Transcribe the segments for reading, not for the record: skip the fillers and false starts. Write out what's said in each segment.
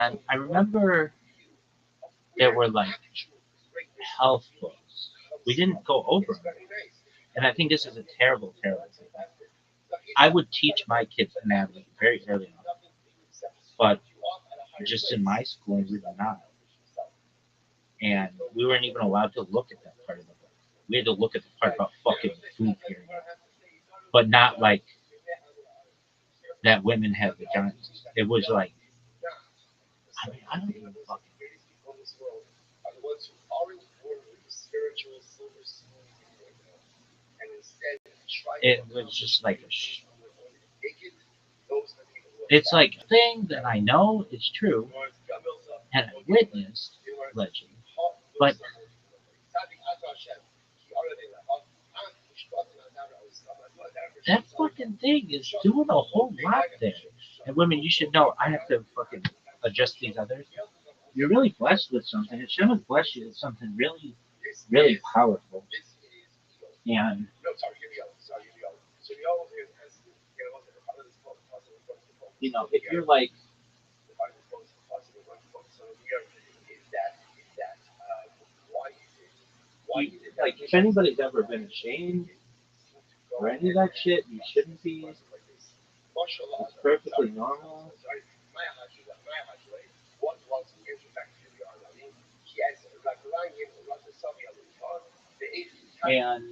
And I remember there were like health books. We didn't go over them. And I think this is a terrible, terrible thing. I would teach my kids anatomy very early on, but just in my school, we were not. And we weren't even allowed to look at that part of the book. We had to look at the part about fucking food period, but not like that women have vaginas. It was like, I mean, I don't even fucking. It was just like a. It's like a thing that I know is true and I witnessed legend, but that fucking thing is doing a whole lot there. And women, you should know I have to fucking adjust these others. You're really blessed with something. It should have blessed you with something really, really powerful. And if you're like if anybody's ever been ashamed or any of that shit, you shouldn't be. It's perfectly normal. And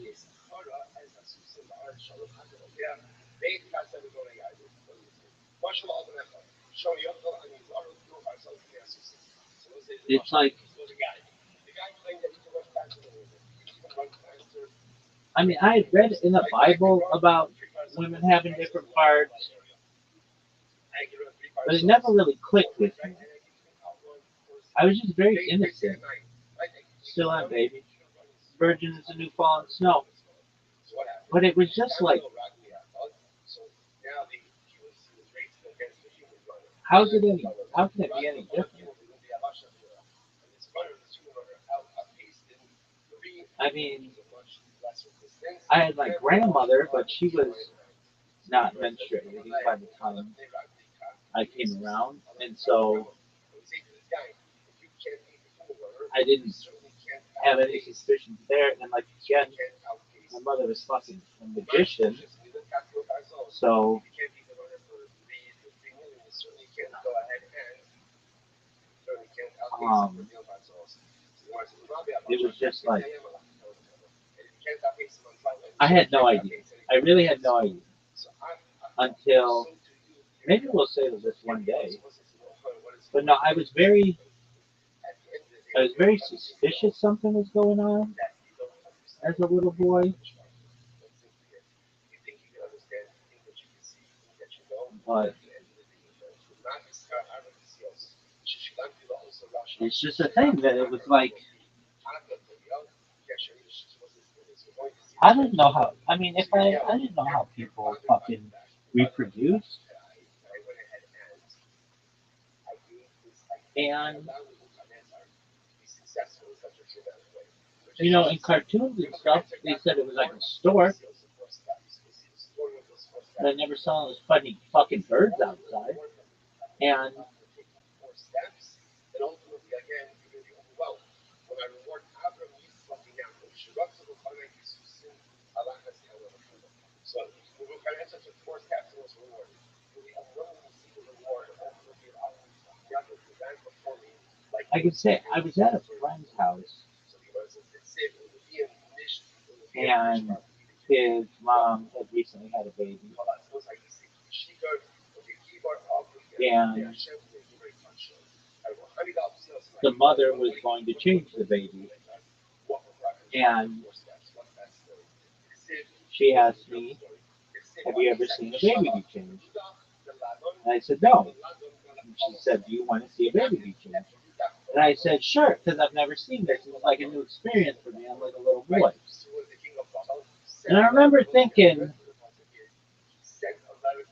it's like, I mean, I had read in the Bible about women having different parts, but it never really clicked with me. I was just very innocent. Still am, baby. Virgin is the new fallen snow. But it was just like, how's it any? How can it be any different? I mean, I had my grandmother, but she was not menstruating by the time I came around, and so I didn't have any suspicions there. And like again, my mother was fucking a magician, so um, it was just like I had no idea. I really had no idea until maybe we'll say this one day. But no, I was very suspicious something was going on as a little boy. But it's just a thing that it was like I didn't know how. I mean, if I didn't know how people fucking reproduce, and in cartoons and stuff, they said it was like a stork, but I never saw those funny fucking birds outside. And I can say I was at a friend's house, and his mom had recently had a baby, and the mother was going to change the baby, and she asked me, "Have you ever seen a baby be changed?" And I said, "No." And she said, "Do you want to see a baby be changed?" And I said, "Sure," because I've never seen this. It was like a new experience for me. I'm like a little boy. And I remember thinking,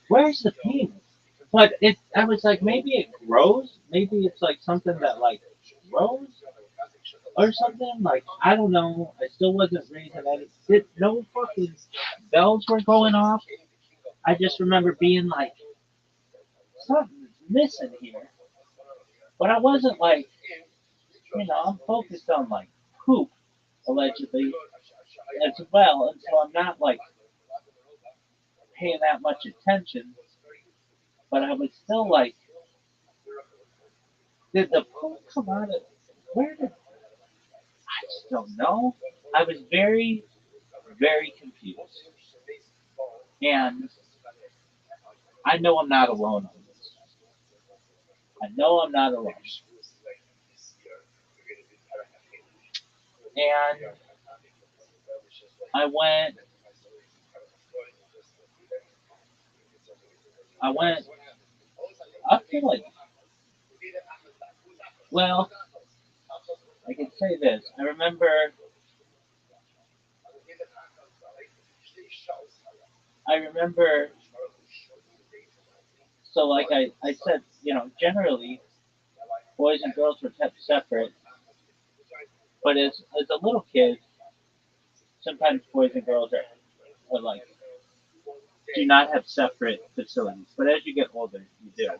"Where's the penis?" But I was like, maybe it grows. Maybe it's like something that like grows or something. Like I don't know. I still wasn't raised in that. No fucking bells were going off. I just remember being like, something's missing here. But I wasn't like, I'm focused on like poop allegedly as well, and so I'm not like paying that much attention. But I was still like, did the poop come out of where did I just don't know. I was very, very confused. And I know I'm not alone on this. I know I'm not alone. And I went I went up to like, well, I can say this. I remember so like I said, generally boys and girls were kept separate, but as a little kid, sometimes boys and girls are like do not have separate facilities. But as you get older, you do.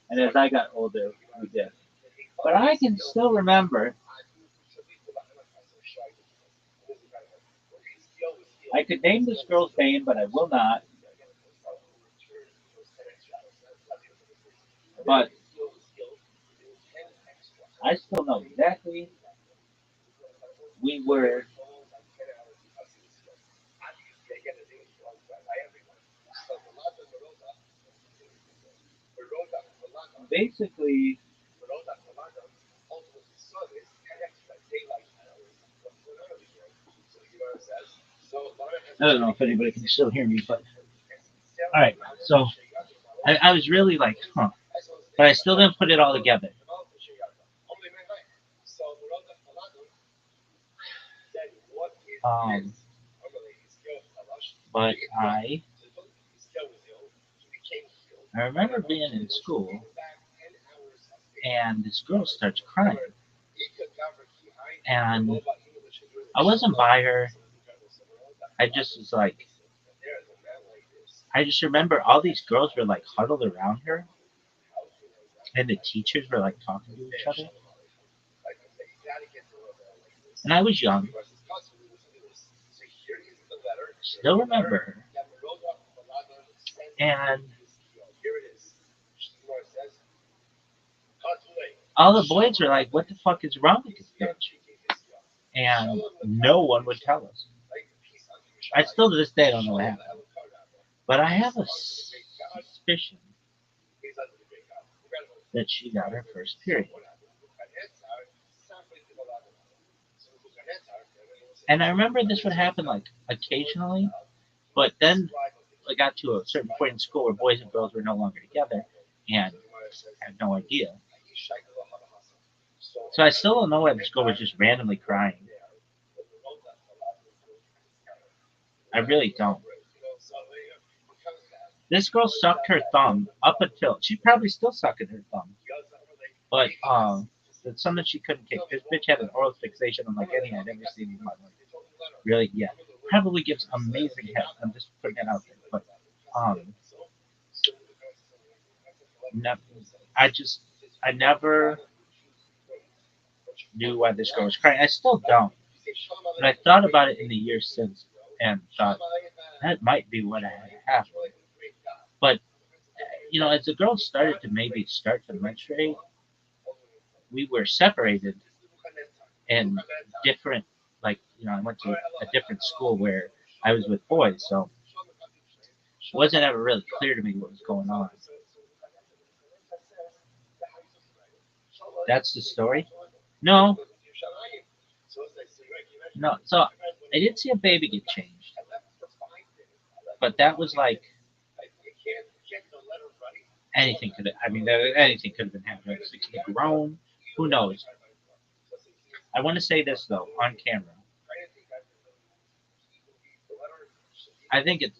And as I got older, we did. But I can still remember, I could name this girl's name, but I will not. But I still know exactly. We were basically, I don't know if anybody can still hear me, but all right. So I was really like, huh. But I still didn't put it all together. Um, but I remember being in school and this girl starts crying. And I wasn't by her. I just was like, I just remember all these girls were like huddled around her, and the teachers were like talking to each other. And I was young, still remember her. And all the boys were like, "What the fuck is wrong with this bitch?" And no one would tell us. I still to this day don't know what happened, but I have a suspicion that she got her first period. And I remember this would happen like occasionally, but then I got to a certain point in school where boys and girls were no longer together, and I had no idea. So I still don't know why this girl was just randomly crying. I really don't. This girl sucked her thumb up until she probably still sucking her thumb, but it's something she couldn't kick. This bitch had an oral fixation on like any I'd ever seen in my life. Really, yeah. Probably gives amazing head. I'm just putting it out there, but um, never. I just I never knew why this girl was crying. I still don't. But I thought about it in the years since and thought that might be what had happened. But as the girl started to maybe start to menstruate, we were separated and different. Like I went to a different school where I was with boys, so it wasn't ever really clear to me what was going on. That's the story. No, no. So I did see a baby get changed, but that was like anything could. I mean, anything could have been happening. It could have grown. Who knows? I want to say this though on camera. I think it's.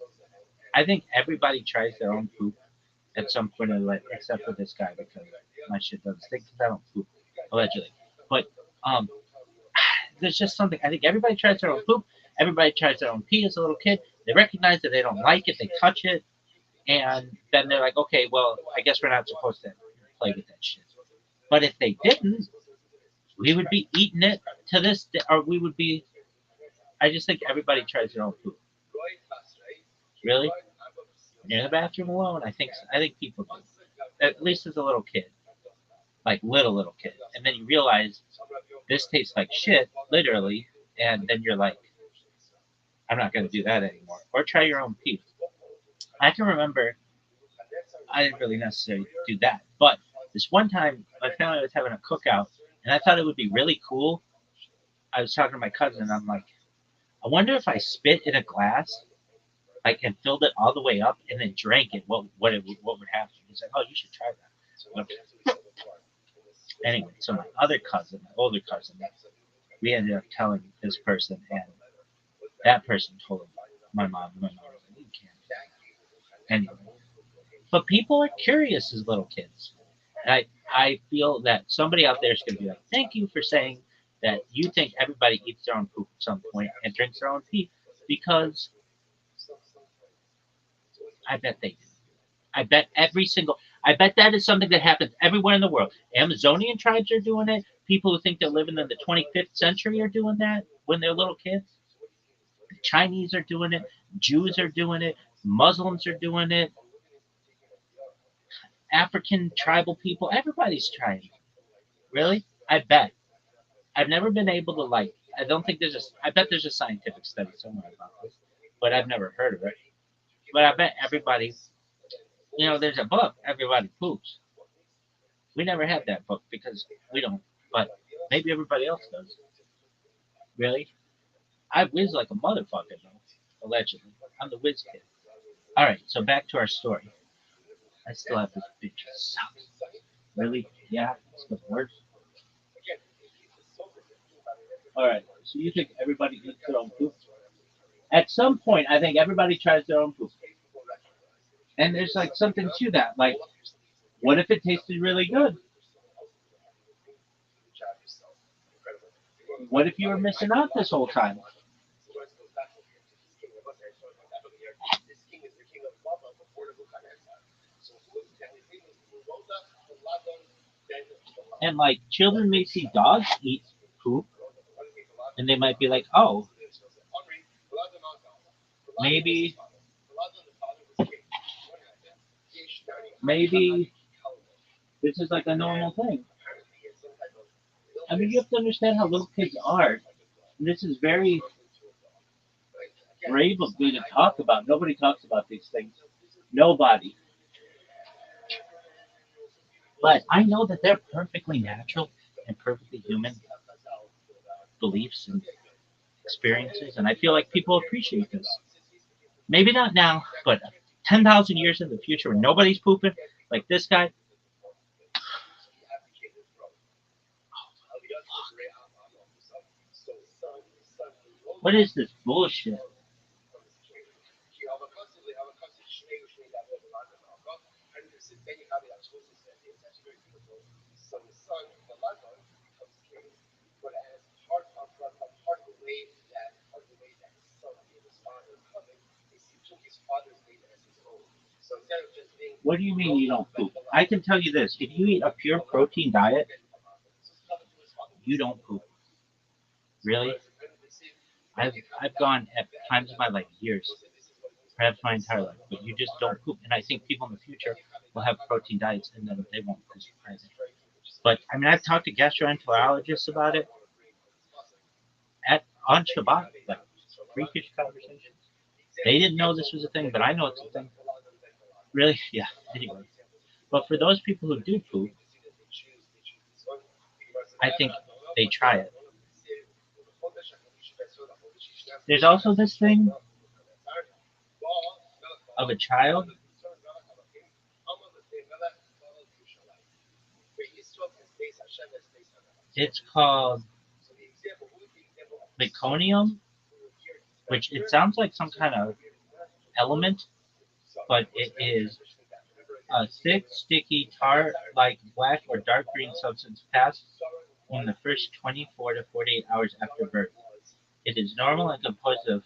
I think everybody tries their own poop at some point in life, except for this guy because my shit doesn't stink because I don't poop allegedly. But um, there's just something. I think everybody tries their own poop. Everybody tries their own pee as a little kid. They recognize that they don't like it. They touch it, and then they're like, okay, well, I guess we're not supposed to play with that shit. But if they didn't, we would be eating it to this day, or we would be. I just think everybody tries their own food. Really? When you're in the bathroom alone, I think people do. At least as a little kid, like little kid, and then you realize this tastes like shit, literally, and then you're like, I'm not gonna do that anymore. Or try your own pee. I can remember I didn't really necessarily do that, but this one time my family was having a cookout, and I thought it would be really cool. I was talking to my cousin, and I'm like, I wonder if I spit in a glass, like, and filled it all the way up, and then drank it, what would happen? He's like, oh, you should try that. But anyway, so my other cousin, my older cousin, we ended up telling this person, and that person told my mom. My mom was like, you can't do that. Anyway, but people are curious as little kids. And I feel that somebody out there is going to be like, thank you for saying that you think everybody eats their own poop at some point and drinks their own pee, because I bet they do. I bet I bet that is something that happens everywhere in the world. Amazonian tribes are doing it. People who think they're living in the 25th century are doing that when they're little kids. The Chinese are doing it. Jews are doing it. Muslims are doing it. African tribal people. Everybody's trying it. Really? I bet. I've never been able to, like. I don't think there's a. I bet there's a scientific study somewhere about this, but I've never heard of it. But I bet everybody. There's a book. Everybody poops. We never had that book because we don't. But maybe everybody else does. Really? I whiz like a motherfucker though. Allegedly, I'm the whiz kid. All right. So back to our story. I still have this bitch. Sucks. Really? Yeah. It's the worst. All right. So you think everybody eats their own poop? At some point, I think everybody tries their own poop. And there's like something to that. Like, what if it tasted really good? What if you were missing out this whole time? And like, children may see dogs eat poop, and they might be like, oh, maybe, maybe this is like a normal thing. I mean, you have to understand how little kids are. This is very brave of me to talk about. Nobody talks about these things. Nobody. But I know that they're perfectly natural and perfectly human beliefs and experiences, and I feel like people appreciate this. Maybe not now, but 10,000 years in the future when nobody's pooping, like this guy. What is this bullshit? What do you mean you don't poop? I can tell you this: if you eat a pure protein diet, you don't poop. Really? I've I've gone at times in my life, years, perhaps my entire life, but you just don't poop. And I think people in the future will have protein diets and then they won't poop either. But I mean, I've talked to gastroenterologists about it at on Shabbat, like freakish conversations. They didn't know this was a thing, but I know it's a thing. Really? Yeah. Anyway, but for those people who do poop, I think they try it. There's also this thing of a child. It's called meconium, which it sounds like some kind of element, but it is a thick, sticky, tar-like black or dark green substance passed in the first 24 to 48 hours after birth. It is normal and composed of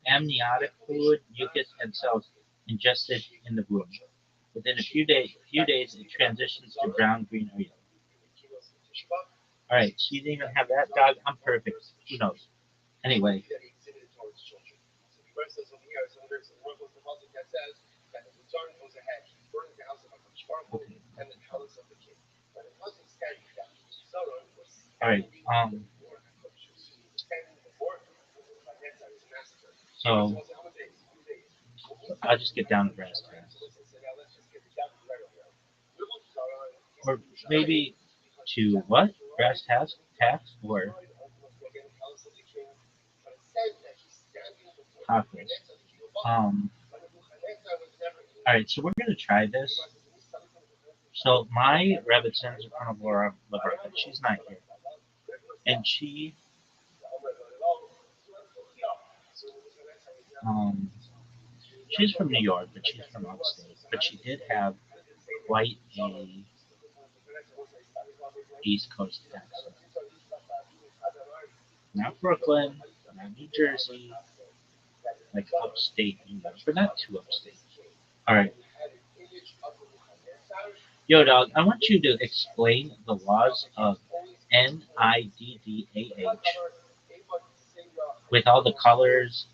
amniotic fluid, mucus, and cells ingested in the womb. Within a few days, it transitions to brown, green, or yellow. Alright, she didn't even have that dog. I'm perfect. Who knows? Anyway. Okay. Alright, so I'll just get down to brass tacks. Or maybe to what? Brass tacks or tacos. Um, alright, so we're gonna try this. So my rabbit sends in front of Laura Liver, but she's not here. And um, she's from New York, but she's from upstate. But she did have quite a East Coast accent. Not Brooklyn, not New Jersey, like upstate New York, but not too upstate. All right, yo, dog, I want you to explain the laws of NIDDAH with all the colors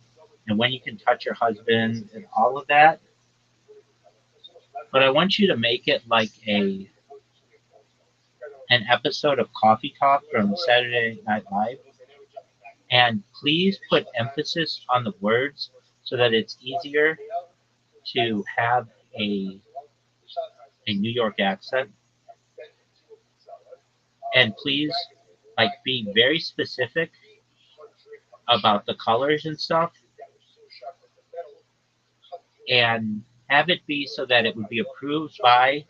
and when you can touch your husband and all of that. But I want you to make it like an episode of Coffee Talk from Saturday Night Live, and please put emphasis on the words so that it's easier to have a New York accent. And please, like, be very specific about the colors and stuff, and have it be so that it would be approved by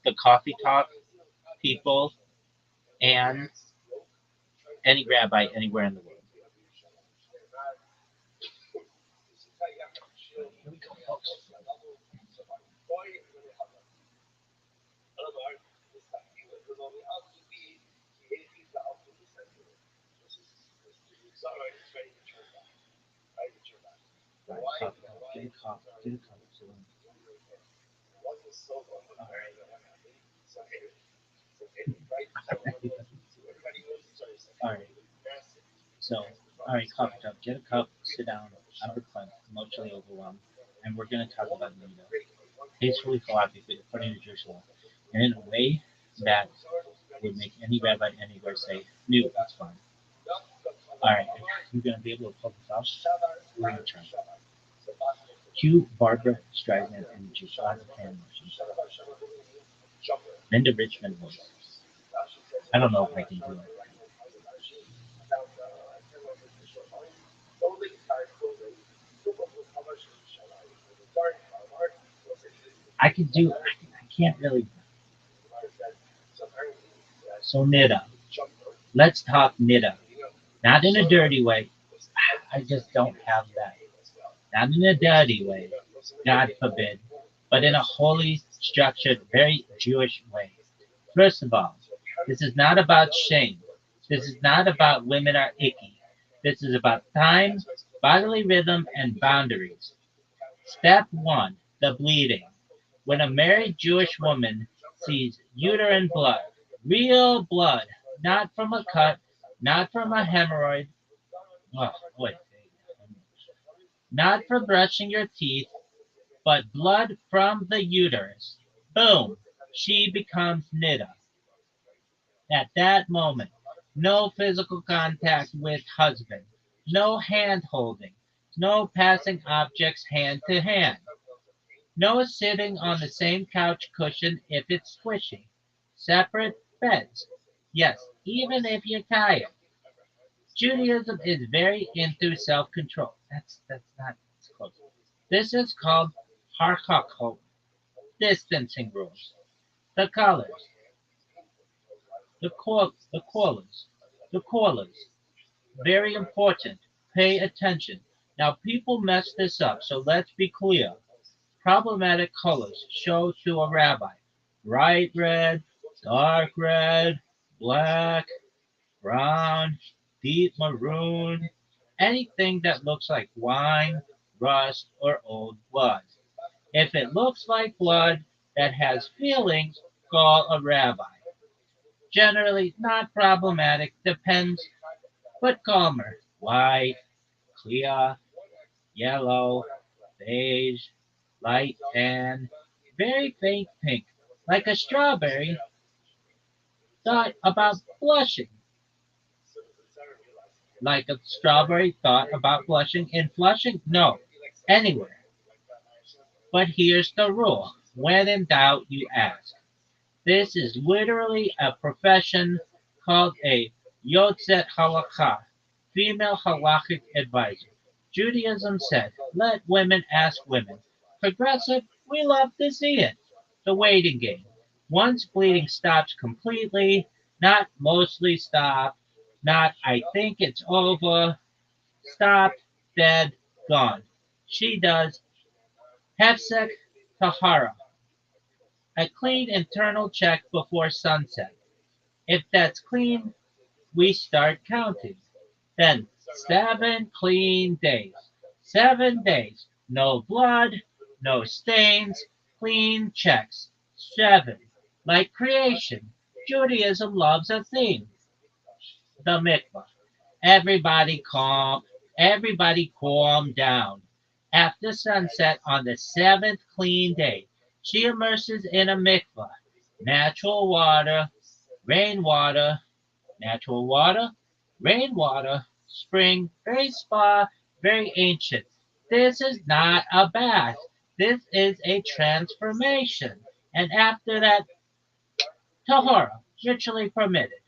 the Coffee Talk people and any rabbi anywhere in the world. Here we go, folks. Right, coffee, get a cup, get a cup. So, all right. So, all right, coffee cup, get a cup, sit down. I'm verklempt, emotionally overwhelmed, and we're going to talk about Nina. Tastefully, philosophically, according to Jewish law, and in a way that would make any rabbi anywhere say, "No, that's fine." All right, you're going to be able to pull this off. We're going to try. Cue Barbara Streisand and Jihad hand motions. Linda Richmond voice. I don't know if I can do it. I can do. I can't really. So Nida, let's talk Nida. Not in a dirty way. I just don't have that. Not in a dirty way, God forbid, but in a holy, structured, very Jewish way. First of all, this is not about shame. This is not about women are icky. This is about time, bodily rhythm, and boundaries. Step one, the bleeding. When a married Jewish woman sees uterine blood, real blood, not from a cut, not from a hemorrhoid, oh, wait, not from brushing your teeth, but blood from the uterus. Boom! She becomes Nida. At that moment, no physical contact with husband, no hand holding, no passing objects hand to hand, no sitting on the same couch cushion if it's squishy, separate beds. Yes, even if you're tired. Judaism is very into self-control. That's not that's close. This is called harchakot, distancing rules. The colors, the callers. Very important. Pay attention. Now people mess this up, so let's be clear. Problematic colors show to a rabbi. Bright red, dark red, black, brown, deep maroon, anything that looks like wine, rust, or old blood. If it looks like blood that has feelings, call a rabbi. Generally not problematic, depends, but calmer. White, clear, yellow, beige, light tan, very faint pink, like a strawberry. Thought about blushing, like a strawberry thought about blushing in Flushing? No, anywhere. But here's the rule. When in doubt, you ask. This is literally a profession called a Yotzet Halakha, female halakhic advisor. Judaism said, let women ask women. Progressive, we love to see it. The waiting game. Once bleeding stops completely, not mostly stopped, not I think it's over, stopped, dead, gone. She does Hefsek Tahara, a clean internal check before sunset. If that's clean, we start counting. Then 7 clean days. 7 days. No blood, no stains, clean checks. 7. Like creation. Judaism loves a theme. The mikvah. Everybody calm. Everybody calm down. After sunset on the seventh clean day, she immerses in a mikvah. Natural water, rainwater, natural water, rainwater, spring, very spa, very ancient. This is not a bath. This is a transformation. And after that, tahara, ritually permitted.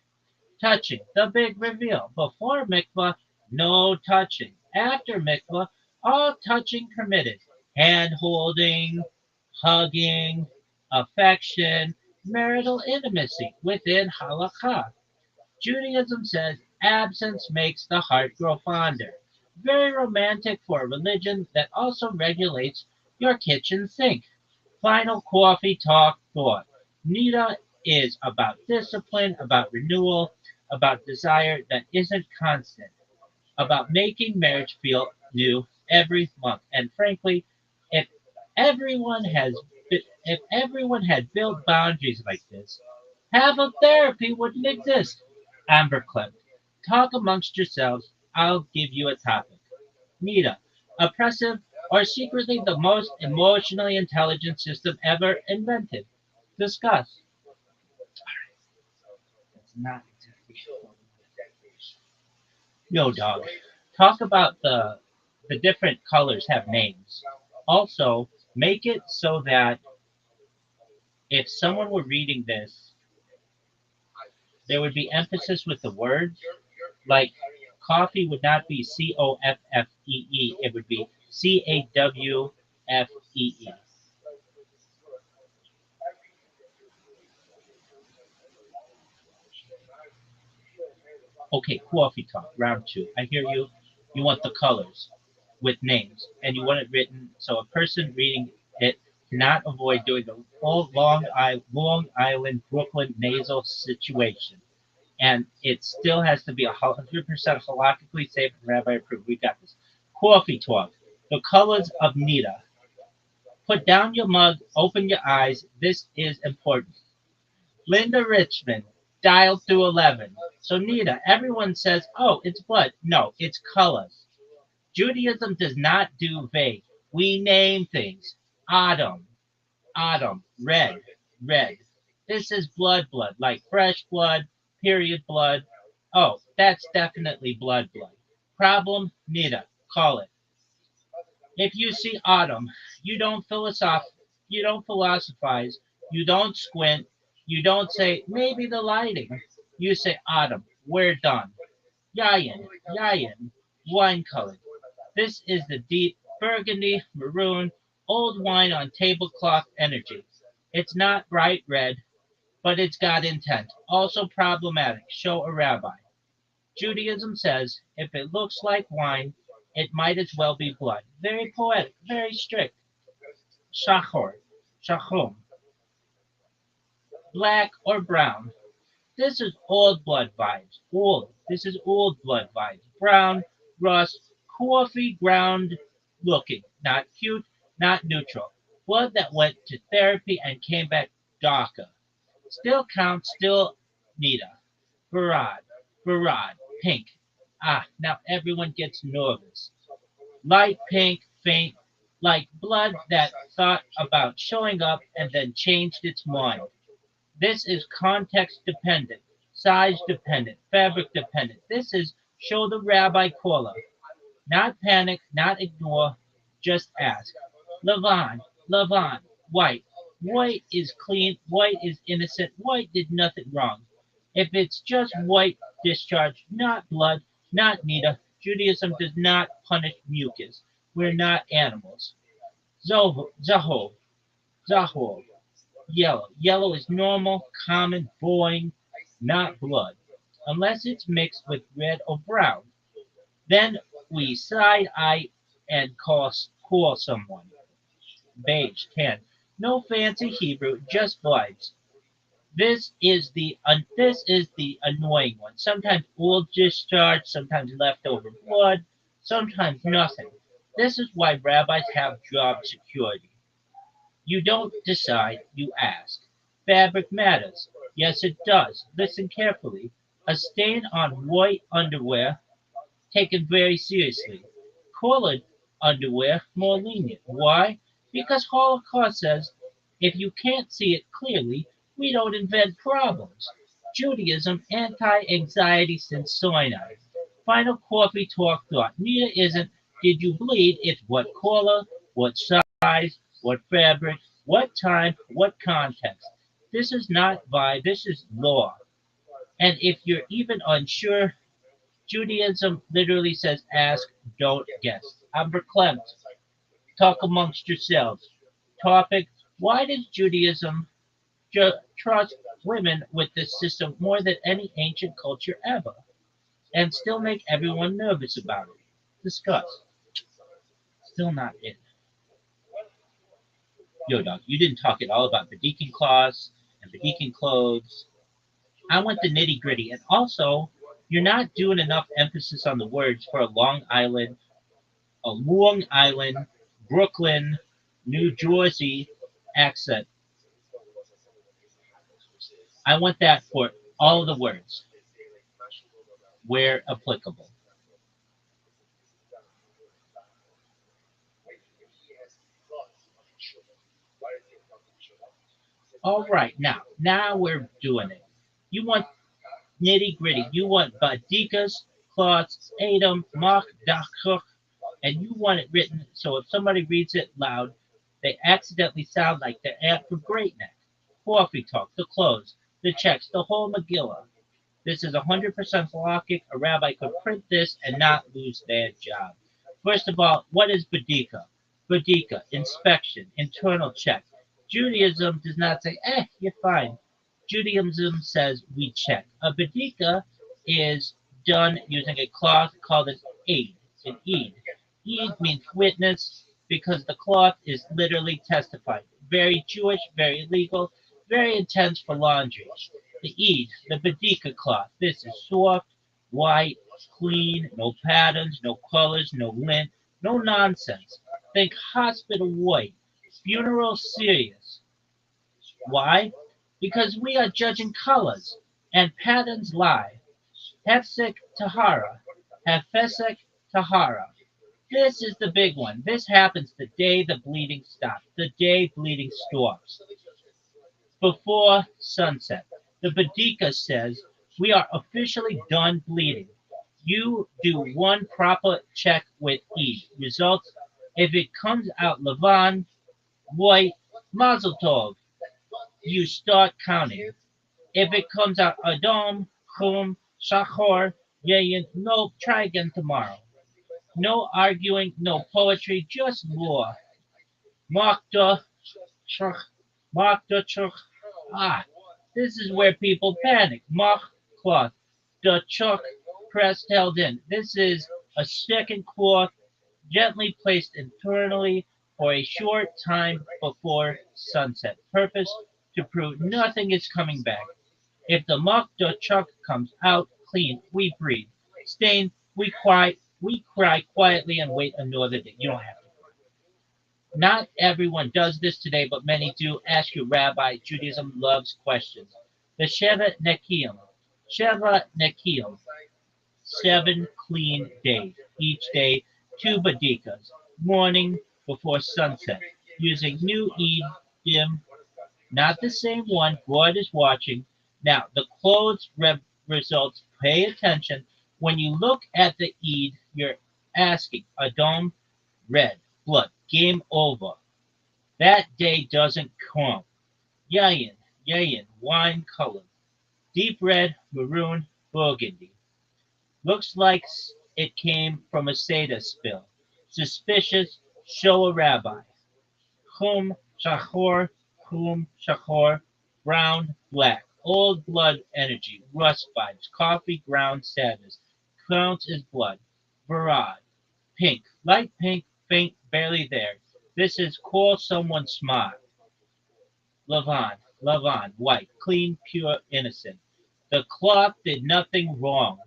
Touching, the big reveal. Before mikvah, no touching. After mikvah, all touching permitted. Hand holding, hugging, affection, marital intimacy within halakha. Judaism says absence makes the heart grow fonder. Very romantic for a religion that also regulates your kitchen sink. Final coffee talk thought. Nita is about discipline, about renewal, about desire that isn't constant, about making marriage feel new every month. And frankly, if if everyone had built boundaries like this, half of therapy wouldn't exist. Amber Clip, talk amongst yourselves. I'll give you a topic. Nita, oppressive or secretly the most emotionally intelligent system ever invented. Discuss. That's not exactly. Yo, dog. Talk about the different colors have names. Also, make it so that if someone were reading this, there would be emphasis with the words. Like coffee would not be Coffee, it would be Cawfee. Okay, coffee talk, round two. I hear you. You want the colors with names, and you want it written so a person reading it cannot avoid doing the whole Long Island, Brooklyn nasal situation. And it still has to be 100% halakhically safe and rabbi approved. We got this. Coffee talk. The colors of Nita. Put down your mug, open your eyes. This is important. Linda Richmond dialed through 11. So, Nita, everyone says, oh, it's blood. No, it's colors. Judaism does not do vague. We name things. Autumn, autumn, red, red. This is blood, blood, like fresh blood, period blood. Oh, that's definitely blood, blood. Problem, Nita, call it. If you see autumn, you don't you don't philosophize, you don't squint, you don't say maybe the lighting. You say autumn, we're done. Yayin, yayin, wine colored. This is the deep burgundy, maroon, old wine on tablecloth energy. It's not bright red, but it's got intent. Also problematic. Show a rabbi. Judaism says if it looks like wine, it might as well be blood. Very poetic, very strict. Shachor, shachum, black or brown. This is old blood vibes. Old. This is old blood vibes. Brown, rust, coffee ground looking. Not cute, not neutral. Blood that went to therapy and came back darker. Still counts, still Nita. Barad. Barad. Pink. Ah, now everyone gets nervous. Light pink, faint, like blood that thought about showing up and then changed its mind. This is context dependent, size dependent, fabric dependent. This is show the rabbi Kola. Not panic, not ignore, just ask. Levon, Levon, white. White is clean, white is innocent, white did nothing wrong. If it's just white discharge, not blood, not Nita, Judaism does not punish mucus. We're not animals. Zahov, Zahov, yellow. Yellow is normal, common, boring, not blood. Unless it's mixed with red or brown. Then we side eye and call someone. Beige, tan. No fancy Hebrew, just vibes. This is the annoying one. Sometimes old discharge, sometimes leftover blood, sometimes nothing. This is why rabbis have job security. You don't decide, you ask. Fabric matters. Yes, it does. Listen carefully. A stain on white underwear taken very seriously. Colored underwear more lenient. Why? Because Holocaust says if you can't see it clearly, we don't invent problems. Judaism anti-anxiety since Sinai. Final coffee talk thought. Nita isn't did you bleed? It's what color, what size, what fabric, what time, what context. This is not vibe, this is law. And if you're even unsure, Judaism literally says ask, don't guess. I'm verklempt. Talk amongst yourselves. Topic: why does Judaism trust women with this system more than any ancient culture ever, and still make everyone nervous about it? Discuss. Still not in. Yo, dog, you didn't talk at all about Bedikin cloths and Bedikin clothes. I want the nitty gritty, and also, you're not doing enough emphasis on the words for a Long Island, Brooklyn, New Jersey accent. I want that for all of the words where applicable. All right, now we're doing it. You want nitty gritty. You want badikas, cloths, Adam, mock, dakuk, and you want it written so if somebody reads it loud, they accidentally sound like they're at for great neck. Coffee talk, the clothes, the checks, the whole Megillah. This is 100% halakhic. A rabbi could print this and not lose their job. First of all, what is Badika? Badika, inspection, internal check. Judaism does not say, you're fine. Judaism says we check. A Badika is done using a cloth called an Eid. Eid means witness because the cloth is literally testifying. Very Jewish, very legal, very intense for laundry. The Eid, the Badika cloth. This is soft, white, clean, no patterns, no colors, no lint, no nonsense. Think hospital white, funeral serious. Why? Because we are judging colors, and patterns lie. Hefsek Tahara, Hefesek Tahara. This is the big one. This happens the day the bleeding stops, the day bleeding stops before sunset. The Badika says, we are officially done bleeding. You do one proper check with E. Results, if it comes out Levan, white, Mazel Tov, you start counting. If it comes out Adam, Chum, Shachor, Yayin, no, try again tomorrow. No arguing, no poetry, just law. Makta, Church, Makta, Church, ah, this is where people panic. Mach cloth. The chuck pressed held in. This is a second cloth gently placed internally for a short time before sunset. Purpose to prove nothing is coming back. If the mach the chuck comes out clean, we breathe. Stain, we cry quietly and wait another day. You don't have to. Not everyone does this today, but many do. Ask your rabbi. Judaism loves questions. The Shevet Nekiim. Sheva Nekil, 7 clean days. Each day, 2 badikas, morning before sunset, using new dim, not the same one. God is watching. Now, the clothes results, pay attention. When you look at the Eid, you're asking, Adom, red, blood, game over. That day doesn't come. Yayin, yayin, wine colored, deep red, maroon, burgundy. Looks like it came from a Seder spill. Suspicious, show a rabbi. Hum, shachor, shachor, brown, black. Old blood energy, rust vibes, coffee ground sadness. Counts as blood. Barad, pink, light pink, faint, barely there. This is call someone smart. Lavan, white, clean, pure, innocent. The cloth did nothing wrong.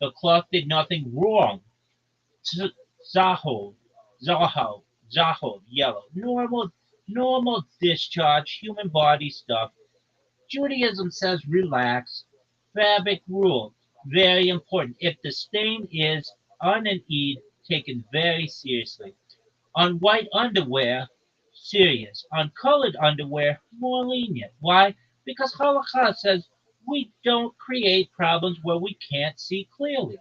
The cloth did nothing wrong. Zaho, Zaho, yellow. Normal discharge, human body stuff. Judaism says relax. Fabric rule, very important. If the stain is on an Eid, taken very seriously. On white underwear, serious. On colored underwear, more lenient. Why? Because Halakha says we don't create problems where we can't see clearly.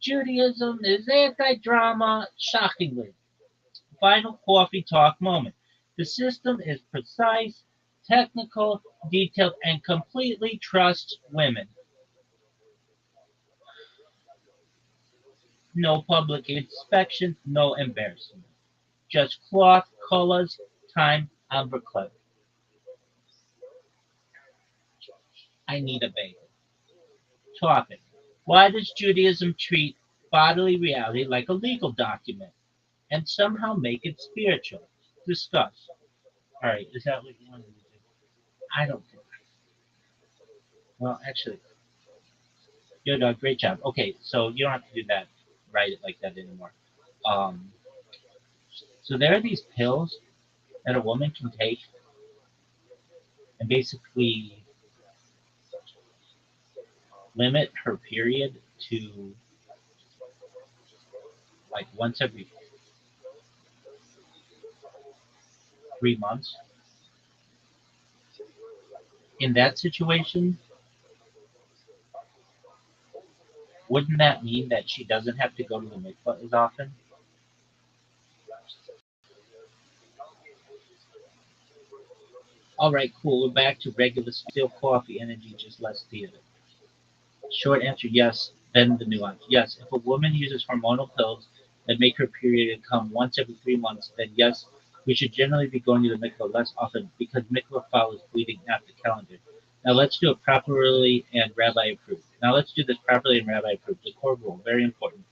Judaism is anti-drama, shockingly. Final coffee talk moment. The system is precise, technical, detailed, and completely trusts women. No public inspection, no embarrassment. Just cloth, colors, time, amber clip. I need a bagel. Topic. Why does Judaism treat bodily reality like a legal document and somehow make it spiritual? Discuss. All right, is that what you wanted to do? I don't think. Well, actually, you did a great job. Okay, so you don't have to do that, write it like that anymore. Um, so there are these pills that a woman can take and basically limit her period to like once every 3 months. In that situation, wouldn't that mean that she doesn't have to go to the mikvah as often? All right, cool. We're back to regular still coffee energy, just less theater. Short answer, yes. Then the nuance. Yes, if a woman uses hormonal pills that make her period come once every 3 months, then yes, we should generally be going to the mikvah less often because mikvah follows bleeding after calendar. Now let's do it properly and rabbi approved. Now let's do this properly and rabbi approved. The core rule, very important.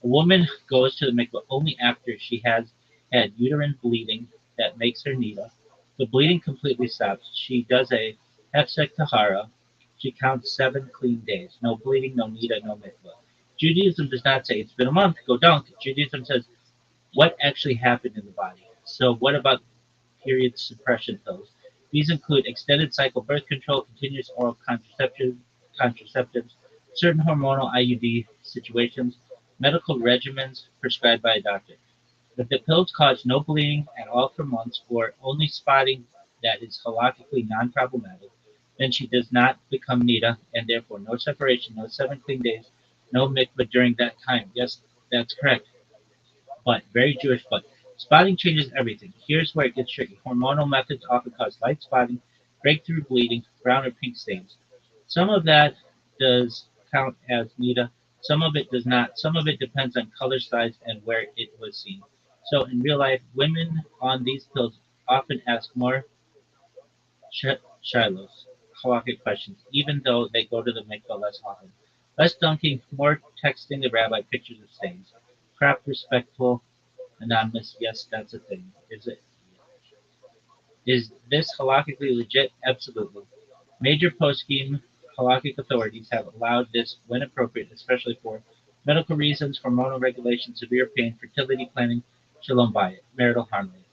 A woman goes to the mikvah only after she has had uterine bleeding that makes her nida. The bleeding completely stops. She does a hefsek tahara. She counts 7 clean days. No bleeding, no nida, no mikvah. Judaism does not say it's been a month, go dunk. Judaism says what actually happened in the body. So what about period suppression pills? These include extended cycle birth control, continuous oral contraceptives, certain hormonal IUD situations, medical regimens prescribed by a doctor. If the pills cause no bleeding at all for months or only spotting that is halakhically non-problematic, then she does not become nida and therefore no separation, no 7 clean days, no mikvah during that time. Yes, that's correct. But very Jewish, but spotting changes everything. Here's where it gets tricky. Hormonal methods often cause light spotting, breakthrough bleeding, brown or pink stains. Some of that does count as nida, some of it does not. Some of it depends on color, size, and where it was seen. So in real life, women on these pills often ask more shilos, halakhic questions, even though they go to the mikvah less often. Less dunking, more texting the rabbi pictures of stains. Craft respectful, anonymous, yes, that's a thing. Is this halakhically legit? Absolutely. Major post-scheme halakhic authorities have allowed this when appropriate, especially for medical reasons, hormonal regulation, severe pain, fertility planning, shalom bayit, marital harmony.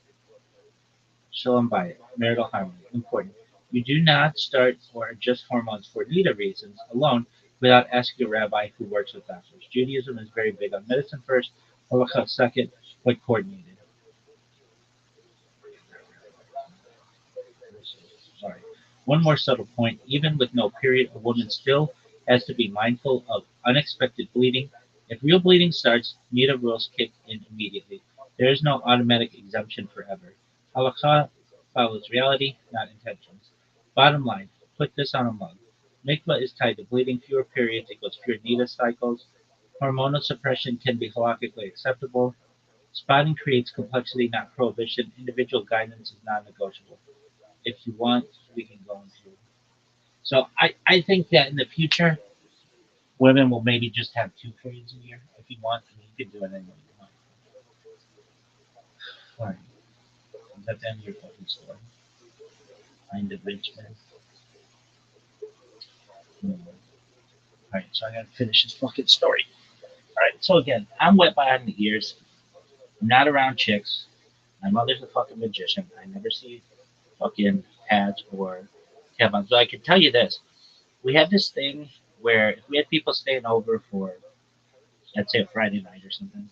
Shalom bayit, marital harmony, important. You do not start or adjust hormones for neither reasons alone without asking a rabbi who works with doctors. Judaism is very big on medicine first, halakha second, but coordinated. Sorry. One more subtle point: even with no period, a woman still has to be mindful of unexpected bleeding. If real bleeding starts, neither rules kick in immediately. There is no automatic exemption forever. Halakha follows reality, not intentions. Bottom line: put this on a mug. Mikvah is tied to bleeding, fewer periods equals fewer nida cycles. Hormonal suppression can be halakhically acceptable. Spotting creates complexity, not prohibition. Individual guidance is non-negotiable. If you want, we can go into. So I think that in the future, women will maybe just have 2 periods a year. If you want, I mean, you can do it any way you want. All right. Is that the end of your fucking story? Mind of rich man. Hmm. All right, so I gotta finish this fucking story. All right, so again, I'm wet behind the ears. I'm not around chicks. My mother's a fucking magician. I never see fucking ads or tampons. So I can tell you this: we had this thing where if we had people staying over for, let's say, a Friday night or something,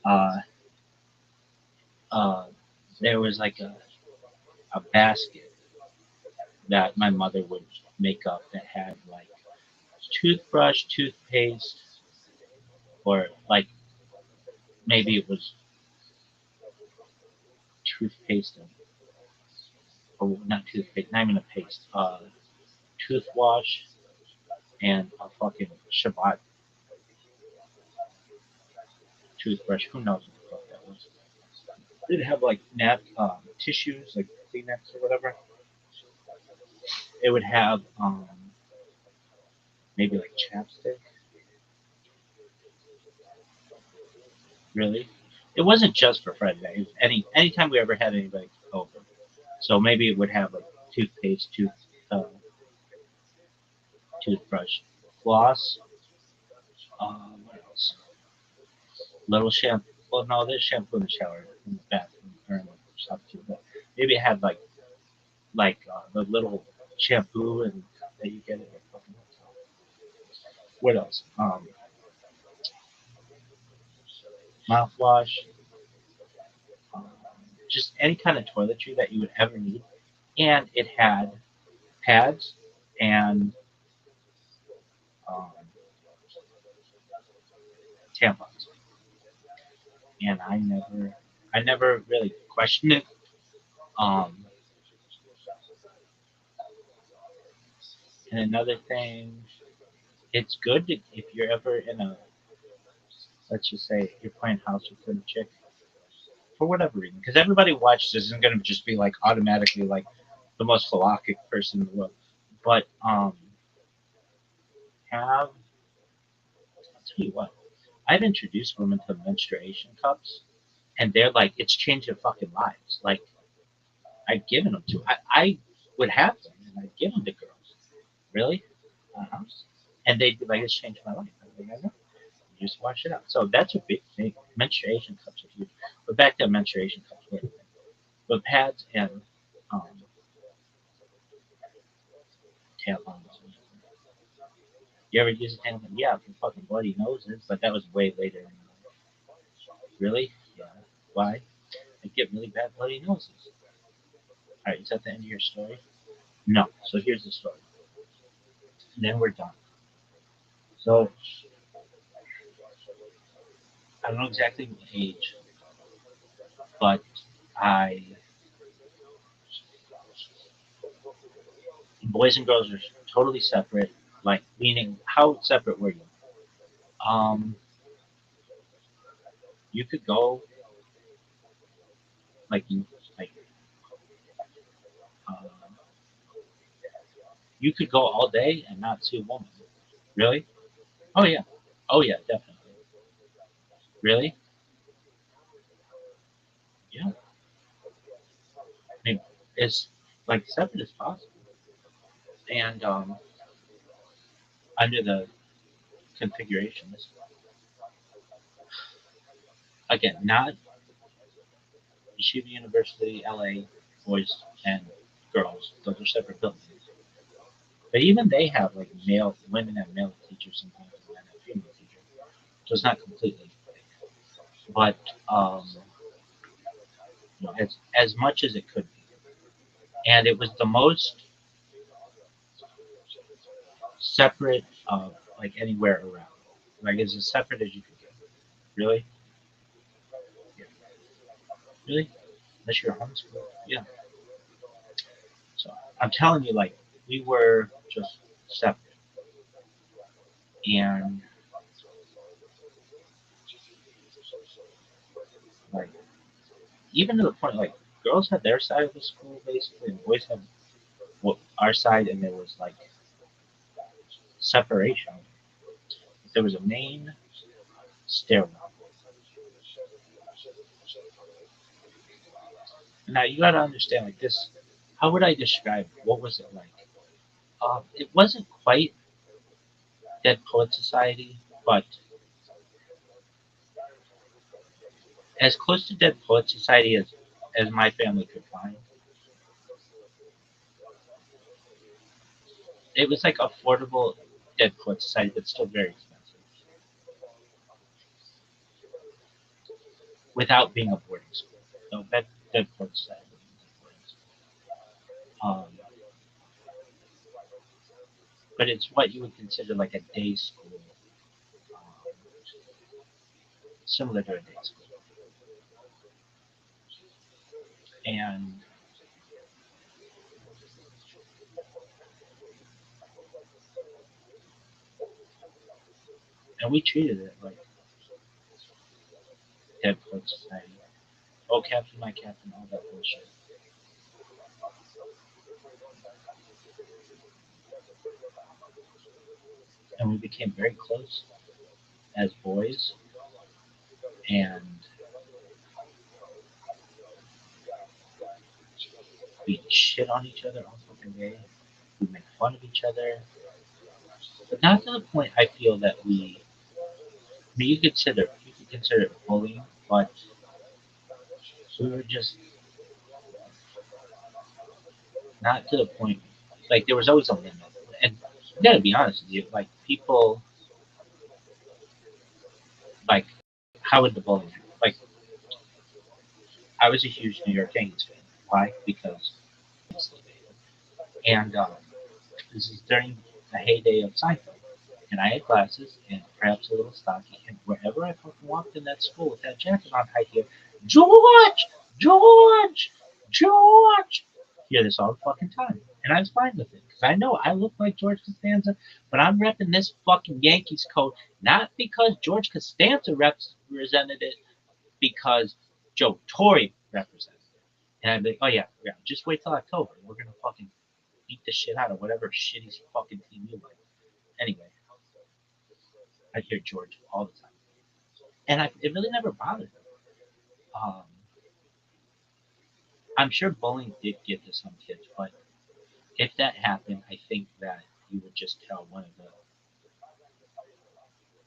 uh, uh, there was like a basket that my mother would make up that had like toothbrush, toothpaste, or like maybe it was toothpaste and, or not toothpaste, not even a paste, toothwash and a fucking Shabbat toothbrush. Who knows what the fuck that was? It'd have like tissues, like Kleenex or whatever. It would have maybe like chapstick. Really, it wasn't just for Friday night. It was anytime we ever had anybody over. So maybe it would have like toothpaste, uh, toothbrush, floss. What else? Little shampoo. Well, no, there's shampoo in the shower, in the bathroom, or in the shop too. But maybe it had like the little shampoo and that you get at the fucking hotel. What else? Mouthwash. Um, just any kind of toiletry that you would ever need, and it had pads and um, tampons. And I never really questioned it. Um, and another thing, it's good if you're ever in a, let's just say you're playing house with a chick for whatever reason, because everybody watches this isn't going to just be like automatically like the most philosophic person in the world, but have I'll tell you what, I've introduced women to menstruation cups, and they're like, it's changed their fucking lives. Like I've given them to, I would have them, and I'd give them to girls. Really? Uh-huh. And they'd be like, it's changed my life. I'm like, I know. You just wash it out. So that's a big thing. Menstruation cups are huge. But back to menstruation cups. But pads and um, tampons. You ever use a tampon? Yeah, for fucking bloody noses, but that was way later in life. Really? Yeah. Why? I get really bad bloody noses. Alright, is that the end of your story? No. So here's the story. And then we're done. So I don't know exactly what age, but I boys and girls are totally separate. Like meaning, how separate were you? Um, you could go like like uh, you could go all day and not see a woman. Really? Oh yeah. Oh yeah, definitely. Really? Yeah. I mean, as like separate as possible, and under the configurations. Again, not Yeshiva University, LA, boys and girls. Those are separate buildings. But even they have like women have male teachers sometimes, and men have female teachers. So it's not completely, but um, as much as it could be. And it was the most separate of like anywhere around. Like it's as separate as you could get. Really, yeah. Really, unless you're homeschooled, yeah. So I'm telling you, like we were just separate, and like even to the point like girls had their side of the school basically, and boys had our side, and there was like separation. There was a main stairwell. Now you gotta understand like this. How would I describe it? What was it like? It wasn't quite Dead Poet Society, but as close to Dead Poet Society as my family could find. It was like affordable Dead Poet Society, but still very expensive, without being a boarding school. So that Dead Poet Society was a boarding school. But it's what you would consider like a day school, um, similar to a day school. And we treated it like Dead Poet Society. Oh, Captain, my Captain, all that bullshit. And we became very close as boys, and we shit on each other all fucking day. We make fun of each other, but not to the point I feel that I mean, you could consider it bullying, but we were just not to the point. Like there was always a limit, and you gotta be honest with you. Like people, like how would the bullying? Like I was a huge New York Yankees fan. Why? Because and this is during the heyday of Seinfeld. And I had glasses and perhaps a little stocky. And wherever I fucking walked in that school with that jacket on, I'd hear, George! George! George! Hear this all the fucking time. And I was fine with it. Because I know I look like George Costanza, but I'm repping this fucking Yankees coat, not because George Costanza represented it, because Joe Torre represented it. And I'd be like, oh yeah, just wait till October. We're going to fucking beat the shit out of whatever shitty fucking team you like. Anyway, I hear George all the time, and it really never bothered me. Um, I'm sure bullying did get to some kids, but if that happened, I think that you would just tell one of the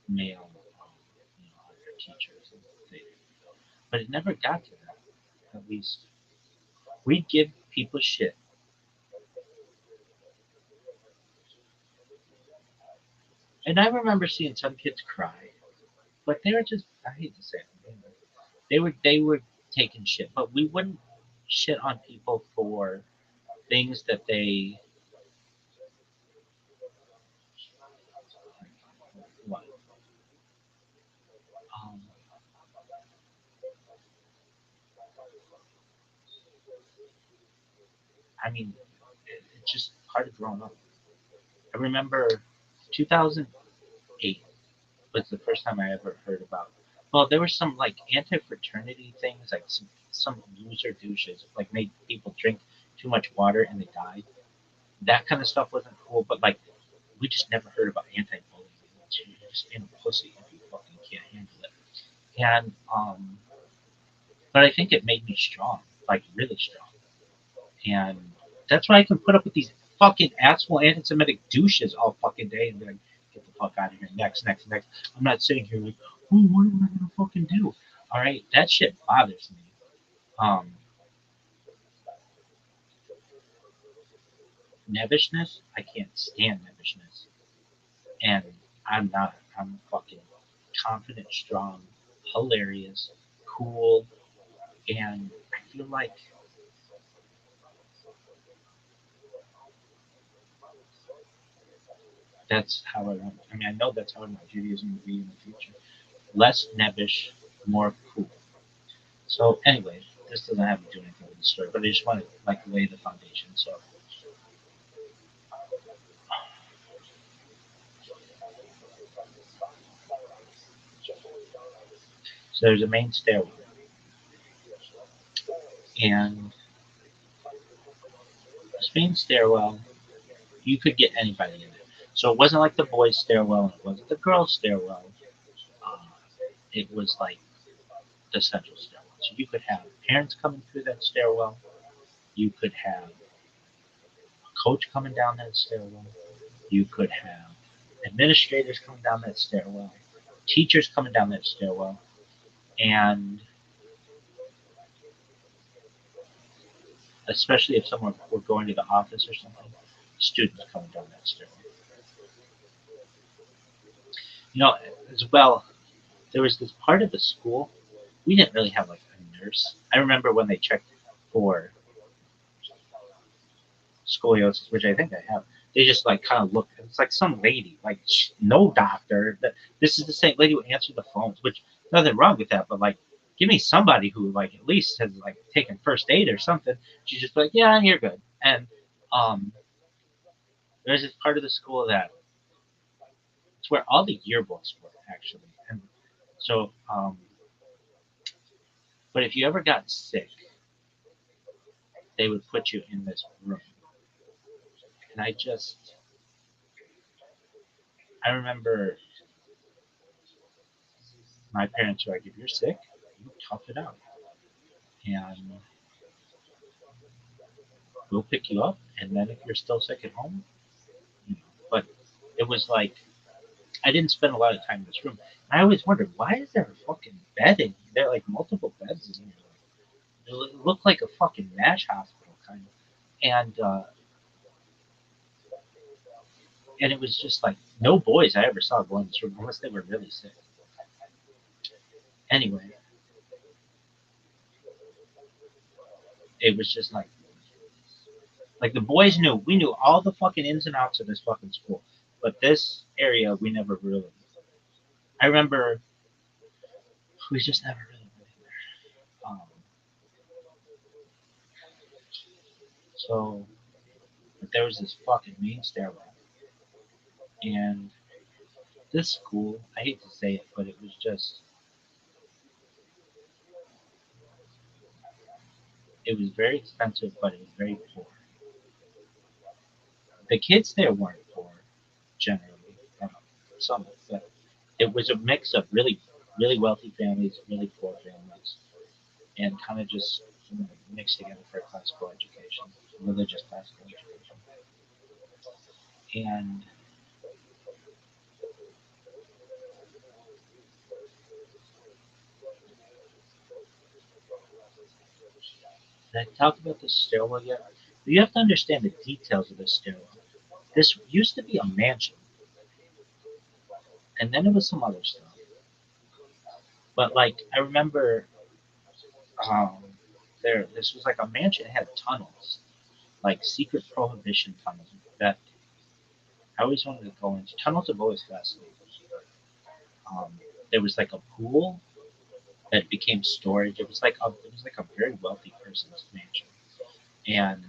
male, other teachers, and they, but it never got to that. At least we'd give people shit, and I remember seeing some kids cry, but they were just I hate to say it, they were taking shit, but we wouldn't shit on people for things that they what um, I mean, it's just part of growing up. I remember 2008 was the first time I ever heard about. Well, there were some like anti-fraternity things, like some loser douches, like made people drink too much water and they died. That kind of stuff wasn't cool, but like we just never heard about anti-bullying. You're just being a pussy if you fucking can't handle it. And but I think it made me strong, like really strong. And that's why I can put up with these fucking asshole anti-Semitic douches all fucking day and be like, get the fuck out of here. Next, next, next. I'm not sitting here like, oh, what am I gonna fucking do? All right, that shit bothers me. Um, Nebbishness, I can't stand nebbishness. And I'm not. I'm fucking confident, strong, hilarious, cool, and I feel like that's how I want. I mean, I know that's how I want Judaism to be in the future. Less nebbish, more cool. So, anyway, this doesn't have to do anything with the story, but I just want to like lay the foundation. So there's a main stairwell, and this main stairwell, you could get anybody in it. So it wasn't like the boys' stairwell, and it wasn't the girls' stairwell. Uh, it was like the central stairwell. So you could have parents coming through that stairwell. You could have a coach coming down that stairwell. You could have administrators coming down that stairwell, teachers coming down that stairwell, and especially if someone were going to the office or something, students coming down that stairwell. You know, as well, there was this part of the school, we didn't really have like a nurse. I remember when they checked for scoliosis, which I think I have. They just like kind of look. It's like some lady, like no doctor. This is the same lady who answered the phones, which nothing wrong with that. But like, give me somebody who like at least has like taken first aid or something. She's just like, yeah, you're good. And um, there's this part of the school that it's where all the yearbooks were actually. And so, but if you ever got sick, they would put you in this room. And I remember my parents were like, if you're sick, you tough it out. And we'll pick you up. And then if you're still sick at home, you know. But it was like, I didn't spend a lot of time in this room. And I always wondered, why is there a fucking bed in here? There are like multiple beds in here. It looked like a fucking MASH hospital, kind of. And it was just like no boys I ever saw go in this room unless they were really sick. Anyway, it was just like the boys knew we knew all the fucking ins and outs of this fucking school, but this area we never really. I remember we just never really went in there. So but there was this fucking main stairwell, and this school, I hate to say it, but it was very expensive, but it was very poor. The kids there weren't poor generally, some, but it was a mix of really wealthy families, really poor families, and kind of just mixed together for a classical education, religious classical education. And I talked about the stairwell yet? You have to understand the details of this stairwell. This used to be a mansion, and then it was some other stuff. But like I remember, um, this was like a mansion. It had tunnels, like secret prohibition tunnels that I always wanted to go into. Tunnels have always fascinated me. There was like a pool that became storage. It was like a very wealthy person's mansion, and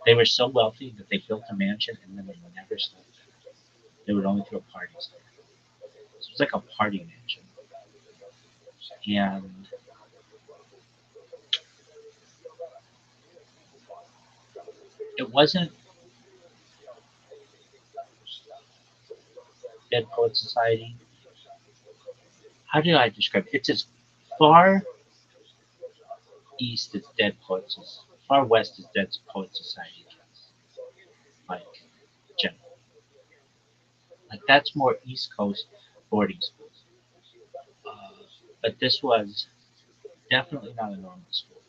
they were so wealthy that they built a mansion and then they never slept there. They would only throw parties there. So it was like a party mansion, and it wasn't Dead Poet Society. How do I describe it? It's as far east as Dead Poets, as far west as Dead Poet Society gets. Like generally, like that's more East Coast boarding schools. Uh, but this was definitely not a normal school.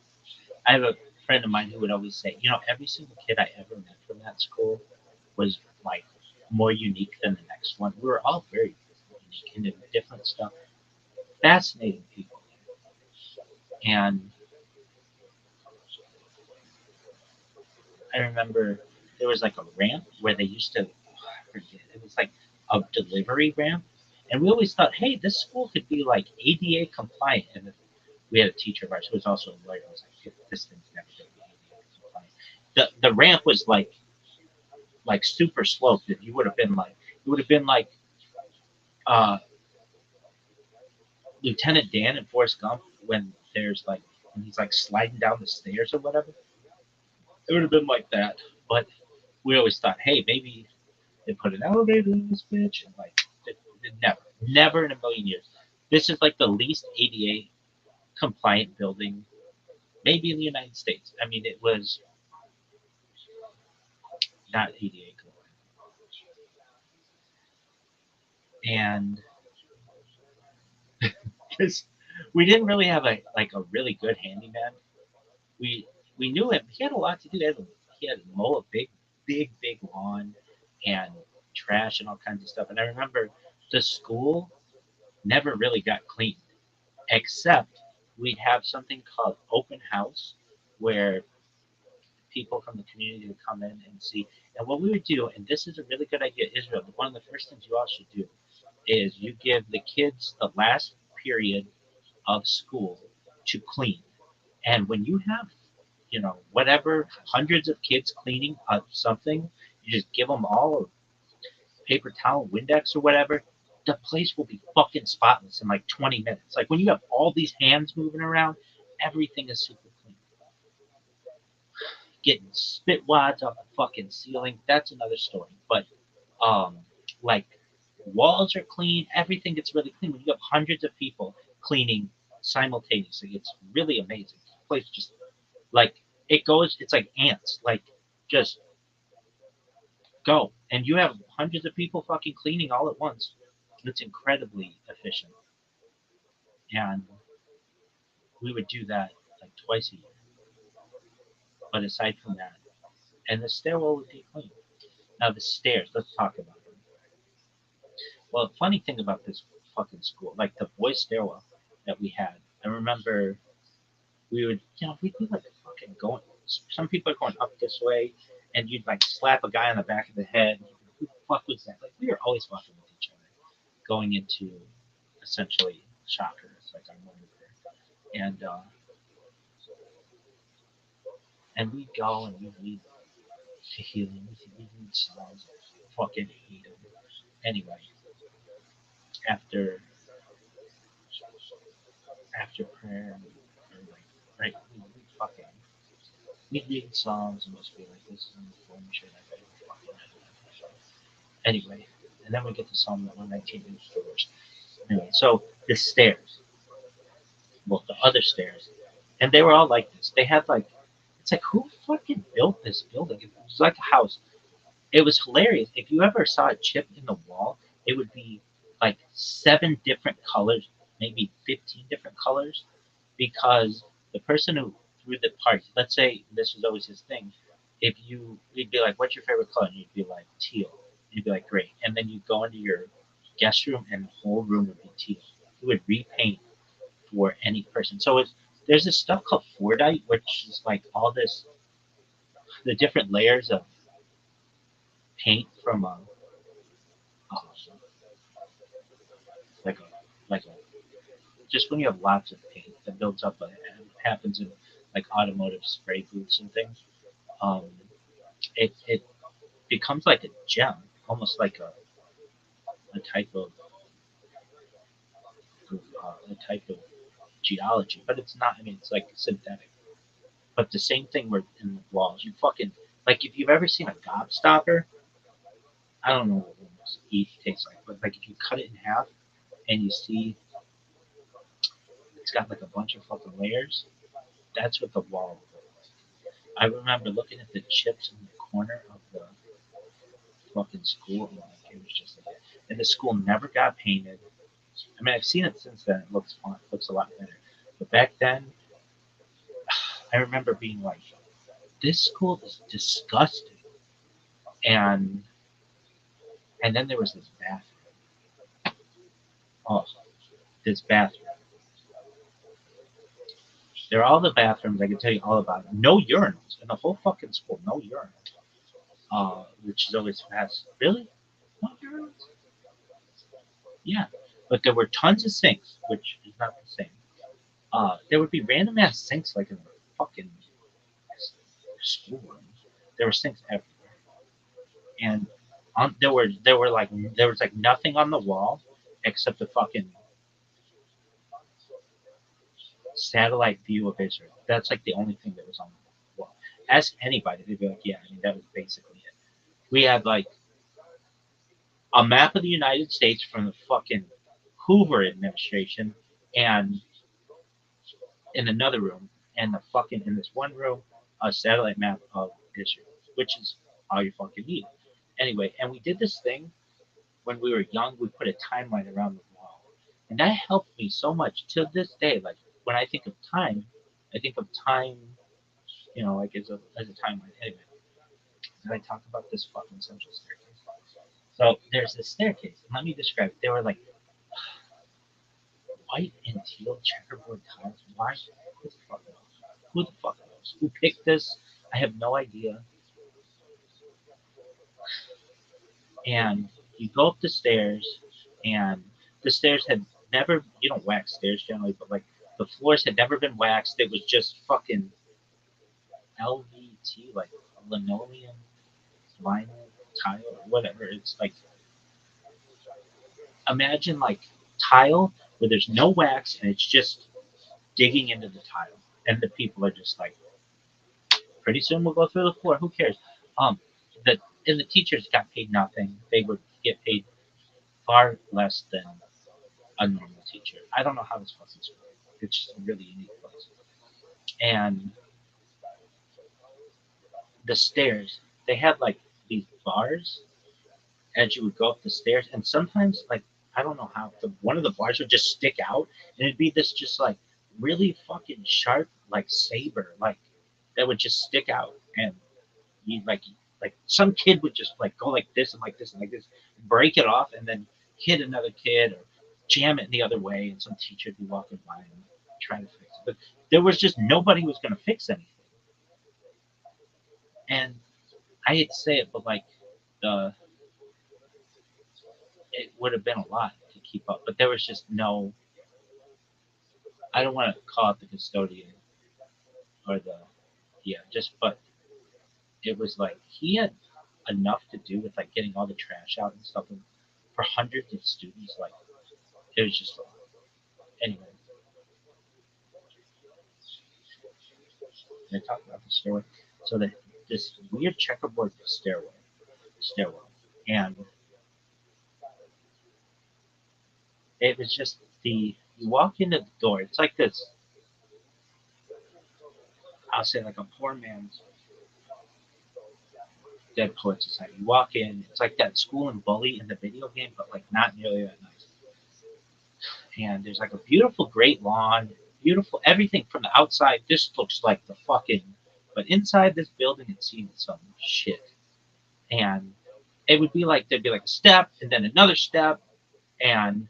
I have a friend of mine who would always say, every single kid I ever met from that school was like more unique than the next one. We were all very unique into different stuff. Fascinating people. And I remember there was like a ramp where they used to, I forget, it was like a delivery ramp. And we always thought, hey, this school could be like ADA compliant. And we had a teacher of ours who was also a lawyer. I was like, this thing's never going to be ADA compliant. The ramp was like super sloped. And you would have been like, it would have been like uh, Lieutenant Dan in Forrest Gump when he's like sliding down the stairs or whatever. It would have been like that. But we always thought, hey, maybe they put an elevator in this bitch, and like, never in a million years. This is like the least ADA compliant building, maybe in the United States. I mean, it was not ADA compliant, and because we didn't really have a really good handyman, we we knew him. He had a lot to do. He had to mow a big lawn and trash and all kinds of stuff. And I remember the school never really got cleaned, except we'd have something called open house where people from the community would come in and see. And what we would do, and this is a really good idea, Israel, one of the first things you all should do is you give the kids the last period of school to clean. And when you have, whatever, hundreds of kids cleaning up something, you just give them all a paper towel, Windex, or whatever. The place will be fucking spotless in like 20 minutes. Like when you have all these hands moving around, everything is super clean. Getting spit wads off the fucking ceiling, that's another story. But um, like walls are clean, everything gets really clean when you have hundreds of people cleaning simultaneously. It's really amazing. The place just like it's like ants, like just go, and you have hundreds of people fucking cleaning all at once. It's incredibly efficient, and we would do that like twice a year. But aside from that, and the stairwell would be clean. Now the stairs, let's talk about them. Well, the funny thing about this fucking school, like the boys' stairwell that we had, I remember we'd be like fucking going. Some people are going up this way, and you'd like slap a guy on the back of the head. Who the fuck was that? Like we were always fucking with each other, going into essentially shockers, like I remember. And we'd go and we'd read healing, we'd read songs, fucking hate them. Anyway, after after prayer, or like right, we fucking we'd read songs and just be like, this is the form shit I've ever fucking read. Anyway, and then we get to Psalm 119 in stores. Anyway, so the stairs, well, the other stairs, and they were all like this. They had like, it's like, who fucking built this building? It was like a house. It was hilarious. If you ever saw a chip in the wall, it would be like 7 different colors, maybe 15 different colors, because the person who threw the party, let's say this was always his thing, you'd be like, what's your favorite color? And you'd be like, teal. And you'd be like, great. And then you'd go into your guest room and the whole room would be teal. He would repaint for any person. So there's this stuff called Fordite, which is like all this, the different layers of paint from a like a like a just when you have lots of paint that builds up, and it happens in like automotive spray booths and things. Um, it becomes like a gem, almost like a type of geology, but it's not. I mean, it's like synthetic. But the same thing with in the walls. You fucking like if you've ever seen a gobstopper, I don't know what it tastes like, but like if you cut it in half and you see it's got like a bunch of fucking layers, that's what the wall looks like. I remember looking at the chips in the corner of the fucking school, and like it was just like, and the school never got painted. I mean, I've seen it since then. It looks fun. It looks a lot better. But back then, I remember being like, this school is disgusting. And and then there was this bathroom. Oh, this bathroom. There are all the bathrooms. I can tell you all about it. No urinals in the whole fucking school. No urinals. Which is always fast. Really? No urinals? Yeah. But there were tons of sinks, which is not the same. There would be random ass sinks like in the fucking schoolroom. There were sinks everywhere, and there was like nothing on the wall except the fucking satellite view of Israel. That's like the only thing that was on the wall. Ask anybody, they'd be like, yeah, I mean that was basically it. We had like a map of the United States from the fucking Hoover administration, and in another room, and the fucking in this one room, a satellite map of Israel, which is all you fucking need. Anyway, and we did this thing when we were young. We put a timeline around the wall, and that helped me so much to this day. Like when I think of time, I think of time, like as a timeline. Anyway, did I talk about this fucking central staircase? So there's this staircase, and let me describe it. They were like white and teal checkerboard tiles. Why? Who the fuck knows? Who the fuck knows? Who picked this? I have no idea. And you go up the stairs, and the stairs had never, you don't wax stairs generally, but like the floors had never been waxed. It was just fucking LVT, like linoleum, vinyl, tile, whatever. It's like, imagine like tile where there's no wax and it's just digging into the tile. And the people are just like, pretty soon we'll go through the floor. Who cares? Um, the and the teachers got paid nothing. They would get paid far less than a normal teacher. I don't know how this fucking school. It's just a really unique place. And the stairs, they had like these bars as you would go up the stairs, and sometimes like I don't know how one of the bars would just stick out, and it'd be this just like really fucking sharp like saber like that would just stick out, and you like some kid would just like go like this and like this and like this, break it off, and then hit another kid or jam it the other way, and some teacher would be walking by and trying to fix it. But there was just nobody who was going to fix anything, and I hate to say it, but like the it would have been a lot to keep up, but there was just no. I don't want to call it the custodian or the just but it was like he had enough to do with like getting all the trash out and stuff and for hundreds of students like it was just a lot. Anyway, I talked about the stairway. So that this weird checkerboard stairwell, and it was just you walk into the door. It's like this. I'll say like a poor man's Dead Poet Society. You walk in. It's like that School and Bully in the video game, but like not nearly that nice. And there's like a beautiful great lawn, beautiful everything from the outside. This looks like the fucking, but inside this building, it seemed some shit. And it would be like there'd be like a step and then another step, and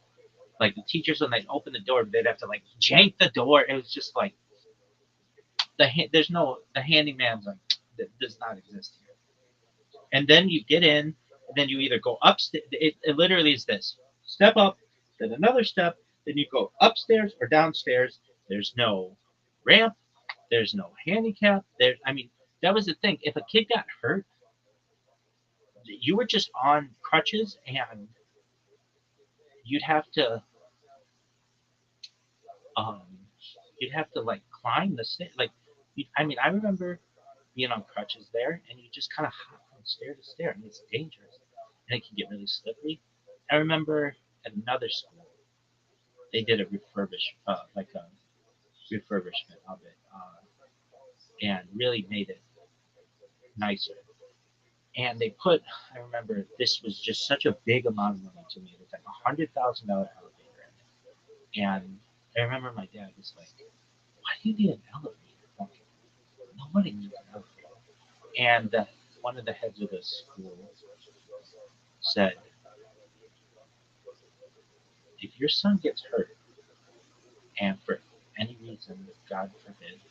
like the teachers when they'd open the door, they'd have to like jank the door. It was just like there's no the handyman's like that does not exist here. And then you get in, and then you either go upstairs. It literally is this: step up, then another step, then you go upstairs or downstairs. There's no ramp. There's no handicap. I mean, that was the thing. If a kid got hurt, you were just on crutches, and you'd have to, um, you'd have to like climb the stairs. Like, I mean, I remember being on crutches there, and you just kind of hop from stair to stair, and it's dangerous, and it can get really slippery. I remember at another school, they did a like a refurbishment of it, and really made it nicer. And they put, I remember this was just such a big amount of money to me. It was like $100,000 elevator in it. And I remember my dad was like, "Why do you need an elevator?" what do you mean outflow? And one of the heads of the school said, if your son gets hurt, and for any reason, God forbid,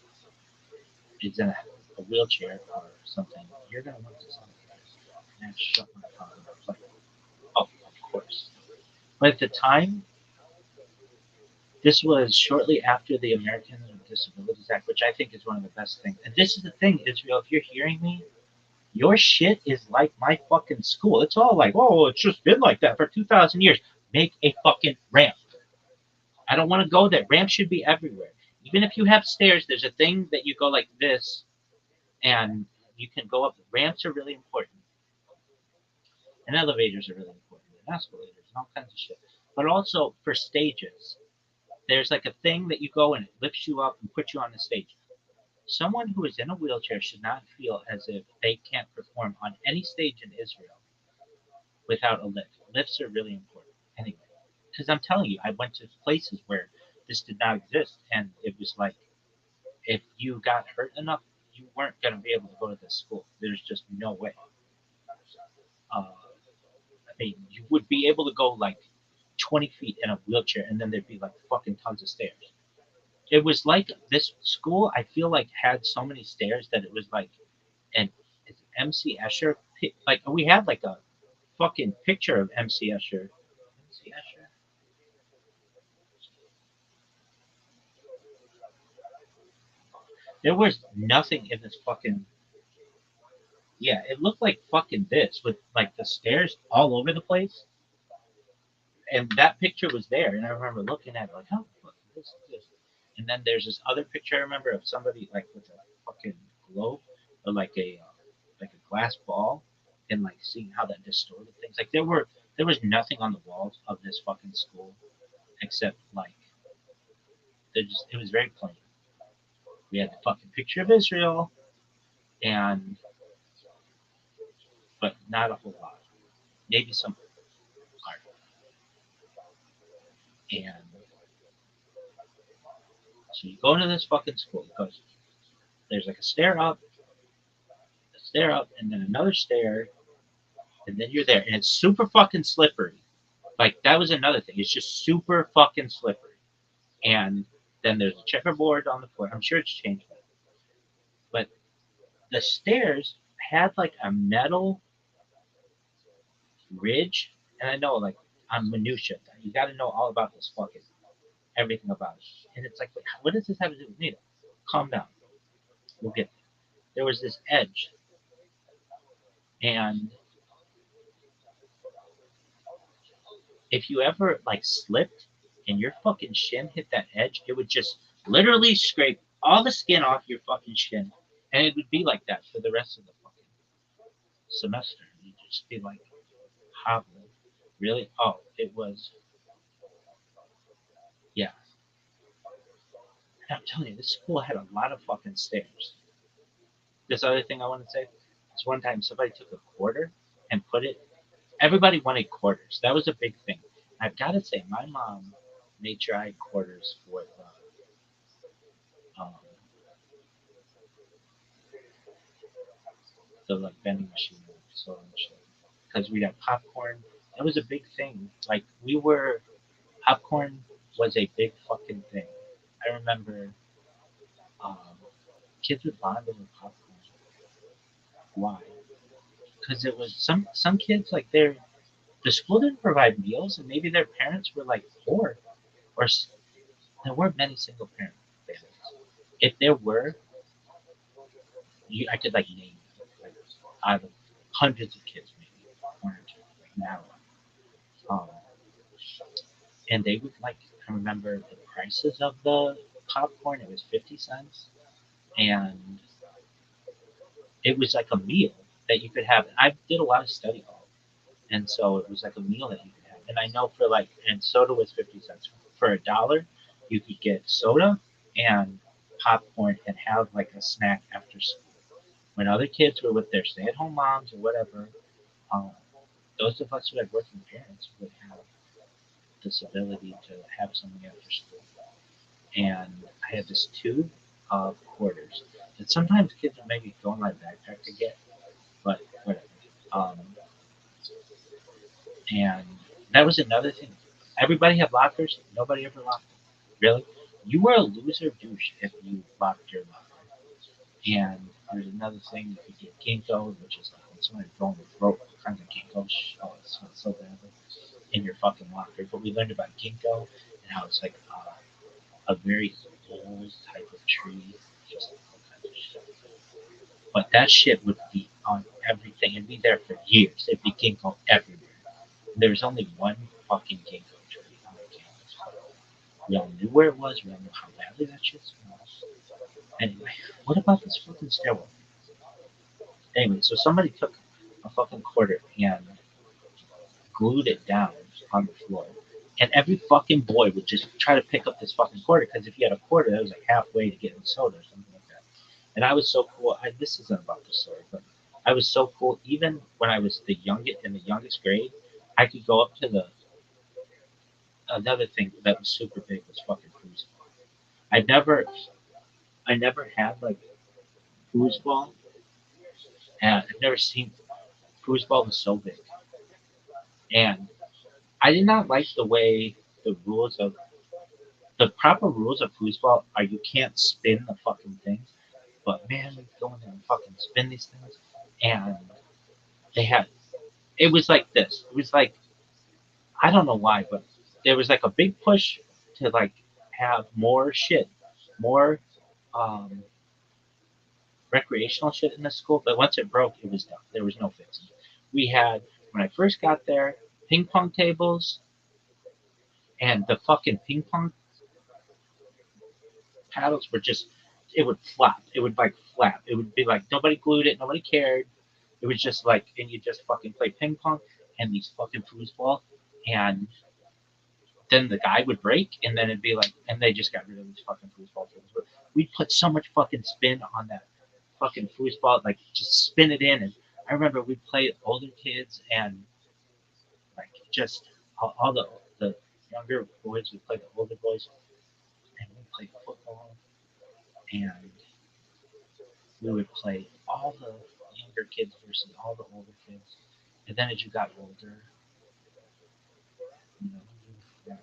is in a wheelchair or something, you're going to want to sign this. And I shut my mouth. I was like, oh, of course. But at the time, this was shortly after the Americans with Disabilities Act, which I think is one of the best things. And this is the thing, Israel, if you're hearing me, your shit is like my fucking school. It's all like, oh, it's just been like that for 2,000 years. Make a fucking ramp. I don't want to go there. Ramps should be everywhere. Even if you have stairs, there's a thing that you go like this, and you can go up. Ramps are really important, and elevators are really important, and escalators, and all kinds of shit. But also for stages, there's like a thing that you go and it lifts you up and puts you on the stage. Someone who is in a wheelchair should not feel as if they can't perform on any stage in Israel without a lift. Lifts are really important. Anyway, because I'm telling you, I went to places where this did not exist, and it was like if you got hurt enough, you weren't going to be able to go to this school. There's just no way. I mean, you would be able to go like 20 feet in a wheelchair, and then there'd be like fucking tons of stairs. It was like this school, I feel like, had so many stairs that it was like an MC Escher. Like, we had like a fucking picture of MC Escher. MC Escher? There was nothing in this fucking. Yeah, it looked like fucking this with like the stairs all over the place. And that picture was there, and I remember looking at it like, how the fuck is this? And then there's this other picture I remember of somebody like with a fucking globe or like a glass ball, and like seeing how that distorted things. Like there was nothing on the walls of this fucking school except like it was very plain. We had the fucking picture of Israel, and but not a whole lot. Maybe some art. And so you go into this fucking school because there's like a stair up, and then another stair, and then you're there, and it's super fucking slippery. Like that was another thing. It's just super fucking slippery. And then there's a checkerboard on the floor. I'm sure it's changed, but the stairs had like a metal ridge, and I know like I'm minutia. You got to know all about this fucking everything about it. And it's like, wait, what does this have to do with me? Calm down. We'll get there. There was this edge, and if you ever like slipped and your fucking shin hit that edge, it would just literally scrape all the skin off your fucking shin, and it would be like that for the rest of the fucking semester. You'd just be like hobbling. Really? Oh, it was. Yeah. And I'm telling you, this school had a lot of fucking stairs. This other thing I want to say is one time somebody took a quarter and put it. Everybody wanted quarters. That was a big thing. I've got to say, my mom made sure I had quarters for the like vending machine, so because we got popcorn. That was a big thing. Like we were popcorn was a big fucking thing. I remember um, kids would bond over popcorn. Why? Because it was some kids like the school didn't provide meals, and maybe their parents were like poor, or there weren't many single parent families. If there were, I could like name like out of hundreds of kids, maybe one or two, like now. Um, and they would like I remember the prices of the popcorn. It was 50 cents, and it was like a meal that you could have. I did a lot of study hall, and so it was like a meal that you could have. And I know for like, and soda was 50 cents. For $1, you could get soda and popcorn and have like a snack after school. When other kids were with their stay-at-home moms or whatever, um, those of us who had working parents would have this ability to have something after school. And I had this tube of quarters. And sometimes kids would maybe go in my backpack to get, but whatever. Um, and that was another thing. Everybody had lockers. Nobody ever locked them. Really? You were a loser douche if you locked your locker. And there's another thing, if you get ginkgo, which is like when somebody throwing the throat, all kinds of ginkgo, it smells so badly in your fucking locker. But we learned about ginkgo and how it's like a very old type of tree, just all kinds of shit. But that shit would be on everything. It'd be there for years. It'd be ginkgo everywhere. There was only one fucking ginkgo tree on the campus. We all knew where it was. We all knew how badly that shit smells. Anyway, what about this fucking stairwell? Anyway, so somebody took a fucking quarter and glued it down on the floor. And every fucking boy would just try to pick up this fucking quarter because if you had a quarter, that was like halfway to getting soda or something like that. And I was so cool. This isn't about the story, but I was so cool. Even when I was the youngest in the youngest grade, I could go up to the another thing that was super big was fucking foosball. I never, I never had like foosball, and I've never seen foosball was so big. And I did not like the way the proper rules of foosball are you can't spin the fucking things. But man, we go in there and fucking spin these things, and they had it was like this. It was like I don't know why, but there was like a big push to like have more shit, more um, recreational shit in the school. But once it broke, it was done. There was no fixing. We had when I first got there, ping pong tables, and the fucking ping pong paddles were just it would flap. It would like flap. It would be like nobody glued it, nobody cared. It was just like and you just fucking play ping pong and these fucking foosball and then the guy would break and then it'd be like and they just got rid of these fucking foosball tables. But we put so much fucking spin on that fucking foosball, like just spin it in and I remember we played older kids and like just all the younger boys would play the older boys and we played football and we would play all the younger kids versus all the older kids. And then as you got older, you know, like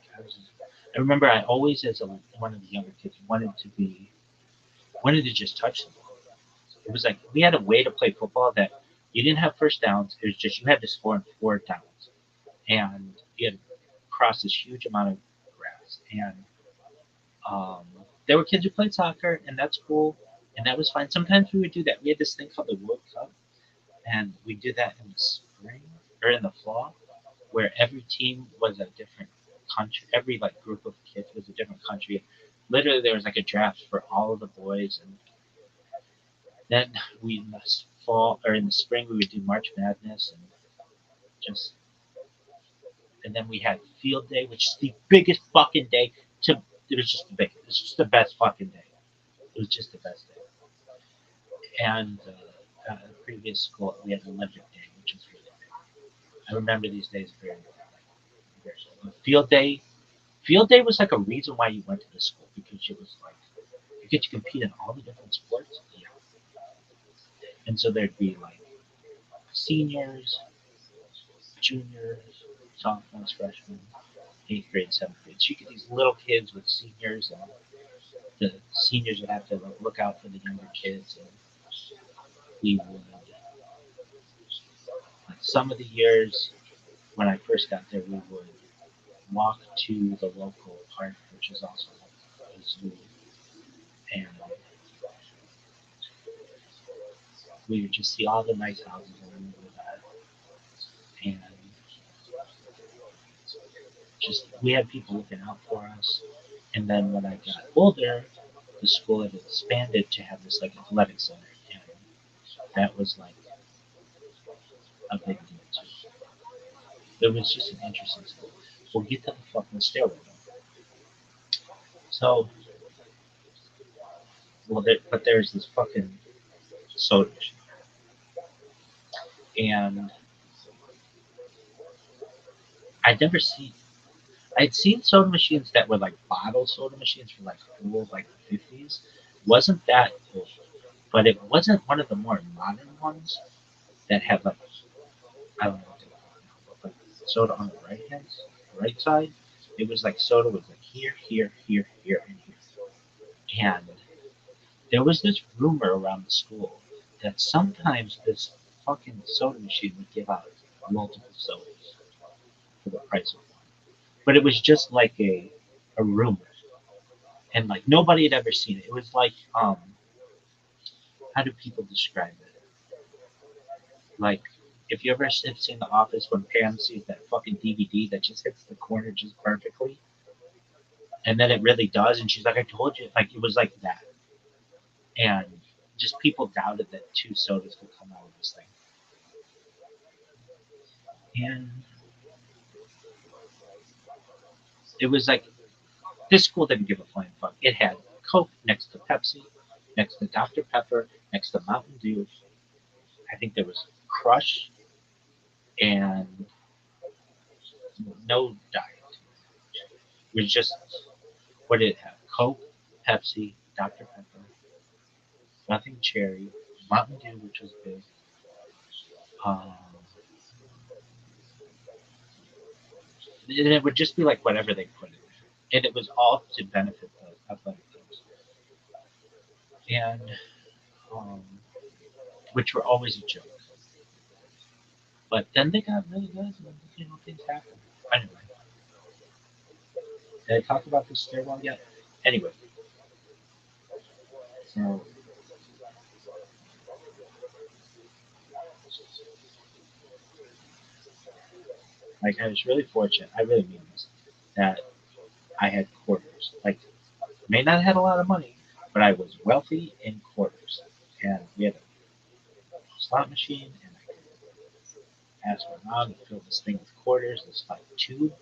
I remember I always, as one of the younger kids, wanted to just touch the ball. It was like we had a way to play football that you didn't have first downs. It was just you had to score in 4 downs, and you had to cross this huge amount of grass. And um, there were kids who played soccer, and that's cool, and that was fine. Sometimes we would do that. We had this thing called the World Cup, and we did that in the spring or in the fall, where every team was a different country. Every like group of kids was a different country. Literally, there was like a draft for all of the boys, and then we in the fall or in the spring we would do March Madness and just and then we had field day, which is the biggest fucking day. To it was just the big. It was just the best fucking day. It was just the best day. And the previous school we had Olympic day, which was really big. I remember these days very well. Like, very field day. Field day was like a reason why you went to the school because it was like you get to compete in all the different sports. Yeah. And so there'd be like seniors, juniors, sophomores, freshmen, 8th grade, 7th grade. So you get these little kids with seniors, and the seniors would have to like, look out for the younger kids. And we would, like some of the years when I first got there, we would walk to the local park, which is also like a zoo, and we would just see all the nice houses around that. And just we had people looking out for us. And then when I got older, the school had expanded to have this like athletic center, and that was like a big deal too. It was just an interesting school. We'll get to the fucking stairway. So, but there's this fucking soda machine, and I'd never seen. I'd seen soda machines that were like bottle soda machines from like cool like the 50s, Wasn't that old, but it wasn't one of the more modern ones that had like, I don't know what they call it now, but like soda on the right side. It was like soda was like here, here, here, here, and here. And there was this rumor around the school that sometimes this fucking soda machine would give out multiple sodas for the price of one. But it was just like a rumor. And like nobody had ever seen it. It was like how do people describe it? Like if you ever have seen The Office when Pam sees that fucking DVD that just hits the corner just perfectly, and then it really does, and she's like, "I told you," like it was like that, and just people doubted that two sodas could come out of this thing, and it was like this school didn't give a flying fuck. It had Coke next to Pepsi, next to Dr Pepper, next to Mountain Dew. I think there was Crush and no diet. It was just what did it have? Coke, Pepsi, Dr Pepper, nothing cherry, Mountain Dew, which was big. Um, and it would just be like whatever they put in there. And it was all to benefit the athletic teams. And which were always a joke. But then they got really good and things happened. Anyway, did I talk about this stairwell yet? Anyway, so like I was really fortunate, I really mean this, that I had quarters. Like may not have had a lot of money, but I was wealthy in quarters. And we had a slot machine and I could ask my mom to fill this thing with quarters, this like tube.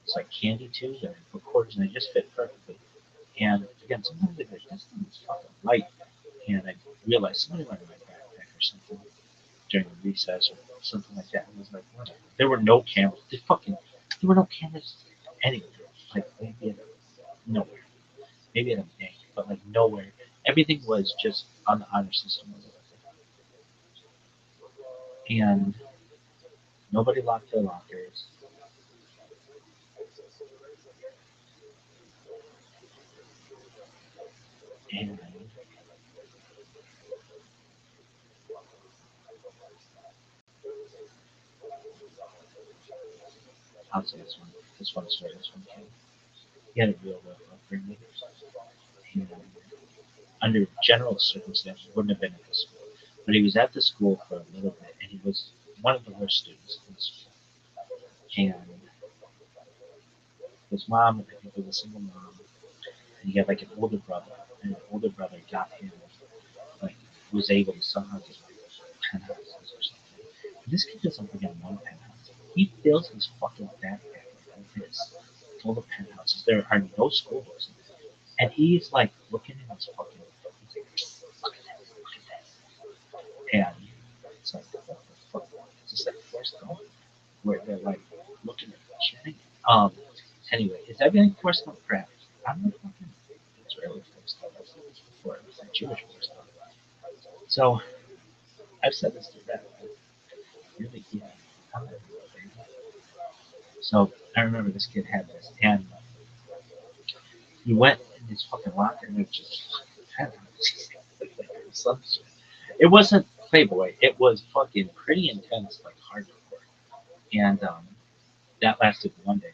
It's like candy tubes and I put quarters and they just fit perfectly. And again, sometimes they like, this thing is fucking light. And I realized somebody went in my backpack or something during the recess or something like that. And I was like, whatever. There were no cameras. There were no cameras anywhere. Like maybe at nowhere. Maybe at a bank, but like nowhere. Everything was just on the honor system. And nobody locked their lockers. And I'll say this one story, this one kid. He had a real rough upbringing. And under general circumstances, wouldn't have been at the school. But he was at the school for a little bit, and he was one of the worst students in the school. And his mom, I think, was a single mom, and he had like an older brother, and the older brother got him, like, was able to somehow get like penthouses or something. And this kid doesn't live in one penthouse. He fills his fucking backpack like this, full of penthouses. There are no school books in it. And he's like looking in his fucking, he's like, look at this, look at this. And it's like, what the fuck? It's just like Forrest Gump, where they're like looking at shitting. Um, anyway, is everything Forrest Gump crap? I'm not fucking Israeli Forrest Gump. I've said this before. It was like Jewish Forrest Gump. So I've said this to Brett. Really, yeah. I'm not really. So I remember this kid had this, and he went in his fucking locker, and it was just like some shit. It wasn't Playboy. It was fucking pretty intense, like hardcore. And that lasted one day.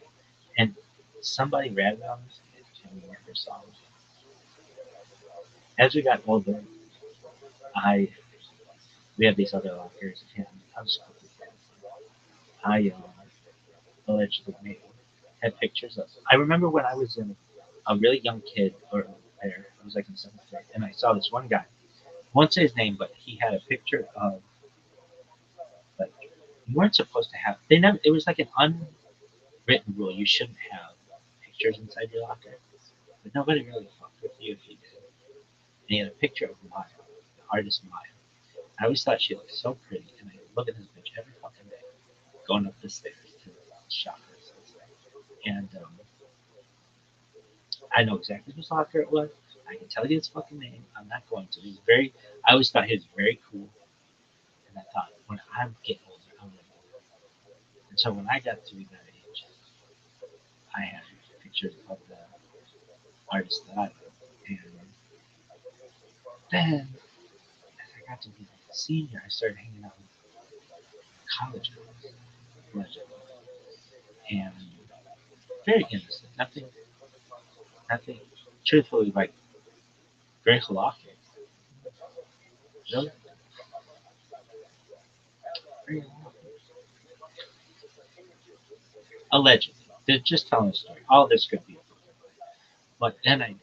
And somebody ratted on this kid, and we never saw him. As we got older, I we had these other lockers, and I was I allegedly made had pictures of. I remember when I was in a really young kid, or there, I was like in seventh grade, and I saw this one guy. I won't say his name, but he had a picture of like you weren't supposed to have. They never. It was like an unwritten rule. You shouldn't have pictures inside your locker, but nobody really fucked with you if you did. And he had a picture of Maya, the artist Maya. I always thought she looked so pretty, and I look at this bitch every fucking day, going up the stairs to the shop. And I know exactly whose locker it was. I can tell you his fucking name. I'm not going to. I always thought he was very cool. And I thought, when I get older, I'm going to be like that. And so when I got to be that age, I had pictures of the artists that I loved. And then, as I got to be like a senior, I started hanging out with college girls, allegedly. And very innocent. Nothing, truthfully, like, very halakhic. Really? Very halakhic. Allegedly. They're just telling a story. All this could be. But then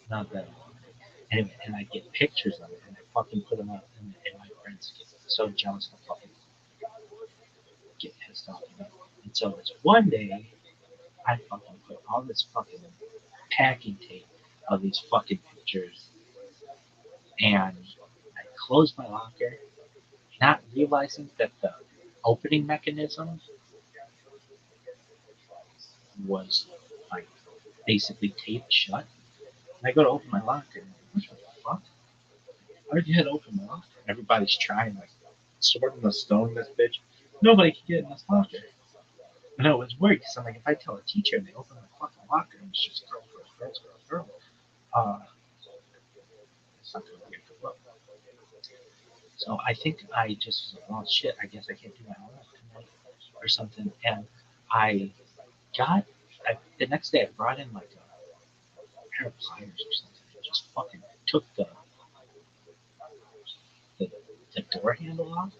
not that long. And I get pictures of it, and I fucking put them up, and my friends get so jealous and fucking get pissed off at me. And so this one day, I fucking put all this fucking packing tape of these fucking pictures, and I closed my locker, not realizing that the opening mechanism was like basically taped shut. And I go to open my locker, and I'm like, what the fuck? I already had open my locker. Everybody's trying like sword in the stone this bitch. Nobody can get in this locker. And I was worried because I'm like, if I tell a teacher and they open my fucking locker and it's just girl, it's not gonna be a good look. So I think I just was like, oh shit, I guess I can't do my homework tonight or something. And I got the next day I brought in like a pair of pliers or something. I just fucking took the, the door handle off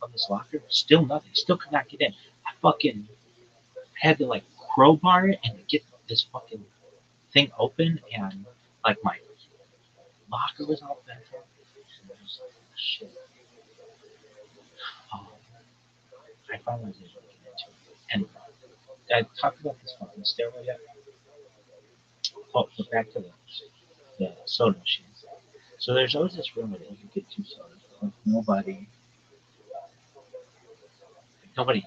of this locker. Still nothing. Still could not get in. I fucking had to like crowbar it and get this fucking thing open, and like my locker was all bent up. And I was like, shit. Um, I finally was able to get into it. And I talked about this fucking stairwell yet. Oh, but back to the soda machines. So there's always this rumor that you can get two sodas, but like nobody, nobody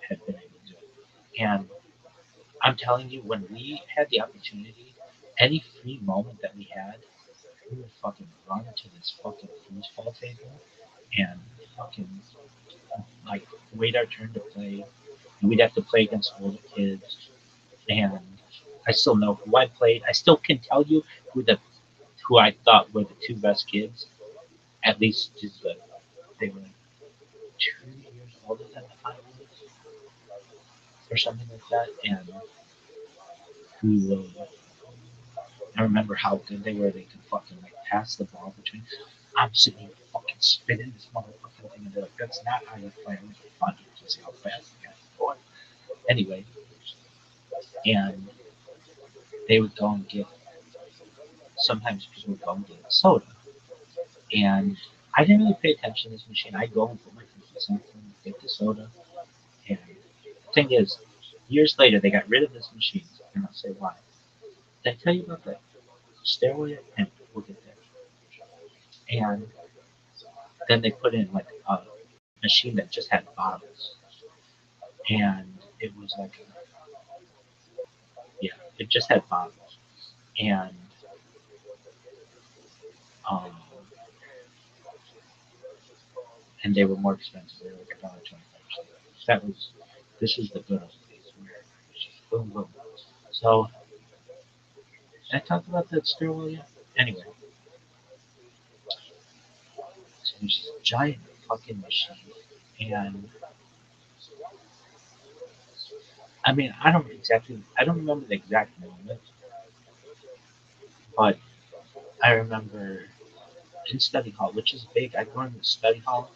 had been able to do it. And I'm telling you, when we had the opportunity, any free moment that we had, we would fucking run to this fucking foosball table and fucking like wait our turn to play. And we'd have to play against older kids. And I still know who I played. I still can tell you who I thought were the two best kids. At least just they were like 2 years older than I was, or something like that. And who I remember how good they were. They could fucking like pass the ball between. I'm sitting here fucking spinning this motherfucking thing, and they're like, "That's not how you play." I'm like, "Fun, to see how fast the guy's going." Anyway, and they would go and get. Sometimes people would go and get soda, and I didn't really pay attention to this machine. I go and put my 50 cents in, get the soda, and the thing is, years later they got rid of this machine, and I'll say why. Did I tell you about that stairway? And we'll get there. And then they put in like a machine that just had bottles, and it was like, yeah, it just had bottles, and um, and they were more expensive. They were like $1.25. That was this is the good old days where it's just boom boom. So I talked about that stairwell yet? Anyway, so there's this giant fucking machine, and I mean I don't remember the exact moment, but I remember in study hall, which is big. I go in the study hall,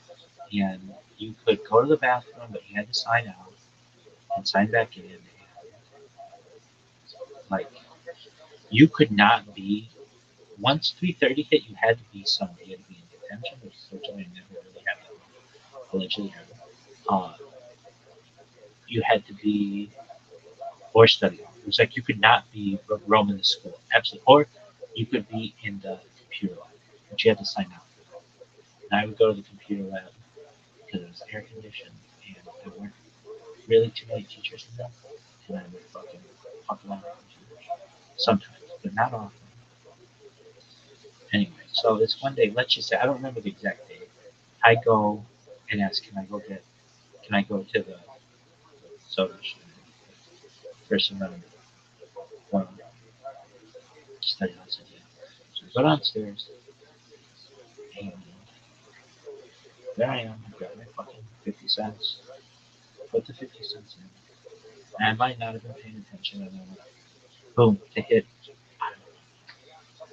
and you could go to the bathroom, but you had to sign out and sign back in. And, like you could not be once 3:30 hit, you had to be somewhere. You had to be in detention, which fortunately never really happened. Allegedly happened. Uh, you had to be or study hall. It was like you could not be roaming the school, absolutely, or you could be in the computer lab, but you had to sign out for that. And I would go to the computer lab because it was air conditioned and there weren't really too many teachers in there, and I would fucking fuck around with computers. Sometimes, but not often. Anyway, so this one day, let's just say I don't remember the exact date. I go and ask, can I go to the soda shop for some one study on said yeah. So I go downstairs and there I am, I grab my fucking 50 cents, put the 50 cents in. And I might not have been paying attention and then boom, to hit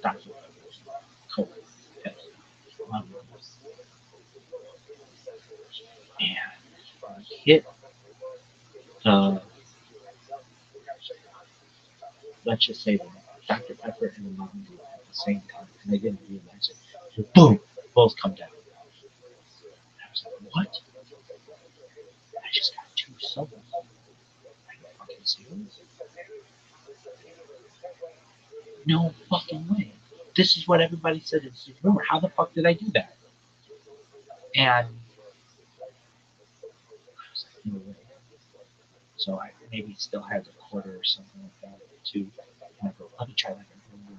Dr. Pepper's Coke. And hit the let's just say the Dr. Pepper and the Mountain Dew at the same time, and they didn't realize it. So boom, both come down. And I was like, what? I just got two sodas. Are you fucking serious? No fucking way. This is what everybody said. It's rumor. How the fuck did I do that? And I was like, no way. So I maybe still had a quarter or something like that, too. And I go, let me try that. And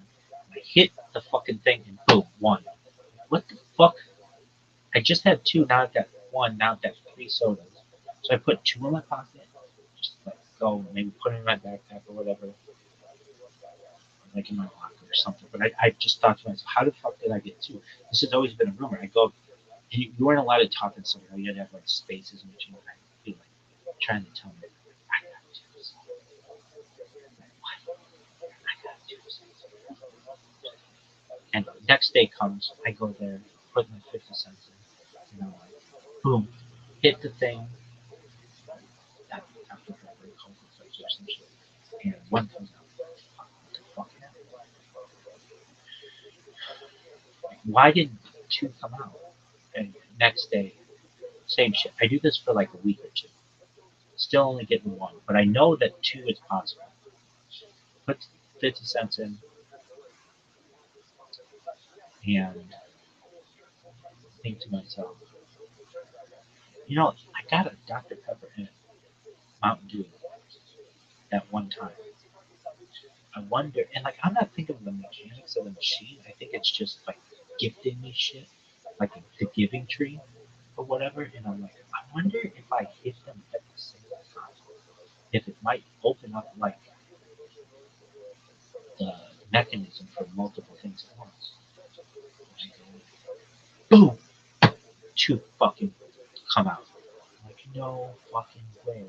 I hit the fucking thing and boom, one. What the fuck? I just had two, now I've got one, now I've got three sodas. So I put two in my pocket, just like go, maybe put it in my backpack or whatever, like in my locker or something. But I just thought to myself, how the fuck did I get two? This has always been a rumor. I go, you weren't allowed to talk in somewhere. You had to have like spaces in between. I feel like trying to tell me, I got two. Like, what? I got two. And the next day comes, I go there, put my 50 cents in, and I'm like, boom, hit the thing, after February conference or some shit. And one comes out, what the fuck happened? Why did two come out? And next day, same shit. I do this for like a week or two. Still only getting one, but I know that two is possible. Put 50 cents in, and think to myself, I got a Dr. Pepper and Mountain Dew at one time. I wonder, and like I'm not thinking of the mechanics of the machine. I think it's just like gifting me shit, like the giving tree or whatever. And I'm like, I wonder if I hit them at the same time, if it might open up like the mechanism for multiple things at once. Boom, two fucking come out. I'm like, no fucking way.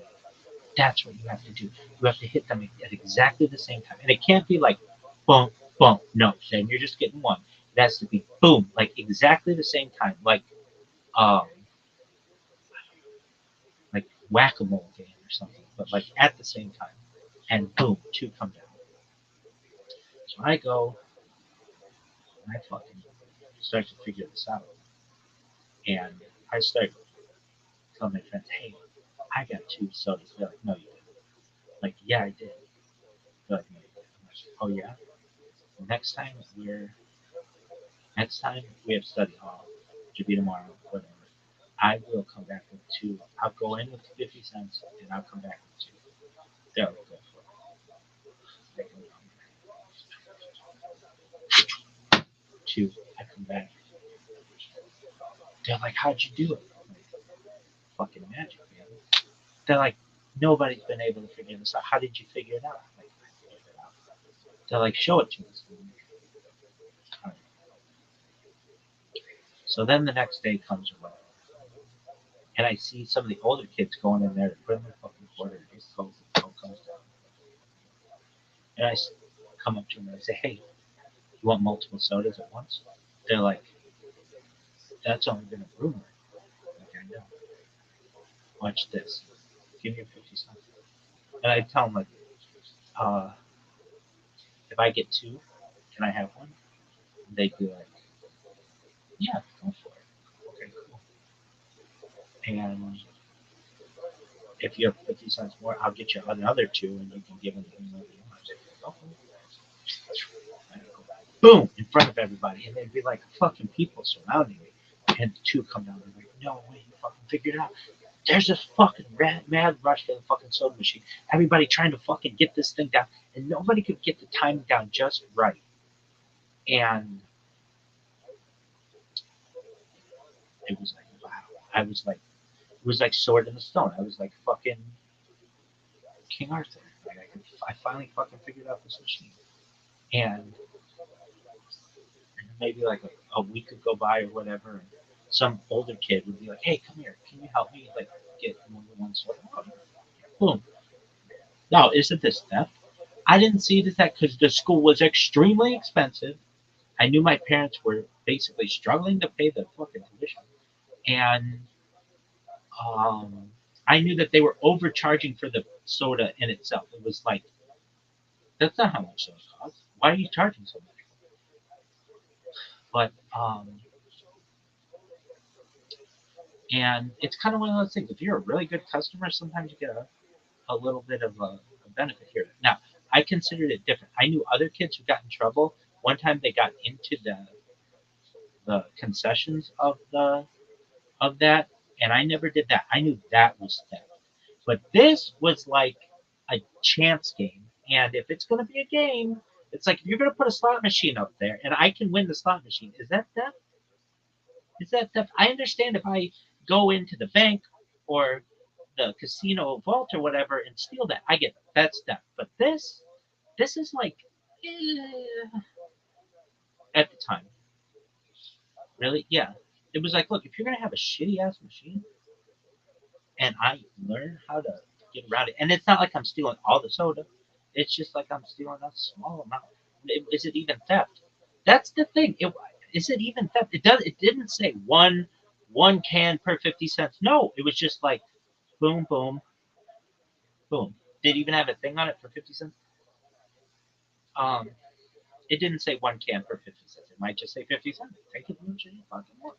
That's what you have to do. You have to hit them at exactly the same time, and it can't be like boom, boom. No, then you're just getting one. It has to be boom, like exactly the same time, um, like whack-a-mole game or something, but like at the same time, and boom, two come down. So I go and I fucking start to figure this out, and I start telling my friends, "Hey, I got two sodas." They're like, "No, you didn't." I'm like, "Yeah, I did." They're like, "No, you didn't." I'm like, "Oh yeah." Well, next time we have study hall, which will be tomorrow, whatever. I will come back with two. I'll go in with 50 cents and I'll come back with two. They'll go for it. Two. I come back. They're like, how'd you do it? I'm like, fucking magic, man. They're like, nobody's been able to figure this out. How did you figure it out? I'm like, I figured it out. They're like, show it to us. Like, so then the next day comes around, and I see some of the older kids going in there to put in their fucking quarter and just close the comes down. And come up to them and I say, hey, you want multiple sodas at once? They're like, that's only been a rumor. Like, I know. Watch this. Give me your 50 cents. And I tell them, like, uh, if I get two, can I have one? And they'd be like, yeah, go for it. Okay, cool. And if you have 50 cents more, I'll get you another two and you can give them to whoever you want. Okay. Boom, in front of everybody. And there'd be like fucking people surrounding me. And two come down and like, no way, you fucking figured it out. There's this fucking mad rush to the fucking soda machine. Everybody trying to fucking get this thing down, and nobody could get the timing down just right. And it was like, wow. I was like, it was like Sword in the Stone. I was like fucking King Arthur. Like I finally fucking figured out this machine. And maybe like a week would go by or whatever, and some older kid would be like, "Hey, come here, can you help me like get one sword?" Boom. Now, isn't this theft? I didn't see it as that because the school was extremely expensive. I knew my parents were basically struggling to pay the fucking tuition, and um, I knew that they were overcharging for the soda in itself. It was like, that's not how much soda costs. Why are you charging so much? But and it's kind of one of those things. If you're a really good customer, sometimes you get a little bit of a benefit here. Now, I considered it different. I knew other kids who got in trouble. One time they got into the concessions of that, and I never did that. I knew that was theft. But this was like a chance game. And if it's going to be a game, it's like if you're going to put a slot machine up there and I can win the slot machine, is that theft? Is that theft? I understand if I go into the bank or the casino vault or whatever and steal that, I get it. That's theft. But this is like, eh, at the time, really, yeah. It was like, look, if you're gonna have a shitty ass machine, and I learn how to get around it. And it's not like I'm stealing all the soda. It's just like I'm stealing a small amount. Is it even theft? That's the thing. Is it even theft? It does. It didn't say one can per 50 cents. No, it was just like boom, boom, boom. Did it even have a thing on it for 50 cents? Um, it didn't say one can per 50 cents. It might just say 50 cents. Take it much you fucking want.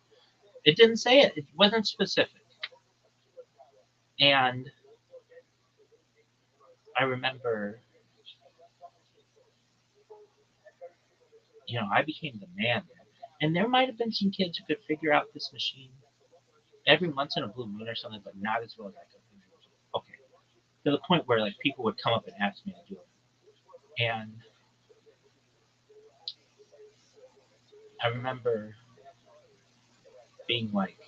It didn't say it. It wasn't specific. And I remember, I became the man there. And there might have been some kids who could figure out this machine every once in a blue moon or something, but not as well as I could. Okay. To the point where like people would come up and ask me to do it. And I remember being like,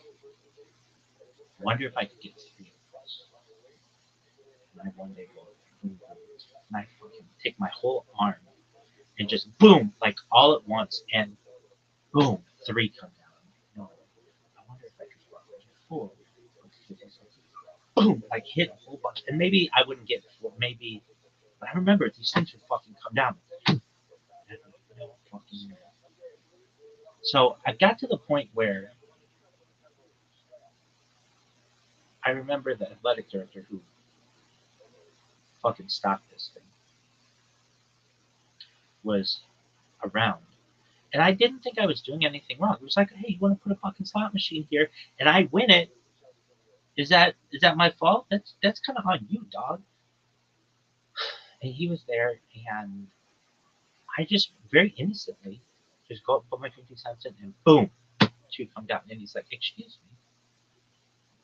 wonder if I could get three of those. And I one day go, boom, boom, and I fucking take my whole arm and just boom, like all at once, and boom, three come down. No, I wonder if I could get four. Boom, like hit a whole bunch. And maybe I wouldn't get four, maybe. But I remember these things would fucking come down. So I got to the point where I remember the athletic director who fucking stopped this thing was around. And I didn't think I was doing anything wrong. It was like, hey, you want to put a fucking slot machine here and I win it? Is that my fault? That's kind of on you, dog. And he was there, and I just very innocently just go up, put my 50 cents in, and boom, two come down. And he's like, excuse me.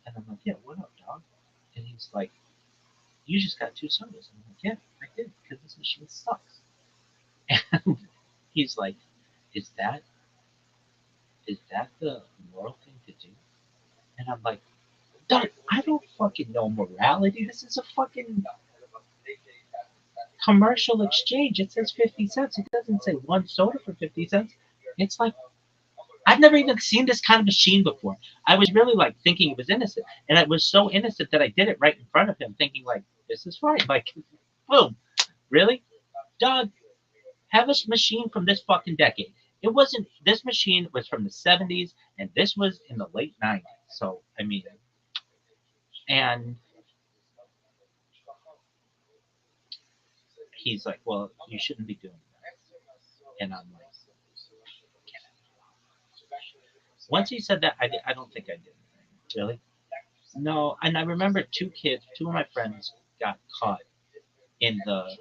And I'm like, yeah, what up, dog? And he's like, you just got two sodas. And I'm like, yeah, I did, because this machine sucks. And he's like, is that the moral thing to do? And I'm like, dog, I don't fucking know morality. This is a fucking commercial exchange. It says 50 cents. It doesn't say one soda for 50 cents. It's like, I've never even seen this kind of machine before. I was really like thinking it was innocent. And it was so innocent that I did it right in front of him, thinking like, this is fine. Like, boom. Really? Dog, have a machine from this fucking decade. It wasn't, this machine was from the 70s and this was in the late 90s. So, I mean, and he's like, well, you shouldn't be doing that. And I'm like, once he said that, I don't think I did anything. Really? No. And I remember two of my friends got caught in the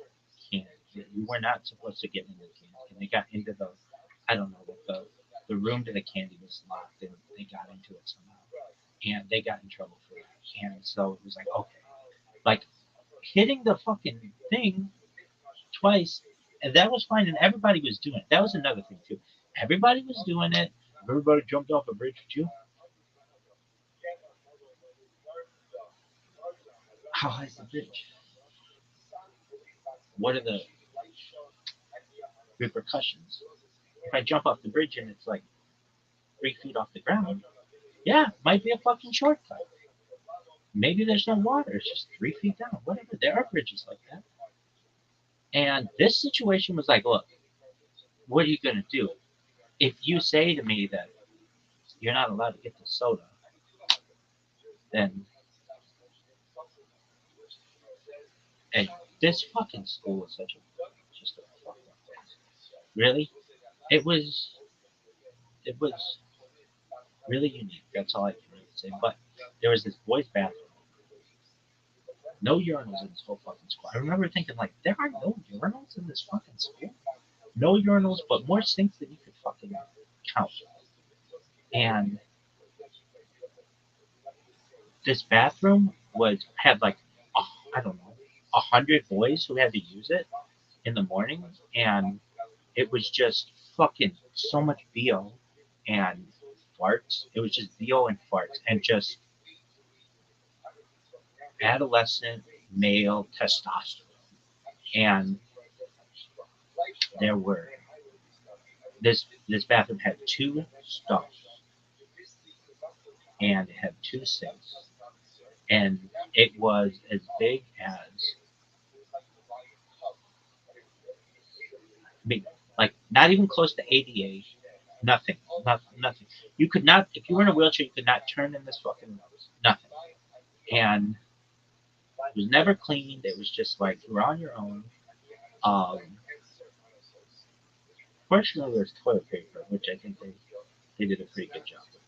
can. We were not supposed to get in the can. And they got into I don't know, the room to the candy was locked and they got into it somehow. And they got in trouble for that. And so it was like, okay, like hitting the fucking thing twice, and that was fine, and everybody was doing it. That was another thing too. Everybody was doing it. Everybody jumped off a bridge too. How high is the bridge? What are the repercussions? If I jump off the bridge and it's like 3 feet off the ground, yeah, might be a fucking shortcut. Maybe there's no water. It's just 3 feet down. Whatever. There are bridges like that. And this situation was like, look, what are you gonna do? If you say to me that you're not allowed to get the soda, then and this fucking school is such a just a fucking really. It was it was really unique. That's all I can really say. But there was this boys' bathroom. No urinals in this whole fucking school. I remember thinking like, there are no urinals in this fucking school. No urinals, but more sinks than you could fucking count. And this bathroom was had like I don't know 100 boys who had to use it in the morning, and it was just fucking so much bo and farts. It was just bo and farts and just adolescent male testosterone. And there were this bathroom had 2 stalls and it had 2 sinks, and it was as big as big, like not even close to ADA. Nothing, nothing. You could not, if you were in a wheelchair, you could not turn in this fucking nothing. And it was never cleaned. It was just like you were on your own. Um, Fortunately, there's toilet paper, which I think they did a pretty good job with.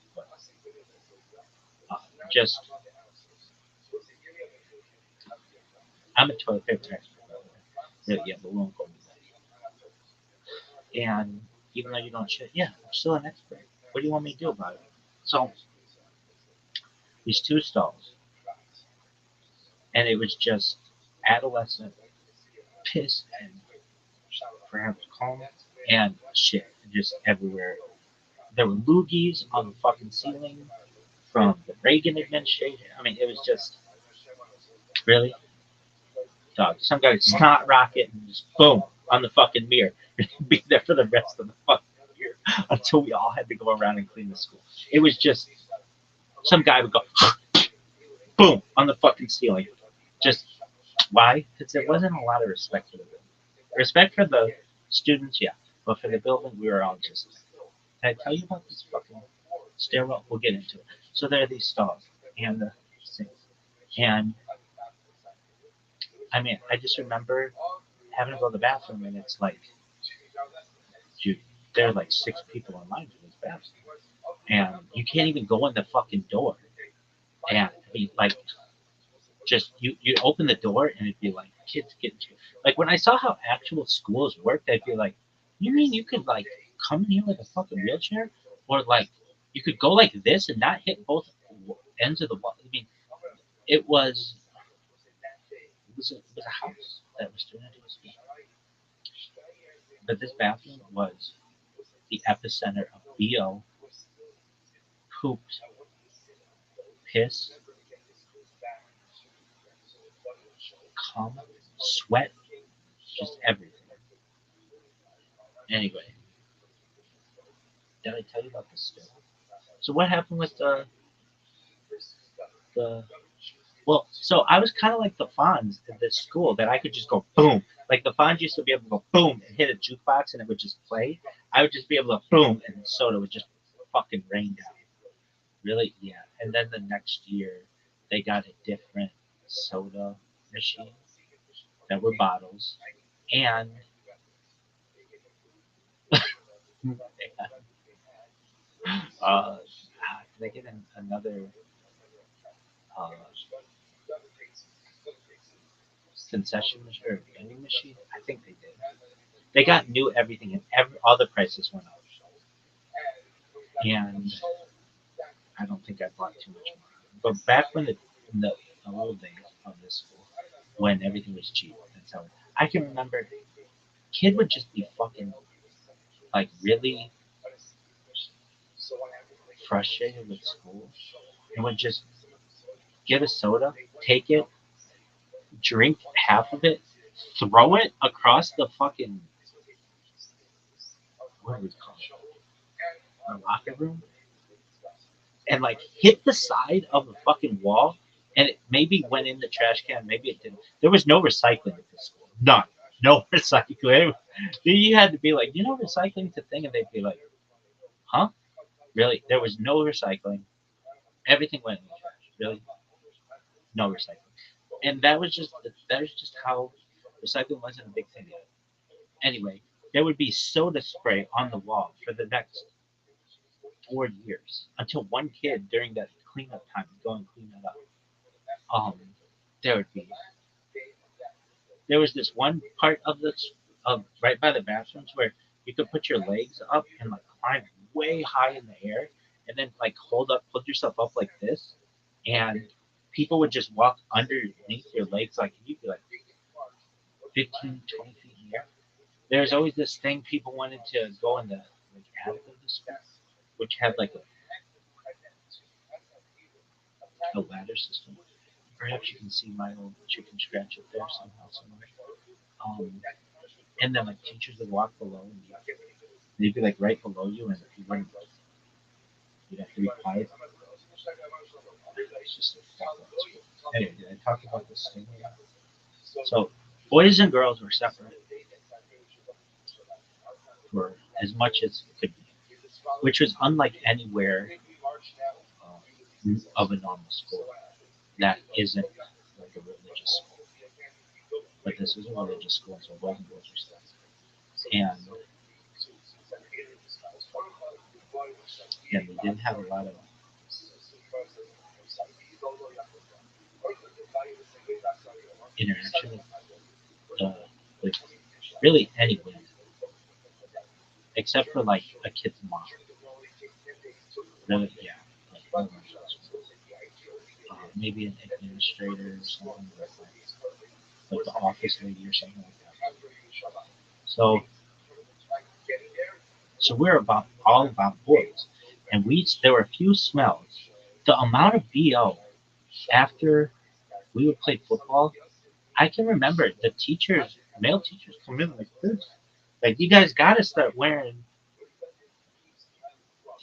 But just, I'm a toilet paper expert, by the way. Yeah, but we won't go into that. And even though you don't shit, yeah, I'm still an expert. What do you want me to do about it? So, these 2 stalls, and it was just adolescent piss and perhaps calm and shit just everywhere. There were loogies on the fucking ceiling from the Reagan administration. I mean, it was just really dog. Some guy snot rocket and just boom on the fucking mirror. Be there for the rest of the fucking year until we all had to go around and clean the school. It was just some guy would go boom on the fucking ceiling. Just why? Because there wasn't a lot of respect for the building. Respect for the students, yeah, but for the building, we were all just. Can I tell you about this fucking stairwell? We'll get into it. So there are these stalls and the sinks, and I mean, I just remember having to go to the bathroom, and it's like, dude, there are like 6 people in line for this bathroom, and you can't even go in the fucking door. And I mean, like, just you open the door, and it'd be like kids getting to like when I saw how actual schools worked, I'd be like, you mean you could like come in here with a fucking wheelchair, or like you could go like this and not hit both ends of the wall? I mean, it was it was a house that was turned into a school. But this bathroom was the epicenter of bo, poop, piss, cum, sweat, just everything. Anyway, did I tell you about this story? So what happened with the well, so I was kind of like the Fonz at this school that I could just go boom. Like the Fonz used to be able to go boom and hit a jukebox and it would just play. I would just be able to boom and the soda would just fucking rain down. Really? Yeah. And then the next year they got a different soda machine that were bottles. And they get another uh, concession machine or vending machine. I think they did. They got new everything and all the prices went up. And I don't think I bought too much more. But back when in the old days of this school when everything was cheap. That's how I can remember. Kid would just be fucking like really frustrated with school and would just get a soda, take it, drink half of it, throw it across the fucking what do we call it? The locker room, and like hit the side of the fucking wall, and it maybe went in the trash can, maybe it didn't. There was no recycling at this school, none, no recycling. You had to be like, recycling's a thing, and they'd be like, huh? Really? There was no recycling. Everything went in the trash. Really? No recycling. And that was just how recycling wasn't a big thing yet. Anyway, there would be soda spray on the wall for the next 4 years until one kid during that cleanup time would go and clean that up. Um, there would be there was this one part of this of right by the bathrooms where you could put your legs up and like climb way high in the air and then like hold yourself up like this, and people would just walk underneath your legs like you'd be like 15, 20 feet in the air. There's always this thing people wanted to go in the like attic of the school, which had like a ladder system. Perhaps you can see my old chicken scratch up there somehow somewhere. Um, and then like teachers would walk below and they'd be like right below you, and if you wouldn't, you'd have to be quiet. It's just a fuck up school. Anyway, did I talk about this thing? So boys and girls were separate for as much as it could be, which was unlike anywhere of a normal school that isn't like a religious school. But this is a religious school, so boys and girls were separate. And we didn't have a lot of interaction with really anyone except for like a kid's mom. Really, yeah, like one of maybe an administrator or something like the office lady or something like that. So, so we're about all about boys, and there were a few smells. The amount of bo after we would play football, I can remember the teachers, male teachers, come in like this, like you guys got to start wearing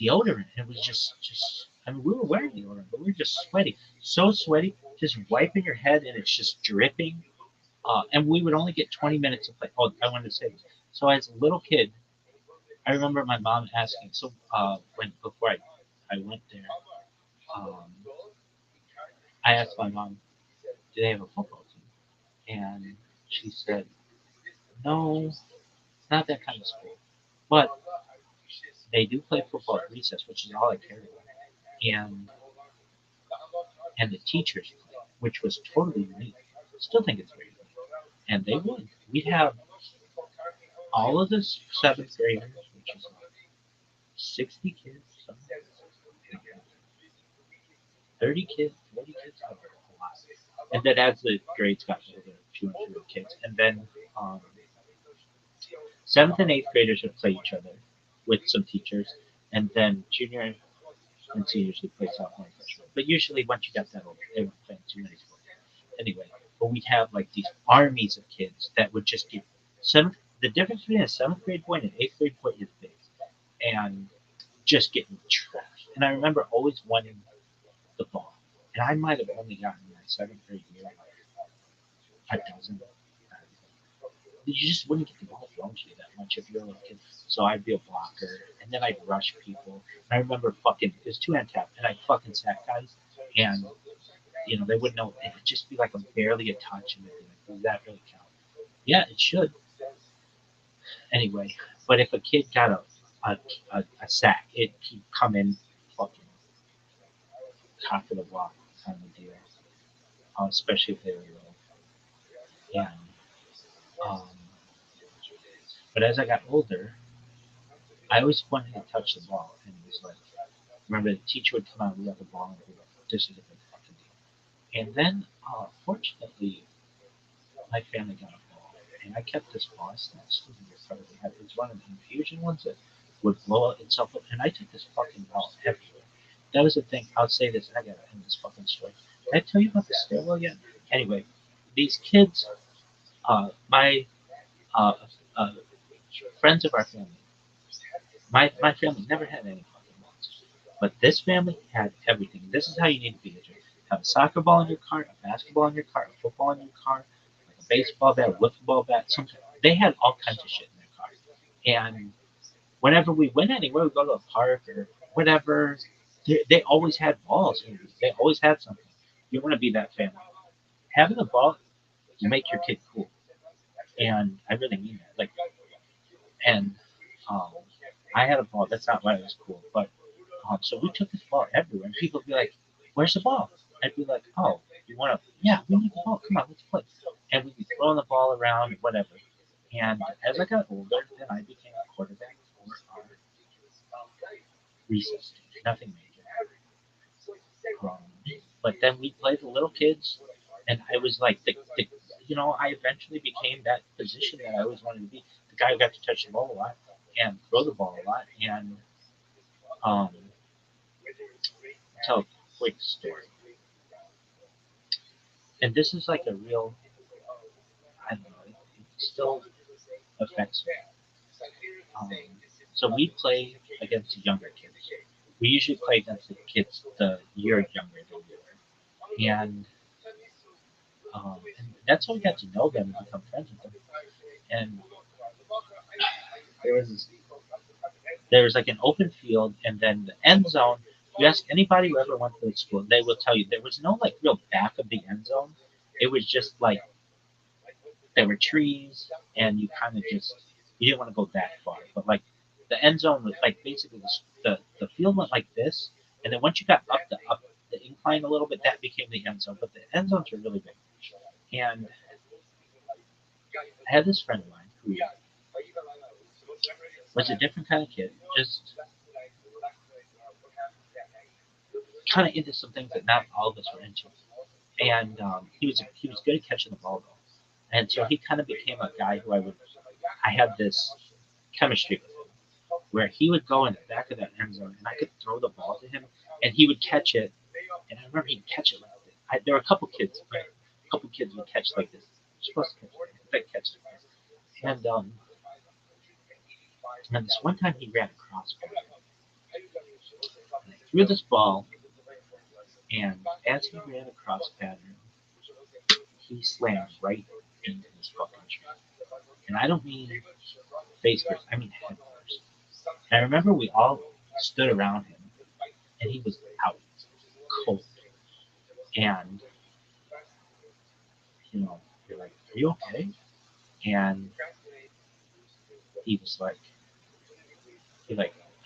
deodorant. It was just. I mean, we were wearing deodorant, but we were just sweaty, so sweaty, just wiping your head, and it's just dripping. And we would only get 20 minutes of play. Oh, I wanted to say this. So as a little kid, I remember my mom asking. So when before I went there, um, I asked my mom, "Do they have a football team?" And she said, "No, not that kind of school, but they do play football at recess, which is all I cared about." And the teachers play, which was totally unique. Still think it's very unique. And they would. We'd have all of the seventh graders, which is like 60 kids, something like that. 30 kids, 40 kids, a lot. And then as the grades got older, fewer and fewer kids. And then um, seventh and eighth graders would play each other with some teachers. And then junior and seniors would play sophomore and freshman. But usually once you got that older, they weren't playing too many sports. Anyway, but we'd have like these armies of kids that would just get seventh. The difference between a seventh grade boy and an eighth grade boy is big, and just getting trashed. And I remember always wanting the ball, and I might have only gotten my seventh grade year like a dozen. You just wouldn't get the ball thrown to you that much if you're a little kid. So I'd be a blocker, and then I'd rush people. And I remember fucking it was two hand tap, and I'd fucking sack guys, and they wouldn't know. It would just be like a barely a touch, and they'd be like, "Does that really count?" Yeah, it should. Anyway, but if a kid got a sack, he'd come in fucking top of the block kind of deal, especially if they were little. Yeah. Um, but as I got older, I always wanted to touch the ball, and it was like, remember the teacher would come out, we got the ball, and be like, "This is a big fucking deal." And then, fortunately, my family got a ball, and I kept this ball. I still think it's probably had. It's one of the infusion ones that would blow itself up, and I took this fucking ball everywhere. That was the thing. I'll say this. I gotta end this fucking story. Did I tell you about the stairwell yet? Anyway, these kids, my uh, uh, friends of our family, my family never had any fucking balls, but this family had everything. This is how you need to be. You have a soccer ball in your car, a basketball in your car, a football in your car, like a baseball bat, a wiffle ball bat. They had all kinds of shit in their car, and whenever we went anywhere, we go to a park or whatever, they always had balls. They always had something. You want to be that family. Having a ball, you make your kid cool, and I really mean that. Like, and um, I had a ball. That's not why it was cool, but so we took this ball everywhere, and people would be like, "Where's the ball?" I'd be like, "Oh, you want to? Yeah, we need the ball. Come on, let's play." And we'd be throwing the ball around, and whatever. And as I got older, then I became a quarterback for our recess team. Nothing major. Um, but then we played the little kids, and I was like I eventually became that position that I always wanted to be. The guy who got to touch the ball a lot and throw the ball a lot. And um, tell a quick story. And this is like a real, I don't know, it still affects me. Um, so we play against the younger kids. We usually play against the kids the year younger than we were. And that's how we got to know them and become friends with them. And there was there was like an open field, and then the end zone. You ask anybody who ever went to the school, they will tell you there was no like real back of the end zone. It was just like there were trees, and you kind of just you didn't want to go that far. But like the end zone was like basically the field went like this, and then once you got up the incline a little bit, that became the end zone. But the end zones were really big, and I had this friend of mine who was a different kind of kid, just kind of into some things that not all of us were into. And he was good at catching the ball though, and so he kind of became a guy who I had this chemistry with him, where he would go in the back of that end zone, and I could throw the ball to him, and he would catch it. And I remember he'd catch it like this. There were a couple kids, right? A couple kids would catch like this. You're supposed to catch it like this. Catch it like this. And this one time he ran across me, and I threw this ball, and as he ran across pattern, he slammed right into this fucking tree. And I don't mean face first, I mean head first. And I remember we all stood around him, and he was out cold. And you're like, "Are you okay?" And he was like,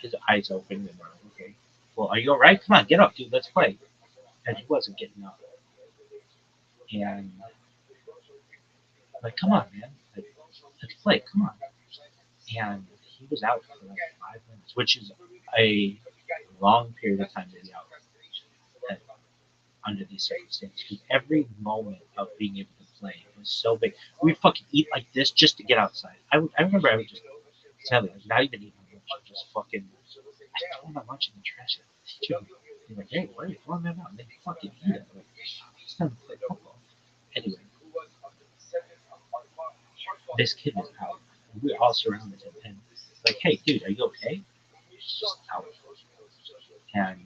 his eyes opened, and like, "Okay, well, are you all right? Come on, get up, dude. Let's play." And he wasn't getting up. And like, "Come on, man, like, let's play. Come on." And he was out for like 5 minutes, which is a long period of time to be out uh, under these circumstances. Because every moment of being able to play was so big. We'd fucking eat like this just to get outside. I remember I would just tell you, not even eat my lunch, just fucking. I throw my lunch in the trash. They're like, "Hey, why are you throwing that out?" And they fucking eat it. Like, it's time to play football. Anyway, this kid was out. We were all surrounded him, and like, "Hey, dude, are you okay?" He's just out. And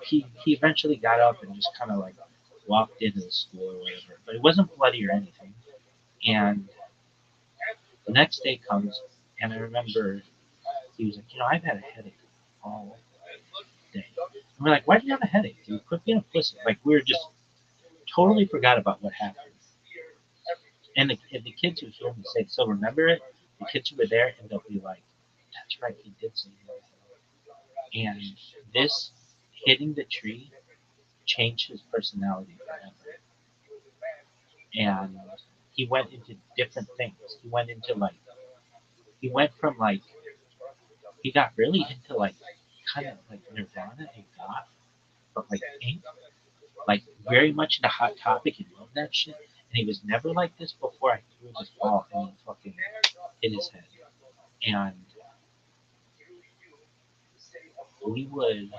he eventually got up and just kind of like walked into the school or whatever, but it wasn't bloody or anything. And the next day comes, and I remember he was like, "I've had a headache all day." And we're like, "Why do you have a headache, dude? Quit being a pussy." Like, we were just totally forgot about what happened. And the kids who hear me say, "So remember it," the kids who were there, and they'll be like, "That's right, he did say that." And this hitting the tree changed his personality forever. And he went into different things. He went from he got really into like kind of like Nirvana and goth, but like pink, like very much into Hot Topic. He loved that shit, and he was never like this before. I threw this ball and he fucking hit his head, and we would,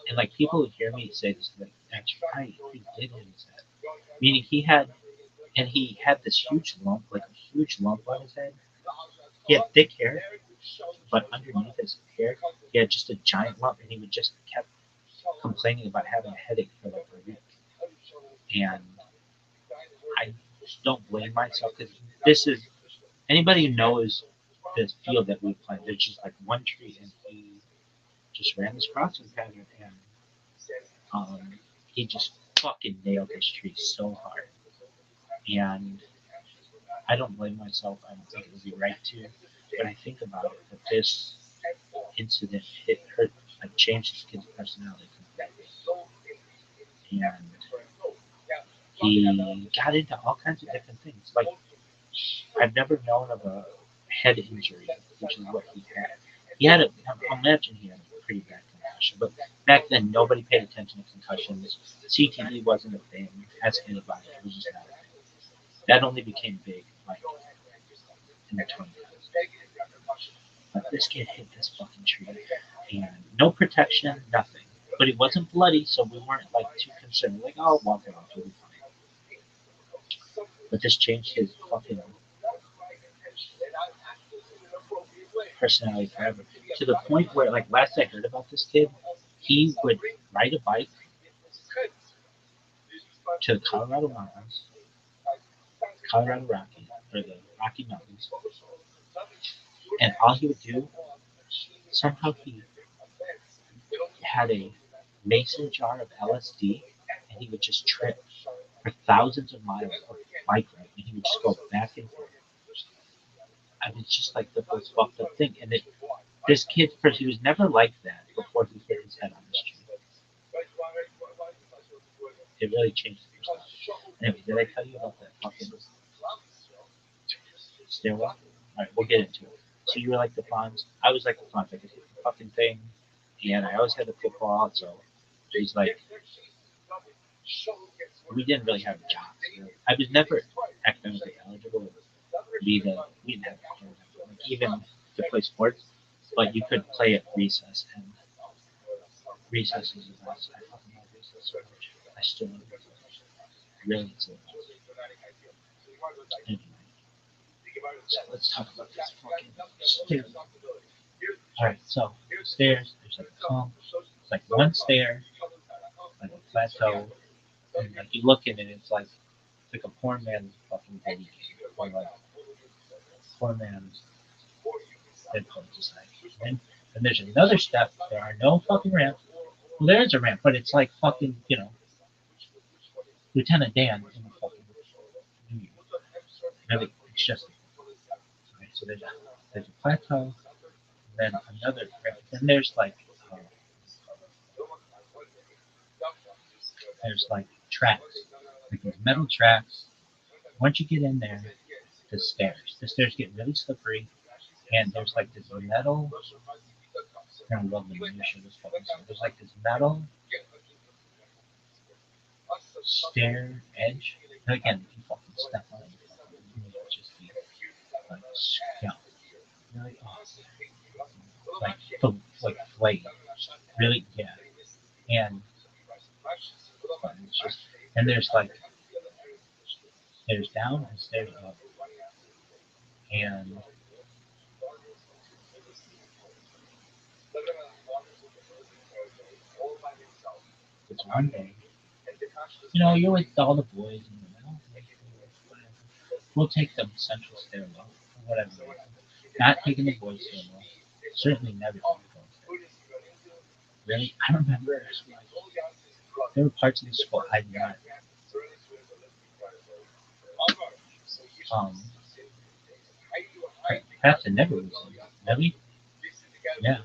and like people would hear me say this, like that's right, he did hit his head, meaning he had this huge lump, like a huge lump on his head. He had thick hair, but underneath his hair, he had just a giant lump, and he would just kept complaining about having a headache for like a week. And I don't blame myself because this is anybody who knows this field that we play. There's just like one tree, and he just ran this crossing pattern, and he just fucking nailed this tree so hard. And I don't blame myself. I don't think it would be right to, but I think about it that this incident hurt, like changed this kid's personality completely. And he got into all kinds of different things. Like I've never known of a head injury, which is what he had. He had a, I imagine he had a pretty bad concussion, but back then nobody paid attention to concussions. CTE wasn't a thing. Ask anybody, it was just not a thing. That only became big like in the 20s. But this kid hit this fucking tree, and no protection, nothing. But it wasn't bloody, so we weren't like too concerned. Like, oh, walk it off, it'll be fine. But this changed his fucking personality forever. To the point where, like, last I heard about this kid, he would ride a bike to the Colorado Mountains, Colorado Rocky, or the Rocky Mountains, and all he would do, somehow he had a mason jar of LSD, and he would just trip for thousands of miles of bike ride, and he would just go back and forth. I mean, it's just like the most fucked up thing. And this kid, first, he was never like that before he hit his head on the street. It really changed the personality. Anyway, did I tell you about that fucking stairwell? All right, we'll get into it. So you were like the Fonz. I was like the Fonz. I could hit the fucking thing, and I always had the football. So it was like we didn't really have jobs. Really. I was never academically eligible to be the. We didn't have like even to play sports, but you could play at recess, and recess is the best. I fucking love recess so much. I still love recess. Really, it's the best. Anyway, so let's talk about this fucking stairs. Alright, so stairs, there's like a hump, it's like one stair, like a plateau, and like you look in it, it's like a poor man's fucking baby cave, or like poor man's bedpost society. And there's another step, there are no fucking ramps. Well, there is a ramp, but it's like fucking, Lieutenant Dan in the fucking New York. Really, it's just, okay, so there's a plateau, then another ramp, then there's like tracks, like these metal tracks. Once you get in there, the stairs get really slippery, and there's like this metal. I don't love the minutia of this fucking song. There's like this metal stair edge. And again, if you fucking step on it, you will just be like scalp. Really, like like flay. Really, yeah. And it's just, and there's like stairs down and stairs up, and it's one day. You're with all the boys, and we'll take them central stairwell, or whatever. Not taking the boys stairwell. Certainly never taking the boys stairwell. Really, I remember there were parts of the school I did not. Um, perhaps I never was in. Really? Yeah.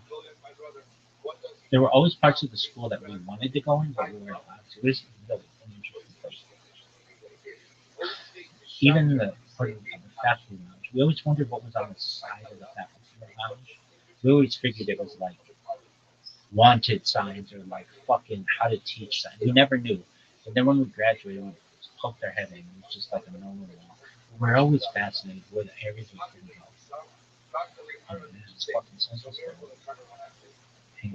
There were always parts of the school that we wanted to go in, but we weren't allowed to. It was really an interesting place. Even the faculty lounge, we always wondered what was on the side of the faculty lounge. We always figured it was like wanted signs or like fucking how to teach signs. We never knew. And then when we graduated, we poked our head in. It was just like a normal wall. We're always fascinated with areas we couldn't go. It's fucking simple stuff.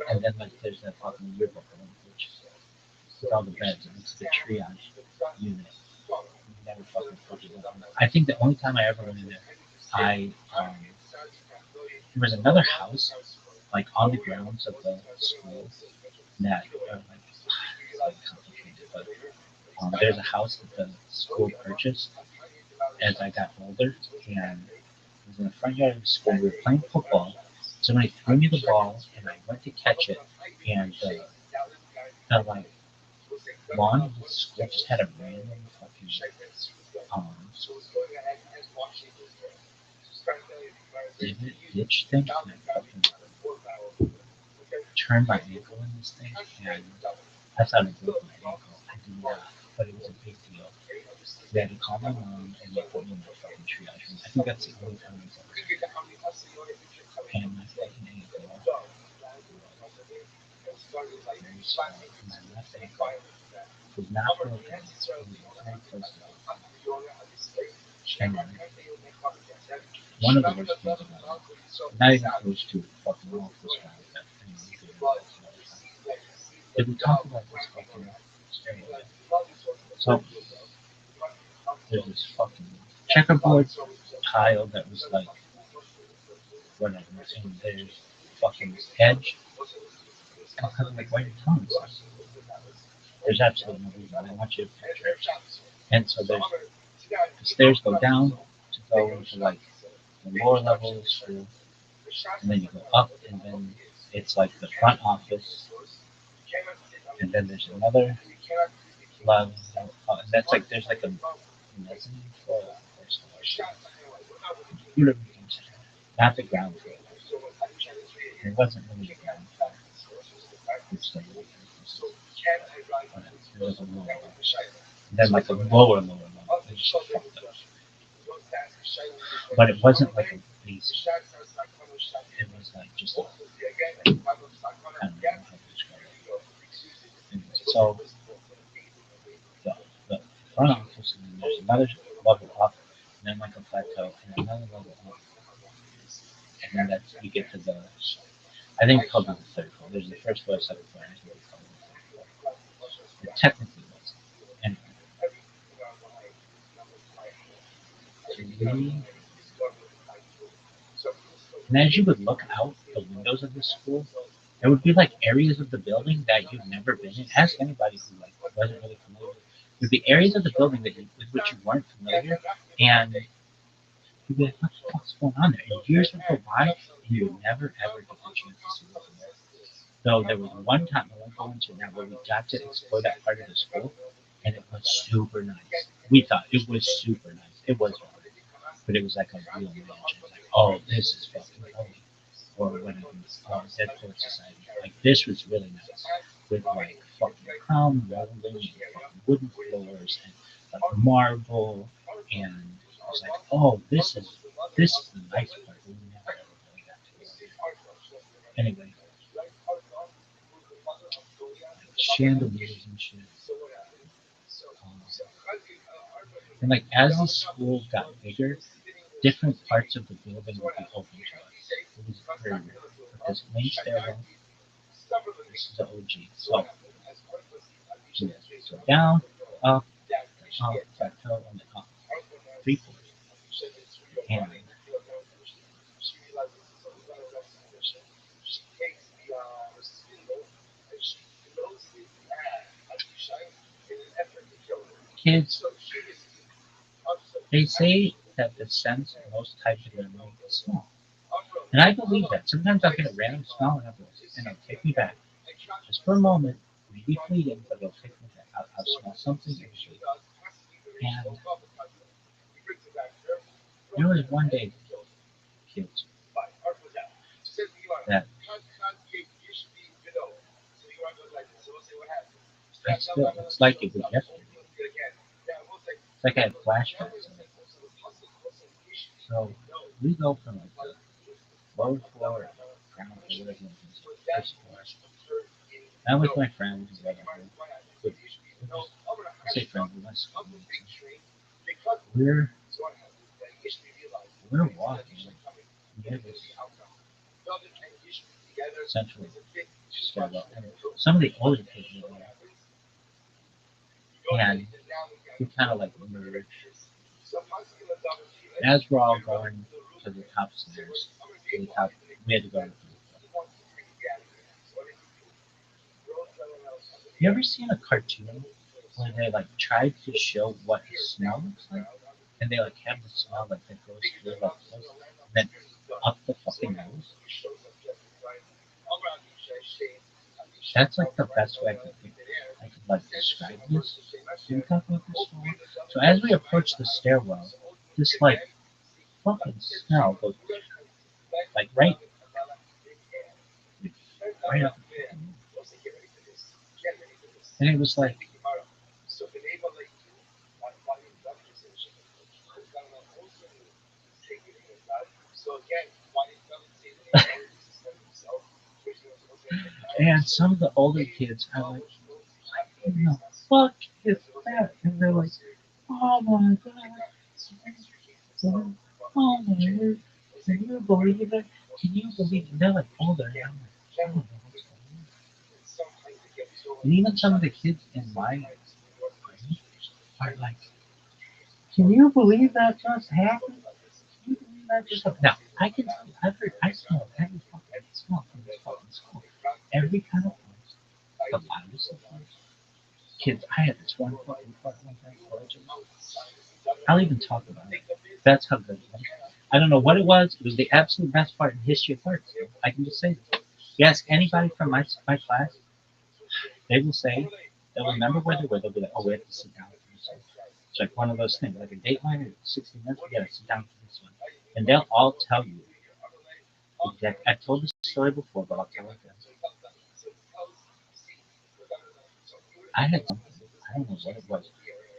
And then like there's that fucking yearbook room, which with all the beds, and it's the triage unit. We never fucking put it in. I think the only time I ever went in there, I there was another house like on the grounds of the school that like complicated, but there's a house that the school purchased as I got older, and it was in the front yard of the school. We were playing football. Somebody threw me the ball, and I went to catch it, and the like lawn of the school just had a random fucking um, ditch thing, and I fucking turned my ankle in this thing, and I thought it broke my ankle. I did not, but it was a big deal. They had to call my mom, and they put me in the fucking triage room. I think that's the only time I've ever and my fucking ankle very small. My left ankle was not broken. It was very close to and one of the worst things about it, not even close to fucking awful stuff that did we talk about this fucking steroid? So there's this fucking checkerboard tile that was like whatever, and there's fucking this edge. I'm kind of like, why are you telling me this? There's absolutely no reason. I want you to picture it. And so there's the stairs go down to go into like the lower level of the school, and then you go up, and then it's like the front office, and then there's another level, and that's like there's like a mezzanine floor, not the ground floor. It wasn't really the ground floor. It's like, it was a lower level. And then like a lower level. It's just fucked up. But it wasn't like a basement. It was like just like, I don't know how to describe it. So the front office, and then there's another level up, and then like a plateau, and another level up, and then that's you get to the. I think it's called the third floor. There's the first floor, second floor, and I think it's called the third floor. It technically was. Anyway, we, and as you would look out the windows of the school, there would be like areas of the building that you've never been in. Ask anybody who like wasn't really familiar. There'd be areas of the building that with which you weren't familiar, and you'd be like, "What the fuck's going on there?" And years would go by, and you would never ever get the chance to see what's in there. So there was one time I won't go into now where we got to explore that part of the school, and it was super nice. We thought it was super nice. It was, but it was like a real mansion. Like, oh, this is fucking holy. Or when it was Dead Poet Society. Like this was really nice with like fucking crown molding and fucking wooden floors and like marble, and I was like, oh, this is the nice part. We never ever really got to go. Anyway, chandeliers and shit. Um, and like as the school got bigger, different parts of the building would be open to us. It was very weird. But this main stairwell, this is the OG. So yeah, so down, up, plateau, and then up. Three floors. And kids, they say that the sense most types of their mouth is small. And I believe that. Sometimes I'll get a random smell and it'll take me back. Just for a moment, maybe fleeting, but it'll take me back. I'll smell something usually. And there was one day, kids, that I still, it's like it was yesterday. It's like I had flashbacks of it. So we go from like the lower floor, ground floor, whatever it is, first floor. I'm with my friends, whatever. But I say friends, we're not schoolmates. We're we're walking near this central stairwell, and some of the older kids are there, and we kind of like merge. As we're all going to the top stairs, to the top, we had to go to the top. You ever seen a cartoon where they like tried to show what a smell looks like, and they like have the smell like that goes through like this, and then up the fucking nose? That's like the best way I could think. I could like describe this. Can we talk about this for a while? So as we approach the stairwell, this like fucking smell goes like right up the fucking nose. And it was like and some of the older kids are like, what the fuck is that? And they're like, oh my god, oh my word, can you believe it? Can you believe it? They're like older. And I'm like, I don't know what's going on. And even some of the kids in my grade are like, can you believe that just happened? Can you believe that just happened? Now, I can tell you, I smell every fucking smell from this fucking school. Every kind of place. The loudest of places. Kids, I had this one fucking part one time, gorgeous. I'll even talk about it. That's how good it was. I don't know what it was. It was the absolute best part in history of arts. I can just say this. You ask anybody from my class, they will say, they'll remember where they were. They'll be like, oh, we have to sit down for this one. It's like one of those things, like a dateline at 60 minutes, we gotta sit down for this one. And they'll all tell you exactly. I've told this story before, but I'll tell it again. I had something, I don't know what it was,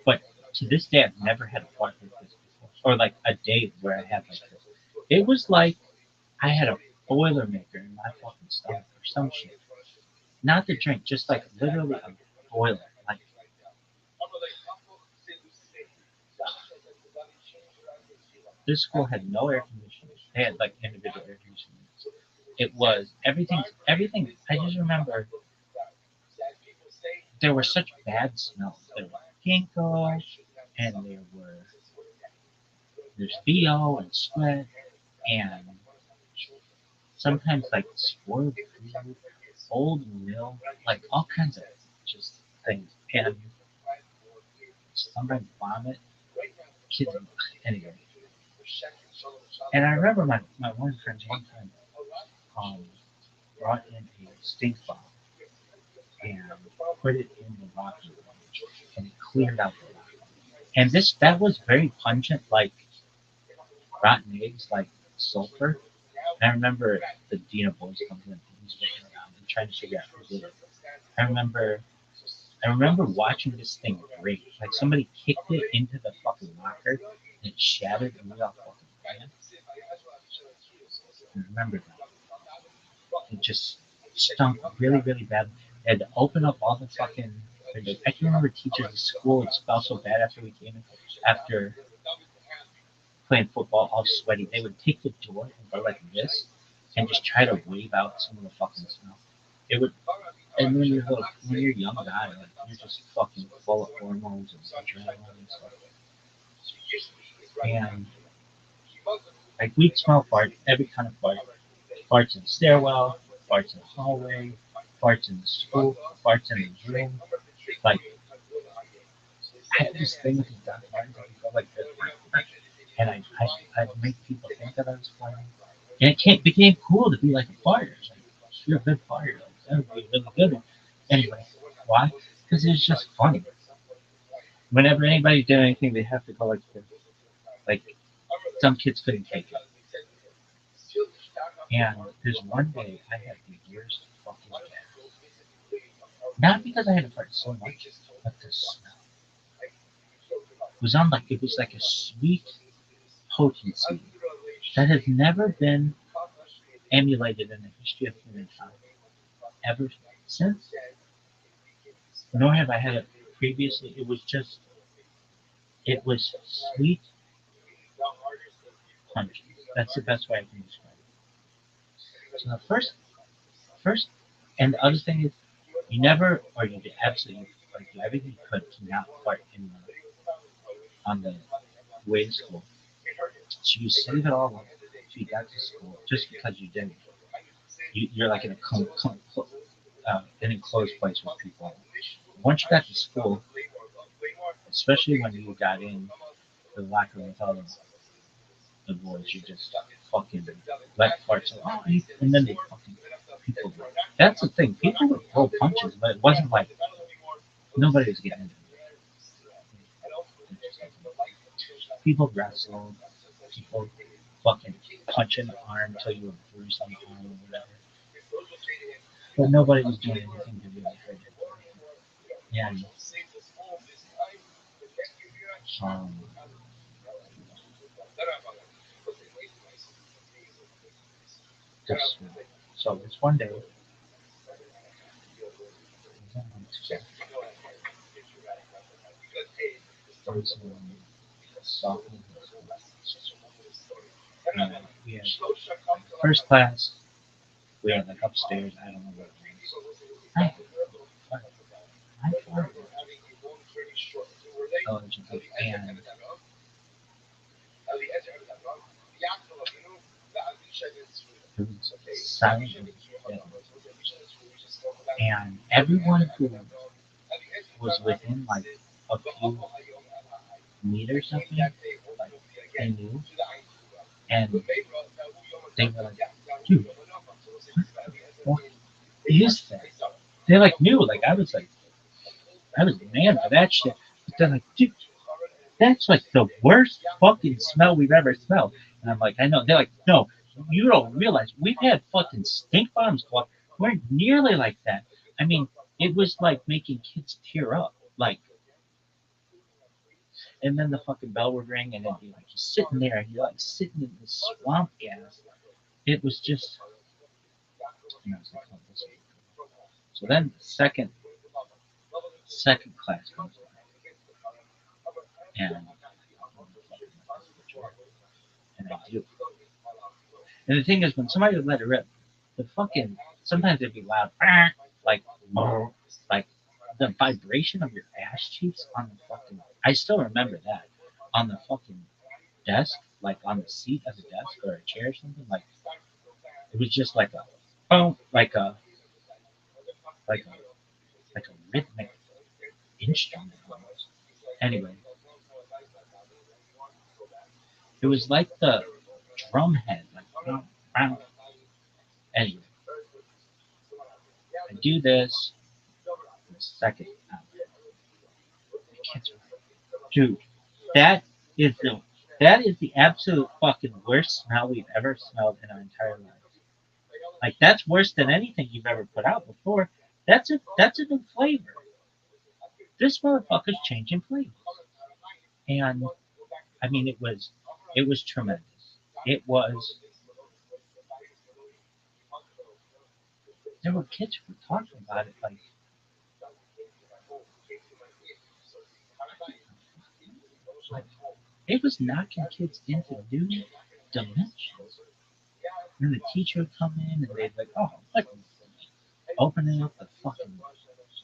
but to this day, I've never had a part like this before, or like a day where I had like this. It was like I had a boilermaker in my fucking stomach or some shit. Not the drink, just like literally a boiler. Like this school had no air conditioning. They had like individual air conditioning. It was everything. Everything. I just remember there were such bad smells. There were ginkgo, and there's BO and sweat, and sometimes like spoiled food, old milk, like all kinds of just things, and sometimes vomit. Kids, anyway. And I remember my one friend one time um, brought in a stink bottle and put it in the locker room, and it cleared out the locker room. And that was very pungent, like rotten eggs, like sulfur. And I remember the dean of boys comes in and he's looking around and trying to figure out who did it. I remember I remember watching this thing break. Like somebody kicked it into the fucking locker and it shattered and we all fucking ran. I remember that. It just stunk really, really bad. They had to open up all the fucking windows. I can remember teachers at school would smell so bad after we came in, after playing football, all sweaty. They would take the door and go like this and just try to wave out some of the fucking smell. It would, and when you're a young guy, like you're just fucking full of hormones and adrenaline and stuff. And like we'd smell farts, every kind of fart. Farts in the stairwell, farts in the hallway, farts in the school, farts in the room. Like I had this thing with the Doc Martens, I could go like this, and I'd make people think that I was farting. And became cool to be like a farter. Like, you're a good farter. Like, that would be a really good one. Anyway, why? Because it's just funny. Whenever anybody did anything, they have to go like this. Like, some kids couldn't take it. And there's one day I had the worst fucking day. Not because I had to fart so much, but the smell. It was like a sweet potency that has never been emulated in the history of humankind ever. since, nor have I had it previously. It was sweet punches. That's the best way I can describe it. So the first, and the other thing is, you never, or you did absolutely, like, do everything you could to not fart on the way to school. So you save it all up till you got to school, just because you didn't. You're like in a an enclosed place with people. Once you got to school, especially when you got in the locker room with all the boys, you just fucking let farts out, and then they fucking people. That's the thing. People would throw punches, but it wasn't like nobody was getting into it. People wrestled. People fucking punch in the arm until you were bruised on the arm or whatever. But nobody was doing anything to really hurt it. Yeah. Um, this, so this one day, I was in sophomore high school. We had first class. We had like upstairs. I don't know what it was. I farted allegedly, and it was silent. And everyone who was within like a few meters of me, like they knew, and they were like, "Dude, what is that?" They like knew, like I was mad for that shit. But they're like, "Dude, that's like the worst fucking smell we've ever smelled." And I'm like, "I know." They're like, "No, you don't realize we've had fucking stink bombs go up. We're nearly like that." I mean, it was like making kids tear up, like. And then the fucking bell would ring, and then you're like, you're sitting there, and you're like sitting in this swamp gas. It was just, I was like, oh, this. So then the second class comes by, and I do. And the thing is, when somebody would let it rip, the fucking sometimes it'd be loud, like like the vibration of your ass cheeks on the fucking. I still remember that on the fucking desk, like on the seat of the desk or a chair or something. Like it was just like a boom, like a like a rhythmic instrument almost. Anyway, it was like the drum head, like anyway. I do this the second time. Dude, that is the that is the absolute fucking worst smell we've ever smelled in our entire lives. Like that's worse than anything you've ever put out before. That's a new flavor. This motherfucker's changing flavors. And I mean it was tremendous. It was there were kids who were talking about it like it was knocking kids into new dimensions. And the teacher would come in and they'd like, oh, like opening up the fucking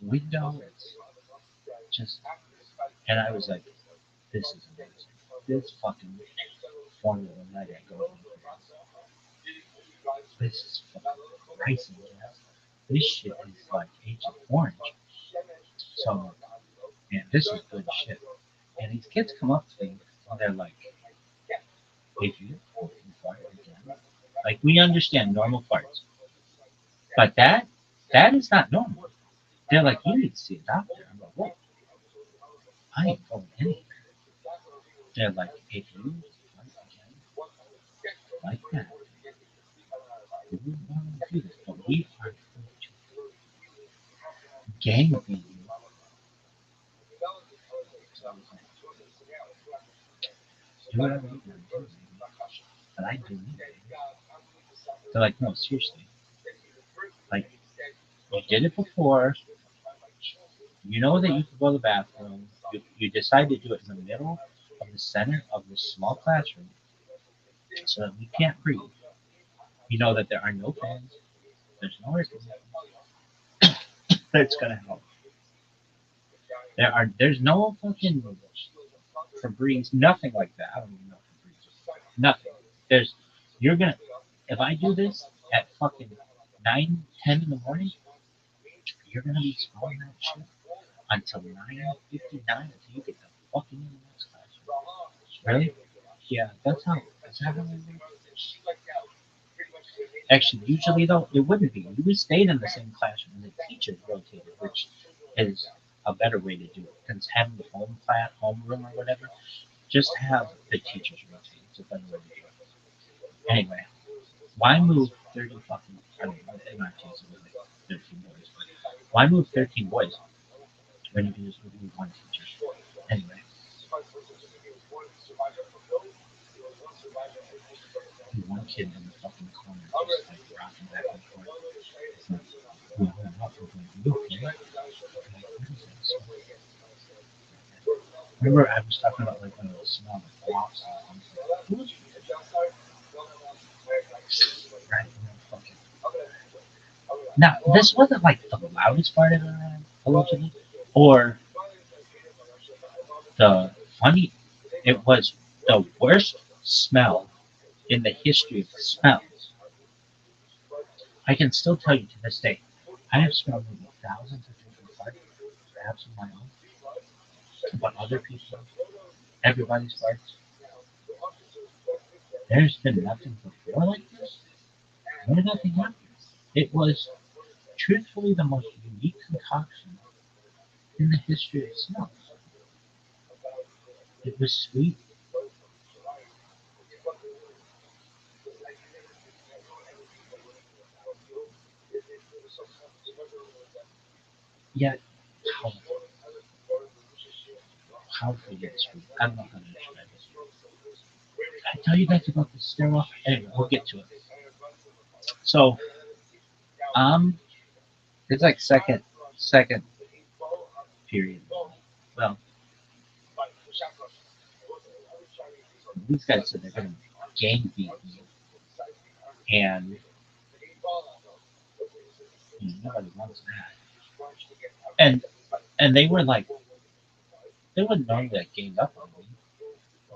window. It's just, and I was like, this is amazing. This fucking formula that I go on. This is fucking pricey, gas. This shit is like Agent Orange. So, man, this is good shit. And these kids come up to me and they're like, if you fart again, like we understand normal farts, but that is not normal. They're like, you need to see a doctor. I'm like, what? I ain't going anywhere. They're like, if you fart again like that, we wouldn't want to do this, but we are going to gang up on you. Do whatever you want to do, but I do need it. They're like, no, seriously. Like, You did it before. You know that you can go to the bathroom. You decide to do it in the middle of the center of this small classroom so that we can't breathe. You know that there are no fans. There's no air conditioning. That's gonna help. There's no fucking Febreze, nothing like that. I don't even know Febreze. Nothing. There's you're gonna if I do this at fucking 9, 10 in the morning, you're gonna be smelling that shit until 9:59 until you get the fucking in the next class. Really? Yeah, that's how it works. Actually, usually though, it wouldn't be. You would stay in the same classroom and the teachers rotated, which is a better way to do it. Than having the home room or whatever. Just have the teachers rotate. It's a better way to do it. Anyway, why move 30 fucking, I don't know, in my case it was like 13 boys, but why move 13 boys when you can just move one teacher? Anyway, one kid in the fucking corner just like rocking back and forth. It's like, you okay? Like, what is this? Remember I was talking about like when it was smell like wasps and things like, right? Fucking. Now, this wasn't like the loudest part of the ride, allegedly, or the funny. It was the worst smell in the history of smells. I can still tell you to this day, I have smelled maybe thousands of different farts, perhaps of my own, but other people, everybody's farts. There's been nothing before like this, nor nothing after. It was truthfully the most unique concoction in the history of smells. It was sweet, yet powerful yet sweet. I don't know how to describe it. I tell you guys about the stairwell. Anyway, we'll get to it. So, um, it's like second period. Well, these guys said they're gonna gang beat me, and nobody wants that. And they were like, they wouldn't normally like gang up on me.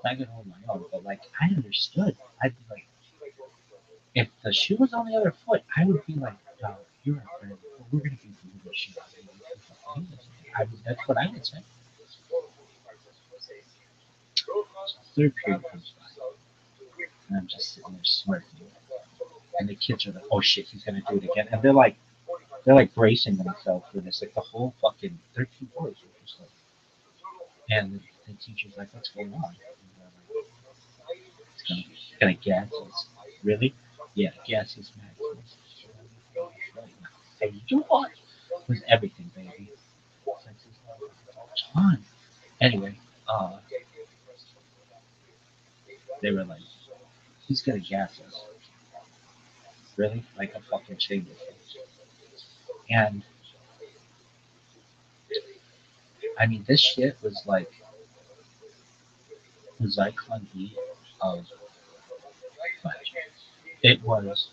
I could hold my own, but like I understood. I'd be like, if the shoe was on the other foot, I would be like, no, you're a friend. We're gonna beat the living shit out of you. That's what I would say. So third period comes by, and I'm just sitting there smirking. And the kids are like, "Oh shit, he's gonna do it again!" And they're like bracing themselves for this. Like the whole fucking 13 boys were just like, and the teacher's like, "What's going on?" And they're like, "It's gonna gas us." Really? Yeah, gas is mad. Hey, you what? Was everything, baby. Fun. Anyway, they were like, "He's gonna gas us." Really? Like a fucking chamber. And I mean, this shit was like the Zyklon B of fudge. It was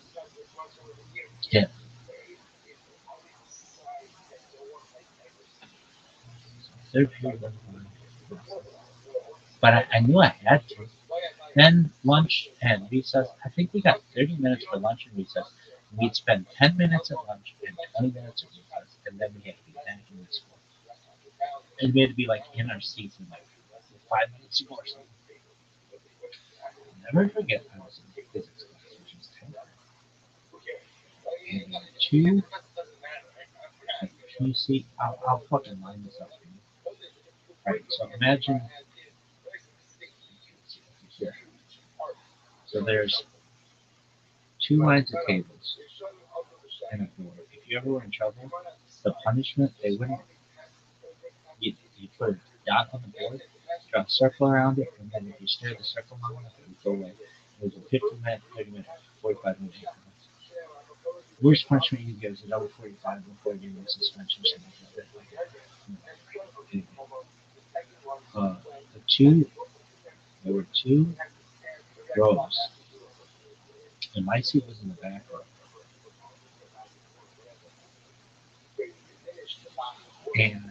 stiff. Third period was fun. But I knew I had to. Then lunch and recess. I think we got 30 minutes for lunch and recess. We'd spend 10 minutes at lunch and 20 minutes at recess, and then we had to be back in the school. And we had to be like in our seats in like 5 minutes or something. I'll never forget I was in physics class, which was 10th grade. And two, can you see? I'll fucking line this up for you. Alright, so imagine here. So there's two lines of tables and a board. If you ever were in trouble, the punishment, they wouldn't, you put a dot on the board, draw a circle around it, and then if you stare at the circle long enough, it would go away. It was a 15-minute, 30-minute, 45-minute increments. Worst punishment you get is a double 45 before you get suspension. Something like that. Like, the two, there were two rows, and my seat was in the back row. And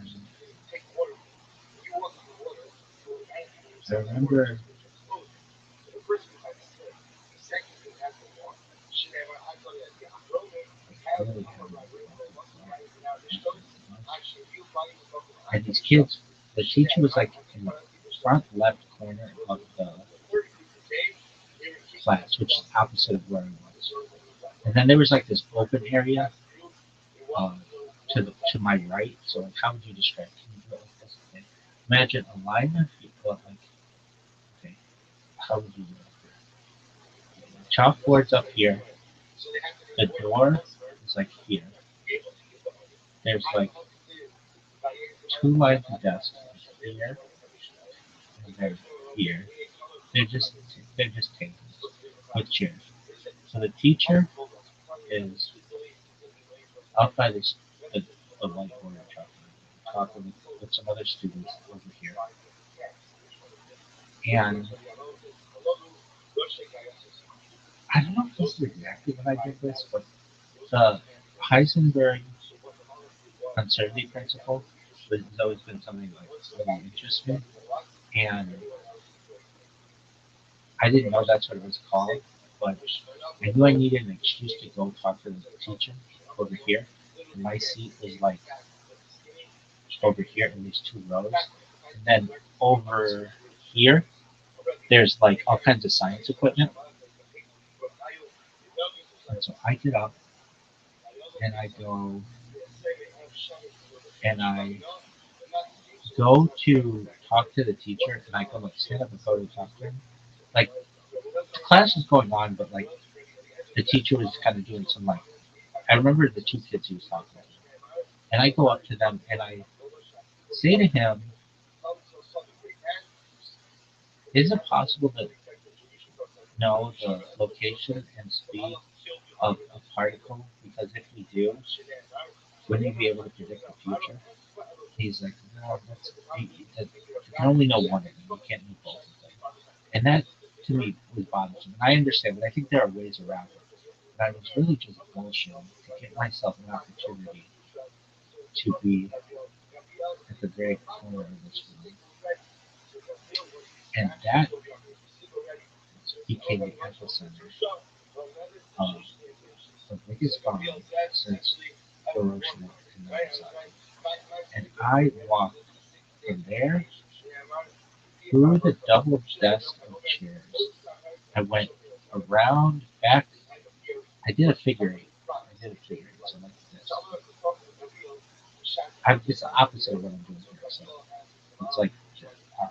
I remember and these kids, the teacher was like in the front left corner of the class, which is opposite of where I was. And then there was like this open area uh, to my right. So like, how would you describe? Can you do it like this? Okay. Imagine a line of people. Like, okay, how would you do it? Chalkboards up here. The door is like here. There's like two lines of desks here and they're here. They're just they're just tables with chairs. So the teacher is up by the whiteboard talking with some other students over here. And I don't know if this is exactly when I did this, but the Heisenberg uncertainty principle has always been something like really interesting. And I didn't know that's what it was called, but I knew I needed an excuse to go talk to the teacher over here. And my seat was like over here in these two rows. And then over here, there's like all kinds of science equipment. And so I get up and I go to talk to the teacher and I go like stand up and go to talk to him. Like the class was going on, but like the teacher was kind of doing some like I remember the two kids he was talking to. And I go up to them and I say to him, is it possible to know the location and speed of a particle? Because if we do, wouldn't you be able to predict the future? He's like, no, you can only know one of them. You can't know both of them. And that to me was bothersome. And I understand, but I think there are ways around it. And I was really just bullshitting to give myself an opportunity to be at the very corner of this room. And that became the epicenter of the biggest bomb since Hiroshima and Nagasaki. And I walked from there through the double desk of chairs. I went around back. I did a figure eight. So like this. It's the opposite of what I'm doing here. So it's like, uh,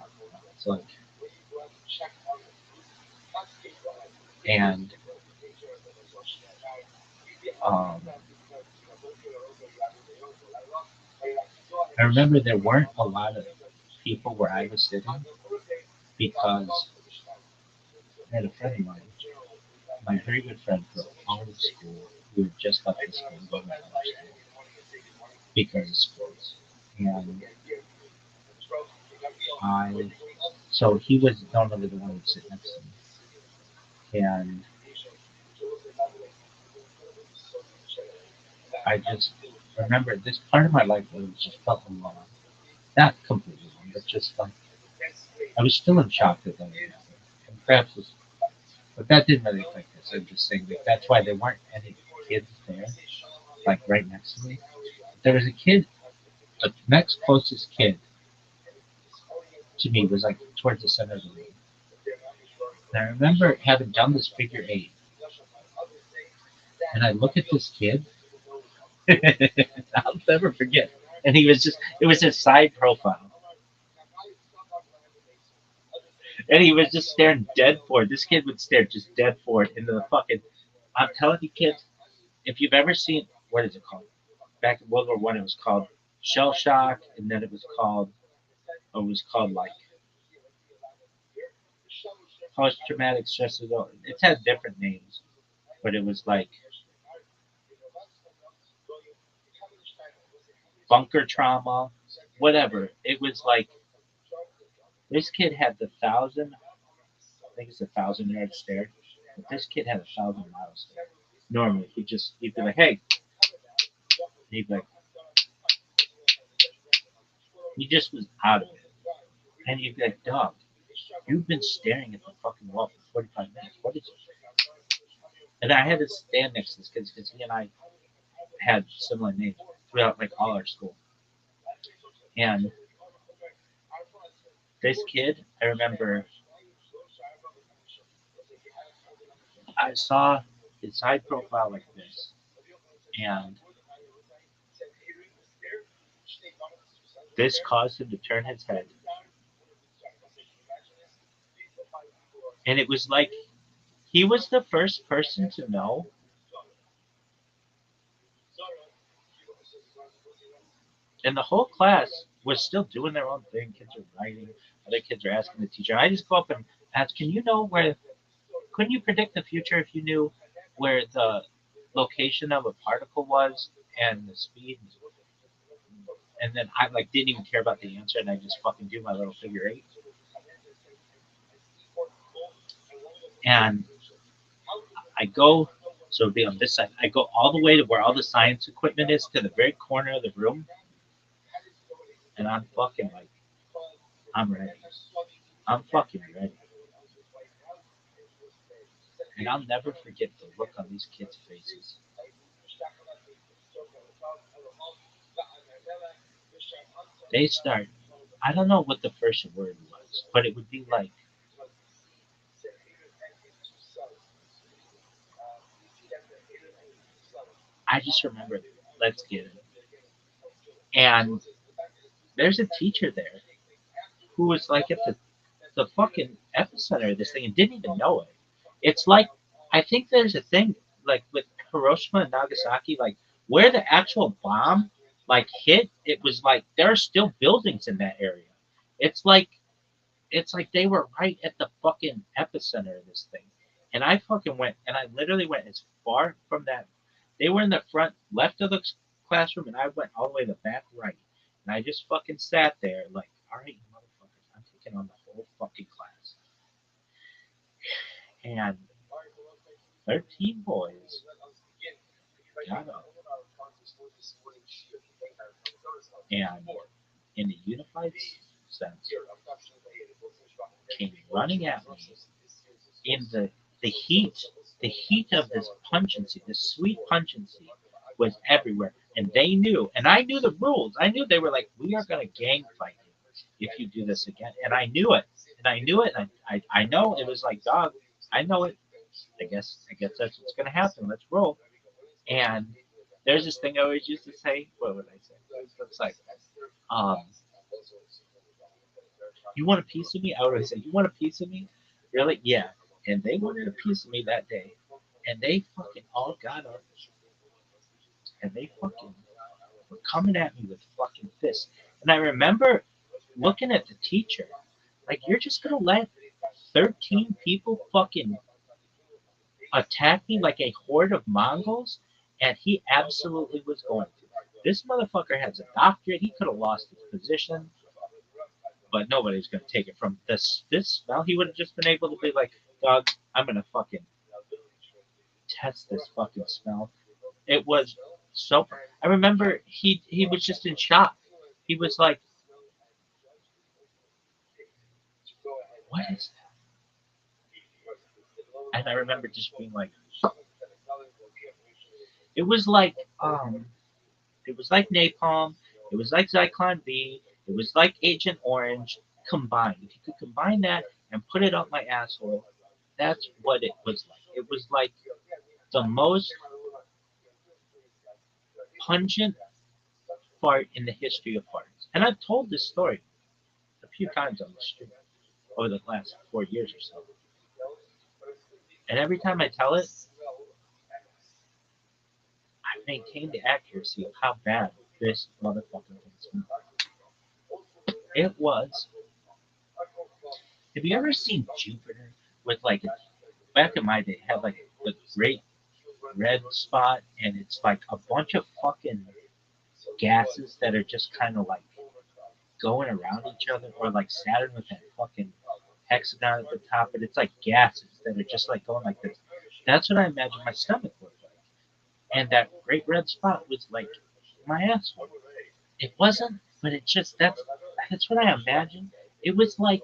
so like, and um, I remember there weren't a lot of people where I was sitting because I had a friend of mine, my very good friend from all of school, who had just left the school going to another school because of sports. And I, so he was normally the one who would sit next to me. And I just remember this part of my life where it just felt alone. Not completely alone, but just like, I was still in shock that that happened. And perhaps was, but that didn't really affect this. I'm just saying that that's why there weren't any kids there, like right next to me. There was a kid, the next closest kid to me was like towards the center of the room. And I remember having done this figure eight, and I look at this kid, I'll never forget. And he was just, it was his side profile. And he was just staring dead forward. This kid would stare just dead forward into the fucking. I'm telling you, kids, if you've ever seen, what is it called? Back in World War One, it was called shell shock, and then it was called like post traumatic stress disorder. It's had different names, but it was like bunker trauma, whatever. It was like this kid had the thousand, I think it's 1,000 yard stare, but this kid had 1,000 mile stare. Normally, he'd be like, "Hey," he'd be like, he just was out of it, and you'd be like, "Dog, you've been staring at the fucking wall for 45 minutes. What is it?" And I had to stand next to this kid because he and I had similar names throughout like all our school. And this kid, I remember, I saw his side profile like this, and this caused him to turn his head. And it was like he was the first person to know. And the whole class was still doing their own thing. Kids are writing, other kids are asking the teacher. I just go up and ask, "Can you know where? Couldn't you predict the future if you knew where the location of a particle was and the speed?" And then I like didn't even care about the answer, and I just fucking do my little figure eight. And I go, so it'd be on this side. I go all the way to where all the science equipment is to the very corner of the room, and I'm fucking like, I'm ready. I'm fucking ready. And I'll never forget the look on these kids' faces. They start, I don't know what the first word was, but it would be like, I just remember, let's get it. And there's a teacher there who was like at the fucking epicenter of this thing and didn't even know it. It's like, I think there's a thing like with Hiroshima and Nagasaki, like where the actual bomb like hit, it was like there are still buildings in that area. It's like it's like they were right at the fucking epicenter of this thing. And I fucking went, and I literally went as far from that. They were in the front left of the classroom, and I went all the way to the back right. And I just fucking sat there, like, all right, you motherfuckers, I'm taking on the whole fucking class. And 13 boys got up and, in a unified sense, came running at me in the heat, the heat of this pungency, this sweet pungency was everywhere. And they knew, and I knew the rules. I knew they were like, we are going to gang fight you if you do this again. And I knew it. And I knew it. And I know it was like, dog, I know it. I guess that's what's going to happen. Let's roll. And there's this thing I always used to say. What would I say? It's like, um, you want a piece of me? I would always say, you want a piece of me? Really? Yeah. And they wanted a piece of me that day. And they fucking all got up and they fucking were coming at me with fucking fists. And I remember looking at the teacher, like, you're just gonna let 13 people fucking attack me like a horde of Mongols? And he absolutely was going to. This motherfucker has a doctorate. He could have lost his position, but nobody's gonna take it from this smell. He would have just been able to be like, dog, I'm gonna fucking test this fucking smell. It was so. I remember he was just in shock. He was like, "What is that?" And I remember just being like, it was like it was like napalm. It was like Zyklon B. It was like Agent Orange combined. If you could combine that and put it up my asshole, that's what it was like. It was like the most pungent fart in the history of farts. And I've told this story a few times on the street over the last 4 years or so. And every time I tell it, I maintain the accuracy of how bad this motherfucking thing smelled. It was. Have you ever seen Jupiter with like back in my day it had like a great red spot and it's like a bunch of fucking gases that are just kind of like going around each other, or like Saturn with that fucking hexagon at the top, but it's like gases that are just like going like this. That's what I imagine my stomach looked like. And that great red spot was like my asshole. It wasn't, but it just that's what I imagined. It was like,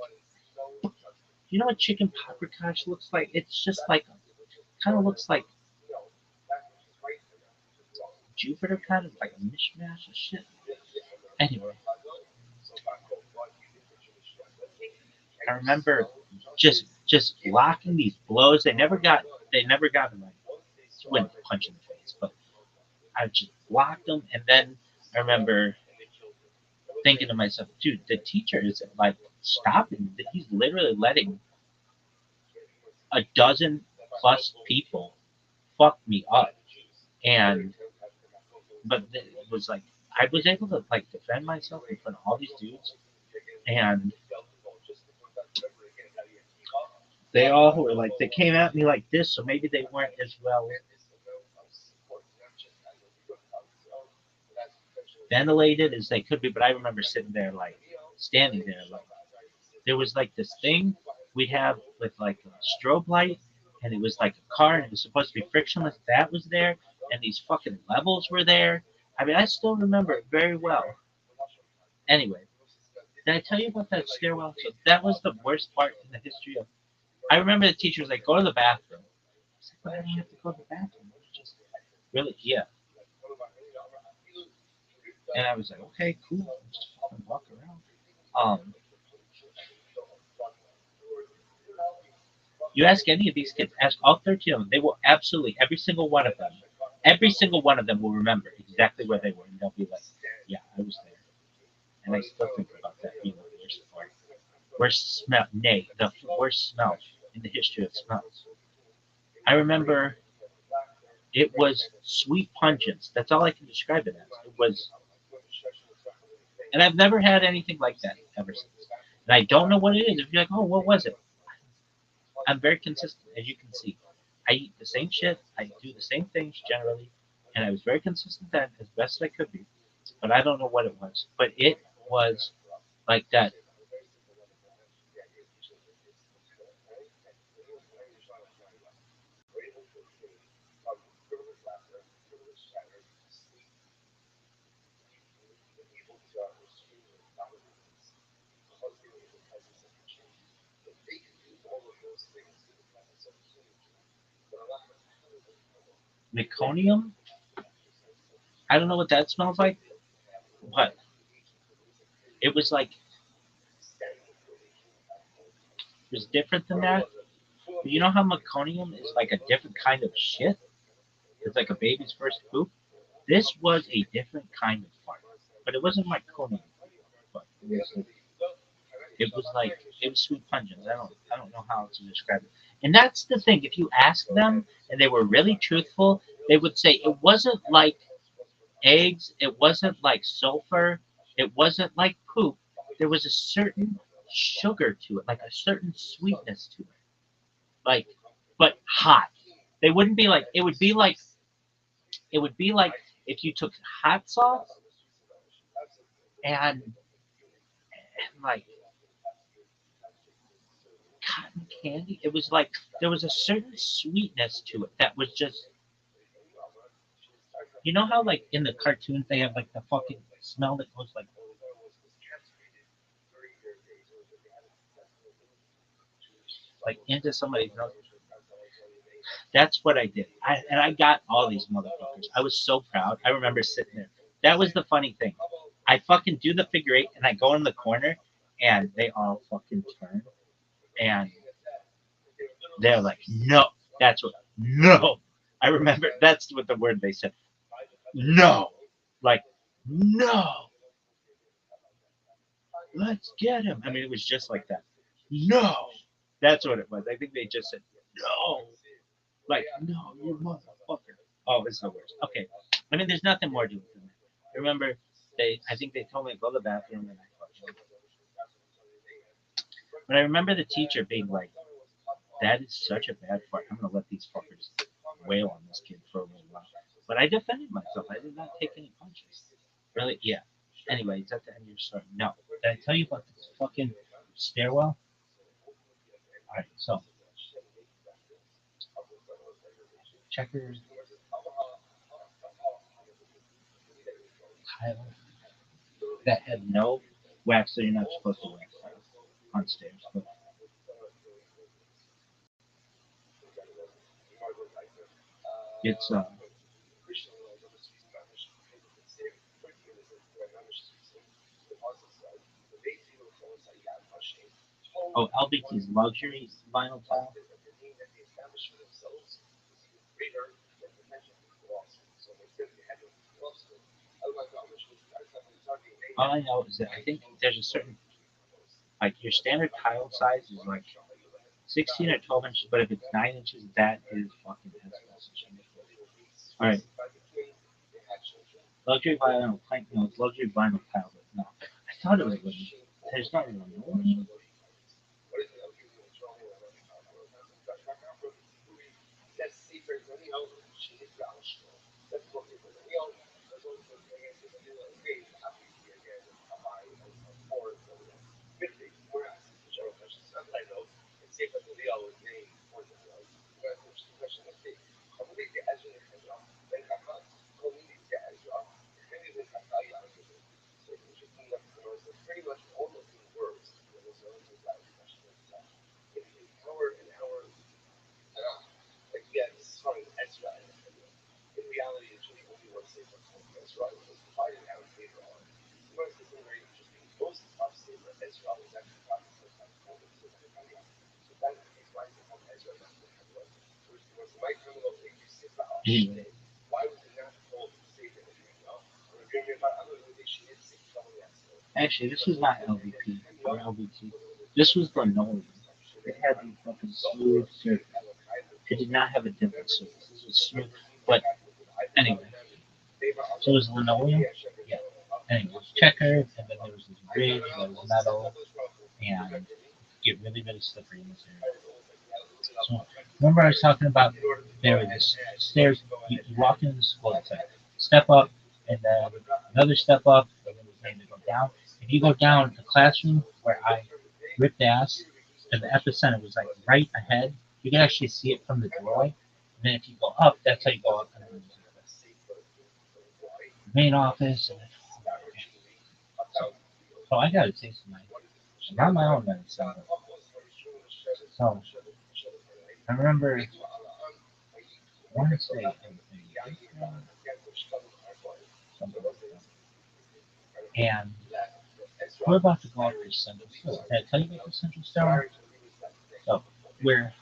you know what chicken paprikash looks like? It's just like kind of looks like Jupiter, kind of like a mishmash of shit. Anyway, I remember just blocking these blows. They never got in my wouldn't punch in the face, but I just blocked them. And then I remember thinking to myself, dude, the teacher isn't like stopping. He's literally letting a dozen plus people fuck me up. And but it was like I was able to like defend myself in front of all these dudes, and they all were like they came at me like this, so maybe they weren't as well ventilated as they could be. But I remember sitting there like standing there like there was like this thing we have with like a strobe light, and it was like a car, and it was supposed to be frictionless. That was there, and these fucking levels were there. I mean, I still remember it very well. Anyway, did I tell you about that stairwell? So that was the worst part in the history of. I remember the teacher was like, "Go to the bathroom." I was like, "But I don't have to go to the bathroom." It's just really, yeah. And I was like, "Okay, cool. Just fucking walk around." Um, You ask any of these kids, ask all 13 of them, they will absolutely, every single one of them will remember exactly where they were. And they'll be like, yeah, I was there. And I still think about that being the worst part. The worst smell in the history of smells. I remember it was sweet pungence. That's all I can describe it as. It was, and I've never had anything like that ever since. And I don't know what it is. If you're like, oh, what was it? I'm very consistent, as you can see. I eat the same shit. I do the same things generally, and I was very consistent then, as best I could be. But I don't know what it was. But it was like that meconium. I don't know what that smells like, but it was like it was different than that. But you know how meconium is like a different kind of shit? It's like a baby's first poop. This was a different kind of fart, but it wasn't meconium. But it was sweet pungent. I don't know how to describe it. And that's the thing. If you ask them and they were really truthful, they would say it wasn't like eggs, it wasn't like sulfur, it wasn't like poop. There was a certain sugar to it, like a certain sweetness to it. Like but hot. They wouldn't be like it would be like if you took hot sauce and like cotton candy. It was like there was a certain sweetness to it that was just you know how like in the cartoons they have like the fucking smell that goes like into somebody's nose. That's what I did. And I got all these motherfuckers. I was so proud. I remember sitting there. That was the funny thing. I fucking do the figure eight and I go in the corner and they all fucking turn and they're like, no. That's what no. I remember that's what the word they said. No. Like, no. Let's get him. I mean, it was just like that. No. That's what it was. I think they just said, no. Like, no, you motherfucker. Oh, it's the worst. Okay. I mean, there's nothing more to it than that. Remember, I think they told me to go to the bathroom and I fucking. But I remember the teacher being like, that is such a bad fart. I'm going to let these fuckers wail on this kid for a little while. But I defended myself. I did not take any punches. Really? Yeah. Anyway, it's at the end of your story. No. Did I tell you about this fucking stairwell? Alright, so checkers, tile that had no wax, so you're not supposed to wax tiles on stairs. But it's oh, LBT's luxury vinyl tile. All I know is that I think there's a certain like your standard tile size is like 16 or 12 inches, but if it's 9 inches, that is fucking excellent. All right, luxury vinyl plank. No, it's luxury vinyl tile, but no, I thought it was. There's not linoleum. Anyway, actually, this was not LVP or LVT. This was linoleum. It had the fucking smooth surface. It did not have a dimpled surface. This was smooth. But anyway, so it was linoleum. Yeah. Anyway, it was checkered, and then there was this ridge that was metal, and get really, really slippery in this area. So remember I was talking about there were the stairs. You walk into the school, it's like step up, and then another step up, and then you go down. If you go down, the classroom where I ripped ass, and the epicenter was like right ahead. You can actually see it from the doorway. And then if you go up, that's how you go up. And then the main office. And then, so I got a taste of my, not my own medicine. So I remember, I want to say something like that. And we're about to go up to Central Store. Did I tell you about the Central Store? So where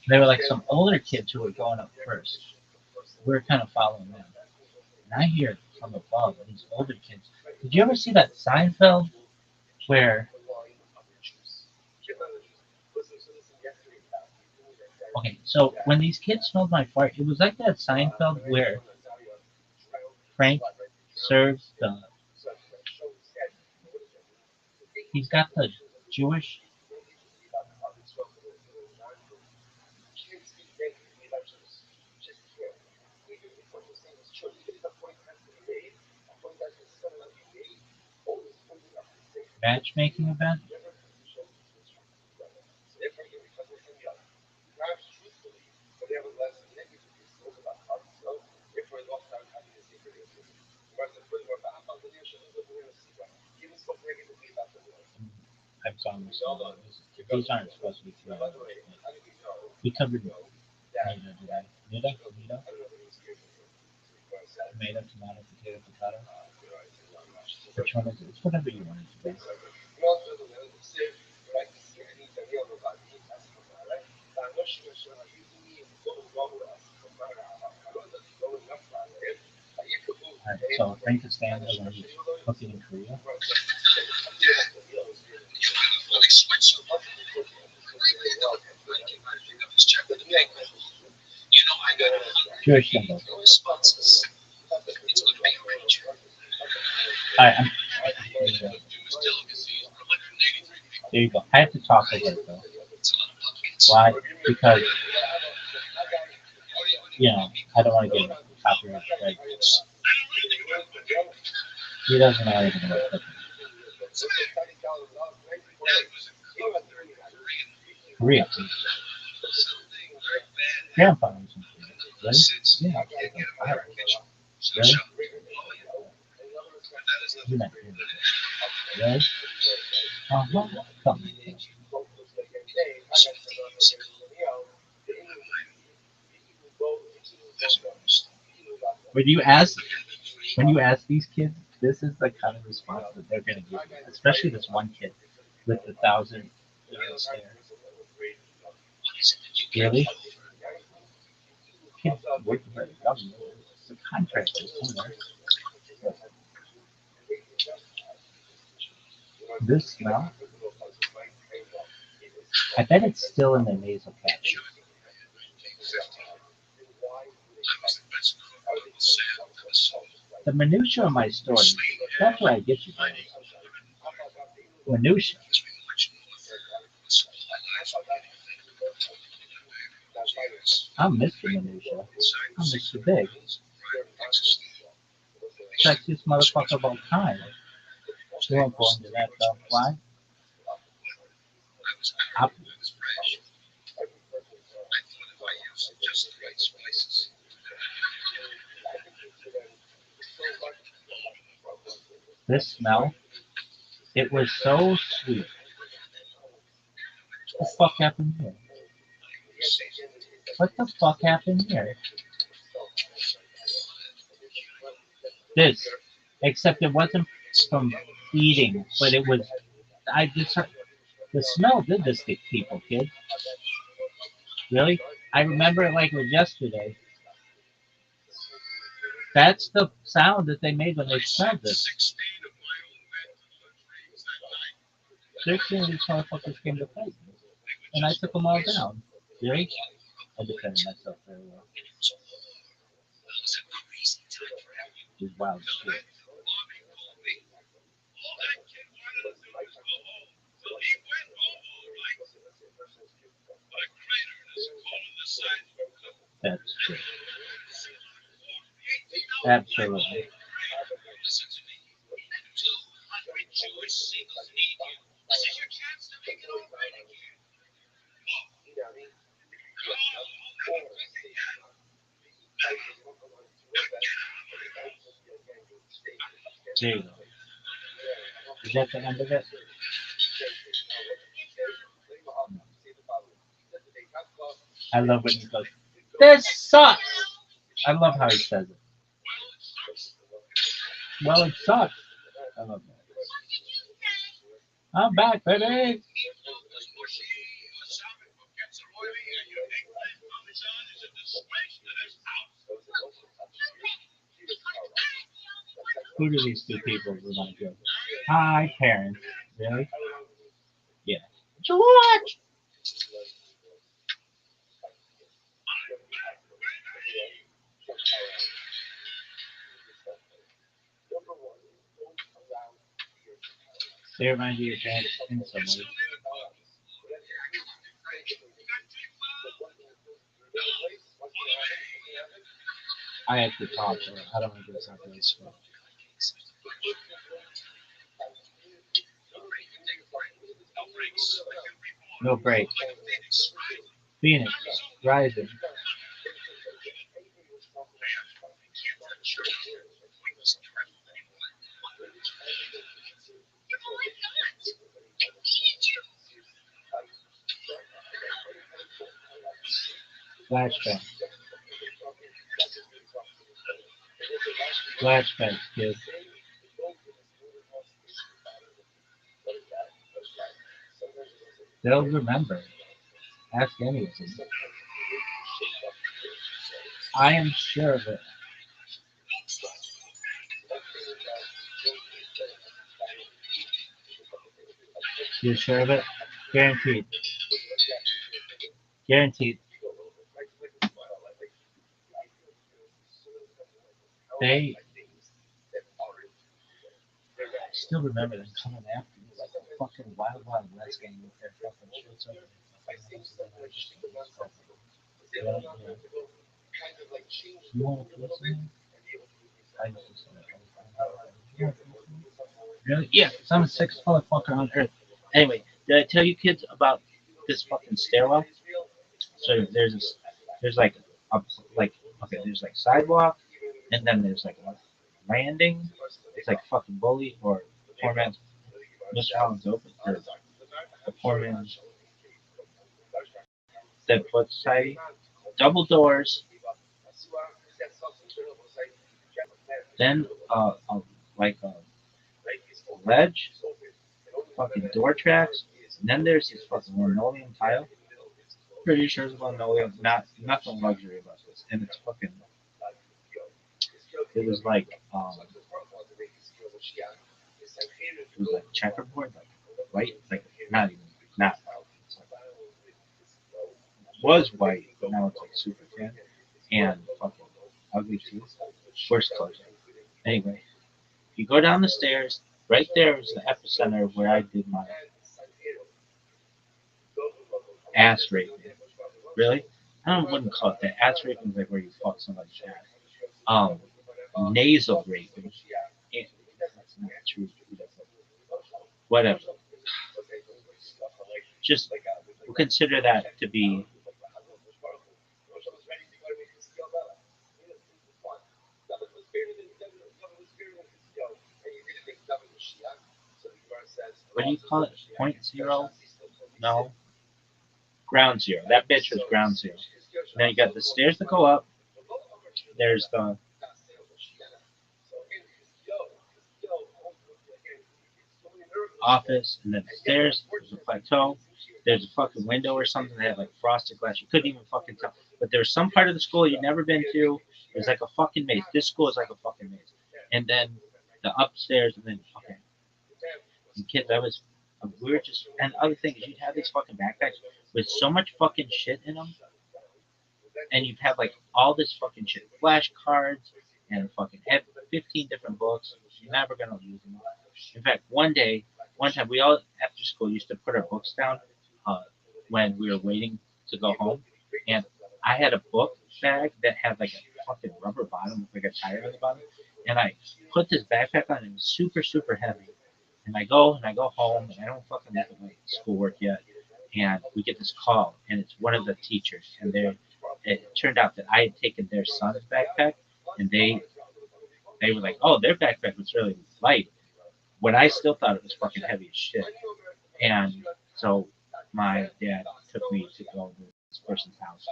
there were like some older kids who were going up first. We were kind of following them. And I hear from above these older kids. Did you ever see that Seinfeld where? Okay, so when these kids smelled my fart, it was like that Seinfeld where Frank serves the. He's got the Jewish. Matchmaking event. I'm sorry, these aren't supposed to be 3 hours. We covered Nita today. Nita, tomato, tomato, potato, potato. Which one is it? It's whatever you want it to be. Alright, so Frank Costanza when he's cooking in Korea. Jewish symbols. Alright, there you go. I have to talk over it though. Why? Because I don't want to get copyright strikes. He doesn't know anything about cooking. Korea. Grandpa was in Korea. Really? Yeah. Really? You met him. Really? Uh-huh. Something. When you ask these kids, this is the kind of response that they're gonna give you. Especially this one kid with the 1,000 stare. Really? Kid's working for the government. It's a contractor somewhere. This smell, I bet it's still in the nasal catch. The minutia of my story, that's where I get you guys. Minutia. I'm Mr. Minutia. I'm Mr. Big. Sexiest motherfucker of all time. We won't go into that though. Why? I, this smell, it was so sweet. What the fuck happened here? What the fuck happened here? This, except it wasn't from eating, but it was. I just heard the smell did this to people, kid. Really? I remember it like it was yesterday. That's the sound that they made when they smelled this. 16 of these motherfuckers came to fight me, and I took them all down. Really? I defended myself very well. It was wild shit. That's true. Absolutely. There you go. Is that the end of it? I love when he goes, "This sucks." I love how he says it. Well, it sucks. I love that. I'm back, baby. Who do these two people remind you of? Hi, parents. Really? Yeah. George! They remind you of your parents in some way. I have to talk, but I don't want to do this after this. No break. Phoenix, rising. Flashback. Flashbacks, kid. They'll remember. Ask any of them. I am sure of it. You're sure of it? Guaranteed. Guaranteed. They still remember them coming after you like a fucking wild, wild west gang with their fucking shirts over their fucking yeah, yeah. You want to listen? I used to say that all the time. Really? Yeah, because I'm the sickest motherfucker on earth. Anyway, did I tell you kids about this fucking stairwell? So there's a, like, okay, there's like sidewalk, and then there's like a landing. It's like fucking bully or poor man's Mr. Allen's open or the poor man's Dead Foot Society. Double doors, then like a ledge, fucking door tracks, and then there's this fucking linoleum tile. Pretty sure it's linoleum, nothing luxury about this, and it's fucking. It was like it was like checkerboard, like white, like not even not was white, but now it's like super tan and fucking ugly too. Worst colors. Anyway, you go down the stairs. Right there is the epicenter of where I did my ass raping. Really? Wouldn't call it that. Ass raping is like where you fuck somebody's ass. Um, Nasal raping. That's not true. Whatever. Just we'll consider that to be. What do you call it? Point zero? No. Ground zero. That bitch was ground zero. Now you got the stairs that go up. There's the office, and then the stairs. There's a plateau. There's a fucking window or something that had like frosted glass. You couldn't even fucking tell. But there's some part of the school you've never been to. It's like a fucking maze. This school is like a fucking maze. And then the upstairs, and then okay, and kids, we were just, and other things, you'd have these fucking backpacks with so much fucking shit in them, and you'd have like all this fucking shit, flashcards, and fucking 15 different books. You're never gonna use them. In fact, one time, we all after school used to put our books down uh, when we were waiting to go home, and I had a book bag that had like a fucking rubber bottom with like a tire on the bottom, and I put this backpack on, and it was super super heavy. And I go home, and I don't fucking look at my schoolwork yet, and we get this call, and it's one of the teachers, and it turned out that I had taken their son's backpack, and they were like, oh, their backpack was really light, when I still thought it was fucking heavy as shit. And so my dad took me to go to this person's house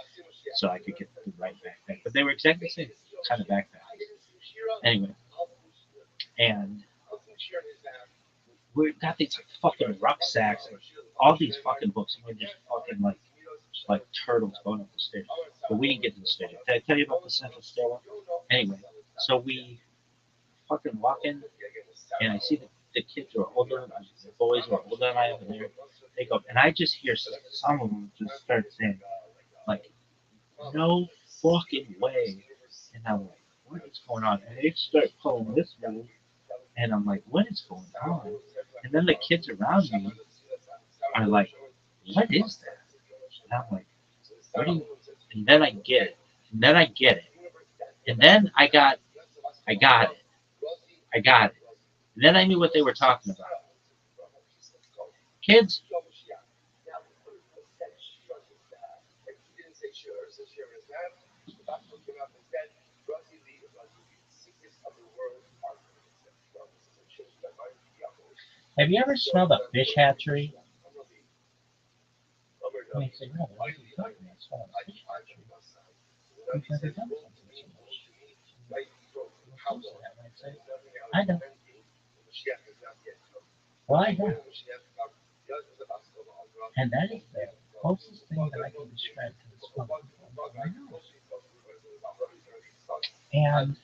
so I could get the right backpack. But they were exactly the same kind of backpack. Anyway, and we got these fucking rucksacks and all these fucking books, and we're just fucking like turtles going up the stairs. But we didn't get to the stairs. Did I tell you about the central stairwell? Anyway, so we fucking walk in, and I see the kids who are older, the boys who are older than I am, and they go, and I just hear some of them just start saying, like, no fucking way. And I'm like, what is going on? And they start pulling this move, and I'm like, what is going on? And then the kids around me are like, what is that? And I'm like, what do you? And then I get it. And then I get it. And then I got it. I got it. And then I knew what they were talking about. Kids, have you ever smelled a fish hatchery? I mean, say, no, what are you talking about? Smelling a fish hatchery? We've never done something so much. I know. Well, I have. And that is the closest thing that I can describe to the smell of my nose. And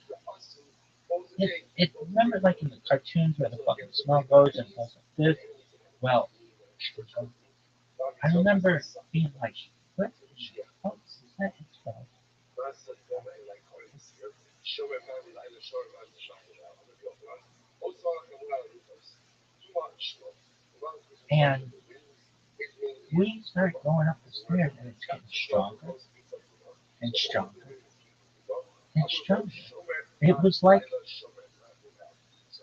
it remember like in the cartoons where the fucking smell goes and it goes like this? Well, I remember being like, what? What is that? It smells. And we started going up the stairs and it's getting stronger and stronger and stronger. It was like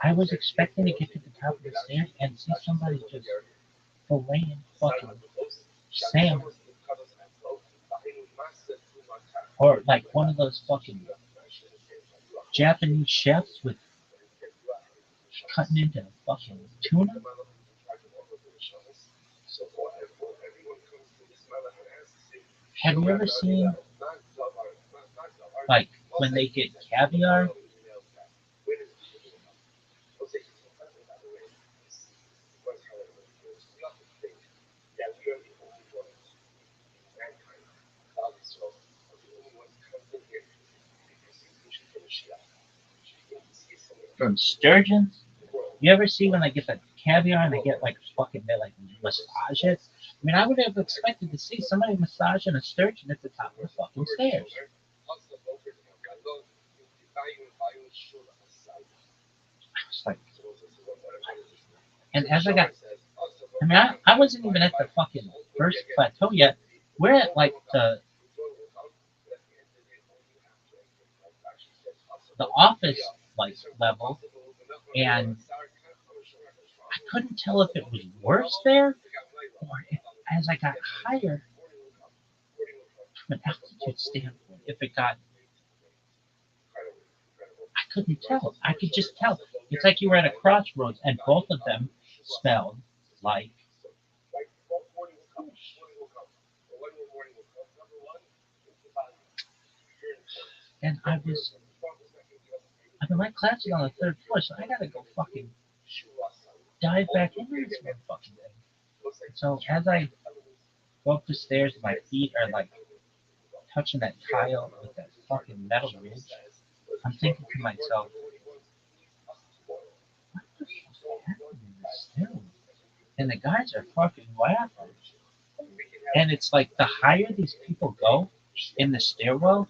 I was expecting to get to the top of the stairs and see somebody just filleting fucking salmon. Or like one of those fucking Japanese chefs with cutting into fucking tuna. Have you ever seen like when they get caviar? From sturgeons? You ever see when they get the caviar and they get like fucking they like massage it? I mean, I would have expected to see somebody massaging a sturgeon at the top of the fucking stairs. I was like, and as I got, I mean, I wasn't even at the fucking first plateau yet. We're at like the office like level, and I couldn't tell if it was worse there or if, as I got higher from an altitude standpoint, if it got, I couldn't tell. I could just tell. It's like you were at a crossroads, and both of them spelled like. And I've been my class is on the third floor, so I gotta go fucking dive back into this fucking thing. So as I go up the stairs, my feet are like touching that tile with that fucking metal ridge. I'm thinking to myself, what the fuck happened in this stairwell? And the guys are fucking laughing. And it's like the higher these people go in the stairwell,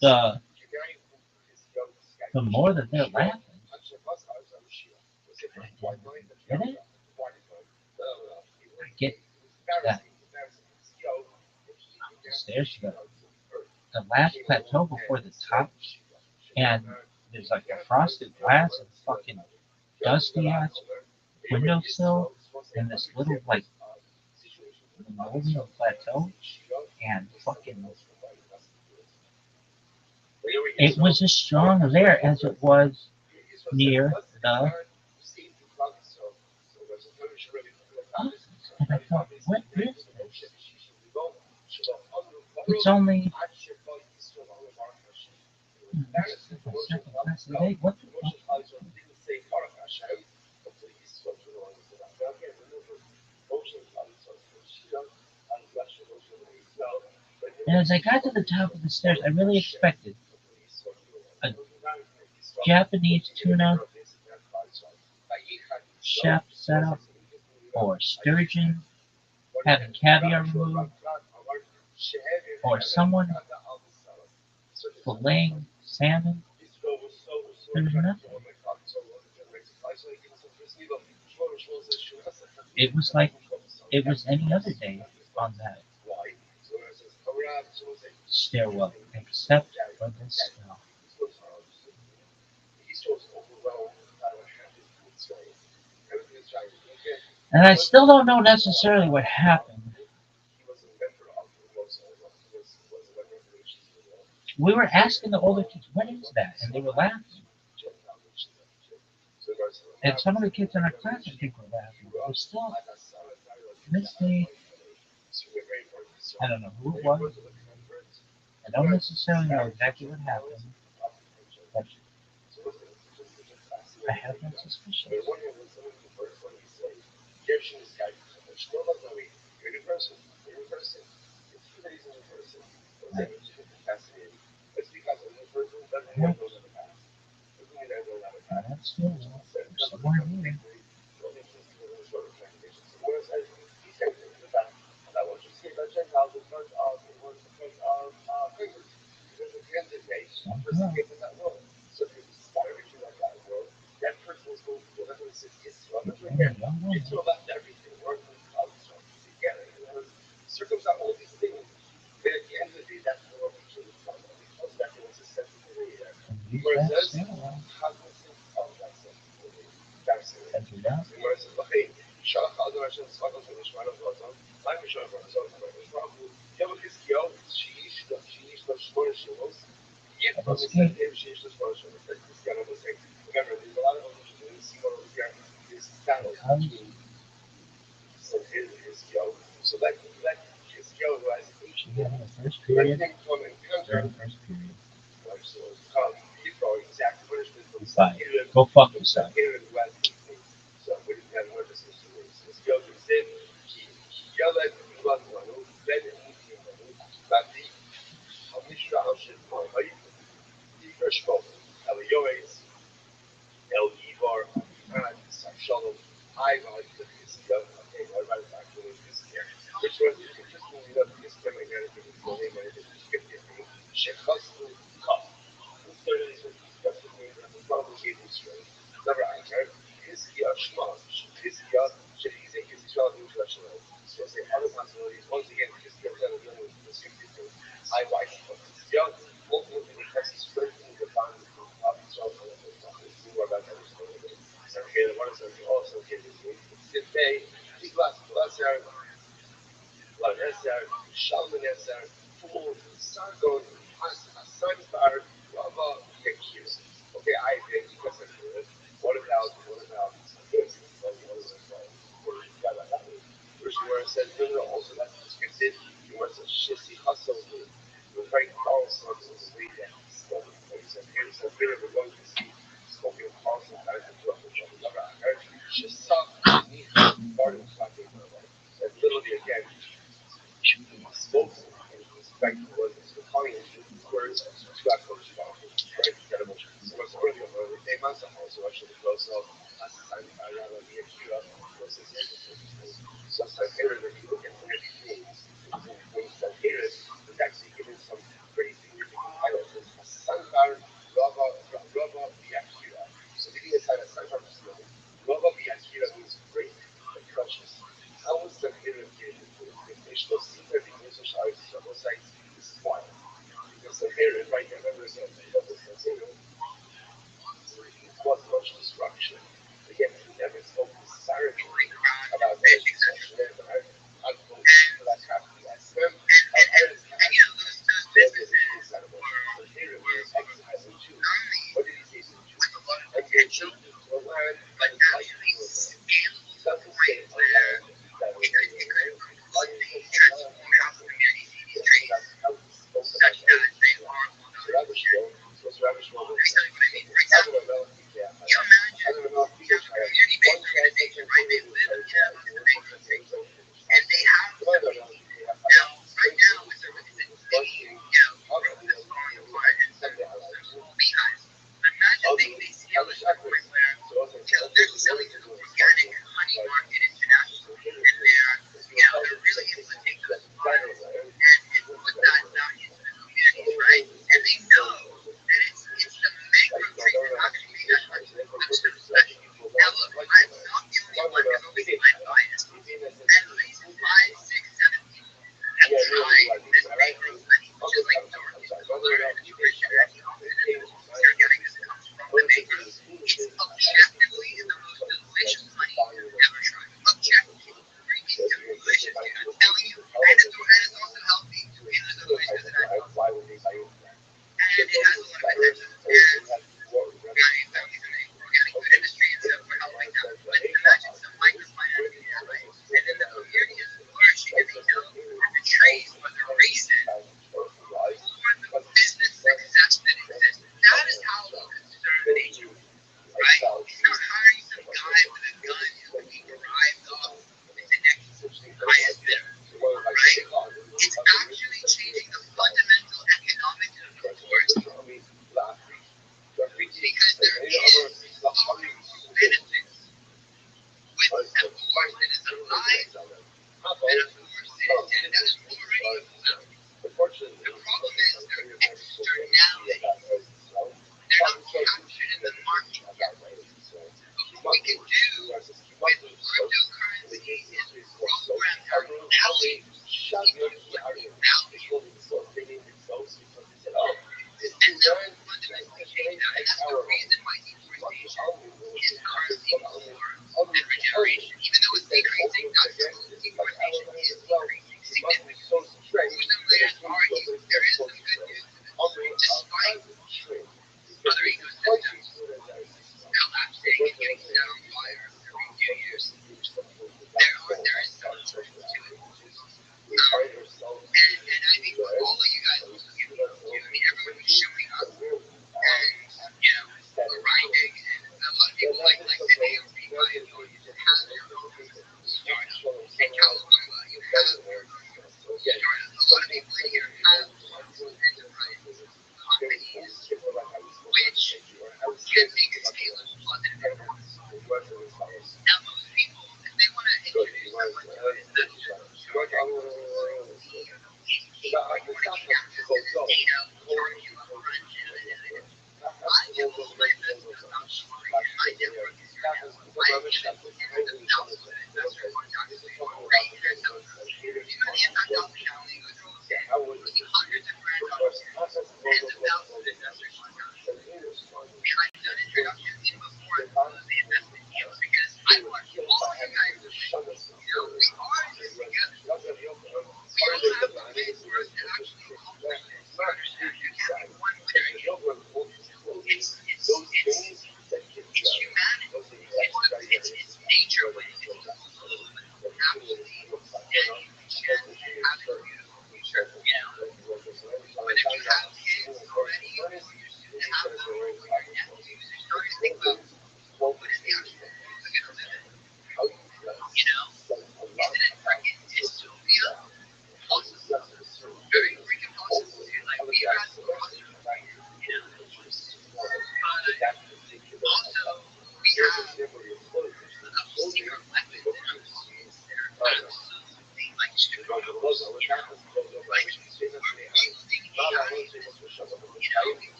the the more that they're laughing. Get it? I get that the stairs to the last plateau before the top, and there's like a frosted glass and fucking dusty ass windowsill and this little like linoleum plateau, and fucking it was as strong there as it was near the office. And I thought, what is this? It's only the second class of the day. What the fuck? And as I got to the top of the stairs, I really expected a Japanese tuna chef setup or sturgeon having caviar removed or someone filleting salmon. There was nothing. It was like it was any other day on that stairwell, except for the smell. And I still don't know necessarily what happened. We were asking the older kids, what is that? And they were laughing. And some of the kids in our class, I think, were laughing. But we're still, this day, I don't know who it was. I don't necessarily know exactly what happened. But I have no suspicion. Right. Yeah. That's true. Somewhere here. Somehow. Yeah, young woman. And use that stairwell. Go fuck yourself.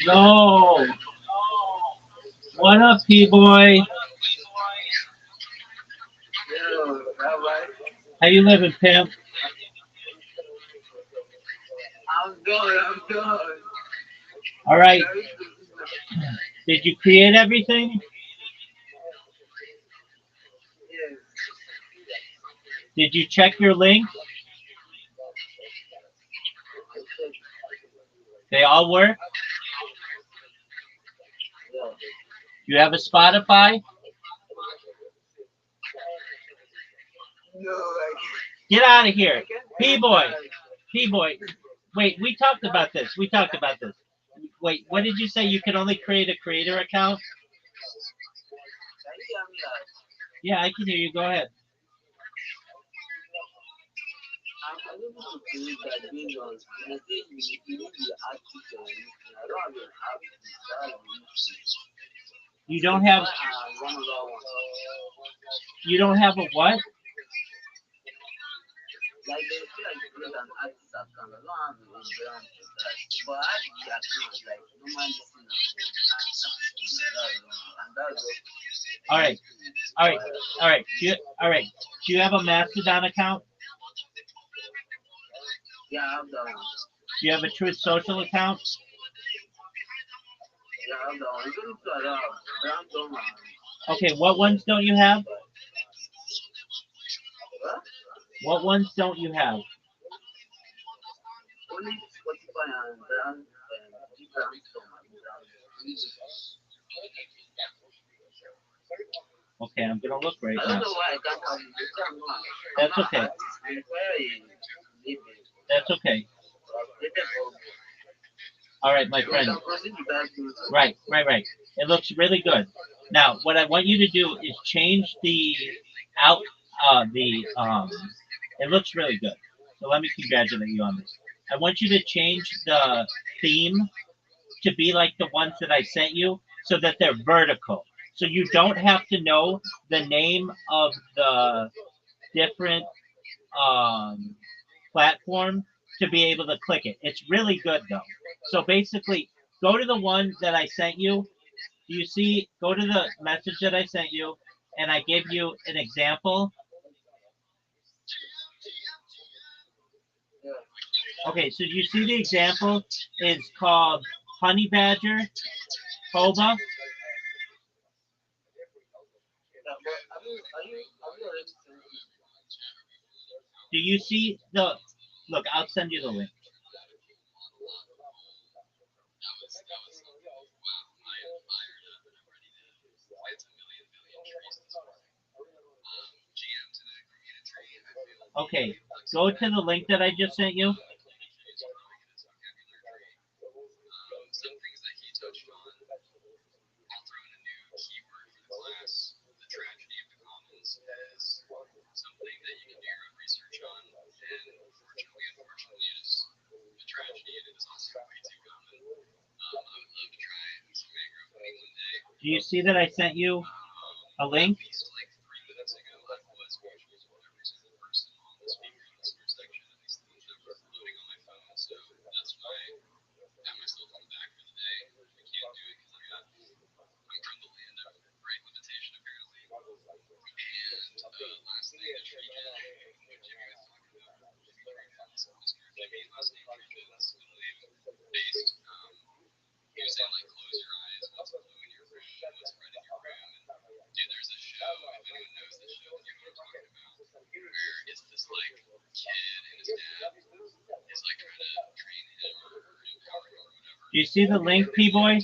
No. What up, P-boy? How you living, pimp? All right. Did you create everything? Did you check your links? They all work? You have a Spotify? Get out of here. P-boy. P-boy. Wait, we talked about this. We talked about this. Wait, what did you say? You can only create a creator account? Yeah, I can hear you. Go ahead. You don't have a what? All right. All right. All right. All right. Do you have a Mastodon account? Do you have a Truth Social account? Okay, what ones don't you have? What ones don't you have? Okay, I'm gonna look right now. That's okay. That's okay. All right, my friend. Right, right, right. It looks really good. Now, what I want you to do is change the out the it looks really good. So let me congratulate you on this. I want you to change the theme to be like the ones that I sent you so that they're vertical. So you don't have to know the name of the different um, platform to be able to click it. It's really good though. So basically, go to the one that I sent you. Do you see? Go to the message that I sent you, and I gave you an example. Okay, so you see the example is called Honey Badger Boba. Do you see the? Look, I'll send you the link. Okay, go to the link that I just sent you. Do you see that I sent you a link? Do you see the link, P-Boy?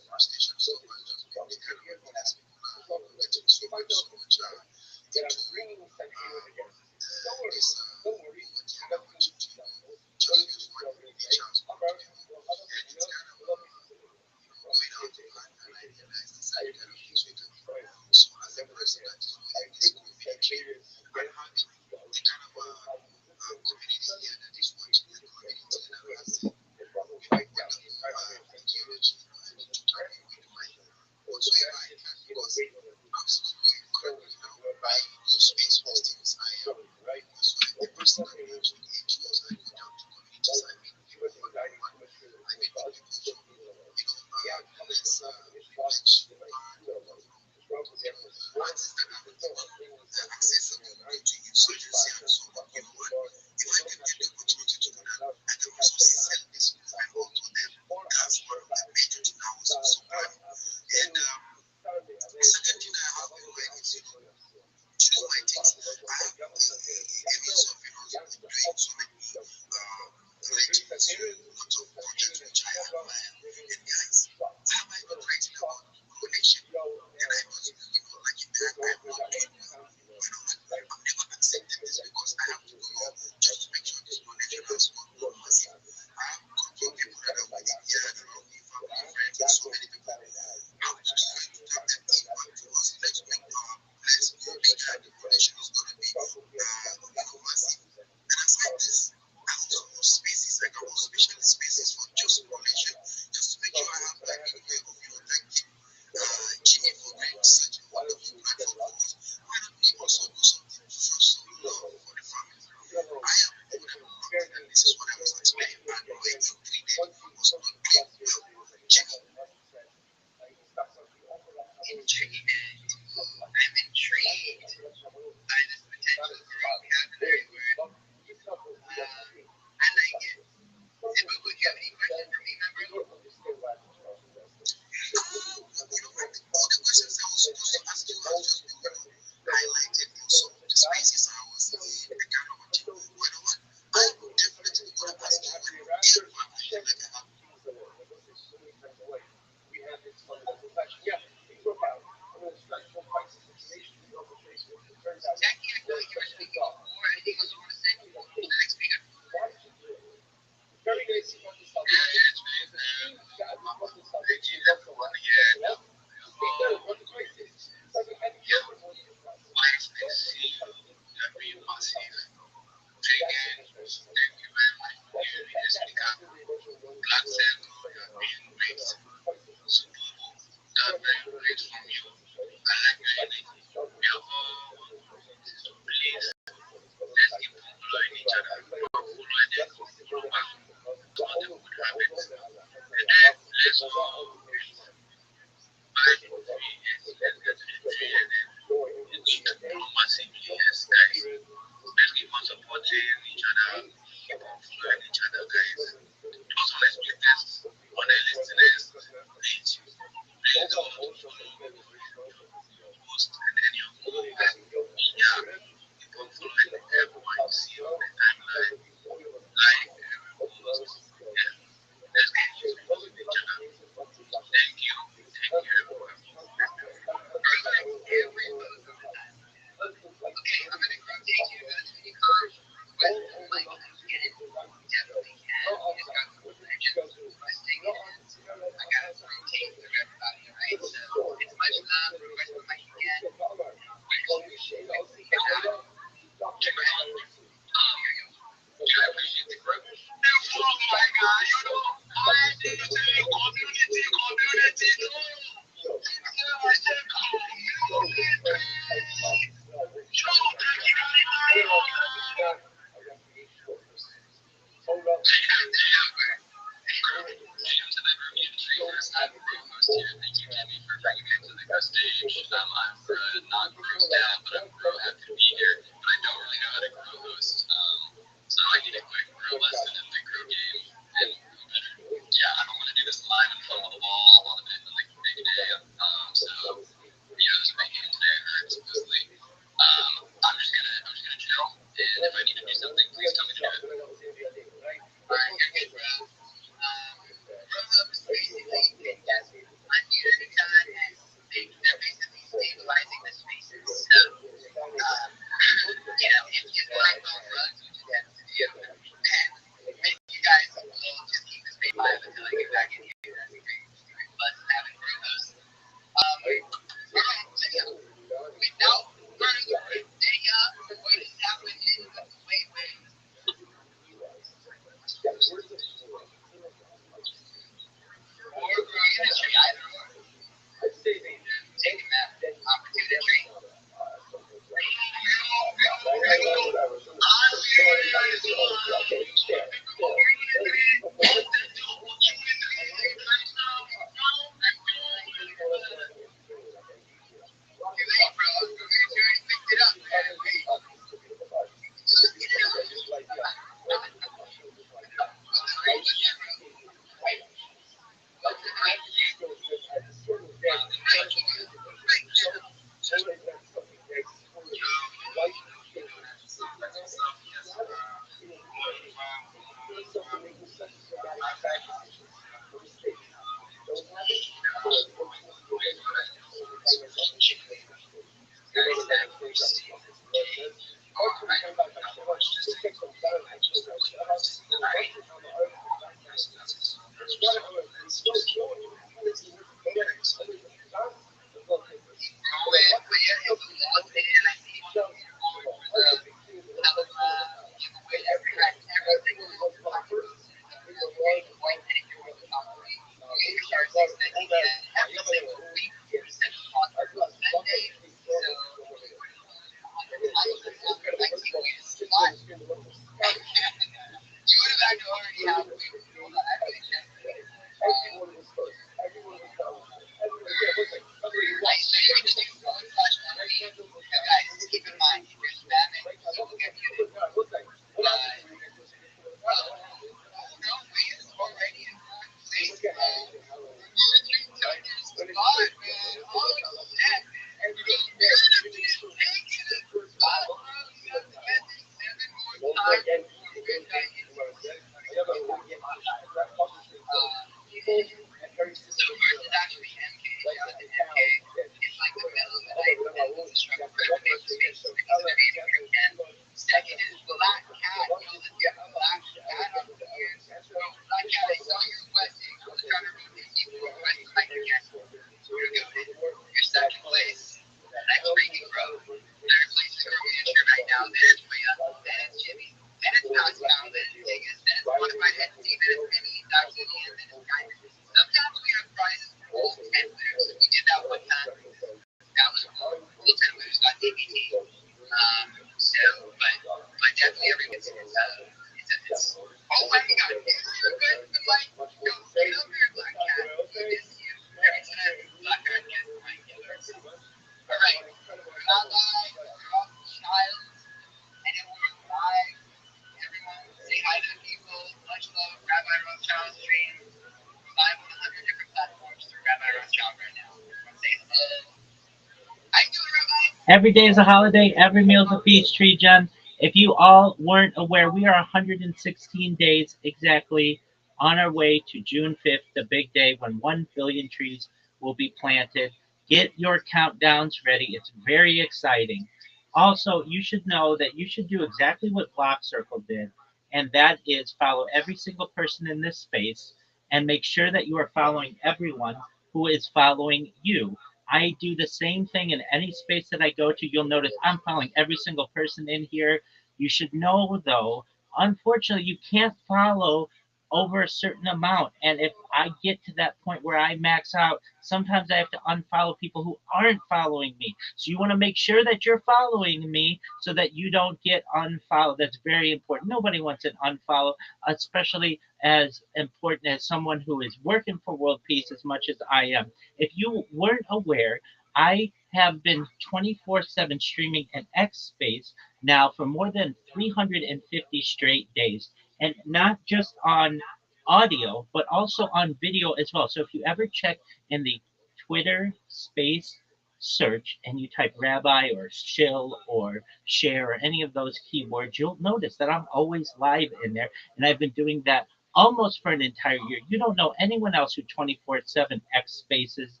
Every day is a holiday. Every meal is a feast, Tree Jen. If you all weren't aware, we are 116 days exactly on our way to June 5th, the big day when 1 billion trees will be planted. Get your countdowns ready. It's very exciting. Also, you should know that you should do exactly what Block Circle did, and that is follow every single person in this space and make sure that you are following everyone who is following you. I do the same thing in any space that I go to. You'll notice I'm following every single person in here. You should know, though, unfortunately, you can't follow over a certain amount. And if I get to that point where I max out, sometimes I have to unfollow people who aren't following me. So you want to make sure that you're following me so that you don't get unfollowed. That's very important. Nobody wants an unfollow, especially as important as someone who is working for world peace as much as I am. If you weren't aware, I have been 24/7 streaming an X space now for more than 350 straight days. And not just on audio, but also on video as well. So if you ever check in the Twitter space search and you type rabbi or shill or share or any of those keywords, you'll notice that I'm always live in there. And I've been doing that almost for an entire year. You don't know anyone else who 24/7 X spaces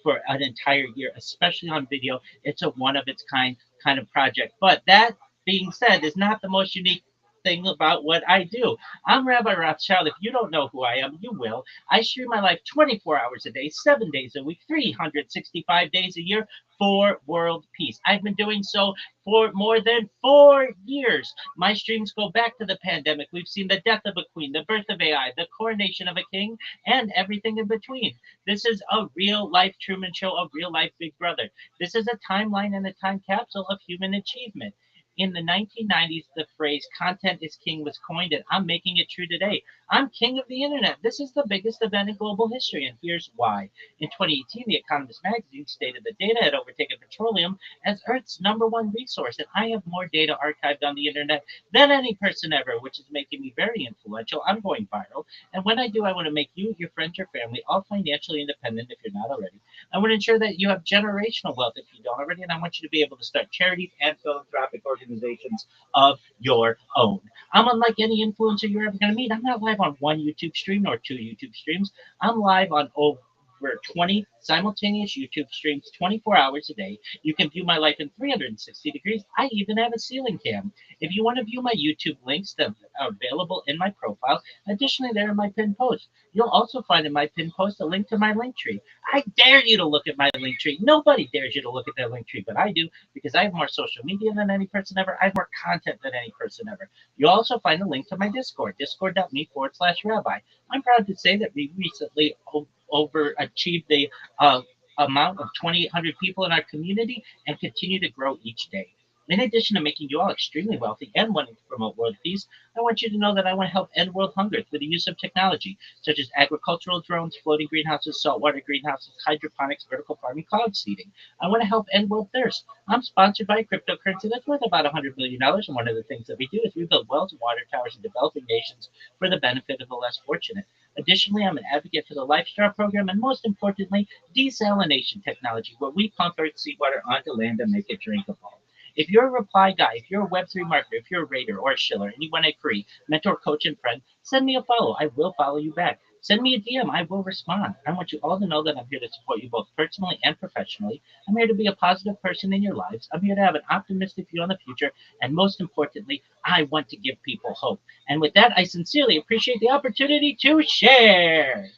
for an entire year, especially on video. It's a one of its kind of project. But that being said, is not the most unique thing about what I do. I'm Rabbi Rothschild. If you don't know who I am, you will. I stream my life 24 hours a day, 7 days a week, 365 days a year for world peace. I've been doing so for more than 4 years. My streams go back to the pandemic. We've seen the death of a queen, the birth of AI, the coronation of a king, and everything in between. This is a real life Truman Show, a real life Big Brother. This is a timeline and a time capsule of human achievement. In the 1990s, the phrase content is king was coined, and I'm making it true today. I'm king of the internet. This is the biggest event in global history, and here's why. In 2018, The Economist magazine stated that data had overtaken petroleum as Earth's number one resource, and I have more data archived on the internet than any person ever, which is making me very influential. I'm going viral, and when I do, I want to make you, your friends, your family all financially independent if you're not already. I want to ensure that you have generational wealth if you don't already, and I want you to be able to start charities and philanthropic organizations of your own. I'm unlike any influencer you're ever going to meet. I'm not live on one YouTube stream or two YouTube streams. I'm live on over 20 simultaneous YouTube streams 24 hours a day. You can view my life in 360 degrees. I even have a ceiling cam. If you want to view my YouTube links that are available in my profile, additionally, they're in my pinned post. You'll also find in my pinned post a link to my link tree. I dare you to look at my link tree. Nobody dares you to look at their link tree, but I do because I have more social media than any person ever. I have more content than any person ever. You'll also find a link to my Discord, discord.me/rabbi. I'm proud to say that we recently overachieved the amount of 2,800 people in our community and continue to grow each day. In addition to making you all extremely wealthy and wanting to promote world peace, I want you to know that I want to help end world hunger through the use of technology, such as agricultural drones, floating greenhouses, saltwater greenhouses, hydroponics, vertical farming, cloud seeding. I want to help end world thirst. I'm sponsored by a cryptocurrency that's worth about $100 billion, and one of the things that we do is we build wells and water towers in developing nations for the benefit of the less fortunate. Additionally, I'm an advocate for the Lifestar program, and most importantly, desalination technology, where we pump Earth seawater onto land and make it drinkable. If you're a reply guy, if you're a Web3 marketer, if you're a raider or a shiller, and you want a free mentor, coach, and friend, send me a follow. I will follow you back. Send me a DM. I will respond. I want you all to know that I'm here to support you both personally and professionally. I'm here to be a positive person in your lives. I'm here to have an optimistic view on the future. And most importantly, I want to give people hope. And with that, I sincerely appreciate the opportunity to share.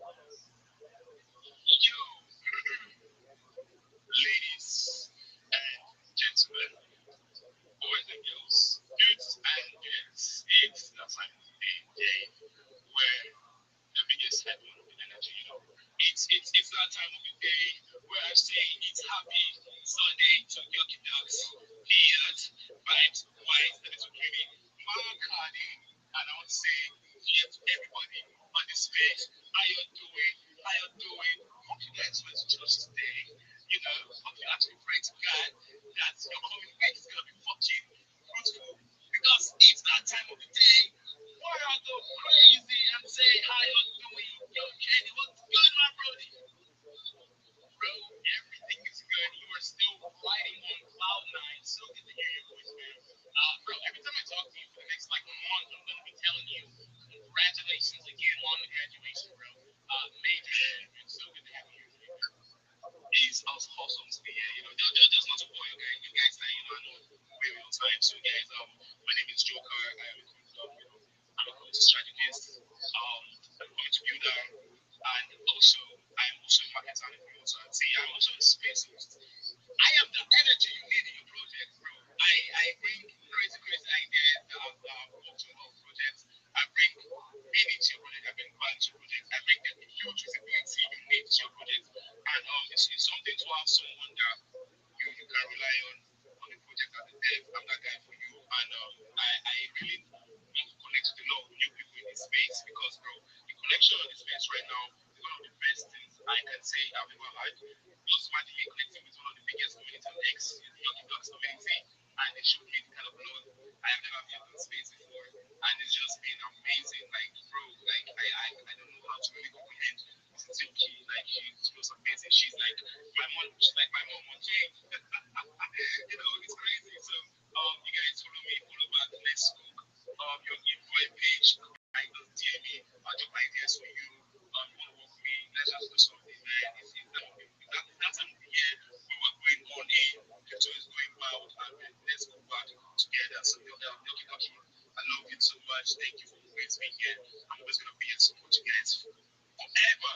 Ladies and gentlemen, boys and girls, dudes and dudes, it's that time of the day where the biggest headline of the energy, it's that time of the day where I say it's happy Sunday to Yoki Ducks, peanuts, vibes, wines, and it's really Mark Hardy, and I want to say yes to everybody on the space. How you doing? How you doing? Hope you guys went to church today. Hope you actually pray to God that your coming week is gonna be fucking fruitful because it's that time of the day where I go crazy and say how you doing. Yo, Kenny, what's good, my brody? Bro, everything is good. You are still riding on cloud nine. So good to hear your voice, man. Bro, every time I talk to you for the next like month, I'm gonna be telling you congratulations again on the graduation, bro. Major shit, man. So good to have you here today, man. It's also awesome to be here. Just not a boy, okay? You guys that I know way on time. So, guys, my name is Joker. I'm a community strategist. I'm coming to build and also I'm also a market analyst. So I'd say I'm also a space host. I am the energy you need in your project, bro. I bring crazy ideas that I've worked on all projects. I bring meaning to your project. I bring value to your project. I bring the huge visibility you need to your project. And it's something to have someone that you can rely on the project as a dev. I'm that guy for you. And I really want to connect with a lot of new people in this space because, bro, the connection on this space right now is one of the best things I can say I've ever had. Just magically connecting with one of the biggest communities on X, the Yogi Dogs community, and they showed me the kind of love I have never felt in space before. And it's just been amazing. Like, bro, like I don't know how to really comprehend this Tsuki. Like, she's just amazing. She's like my mom on Jane. It's crazy. So, you guys follow me, follow back, let's cook. Your invite page, I just DM me, I'll drop ideas for you. You want to work with me, let's just do something, man. That time of the year we were going all in, crypto is going wild, and let's go back together. So, Yoki, I love you so much. Thank you for always being here. I'm always going to be here to support you guys forever.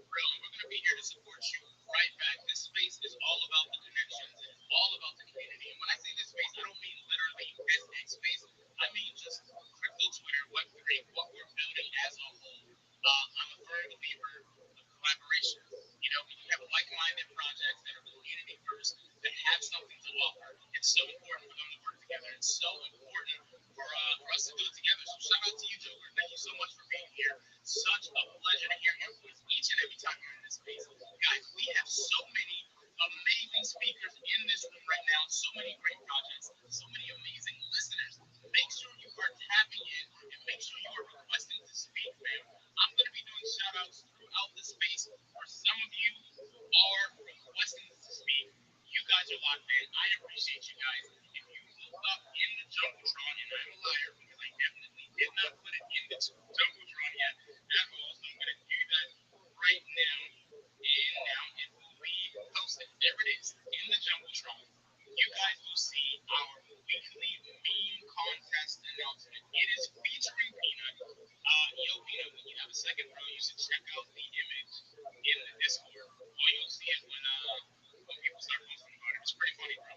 Bro, we're going to be here to support you right back. This space is all about the connections, all about the community. And when I say this space, I don't mean literally this big space. I mean just crypto Twitter, Web3, what we're building as a whole. I'm a firm believer of collaboration. When you have like-minded projects that are community first, that have something to offer, it's so important for them to work together. It's so important for us to do it together. So shout out to you, Joker. Thank you so much for being here. Such a pleasure to hear your voice each and every time you're in this space. Guys, we have so many amazing speakers in this room right now, so many great projects, so many amazing listeners. Make sure you are tapping in and make sure you are requesting to speak, fam. I'm going to be doing shout outs throughout the space for some of you who are requesting to speak. You guys are locked in. I appreciate you guys. If you look up in the Jumbotron, and I'm a liar because I definitely did not put it in the Jumbotron yet at all, so I'm going to do that right now. And now it will be posted. There it is in the Jumbotron. You guys will see our weekly meme contest announcement. It is featuring Peanut. Yo, Peanut, when you have a second, bro, you should check out the image in the Discord. Or you'll see it when people start posting about it. It's pretty funny, bro.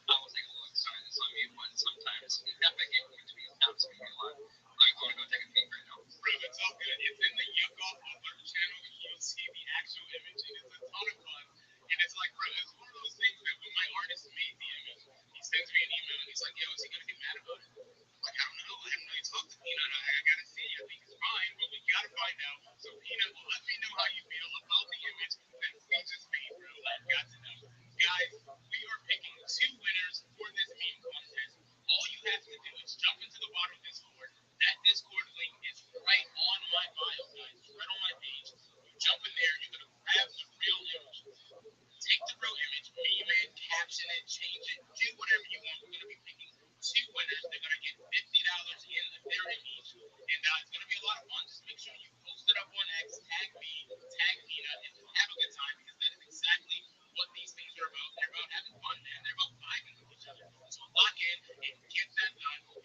I will take a look. Sorry, this on mute button sometimes. Navigate between tabs can be a lot. I'm going to go take a peek right now. Bro, it's all good. It's in the Yucko alert channel. You'll see the actual image. It is a ton of fun. And it's like, bro, it's one of those things that when my artist made the image, he sends me an email and he's like, yo, is he going to get mad about it? I'm like, I don't know. I haven't really talked to Peanut. I got to see. I think it's fine, but we got to find out. So, Peanut, will let me know how you feel about the image that we just made, bro. I've got to know. Guys, we are picking two winners for this meme contest. All you have to do is jump into the bottom Discord. That Discord link is right on my bio, guys. It's right on my page. You jump in there, you're gonna grab the real image. Take the real image, meme it, caption it, change it, do whatever you want. We're gonna be picking two winners. They're gonna get $50 in Ethereum each, and it's gonna be a lot of fun. Just make sure you post it up on X, tag me, tag Peanut, and just have a good time because that is exactly what these things are about. They're about having fun, man. They're about vibing with each other. So lock in and get that done.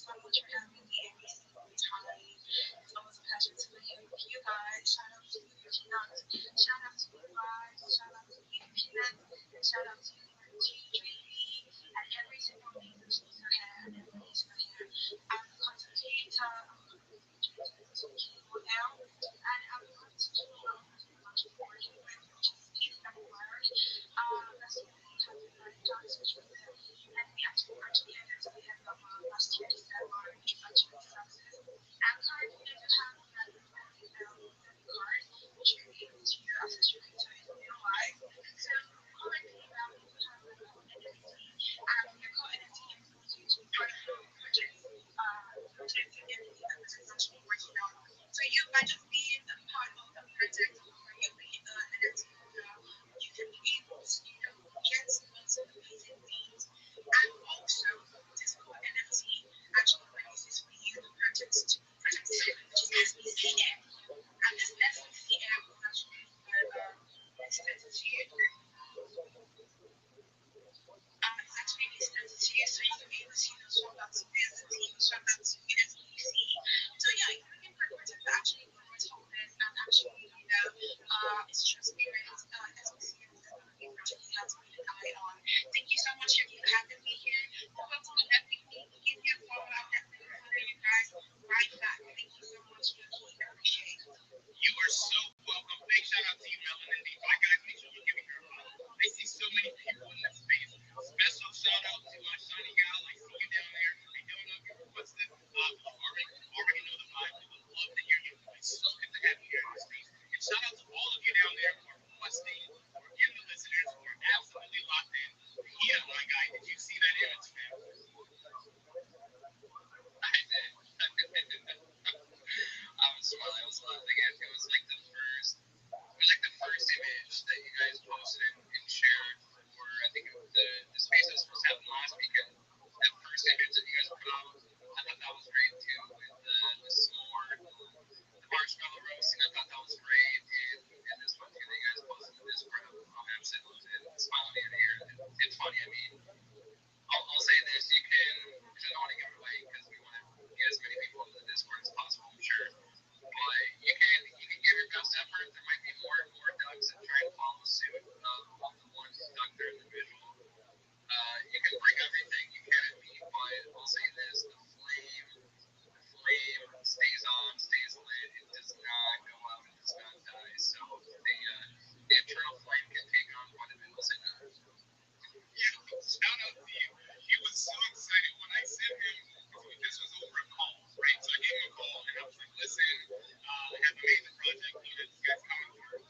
so much for having me every single time. It's always a pleasure to be here with you guys. Shout out to you, Peanuts. Shout out to you, Roz. Shout out to you, Peanuts. And shout out to you, TJB, and every single name that you have, and every name you have. I'm a content creator. I'm a content creator as you can now. And I would love to do pretty much working with just speak and word. Last year we had the dance which was there. And we actually ended to the end of last year, December, which was actually a success. And currently I do have another card which you'll be able to access your data in real life. So currently we do have like a NFT, and your co-NFT is going to be part of the project, project NFT that this is actually working on. So you might just be a part of the project or you'll be the NFT holder. You can be able to, get lots of amazing things. And also, this called NFT actually releases for you the project 7, which is SBCM. And this SBCM will actually be listed to you. It's actually listed to you, so you can be able to, swap that to BST, swap that to SBC. So yeah, if you're looking for a project that actually promotes wholeness and actually, it's transparent, SBC is definitely a project you have to keep an eye on. Thank you so much for having me here. Don't forget to connect with me. Give me a follow. I'll definitely follow you guys right back. Thank you so much, Yuki. I appreciate it. You are so welcome. Big shout out to you, Melon and DeFi guys. Make sure you're giving her a follow. I see so many people in this space. Special shout out to Shiny Gal. I see you down there. I don't know if you requested, but you already know the vibe. We would love to hear you. It's so good to have you here in the space. And shout out to all of you down there who are requesting, who are in the listeners, who are absolutely locked in. Yeah, my guy, did you see that image, man? I did. I was smiling. I was laughing. It was like the first. It was like the first image that you guys posted and shared for. I think the space that was supposed to happen last weekend. That first image that you guys put out, I thought that was great too. With the s'more, the marshmallow roasting, I thought that was great. And this one too that you guys posted in the Discord, I'm absolutely loving it. It's smiling ear to ear. It's funny. I mean, I'll say this: you can, because I don't want to give it away because we want to get as many people into the Discord as possible. I'm sure. But you can give your best effort. There might be more and more Dougs that try and follow suit of the one Doug their individual. You can bring everything you can at me, but I'll say this: the flame stays on, stays lit. It does not go out. It does not die. So the internal flame can take on quite a bit. I'll say that. Yeah, shout out to you. He was so excited when I sent him. This was over a call, right? So I gave him a call and I was like, listen, I have a major project. This guy's coming through.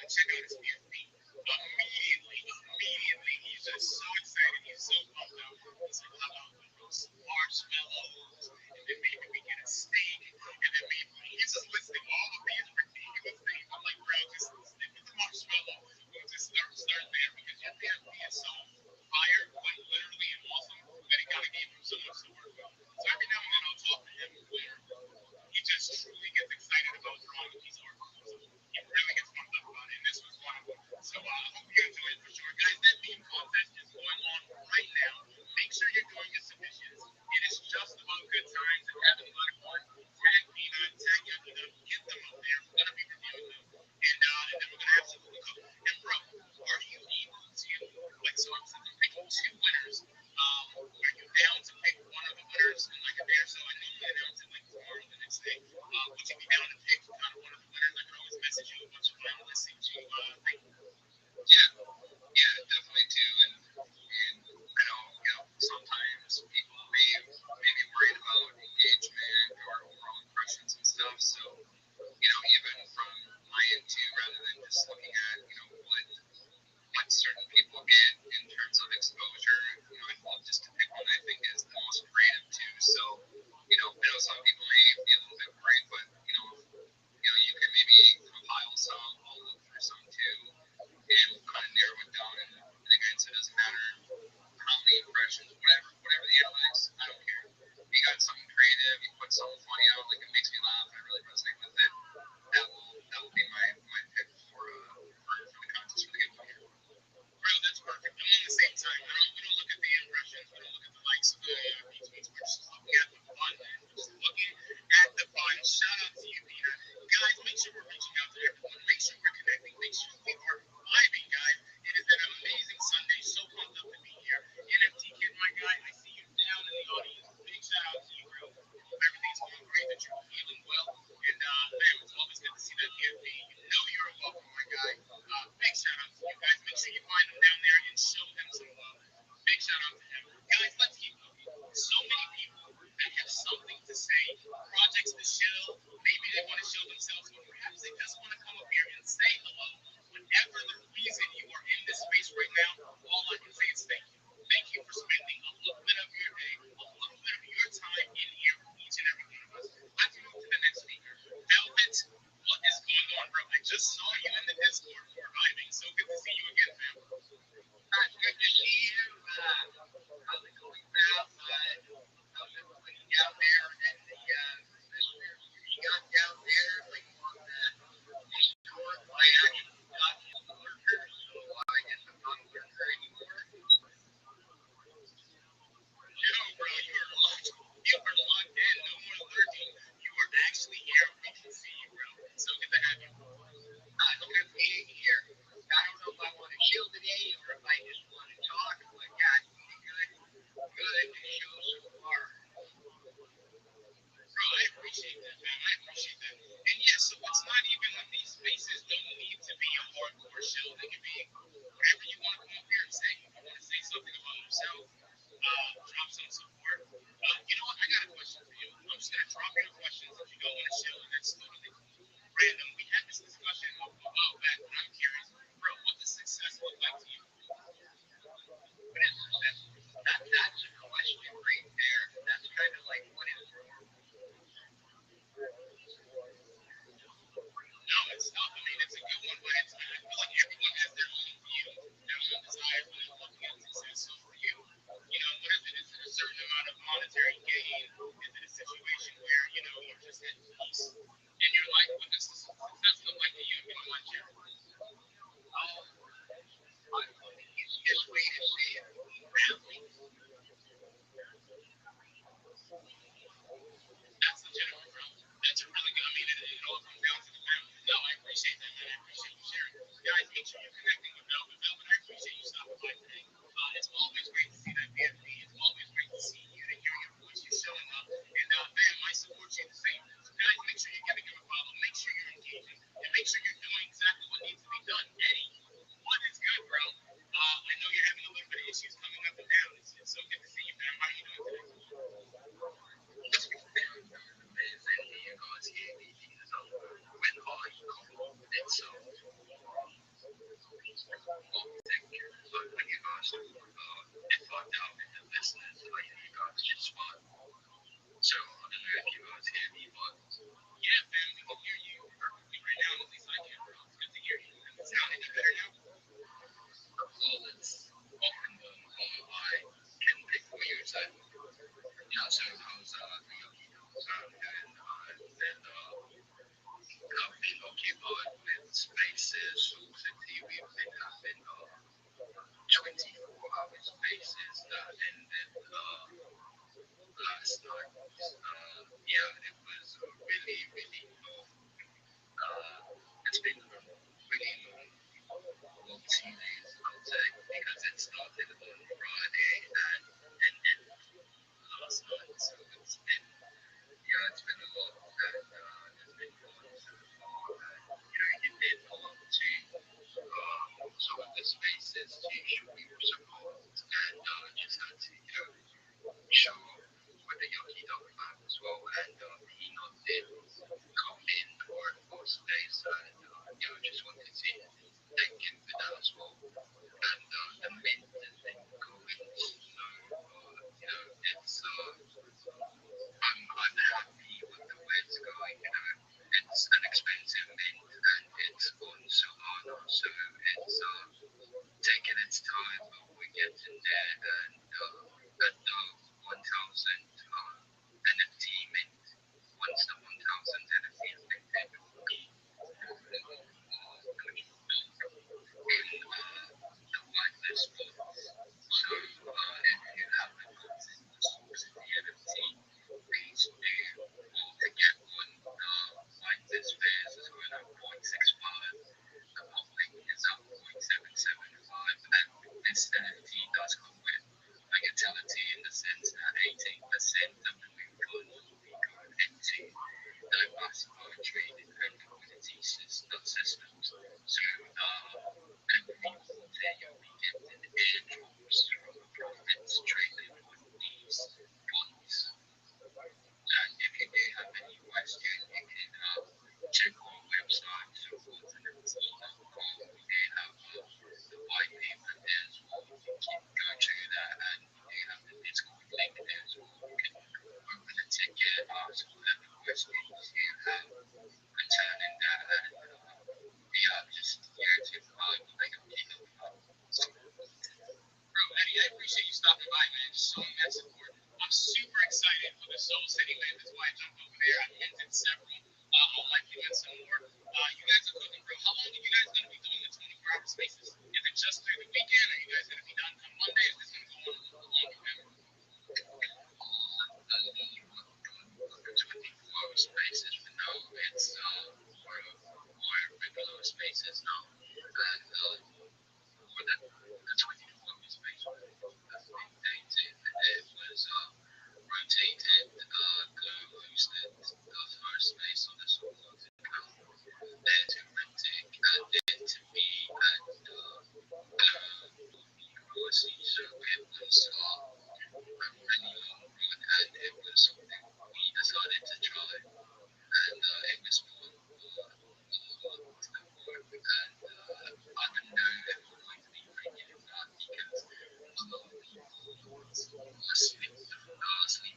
Check out his PFP. Immediately, he's just so excited. He's so pumped up. He's like, how about we roast some marshmallows? And then maybe we get a steak. And then maybe he's just listing all of these ridiculous things. I'm like, bro, just stick with the marshmallow. We'll just start there because your PFP is so fire, like literally and awesome, that it kind of gave him so much to work with. So every now and then I'll talk to him where he just truly gets excited about drawing a piece of art. So he really gets pumped up about it, and this was one of them. So I hope you guys enjoy it for sure. Guys, that meme contest is going on right now. Make sure you're doing your submissions. It is just about good times and having a lot of fun. Tag Nina, tag Yakina, get them up there. We're going to be reviewing them. And then we're going to absolutely cook. And bro, are you able to, like, so I'm picking two winners. Are you down to pick one of the winners in like a day or so? I normally announce it like tomorrow or the next day. Would you be down to pick kind of one of the winners? I can always message you a bunch of finalists, see what you think. Yeah, yeah, definitely too. And I know, sometimes people may be worried about engagement or overall impressions and stuff. So, even from my end too, rather than just looking at, what certain people get in terms of exposure, I'd love just to pick one I think is the most creative too. So, I know some people may be a little bit worried, but you can maybe compile some, I'll look through some too, and we'll kind of narrow it down. And again, so it doesn't matter how many impressions, whatever the analytics, I don't care. If you got something creative, you put something funny out, like it makes me laugh, I really resonate with it. That will be my pick for the contest for the giveaway. Bro, that's perfect. I'm on the same time. We don't look at the impressions. We don't look at the likes, the retweets. We're just looking at the fun getting into the situation where you're just at peace in your life? What does success look like to you? If you don't mind sharing. I think the easiest way to say it really That's legitimate, bro. That's really good. I mean, it all comes down to the family. No, I appreciate that, man. I appreciate you sharing. Guys, make sure you're connecting with Melvin. Melvin, I appreciate you stopping by today. It's always great to see that BFD. It's always great to see you, to hear your voice, you showing up. And, fam, I support you the same. So, guys, make sure you're giving him a follow. Make sure you're engaging. And make sure you're doing exactly what needs to be done. Eddie, what is good, bro? I know you're having a little bit of issues coming up and down. It's so good to see you, fam. How are you doing today? amazing that you guys hear me because when I come, it's architecture. Like when you guys talk about if I doubted the listeners, I hear you guys just smile. So I don't know if you guys hear me, but Yeah, fam, we can hear you perfectly right now. At least I can, bro. It's good to hear you. Does it sound any better now? well, it's often I can pick what you're saying. Yeah, so how's the Yogi doing? And I've been occupied with spaces, also TV. We've been having 24-hour spaces that ended last night. Yeah, it was a really, really long. It's been a really long 2 days, I would say, because it started on Friday and ended last night. So it's been a lot, and it's been fun so far. And you did part to some of the spaces to show your support, and just had to show up for the Yoki Dog fam as well. And Peanut did come in for space, and just wanted to thank him for that as well. And the mint has been going slow, but it's I'm happy with the way it's going. It's an expensive mint and it's on Solana, so it's taking its time, but we're getting there. And at the 1,000 NFT mint, once the 1,000 NFT is minted, it will be in the whitelist spots. So if you haven't gotten the source of the NFT, please do. Well, to get one, the whitelist fares is going at 0.65, the public is at 0.775, and this NFT does come with a utility in the sense that 18% of the new funds will be going into diversified trading and liquidity systems. So every quarter you'll be getting airdrops from profits trading on these funds. And if you do have any questions, you can check our website, supportnft.com. We do have the white paper there as well. You can go through that, and we do have the Discord link there as well. You can open a ticket, ask whatever questions you have concerning that, and just here to provide like a keynote. Bro, Eddie, I appreciate you stopping by, man. Just showing that support. I'm super excited for the Soul City land. That's why I jumped over there. I minted several. I'll likely mint some more. You guys are cooking, bro. How long are you guys going to be doing the 24-hour spaces? Is it just through the weekend? Are you guys going to be done come Monday? Is this going to go on a little bit longer, man? The 24-hour spaces for now, it's more regular spaces now, and for the 24-hour space that's been dated, it was rotated. Go hosted the first space on the Soulbox account, then to Rentic, and then to me and Rossi. So it was a really long run, and it was something we decided to try, and it was fun to work. And I don't know if we're going to be renewing that because a lot of people are sleep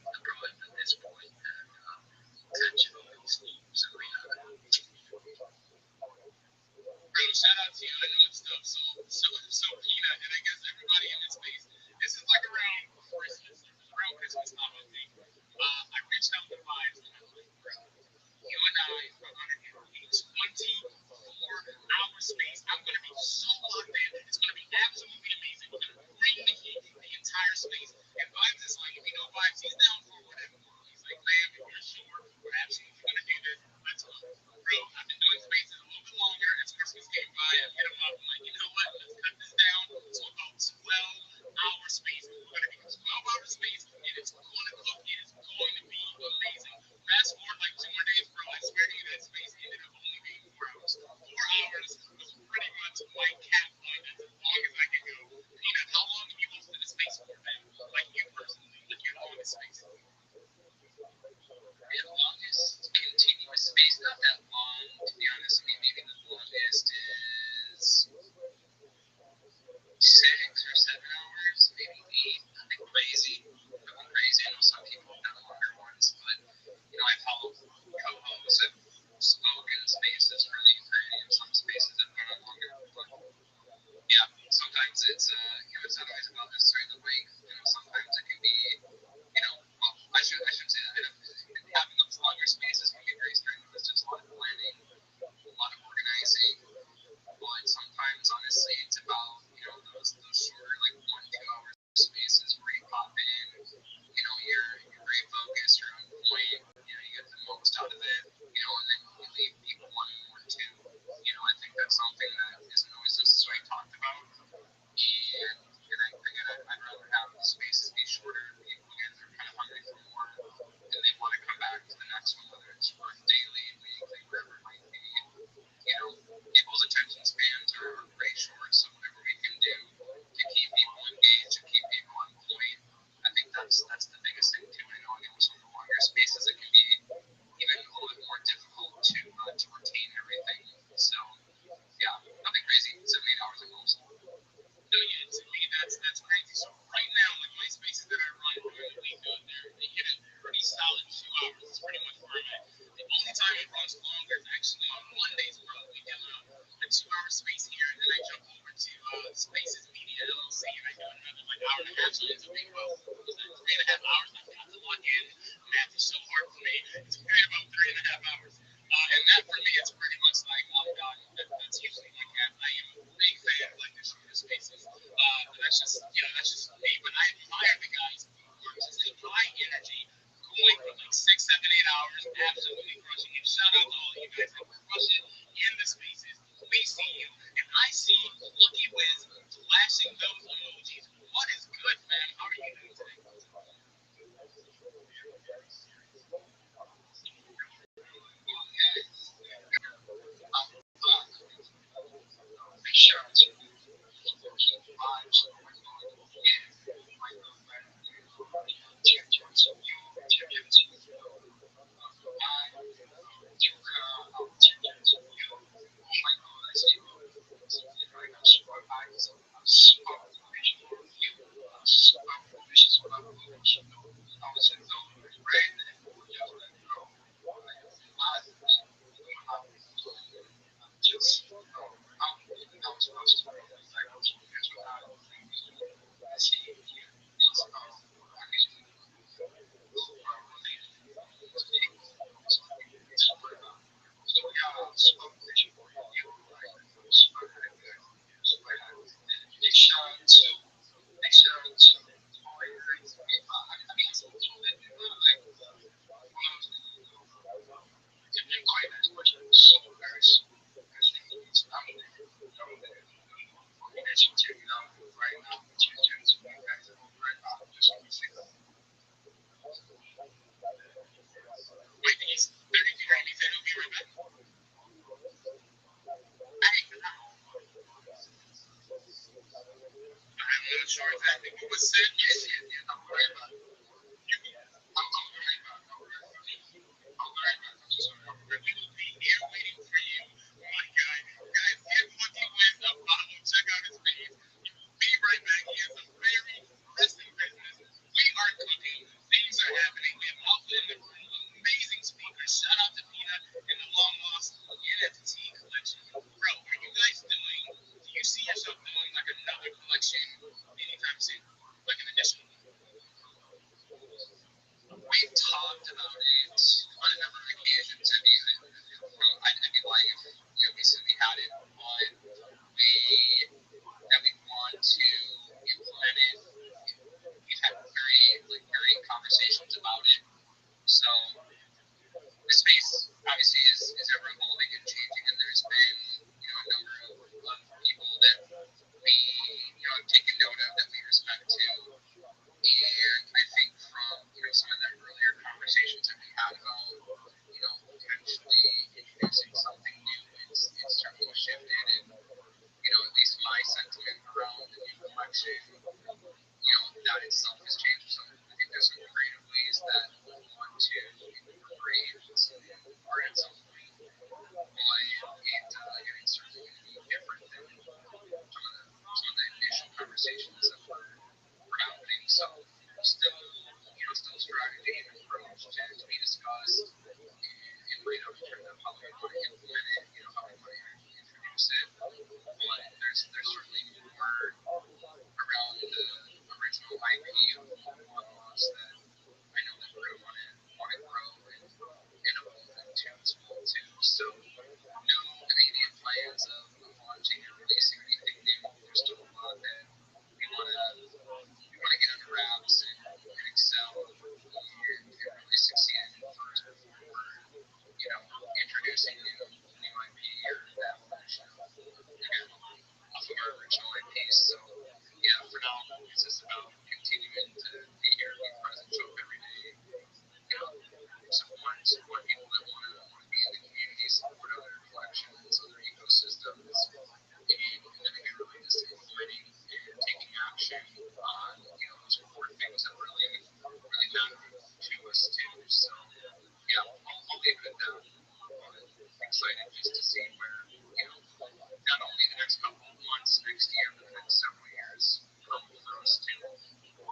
deprived at this point, and attention on sleep. So Bro, shout out to you. I know it's tough. So Peanut, and I guess everybody in this space. This is like around Christmas. It's around Christmas time, I think. the longest continuous space, not that long, to be honest. I mean, maybe the longest is 6 or 7 hours, maybe 8. Nothing crazy. Nothing crazy. I know some people have done longer ones, but I've helped co-hosts have spoken spaces for the eternity, and some spaces have gone on longer. But yeah, sometimes it's not always about necessarily the length. Sometimes it can be, well, I should say that having those longer spaces can be very strenuous. There's a lot of planning, a lot of organizing. But sometimes, honestly, it's about those shorter, like 1-2 hour spaces where you pop in. You're very focused, you're on point. You get the most out of it. And then you leave people wanting more too. I think that's something that isn't always necessarily talked about. I'd rather have the spaces be shorter. People again, they're kind of hungry for more, and they want to come back to the next one, whether it's for daily, weekly, whatever it might be. People's attention spans are pretty short, so whatever we can do to keep people engaged, to keep people on point, I think that's the biggest thing too. I know with some of the longer spaces, it can be even a little bit more difficult to retain everything. So yeah, nothing crazy. 7-8 hours at most. No, yeah, to me that's crazy. So right now, like my spaces that I run during the week, they hit a pretty solid 2 hours. It's pretty much where I'm at. The only time it runs longer is actually on Mondays, bro. We do a 2 hour space here, and then I jump over to Spaces Media LLC, and I do another like hour and a half. So it's a big about what was that, 3.5 hours. I have to log in. Math is so hard for me. It's probably about 3.5 hours. And that for me, it's pretty much like, oh god, that's usually my cap. I am a big fan of like the shorter spaces. But that's just me. But I admire the guys who are just like high energy, going for like 6, 7, 8 hours, absolutely crushing it. Shout out to all of you guys that crush it in the spaces. We see you, and I see Lucky Wiz flashing those emojis. What is good, fam? How are you doing today? Wait, he's 30 feet from me. He said he'll be right back. I'm not sure exactly what was said. Yes, I'm worried about it. I'm worried about it. I'm worried about it. I'm just worried about it. We will be here waiting for you, my guy. Guys, give Lucky Wiz a follow. Check out his page. He will be right back. He has some very pressing business. We are cooking. Things are happening. We have Alpha in the room. Amazing speakers. Shout out to Peanut and the long lost NFT collection. Bro, are you guys doing? Do you see yourself doing like another collection anytime soon? Like an additional one? We've talked about it on a number of occasions. I mean, I'd be lying if we said we had it, but we want to implement it. We've had very conversations about it. So the space obviously is ever evolving and changing, and there's been a number of people that we have taken note of that we respect too. And I think from some of the earlier conversations that we had about potentially introducing something new, it's certainly shifted, and at least my sentiment around the new collection, that itself has changed. So I think there's some creative ways that we want to incorporate So yeah, I'll leave it at that. But excited just to see where, not only the next couple of months, next year, but the next several years come for us too. For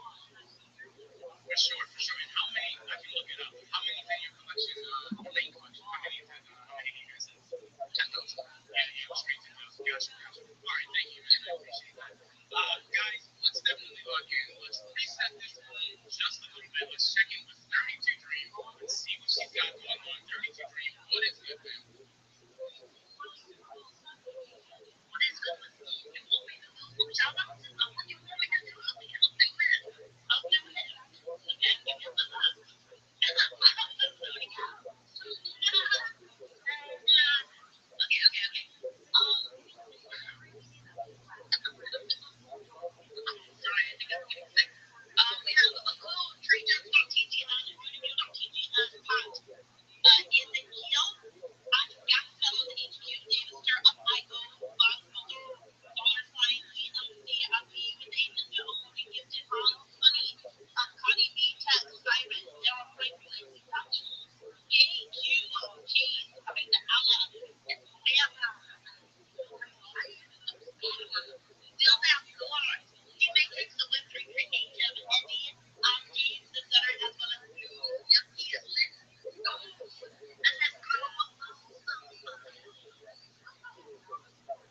sure, for sure. And how many? I can look it up. How many in your collection? Your main collection. How many? How many do you guys have? 10,000. Yeah, straight to those. Gotcha, gotcha. All right, thank you, man. I appreciate that. Guys, let's definitely log in. Let's reset this room just a little bit. Let's check in with 32 Dream. Let's see what she's got going on. 32 Dream, what is good, man? What is good with me and what we do? Shout out to what you want me to do. I'll be helping with. Helping with. And give you the love. Okay, okay, okay. Sorry, I think I'm getting sick. We have a cool trader.tgn, pot in the heel. Gas fellows HQ, David Stir Up Michael, Bob Fuller, Dollar Sign, EMC, Abby, Ninja Only, Gifted Mom, Sunny, Connie B, Tech, Simon, Daryl Franklin, Yay, Q, Cheese, Kabita Allah, and Sam. Still have Lord. He may take the win 3 for Asia, Eddie, James, the Sutter, as well as you. Yes, he is lit. And let's go.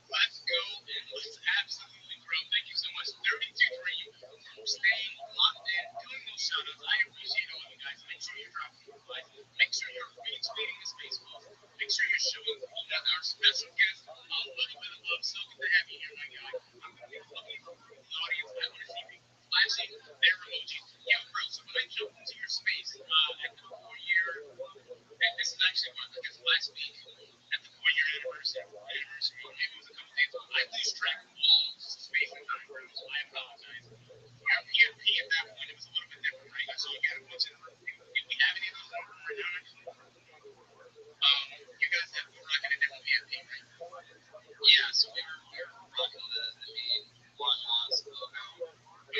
Let's go and let's absolutely grow. Thank you so much. 32 Dream for staying locked in, doing those shout outs. I appreciate all of you guys. Make sure you're dropping your replies. Make sure you're retweeting the space calls. Make sure you're showing our special guest a little bit of love. So good to have you here, my guy. I'm going to be looking for the audience. I want to see people flashing their emojis. Yeah, bro. So when I jumped into your space at the 4-year, and this is actually, I guess, last week at the 4-year anniversary, maybe it was a couple days ago. I lose track of all space and time, bro. So I apologize. Our PFP at that point, it was a little bit different, right? I saw you had a bunch of, if we have any of those numbers right now, actually, you guys were rocking a different PFP, right? Yeah, so we were rocking the main long lost logo. Yeah,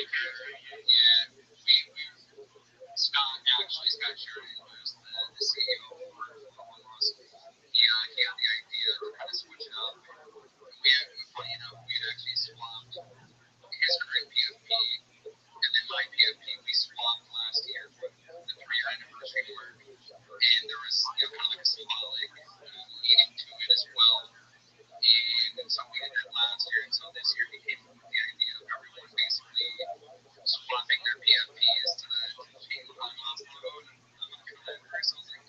Scott Sheridan, who's the CEO for One Lost, he had the idea to kind of switch it up. And funny enough, we had actually swapped his current PFP and then my PFP. We swapped last year for the 3-year anniversary mark, and there was kind of like a symbolic meaning to it as well. And so we did that last year, and so this year we came up with the idea of everyone basically swapping their PFPs to the Team Unlost logo, and I'm not gonna lie, Chris, I was like,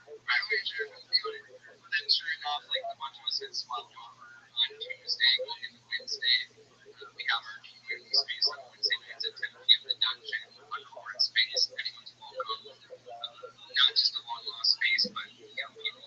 I wasn't sure if it was the other. But then sure enough, like a bunch of us had swapped over on Tuesday going into Wednesday. We have our community space on Wednesday nights at 10 p.m. The dungeon, underworld space. Anyone's welcome. Not just a long lost space, but people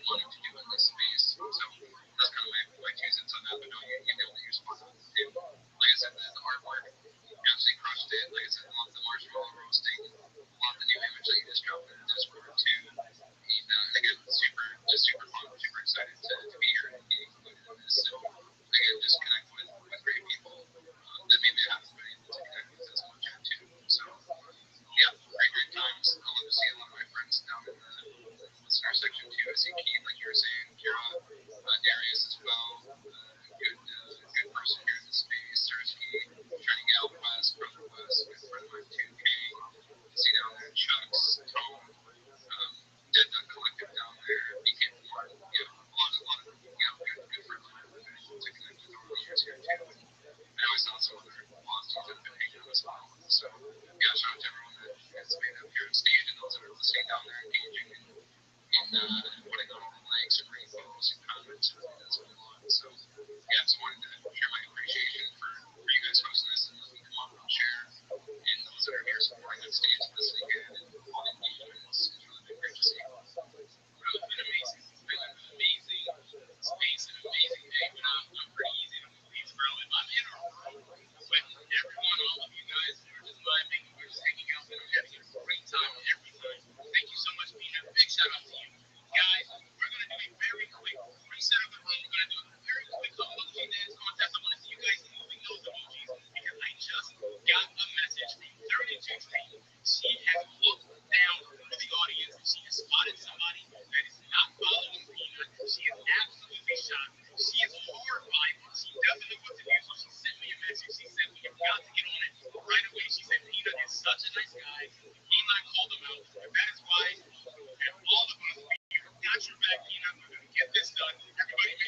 wanting to do in this space. So that's kind of my 2 cents on that. But no, you nailed it. You're spot on. And like I said, the artwork absolutely crushed it. Like I said, I love the marshmallow roasting. Love the new image that you just dropped in the Discord too. And again, super fun, super excited to be here and be included in this. And again, just connect with great people that maybe I haven't been able to connect with as much yet too. So yeah, great times. I love to see a lot of my friends down in the listener section too. I see Keith, like you were saying, Kira, Darius as well. Good person here in the space. Sersky, Training Al West, Brother West, good friend of mine too, Kay. See down there, Chucks, Tone, Dead Duck Collective down there, BK Born. Yeah, a lot of good friends of mine that I've been able to connect with over the years here too. And I always saw some other lost teams that have been hanging out as well. So yeah, shout out to everyone that has made it up here on stage and those that are listening down there engaging and putting on all the likes and reposts and comments. It really does mean a lot. So yeah, just wanted to share my appreciation for you guys hosting this and letting me come up and share. And those that are here supporting on stage, listening in, and all the engagement, it's really been great to see. Bro, it's been amazing. It's been an amazing space, an amazing day. But I'm pretty easy to please, bro. If I'm in a room with everyone, all of you guys, and we're just vibing, and we're just hanging out, and I'm having a great time every time. Thank you so much, Peanut. Big shout out to you. Guys, we're going to do a very quick reset of the room. We're going to do a very quick emoji dance contest. I want to see you guys moving those emojis because I just got a message from 32 Street. She has looked down through the audience and she has spotted somebody that is not following Peanut. She is absolutely shocked. She is horrified. She doesn't know what to do, so she sent me a message. She said, we have got to get on it right away. She said, Peanut is such a nice guy. He and I called him out. And that is why, and all of us, we have got your back, Peanut. We're going to get this done. Everybody, make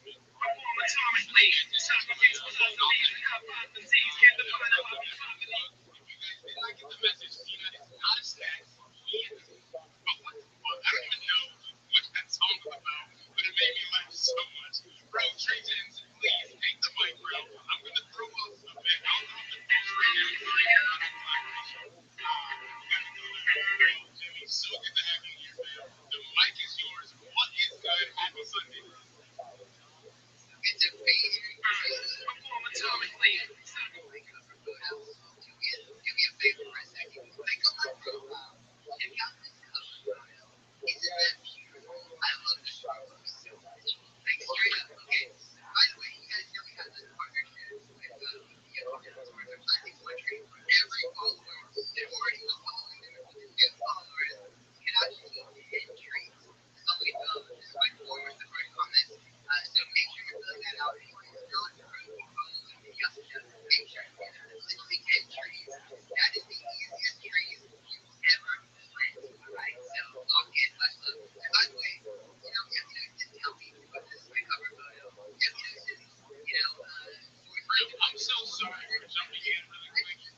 Atomically, sacrifice was all the hypotheses, get the point of our poverty. If you guys did not get the message, peanut is not a snack. He is. But what the fuck? I don't even know what that song was about, but it made me laugh so much. Bro, Trey Jennings, please take the mic, bro. I'm gonna throw up a bit. I'll throw the pitch right now. Sorry, I'm not on collaboration. We gotta go there. Jimmy, so good to have you here, man. The mic is yours. What is good? Happy Sunday. It's a beat. Perform atomically. Sacrifice cover photos. Do me a favor for a second. Click on my profile. Check out this cover photo. Isn't that beautiful? I love this photo so much. Like straight up, okay. By the way, you guys know we have this partnership with the Towards Our Plastic Country. Every follower that already was following them, new followers can actually get treats. As long as just right forward the right comments. So make sure you're filling that out. Anyone who's not currently following me, make sure you get literally 10 trees. That is the easiest trees you will ever plant. Alright, so log in, much love. And by the way, didn't tell me to put this in my cover photo. I'm so sorry for jumping in really quick.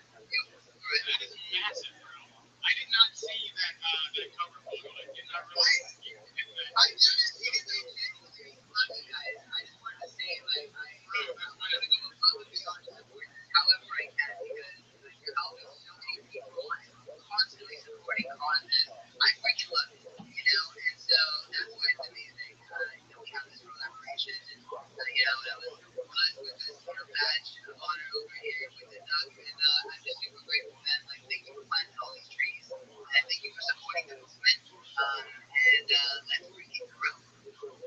That is massive, bro. I did not see that cover photo. I did not realize you did that. I just love you guys. I just wanted to say, like, I'm gonna go above and beyond to support this however I can because you're helping so many people. I'm constantly supporting content. I freaking love it, and so that's why it's amazing. We have this collaboration, and I was blessed with this badge of honor over here with the Nugs, and I'm just super grateful, man. Like, thank you for planting all these trees, and thank you for supporting the movement. And let's freaking grow. Bro,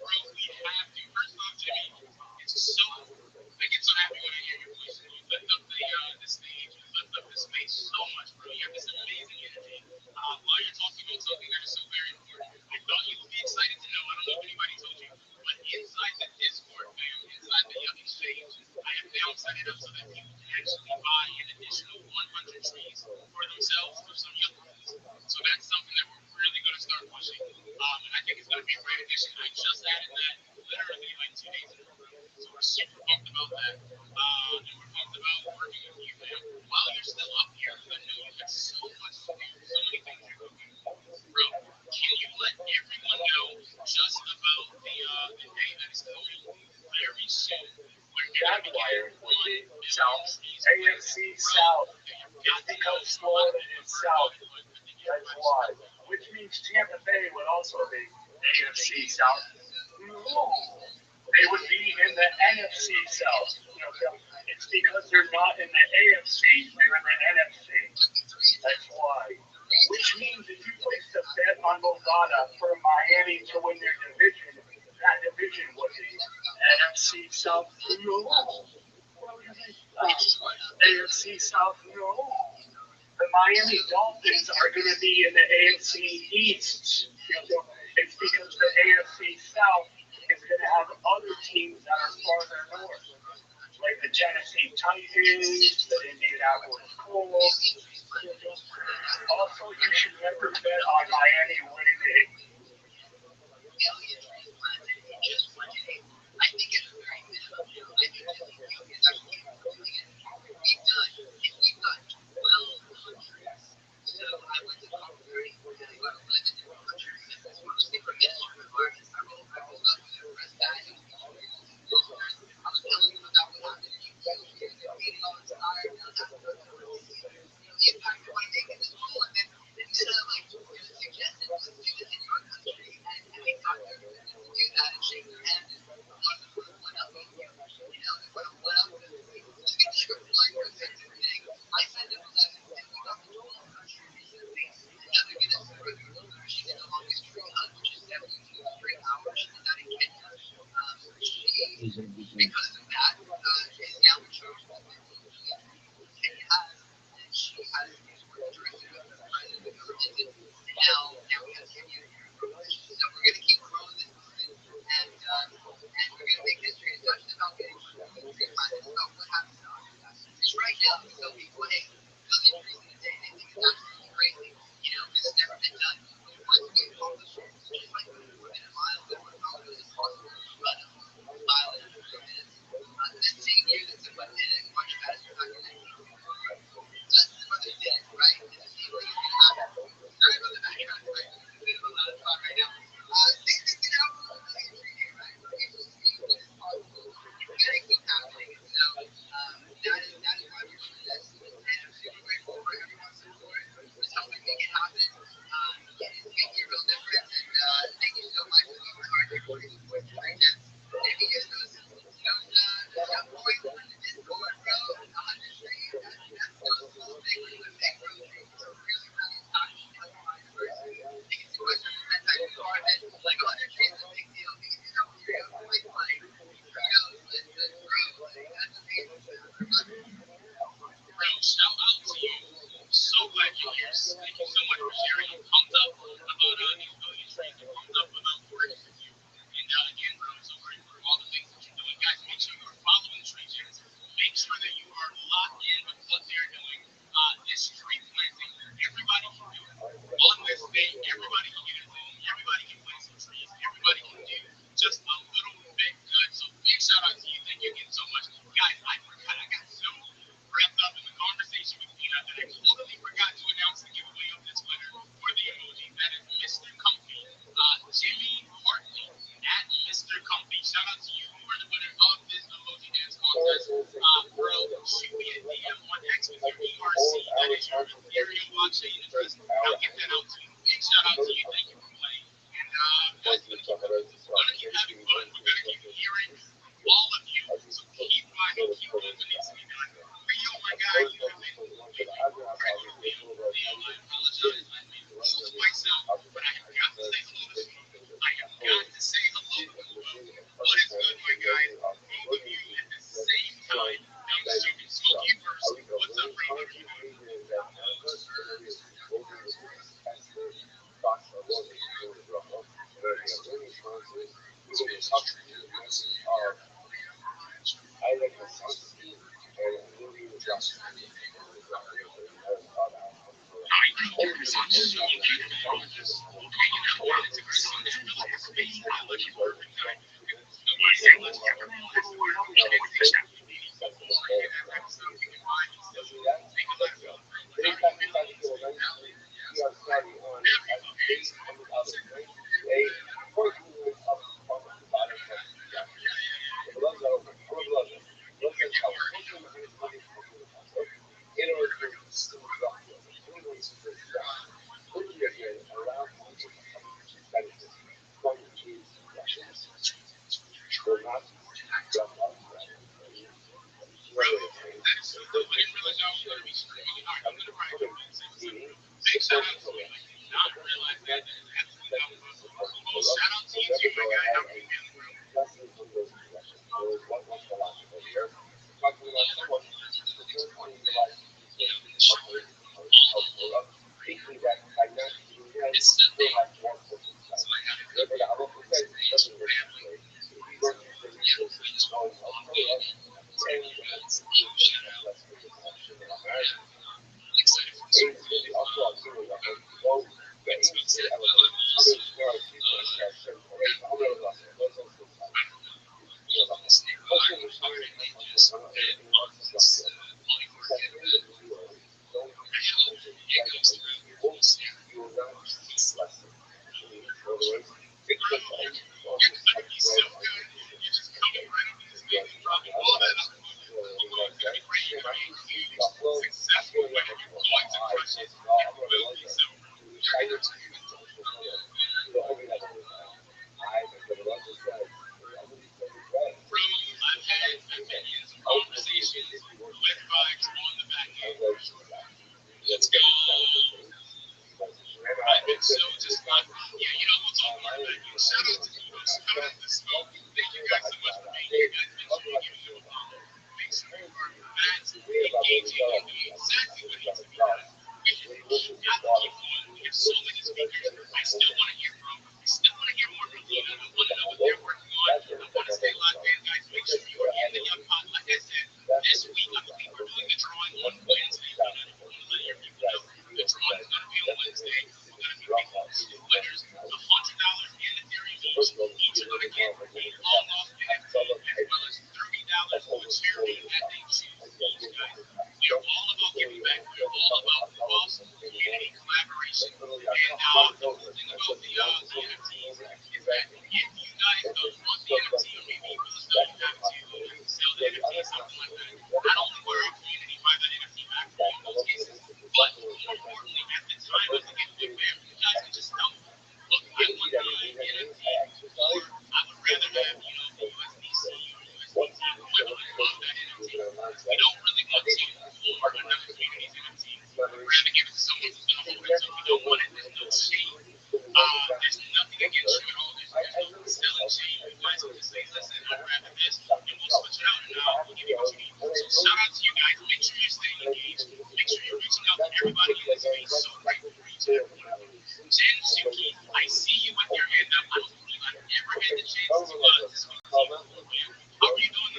we have to. First off, Jimmy, I get so happy when I hear your voice. You lift up the stage, you lift up the space so much, bro. You have this amazing energy. While you're talking about something that is so very important, I thought you would be excited to know. I don't know if anybody told you, but inside the Discord, fam, inside the Yuck Exchange, I have now set it up so that people can actually buy an additional 100 trees for themselves or some Yuck trees. So that's something that we're really going to start pushing. And I think it's going to be a great addition. I just added that literally like 2 days ago. So we're super pumped about that. And we're pumped about working with you, man. While you're still up here, because I know you have so much to do, so many things you're cooking. Bro, can you let everyone know just about the day that is coming very soon? Where you're going to be getting 1 South, AFC South. It's because Florida is South. That's why. Which means Tampa Bay would also be AFC South. No. They would be in the NFC South. It's because they're not in the AFC, they're in the NFC. That's why. Which means if you placed a bet on Bovada for Miami to win their division, that division would be NFC South. No. AFC South. No. The Miami Dolphins are going to be in the AFC East. It's because the AFC South is going to have other teams that are farther north, like the Tennessee Titans, the Indianapolis Colts. Also, you should never bet on Miami winning the I think it's a very minimum. I think this is actually brilliant. We've got 12 countries. So I went to COP30, and I got 11 different countries. It's mostly for Muslim environments. I rolled up with their press badge. I was telling them about what happened in Ethiopia. They're beating all inspired. Now that's the impact we want to make in this role. And then suggested, let's do this in your country. And they got their to do that and shake their hand. And a lot of them put a one up on you. They put a one up. It's like a flying perspective thing. I said to 11, and we got the 12 countries recently. Another Guinness World Records. She did the longest tree hunt, which is 72 straight hours. She did that in Kenya. Because of that, is now in charge of the Kenya has, and she has directed the president of the government, and now we have Kenya here. So we're going to keep growing this movement, and we're going to make history. It's not just about getting tree planted, it's about what happens after that. Because right now, we tell people, hey, billion trees in a day, they think it's absolutely crazy, because it's never been done. But once we accomplish it, it's just like moving a mile, but we're not really possible. shout out to you. You are the winner of this emoji dance contest. Bro, shoot me a DM on X with your ERC. That is your Ethereum blockchain address. And I'll get that out to you. Big shout out to you. Thank you for playing. And guys, we're gonna keep having fun. We're gonna keep hearing all of you. So keep vibing, keep doing what needs to be done. Rio, my guy, you have been incredibly Leo, I apologize. I made fools of myself, but I have got to say hello to Smoke. I have got to say hello to Will. What is good, my guys? Both of you at the same time. Now, Smoke, you first. What's up, bro? How are you doing?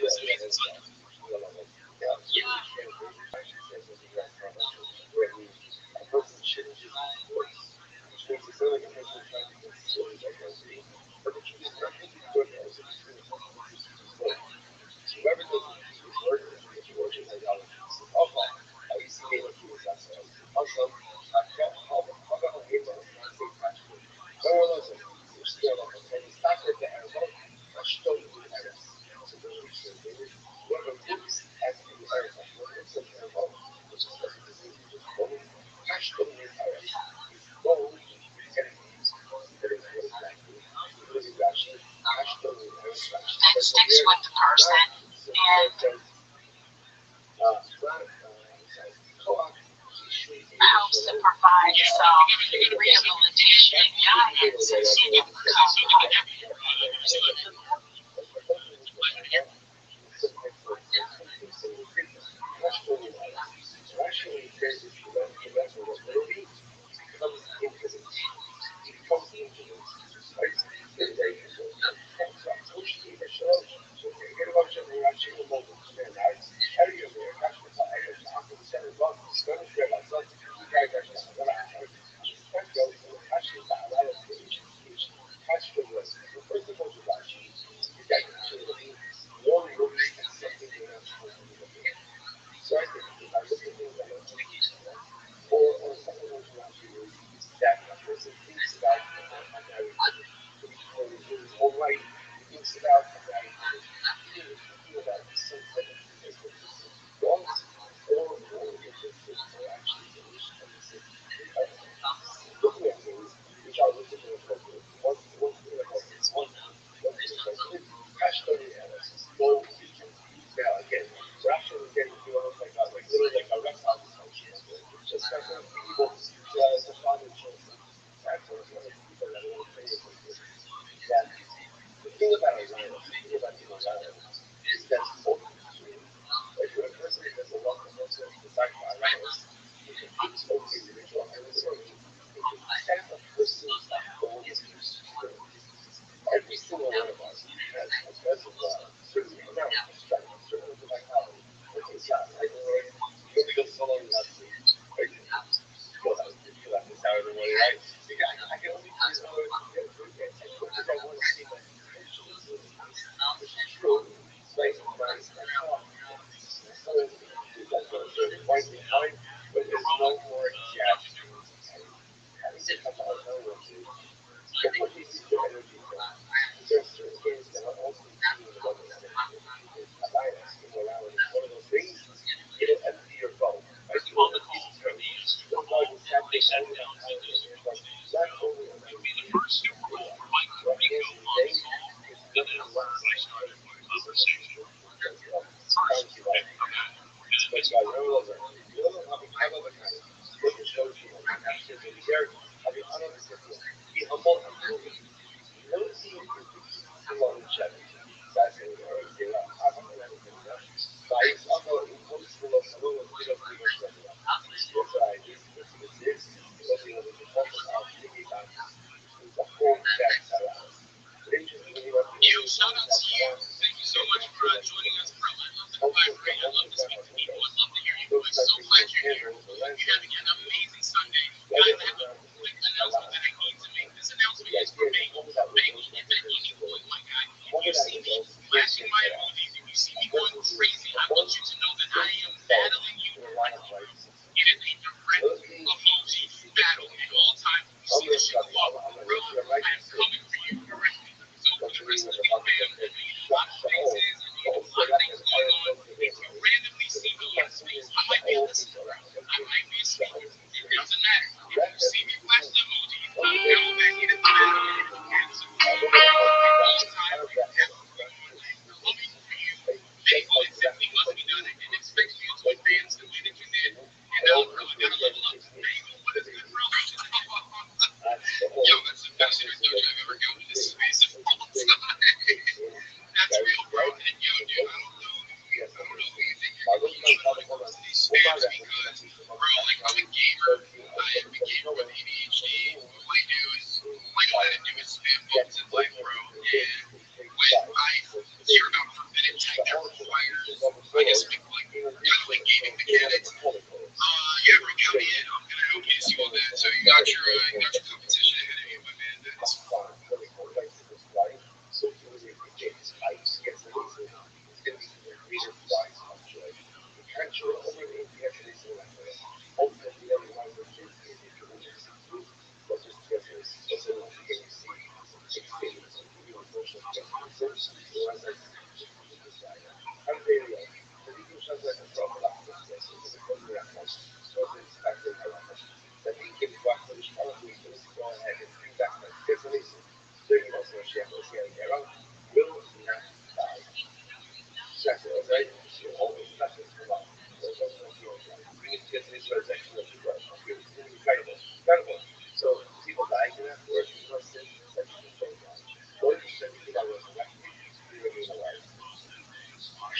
that sticks with the person and helps to provide some rehabilitation and guidance as you overcome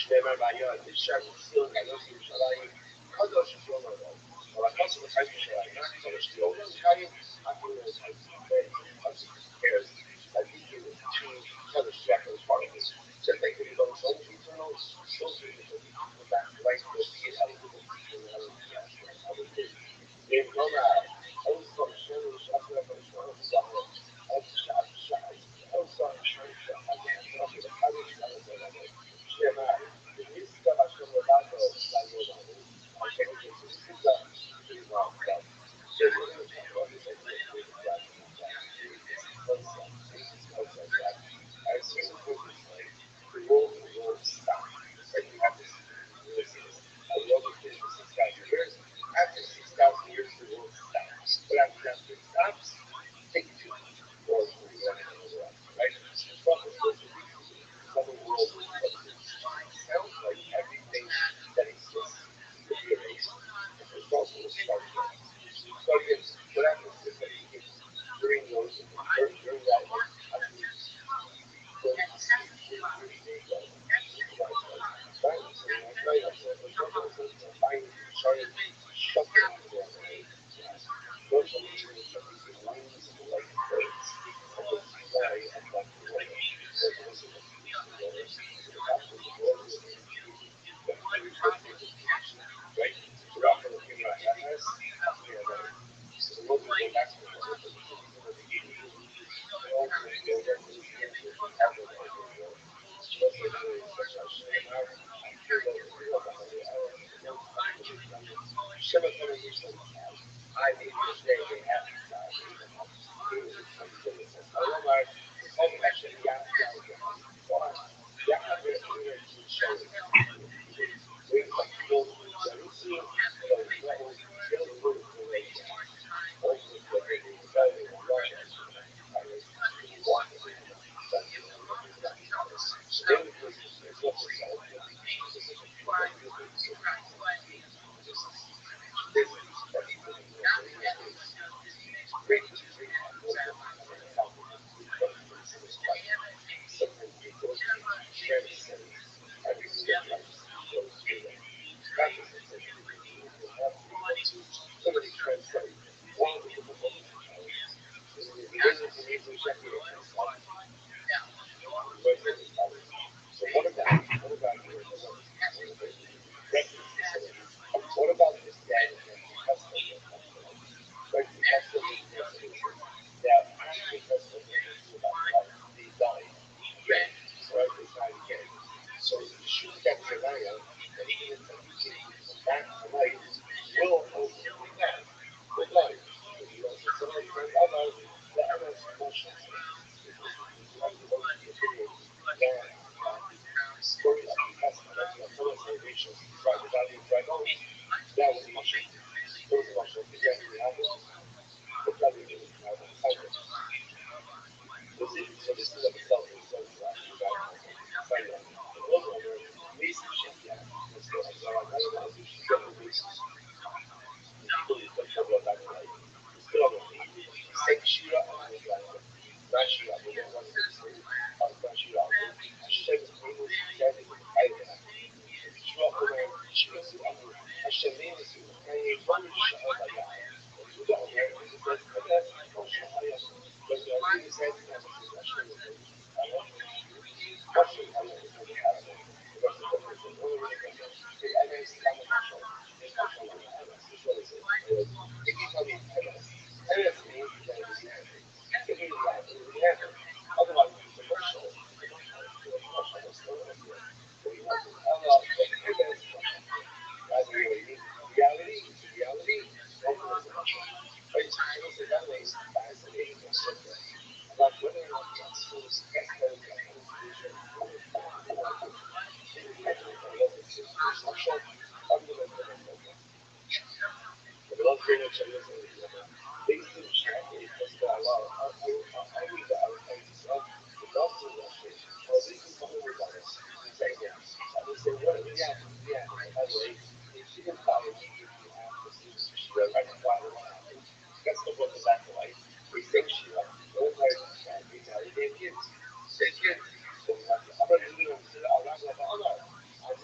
내 말 많이 하는데 시작이 쓰는 가능성이 사람이 커져서 시험을 커서 잘 주셔야 저는 시험을 시간이 앞으로 잘 주는데 cares like you to kind of step as part of this. So I think if those old internal those are the back like the be eligible teacher and other things. Then come out. I was from Shannon, I feel like I'm trying to stop it. I'm shy. I was trying to stop it. I feel like I'm trying to stop it. Scema, questa la sono dato la loro, anche perché se si usa il nostro, se non è una cosa che si usa, I see the focus like the world stop. Like you have to see this. I love the fish for 6,000 years. After 6,000 years, the world stops. But after it stops, take two worlds from the other, right? From the first another world sounds like everything that exists could be erased. It's also a start again. Start again. What happens is that during those during that started shuffling those are the wings of the white birds and the fly above the water. So it was after the water was right? So we're after the figure out MS, after the other. So the world will go back to the water, but this is going to be all the revolutionary ever over the world. That's another such a shame. I feel that the real about it. Seven hundred years old. I need to say they have to start. Allora, come esce gli altri yeah, I'm going to show it. We're like people, Jerusalem, levels, still good for race. Also, what they do, they will run as walk it. Still, it's what they sell. Somebody translate one of the different books. So what about here? What about this guy that has the custom? Like the custom that actually custom about the died again. So they died again. So the shoes that Jeremiah, and even if you come back to life, will ultimately die. Will die. Because you know, so somebody friends, I know that MS emotions. Story of the custom, that's what someone celebration, right? The value of right now, that was emotion. It was emotion. Did you actually have it? The value of it, right? Was it? So this is like a self-research, right? You got to find out. The old one, least shit, yeah. Let's go. So I don't know. Get the basis. People who come from that life. Still on the feet. Take Shira on the ground. Not Shira, but then one of the things. Not Shira. Hashem is able to get it. I have. Shira Omer. Shira Su'amu. Hashem is able to get it. One Sha'abaya. You don't know. That's not Sha'abaya. But the idea is that Hashem is able to otherwise it's commercial. Reality is reality. Right? So I say that way, fascinating about whether or not the schools get those solution. Love very much. Things to check because I love. I read the archives stuff. It's also well, this is something we're done. Say yeah. I would say what? Yeah. By the way, she can follow me if you have to see she does. I can follow her. That's the book of that life. We think she does. What if I we got it? They kids. They kids. So I'm gonna do it. I'm not. I'm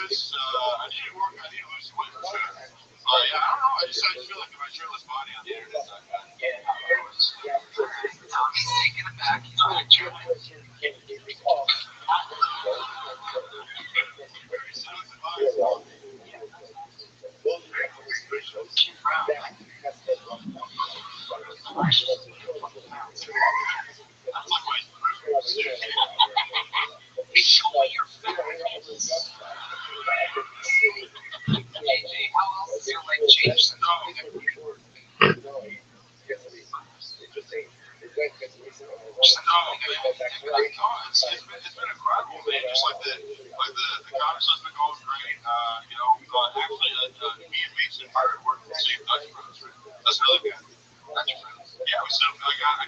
need to work. I need to lose some weight for sure. Yeah, I don't know. I just feel like my shirtless body on the internet. Tommy's taking it back. He's gonna do it. Show me your facts. AJ, how else is your leg changed since It's been incredible, man. Just like the concert's been going great. Actually, me and Mason started working with the same Dutch Bros. That's really good. Dutch Bros. Yeah, I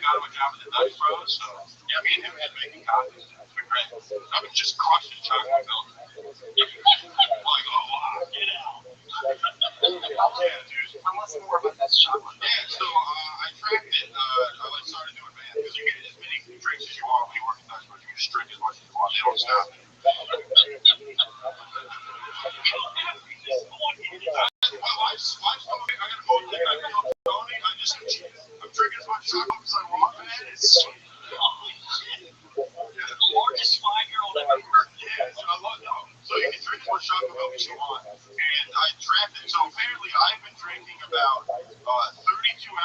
got him a job at the Dutch Bros. So yeah, me and him had making copies. It's been great. I've been just crushing chocolate milk. Like, oh wow, get out. Yeah, dude. Tell us more about that chocolate. Yeah, so I tracked it. I started doing math because you get as many drinks as you want when you work at Dutch Bros. You can just drink as much as you want. They don't stop. I'm drinking as much chocolate as I want, man. It's The largest 5-year-old ever heard. yeah, I love it. So you can drink as much chocolate milk as you want. And I tracked it. So apparently I've been drinking about 32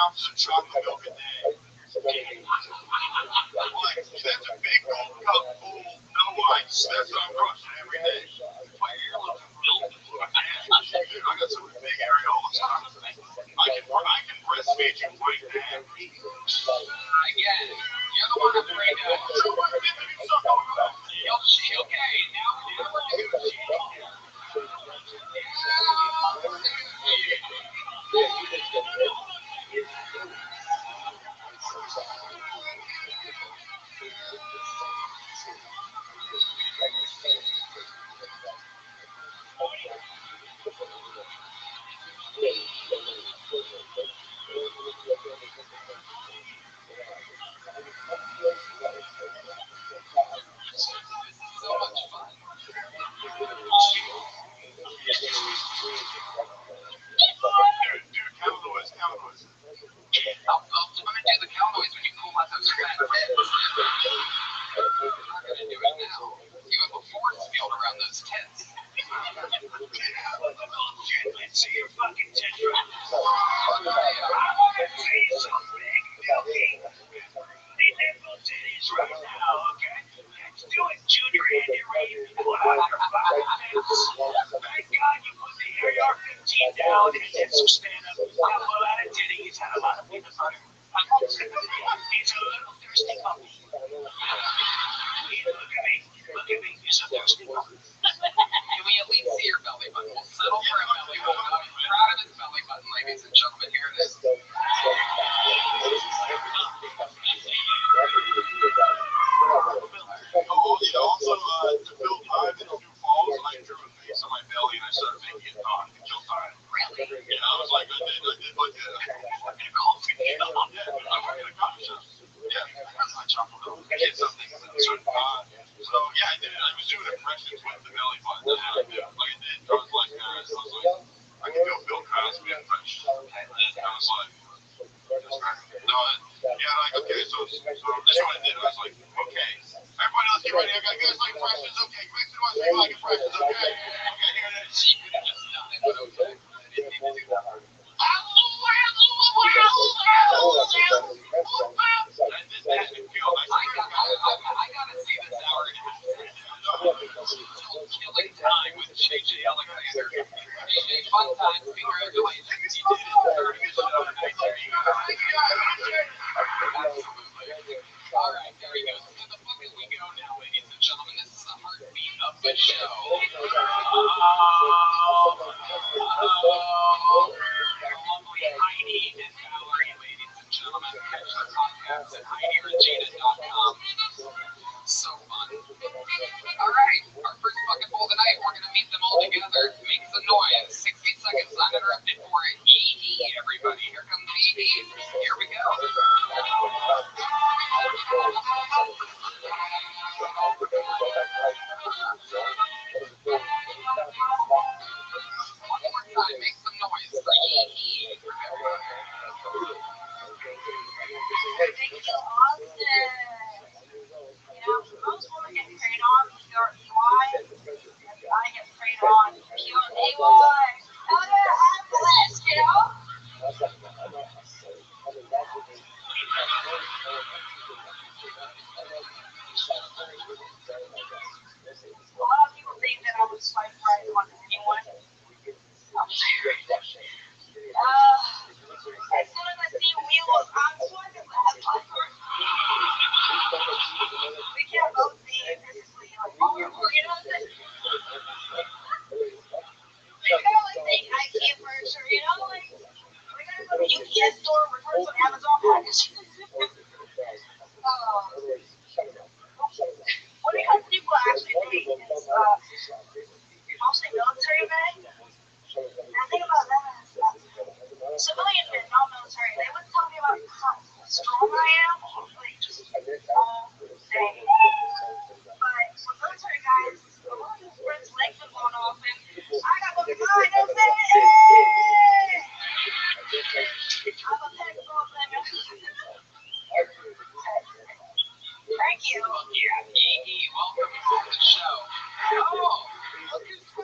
ounces of chocolate milk a day. Like, that's a big gold cup full, no ice. That's what I'm crushing every day. I got some big areolas. I can breastfeed you right now. Again, you're the one who made that. Okay, now so much fun. Dude, Cowboys. I'll do the cowboys when you pull out those fat ribs. I'm not gonna do it now. You have a force field around those tits. Let's see your fucking tits right now. I want to see some big milky. Need them little titties right now, okay? Let's do it, Junior Andy Reid. Pull out your fucking tits. Thank God you put the AR-15 down and did some stand-up. Now pull out a titty. He's had a lot of peanut butter. He's a little thirsty puppy. Look at me. He's a thirsty puppy. Can we at least see your belly button? We'll settle for a belly button. I'm proud of his belly button, ladies and gentlemen. Here it is. Also, to fill time in Sioux Falls, I drew a face on my belly and I started making it talk to kill time. Really? Yeah, I was like, I did like a coffee. Yeah, I'm working a coffee shop. Yeah, that's my chocolate milk. I did something sort of odd. So yeah, I did. I was doing impressions with the belly button. Like I did. I was like, I can do a Bill Cosby impression. And I was like, no, yeah, like okay, so that's what I did. I was like, okay, everybody, let's get ready. I got guys like impressions. Okay, make sure I say like impressions. Okay, here it is. She could have just done it, but okay. I didn't need to do that. I gotta see this hour and a half. Killing time with JJ Alexander. JJ, fun times. Congratulations. You did it. 30 is another night there. Absolutely. All right, there he goes. To the book as we go now, ladies and gentlemen. This is the heartbeat of the show. Lovely Heidi and Valerie, ladies and gentlemen. Catch their podcasts at HeidiRegina.com. So fun. All right, our first fucking poll tonight. We're gonna meet them all together. Make some noise. 60 seconds uninterrupted for EE, everybody. Here comes EE. Here we go.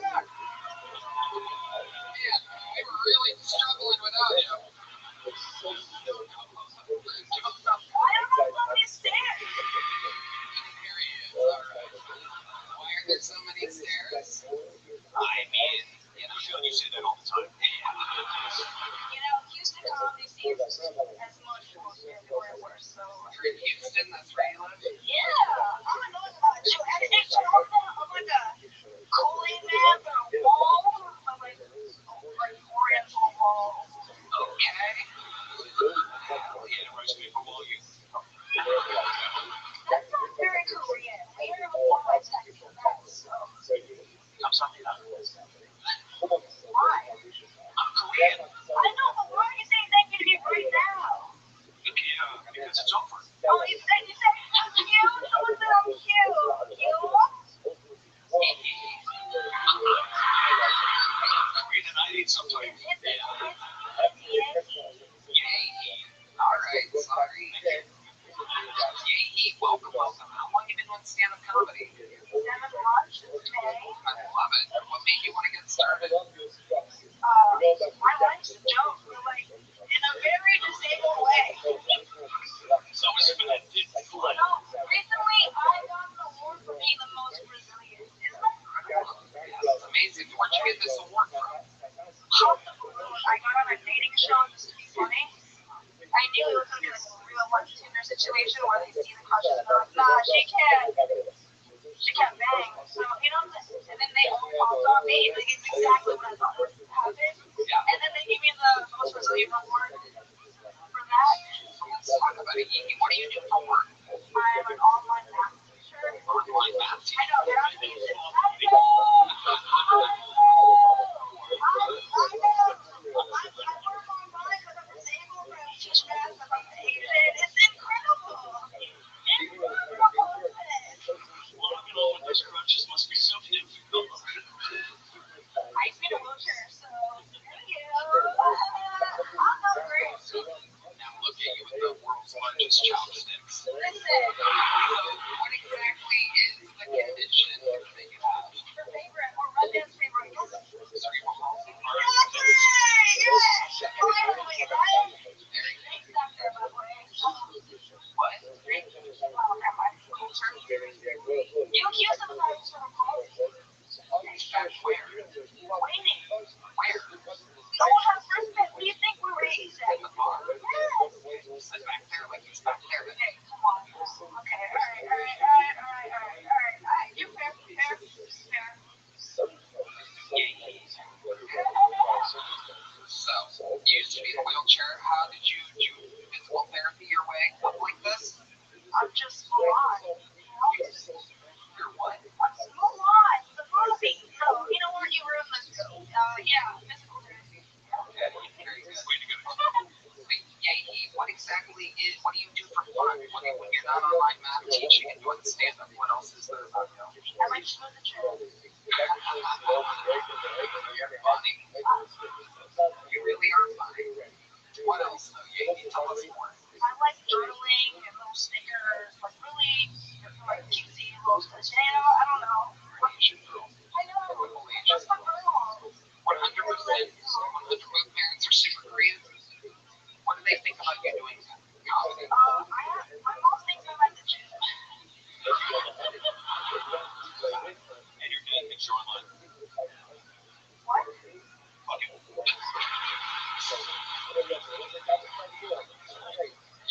Man, we were really struggling without you. Why am I on these stairs? Period. All right. Why are there so many stairs? I mean, you know, you say that all the time. You know, Houston comedy scene is as much as everywhere worse, so. You're in Houston, that's where you live? Yeah, I'm a north so I'm like a Kool-Aid man, but a wall, but like oriental wall. Okay. Hell yeah, roast beef and wall you. That sounds very Korean. I hear a lot of Texas that, so. I'm sorry. Why? I'm Korean. I know, but why are you saying thank you to me right now? Because it's over. Oh, you said I'm cute? Someone said I'm cute. Korean and I need some time. It's All right, sorry. Yay, welcome. How long have you been on stand-up comedy? 7 months, May. I love it. What made you want to get started? My life's a joke, but like in a very disabled way. So it's been a Recently I got an award for being the most resilient. Isn't that incredible? That's amazing. Where'd you get this award from? Off the balloon, I got on a dating show just to be funny. I knew it was gonna be like a real life Tinder situation where they see the crushes and they're like, nah, she can't bang. So, you know, and then they all popped on me. Like, it's exactly what I thought would happen. And then they gave me the most resilient award for that. Let's talk about it. What do you do for work? I'm an online math teacher. Online math teacher. I know, they're on music. It's incredible. Walking on with those crutches must be so difficult. I used to be in a wheelchair, so thank you. I'm not great. Now look at you with the world's largest chopsticks. Listen, What exactly is the condition that you have? your favorite or Rundance favorite? Cerebral palsy? Yes! Finally, right? Thanks, Doctor, by the way. What? You accused him of having cerebral palsy. Where? Waiting. Where? No one has wristband. What do you think we were eating at? In the bar? Yes. Sit back there like he's back there. Okay, come on. Okay, alright. You're fair. So, you used to be in a wheelchair. How did you do physical therapy your way up like this? I'm just Mulan. You're what? I'm Mulan, the movie. So, you know what? You ruined this go. Yeah, physical therapy. Okay, very good. Way to go. Wait, what exactly what do you do for fun? When you're not online math teaching and doing stand-up, what else is there about you? I like to go to the gym. You're funny. You really are funny. What else, though? Tell us more. I like journaling and little stickers, like really, like cutesy little stuff. I don't know. I know. Just for girls. 100%. Both parents are super Korean. What do they think about you doing comedy? My mom thinks I like the gym. And your dad thinks you're online. What? Okay.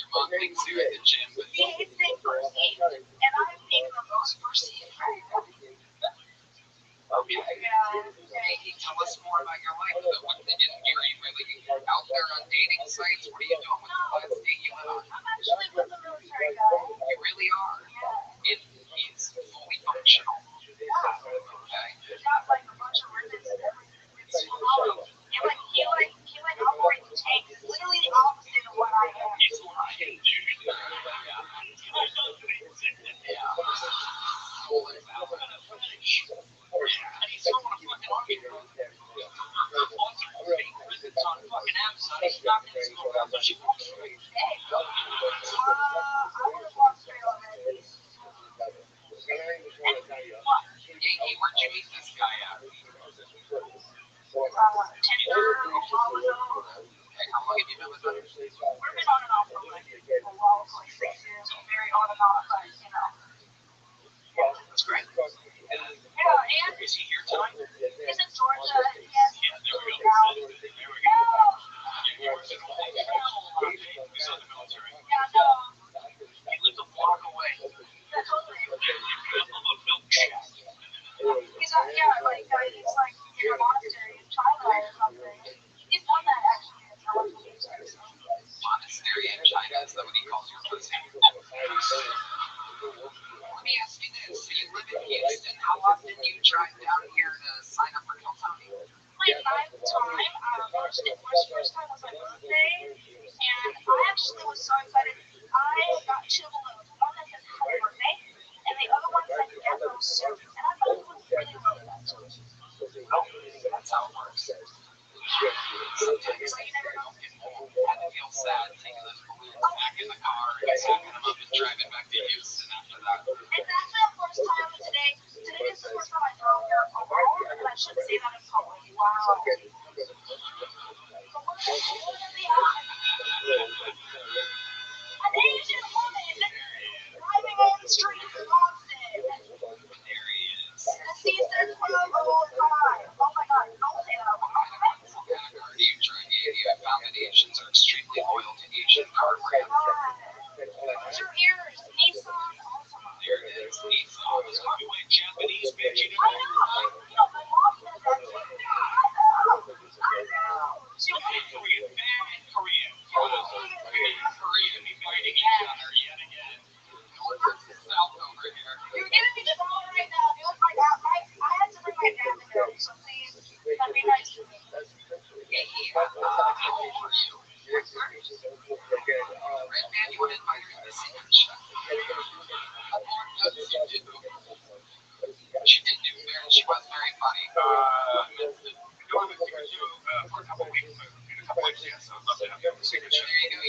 Your mom thinks you're at the gym, but He hates being perceived, and I'm being the most perceived right now. okay. Yeah. Tell us more about your life. Are you really out there on dating sites? What are you doing? What's the last date you went on? I'm actually with a military guy. You really are. Yeah. He's fully functional. Okay. He's got like a bunch of ribbons and everything. It's phenomenal. He operates tanks. It's literally the opposite of what I am. He's lying, dude. Yeah. Holy valid. And he's throwing a fucking army, bro. Lots of fake prisons on fucking Amazon. He's not going to go around, but she walks straight. Hey. I would have walked straight already. Hey, where'd you meet this guy at? Tinder a while ago. Okay, how long have you been with them? We've been on and off for like a while, for like 6 years. Very on and off, but you know. That's great. Yeah, and Is he here tonight? he's in Georgia. He has Yeah, there we moved go. out. There we go. No. Yeah, he was in old He's in the military. Yeah, no. He lives a block away. Yeah, totally. Up of a milk shack. He's on, yeah, like he's like in a monastery in China or something. He's done that actually in California. So. Monastery in China, is that what he calls your pussy? Let me ask you this. So you live in Houston. How often do you drive down here to sign up for Kill Tony? Like my time, actually the first time was my birthday, and I actually was so excited. I got 2 balloons. One that says happy birthday, and the other one said death row soup. And I thought it was really, really nice. Nope. That's how it works. Sometimes So you never know. I had to feel sad taking those balloons back in the car and stacking them up and driving back to Houston after that. It's actually the first time today. Today is the first time I drove here alone, and I should say that in public. Wow. So what are the odds? An Asian woman driving on the streets of Austin. There he is. The season of all time. Oh my god, don't say that out loud. What kind of car do you drive? You have found that Asians are extremely loyal to Asian car brands. Close your ears. Nissan Altima. There it is. Nissan. You ain't Japanese, bitch. You I know. You know, my mom says that too. I know. She wants to Korean, bad Korean. Korean be fighting each other yet again. North versus South over here. You're giving me the ball right now, dude. Like, I had to bring my dad in there, so please, that'd be nice to me. Hey, how old are you? Red man, you want to invite her to the secret chef? Lord knows you do. She did do very, she was very funny. Going to secret show for a couple weeks. In a couple weeks, yes. I'd love to have you on the secret show. There you go,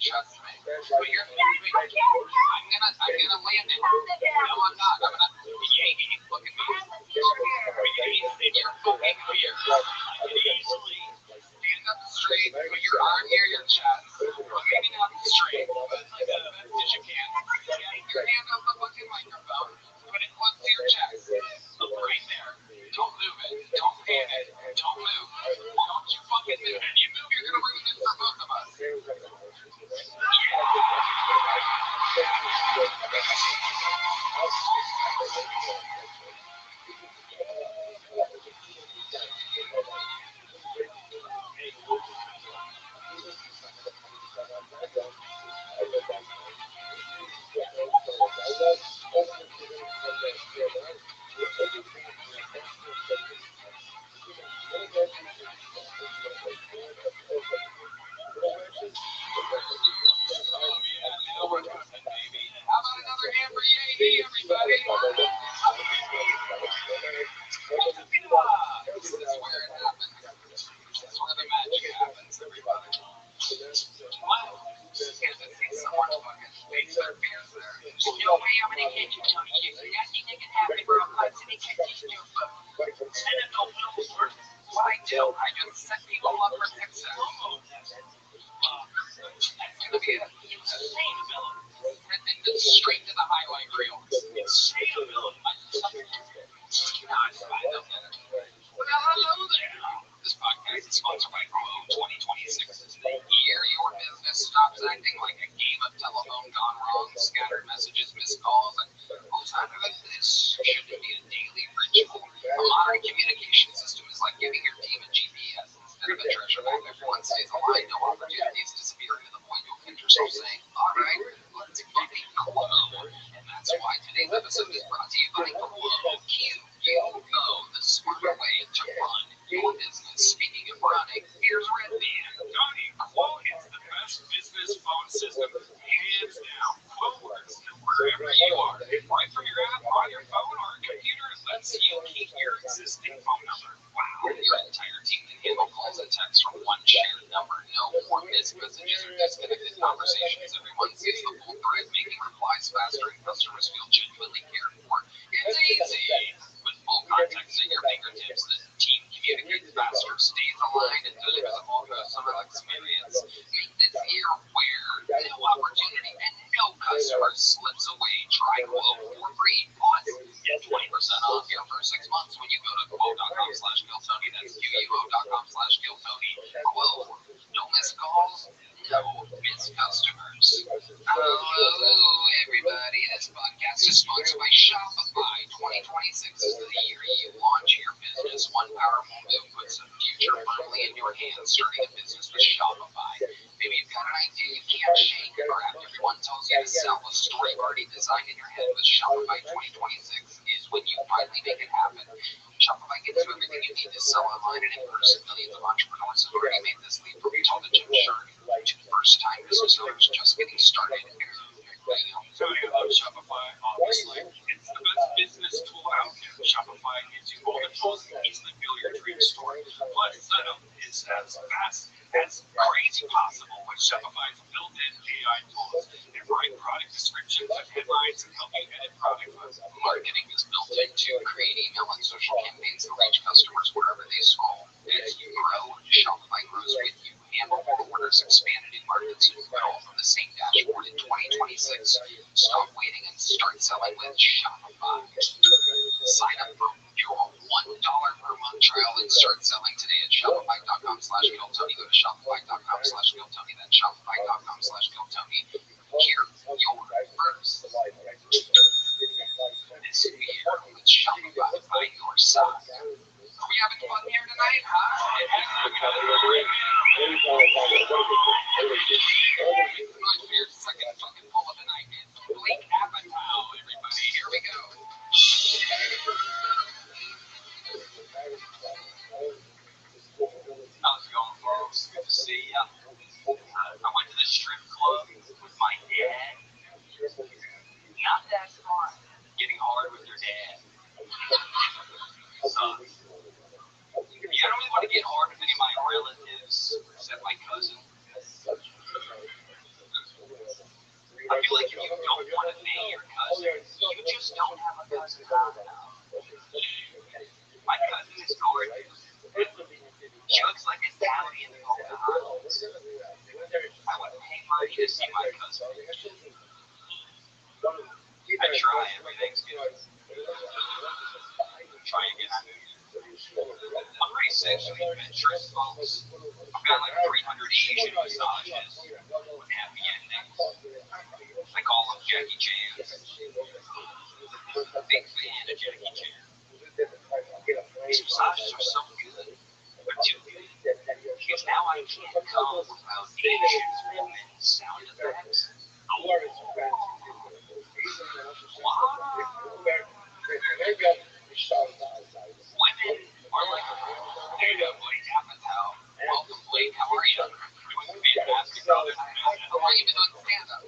Trust me. So you're I'm gonna land it. No, I'm not. I'm not. Look at me. You're fucking weird. Easily stand up straight, put your arm near your chest, leaning up straight, like as best as you can. Get your hand on the fucking microphone, put it close to your chest. Look right there. Don't move it. Don't panic. Don't move. Don't you fucking move. If you move, you're gonna ruin it for both of us. Now we're talking, baby. How about another Amber Yay, everybody? This is where it happens. This is where the magic happens, everybody. Wow. Here's a see someone fucking face their fears there. No way I'm gonna catch you, Tony. You nasty nigga happy bro. I'm sitting at this new phone. NFL films work. What I do, I just set people up for success. That's gonna be it. Insane ability. And straight to the highlight reel. Insane ability. No, it's fine. Don't get it. Well, hello there. This podcast is sponsored by Grow 2026 is the year your business stops acting like a game of telephone gone wrong, scattered messages, missed calls, and all time of it. This shouldn't be a daily ritual. A modern communication system is like giving your team a GPS instead of a treasure map. Everyone stays aligned, no opportunities disappear to the point you'll catch yourself saying, all right, let's fucking Quo. And that's why today's episode is brought to you by Quo. Q-U-O, the smarter way to run your business. Speaking of running, here's Red Man. Donnie, Quo is the best business phone system, hands down. Quo works wherever you are. Right from your app on your phone or computer, it lets you keep your existing phone number. Wow. conversations. Everyone sees the full thread, making replies faster, and customers feel genuinely cared for. It's easy. With full context at your fingertips, the team communicates faster, stays aligned, and delivers a more customer experience. Make this year where no opportunity and no customer slips away. Try Quote for free. Plus, get 20% off your first 6 months when you go to quote.com/GilTony. That's QUO.com/GilTony. Quote. No missed calls, no missed customers. Hello, everybody. This podcast is sponsored by Shopify. 2026 is the year you launch your business. One powerful move puts the future firmly in your hands. Starting a business with Shopify. Maybe you've got an idea you can't shake, or after everyone tells you to sell, a story you've already designed in your head. With Shopify 2026 is when you finally make it happen. Shopify gives you everything you need to sell online and in person. Millions of entrepreneurs have already made this leap from intelligent shark to first-time business owners just getting started. Tony about Shopify, obviously. It's the best business tool out there. Shopify gives you all the tools to easily build your dream store. Plus, setup is as fast as crazy possible with Shopify's built-in AI tools. They write product descriptions and headlines and help you edit product. Marketing is built into create email and social campaigns to reach customers wherever they scroll. As you grow, Shopify grows with you. Handle more orders, expanded in markets, you grow from the same dashboard in 2026. Stop waiting and start selling with Shopify. Sign up for your $1 per month trial and start selling today at shopify.com/GilTony. Go to shopify.com/GilTony. That's shopify.com/GilTony. Hear your first. This year with Shopify by your side. Are we having fun here tonight, huh? Your second fucking pull of the night is Blake Apatow, everybody. Here we go. How's it going, folks? Good to see ya. I went to the strip club with my dad. Not that smart. Getting hard with your dad. Sucks. Yeah, I don't really want to get hard with any of my relatives, except my cousin. I feel like if you don't want to date your cousin, you just don't have a cousin. My cousin is gorgeous. She looks like a dowdy in the Pocahontas. I would pay money to see my cousin. I try every Thanksgiving. Try again. I'm pretty sexually adventurous, folks. I've got like 300 Asian massages with happy endings. I call them Jackie Chan's. Big fan of Jackie Chan. These massages are so good. They're too good. Because now I can't come without Asian women sound effects. Women are like, there you go, Blake Apatow. Welcome, Blake. How are you? Doing fantastic. How are you doing stand-up?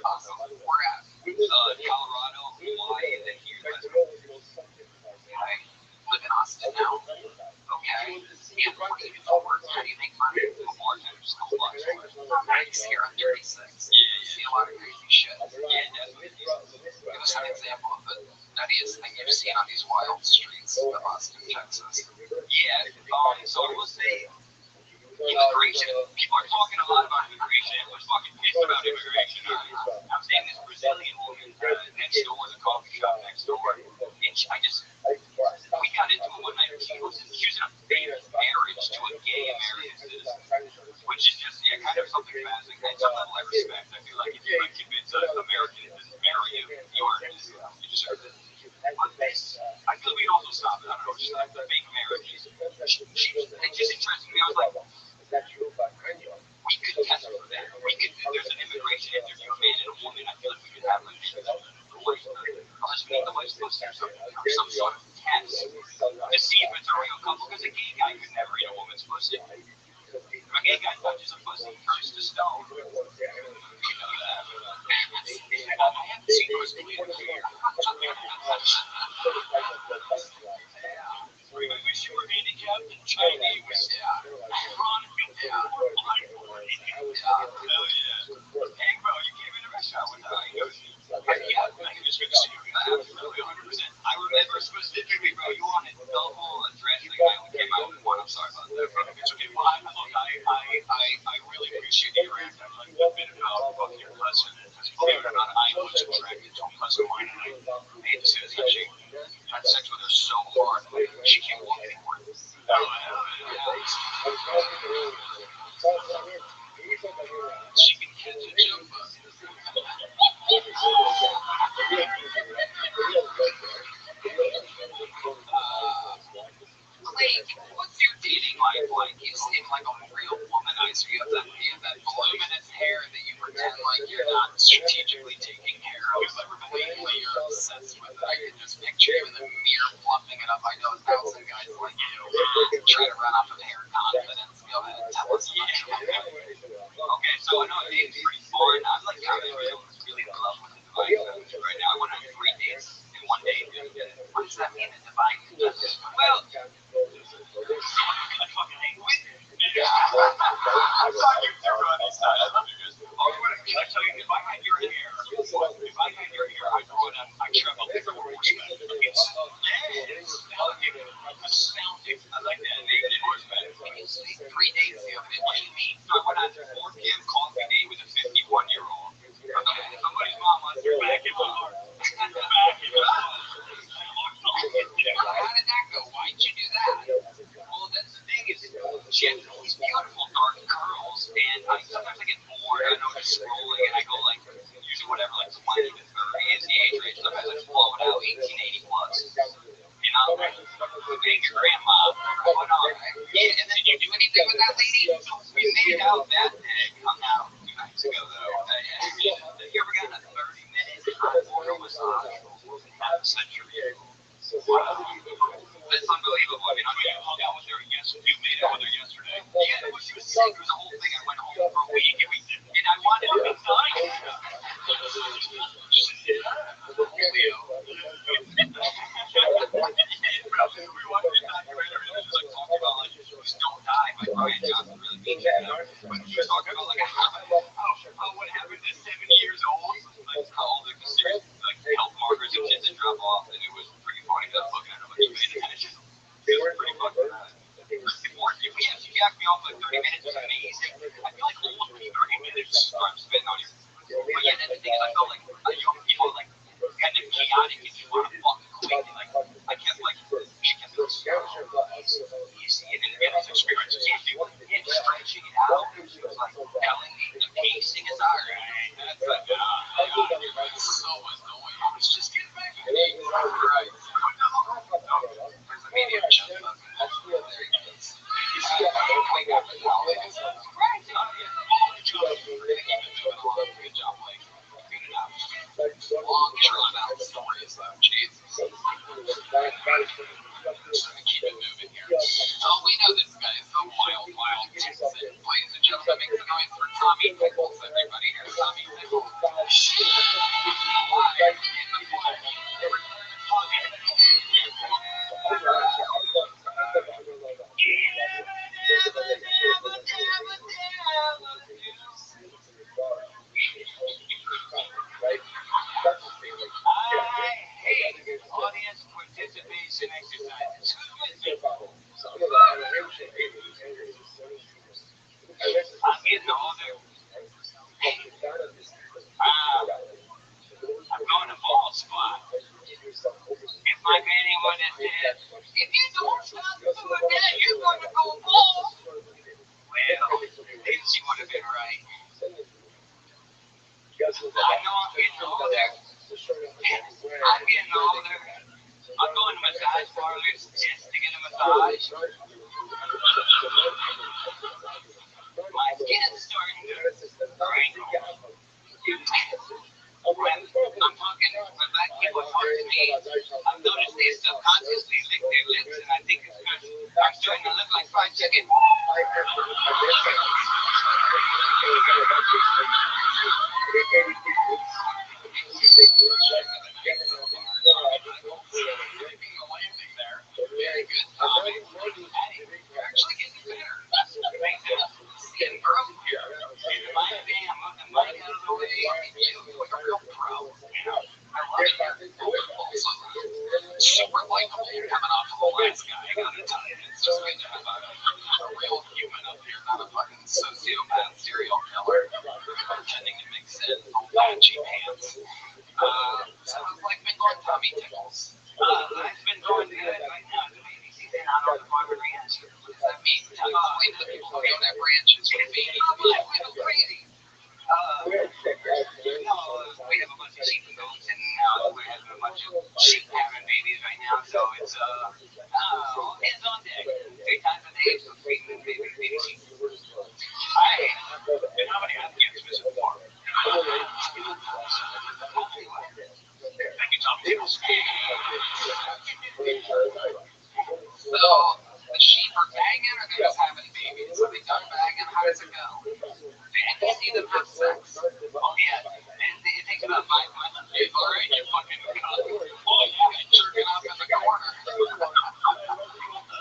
Awesome. We're at Colorado, Hawaii, and then here. Okay. Live in Austin now? Okay. And what do you do for work? How do you make money? I'm a bartender, just a couple bucks. Nice. Here I'm 36. Yeah, see a lot of crazy shit. Yeah, definitely. Give us an example of the nuttiest thing you've seen on these wild streets of Austin, Texas. Yeah, so I will say, immigration. People are talking a lot about immigration. Everyone's fucking pissed about immigration. I'm saying this Brazilian woman next door, the coffee shop next door. And we got into it one night. She was in a fake marriage to a gay American citizen, which is just, kind of something fascinating. At some level, I respect. I feel like if you can convince an American to marry you, you deserve it. I feel we'd also stop it. I don't know, just like the fake marriages. It's just interesting to me. I was like, we could test for that. There's an immigration interview, a man and a woman. I feel like we could have like unless we need the wife's pussy or some sort of test to see if it's a real couple. Because a gay guy could never eat a woman's pussy. If a gay guy touches a pussy, he turns to stone. You know that. I haven't seen those videos. We wish you were handicapped and Chinese. Yeah. Hell yeah. What's your dating life like? You seem like a real womanizer. You have that voluminous hair that you pretend like you're not strategically taking care of, but blatantly you're obsessed with it. I can just picture you in the mirror fluffing it up. I know 1,000 guys like you try to run off of hair confidence. Go ahead, tell us about it. Okay, so I know dating's pretty fun. I'm really in love with the divine feminine right now. I went on 3 dates in 1 day. What does that mean, the divine feminine? Well, I fucking hate women. I saw you through on these sides. I love you guys. Oh, can I tell you, if I had your hair, I'd grow it up. I travel different horsemen. It's astounding. I like that. Naked horseman. When you say 3 days the other day, what do you mean? So I went on a 4 p.m. coffee date with a 51-year-old. Somebody's mom wants her back in my heart. Back in my heart. How did that go? Why'd you do that? Well, that's the thing is, she has these beautiful dark curls, and sometimes I get bored. I know just scrolling, and I go like, usually whatever, like 20 to 30 is the age range. Sometimes I just blow it out, 1880 plus. You know, being your grandma. But yeah, and then did you do anything with that lady? We made out that day. Hung out 2 nights ago, though. You ever gotten a 30-minute hot water massage? Half a century. Wow. That's unbelievable. I mean, you hung out with her yesterday. You made out with her yesterday. Yeah, well, she was sick. It was a whole thing. I went home for a week, and I wanted to be nice. Julio. We watched the documentary. It was like talking about like just don't die by Brian Johnson. Really being when he was talking about like how what happened to 70 years old, like how all the serious like health markers and kids that drop off, and it was pretty funny. I was looking at him like he made it, and it was pretty fucking bad. If you jack me off like 30 minutes is amazing. I feel like almost 30 minutes I'm spending on you. But yeah, that's the thing is I felt like young people like kind of chaotic and you want to fuck quick. And like I kept like she kept going easy and then those experiences you do and stretching it out. It was like telling me the pacing is alright. That's like so annoying. It's just get back to me. Right. There's a medium chef up there you go. Wake up and all that. Right. Good job, Blake. Good enough. Long drawn out stories though. Jesus. Keep it moving here. Oh, we know this guy is so wild, Texan. Ladies and gentlemen, make some noise for Tommy Pickles, everybody. Here's Tommy Pickles. Live in the flesh. The return of Tommy I hate audience participation exercises. Who's with me? I'm getting older. I'm going to ball spot. If my granny would have said, if you don't stop doing that, you're going to go bald. Well, then she would have been right. I know I'm getting older. I'm getting older. I'm going to massage parlors just to get a massage. My skin's starting to wrinkle. I'm talking, when black people talk to me, I've noticed they subconsciously lick their lips, and I think it's because I'm starting to look like fried chicken. Very good, Tommy. You're actually getting better. That's amazing. Skin growth here. My man, moved the money out of the way. You look a real pro. I love it. Also, super likable coming off of the last guy. I gotta tell you, it's just good to have a real human up here, not a fucking sociopath serial killer pretending to mix in patchy pants. So it's like been going Tommy Tickles. I've been going good right now. The baby season out on the farm and ranch. What does that mean? Tell explain to the people who don't have ranches what it means. We go crazy. We have a bunch of sheep and goats, and we're having a bunch of sheep having babies right now. So it's all hands on deck. they're just having a baby. So they come back and how does it go? And you see them have sex. Oh yeah. And it takes about 5 months. It's all right, you fucking cunt. Oh yeah, jerking off in the corner.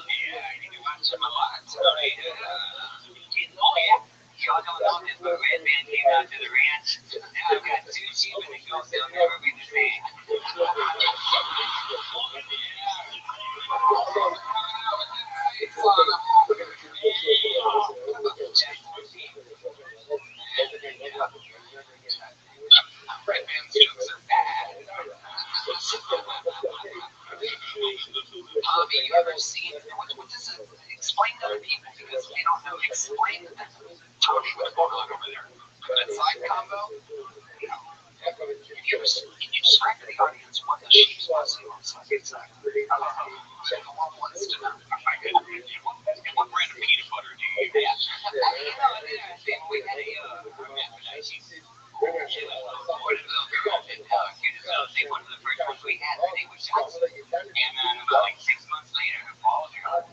Yeah, you can watch them a lot. So oh yeah. Y'all don't know this, but Red Man came out to the ranch. Now I've got 2 sheep and a goat. They'll never be the same. Red Man's jokes are bad. Bobby, you ever seen what does it explain to other people because they don't know? Explain to them. Tony, what's going on over there? That side combo? Can you describe to the audience what the sheep's pussy looks like exactly? The world wants to know. What brand of peanut butter do you use? We had a little girl, and cutest little thing, one of the first ones we had, her name was Johnson. And about like 6 months later, her balls are gone.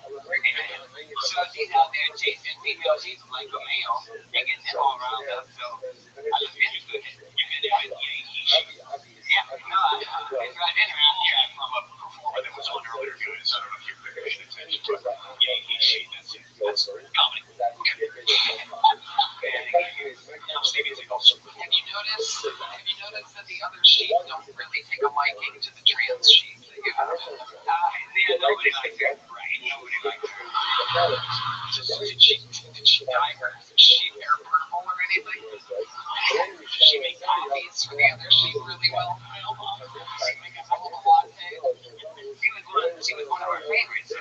So she's out there chasing female sheep like a male and getting them all riled up. So I looked into it. You could have Yankee sheep. Yeah, no, it's right in around here. I'm from a performer that was on earlier, guys. I don't know if you're paying attention, but Yankee sheep, that's comedy. Have you noticed that the other sheep don't really take a liking to the trans sheep? Yeah, nobody likes it. Right, nobody likes it. Did she dye her sheep hair purple or anything? Did she make copies for the other sheep really well? She make a hell of a latte. She was one of our favorites, so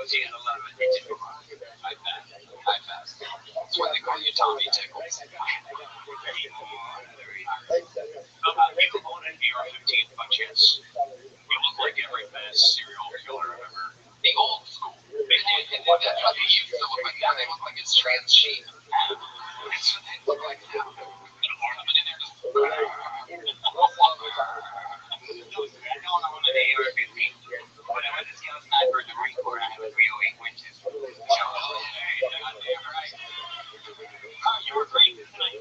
she had a lot of attention from us. I bet. That's why they call you Tommy Tickles. You were born on New York 15th by chance. You look like every fast serial killer ever. The old school. That's how they used to look like now. They look like it's trans sheep. That's what they look like now. An ornament in there just. I don't own an AR-15, but I went to see a sniper in the Marine Corps. I have a 308 winches. So, hey, goddamn right. You were great tonight.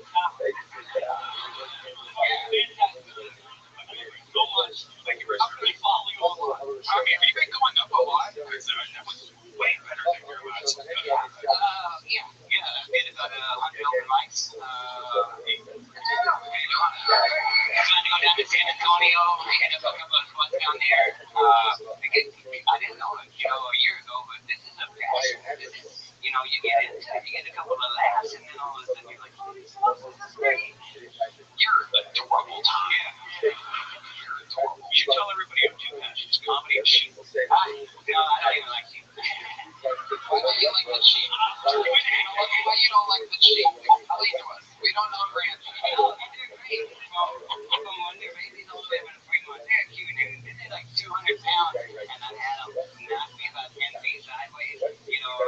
So much. Thank you very much. Really follow you a lot. Have you been going up a lot? Because that was way better than your last. Yeah. I did about 100 open mics. Trying to go down to San Antonio. I had a couple of spots down there. I didn't know it, a year ago, but this is a passion. This is, you get into it, you get a couple of laughs, and then all of a sudden you're like, oh, this is great. You're adorable, Tom. Yeah. You're adorable. You should tell everybody I'm two passions, comedy and sheep. No, I don't even like sheep. Why don't you like the sheep? Why you don't like the sheep? Explain to us. We don't know ranch. No, they're great. When they're babies, they'll live in 3 months. They're cute. They're like 200 pounds. And I've had them knock me about 10 feet sideways. Or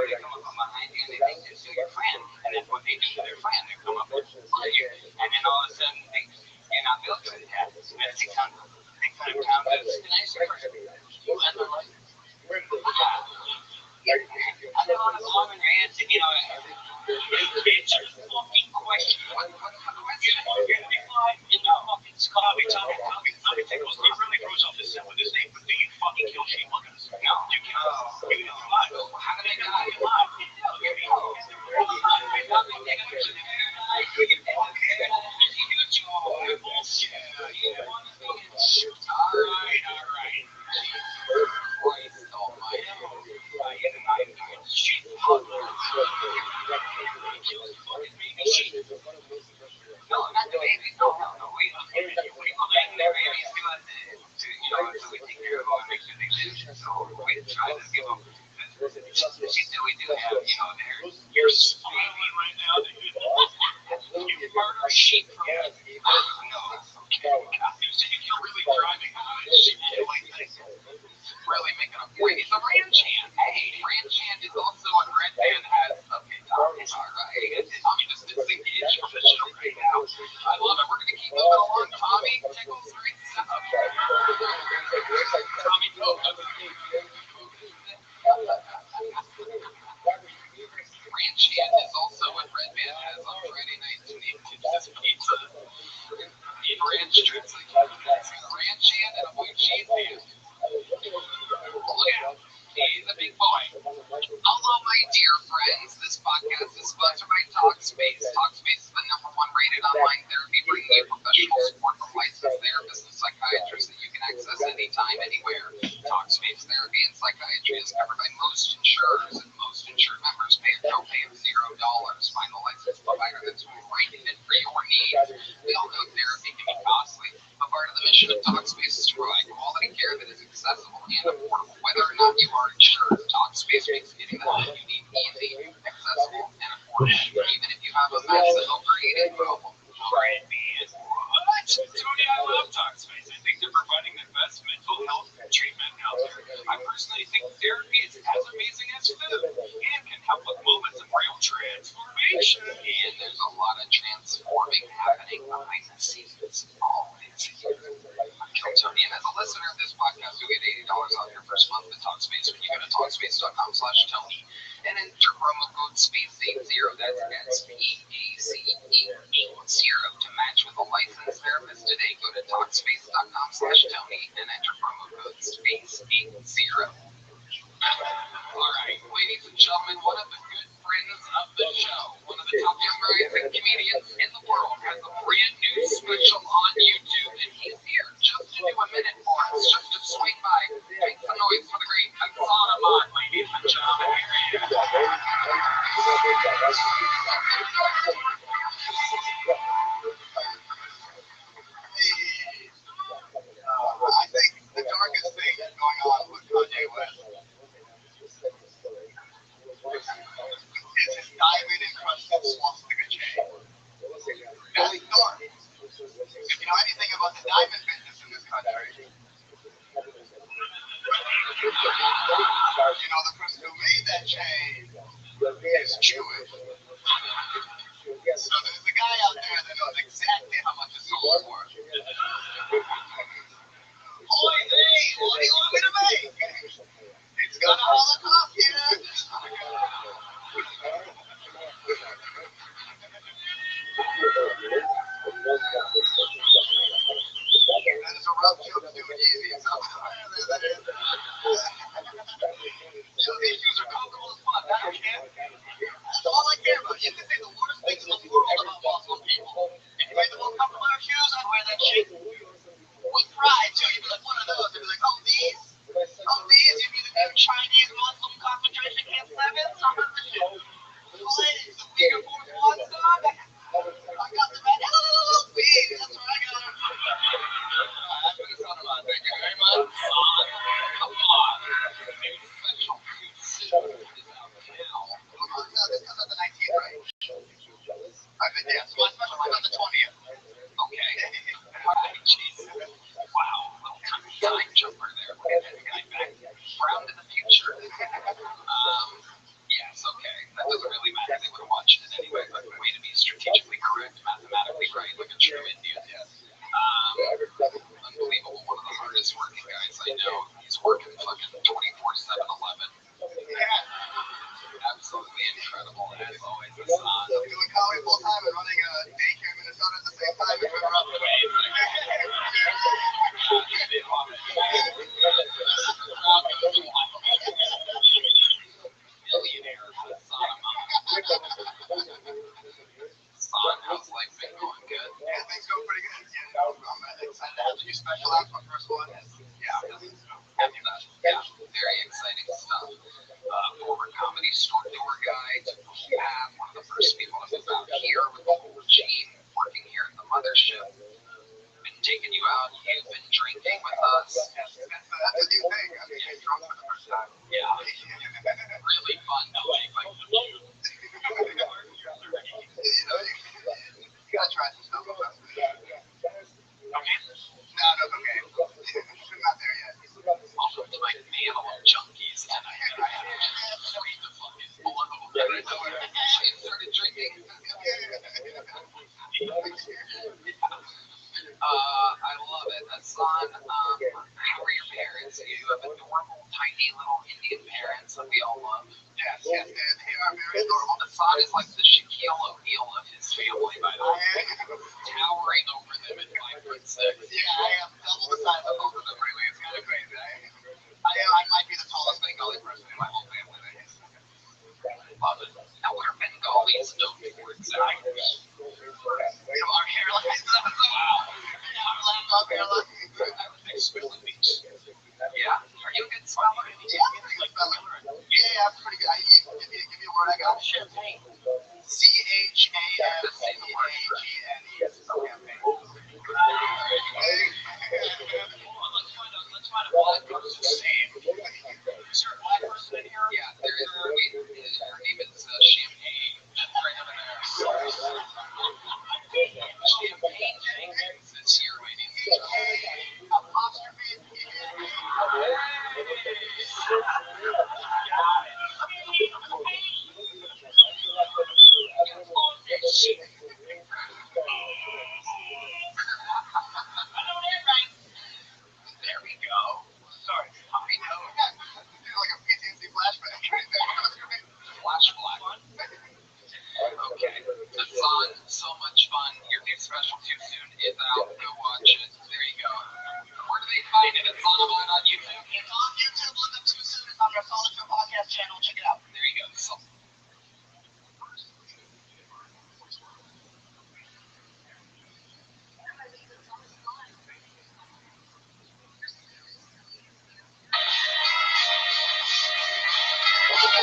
they come up from behind you and they think they're still your friend. And that's what they do to their friend. They come up and pull you. And then all of a sudden, you're not built for that. And 600 pounds is a nice person. You and the life. I live on a farm and ranch, and it's a fucking question. What question? In the fucking Tommy Tickles. He really throws off the set with his name, but do you fucking kill sheep muggers? No. You kill. You fly. How do they die? You lie. Alright. No, not the babies. No. We bring their babies to us so we take care of them and make sure they live. So we try to give them the sheep that we do have. You're smiling right now. You murder sheep from me. No. You said you're really driving sheep like this. Really making a point. It's a ranch hand. Hey, ranch hand is also a red man has. Okay, Tommy's alright. Tommy just is engaged professional right now. I love it. We're gonna keep moving along. Tommy tickles right stuff. Tommy, Talkspace makes getting the help you need easy, accessible, and affordable, even if you have a massive overeating problem. Brian B is what? Tony, I love Talkspace. I think they're providing the best mental health treatment out there. I personally think therapy is as amazing as food and can help with moments of real transformation. And there's a lot of transforming happening behind the scenes. Always. I'm Tony, and as a listener of this podcast, you'll get $80 off your first month with Talkspace when you go to Talkspace.com/Tony and enter promo code SPACE80. That's SPACE80 to match with a licensed therapist today. Go to Talkspace.com/Tony and enter promo code SPACE80. All right, ladies and gentlemen, one of the good friends of the show, one of the top young rising comedians in the world, has a brand new special on YouTube, and he's here just to do a minute for us, just to swing by, make some noise for the great Hassan Ahmad, ladies and gentlemen. Here he is. I think the darkest thing going on with Kanye West is his diamond encrusted swastika chain. That's dark. If you know anything about the diamond business in this country, you know the person who made that chain is Jewish. So there's a guy out there that knows exactly how much his soul is worth. Oy vey, what do you want me to make? It's got a Holocaust here. That is a rough joke to do with Yeezys. That is. These shoes are comfortable as fuck. I don't care. That's all I care about. You can say the worst things in the world about Muslim people. If you made the most comfortable shoes, I'd wear that shit. With pride, too. You'd be like, one of those. You'd be like, oh, these? Oh, these? You'd be the new Chinese Muslim concentration camp 7? Some of the shit. Please, the bigger Force One song. I got the man. Please, that's what I got. That's what it's all about. Thank you very much. Come on. Special suit is out now. This comes on the 19th, right? I think, yeah. So my special one's on the 20th. Okay. Jeez. Wow. Little time jumper there. Look at that guy back. Brown to the future. Yes, okay. That doesn't really matter. They would have watched it anyway, but the way to be strategically correct, mathematically right, like a true Indian. Unbelievable. One of the hardest working guys I know. He's working fucking 24/7/11. Absolutely incredible. As always, Hassan. Doing comedy full time and running a daycare in Minnesota at the same time. If we're up the way. Millionaire Hassan Ahmad. Hassan, how's life been going? Good? Yeah, things go pretty good. Yeah, I'm excited to have the new special out. My first one is, after that. Yeah, very exciting stuff. Former Comedy Store door guy to one of the first people to move out here with the whole team, working here at the mothership. Been taking you out. You've been drinking with us. That's a new thing. I mean, getting drunk for the first time. Yeah. Really fun to like you. You gotta try some stuff. Okay. No, okay. Not there yet. Welcome to my meal of junkies tonight. I had to fucking blow. She started drinking. I love it. Hassan, how are your parents? You have adorable, tiny little Indian parents that we all love. Yes, they are very adorable. Hassan is like the Shaquille O'Neal of his family, by the way. Towering over them at 5'6". Yeah, I am double the size of both of them, really. It's kind of crazy. I might be the tallest Bengali person in my whole family. Love it. Now, what are Bengalis known for exactly? Our hairlines. Wow. Our hairlines. Yeah. Are you a good speller? Yeah, I'm a good speller. Yeah, I'm pretty good. Give me a word. I got champagne. CHAMPAGNE. Champagne. Let's find a black person name. Is there a black person in here? Yeah, there I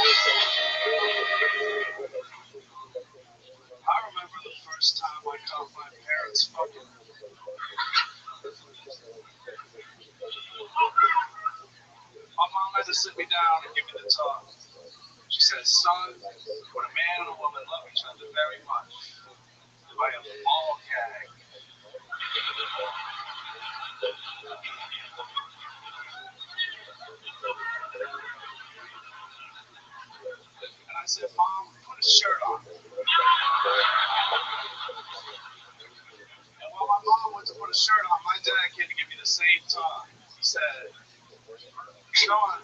remember the first time I caught my parents fucking. My mom had to sit me down and give me the talk. She said, son, when a man and a woman love each other very much, by a ball gag. And I said, Mom, put a shirt on. And while my mom went to put a shirt on, my dad came to give me the same talk. He said, Sean,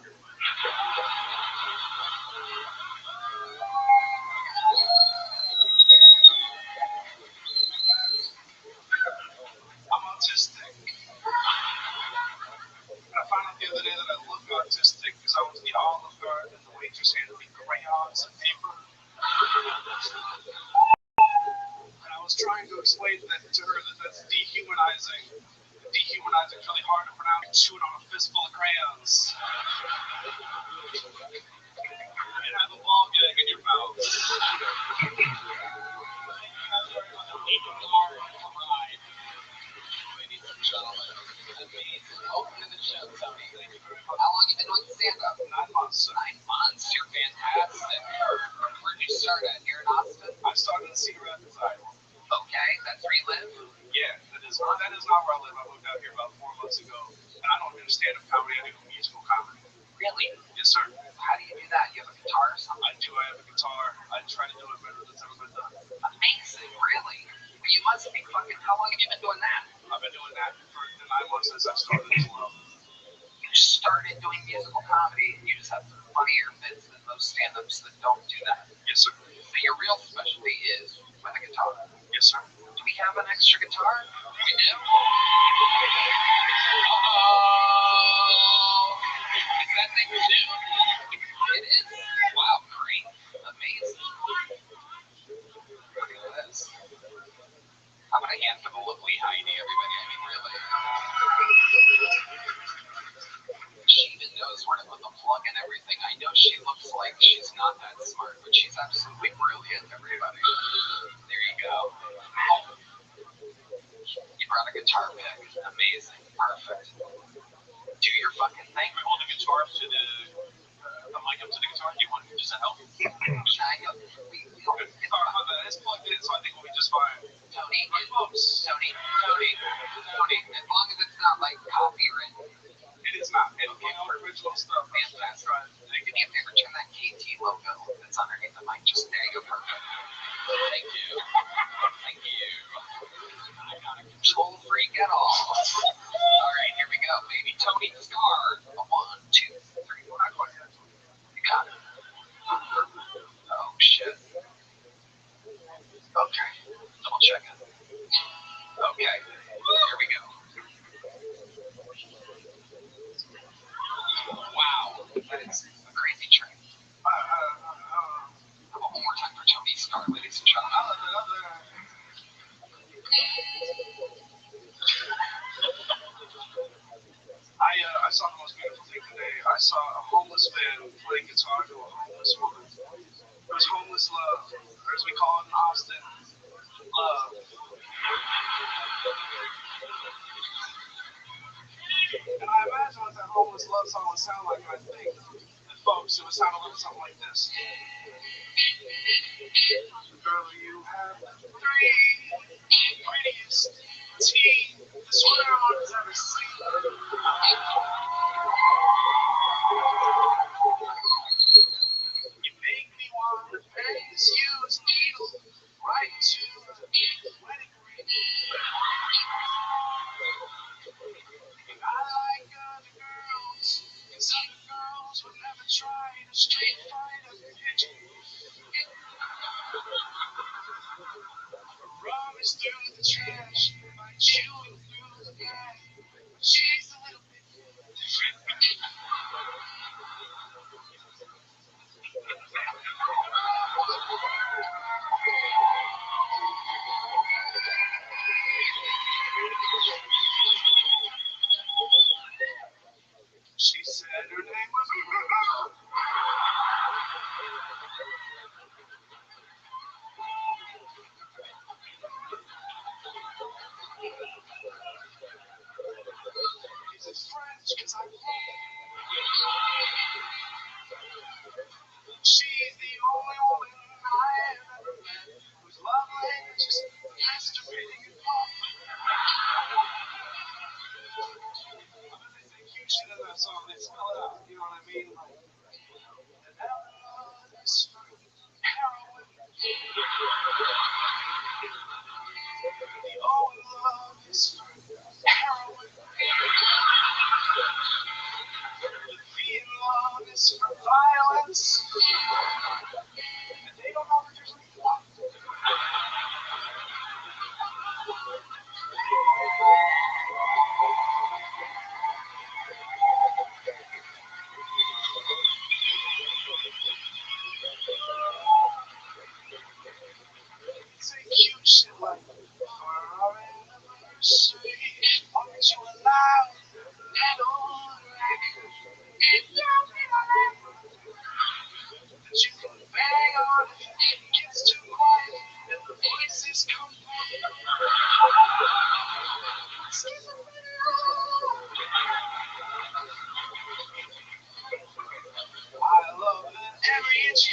I'm autistic. And I found out the other day that I look autistic because I was the Olive Garden and the waitress handed me crayons and paper. And I was trying to explain that to her that that's dehumanizing. Dehumanizing is really hard to pronounce. Chewing on a fistful of crayons. And have a ball gag in your mouth. Ladies and gentlemen, amazing. Welcome to the show, Tony. Thank you very much. How long have you been doing stand-up? 9 months. 9 months. You're fantastic. Where'd you start at? Here in Austin? I started in Cedar Rapids, Iowa. Okay, that's where you live? Yeah, that is not where I live. I moved out here about 4 months ago. And I don't do stand-up comedy, I do musical comedy. Really? Yes, sir. How do you do that? You have a guitar or something? I do. I have a guitar. I try to do it better than it's ever been done. Amazing, really? Well, you must be fucking. How long have you been doing that? I've been doing that for the 9 months since I started as well. You started doing musical comedy, and you just have funnier bits than most stand-ups that don't do that. Yes, sir. So your real specialty is with a guitar. Yes, sir. Do we have an extra guitar? We do? Oh, is that thing new? It is? Wow, great. Amazing. Look at this. I'm going to hand for the lovely Heidi, everybody. I mean, really. She even knows where to put the plug and everything. I know she looks like she's not that smart, but she's absolutely brilliant, everybody. There you go. You brought a guitar pick. Amazing. Perfect. Do your fucking thing. We hold the guitar to the mic up to the guitar. Does that help? It's plugged in, so I think we'll be just fine. Tony, as long as it's not like copyrighted. It is not. It's all original stuff. Fantastic. Do me a favor, turn that KT logo that's underneath the mic. Just there you go, perfect. Thank you. Thank you. I'm not a control freak at all. All right, here we go, baby. Tony's card. 1, 2, 3, 4. You got it. Oh, shit. Okay. Double check it. Okay. Here we go. Wow. That is a crazy trick. One more time for Tony's card, ladies and gentlemen. I saw the most beautiful thing today. I saw a homeless man play guitar to a homeless woman. It was homeless love, or as we call it in Austin, love. And I imagine what that homeless love song would sound like, and I think that folks, it would sound a little something like this. Girl, you have the 3 prettiest teeth this world has ever seen. You make me want to face use needle right to the wedding ring. And I like other girls, cause other girls would never try to street fight a pigeon. Rummage through the trash by chewing through the bag. She's a little bit different.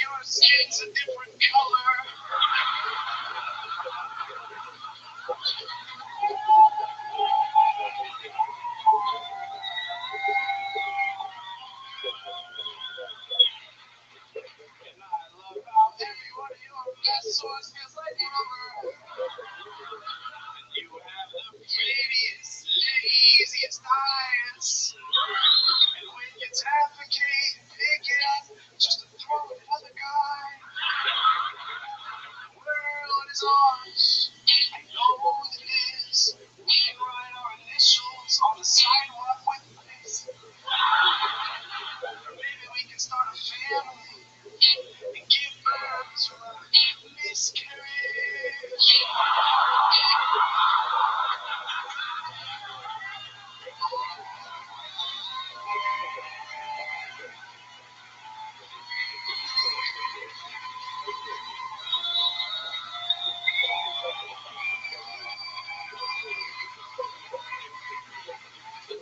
your skin's a different color. And I love how every one of your best source feels like rubber. And you have the prettiest, laziest eyes. And when you defecate, pick it up just to throw another guy. The world is ours. I know that it is. We can write our initials on the sidewalk with this. Or maybe we can start a family and give birth to a miscarriage.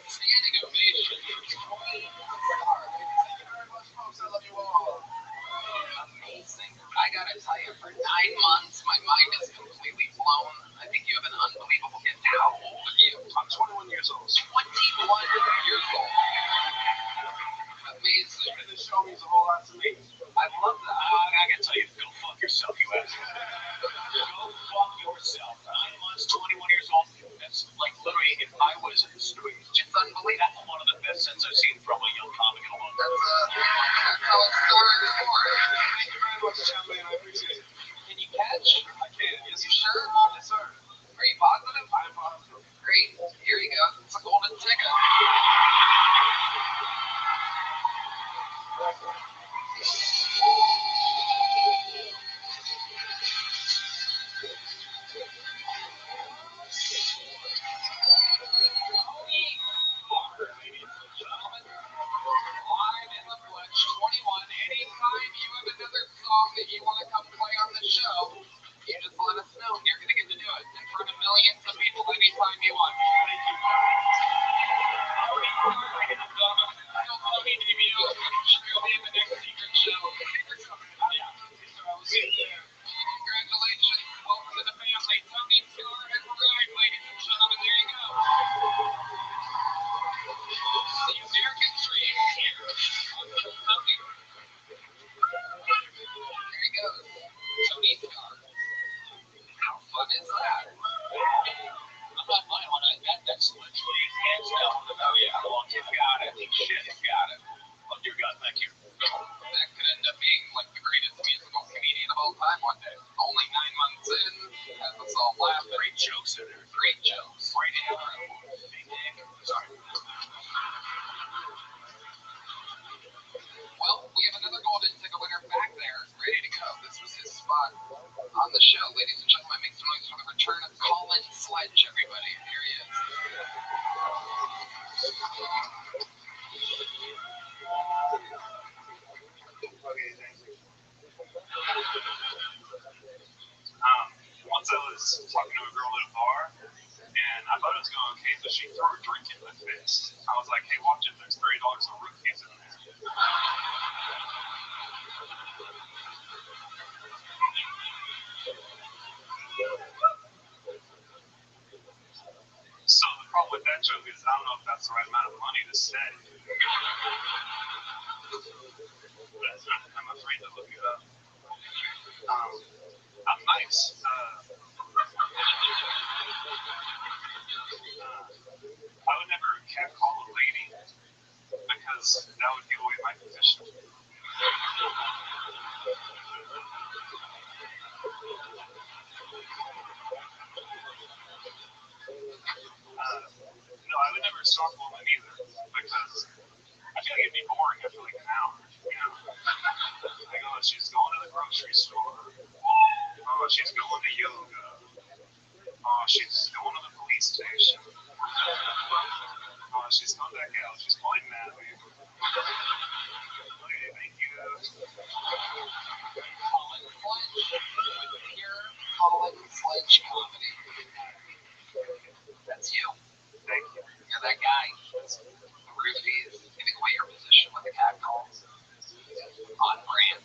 Standing ovation. Thank you very much, folks. I love you all. Amazing. I gotta tell you, for 9 months, my mind is completely blown. I think you have an unbelievable gift. How old are you? I'm 21 years old. 21 years old. Amazing. And this show means a whole lot to me. I love that. I gotta tell you, go fuck yourself, you asshole. Go fuck yourself. 9 months, 21 years old. That's like literally, if I was in the street, just unbelievable. That's one of the best sets I've seen from a young comic in a long time. That's how it started before. Thank you very much, Champion. I appreciate it. Can you catch? I can. Yes, you sure? Yes, sir. Are you positive? I'm positive. Great. Here you go. It's a golden ticket. Live in the Fletch 21. Anytime you have another song that you want to come play on the show, you just let us know. You're going to get to do it in front of millions of people anytime you want. Thank you. You'll be in the next secret show. Congratulations. Welcome to the family. Tony Star has arrived, ladies and gentlemen. There you go. The American dream here on the Tony. There he goes. Tony Star. How fun is that? I'm not fine on that. That's literally hands down. Oh, yeah. Well, you got it. Shit, you got it. Oh, dear God, thank you. That could end up being like the greatest musical comedian of all time one day. Only 9 months in, has us all laugh. Great jokes in there. Great jokes. Right in there. Big dick. Sorry. Well, we have another golden ticket winner back there, ready to go. This was his spot on the show, ladies and gentlemen. Make some noise for the return of Colin Sledge, everybody. Here he is. Okay, thank you. Once I was talking to a girl at a bar, and I thought it was going okay, but she threw a drink in my face. I was like, hey, watch it, there's $30 in rookies in there. So the problem with that joke is I don't know if that's the right amount of money to say. I'm afraid to look it up. I'm nice. I would never catcall a lady because that would give away my position. No, I would never stalk a woman either because I feel like it'd be boring after like an hour. You know, like, oh, she's going to the grocery store. Oh, she's going to yoga. Oh, she's going to the police station. Oh, she's come back out. She's pointing at me. Okay, thank you. Colin Sledge with pure Colin Sledge comedy. That's you. Thank you. You're that guy. Roofies, giving away your position with the cat calls. On brand.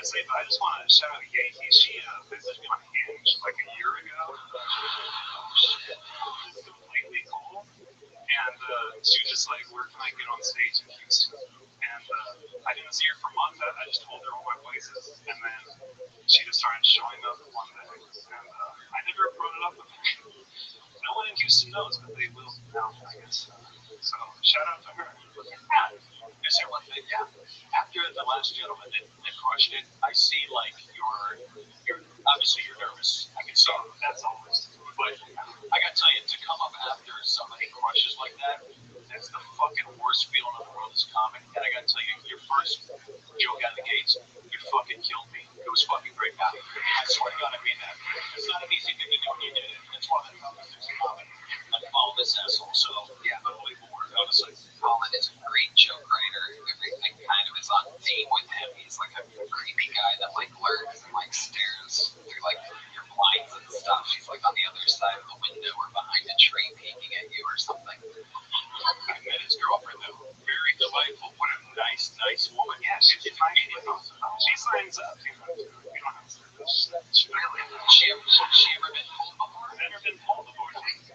say, but I just want to shout out Yankee. She messaged me on Hinge like a year ago. It's completely cool. And she was just like, where can I get on stage in Houston? And I didn't see her for months. I just told her all my places. And then she just started showing up one day. And I never brought it up with her. No one in Houston knows, but they will now, I guess. So shout out to her. Yeah. Is there one thing? Yeah. After the last gentleman that crushed it, I see like you're obviously you're nervous. I can see that's always. but I gotta tell you, to come up after somebody crushes like that, that's the fucking worst feeling in the world as a comic. And I gotta tell you, your first joke out of the gates, you fucking killed me. It was fucking great. I swear to God, I mean that. It's not an easy thing to do, and you did it. That's why the comic is a comic. Like, follow this asshole. So yeah, unbelievable work, honestly. Colin is a great joke writer. Everything kind of is on theme with him. He's like a creepy guy that like lurks and like stares through like your blinds and stuff. He's like on the other side of the window or behind a tree peeking at you or something. I met his girlfriend though. Very delightful. What a nice woman. Yeah, she's fine. She signs up. You don't have to. Really? She ever been pulled before? Never been pulled before.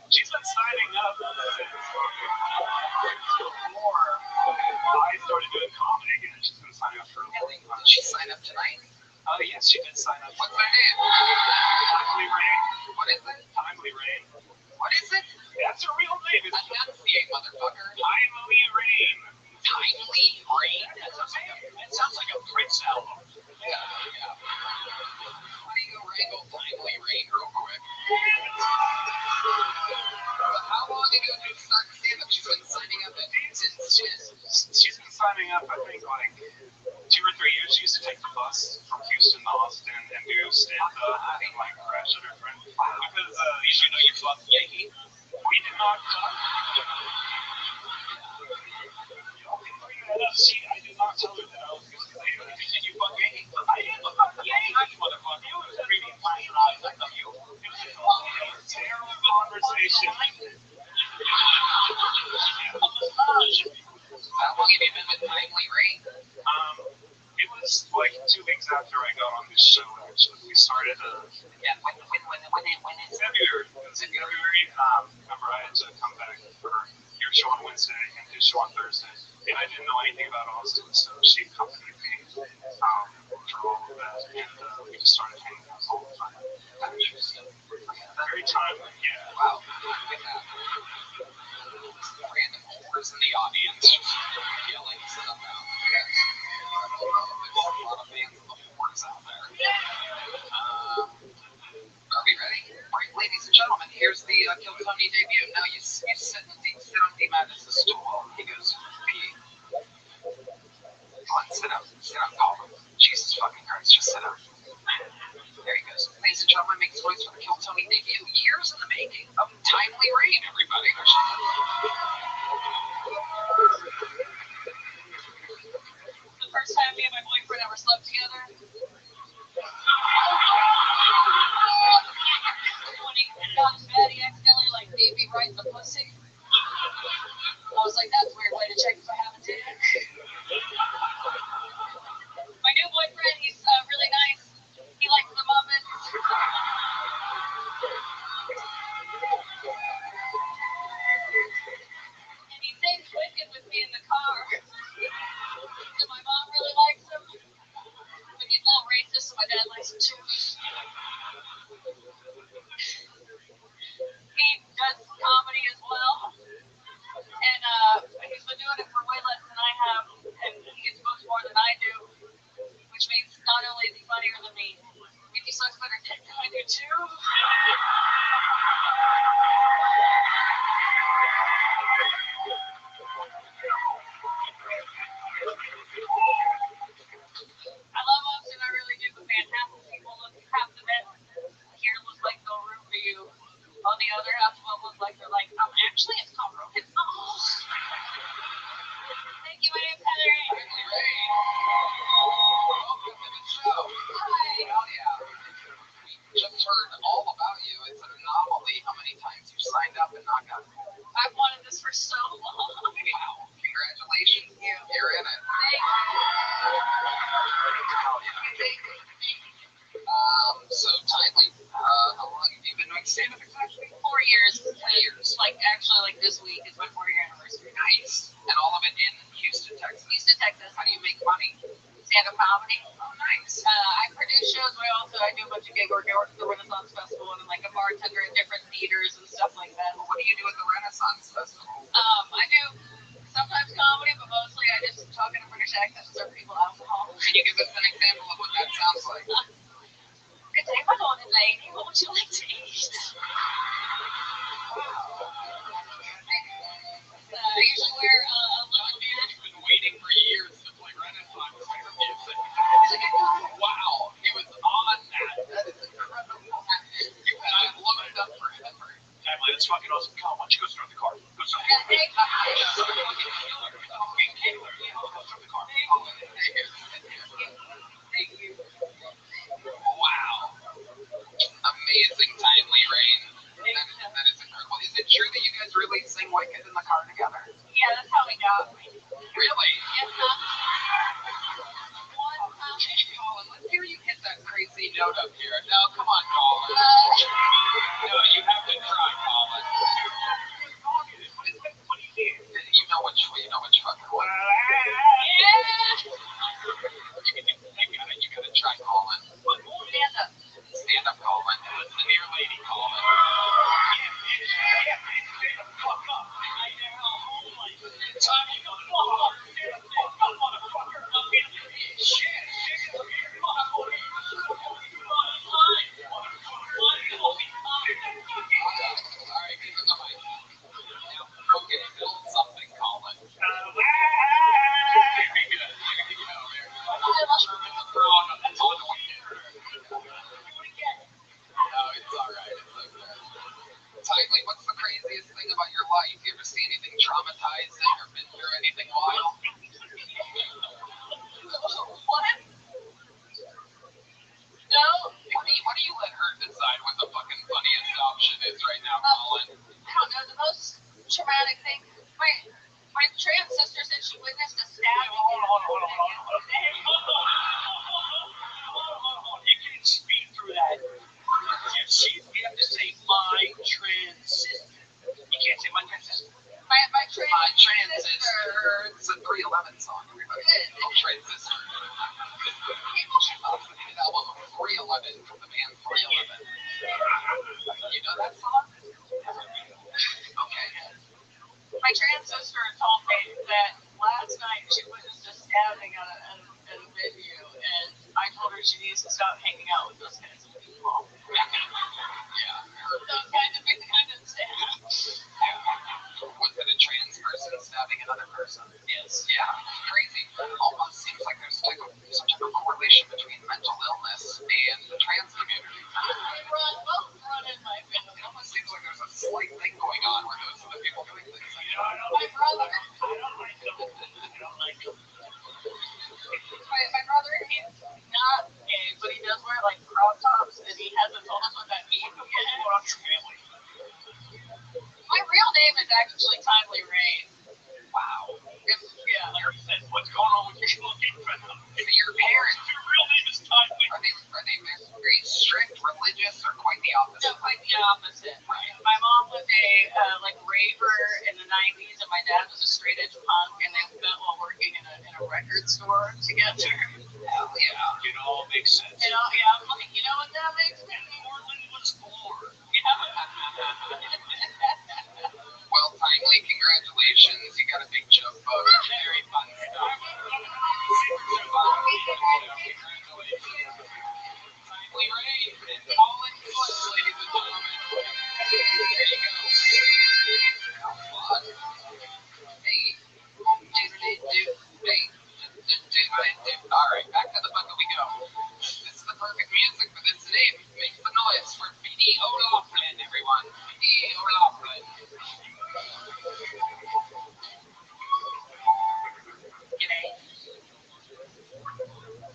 She's been signing up since before I started doing comedy again. She's been signing up for a long time. Did she sign up tonight? Oh, yes, she did sign up. What's her name? Timely Rain. What is it? Timely Rain. What is it? That's her real name. It's Enunciate, motherfucker. Timely Rain. Timely Rain? It sounds like a Prince album. Yeah. Why don't you go wrangle Timely Rain real quick? How long ago did you start stand-up? She's been signing up since She's been signing up, I think, like 2 or 3 years. She used to take the bus from Houston to Austin and do stand-up and like crash at her friend. Because You know you fucked Yankee. we did not talk. I did not tell her that I was going to say that. Did you fuck Yankee? I did fuck Yankee. Motherfucker. You was reading my eyes. I love you. It was a terrible conversation. How long have you been with Timely Rain? It was like 2 weeks after I got on this show, actually. We started Yeah, when is February. It was in February. Remember, I had to come back for your show on Wednesday and his show on Thursday. And I didn't know anything about Austin, so she accompanied me for all of that. And we just started hanging out all the time. Very timely, yeah. Wow. Random whores in the audience yelling stuff out. There's a lot of fans of the whores out there. Are we ready? Right, ladies and gentlemen, here's the Kill Tony debut. Now you sit on D-Madness's stool. He goes, pee. Come on, sit down, Colin. Jesus fucking Christ, just sit down. There he goes. Ladies and gentlemen, make noise for the Kill Tony debut. Years in the making of Timely Rain, everybody. The first time me and my boyfriend ever slept together. When he got in bed, he accidentally like gave me right in the pussy. I was like, that's a weird way to check if I have a dick. My new boyfriend, he's really nice. He likes the Muppets. And he sings Wicked with me in the car. So my mom really likes him. But he's Texas. How do you make money? Stand-up comedy. Oh, nice. I produce shows, but I do a bunch of gig work. I work at the Renaissance Festival and I'm like a bartender at different theaters and stuff like that. What do you do at the Renaissance Festival? I do sometimes comedy, but mostly I just talk in a British accent and serve people alcohol. Can you give us an example of what that sounds like? Good day, my morning lady. What would you like to eat? I usually wear a little bit. I've been waiting for years to play Renaissance music. Wow, he was on that. That is incredible. You had it looked up forever. Emily, that's fucking awesome. Come on, why don't you go start the car? Go start the car. Hey, thank you. Wow. Amazing timely rain. That is incredible. Is it true that you guys really sing Wicked in the car together? Yeah, that's how we got me. Really? Yes, Colin, let's hear you hit that crazy note up here. No, come on, Colin. No, you have to try, Colin. What do you do? You know which fucking one. You gotta try, Colin. Stand up, Colin. Listen to your lady, Colin. Alright, give him the mic. Now, okay, build something, Colin. Very good. That's all the way there. No, it's alright. It's okay. Timely, what's the craziest thing about your life? You ever see anything traumatizing or been through anything wild? What? No. What do you let her decide what the fucking funniest option is right now, Colin? I don't know. The most traumatic thing. My trans sister said she witnessed a stabbing. Hold on. You can't speak through that. We have to say my trans sister. You can't say my trans sister. My trans sister. It's a 311 song, everybody. Oh, Transistor. The album 311 from the band 311. You know that song? Okay. My trans sister told me that last night she witnessed a stabbing at a venue, and I told her she needs to stop hanging out with those kinds of people. Yeah. Those kinds of people kind of stab. Was it a trans person stabbing another person? Yes. Yeah. Crazy. Almost seems like there's some type of correlation between mental illness and the trans community. Both run in my family. It almost seems like there's a slight thing going on where those are the people doing things like that. My brother. My brother, he's not gay, but he does wear like crop tops, and he hasn't told us what that means yet. My real name is actually Timely Rain. Wow. Yeah. What's going on with your looking friend? So your parents, Your real name is Timely. are they very strict, religious, or quite the No, opposite? quite the opposite. My mom was a raver in the 90s, and my dad was a straight edge punk, and they met while working in a record store together. Hell yeah. It all makes sense. Yeah, I'm like, you know what that makes me? Portland was born. Well, Timely, congratulations. You got a big jump boat. Very fun stuff. Timely Rain and Colin Woods, ladies and gentlemen. There you go. How fun. Hey. All right, back to the bucket we go. This is the perfect music for this name. Make the noise for B.D. O'Loughlin, everyone. B.D. O'Loughlin. G'day.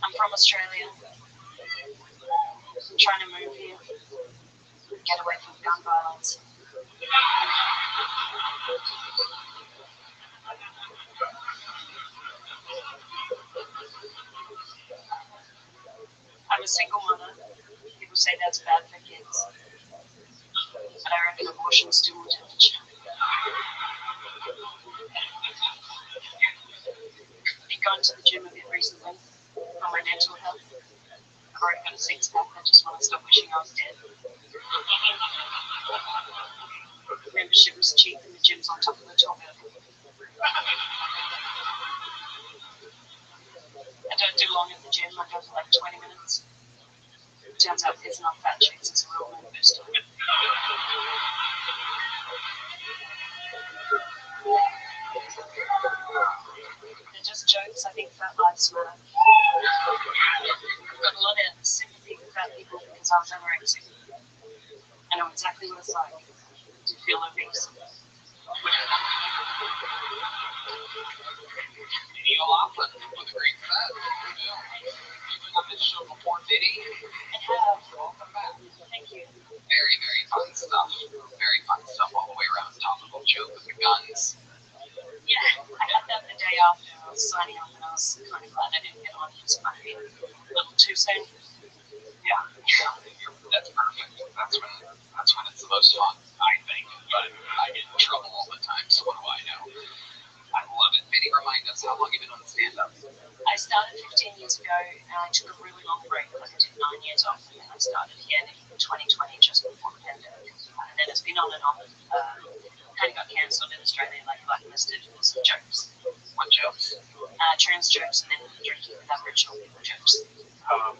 I'm from Australia. I'm trying to move here. Get away from gun violence. I'm a single mother. People say that's bad for kids. But I reckon abortion's still more damage. Big gun to the gym a bit recently for my mental health. I've already got a six-pack. I just want to stop wishing I was dead. Membership was cheap and the gym's on top of the top building. I don't do long in the gym. I go for like 20 minutes. Turns out pissing off fat chicks is a real mood booster. They're just jokes. I think fat lives matter. I've got a lot of sympathy for fat people because I was anorexic. I know exactly what it's like to feel obese. Neil Laughlin with a great set. You've on this show before, Diddy. I have. Welcome back. Thank you. Very, very fun stuff. Very fun stuff all the way around. Topical joke with the guns. Yeah, I had that the day after I was signing up, and I was kind of glad I didn't get on because it might be a little too soon. Yeah, that's perfect. That's when it's the most fun, I think. But I get in trouble all the time, so what do I know? I love it. Maybe remind us, how long have you been on stand-up? I started 15 years ago, and I took a really long break. Like I did 9 years off, and then I started again in 2020, just before the pandemic. And then it's been on and off. Kind of got cancelled in Australia, like blacklisted for some jokes. What jokes? Trans jokes, and then drinking with Aboriginal people jokes.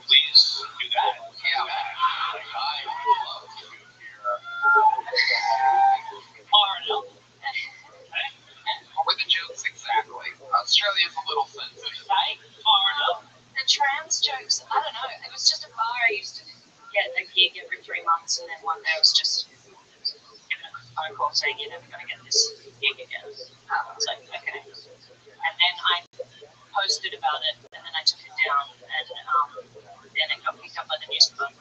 Please do that. Yeah, like I would love to hear. Arnold. What were the jokes exactly? Australia's a little sensitive. Right? Arnold. The trans jokes, I don't know. It was just a bar I used to get a gig every 3 months, and then one day I was just given a phone call saying you're never going to get this gig again. I was like, okay. And then I posted about it, and then I took it down, and then it got picked up by the newspaper.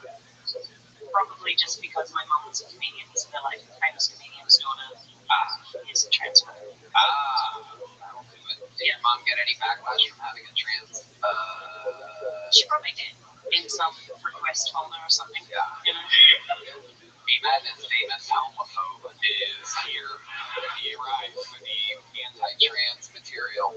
Probably just because my mom was a comedian, so they're like, famous comedian's daughter is a trans woman. That'll do it. Did your mom get any backlash from having a trans? She probably did in some request folder or something. Yeah. You know? Madness famous homophobe is here. He arrives with the anti-trans material.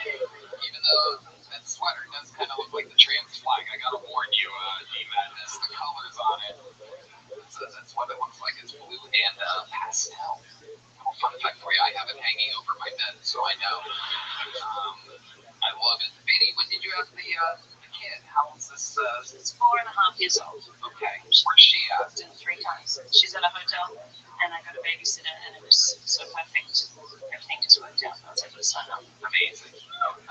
Even though that sweater does kind of look like the trans flag, I gotta warn you, Madness, the colors on it, that's what it looks like. It's blue and pastel. Fun fact for you, I have it hanging over my bed, so I know. I love it. Betty, when did you have the kid? How old is this? She's 4.5 years old. Okay. Where's she at? I've done 3 times. She's at a hotel, and I got a babysitter, and it was so perfect. Everything just worked out. I was able to sign up. Amazing.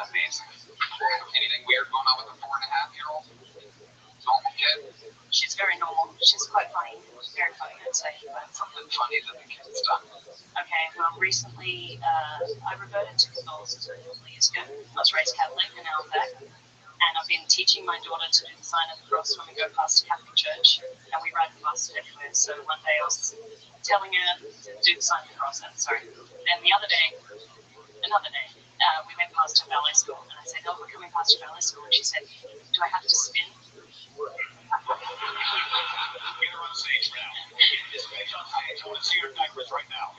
Amazing. Anything weird going on with a 4.5-year-old? Normal kid? She's very normal. She's quite funny. Very funny, I'd say. But Something funny that the kid's done. okay, well, recently I reverted to Catholicism a couple of years ago. I was raised Catholic, and now I'm back. And I've been teaching my daughter to do the sign of the cross when we go past a Catholic church, and we ride the bus everywhere. So one day I was telling her to do the sign of the cross, and then the other day, we went past her ballet school, and I said, "Oh, we're coming past your ballet school," and she said, "Do I have to spin?" Get her on stage now. Get this bitch on stage. I want to see her diapers right now.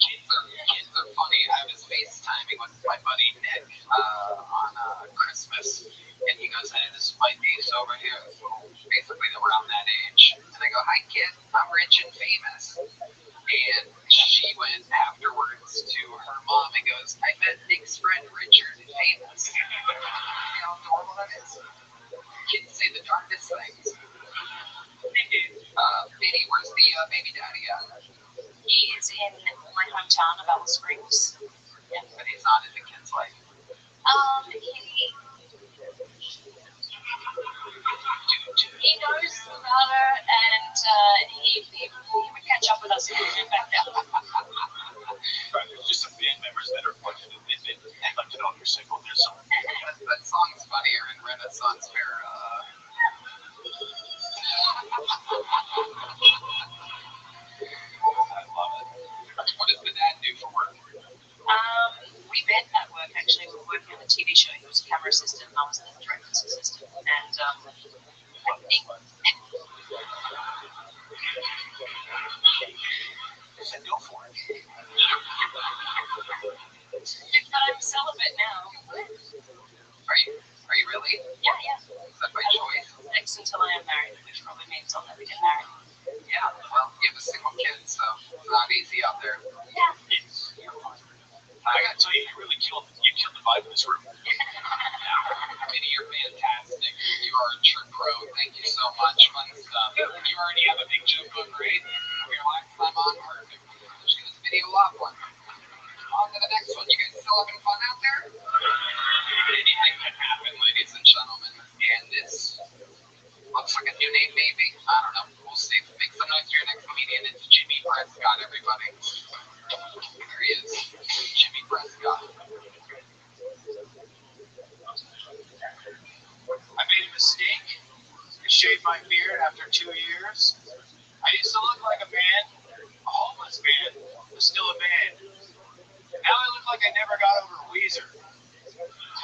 Kids are funny. I was FaceTiming with my buddy Nick on Christmas, and he goes, "Hey, this is my niece over here." So basically, they're around that age. And I go, "Hi, kid. I'm rich and famous." And she went afterwards to her mom and goes, "I met Nick's friend Richard, famous." You know how adorable that is? Kids say the darndest things. Biddy, where's the baby daddy at? He is in my hometown of Alice Springs. Yeah, but he's not in the kid's life. He knows about her, and he would catch up with us if we went back down. Right, there's just some band members that are fortunate. They'd like to know if you're single. There's some. That song's funnier in Renaissance fair. I love it. What does the dad do for work? We met at work, actually. We were working on a TV show. He was a camera assistant, and I was the director's assistant. And They said, go for it. but I'm celibate. it now. Are you really? Yeah. Is that by choice? Fixed until I am married, which probably means I'll never get married. Yeah, well, you have a single kid, so it's not easy out there. Yeah. I gotta tell you, you really killed the vibe of this room. Minnie, you're fantastic. You are a true pro. Thank you so much. Fun stuff. You already have a big joke going great. Your last time on, perfect. She was video lot one. On to the next one. You guys still having fun out there? Anything can happen, ladies and gentlemen. And this looks like a new name, maybe. I don't know. We'll see. Make some noise for your next comedian. It's Jimmy Prescott, everybody. There he is. Jimmy Prescott. I made a mistake. I shaved my beard after 2 years. I used to look like a man, a homeless man, but still a man. Now I look like I never got over Weezer.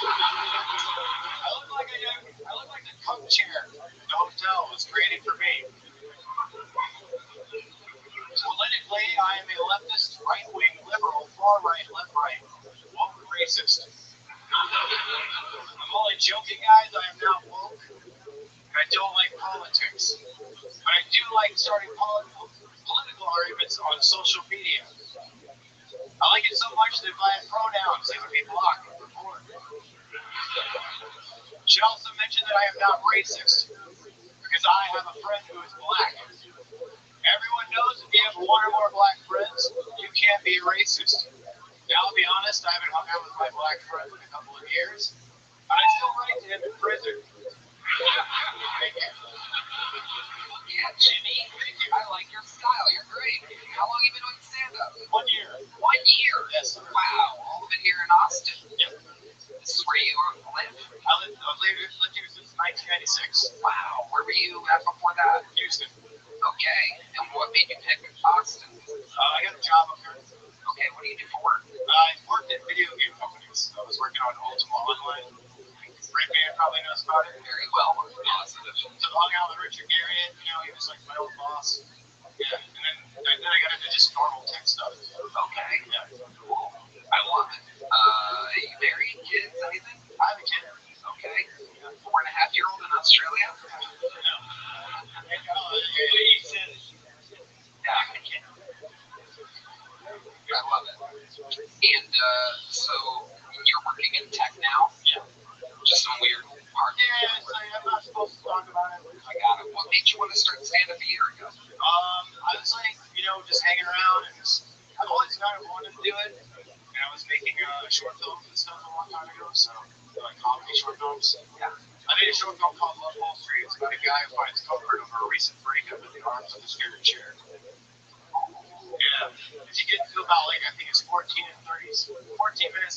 I look like the coat chair the hotel was created for me. Politically, I am a leftist, right-wing, liberal, far-right, left-right, woke racist. I'm only joking, guys. I am not woke. I don't like politics. But I do like starting political arguments on social media. I like it so much that if I had pronouns, they would be blocked or reported. Should also mention that I am not racist, because I have a friend who is black. Everyone knows if you have one or more black friends, you can't be a racist. Now, I'll be honest, I haven't hung out with my black friend in a couple of years, but I still write to him in prison. Thank you. Yeah, Jimmy. I like your style. You're great. How long have you been doing stand-up? 1 year. 1 year? Yes, sir. Wow. All of it here in Austin. Yep. This is where you live? I've lived here since 1996. Wow. Where were you at before that? Houston. Okay. And what made you pick Austin? I got a job up here. Okay. What do you do for work? I worked at video game companies. I was working on Ultima Online. Red Man probably knows about it. Very well. Positive. So I hung out with Richard Garriott. He was like my old boss. Yeah. And then I got into just normal tech stuff. Okay. Yeah. Cool. I love it. Are you married? Kids? Anything? I have a kid. Okay. 4.5-year-old in Australia? No. He said it. Yeah. I have a kid. I love it. And so you're working in tech now? Yeah. Just some weird part. Yeah, I'm not supposed to talk about it. I got it. What made you want to start stand-up a year ago? I was like, just hanging around, and I've always kind of wanted to do it. And I was making short films and stuff a long time ago, so like comedy short films. Yeah. I made a short film called Love Wall Street. It's about a guy who finds comfort over a recent breakup in the arms of his favorite chair. Yeah. If you get to about I think it's 14 minutes,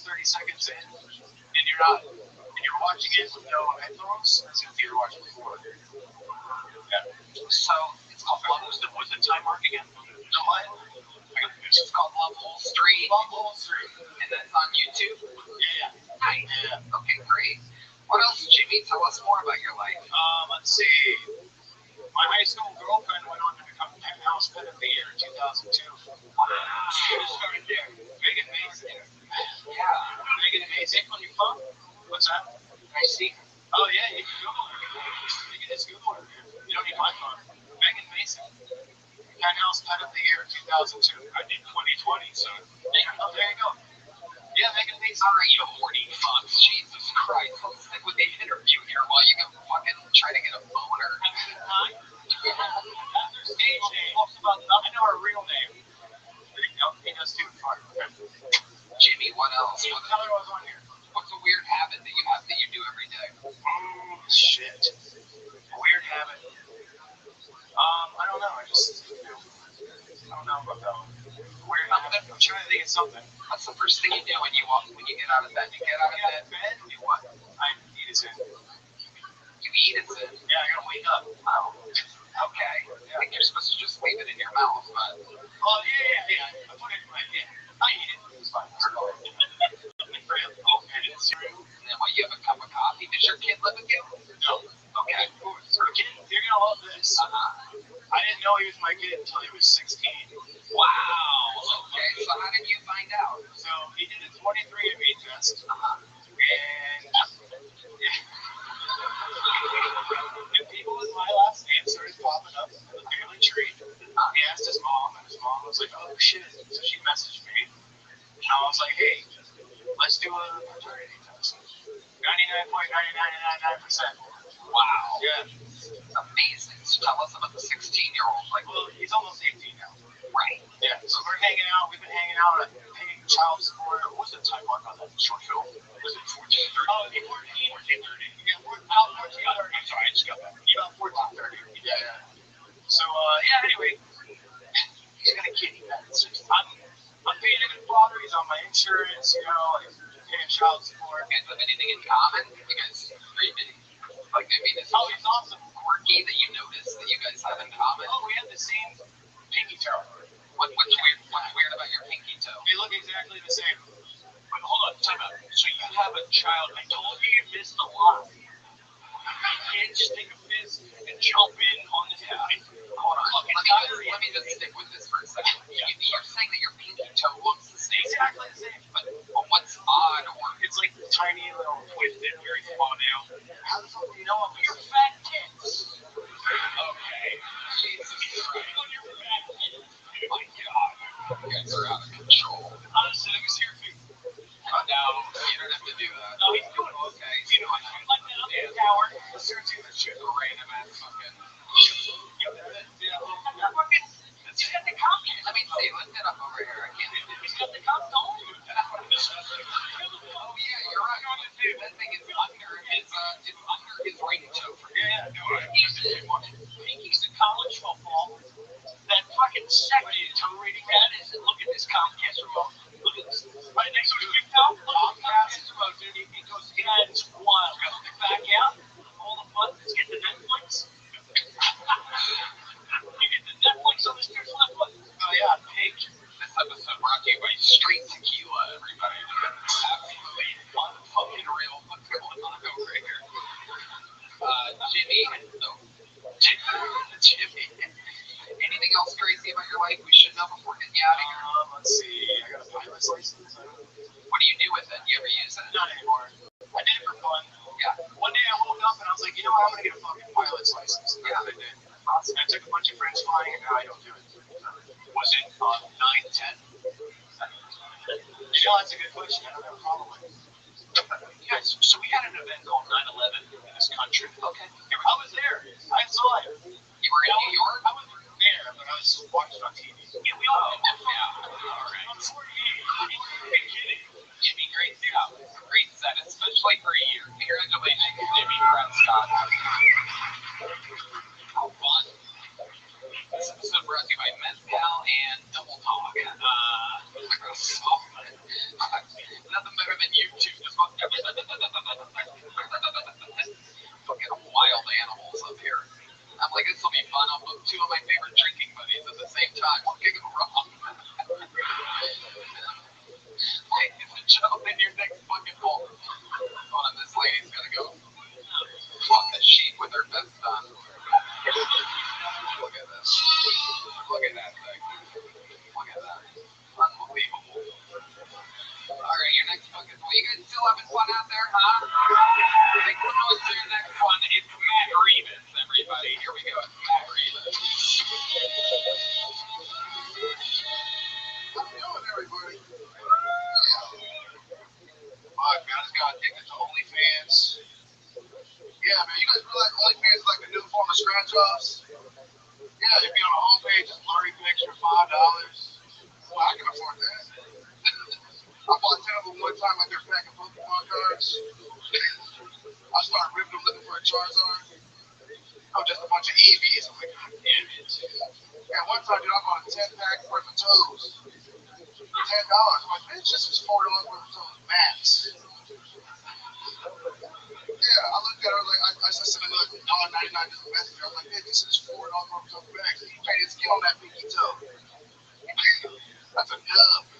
30 seconds in, and you're watching it with no headphones, as if you were watching before. Yeah. So it's called Love. What's the time mark again? No, what? It's called Love Wall Street. Love Wall Street. And that's on YouTube? Yeah. Nice. Yeah. Okay, great. What else, Jimmy? Tell us more about your life. Let's see. My high school girlfriend went on to become Penthouse Pet of the Year in 2002. Wow. Who started there? Megan Mason. Yeah. Megan Mason on your phone? What's that? Can I see? Oh, yeah, you can Google her. You can just Google her. You don't need my phone. Megan Mason. Penthouse Pet of the Year in 2002. I did 2020, so. Oh, there you go. Yeah, Megan Mason. All right, you horny fucks. Jesus Christ. Let's stick with the interview here while you can fucking try to get a boner. That's her stage name. I know her real name. He does too. Jimmy, what else? What color was on here? What's a weird habit that you have that you do every day? Shit. A weird habit. I don't know. I don't know about that one. Weird habit. I'm trying to think of something. What's the first thing you do when you get out of bed? You get out of bed, Do what? I eat it in. you eat it. Yeah, I gotta wake up. Oh, okay. I think you're supposed to just leave it in your mouth, but. Oh, yeah. I put it in my head. I eat it. It's fine. And then what, you have a cup of coffee? Does your kid live with you? No. Okay. Kid, you're gonna love this. I didn't know he was my kid until he was 16. Wow. Okay, so how did you find out? So he did a 23andMe test. West. And people with my last name started popping up in the family tree. He asked his mom, and his mom was like, oh shit. So she messaged me, and I was like, hey, let's do a paternity test. 99.9999%. Wow. Yeah. Amazing. So tell us about the 16-year-old. Like, well, he's almost 18 now. Right. Yeah. So we're hanging out. We've been hanging out at paying child support. What was the time mark on that short film? Was it 14:30? Oh, 14:30. Yeah, we're about 14:30. I'm sorry, I just got that. About 14:30. Yeah. So, anyway, he's got a kid. I'm paying him in father. He's on my insurance, like, paying child support. You guys have anything in common? You guys are you like maybe this Oh, he's awesome. quirky that you noticed that you guys have in common? Oh, we have the same pinky toe. What's weird about your pinky toe? They look exactly the same. But hold on, time out. So you have a child. I told you you missed a lot. You can't just take a fist and jump in on the guy. Hold on. Let me just stick with this for a second. Yeah. You're saying that your pinky toe looks the same. Exactly the same. But what's odd or It's like tiny little twisted where it's falling out. How the fuck do you know I'm your fat tits? Okay. Jesus Christ. On your fat tits. My God. You guys are out of control. Honestly, let me see your feet. No, you don't have to do that. No, he's doing it. Okay. You know, like that up in the tower. Let's start seeing this shit. A random ass fucking. He's got the Comcast. Let me see. Lift it up over here. I can't do He's this. got the Comcast. Oh yeah, you're right. Dude, that thing is under his ring toe. Yeah, no, Pinky's in college football. That fucking second toe rating that is, and look at this Comcast remote. Look at this. Right next to his big toe. Comcast remote, dude. He goes, yeah, it's wild. Got the back out. All the buttons. Get the Netflix. You get the Netflix on this dude's left foot. Oh yeah, pig. This episode brought to you by Straight Tequila, everybody. Absolutely unfucking real. What's going on over here? Jimmy. Jimmy. Anything else crazy about your life we should know before getting you out of here? Let's see. I got a pilot's license. What do you do with it? You ever use it? Not anymore. I did it for fun. Yeah. One day I woke up and I was like, you know what? I'm gonna get a fucking pilot's license. Yeah, I did. Awesome. I took a bunch of friends flying, and now I don't do it. Was it 9/10? That's a good question. I don't have a problem with it. Yeah, so we had an event called 9/11 in this country. Okay. I was there. I saw it. You were in New York? I was there, but I was watching on TV. Yeah, we all did. Yeah. All right. I'm 48. You're kidding. Jimmy, great job. Great set, especially for a year. Congratulations, Jimmy Prescott. How fun. This episode brought to you by Mezcal and Double Talk. Nothing better than YouTube. Just fucking wild animals up here. I'm like, this will be fun. I'll book two of my favorite drinking buddies at the same time. What could go wrong? Ladies and gentlemen, your next fucking ball. Hold on, this lady's gonna go fuck the sheep with her vest on. Look at this. Look at that thing. Look at that. Unbelievable. Alright, your next fucking boy. You guys still having fun out there, huh? Make some noise for your next one. It's Matt Reeves, everybody. Here we go. It's Matt Reeves. How you doing, everybody? I just got tickets to OnlyFans. Yeah, man, you guys realize OnlyFans is like a new form of scratch offs? Yeah, they'd be on the homepage, just blurry picture, $5. Well, I can afford that. I bought 10 of them one time like they're packing Pokemon cards. I started ripping them looking for a Charizard. Oh, just a bunch of EVs. I'm like, God damn it. Yeah, one time, dude, I bought a 10-pack worth of toes. $10. I'm like, bitch, this is $4 worth of toes max. Yeah, I looked at her like I sent another $1.99 to the messenger. I was like, hey, this is $4 worth of toes max. You paid his skin on that pinky toe. That's a dub.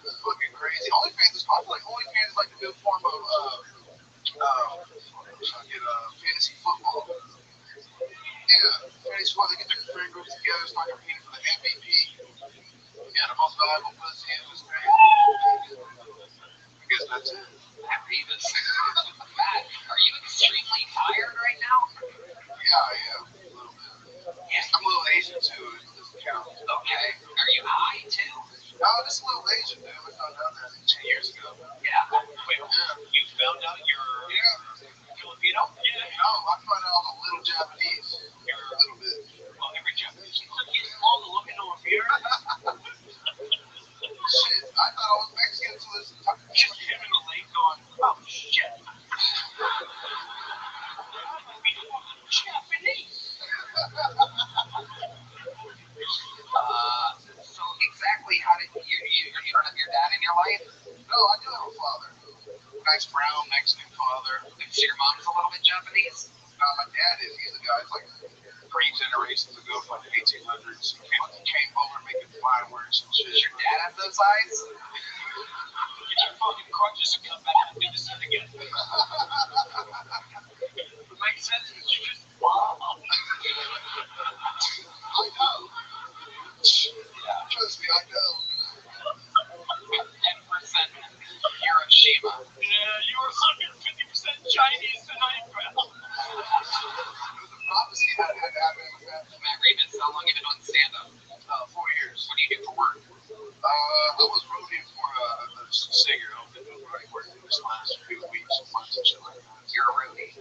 That's fucking crazy. OnlyFans is, I feel like OnlyFans is like the new form of fantasy football. Yeah, fantasy football. They get their friend groups together, start competing for the MVP. Yeah, the most valuable pussy in this thing. Because That's it. Matt Reeves. Matt, are you extremely tired right now? Yeah, I am. A little bit. Yeah. I'm a little Asian too. It doesn't count. Okay. Are you high too? No, just a little Asian, dude. We found out that 10 years ago. Yeah. Wait, You found out you're Filipino? Yeah. No, I found out I'm a little Japanese. You're a little bit. Well, every Japanese is small to look into a mirror. Shit, I thought I was Mexican until this time. Just him in the lake going, oh shit. Japanese. So exactly how did you don't have your dad in your life? No, I do have a father. Nice brown Mexican father. So your mom's a little bit Japanese? No, my dad is. He's a guy. It's like 3 generations ago from the 1800s. He came over making fireworks and shit. Does your dad have those eyes? Get your fucking crutches and come back and do this again. It makes sense because you just wow. I know. Yeah, trust me, I know. 10% Hiroshima. Yeah, you were 150% Chinese tonight, pal. The prophecy had happened with that. Matt Reeves, how long have you been doing stand-up? 4 years. What do you do for work? I was roadie for a singer. I've been doing like work in this last few weeks, months and shit like that. You're a roadie.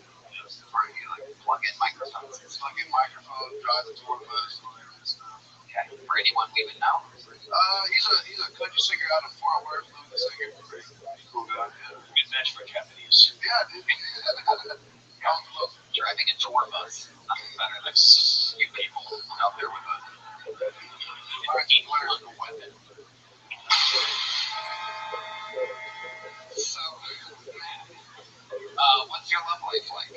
Where you like plug in microphones. Plug in microphone, drive the tour bus, all that kind of stuff. Okay. For anyone we would know? He's a country singer out of Fort Worth, Louis the singer. Pretty cool guy. Yeah. Good match for Japanese. Yeah, dude. Driving a tour bus. Nothing better than you people out there with a weapon. So, what's your love life like?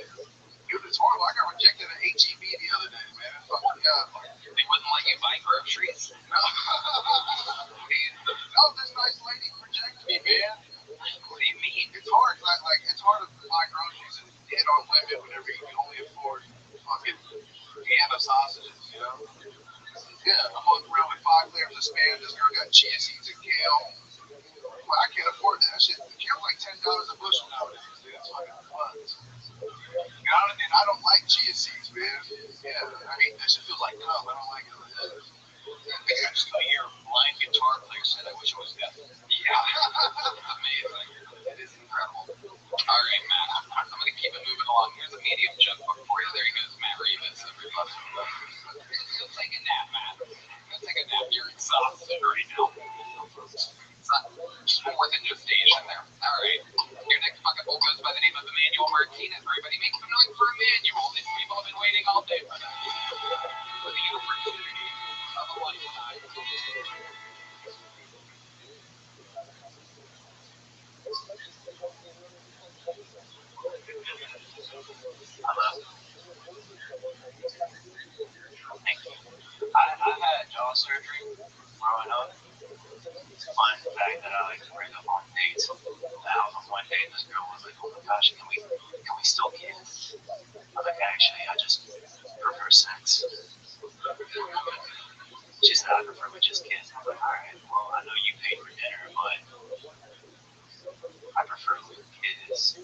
Dude, it's horrible. I got rejected at HEB the other day, man. Fucking They wouldn't let you buy groceries? No. No, this nice lady rejected me, man. What do you mean? It's hard. It's hard to buy groceries and hit on women whenever you can only afford fucking Vienna sausages, you know? Yeah, I'm walking around with 5 layers of spam. This girl got chia seeds and kale. Well, I can't afford that shit. Kale's like $10 a bushel nowadays, dude. It's fucking nuts. You know, and I don't like chia seeds, man. Yeah, I hate that shit. Feels like cum. I don't like it. So your blind guitar player said, I wish it was death. Yeah. Amazing. It is incredible. All right, Matt. I'm going to keep it moving along. Here's a medium jump book for you. There he goes, Matt Reeves. Everybody. Go take a nap, Matt. Go take a nap. You're exhausted right now. It's more than just Asian there. All right. Your next bucket bowl goes by the name of Emmanuel Martinez. Everybody make some noise for Emmanuel. These people have been waiting all day for that. For the opportunity of a lifetime. Hello. Thank you. I had jaw surgery growing up. Fun fact that I like to bring up on dates. I was on one date and this girl was like, oh my gosh, can we still kiss? I'm like, actually, I just prefer sex. She said, I prefer we just kiss. I'm like, alright, well, I know you paid for dinner, but I prefer we kiss.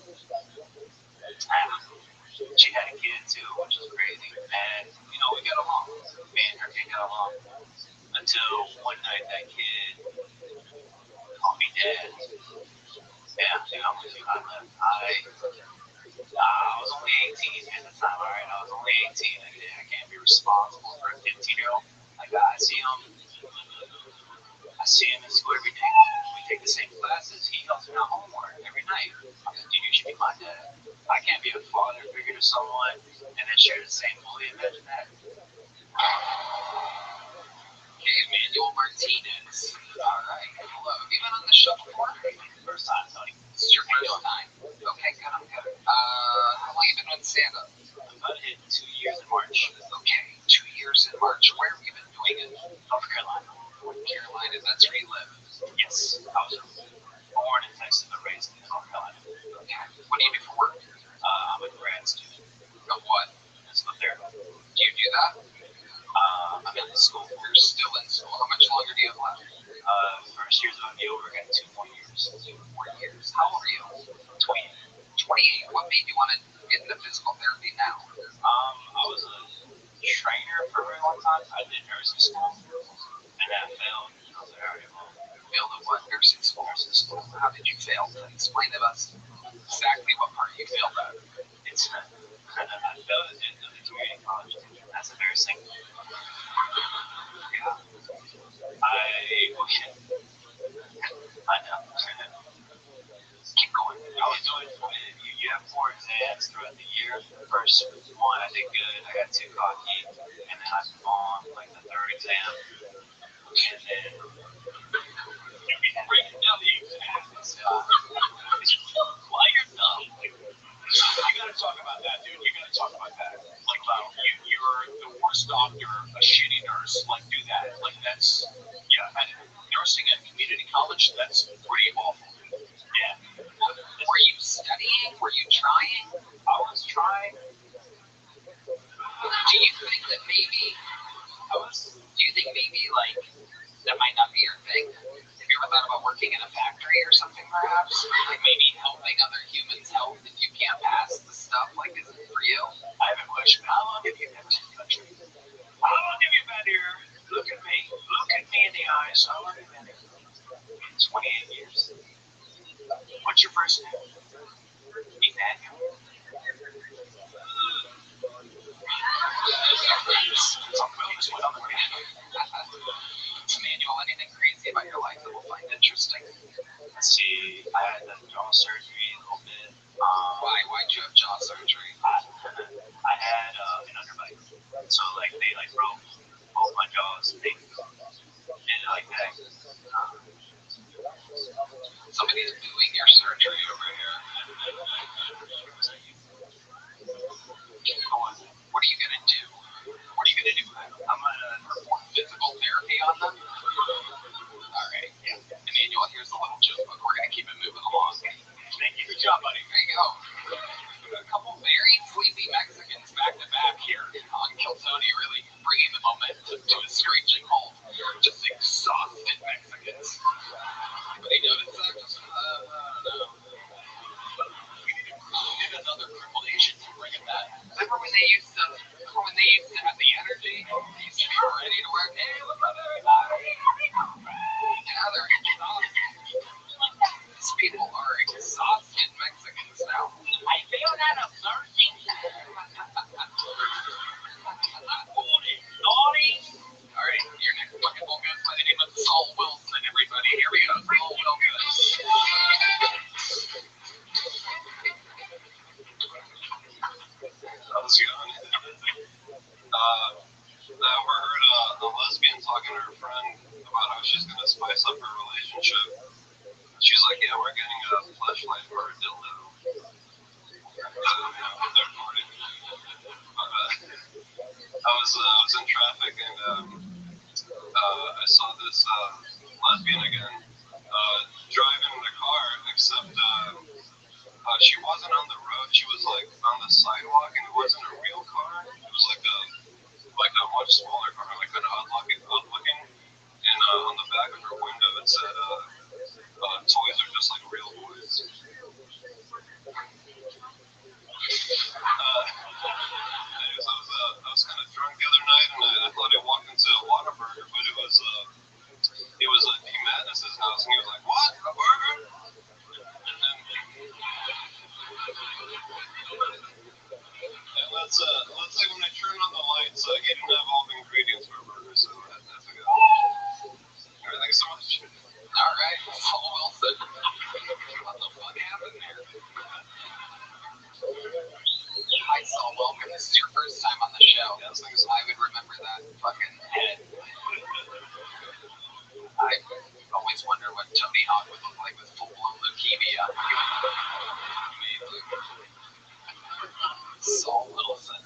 She had a kid too, which is crazy. And, you know, we got along. Me and her kid got along. Until one night that kid called me dad. Yeah, dude, I'm with you. I left. I was only 18 at the time, alright? I was only 18. I can't be responsible for a 15-year-old. Like, I see him in school every day. We take the same classes. He helps me out homework every night. I'm like, dude, you should be my dad. I can't be a father figure to someone and then share the same bully. Imagine that. Okay, Emmanuel Martinez. Alright, hello. Have you been on the show before? First time, Tony. This is your first time. Okay, good, I'm good. How long have you been on stand-up? I'm about to hit 2 years in March. Okay, 2 years in March. Where have you been doing it? North Carolina. North Carolina, that's where you live? Yes, I was born in Texas, but raised in North Carolina. Okay. What do you do for work? I'm a grad student. Of what? Physical therapy. you? 28. 28. What made you want to get into physical therapy now? I was a trainer for a very long time. I did nursing school, and I failed. I was like, all right, well, Failed at what? Nursing school? How did you fail? Explain to us exactly what part you failed at. it's I failed in the community college. That's embarrassing. Yeah. I know. Keep going. I was doing. You have 4 exams throughout the year. The first one I did good. I got too cocky, and then I bombed like the 3rd exam, and then Breaking down the exams. why you're dumb? You gotta talk about that, dude. You gotta talk about that. Like, you're the worst doctor, a shitty nurse. Like, do that. Like, that's, yeah. And nursing at community college, that's pretty awful. Yeah. Were you studying? Were you trying? I was trying. Do you think that maybe, do you think maybe, like, that might not be your thing? Have you ever thought about working in a factory or something, perhaps? Like, maybe helping other humans health if you can't pass the stuff? Like, is it for you? I have a question. How long have you been in the country? How long have you been here? Look at me. Look at me in the eyes. How long have you been here? 28 years. What's your first name? Emmanuel. Emmanuel, anything crazy about your life that we'll find interesting? Let's see. I had jaw surgery a little bit. Why'd you have jaw surgery? I had an underbite. So like they like broke both my jaws. They did it like that. Somebody's doing your surgery over here. What are you gonna do? What are you gonna do? I'm gonna perform physical therapy on them. All right. Yeah. Emmanuel, here's a little joke, but we're gonna keep it moving along. Thank you. Good job, buddy. There you go. A couple very sleepy Mexicans back to back here on Kill Tony, really bringing the momentum to a screeching halt. Just exhausted Mexicans. Anybody notice that? Just, I don't know. We need another crippled Asian to bring it back. Remember when they used to have the energy? They used to be ready to work. Hey, look at that. Now they're exhausted. These people are exhausted Mexicans now. I failed out of nursing. Naughty. All right, your next Pokeball goes by the name of Saul Wilson, everybody. Here we go. Saul Wilson. How's it going? I overheard a lesbian talking to her friend about how she's going to spice up her relationship. She's like, yeah, we're getting a flashlight for her dildo. Third party. I was in traffic and I saw this lesbian again driving in the car, except she wasn't on the road. She was like on the sidewalk, and it wasn't a real car. It was like a much smaller car, like kind of odd looking. And on the back of her window, it said, "Toys are just like real boys." Anyways, I was kind of drunk the other night, and I thought I walked into a Whataburger, but it was D. Madness's house, and he was like, "What? A burger?" And then, and let's say when I turned on the lights, he didn't have all the ingredients for a burger, so I took it. Alright, thanks so much. All right, Saul Wilson. What the fuck happened there? Hi, Saul. Welcome. This is your first time on the show. Yes, thanks. I would remember that fucking head. I always wonder what Tony Hawk would look like with full-blown leukemia. Saul Wilson.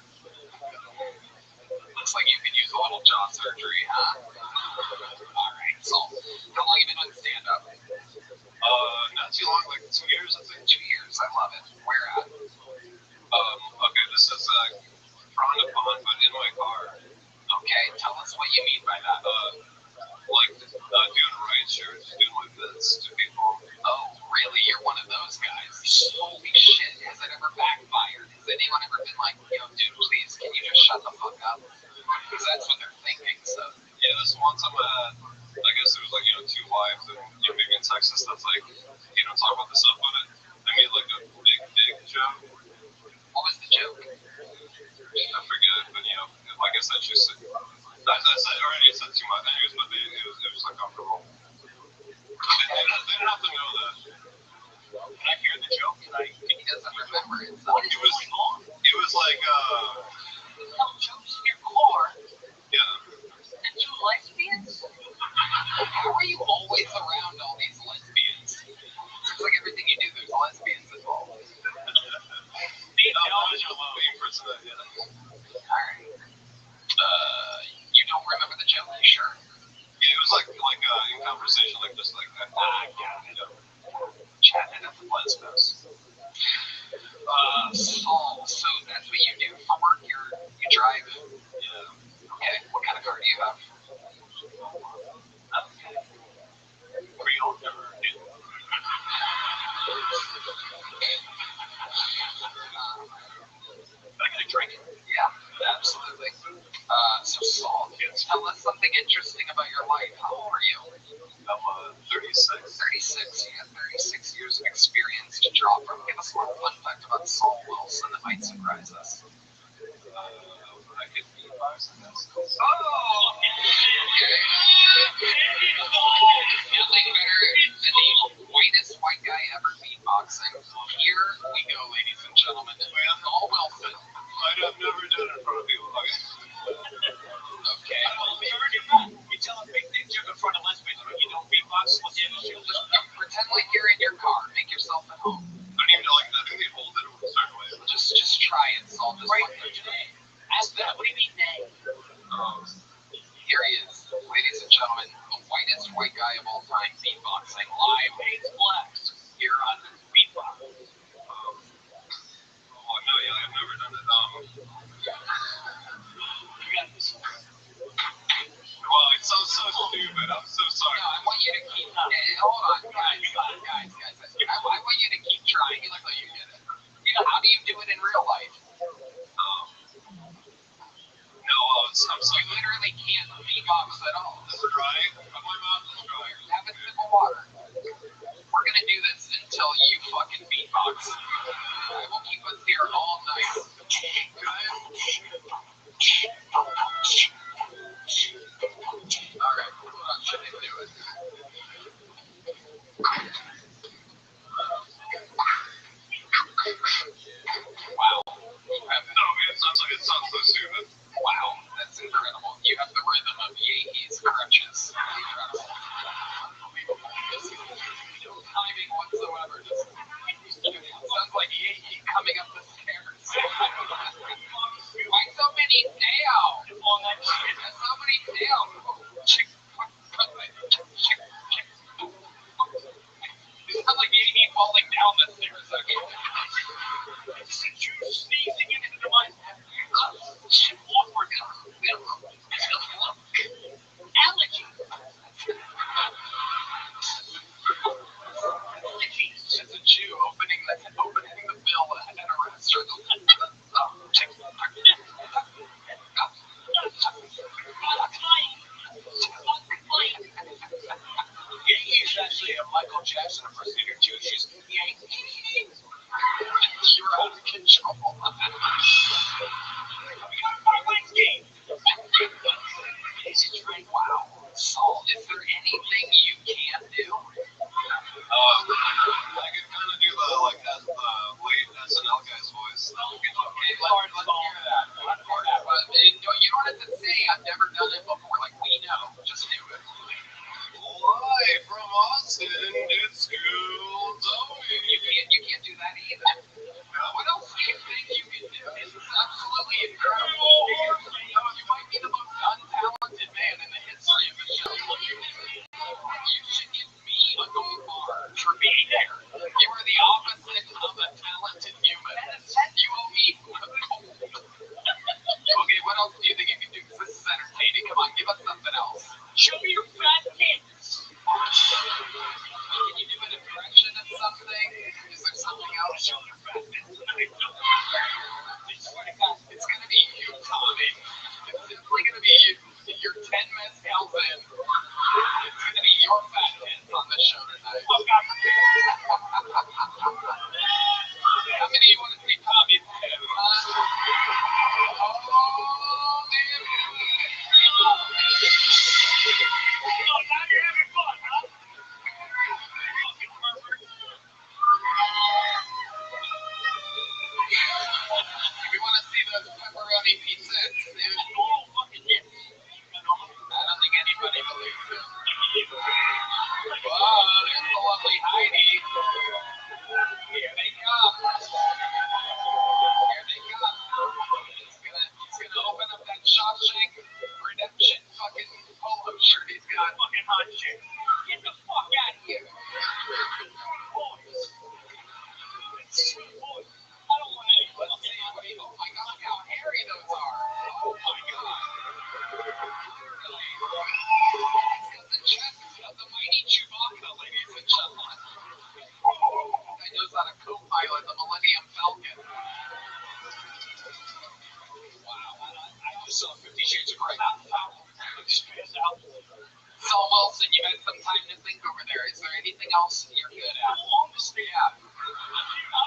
Looks like you could use a little jaw surgery, huh? Alright, Saul. How long have you been on stand-up? Not too long, like 2 years, I think. 2 years. I love it. Where at? Okay, this is frowned upon, but in my car. Okay, tell us what you mean by that. Like doing ride shares, doing my bits to people. Oh, really? You're one of those guys? Holy shit, has it ever backfired? Has anyone ever been like, yo, dude, please, can you just shut the fuck up? Because that's what they're thinking, so. Yeah, this one time I guess there was like, two wives and, maybe in Texas that's like, talk about the stuff, but I made like a big joke. What was the joke? I forget, but, I guess I just said, I already said too much, anyways, but it was uncomfortable. They didn't have to know that. Can I hear the joke? He doesn't remember it, so. What is going on? It was like, You tell jokes in your car? yeah. And two lesbians? How are you always around all these lesbians? Seems like everything you do, there's lesbians involved. Waiting for some, yeah. Alright. You don't remember the joke, you sure? Yeah, it was like in conversation, like just like that. Chatting at the Lesbos. Saul, so that's what you do for work? You drive? Yeah. Okay, what kind of car do you have? Pre-owned or new? Can I get a drink? Yeah, absolutely. So Saul, tell us something interesting about your life. How old are you? I'm 36. 36. You got 36 years of experience to draw from. Give us a little fun fact about Saul Wilson that might surprise us. I could be biased, I guess. Oh! Nothing better than the whitest white guy ever beatboxing. Here we go, ladies and gentlemen. Saul Wilson. I've never done it in front of people. Okay. You tell a big dick joke in front of lesbians, but you don't beatbox. What's the issue? Just pretend like you're in your car. Make yourself at home. I don't even know, I think they hold it a certain way. Just try it, Saul. Just Right. look there. Ask that. What do you mean, nay? Here he is, ladies and gentlemen, the whitest white guy of all time beatboxing live. Hates blacks. Here on Beatbox. Oh, no, yeah, I've never done it. You got this. Well, it sounds so stupid. I'm so sorry. No, I want you to keep. Hold on, guys. I want you to keep trying. You look like you get it. How do you do it in real life? No, I'm sorry. You literally can't beatbox at all. Is it dry? My mouth is dry. Have a sip of water. We're gonna do this until you fucking beatbox. I will keep us here all night. Alright, what should I do it? Wow. It sounds so stupid. Wow, that's incredible. You have the rhythm of Yehi's crutches. Incredible. Unbelievable. This is no timing whatsoever. Just sounds like Yehi coming up the stairs. Why so many tails? There's so many tails. You sound like Yehi falling down the stairs. Okay. It's a Jew sneezing into my awkward. Allergy. As a Jew opening the bill at a restaurant. Yehi's actually a Michael Jackson impersonator too. She's You're out of control. Wow. Saul, is there anything you can do? I could kind of do the shoulder fat tonight. It's gonna be you, Tommy. It's definitely gonna be you. You're 10 mezcals in. It's gonna be your fat hands on the show tonight. How many do you want to see Tommy's head, huh? Oh, damn. No, now you're having fun, huh? Fucking pervert. We want to see those pepperoni pizzas, dude. Normal fucking hit. I don't think anybody believes it. Whoa, there's the lovely Heidi. Here they come. Here they come. He's gonna open up that Shawshank Redemption fucking polo shirt he's got. Fucking hot shit. Get the fuck out of here. Boys. Boys. I don't want any. Let's see. Oh my god, look how hairy those are. Oh my god. Literally. He's got the chest of the mighty Chewbacca, ladies and gentlemen. Guy knows how to co-pilot the Millennium Falcon. Wow. I just saw 50 Shades of Grey. So Wilson, you had some time to think over there. Is there anything else you're good at? Honestly, Yeah. I'm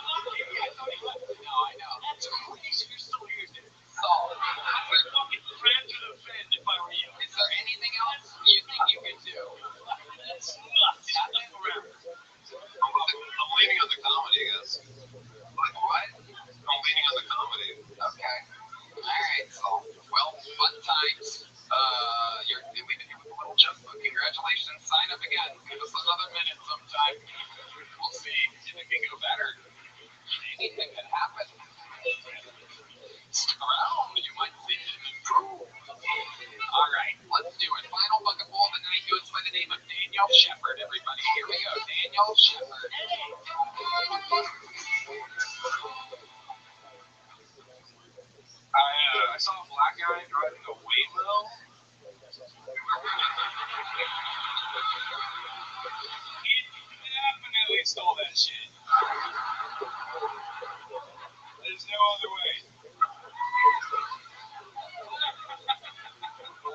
not kidding. I thought he was. No, I know. That's crazy. You're still here, dude. So, I would fucking ran to the Fed if I were you. is there anything else you think you could do? That's nuts. Hang around. I'm leaning on the comedy, I guess. What? I'm leaning on the comedy. Okay. Alright, so, well, fun times. You're leaving here with a little chest book. Congratulations. Sign up again. Give us another minute sometime. We'll see if it can go better. Anything can happen. Stick around. You might see it improve. Alright, let's do it. Final bucket bowl of the night goes by the name of Daniel Shepard, everybody. Here we go. Daniel Shepard. I saw a black guy driving a Waymo. He definitely stole that shit. There's no other way. I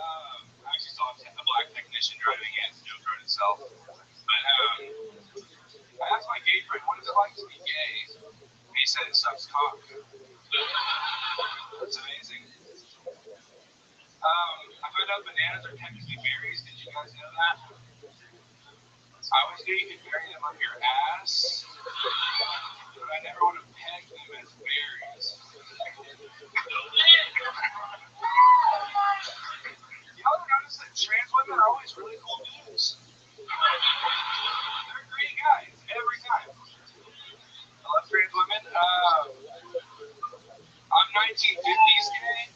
actually saw a black technician driving it. No drone itself. But I asked my gay friend, what is it like to be gay? And he said it sucks cock. That's amazing. I found out bananas are technically berries. Did you guys know that? I was gay, you could bury them up your ass, but I never would have pegged them as berries. You ever notice that trans women are always really cool dudes? They're great guys, every time. I love trans women. I'm 1950s gay.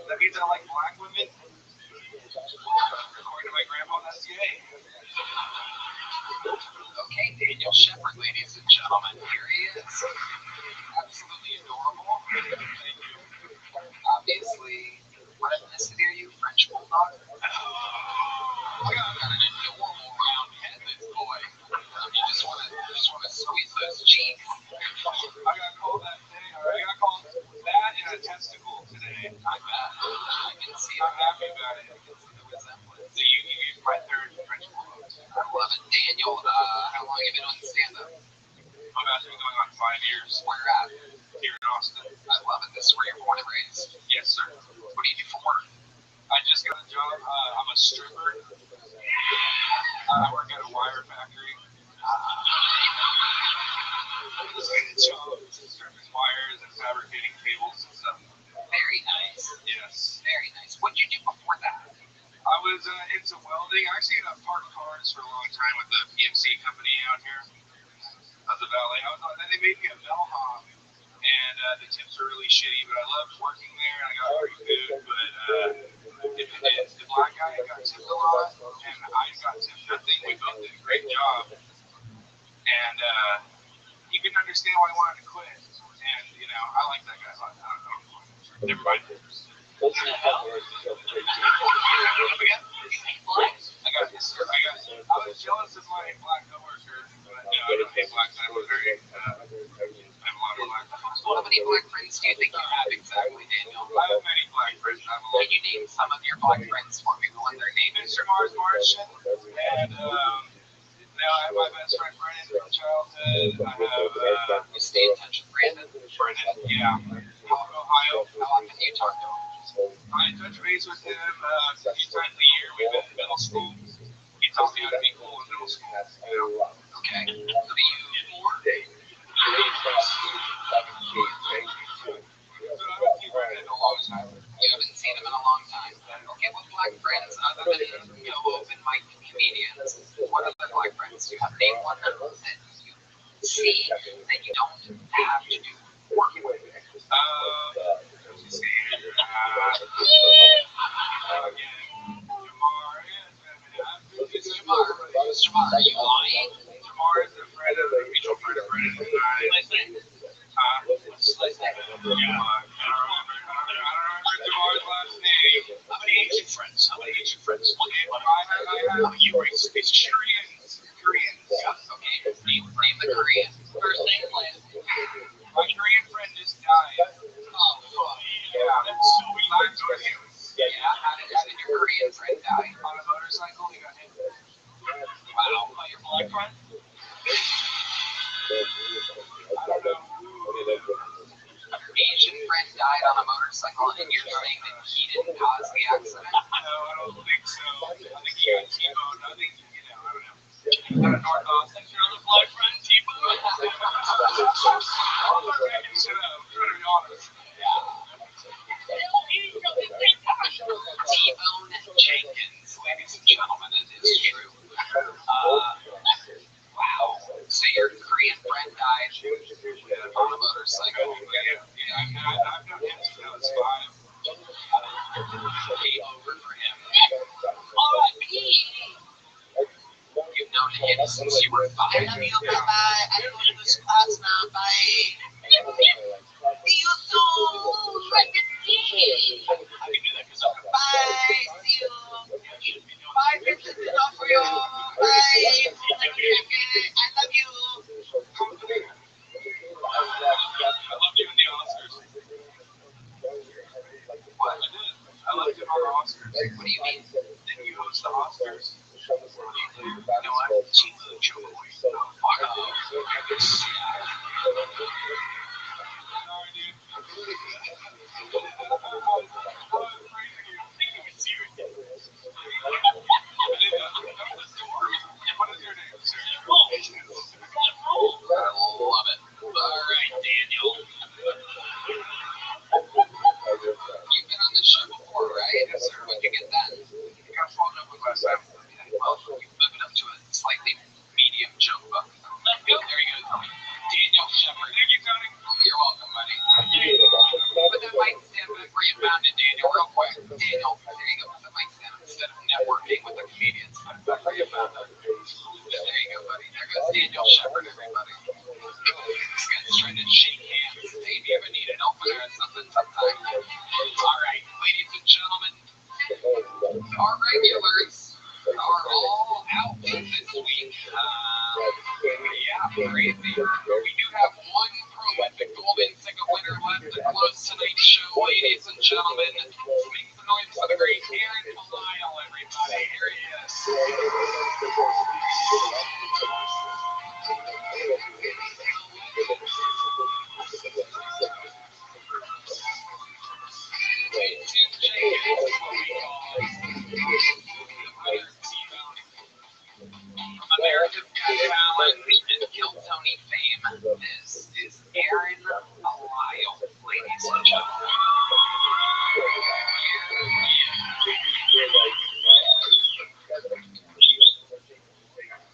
That means I like black women. According to my grandpa, that's gay. Okay, Daniel Shepard, ladies and gentlemen. Here he is. Absolutely adorable. Thank you. Obviously, what ethnicity are you? French Bulldog? Oh, Got an adorable round head, this boy. You just want to squeeze those cheeks. I got called that today. I got called that and a testicle today. I bet. I can see I'm it. happy about it. I can see the resemblance. So you gave my third French bulldog. I love it. Daniel, how long have you been on stand-up? I'm about to be going on 5 years Where at? here in Austin. I love it. This is where you're born and raised. Yes, sir. What do you do for work? I just got a job. I'm a stripper. I work at a wire factory. I just got a job stripping wires and fabricating cables and stuff. Very nice. Yes. Very nice. What did you do before that? I was into welding. I actually parked cars for a long time with the PMC company out here. Of the valley. Then they made me a bellhop, and the tips were really shitty, but I loved working there, and I got free food, but the black guy got tipped a lot, and I got tipped nothing. We both did a great job, and he couldn't understand why I wanted to quit, and, you know, I like that guy. I don't know. Never mind. What the hell? I was jealous of my black coworker, but no, I don't hate blacks. I was very many black friends do you think you have exactly, Daniel? I have many black friends. I have a lot. Can you name some of your black friends for me? What their names? Mr. Mars Martian, and now I have my best friend Brennan from childhood. I have You stay in touch with Brandon? Brennan, yeah, from Ohio. How often do you talk to him? I touch base with him a few times a year. We've been in middle school. He taught me how to be cool in middle school. Okay. Who do you more? You haven't seen him in a long time. Okay, what black friends, other than open mic comedians, what other black friends do you have? Name one that you see that you don't have to do work with. Jamar, are you lying? Jamar is a friend of a mutual friend of Brennan and I. What's his name? Yeah, I don't remember Jamar's last name. How many Asian friends? How many Asian friends? Okay, but I have You racist piece of shit. Koreans. Yeah, okay. Name the Korean. First name, last name. My Korean friend just died. Oh, fuck. Yeah, that's so weird. Yeah, how did your Korean friend die? On a motorcycle, he got hit. Wow. Oh, your black friend? I don't know who did it. Asian friend died on a motorcycle, and you're saying that he didn't cause the accident? No, I don't think so. I think he got T-boned. I think, I don't know. Out of North Austin. Your other black friend, T-boned? I'm not making shit up. I'm trying to be honest. T-Bone Jenkins, ladies and gentlemen, it is true. Wow. So your Korean friend died on a motorcycle. Yeah, I've known him since I was 5. Game over for him. R.I.P. You've known him since you were 5. I love you. Bye bye. I go to this class now. Bye. See you soon. Bye. I can do that because I'm See you. Bye. This is enough for you. Bye. I love you. I loved you in the Oscars. What? I loved him on the Oscars. What do you mean? Didn't you host the Oscars? No, I'm Chimu Choboy. Fuck off. Sorry, dude. What is your name, sir? I love it. All right, Daniel. You've been on this show before, right? Yes, sir. When'd you get that? You got followed up with last time. Well, you moved it up to a slightly medium jump up. There you go. Daniel Shepard. Thank you, Tony. You're welcome, buddy. Put that mic stand back where you found it, Daniel, real quick. Daniel, there you go. Put the mic stand instead of networking with the comedians. Put it back where you found it. There you go, buddy. There goes Daniel Shepard, everybody. This guy's trying to shake hands. Hey, do you ever need an opener or something sometime? All right, ladies and gentlemen, our regulars are all out this week. Yeah, crazy. We do have one prolific Golden Ticket winner left to close tonight's show, ladies and gentlemen. Make some noise for the great Aaron Kyle, everybody. Here he is. America's Got Talent and Kill Tony fame. This is Aaron Lyle, ladies and gentlemen.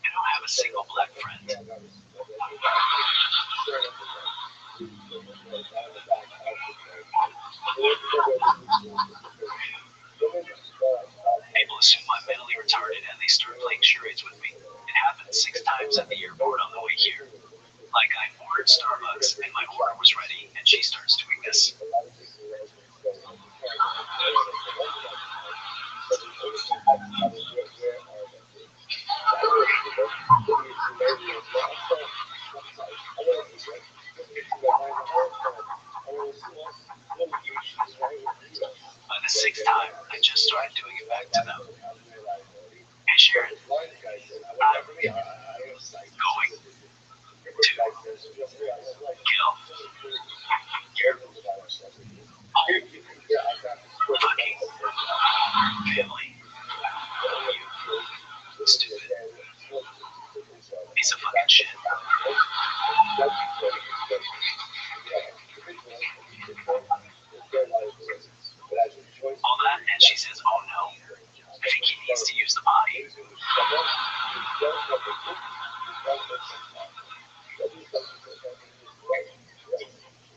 I don't have a single black friend. People assume I'm mentally retarded and they start playing charades with me. It happened 6 times at the airport on the way here. Like I ordered Starbucks and my order was ready and she starts doing this. sixth time, I just started doing it back to them. Hey Sharon, I'm going to kill your whole fucking family. You stupid piece of fucking shit. All that, and she says, oh no, I think he needs to use the potty.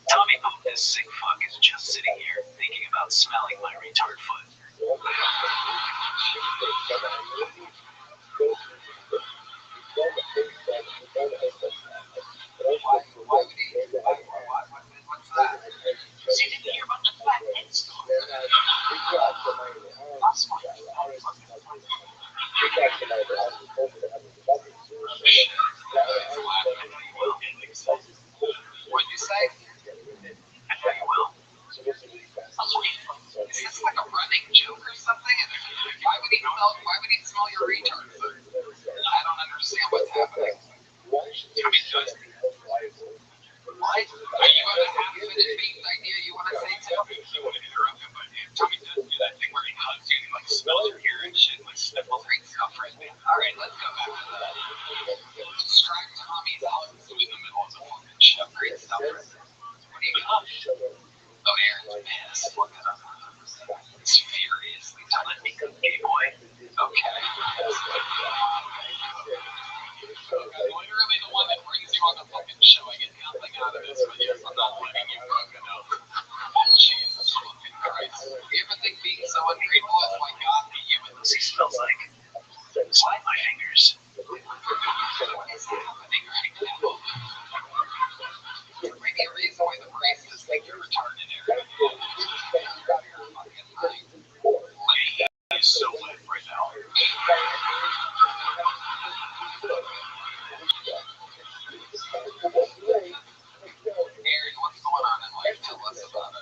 Tommy Pope, this sick fuck, is just sitting here thinking about smelling my retard foot. Why would he? What's that? She didn't hear about the flat head story. Last one. What'd you say? I know you will. Is this like a running joke or something? Why would he smell your retard food? I don't understand what's happening. Tommy does. What? Are you have a half-fitted baked idea you want to say too? I want to interrupt him, but Tommy does do that thing where he hugs you and like smells your hair and shit and like sniffles. Great stuff right there. All right, let's go back to that. Describe Tommy's hugs in the middle of the fucking show. Great stuff right there. What do you got? Oh, Aaron's pissed. Look at him. He's furiously telling me, gay boy. Okay. Literally the one that brings you on the fucking show. I get nothing out of this, but yes, I'm not letting you cook enough. Jesus fucking Christ. You ever think being so ungrateful is why God made you? And He smells like slide my fingers. what is happening right now? There may be a reason why the priest is think you're retarded, Aaron. He's so wet right now. Aaron, what's going on in life? Tell us about it.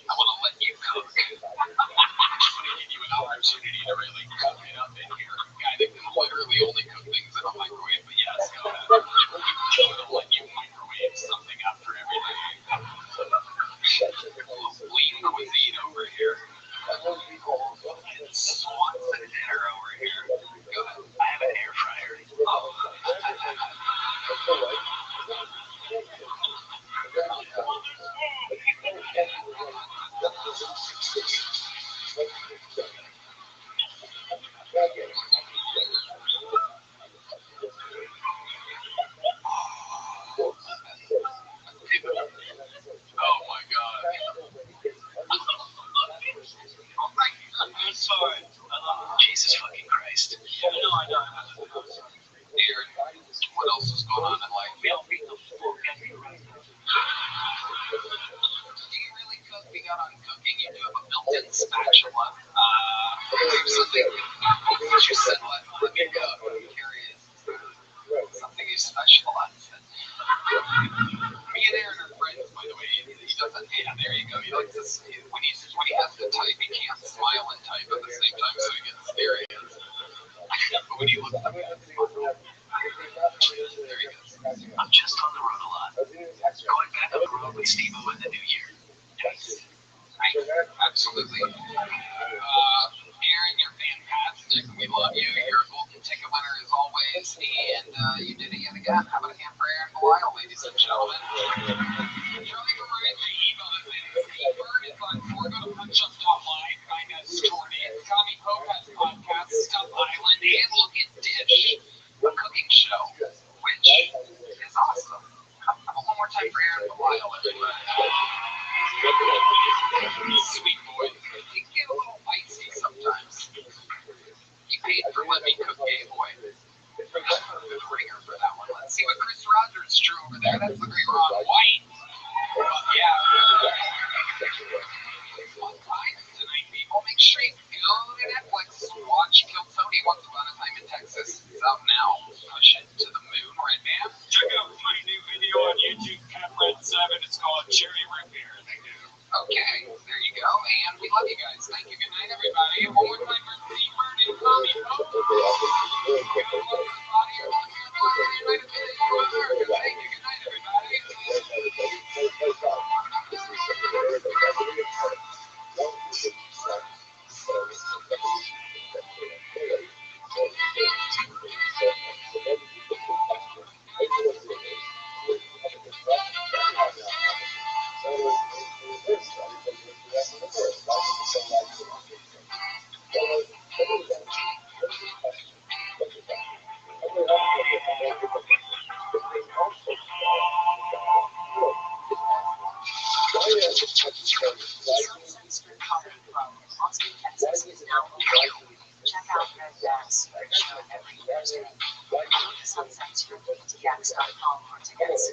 I want to let you cook. I'm going to give you an opportunity to really cook it up in here. A guy that can literally only cook things in a microwave, but yes, go ahead. I'm going to let you microwave something up for everything. Lean cuisine over here. It's Swanson dinner over here. Go ahead. I have an air fryer. Oh my god. I'm sorry. Jesus fucking Christ. Aaron, what else is going on in life? Do you really cook? We got on cooking. You do have a built-in spatula. Something you said, let me cook. I'm curious. Something you specialize in. Me and Aaron are friends, by the way. He doesn't. Yeah, there you go. He likes to see when he has to type, he can't smile and type at the same time, so he gets serious. But when he looks up, there he goes. I'm just on the road a lot. Going back on the road with Steve-O in the new year. Yes. Absolutely. Aaron, you're fantastic. We love you. You're a golden ticket winner as always. And you did it yet again. How about a hand for Aaron Belial, ladies and gentlemen? Charlie Moran, the email is in. Steve Bird is on ForgoToPunchUp.live. Find us Jordan. Tommy Pope has podcasts, Stuff Island, and Look at Dish, a cooking show, which is awesome. How about one more time for Aaron Belial, everybody? Sweet boy. He can get a little icy sometimes. He paid for Let Me Cook Gay Boy. Good ringer for that one. Let's see what Chris Rogers drew over there. That's the great Ron White. Yeah. Fun times tonight, people. Make sure you go to Netflix. Watch Kill Tony Once Upon a Time in Texas. It's out now. Push it to the moon, right, man? Check out my new video on YouTube, Cat Red 7. It's called Cherry Repair. Okay, there you go. Sunset Strip Comedy Club in Austin, Texas is now open. Check out Red Bag's secret show every Thursday. Go to sunsetstriptx.com for tickets.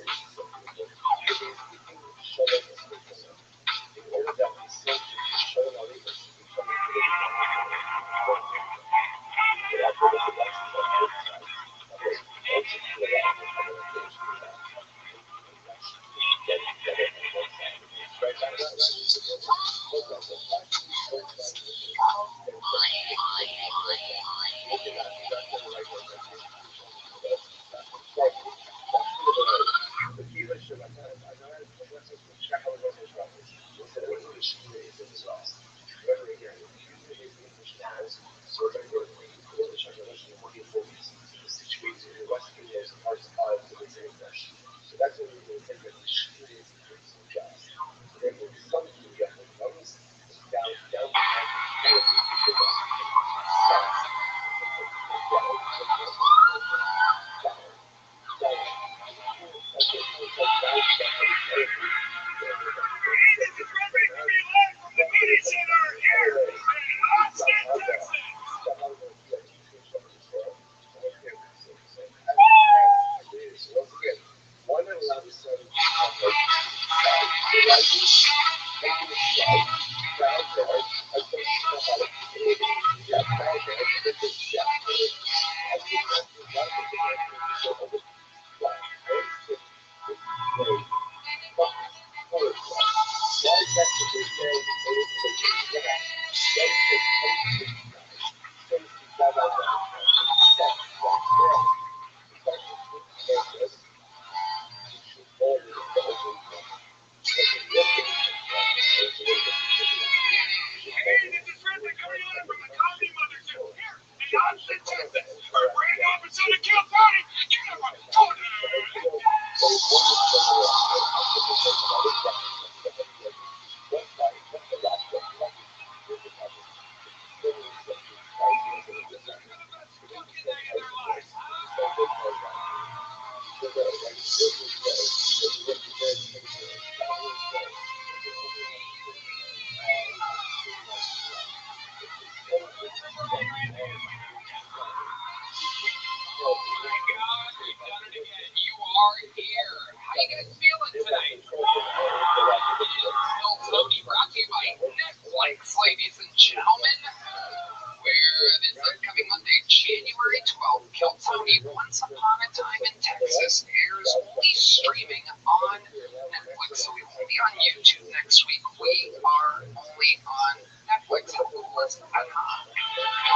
Ladies and gentlemen, where this upcoming Monday, January 12th, Kill Tony Once Upon a Time in Texas airs only streaming on Netflix, so we won't be on YouTube next week. We are only on Netflix at Hulu.com.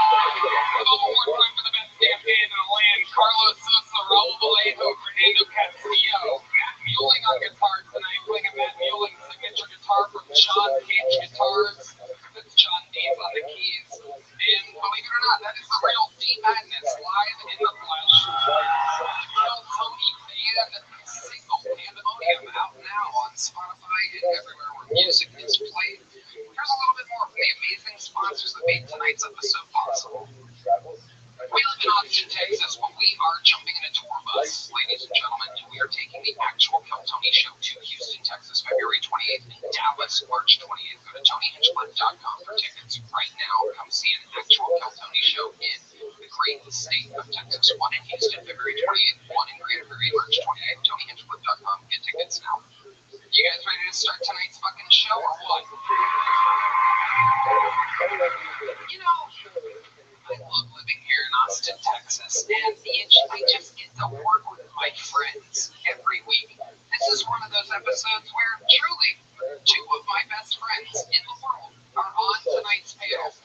One time for the best damn band in the land, Carlos Sosa, Raul Vallejo, Fernando Castillo, Matt Mueling on guitar tonight, playing a Matt Mueling signature guitar from John Cage Guitars. That's John D's on the keys. And believe it or not, that is the real D Madness live in the flesh. Kill Tony band single Pandemonium out now on Spotify and everywhere where music is played. Here's a little bit more from the amazing sponsors that made tonight's episode possible. We live in Austin, Texas, but we are jumping in a tour bus, ladies and gentlemen, and we are taking the actual Kill Tony show to Houston, Texas, February 28th, and Dallas, March 28th. Go to TonyHinchcliffe.com for tickets right now. Come see an actual Kill Tony show in the great state of Texas. One in Houston, February 28th, one in Greater Prairie, March 28th. TonyHinchcliffe.com. Get tickets now. You guys ready to start tonight's fucking show or what? You know, I love living here in Austin, Texas, and I just get to work with my friends every week. This is one of those episodes where truly two of my best friends in the world are on tonight's panel.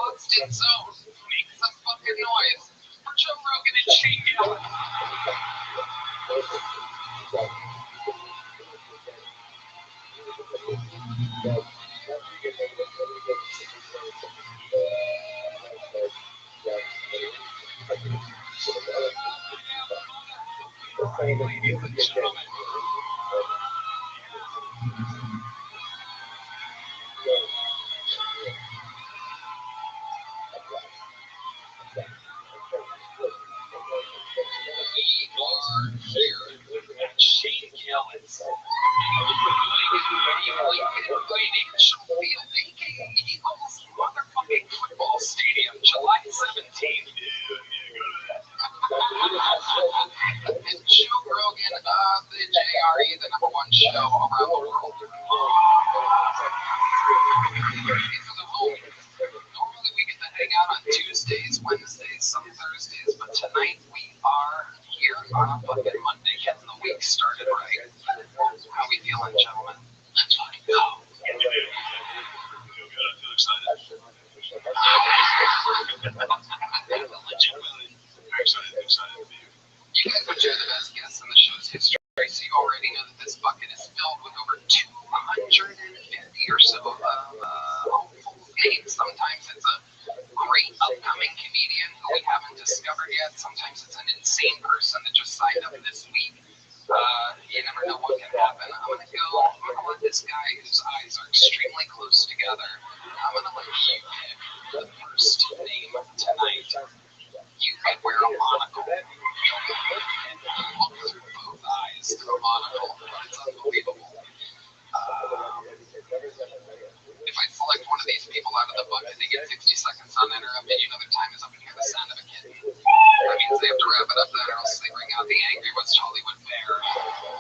Austin Zone, make some fucking noise for Joe Rogan and Shane Gillis. Ladies and gentlemen. We are here at Shane Gillis. Financial Field, aka Eagles motherfucking football stadium, July 17th. And Joe Rogan, the JRE, the number one show around the world. These are the home. Normally we get to hang out on Tuesdays, Wednesdays, some Thursdays, but tonight we are here on a fucking Monday, getting the week started right. How we feeling, gentlemen? Let's fucking go. I feel excited. Legitimately very excited to be here. You guys would share the best guests in the show's history, so you already know that this bucket is filled with over 250 or so hopeful names. Sometimes it's a great upcoming comedian who we haven't discovered yet. Sometimes it's an insane person that just signed up this week. You never know what can happen. I'm gonna let this guy whose eyes are extremely close together, I'm gonna let you pick the first name tonight. You could wear a monocle and look through both eyes through a monocle. It's unbelievable. If I select one of these people out of the bucket, they get 60 seconds uninterrupted. You know their time is up and hear the sound of a kitten. That means they have to wrap it up then, or else they bring out the angry West Hollywood bear,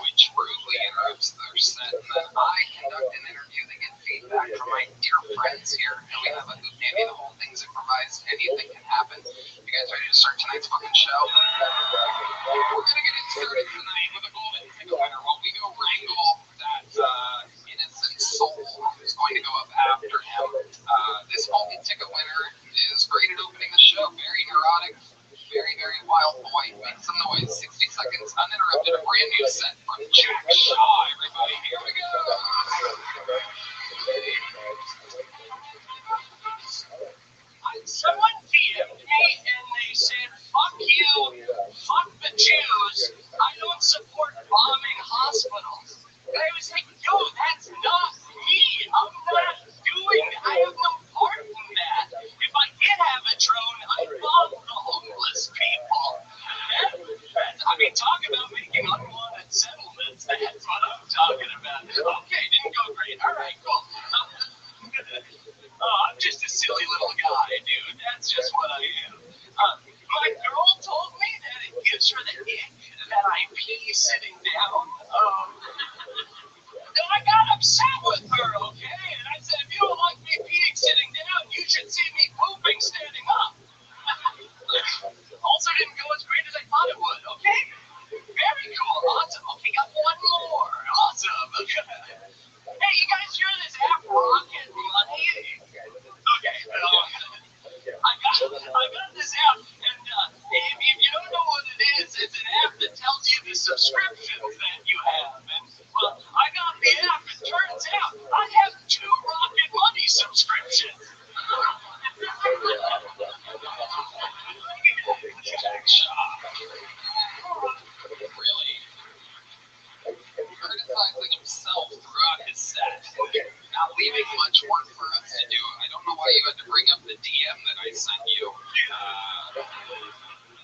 which rudely interrupts their set. And then I conduct an interview. They get feedback from my dear friends here, and we have a hoop maybe the whole thing's improvised. Anything can happen. You guys ready to start tonight's fucking show? We're gonna get it started tonight with a golden ticket winner while we go wrangle that innocent soul who's going to go up after him. This golden ticket winner is great at opening the show. Very neurotic, very, very wild boy. Make some noise. 60 seconds uninterrupted. A brand new set from Jack Shaw. Everybody, here we go. Someone DM'd me and they said, fuck you, fuck the Jews, I don't support bombing hospitals. And I was like, yo, that's not me. I'm not doing that. I have no part in that. If I did have a drone, I'd bomb the homeless people. I mean, talk about making unwanted settlements. That's what I'm talking about. Okay, didn't go great. All right, cool. I'm just a silly little guy, dude. That's just what I am. My girl told me that it gives her the ick that I pee sitting down. Then I got upset with her, okay? And I said, if you don't like me peeing sitting down, you should see me pooping standing up. Also didn't go as great as I thought it would, okay? Very cool. Awesome. Okay, got one more. Awesome. Hey, you guys hear this app Rocket Money? Okay, I got this app, and if you don't know what it is, it's an app that tells you the subscriptions that you have. And, well, I got the app, it turns out I have 2 Rocket Money subscriptions. Jack Shaw. Really? Criticizing himself throughout his set. Not leaving much work for us to do. I don't know why you had to bring up the DM that I sent you.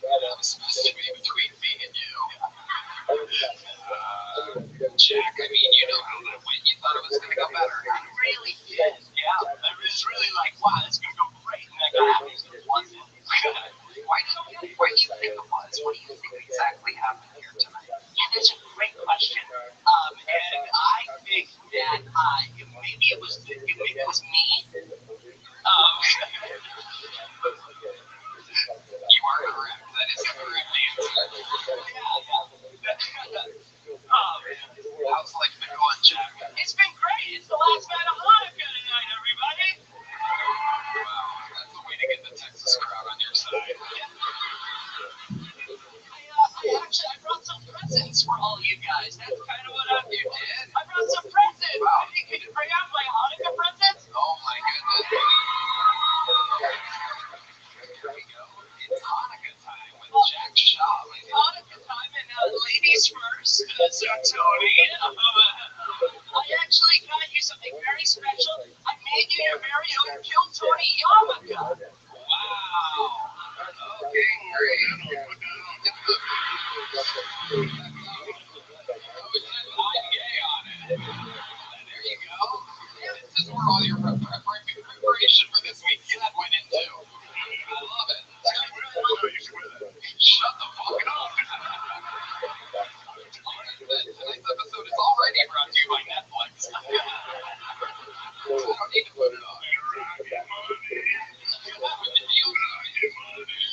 That was supposed to be between me and you. Jack, I mean, you know how that went. You thought it was going to go better. I really did. Yeah, I was really like, wow, this is going to go great. And then it wasn't. Why do you think it was? What do you think exactly happened here tonight? Yeah, that's a great question. And I think that maybe it was me. You are correct. That is the correct answer. How's life been going, Jack? It's been great. It's the last night of Hanukkah tonight, everybody. Wow, that's the way to get the Texas crowd on your side. I brought some presents for all you guys. That's kind of what I'm doing. You did? I brought some presents. Wow. Hey, can you bring out my Hanukkah presents? Oh my goodness. Here we go. It's Hanukkah time with Jack Shaw. Hanukkah time and ladies first. So Tony, I actually got you something very special. I made you your very own Kill Tony yarmulke. Wow. Okay, great. There you go. all your preparation for this weekend went into. I love it. Shut the fuck up. Tonight's episode is already brought to you by Netflix. I don't need to put it on.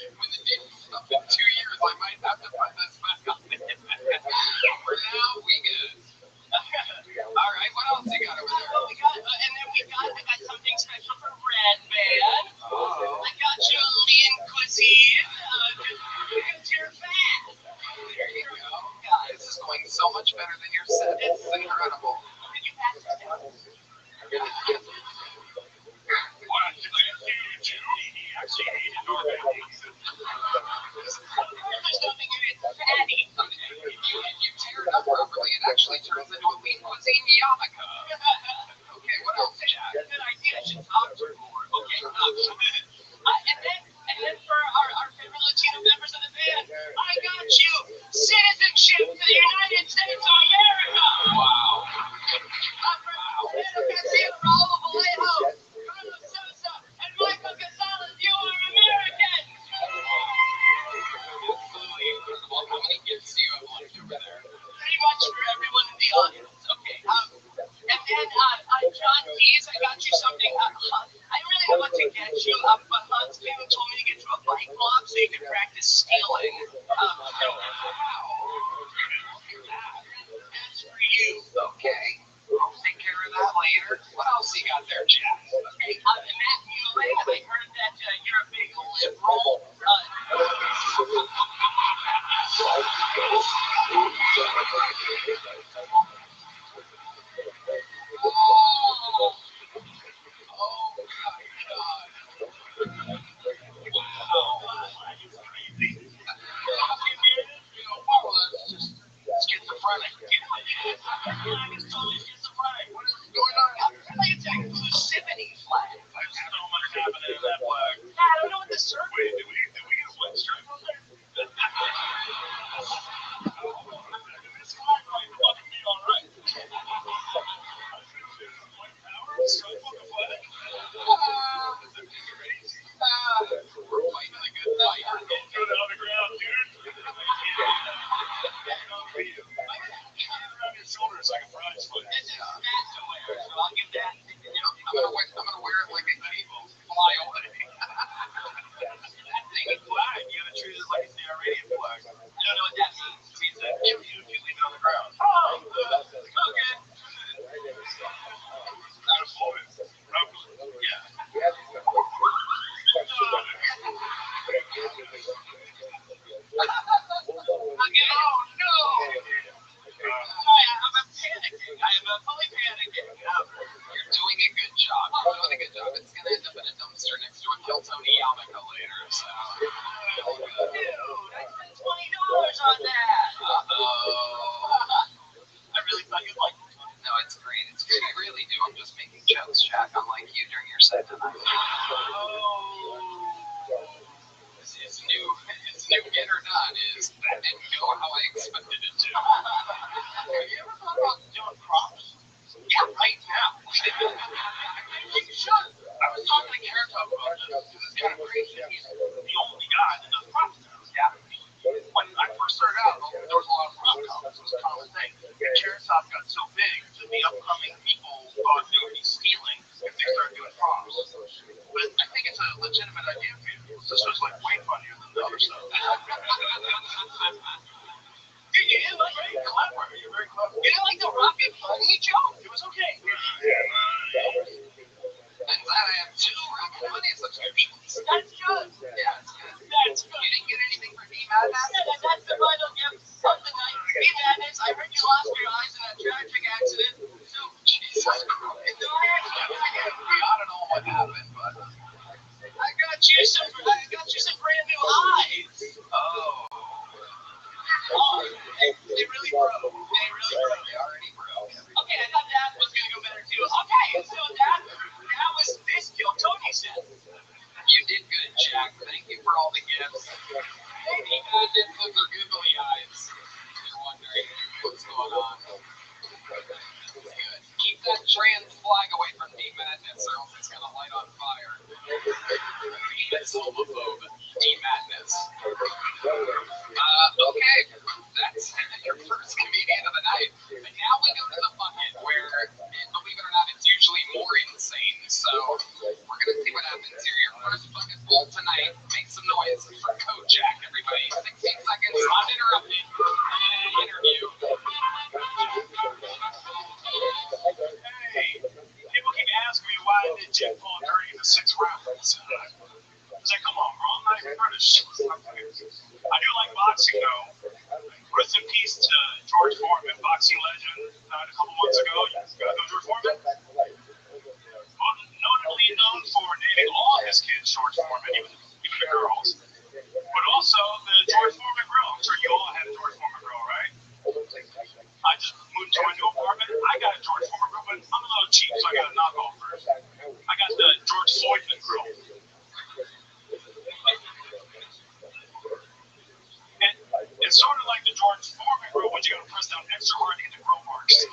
When the date's up in 2 years, I might have to put this back on. For now, we good. All right, what else you got over there? Well, I got something special for Red Band. I got you a lean cuisine, because you're fat. There you go. Guys, this is going so much better than your set. It's incredible. Did you pass it down? There's nothing in it fatty. If you tear it up properly, it actually turns into a lean cuisine yarmulke. Okay, what else, Jack? Good idea. I should talk to her more. Okay. And then for our favorite Latino members of the band, I got you citizenship for the United States of America. Wow. Raul Vallejo, Carlos Sosa, and Michael Gonzalez, you are American. Absolutely incredible. How many gifts do you have left over there? Pretty much for everyone in the audience. Okay. And then John Dees, I got you something. I didn't really know what to get you, but Hans came and told me to get you a bike lock so you can practice stealing. That's for you. Okay. I'll take care of that later. What else you got there, Jack? Hey, Matt Muley, I heard that you're a big liberal. Schizophrenic. It's totally schizophrenic. What is going on? It's a inclusivity flag. I just don't know what's happening to that flag. I don't know what the circle Wait, did we get a wet stripe on there? This flag might fucking be alright. Stripe on the flag? This is crazy. We're fighting a good fight. Don't go down the ground, dude. Around your shoulders like a prize flag. This is Matt to wear, so I'll give that. I'm gonna wear it like a cable. Fly away. That thing is flag. You gotta treat it like it's the Iranian flag. I don't know what that means. It means that kill you if you leave it on the ground. Oh, Okay. Not a point. Yeah. okay. Oh, no. I'm panicking. I'm fully panicking. You're doing a good job. You're doing a good job. It's gonna end up in a dumpster next to a Kill Tony yarmulke later. So. Dude, I spent $20 on that. I really thought you'd like it. No, it's great. It's great. I really do. I'm just making jokes, Jack, unlike you during your set tonight. It's new get or not is that didn't go how I expected it to. Have you ever thought about doing props? Yeah, right now. You should. I was talking to Carrot Top about this because it's kind of crazy. He's the only guy that does props now. Yeah. When I first started out, there was a lot of prop cops. It was a common thing. Carrot Top got so big that the upcoming people thought they would be stealing if they started doing props. But I think it's a legitimate idea for you. This was like way funnier than the other stuff. Dude, you didn't like it? Very clever. You're very clever. You didn't like the rocket funny joke? It was okay. I'm glad I have 2 Rocket Money subscriptions. That's good. Yeah, it's good. That's good. You didn't get anything for D-Madness? Yeah, that's the final gift of the night. Hey, Madness, I heard you lost your eyes in that tragic accident. So, Jesus Christ. no, I actually got you. I don't know what happened, but... I got you some brand new eyes. Oh. Oh, they really broke. They really broke. They already broke. Okay, I thought that was gonna go better too. Okay, so that was this Kill Tony set. You did good, Jack. Thank you for all the gifts. Maybe Madness with her googly eyes. You're wondering what's going on. This is good. Keep that trans flag away from me. D-Madness, or else it's gonna light on fire. It's homophobe. D-Madness. Okay, that's your first comedian of the night. And now we go to the bucket where, believe it or not, it's usually more insane. So we're gonna see what happens here. Your first bucket full tonight. Make some noise for Kojak, everybody. 16 seconds, uninterrupted. Interview. Hey, people keep asking me why I did Jake Paul dirty in the 6th round. I was like, come on, bro, I'm not even British. I do like boxing, though. Rest in peace to George Foreman, boxing legend, died a couple months ago. You know George Foreman? Notably known for naming all his kids George Foreman, even the girls. But also the George Foreman grill. I'm sure you all had a George Foreman grill, right? I just moved to a new apartment. I got a George Foreman grill, but I'm a little cheap, so I got a knockoff version. I got the George Foreman grill. And it's sort of like the George Foreman grill, but you gotta press down extra hard to get the grill marks.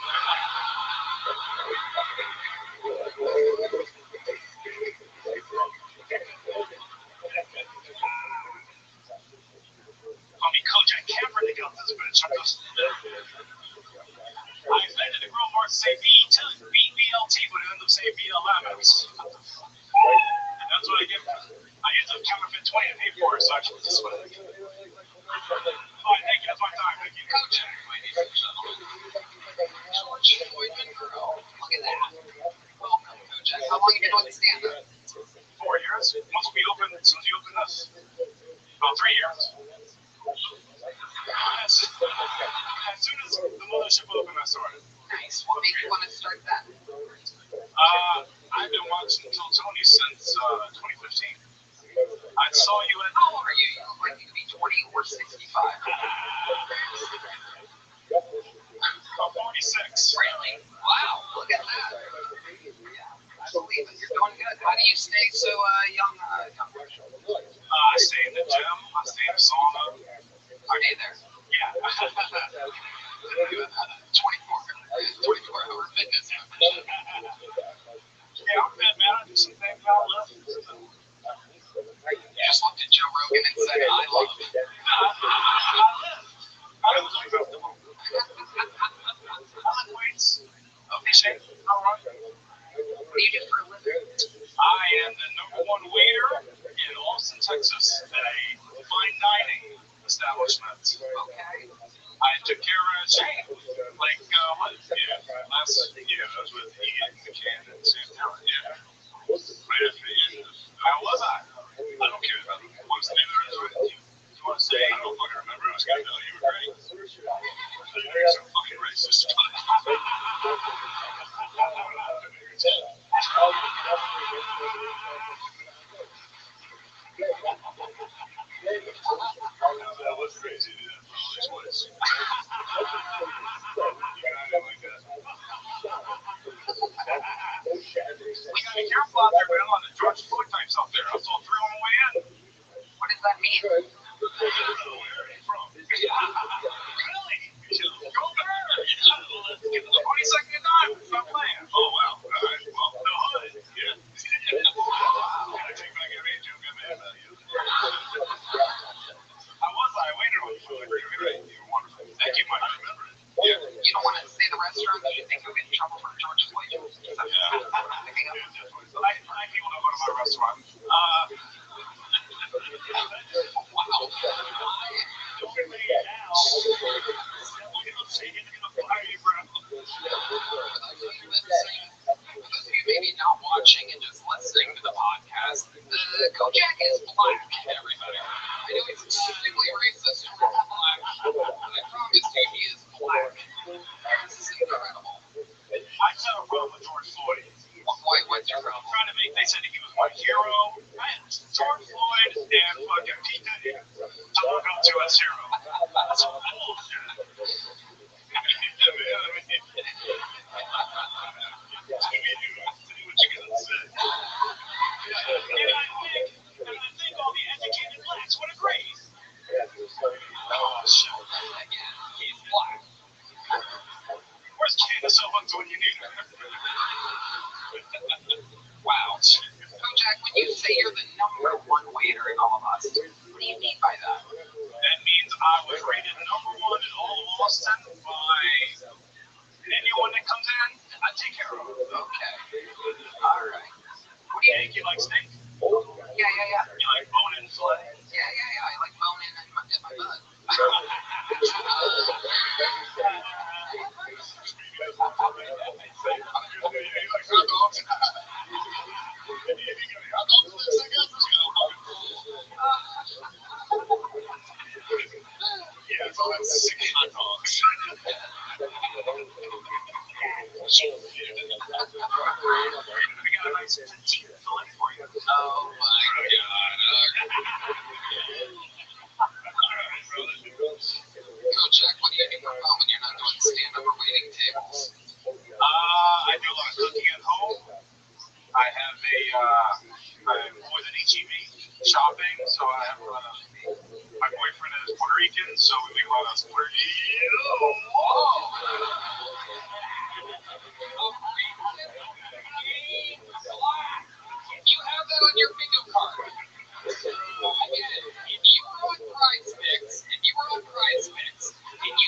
Call me Kojak Kaepernick out this bitch. I invented the grill marks say BLT, but it ended up saying BLM. And that's what I get. I used a counterfeit 20 to pay for it, so I chose this one. Alright, thank you. That's my time. Thank you. Kojak, ladies and gentlemen. George Foreman grill. Look at that. Welcome, Kojak. How long have you been doing stand-up? 4 years. Once we open, as soon as you open this. About 3 years. As soon as the mothership opened, I started. Nice. What made you want to start that? I've been watching Kill Tony since 2015. I saw you at. How old are you? You look like you could be 20 or 65. I'm 46. Really? Wow. Look at that. Yeah, I believe it. You're doing good. How do you stay so young? I stay in the gym. I stay in the sauna. Stay there. Yeah. 24-hour fitness. Yeah, I'm fit, man. I do some things I love. You just looked at Joe Rogan and said, I love. I was uncomfortable. I like weights. Fishing. All right. What do you do for a living? I am the #1 waiter in Austin, Texas, at a fine dining establishment. Okay. I took care of a chain. Like, what? Yeah, last year I was with Ian McCann and Sam Taylor. Yeah. Right after you. How was I? I don't care about it. What's the name of the restaurant? You want to say? I don't fucking remember. I was going to tell you were great. You're so fucking racist. That was crazy, dude. That probably was. You got it like that. We gotta be careful out there, man. On the George Floyd types out there. I saw 3 on the way in. What does that mean? Where are you from? Really? Go there. Let's get the 22nd time. Stop playing. Oh, wow. All right. Well, the hood. Yeah. Gotta take back every joke I made about you. I waited on you. You're wonderful. Thank you, Mike. I remember it. Yeah. You don't want to say the restaurant because you think you'll get in trouble for George Floyd. Yeah, definitely. So I people don't go to my restaurant. Wow. Don't lay it down. Fire you, bro. For those of you maybe not watching and just listening to the podcast, the Kojak is black, everybody. I know he's extremely racist towards black, but I promise you, he is black. This is incredible. I just have a problem with George Floyd. What's your problem? They said he was my hero. George Floyd and fucking P. Diddy to look up to as hero. That's bullshit. And I think all the educated blacks would agree. Oh, shit. Again, he's black. Where's Candace Owens when you need her? Wow. Kojak, when you say you're the number one waiter in all of us, what do you mean by that? That means I was rated number one in all of Austin by anyone that comes in, I take care of. Okay. All right. What do you Steak, you like steak? Yeah. You like bone and fillet? Yeah. I like bone in my butt. Yeah, so that's 6 hot dogs. We got a nice petite fillet for you. Oh my god. Kojak, what do you do for fun when you're not doing stand-up or waiting tables? I do a lot of cooking at home. I have I'm more than HEB shopping, so I have my boyfriend is Puerto Rican, so we make a lot of Puerto You have that on your bingo card. Again, if you were on Prize Picks, and you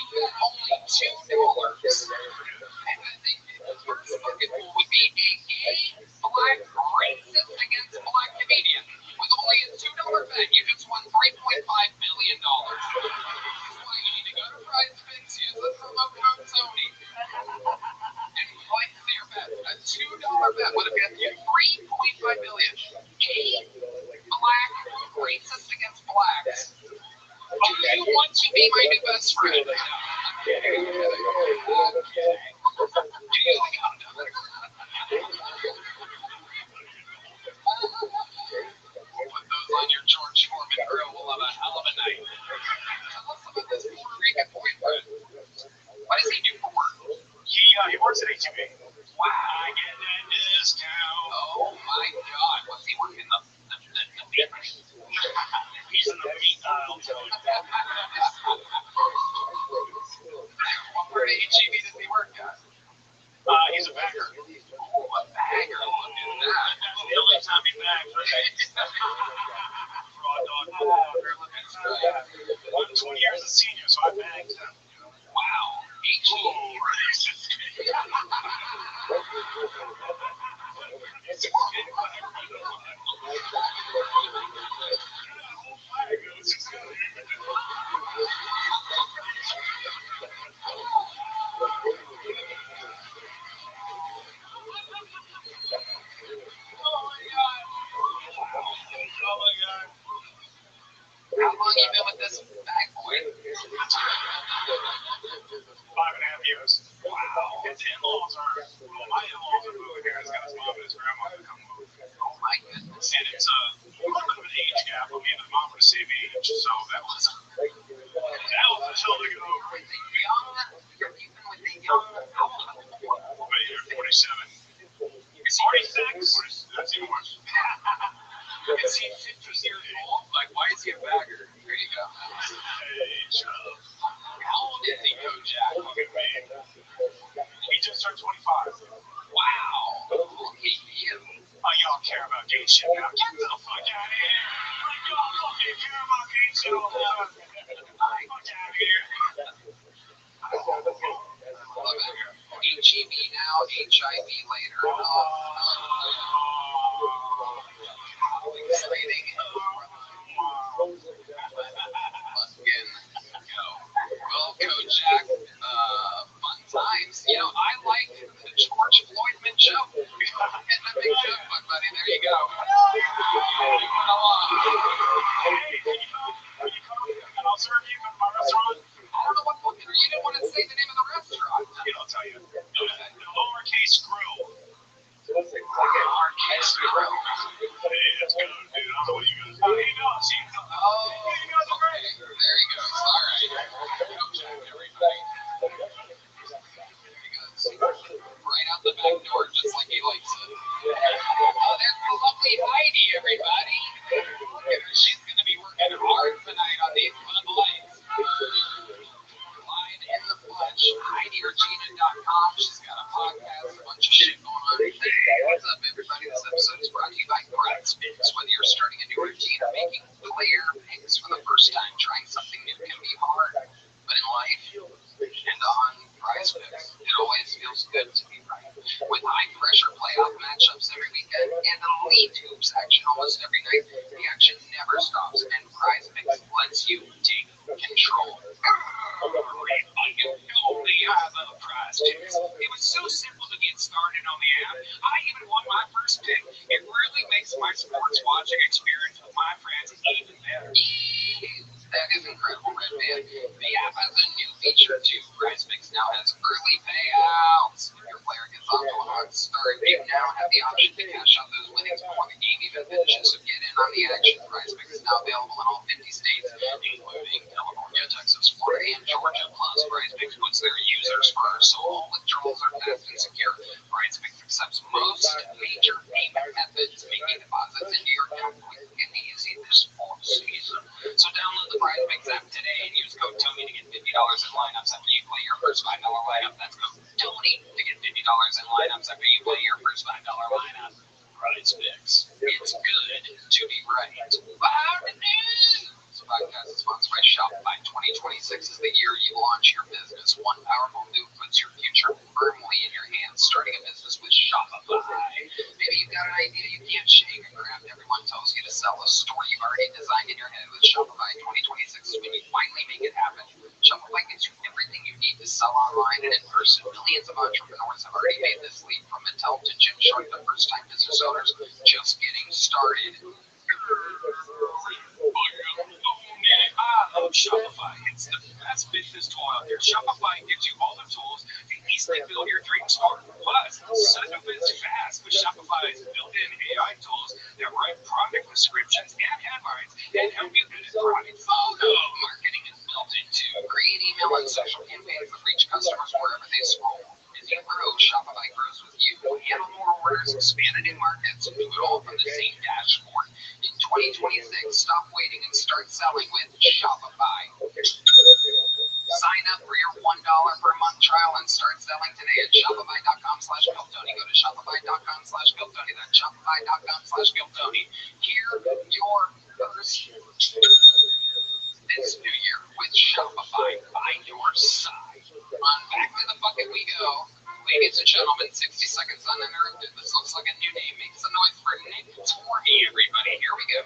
bet only $2, and the first bucket pool would be a gay, black, racist against black comedian. With only a $2 bet, you just won $3.5 million. That's why you need to go to Prize Picks, use the promo code Tony, and place your bet. A $2 bet would have gotten you $3.5 million. Gay, black, racist against blacks. Do you want to be my new best friend? Okay. Do you like hot dogs? Put those on your George Foreman grill. We'll have a hell of a night. Tell us about this Puerto Rican boyfriend. What does he do for work? He works at HEB. Wow. I get that discount. Oh my god. What's he working in the meat? He's in the meat aisle, Tony. What part of HEB does he work at? He's a bagger. Ooh, a bagger. Look at that. The only time he bags, right? Raw dog. I'm 20 years a senior, so I bagged him. Wow. HEB. How long you been with this bag boy? 5.5 years. Wow. His in-laws are, my in-laws are moving here. He's got his mom and his grandma to come move. Oh my goodness. And it's a little bit of an age gap. I mean, the mom was the same age, so that was a hell to get over. With the young, you're even with the young, how old are you? But you're 47. Is he 46? That's even worse. Is he 50 years old? Like, why is he a bagger? Here you go. Hey, shut up. How old is he, Kojak? Look at me. He just turned 25. Wow. Look at you. Oh, y'all care about gay shit now. Get the fuck out of here. Like, y'all don't care about gay shit all the time. Fuck out of here. HEB now, HIV later. How exciting. Fucking go. Well, Kojak, fun times. You know, I like the George Floydman joke. Getting a big joke, my buddy. There you go. Moving along. Hey, can you come and I'll serve you at my restaurant? I don't know what fucking, you didn't want to say the name of the restaurant. I'll tell you. The lowercase grill. Lowercase good to be right. With high-pressure playoff matchups every weekend and elite hoops action almost every night, the action never stops, and Prize Picks lets you take control. It was so simple to get started on the app. I even won my first pick. It really makes my sports watching experience with my friends even better. That is incredible, Redman. The app has a new feature too. PrizePicks now has early payouts. If your player gets off to a hot start, you now have the option to cash out those winnings before the game even finishes. So get in on the action. PrizePicks is now available in all 50 states, including California, Texas, Florida, and Georgia. Plus, PrizePicks puts their users first, so all withdrawals are fast and secure. PrizePicks accepts most major payment methods, making deposits into your account quick and easy this fall season. So download the PrizePicks app today and use code Tony to get $50 in lineups after you play your first $5 lineup. That's code Tony to get $50 in lineups after you play your first $5 lineup. PrizePicks. It's good to be right. Wow, the news! This podcast is sponsored by Shopify. 2026 is the year you launch your business. One powerful move puts your future firmly in your hands. Starting a business with Shopify. Maybe you've got an idea you can't shake or grab. Everyone tells you to sell a store you've already designed in your head. With Shopify, 2026 is when you finally make it happen. Shopify gives you everything you need to sell online and in person. Millions of entrepreneurs have already made this leap, from Mattel to Gymshark to first-time business owners just getting started. I love Shopify. It's the best business tool out there. Shopify gives you all the tools to easily build your dream store. Plus, set up is fast with Shopify's built-in AI tools that write product descriptions and headlines and help you edit product photo. Marketing is built into. Create email and social campaigns that reach customers wherever they scroll. As you grow, Shopify grows with you. Handle more orders, expand it in markets, and do it all from the same dashboard. In 2026, stop waiting and start selling with Shopify. Sign up for your $1 per month trial and start selling today at shopify.com/GoTony. Go to shopify.com/GoTony. That's shopify.com/GoTony. Hear your first this new year with Shopify by your side. On back to the bucket we go. Ladies and gentlemen, 60 seconds uninterrupted. This looks like a new name. Make some noise for a name. It's for me, everybody. Here we go.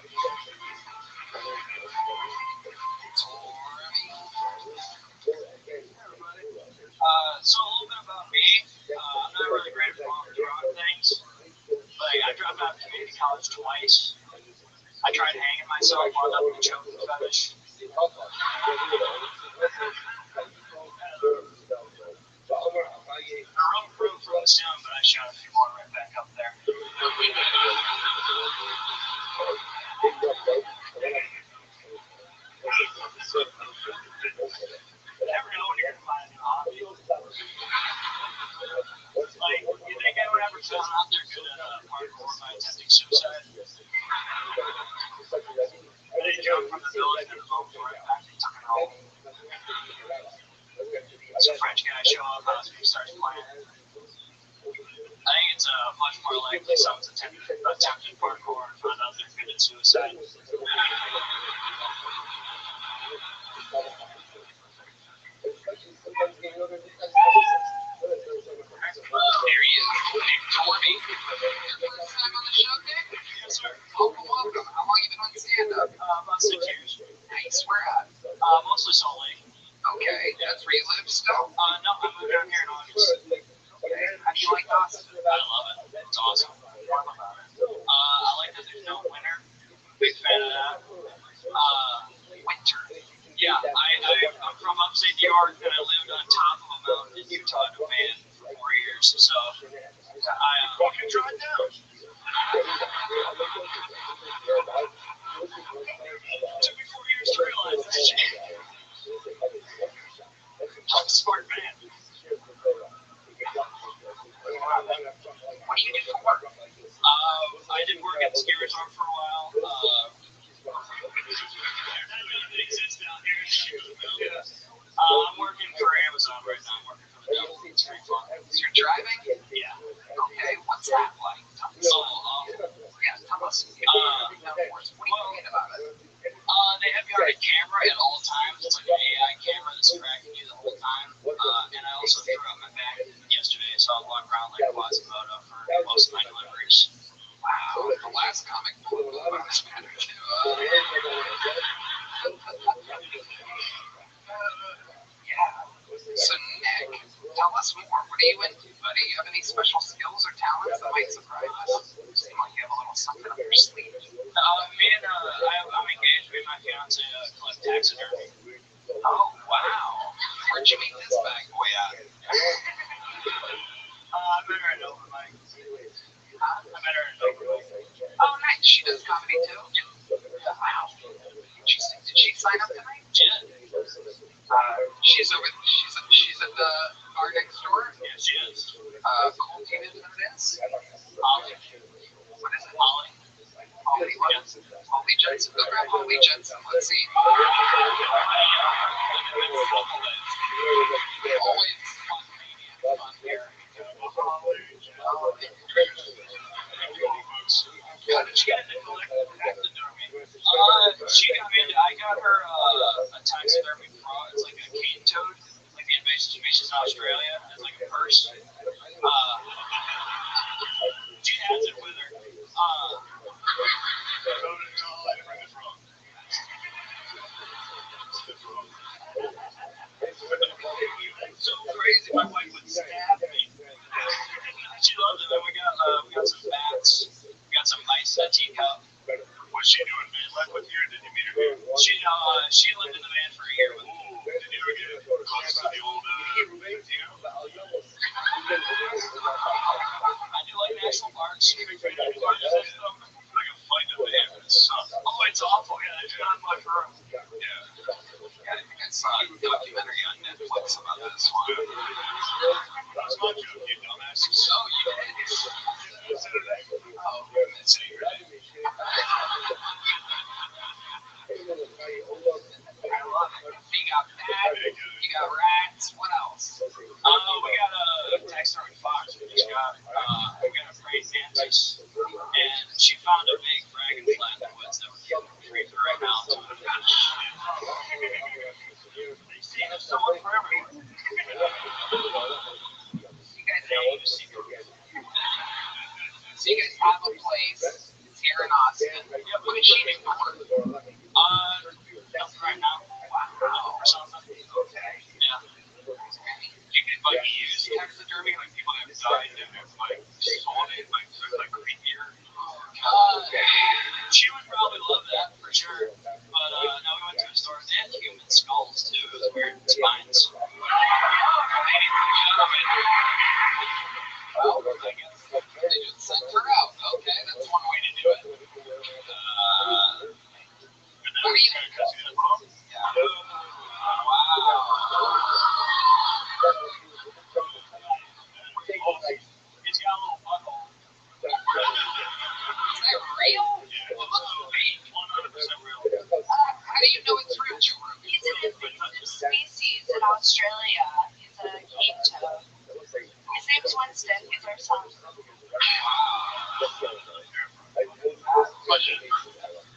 So a little bit about me. I'm not really great at drawing things, but I dropped out of community college twice. I tried hanging myself while up in the choking fetish. I wrote proof from the sound, but I shot a few more right back up there. You never know when you're gonna find a new hobby. Like, you think I would ever found out they're good at parkour by attempting suicide? They jumped from the building and moved right back and took it home. Some French guy show up, he starts playing. I think it's much more likely someone's attempted parkour and found out they're good at suicide. There he is, Nick Torby. Your first time on the show, Nick? Yes, sir. Welcome. How long you been on stand-up? About 6 years. Nice. Where at? Mostly Salt Lake. Okay, that's where you live still? No, I moved down here in August. Okay. How do you like Austin? I love it. It's awesome. I like that there's no winter. Big fan of that. Winter. Yeah, I'm from upstate New York, and I lived on top of a mountain in Utah in a van for 4 years. So I fucking drive down. It took me 4 years to realize that shit. I'm a smart man. What do you do for work? I did work at the ski resort for a while. I'm working for Amazon right now. I'm working for the devil. It's pretty fun. You're driving? Yeah. Okay, what's that like? Tell us. Tell us. What do you mean about it? They have you on a camera at all times. It's like an AI camera that's tracking you the whole time. And I also threw out my back yesterday, so I'll walk around like Quasimodo for most of my deliveries. Wow, the last comic book was better too. Yeah. So Nick, tell us more. What are you into, buddy? You have any special skills or talents that might surprise us? Seem like you have a little something up your sleeve. I'm engaged with my fiance, collect taxidermy. Oh wow. Where'd you meet this bad boy at? I met her at Open Mic. Oh nice. She does comedy too? Wow. Interesting. Did she sign up tonight? Yeah. She's at the bar next door? Yeah, she is. Cool. Do you know who that is? Holly. What is it? Holly. Holly what? Jensen. Holly Jensen. Go grab Holly Jensen. Let's see. Always fun here. How did she get into collecting taxidermy? I got her a taxidermy frog. It's like a cane toad, like the invasive species in Australia. It's like a purse. She has it with her. So crazy, my wife would stab me. She loves it. Then we got some bats. We got some mice in a teacup. What's she doing, man? Life with you, or did you meet her here? She lived in the van for a year with me. Did you ever get close to the old Latino? I do like national parks. Like a fight in the van, but it sucks. Oh, it's awful. Yeah, it's not much room. Yeah. Yeah, I think I saw a documentary on Netflix about this one. That's my joke, you dumbass. So you did. Oh, That's it. I love it. You got that. You got rats. What else? We got a taxidermy fox. We got a praying mantis, and she found a big dragonfly in the woods that we're killing for right now. So you guys have a place. It's here in Austin. What is she do for work? Nothing right now. Wow. Or something. Okay. Yeah. You can like use taxidermy, like people that have died and have like sold it, like creepier. She would probably love that for sure. But no, we went to a store. They had human skulls too. It was weird. Spines. Well, I guess they just sent her out. Okay, that's one way to do it. What are you? Yeah. Wow. He's got a little butthole. Is that real? Wait, 100% real. How do you know it's real, Joe? He's an invasive species in Australia. He's a cane toad. His name's Winston. He's our son.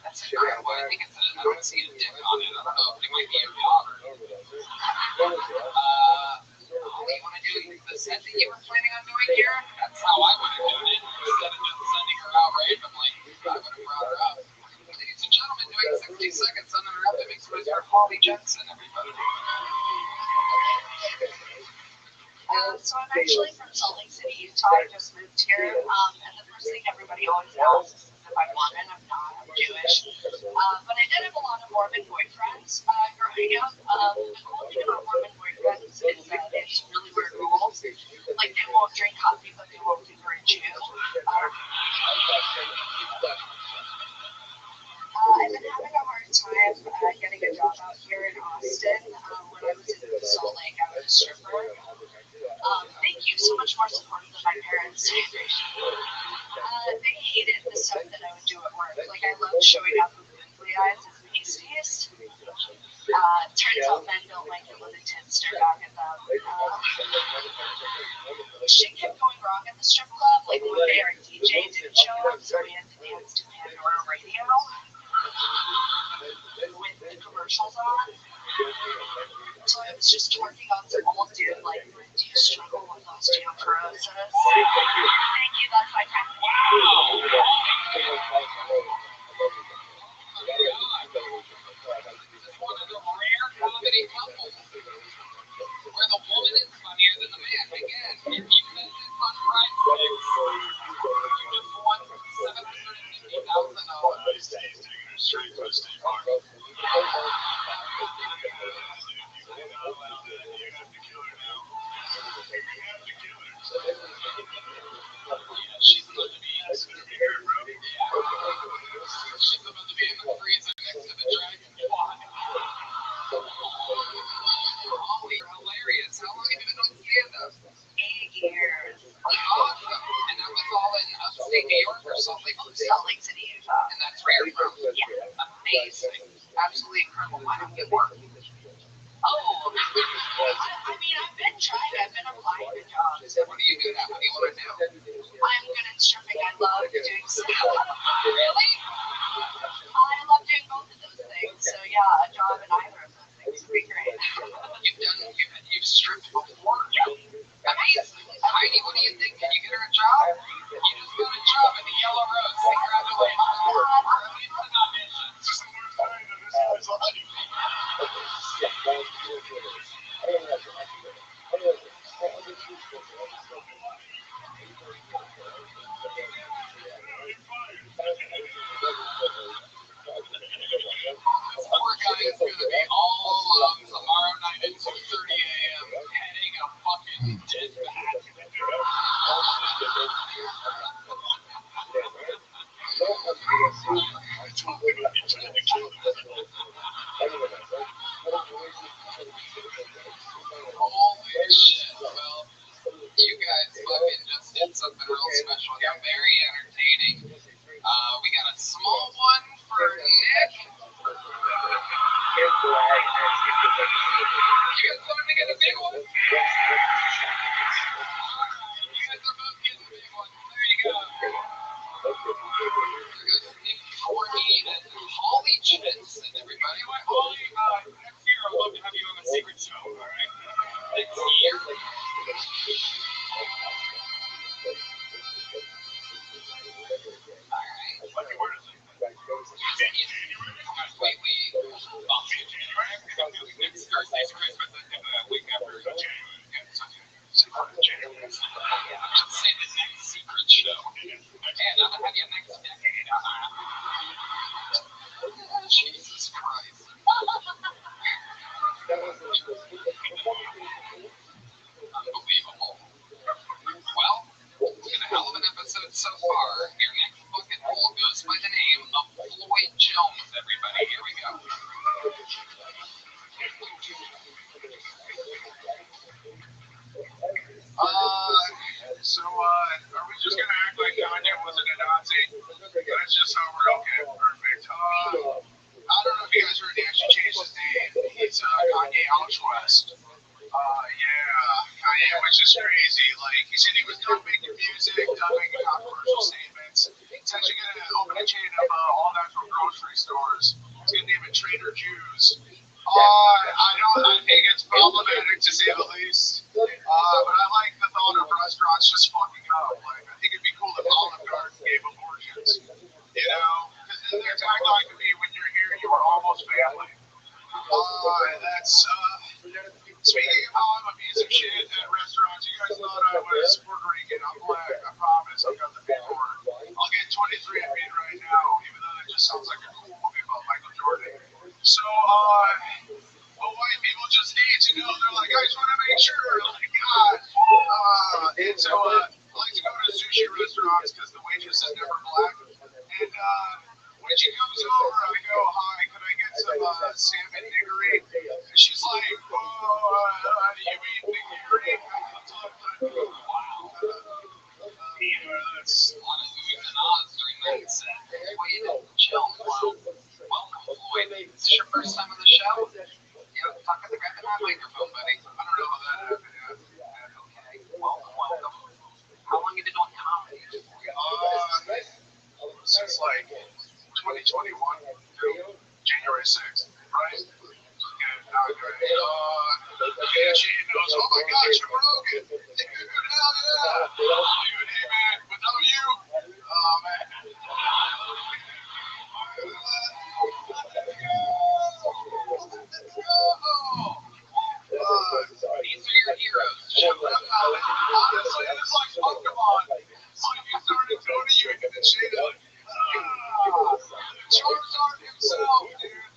That's incredible. I think it's I don't see a dick on it. I don't know. It might be a daughter. What do you want to do? The set that you were planning on doing here? That's how I would have done it. Instead of just sending her out randomly, I would have brought her up. Ladies and gentlemen, doing 60 seconds, sending her up to make some for Holly Jensen, everybody. So I'm actually from Salt Lake City, Utah. I just moved here. And the first thing everybody always asks is if I'm Mormon. I'm not. I'm Jewish. But I did have a lot of Mormon boyfriends growing up. The cool thing about Mormon boyfriends is that they just really weird rules. Like they won't drink coffee, but they won't encourage you. I've been having a hard time getting a job out here in Austin. When I was in Salt Lake, I was a stripper. Thank you. So much more supportive than my parents. They hated the stuff that I would do at work. Like I loved showing up with googly eyes and pasties. Turns out men don't like it when the tits stare back at them. Shit kept going wrong at the strip club. Like one day our DJ didn't show up, so we had to dance to Pandora Radio with the commercials on. So I was just working on some old dude like, do you struggle with osteoporosis? kisses. Thank you, that's my kind of This is one of the rare comedy couples where the woman is funnier than the man. Again, if you bet this on Prize Picks, you just won $750,000. He's taking her straight to a state park. You have to kill her now. You have to kill her. Yeah, she's about to be That's gonna be her, bro. she's about to be in the freezer next to the dragon quad. Oh, you're hilarious. How long have you been on stand-up? 8 years. Awesome. And that was all in upstate New York or Salt Lake City? Salt Lake City, Utah. And that's where you're from? Yeah. Amazing. Absolutely incredible. Why don't you work? Oh, I mean, I've been trying. I've been applying to jobs. What are you good at? What do you want to do? I'm good at stripping. I love doing stuff. Really? I love doing both of those things. So yeah, a job in either of those things would be great. You've stripped before? Amazing. Heidi, what do you think? Can you get her a job? You just got a job in the Yellow Rose. Congratulations. Just the first time that this is already This poor guy is going to be all alone tomorrow night at 2:30 a.m. heading a fucking dead bat. Holy shit. Well, you guys fucking just did something real special. You're very entertaining. We got a small one for Nick. You guys want to get a big one? You guys are both getting big ones. There you go. There goes Nick Courtney and Holly Jensen, everybody. Holly, next year I'd love to have you on the secret show, all right? Next year. Lucky, where is it? Next Thursday's Christmas and the week after January. January. I'd say the next secret show. Man, I'll have you next decade. Jesus Christ. Unbelievable. Well, it's been a hell of an episode so far. Your next bucket hole goes by the name of Floyd Jones, everybody. Here we go. Are we just gonna act like Kanye wasn't a Nazi? That's just how we're okay. Perfect. I don't know if you guys heard he actually changed his name. It's Kanye Ouchwest. Kanye, which is crazy. Like, he said he was done making music, done making controversial statements. He's actually gonna open a chain of all natural grocery stores. He's gonna name it Trader Joe's. I think it's problematic to say the least. But I like the thought of restaurants just fucking up. Like, I think it'd be cool if Olive Garden gave abortions. You know? Because then their tagline could be, when you're here, you are almost family. Speaking of how I'm a piece of shit at restaurants, you guys thought I was Puerto Rican. I'm black. I promise. I've got the paperwork. I'll get 23 and me right now, even though that just sounds like a cool movie about Michael Jordan. So, white people just need to know. They're like, I just want to make sure. Like, God. And so, I like to go to sushi restaurants because the waitress is never black. And when she comes over, I go, hi, could I get some salmon niggery? And she's like, you mean niggery? Wow. That's a lot of oohs and ahs during that set. Floyd Jones, wow. Welcome, Floyd. Is this your first time on the show? Yeah, talk at the grab that microphone, buddy. I don't know how that happened. Okay. Welcome. How long have you been doing comedy? Since like 2021 through January 6th, right? Yeah, she knows, oh my gosh, you're Rogan. Hell yeah. Dude, hey man, without you, oh man. These are your heroes. Show them how to Honestly, it's like Pokemon. It's like you started Tony, you get the shade of Charizard himself, dude.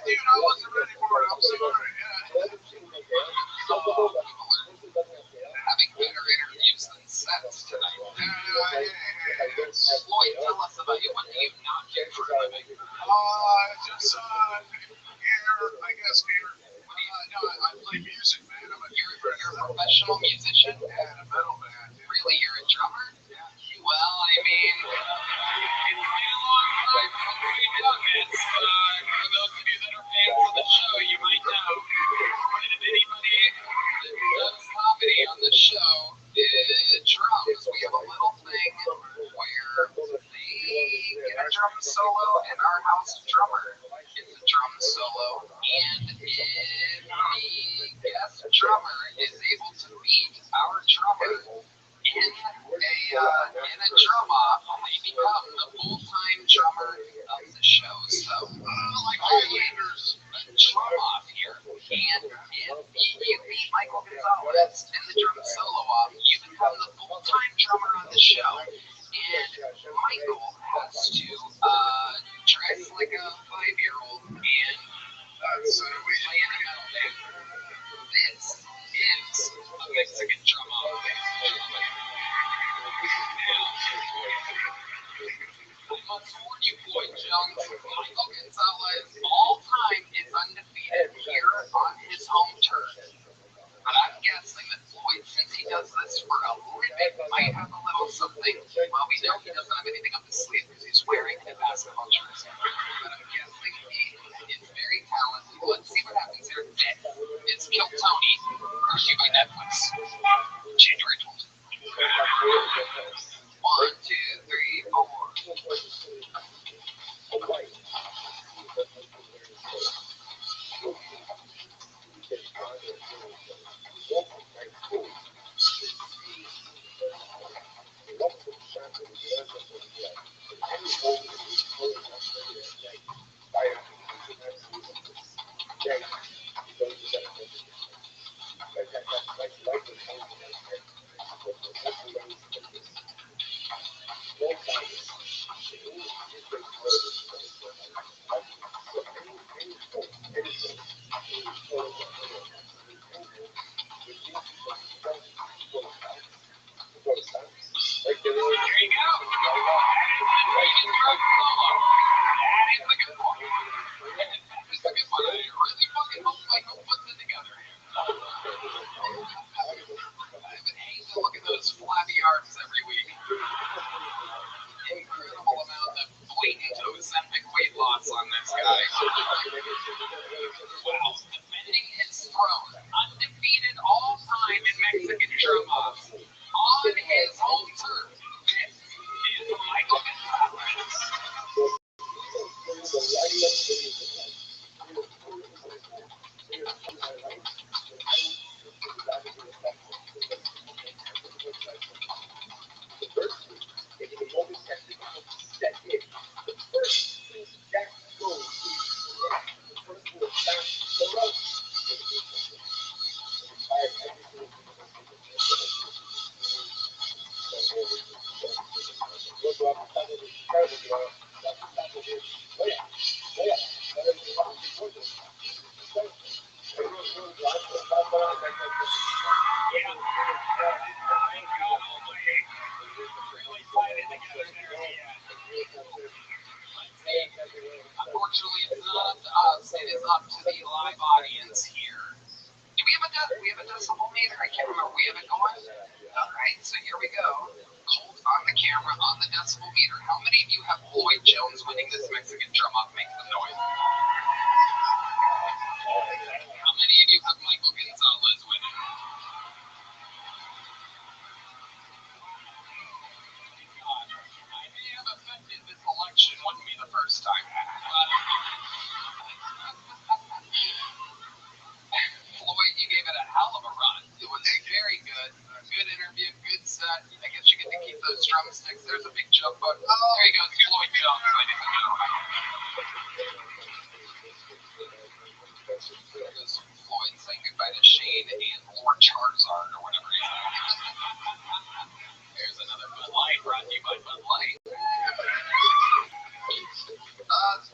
Dude, I wasn't ready for it. I'm sorry. having better interviews than sets tonight. Floyd, tell us about you. What do you not do for a living? Just here, I guess here. No, I play music, man. You're a professional musician? Yeah, a metal band. Really, you're a drummer? Well, I mean, it's been a long time since we've done this. For those of you that are fans of the show, you might know that if anybody that does comedy on the show did drums, we have a little thing where they get a drum solo, and our house drummer gets a drum solo, and if the guest drummer is able to beat our drummer in a drum off, they become the full-time drummer of the show. So, like all leaders, a drum off here. And if you beat Michael Gonzalez in the drum solo off, you become the full-time drummer on the show. And Michael has to dress like a 5-year-old and play in a metal band. This is a Mexican drum off band. I must warn you, Floyd Jones, Michael Gonzalez all time is undefeated here on his home turf. But I'm guessing that Floyd, since he does this for a living, might have a little something. Well, we know he doesn't have anything up his sleeve because he's wearing a basketball jersey. But I'm guessing he is very talented. Let's see what happens here. It's Kill Tony, brought to you by Netflix. January 12th. 1, 2, 3, 4. Unfortunately, it's not up to us. It is up to the live audience here. Do we have a decibel meter? I can't remember. We have it going? All right, so here we go. Hold on the camera, on the decibel meter. How many of you have Floyd Jones winning this Mexican drum off? Make some noise. How many of you have Michael Gonzalez winning? God, I may have offended this election. Wouldn't be the first time. Because Floyd saying goodbye to Shane and Lord Charizard or whatever his name is. There's another Bud Light brought to you by Bud Light.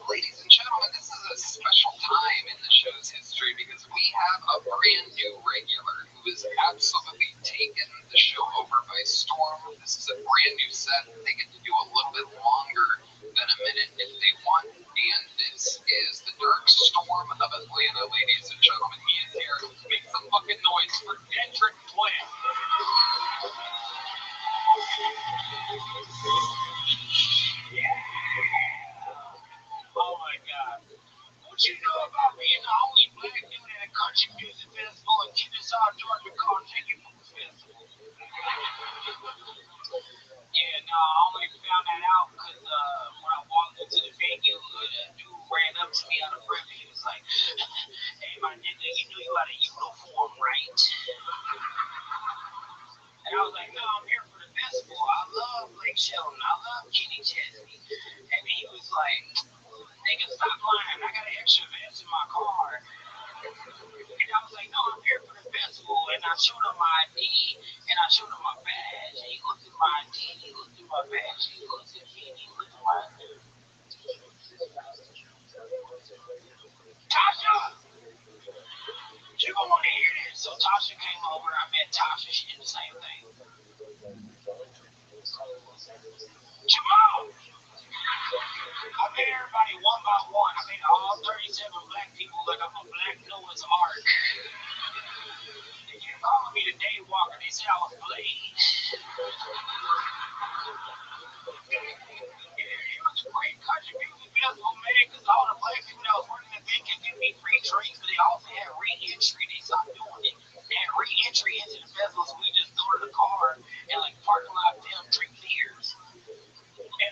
Ladies and gentlemen, this is a special time in the show's history because we have a brand new regular who has absolutely taken the show over by storm. This is a brand new set. They get to do a little bit longer than a minute if they want. And this is the Dark Storm of Atlanta, ladies and gentlemen. He is here. Make some fucking noise for Dedrick Flynn. Oh my God. What you know about being the only black dude at a country music festival in Kennesaw, Georgia called Jackie Boots Festival? Yeah, no, I only found that out because when I walked into the venue, a dude ran up to me out of breath and he was like, "Hey, my nigga, you know you got a uniform, right?" And I was like, "No, I'm here for the festival. I love Blake Shelton. I love Kenny Chesney." And he was like, "Nigga, stop lying. I got an extra vest in my car." And I was like, "No, I'm here for the festival." And I showed him my ID and I showed him my badge. And he looked at my ID, and he looked at my badge, and he looked at me, and he looked at my Tasha! You gonna want to hear this. So Tasha came over. I met Tasha. She did the same thing. Jamal! I met everybody one by one. I met all 37 black people like I'm a black Noah's Ark. They kept calling me the day walker. They said I was Blade. It was a great country music festival, man, because all the black people that was working the event could give me free drinks, but they also had re-entry. They stopped doing it. They had re-entry into the festival, so we just go to the car and like parking lot them drink beers. And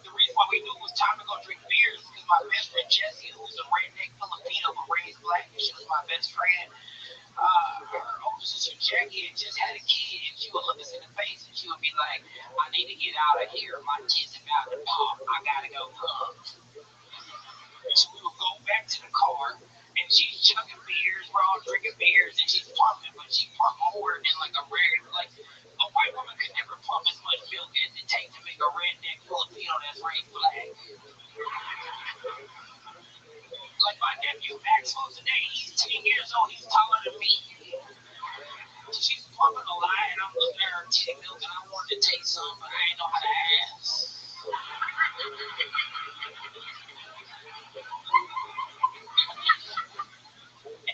the reason why we knew it was time to go drink beers is because my best friend Jessie, who's a redneck Filipino but raised black, and she was my best friend. Her older sister Jackie had just had a kid, and she would look us in the face and she would be like, "I need to get out of here. My kid's about to pop. I gotta go pump." So we would go back to the car, and she's chugging beers. We're all drinking beers, and she's pumping, but she pumped more than like a regular, like a white woman could never pump as much milk as it takes to make a redneck Filipino that's raised black. Like my nephew Maxwell today, he's 10 years old. He's taller than me. She's pumping a lot, and I'm looking at her titty milk, and I wanted to taste some, but I ain't know how to ask.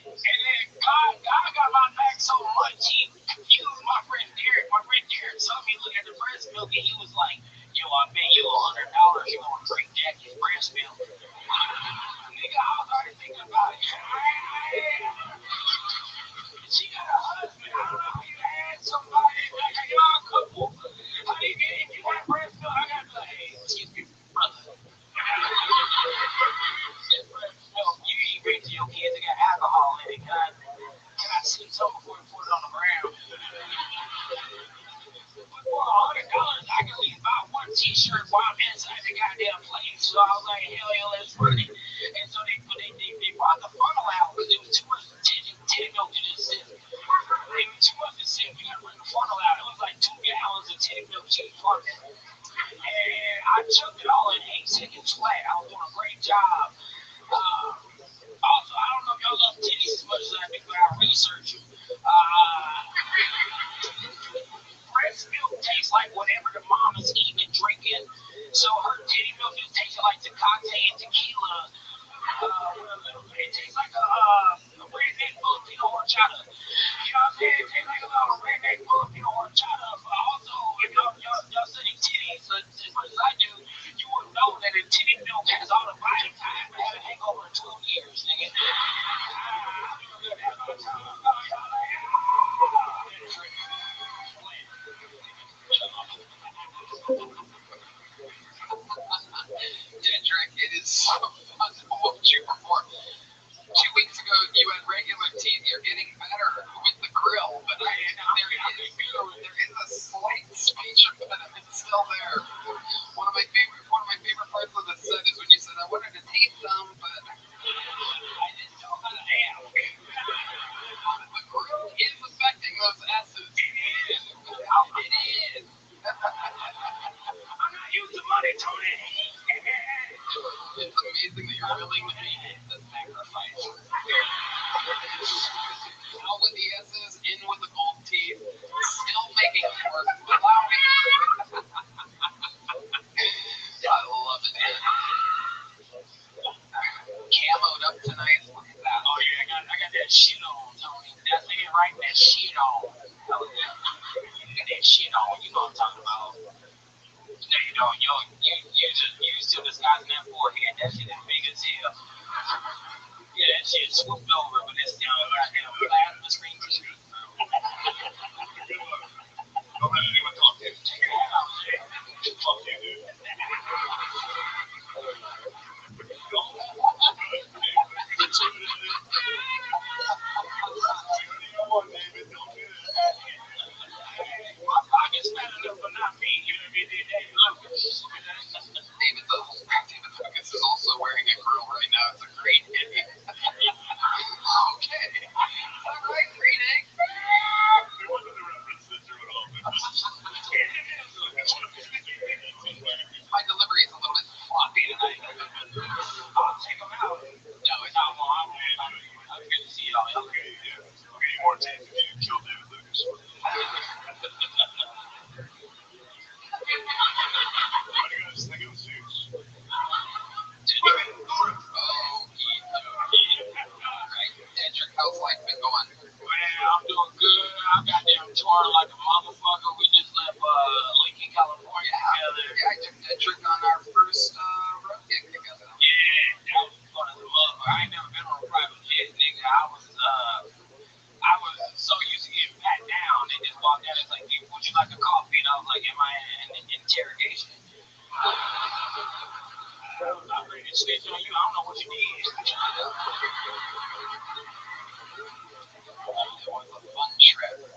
And then God got my back so much, he confused my friend Derek. My friend Derek saw me look at the breast milk, and he was like, "Yo, I bet you $100 you gonna drink Jackie's breast milk." Nigga, I was already thinking about it. She got a husband. I don't know how you had somebody like a young couple. How do you get if you got breast milk? I gotta be like, "Hey, excuse me, brother." You ain't ready to your kids that got alcohol in it. Can I see some before we put it on the ground? But for $100, I can leave about one t-shirt while I'm inside the goddamn place. So I was like, hell yeah, let's run it. And so they brought the funnel out because it was too much titty milk to just sit. It was too much to sit. We got to bring the funnel out. It was like 2 gallons of titty milk she was pumping. And I chugged it all in 8 seconds flat. I was doing a great job. Also, I don't know if y'all love titties as much as I do, but I research them. Breast milk tastes like whatever the mom is eating and drinking. So her titty milk just tastes like Tecate and tequila. It tastes like a redneck Filipino horchata. You know what I'm saying? It tastes like a little redneck Filipino horchata. But also, if y'all study titties as much as I do, you would know that a titty milk has all the vitamins. I haven't had a hangover in 12 years, nigga. Dedrick, it is so fun to watch you perform. 2 weeks ago, you had regular teeth. You're getting better with the grill, but there is a slight speech impediment still there. One of my favorite parts of amazing that you're willing to make the sacrifice. Out with the S's, in with the gold teeth, still making it work without me. I love it, man. Camoed up tonight. Look at that. Oh yeah, I got that shit on, Tony. That's it, right? That shit on. Hell yeah. You got that shit on. You know what I'm talking about. No, you don't. You still disguising that forehead. That shit is big as hell. Yeah, that shit swooped over, but it's still goddamn plasma screen TV. Don't let anyone talk to you. Take your hat off, Jay. Fuck you, dude. My pocket's fat enough for not me. You know what I mean? David Lucas is also wearing a grill right now. It's a great day. Okay. All right, great egg. My delivery is a little bit floppy tonight. I'll take them out. No, it's not long. I'm good to see y'all. Okay, yeah. Okay, more days if you kill David Lucas. What do you guys think of Zeus? Dedrick, how's life been going? Man, I'm doing good. I'm goddamn touring like a motherfucker. We just left Lincoln, California together. Yeah, I took Dedrick on our first road gig together. Yeah, that was fun as a motherfucker. I ain't never been on a private jet, nigga. I was so used to getting pat down. They just walked down and was like, would you like a coffee? And I was like, am I in an interrogation? I'm ready to snitch on you. I don't know what you need. It was a fun trip.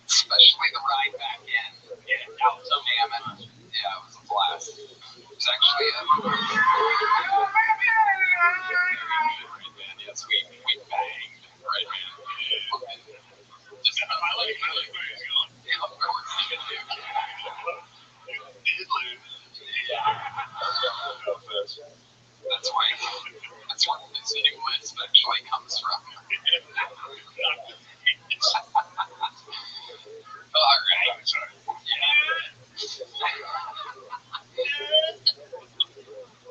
Especially the ride back in. Yeah, that was so Damn it. Yeah, it was a blast. It was actually yes, we banged. Right, man. Just I like where he's going. yeah, of course you can do. You did lose. No offense. That's where this enigma especially comes from. All right. Sorry.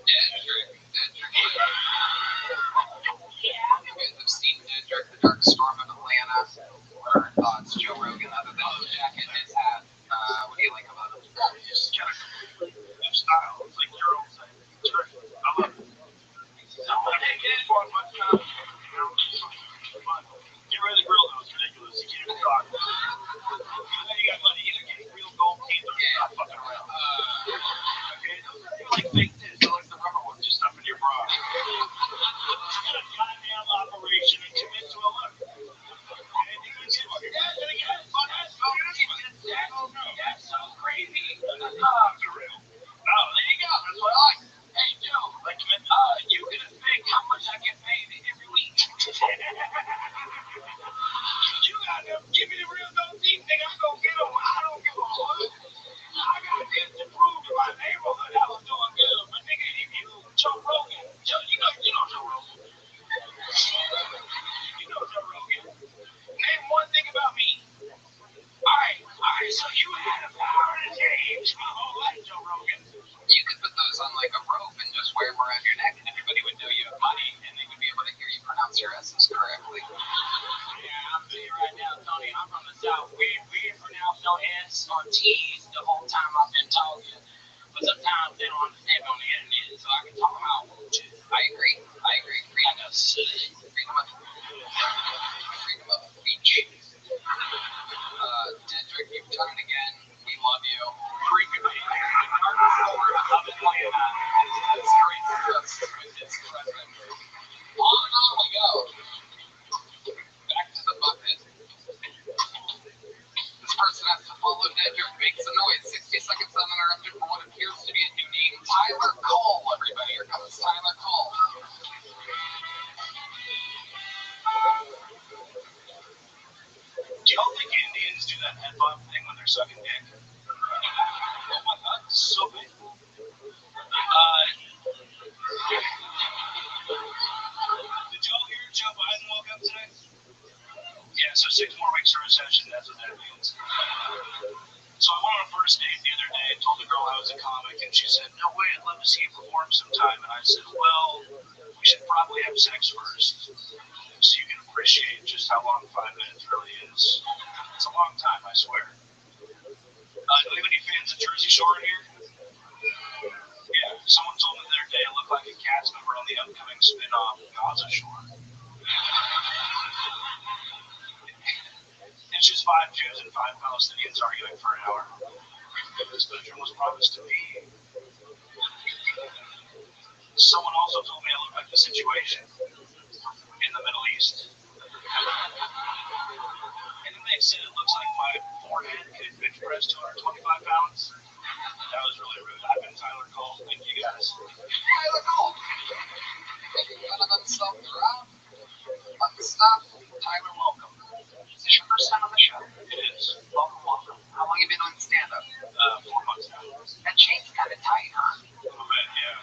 Dedrick. You guys have seen Dedrick, The Dark Storm of Atlanta. What are our thoughts, Joe Rogan, other than his jacket and his hat? What do you like about him? He's got a completely new style. It's like your own thing. It's great. I love it. So, I didn't get for much time. You know, but get rid of the grill though. It's ridiculous. You can't even talk. You got money. Either get real gold teeth or stop fucking around. Okay? They're like fake tits. They're like the rubber ones you stuff in your bra. It's got a goddamn operation and commit to a look. That's so crazy. No, there you go. That's what I like. Hey, Joe, like, you can think how much I get paid every week. You gotta give me the real dope teeth, nigga. I'm gonna get them. I don't give a fuck. I got this to prove to my neighborhood I was doing good. But nigga, if you Joe Rogan, you know Joe Rogan. You know Joe Rogan. Name one thing about me. Alright, so you had a power to change my whole life, Joe Rogan. You could put those on like a rope and just wear them around your neck, and everybody would know you have money, and they would be able to hear you pronounce your S's correctly. Yeah, I'm telling you right now, Tony, I'm from the South. We ain't pronounced no S or T's the whole time I've been talking. But sometimes they don't understand me on the internet, so I can talk how I want to. I agree. Like a city. Freedom of speech. Dedrick, you've done it again. We love you. Freaking me. I've been playing It's great for us with this president. On and on we go. Back to the bucket. This person has to follow Dedrick, makes a noise. 60 seconds uninterrupted for what appears to be a new name. Tyler Cole, everybody. Here comes Tyler Cole. Do y'all think Indians do that head bob thing when they're sucking dick? Oh my god, it's so big. session, that's what that means. So I went on a first date the other day and told the girl I was a comic, and she said, "No way, I'd love to see you perform sometime." And I said, "Well, we should probably have sex first, so you can appreciate just how long 5 minutes really is. It's a long time, I swear." Do we have any fans of Jersey Shore in here? Yeah, someone told me the other day I look like a cast member on the upcoming spin-off Gaza Shore. It's just 5 Jews and 5 Palestinians arguing for an hour. This bedroom was promised to me. Someone also told me I look like the situation in the Middle East. And then they said it looks like my forehead could bench press 225 pounds. That was really rude. I've been Tyler Cole. Thank you guys. Tyler Cole. Kind of unstuffed around. Unstuffed. Tyler, welcome. Is this your first time on the show? It is. Welcome, welcome. How long have you been on stand-up? 4 months now. That chain's kind of tight, huh? A little bit, yeah.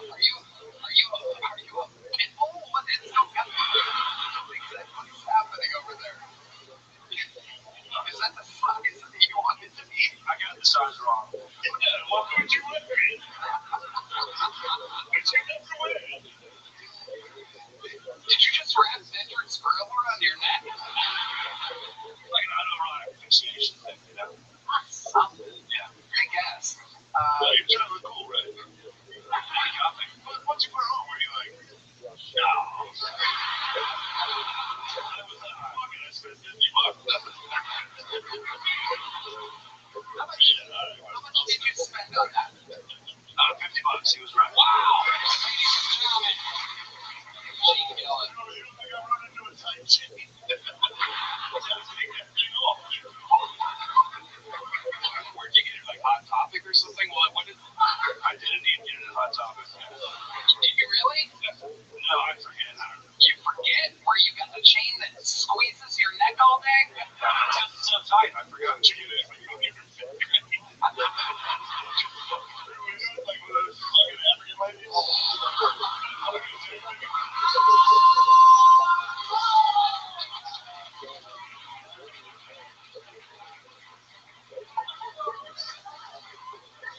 Are you a pit bull? What is what's happening over there? Is that the size that you want it to be? I got the size wrong. What would you want? Did you just wrap Cedric Skriller on your neck? Like an autoerotic fixation thing, you know? Something. Yeah. I guess. Well, you're Tyler Cole, right? You got me. Once you put it on, were you like, no? I spent $50. How much did you spend on that? $50. He was right. Wow. Ladies and gentlemen. Gene Gillen. You don't think I run into a tight chain? Where'd you get it? Like Hot Topic or something? What is it? I didn't need to get a Hot Topic. Did you really? No, I forget. I don't know. You forget where you got the chain that squeezes your neck all day? It's so tight, I forgot to get it.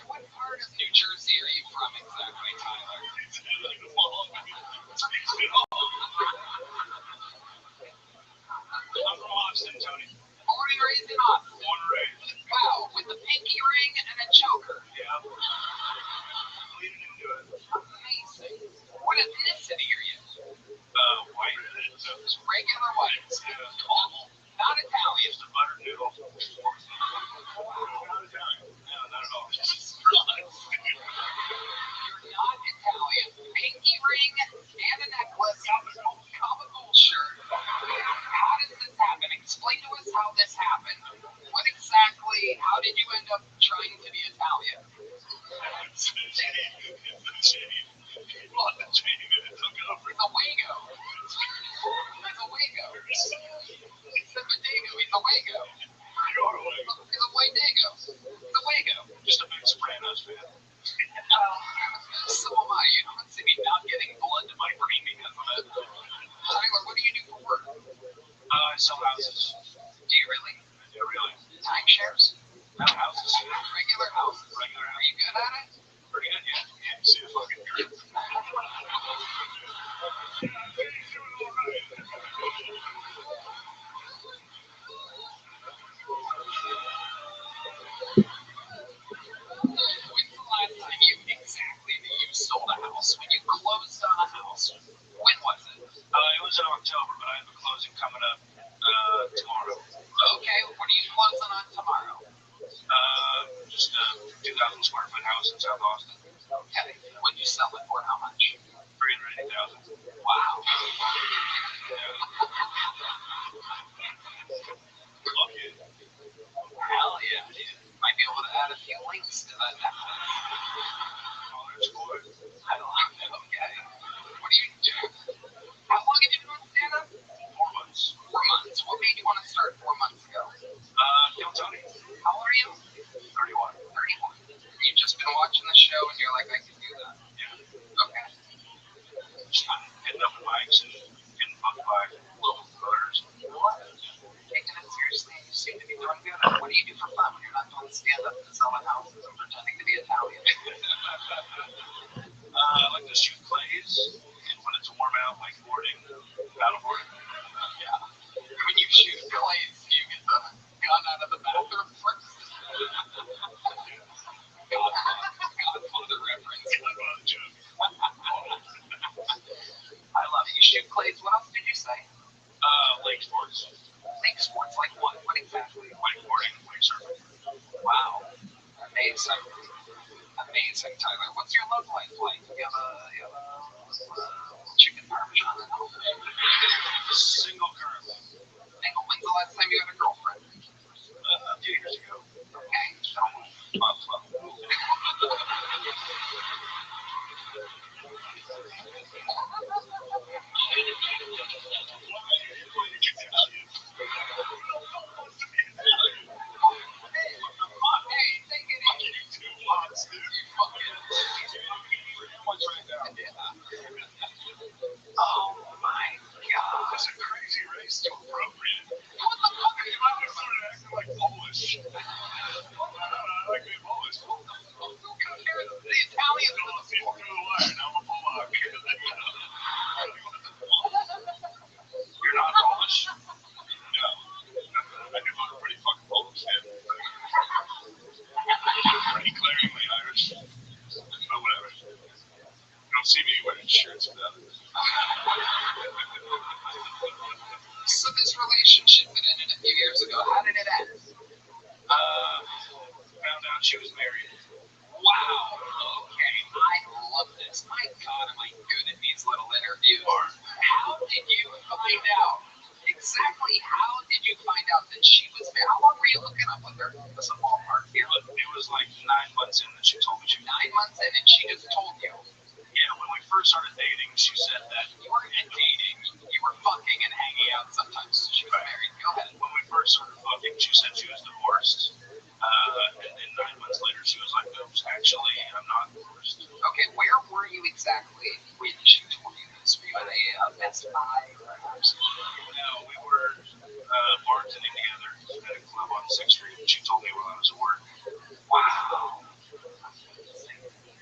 What part of New Jersey are you from exactly, Tyler? I'm from Austin, Tony. Born and raised in Austin. Born and raised. Wow, with a pinky ring and a choker. Yeah. Leading into it. Amazing. What ethnicity are you? White. Just regular white. Normal. Not Italian. Just a buttered noodle. Not Italian. No, not at all. You're not Italian. Pinky ring and a necklace. Comical shirt. How does this happen? Explain to us how this happened. What exactly, how did you end up trying to be Italian? It's the chain. He bought the chain and took it over. He's a Wago. He's a Wago. He's a Bodego. He's a Wago. You're a way. He's a Wago. He's a Wago. Just a big Sopranos fan. So am I. You don't see me not getting blood to my brain because of it. Tyler, what do you do for work? I sell houses. Do you really? Yeah, really. Timeshares? No, houses. Regular houses? Regular Are you good at it? Pretty good, yeah. Yeah, you see the fucking grid. When's the last time you exactly that you sold a house? When you closed on a house? When was it? It was in October, but I have a closing coming up tomorrow. Okay, what are you closing on tomorrow? Just a 2,000 square foot house in South Austin. Okay, when you sell it for how much? 380,000. Wow. Lucky. Hell yeah, dude. Might be able to add a few links to that Netflix. Oh, there's good. I don't know. Okay. What do you do? How long have you been on stand-up? 4 months. 4 months. What made you want to start 4 months ago? Kill Tony. How old are you? 31. 31. You've just been watching the show and you're like, I can do that. Yeah. Okay. It's fine. hitting up mics and getting fucked by local brothers. Taking it seriously, you seem to be doing good. What do you do for fun when you're not doing stand-up and selling houses and pretending to be Italian? I like to shoot clays, and when it's warm out, wakeboarding, paddleboarding. Yeah. When you shoot clays, you get the gun out of the bathroom first. Godfather reference. I love it. You shoot clays. What else did you say? Lake sports. Lake sports, like what? What exactly? Wakeboarding, wake surfing. Wow. Amazing. Amazing, Tyler. What's your love life like? You have a chicken parmesan at home? Single currently. Single. When's the last time you had a girlfriend? A few years ago. Okay. So, hey, take it easy. Oh my God. It's a crazy race to appropriate. What the fuck are you I started acting like Polish. I like being Polish. comparing the Italians to the Through the wire, now I'm a Polak. You're not Polish? No. I do look pretty fucking Polish, man. Pretty glaringly Irish. But whatever. You don't see me wearing shirts without it. So this relationship that ended a few years ago, how did it end? Found out she was married. Wow. Okay, I love this. My God, am I good at these little interviews? How did you find out? Exactly how did you find out that she was married? How long were you looking up with her? What's the ballpark here? It was like 9 months in that she told me she 9 months in, and she just told you. Yeah, when we first started dating, she said that You weren't dating. You were fucking and hanging out sometimes. She was married. Go ahead. when we first started fucking, she said she was divorced. And then 9 months later, she was like, "Oops, actually, I'm not divorced." Okay, where were you exactly when she told you this? Were you at a Best Buy or a house? No, we were bartending together at a club on 6th Street, and she told me while I was at work. Wow.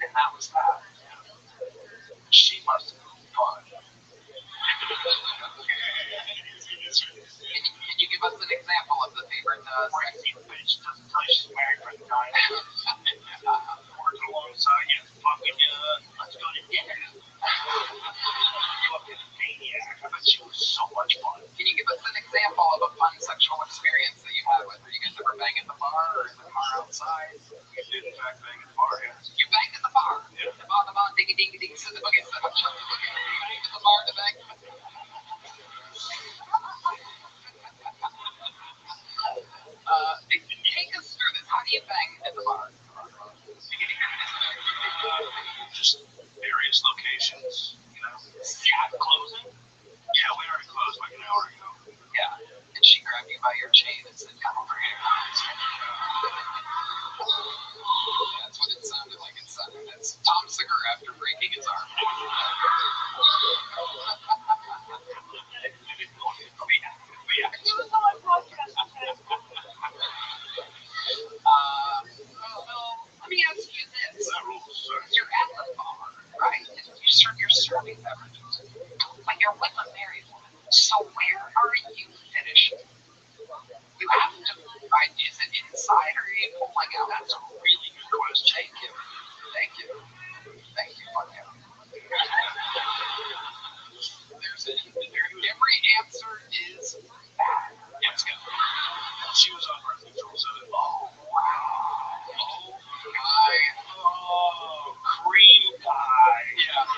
And that was that. She must have been fun. Can you give us an example of the favorite sex scene? Bitch doesn't tell you she's married for the night. Working alongside you, fucking you. Let's go to dinner. Fucking maniac. I bet she was so much fun. Can you give us an example of a fun sexual experience that you had with her? You guys ever bang at the bar or in the car outside? We did, in fact, bang at the bar, yeah. You banged at the bar? Yeah. The bar, diggy, diggy, diggy, sit the boogie, sit up, shut the boogie. You banged at the bar to bang. Take us through this. How do you bang at the bar? Just various locations, you know. Yeah, closing? Yeah, we already closed like an hour ago. Yeah. And she grabbed you by your chain and said, "Come over here." That's what it sounded like. It sounded. That's Tom Segura after breaking his arm. He was on my podcast today. Let me ask you this. That rules, sir. You're at the bar, right? And you're serving beverages. But you're with a married woman. So where are you finishing? You have to, right? Is it inside or are you pulling out? That's a really good question. Thank you. Thank you. Thank you for that. Every answer is bad. Yeah, let's go. She was on birth control, so that. Oh, wow. Oh, my. Oh, cream pie. Yeah.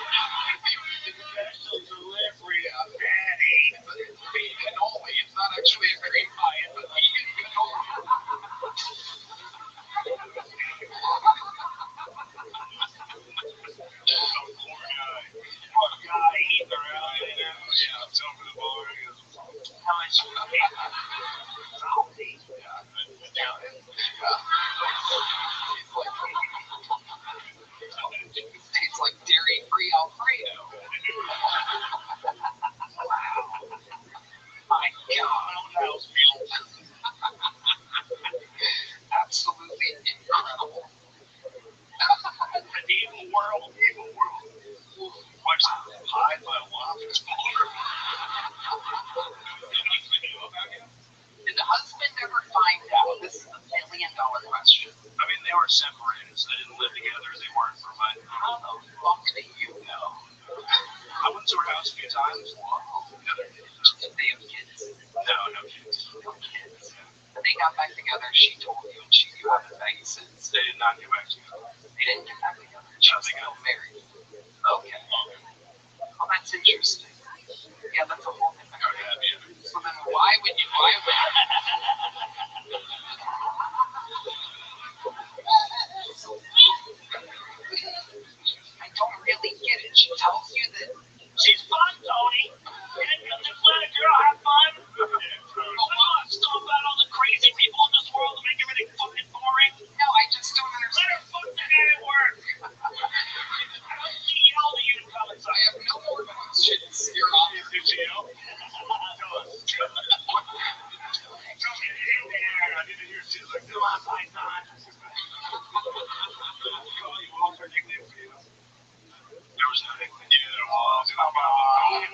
Special delivery of Patty. Vegan cannoli. It's not actually a cream pie. It's a vegan cannoli. Poor guy eating around, you know. Yeah, it's over the bar. He goes, "How much?" Salty. Yeah, They were separated, so they didn't live together. They weren't for my. How the fuck do you know? I went to her house a few times. Did they have kids? No, no kids. No kids. They got back together, she told you, and you haven't banged since. They did not get back together. They didn't get back together. She was still married. Okay. Well, that's interesting. Yeah, that's a whole different thing. So then why would you, I don't really get it. She tells you that She's fun, Tony. Just let a girl have fun. Stop out all the crazy people in this world to make everything fucking boring. no, I just don't Let understand. her fuck the guy at work. I don't see yell to you to come I inside. have no more questions. You're off. Did you yell? I didn't hear shit like that. Come on, Python. Call you all her nickname for you. There was no nickname. Yeah, there was. Come on.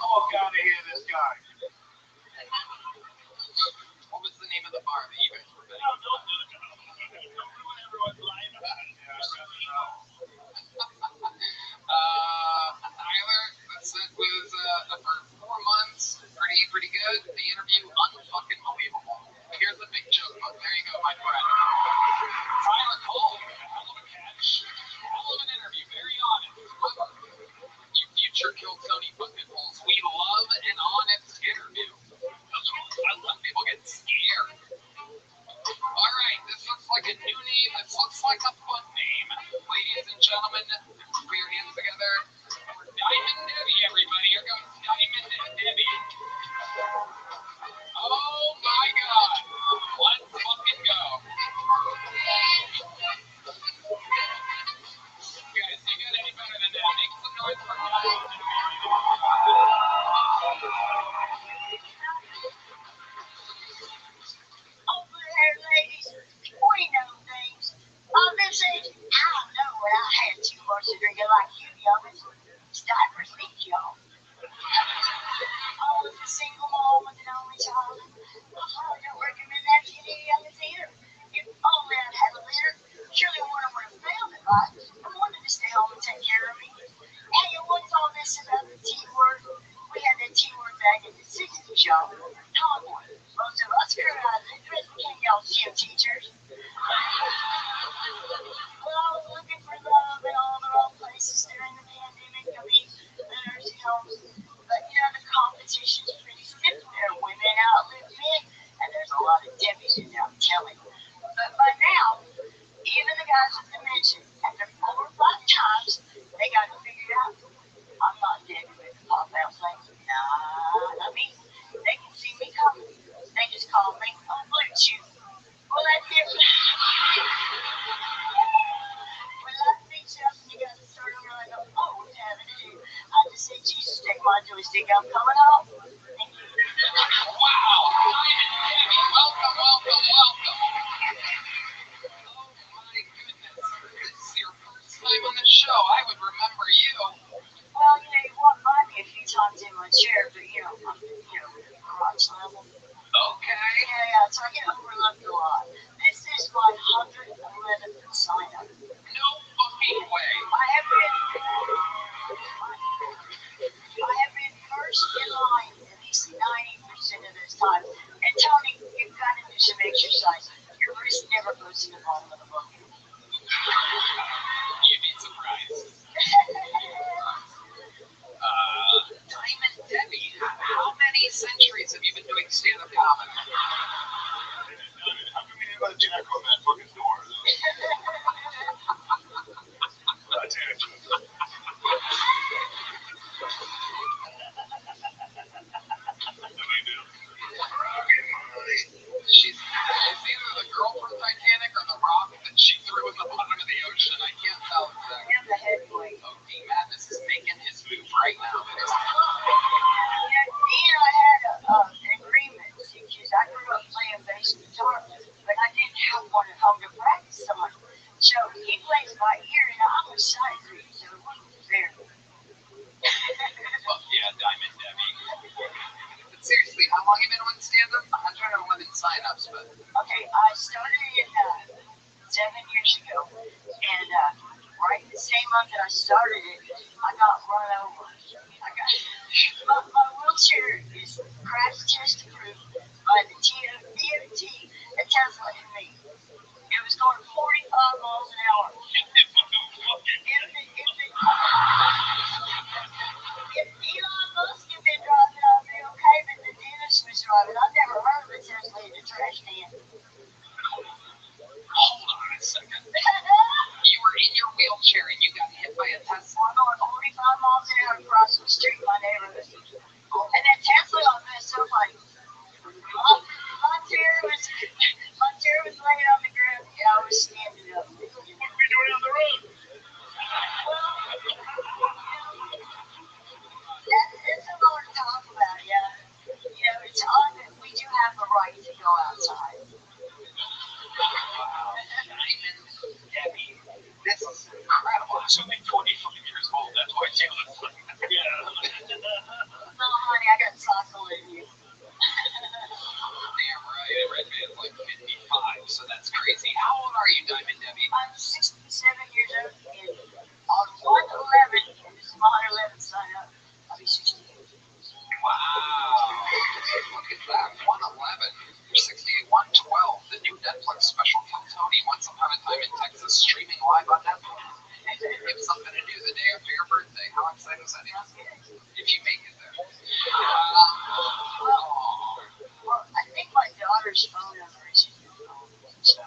Fuck out of here, this guy. What was the name of the bar that you guys were at? Don't do it. Don't ruin everyone's life. Tyler, it was for 4 months, pretty good. The interview, unfucking believable. Here's the big joke, but there you go, my friend. Tyler Cole, hell of a catch, hell of an interview, very honest. You future Kill Tony fucking holes. We love an honest interview. I love people get scared. All right, this looks like a new name. This looks like a fun name. Ladies and gentlemen, put your hands together. Diamond Debbie, everybody. Here comes Diamond Debbie. Oh my God. Let's fucking go. Guys, you got any better than that? Make some noise for Diamond Over there, ladies. We know things. On this age, I don't know what I had too much to drink like you, youngins. Diapers leak, y'all. I was a single mom with an only child. I probably don't recommend that to any youngins either. If only I'd had a litter, surely one would have failed in life. I wanted to stay home and take care of me. Hey, what's all this about the T-word? We had that T-word back in the 60s, y'all. Tomboy. Most of us cried. Can y'all gym teachers? Well, I was looking for love in all the wrong places during the pandemic. I mean, the nursing homes. But, the competition's pretty stiff there. Women outlive men, and there's a lot of Debbies in there, I'm telling you. But by now, even the guys with dementia, after 4 or 5 times, they got it figured out. I'm not Debbie with the pop out thing. Nah, I mean, they can see me coming. They just call me a blue chew. Well, that's different. When life beats you up and you got to start over, I go, oh, what's having to do? I just say, Jesus, take my joystick, I'm coming home. Thank you. Wow. Diamond Debbie, welcome. Oh my goodness. This is your first time on the show. I would remember you. Well, you walked by me a few times in my chair, but, I'm, crotch level. Okay. Yeah, so I get overlooked a lot. This is my 111th sign up. No fucking way. I have been first in line at least 90% of this time. And Tony, you've got to do some exercise. Your wrist never goes in the bottom of the bucket. You'd be surprised. Diamond Debbie, how many centuries have you been doing stand-up comedy? How come you didn't let Jack on that fucking door? That's it. It's either the girl from Titanic or the rock that she threw in the bottom of the ocean. I can't tell exactly. And the heavyweight. Okay, Madness is making his move right now. I had an agreement because I grew up playing bass guitar, but I didn't have one at home to practice on. So he plays by ear, and I'm a sight reader, so it wasn't fair. Fuck yeah, Diamond Debbie. Seriously, how long you been doing stand-up? 111 sign-ups, but Okay, I started in 7 years ago, and right the same month that I started it, I got run over. My wheelchair is crash test approved by the TMT at Tesla and me. It was going 45 miles an hour. If Elon Musk had been driving, I'd be okay, but the dentist was driving. I've never heard of a Tesla in the trash can. hold on a second. You were in your wheelchair and you got hit by a Tesla. I'm going 45 miles an hour across the street in my neighborhood. And that Tesla got messed up like my chair was laying on the ground and I was standing up. What are we doing on the road? That's a lot to talk about, yeah. You know, it's odd that we do have the right to go outside. Wow. Diamond Debbie. This is incredible. She's only 25 years old. That's why she looks like that. Yeah. No, honey, I got cycle in you. Damn right. Red Man's like 55, so that's crazy. How old are you, Diamond Debbie? I'm 67 years old, and on 111, and this is my 111 sign up, I'll be 68. Wow. Look at that. 111. You're 68. 112. The new Netflix special Kill Tony Once Upon a Time in Texas streaming live on Netflix. Give something to do the day after your birthday. How exciting is that? If you make it there. Well, I think my daughter's phone number is in your phone. So.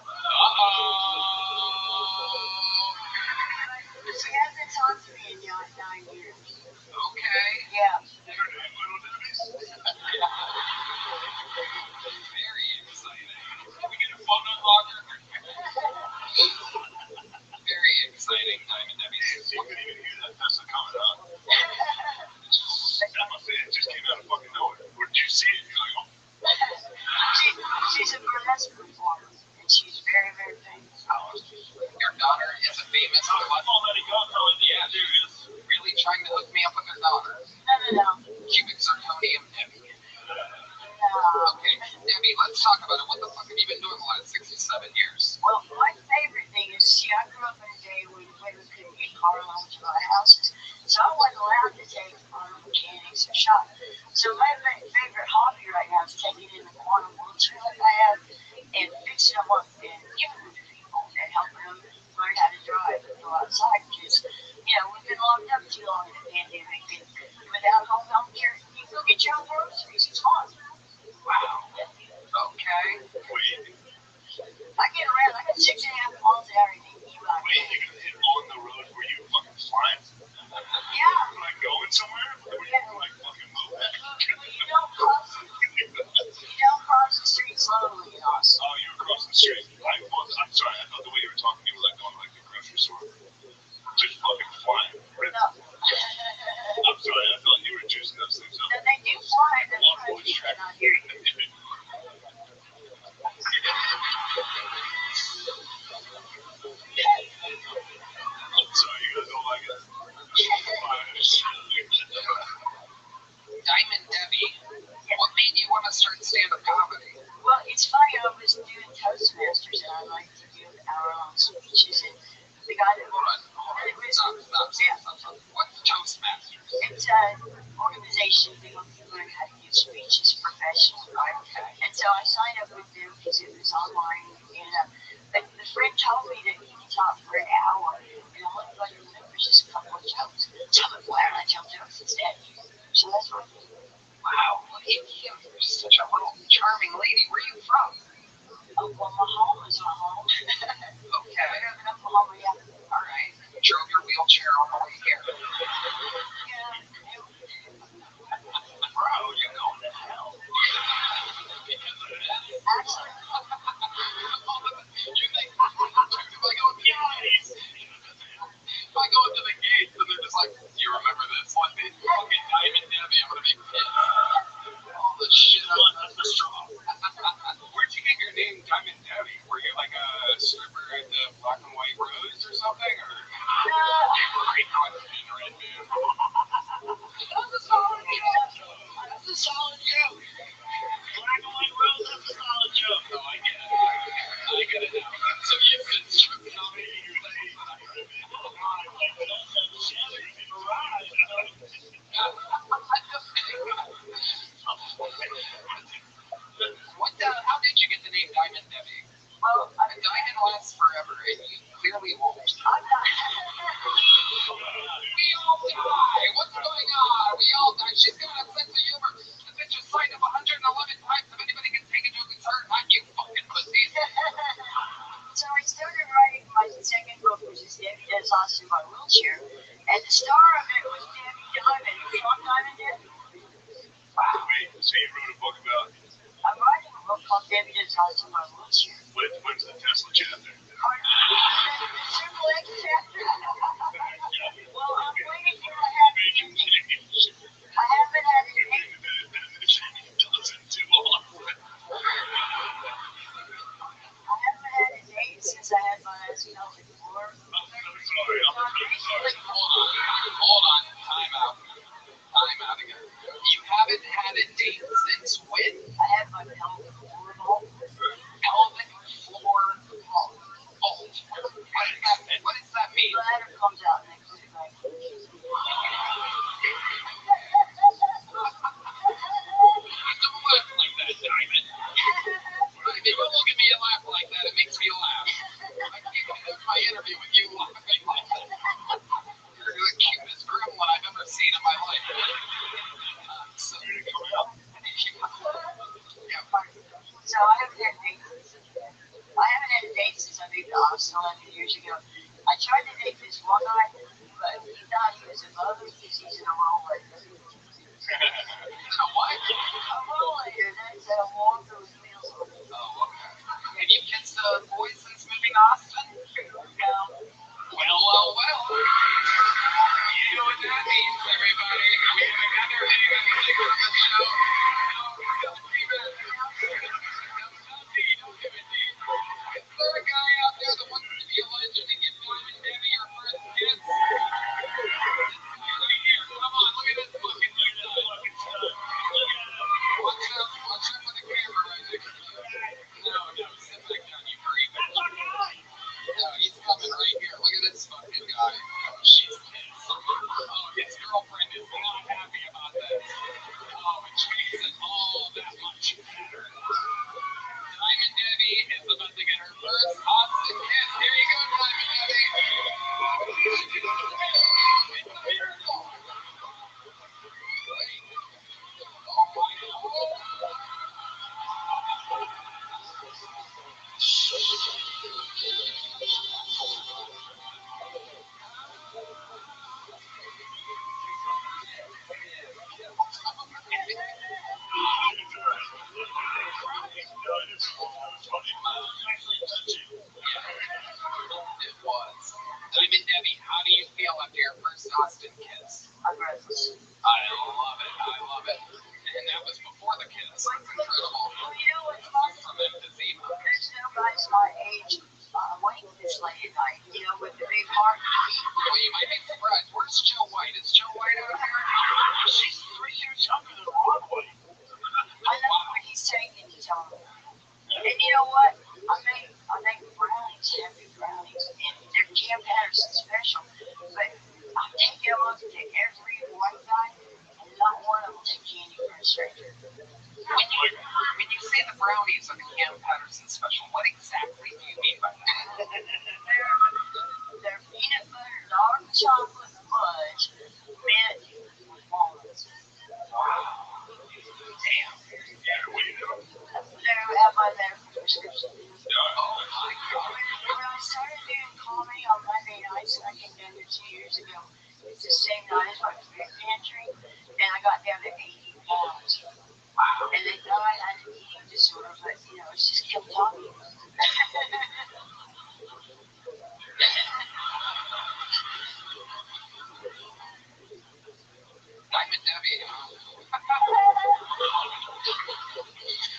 She hasn't talked to me in 9 years. Okay. Yeah. Very exciting. Can we get a phone unlocker? Very exciting, Diamond Debbie. You couldn't even hear that Tesla coming up. That must have just came out of fucking nowhere. Or did you see it? You're like, oh. She's a burlesque performer, and she's very, very famous. Your daughter is a famous I'm already gone. Yeah, there it is. really trying to hook me up with her daughter. No. Cubic zirconium Debbie. No. Okay, Debbie, let's talk about it. What the fuck have you been doing the last 67 years? Well, my favorite thing is, see, I grew up in a day when women couldn't get car loans to buy houses, so I wasn't allowed to take auto mechanics or shop. So my favorite hobby right now is taking in the quantum wheelchair that I have and fixing them up and giving them to people and helping them learn how to drive and go outside because, you know, we've been locked up too long in the pandemic and without home health care, you go get your own groceries. It's fun. Wow. Okay. Wait, I get around. I got 6.5 miles an hour in the e-bike. you're gonna hit on the road where you fucking flying? Yeah. Like going somewhere? Where you like fucking moving? You don't cross the street slowly, you know. So. Oh, you were across the street. I'm sorry, I thought the way you were talking, you were like going like the grocery store. Just fucking flying. No. I'm sorry, I thought you were juicing those things up. No, they do fly, that's why you cannot hear you. I'm sorry, you guys don't like it. Diamond Debbie, what made you want to start stand-up comedy? Well, it's funny, I was doing Toastmasters and I like to give hour-long speeches and the guy that Hold on. Stop. What's Toastmasters? it's an organization that helps you learn how to give speeches professionally, right? And so I signed up with them because it was online and the friend told me that he could talk for an hour and all anybody remembers is a couple of jokes. So I'm like, why don't I tell jokes instead? So that's what I did. Wow, look at you. You're such a little charming lady. Where are you from? Oh, well, my home is my home. Okay. I live in Oklahoma, yeah. All right. You drove your wheelchair all the way here. Yeah. Bro, you're going to hell. Actually, You think, if I go into the gate and they're just like, do you remember this one? Fucking Diamond Debbie, I'm going to be pissed. All the shit on the straw. Where'd you get your name Diamond Debbie? Were you like a stripper at the Black and White Rose or something? Or? no. Red Man. in my wheelchair, and the star of it was Debbie Diamond from Diamond Debbie. Wow. Wait, so you wrote a book about... I'm writing a book called Debbie Decides in My Wheelchair. When's the Tesla chapter? The Triple X chapter? Well, I'm waiting for a happy ending. I haven't had it yet. I haven't had a date since I had my last pelvic floor. Hold on. Time out again. You haven't had a date since when? I had my pelvic floor vault. Pelvic floor vault. What does that mean? Bladder comes out next to my Don't laugh like that, Diamond. If you look at me and laugh like that, it makes me laugh. I can't have my interview with you laughing like that. You're the cutest gremlin I've ever seen in my life. So, yeah, fine. So I haven't had a date since I moved to Austin 11 years ago. I tried to date this one guy, but he thought he was above me because he's in a rollator. In a what? A rollator, that's a walker with wheels on it. Oh, okay. Have you kissed a boy since moving to Austin? No. Well. You know what that means, everybody. We have another thing on the ticker of the show. Is there a guy out there that wants to be a legend and give Diamond Debbie your first kiss? Right here. Come on, look at this fucking dude. Watch out for the camera right next to you. No, sit back down, you creep. No, he's coming right here. Look at this fucking guy. She's pissed. Oh, his girlfriend is not happy about this. Oh, which makes it all that much better. Diamond Debbie is about to get her first Austin kiss. Here you go, Diamond Debbie. It's a miracle. Wait. Oh my God. It was. Diamond Debbie, how do you feel after your first Austin kiss? I'm breathless. I love it. And that was before the kiss. That's incredible. Well, you know what's funny? From emphysema. There's no guys my age waiting this late at night, with the big heart. Well, you might be surprised. Where's Joe White? Is Joe White out there? She's 3 years younger than Ron White. I know what he's taking to tell me. And you know what? I make brownies, heavy brownies, and they're Cam Patterson special. But I take them up to every white guy, and not one of them will take candy for a stranger. When you say the brownies are the Cam Patterson special, what exactly do you mean by that? They're peanut butter, dark chocolate fudge, mint, with walnuts. Wow. Damn. They're at my medical prescription. Oh my God. When I started doing comedy on Monday nights, I came down here 2 years ago. It's the same night as my food pantry, and I got down to 80 pounds. Wow. And they thought I had an eating disorder, but it's just killed talking. Diamond Debbie.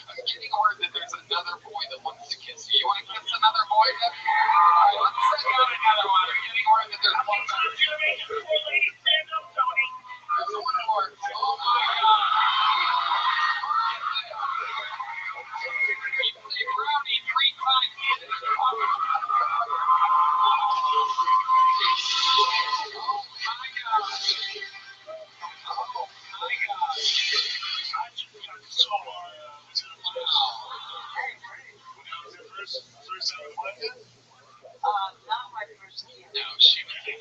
I'm getting word that there's another boy that wants to kiss you. You want to kiss another boy, Debbie? All right, let's send out another one. I'm getting word that there's one more. There's one more. Oh my God. You say brownie 3 times. Oh my God. Oh my God. Not my first kid. No, she was with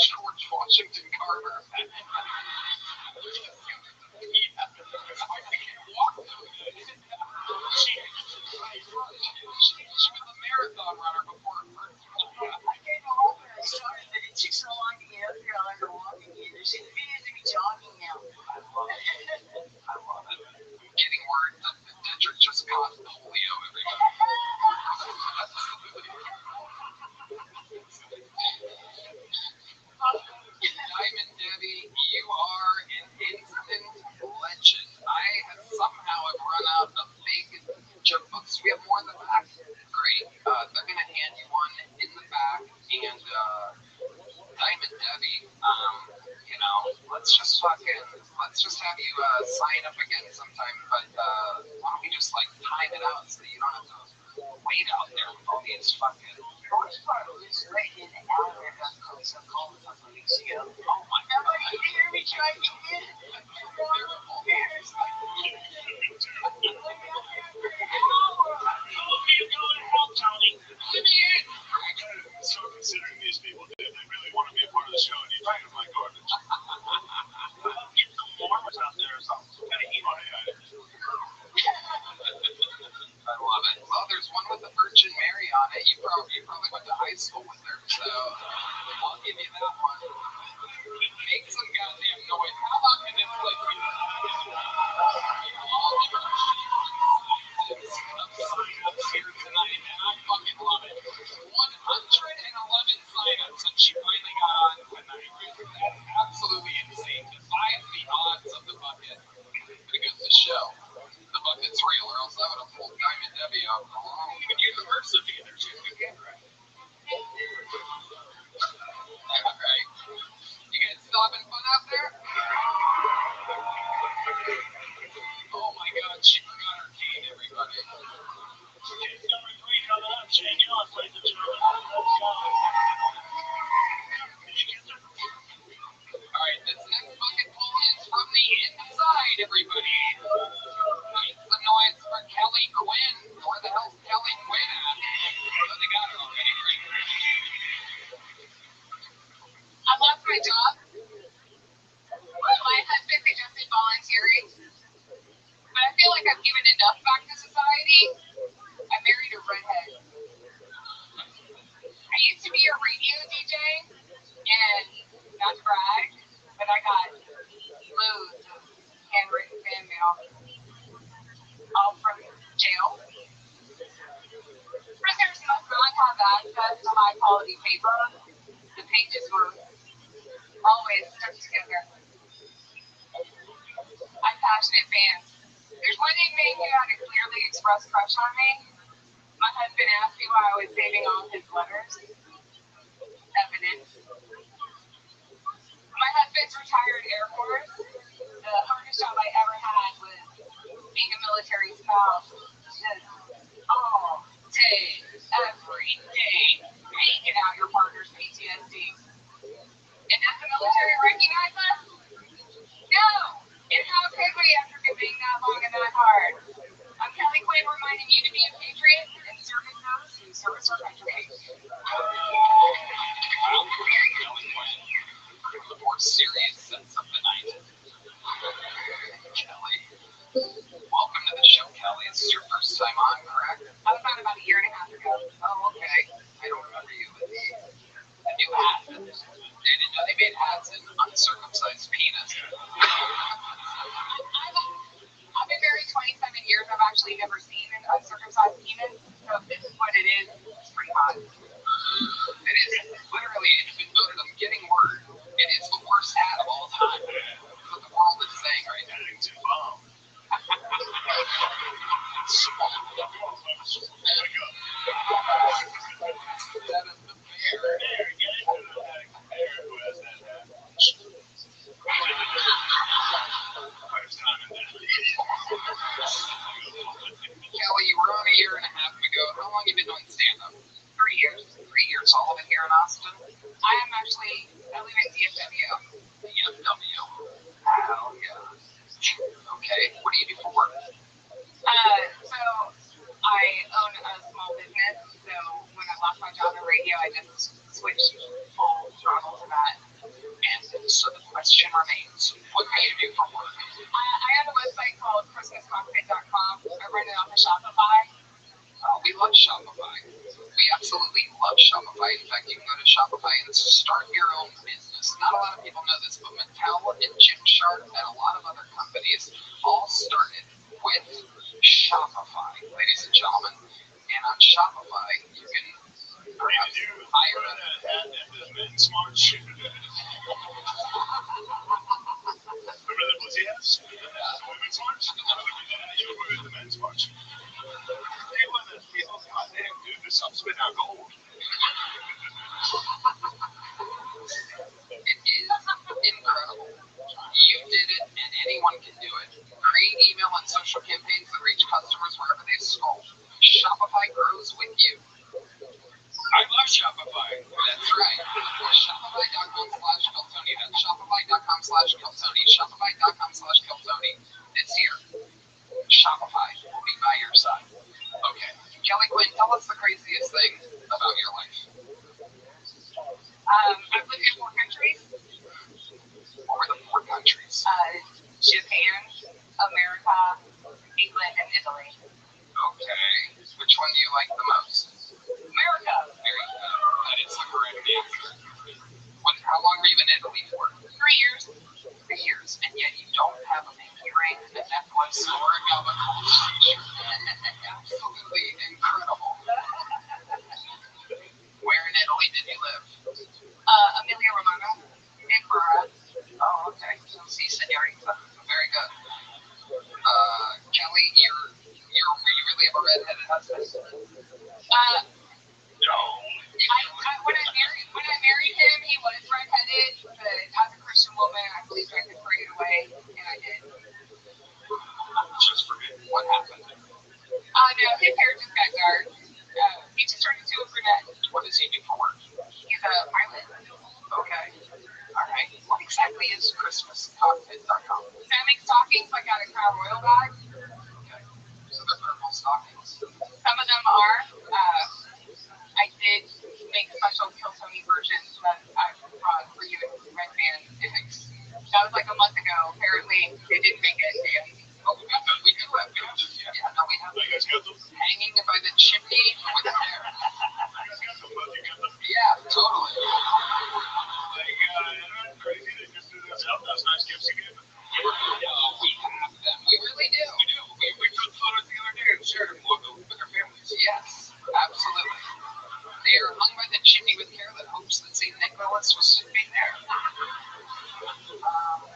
George Washington Carver. She was a marathon runner before her first. I gained a lot caught polio, everybody. Diamond Debbie, you are an instant legend. I have somehow have run out of big joke books. We have more in the back. Great. They're gonna hand you one in the back, and Diamond Debbie, let's just have you sign up again sometime. But why don't we just like time it out so that you don't have to wait out there with all these fucking. The worst part is right in the elevator got some calls a couple weeks ago. Oh my god. Nobody can hear me trying to get in. So considering these people did, they really want to be a part of the show, and you find them like garbage. Get some warmers out there or something. Some kind of heat on it. I love it. Well, there's one with the Virgin Mary on it. You probably went to high school with her, so I'll give you that one. Make some goddamn noise. How about in this place? Here tonight, and I fucking love it. 111 signups, and she finally got on tonight. That's absolutely insane. Defies the odds of the bucket. But it goes to show the bucket's real, or else I would have pulled Diamond Debbie out a long university. There's your good game, right? Right. You guys still having fun out there? Oh my god, she forgot her cane, everybody. Case number 3 coming up, Shane. You know, ladies and gentlemen. Let's go. Alright, this next bucket pull is from the inside, everybody. Make some noise for Kelly Quinn. Where the hell's Kelly Quinn at? Oh, they got her already, right? I lost my job. My husband suggested volunteering, but I feel like I've given enough back to society. I married a redhead. I used to be a radio DJ, and not to brag, but I got loads of handwritten fan mail, all from jail. Prisoners must not have access to high quality paper. The pages were always stuck together. I'm passionate fans. There's one evening who had a clearly expressed crush on me. My husband asked me why I was saving all his letters. Evidence. My husband's retired Air Force. The hardest job I ever had was being a military spouse. Just all day, every day, hanging out your partner's PTSD. And does the military recognize us? No! And how could we after being that long and that hard? I'm Kelly Quinn reminding you to be a patriot and service those who service our country. The more serious sense of the night. Kelly. Welcome to the show, Kelly. This is your first time on, correct? I was on about a year and a half ago. Oh, okay. I don't remember you with the new hat. I didn't know they made hats in uncircumcised penis. I've been married 27 years. I've actually never seen an uncircumcised penis. So if this is what it is, it's pretty hot. It is literally, it's been voted, I'm getting word. It is the worst hat of all time. That's what the world is saying right now. It's a bomb. That is the bear. Kelly, you were on a year and a half ago. How long have you been doing stand-up? 3 years. 3 years. All of it here in Austin? I live in DFW. DFW. Hell yeah. Okay. What do you do for work? So I own a small business. So when I lost my job in radio, I just switched full throttle to that. And so the question remains, what do you do for work? I have a website called ChristmasCockpit.com. I run it off of Shopify. Oh, we love Shopify. We absolutely love Shopify. In fact, you can go to Shopify and start your own business. Not a lot of people know this, but Mattel and Gymshark and a lot of other companies all started with Shopify, ladies and gentlemen. And on Shopify, you can perhaps hire a Men's March. Remember the Pussy House? Women's March? You were at the Men's March. Hey, women, people, goddamn, dude, this stuff's been our gold. It is incredible. You did it, and anyone can do it. Create email and social campaigns that reach customers wherever they scroll. Shopify grows with you. I love Shopify. That's right. Shopify.com/Keltoni. That's Shopify.com/Keltoni. Shopify.com/Keltoni. It's here. Shopify will be by your side. Okay. Kelly Quinn, tell us the craziest thing about your life. I've lived in 4 countries. What were the 4 countries? Japan, America, England, and Italy. Okay. Which one do you like the most? America. Very good. That is the correct answer. How long were you in Italy for? 3 years. 3 years. And yet you don't have a pinky ring, a necklace, or a gabagool t-shirt. Absolutely incredible. Where in Italy did you live? Emilia Romagna and Ferrara. Oh, okay. Si, senorita. Very good. Kelly, you really have a redheaded husband? No. When I married him, he was redheaded, but as a Christian woman, I believed I could pray it away, and I did. Just forget What happened? No, his hair just got dark. He just turned into a brunette. What does he do for work? He's a pilot. Okay. All right. What exactly is ChristmasCockpit.com? I make stockings like out of Crown Royal bag. Okay. So they're purple stockings. Some of them are. I did make special Kiltony versions that I brought for you in Red Band. That was like a month ago. Apparently, they didn't make it. Oh, we do have. Yeah, no, we have. You guys got them? Hanging by the chimney with the hair. You guys got them, bud. You got them? Yeah, totally. Crazy. They just threw those out. Those nice gifts you gave them. No, we have them. We really do. We do. We took photos the other day and shared them with our families. Yes, absolutely. They are hung by the chimney with care that hopes that St. Nicholas will soon be there.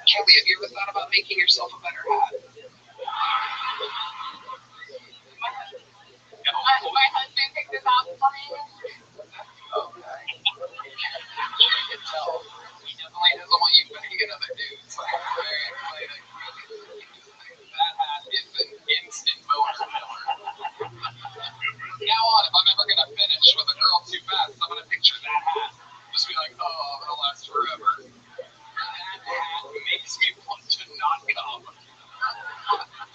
Kelly, have you ever thought about making yourself a better hat? My husband picked this out for me. Okay. I can tell. He definitely doesn't want you banging another dude. So I'm very excited. That hat is an instant boner killer. Now on, if I'm ever going to finish with a girl too fast, I'm going to picture that hat. Just be like, oh, it'll last forever. That hat makes me want to not come.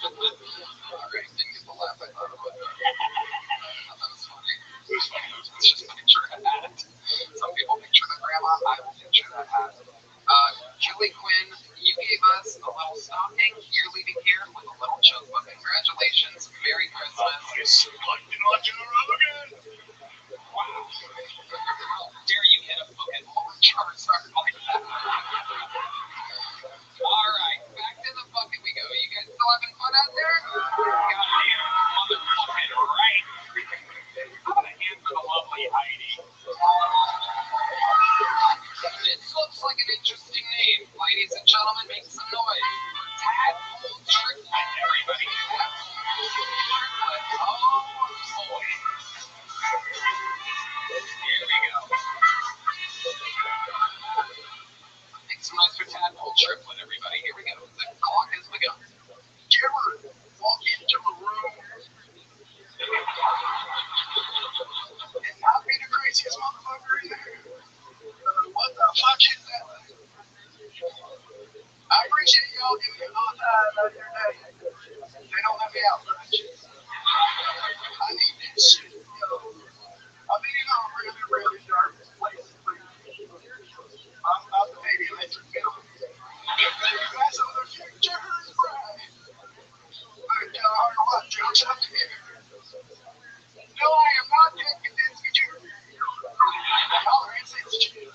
Alright, didn't get the laugh I thought it would. That was funny. It was funny. Just picture a hat. Some people picture the grandma, I will picture that hat. Kelly Quinn, you gave us a little stocking. You're leaving here with a little joke book. Congratulations. Merry Christmas. Collecting on to the road again. Wow. How dare you hit a book at Lord Charizard like that? Alright, back to the bucket we go. You guys still having fun out there? Goddamn motherfucking right. How about a hand for the lovely Heidi? This looks like an interesting name. Ladies and gentlemen, make some noise. Tadpole Triplet, everybody. Oh, boy. Here we go. Make some noise for Tadpole Triplet, everybody. Here we go. The clock has begun. Did you ever walk into a room and not be the craziest motherfucker in there? What the fuck is that? I appreciate y'all giving me a hard time out there today. They don't let me out much. I need this shit. I've been in a really, really dark place. I'm about to maybe electric bill. You guys know the future is bright. But what jokes up here? No, I am not Ted Kaczynski Jr. Y'all are insensitive.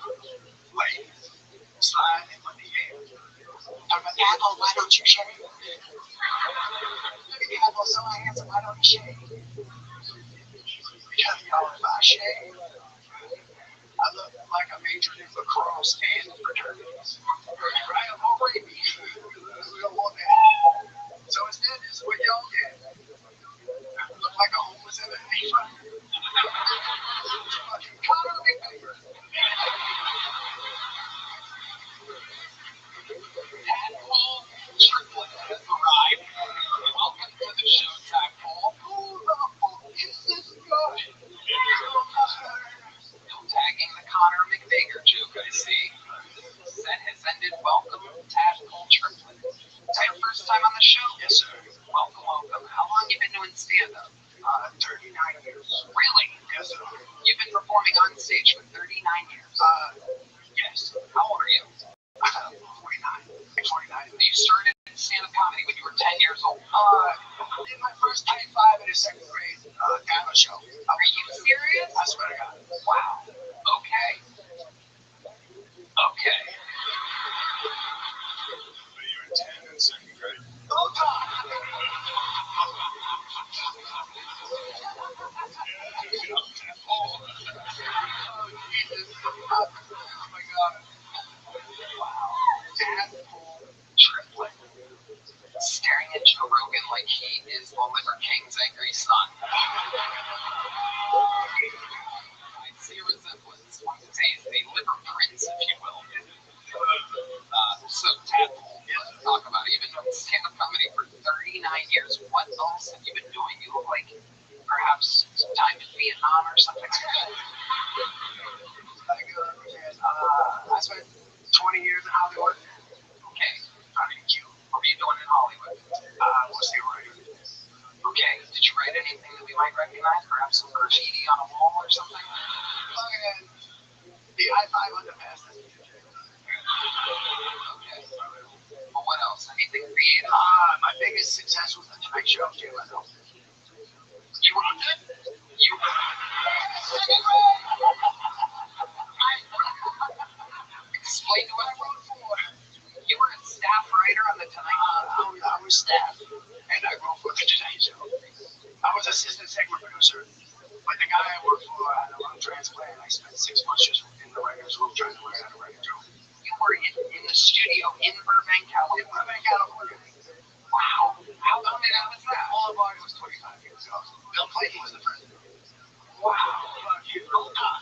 Ladies, slide in my DM. Apple, why don't you share it? Let me have a well, so handsome, why don't you shave? Because, if I shave, I look like a major league lacrosse and fraternities. Right? I'm already me. We don't want that. So instead, this is what y'all get. Look like a homeless in a fucking Connor McDavid. Tadpole Triplet has arrived. Welcome to the show, Tadpole. Who the fuck is this guy? No tagging the Connor McDavid joke, I see. Set has ended. Welcome, Tadpole Triplet. Is that your first time on the show? Yes, sir. Welcome, welcome. How long you been doing stand-up? 39 years. Really? Yes, sir. You've been performing on stage for 39 years. Yes. How old are you? 49. 49. You started stand-up comedy when you were 10 years old. I did my first Type 5 in the second grade gala show. Are you serious? I swear to God. Wow. Okay. Okay. But you were 10 in second grade. Oh, God. Oh, my God. Wow. Tadpole Triplet. Staring at Joe Rogan like he is the Liver King's angry son. I see a resemblance. One could say he's the Liver Prince, if you will. So, Tadpole, let's talk about it. You've been doing stand-up comedy for 39 years. What else have you been doing? You look like perhaps some time in Vietnam or something. I spent 20 years in Hollywood. Okay. How did you? What were you doing in Hollywood? What's the writer? Okay. Did you write anything that we might recognize? Perhaps some graffiti on a wall or something? The I-5 underpass. Okay. Well, what else? Anything creative? My biggest success was the Tonight Show. You wrote it? You explain to what I wrote for. You were a staff writer on the Tonight I was staff, and I wrote for the Tonight Show. I was assistant segment producer, but the guy I worked for had a lung transplant. I spent 6 months just in the writer's room trying to learn how to write a joke. You were in the studio in Burbank, California. Wow. How long ago was that? Boulevard was 25 years ago. Bill Clinton was the president. Wow. Hold on.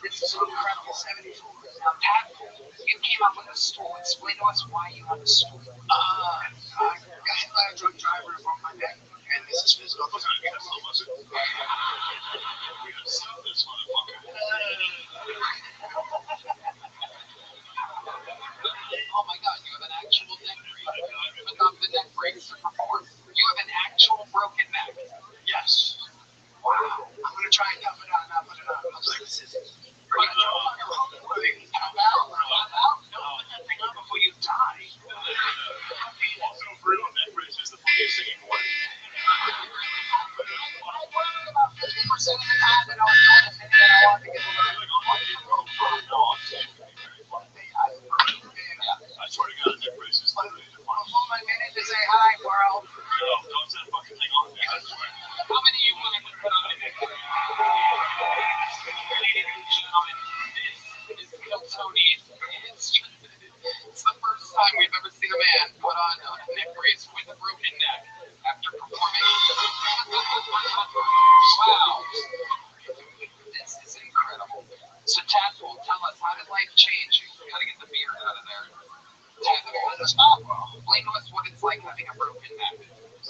This is incredible. 74. Now, Tadpole, you came up with a stool. Explain to us why you have a stool. I got hit by a drunk driver and broke my neck, and this is physical. We gotta stop this motherfucker. Oh my God, you have an actual neck brace. You took off the neck brace to perform. You have an actual broken neck. Yes. Wow. I'm going to try and dump it on, not put it on. I'll play with scissors. How about? No, put that thing on before you die. Also, Bruno neck brace is the funniest thing in the world. I worked about 50% of the time that I was doing the thing that I wanted to get to learn. I swear to God, neck brace is literally the funniest. Before my minute to say hi, world. No, don't set that fucking thing on, man. I swear. How many of you want to put on a neck brace? Ladies and gentlemen, this is Kill Tony. It's the first time we've ever seen a man put on a neck brace with a broken neck after performing. Wow. This is incredible. So, Tadpole, tell us, how did life change? You gotta get the beard out of there. Tadpole, explain to us what it's like having a broken neck.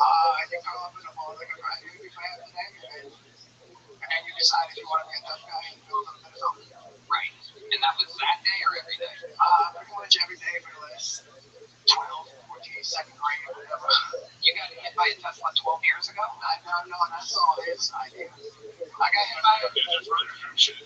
I think I'll open up all the right. You'll be fine today. And then you decide if you want to be a tough guy and do a little bit of something. Right. And that was that day or every day? Pretty much every day for the last 12, 14, second grade, or whatever. You got hit by a Tesla 12 years ago? No, that's all his idea. I got hit by a... That's right, or shit.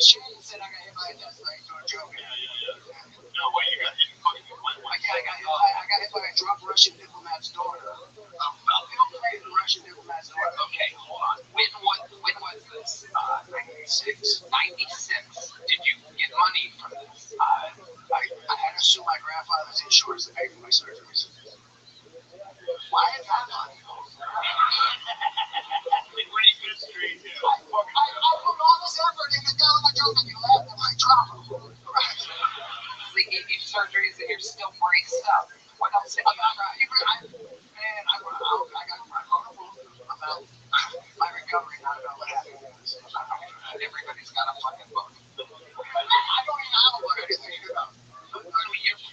Shane said I got hit by a Tesla. He's doing a joke. No, why you got hit? I got hit by a drunk Russian diplomat's daughter. The Russian diplomat's daughter. Okay, hold on. When was this? 96. 96. Did you get money from this? I had to sue my grandfather's insurance to pay for my surgeries. depends how much. Great mystery, too. I put all this effort into telling the truth and you laughed at my drama. Like, if surgeries and you're still braced up. What else? I got about my recovery. I don't know what happened. Everybody's got a fucking book. I don't even have a book. Anything, you know. So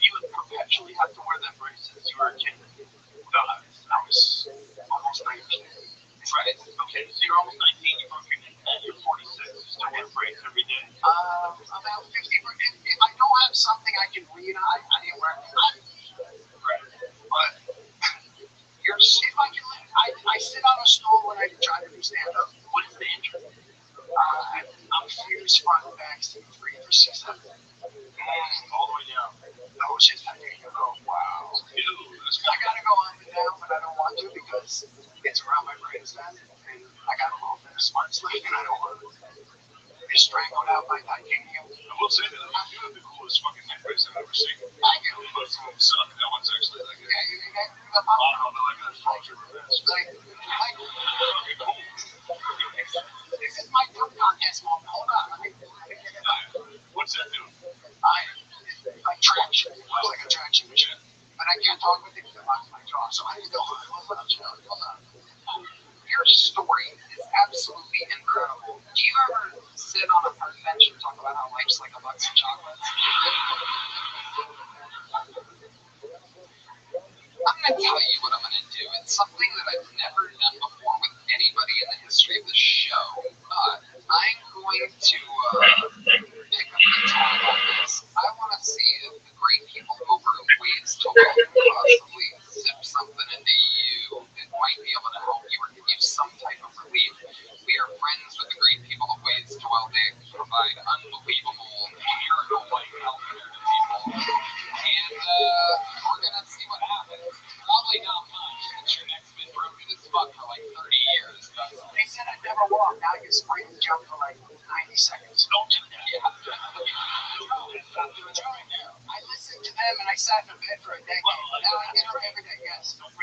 you would perpetually have to wear that brace since you were a kid. I was almost 19. Right. Okay, so you're almost 19, you broke your neck, you're 46, you still wear brace every day? About 50%. If I don't have something I can read, I didn't wear it. Right. But If I sit on a stool when I try to do stand-up. what is the injury? I'm fused front and back, C3 for 6 months. All the way down. That was just I didn't go, wow. I gotta go up and down, but I don't want to because it's around my brainstem, and I got a little bit of smart sleep, and I don't want to be strangled out by titanium. I will say that you have the coolest fucking neck brace I've ever seen. Thank you. But from suck, that one's actually like Yeah, you think that? I don't know, like a stormtrooper vest. Like, Cool. this is my tongue contest moment. Hold on, let me get it out. What's that doing? Like traction. It was like a traction machine. But I can't talk with it because it locks my jaw. So I need to hold on. Your story is absolutely incredible. Do you ever sit on a park bench and talk about how life's like a box of chocolates? I'm going to tell you what I'm going to do. It's something that I've never done before with anybody in the history of the show. But I'm going to pick up the tab on this. I want to see if the great people over at Ways to Well can possibly zip something into you that might be able to help you or give you some type of relief. We are friends with the great people at Ways to Well. They provide unbelievable miracle-like healthcare to people. And we're going to see what happens. Probably not much, since your neck's been broken as fuck for like 30 years. But they said I'd never walk. Now you sprint and jump for like 90 seconds. Don't do that. Yeah. I listened to them and I sat in a bed for a decade. Now I get up every day, yes. I'd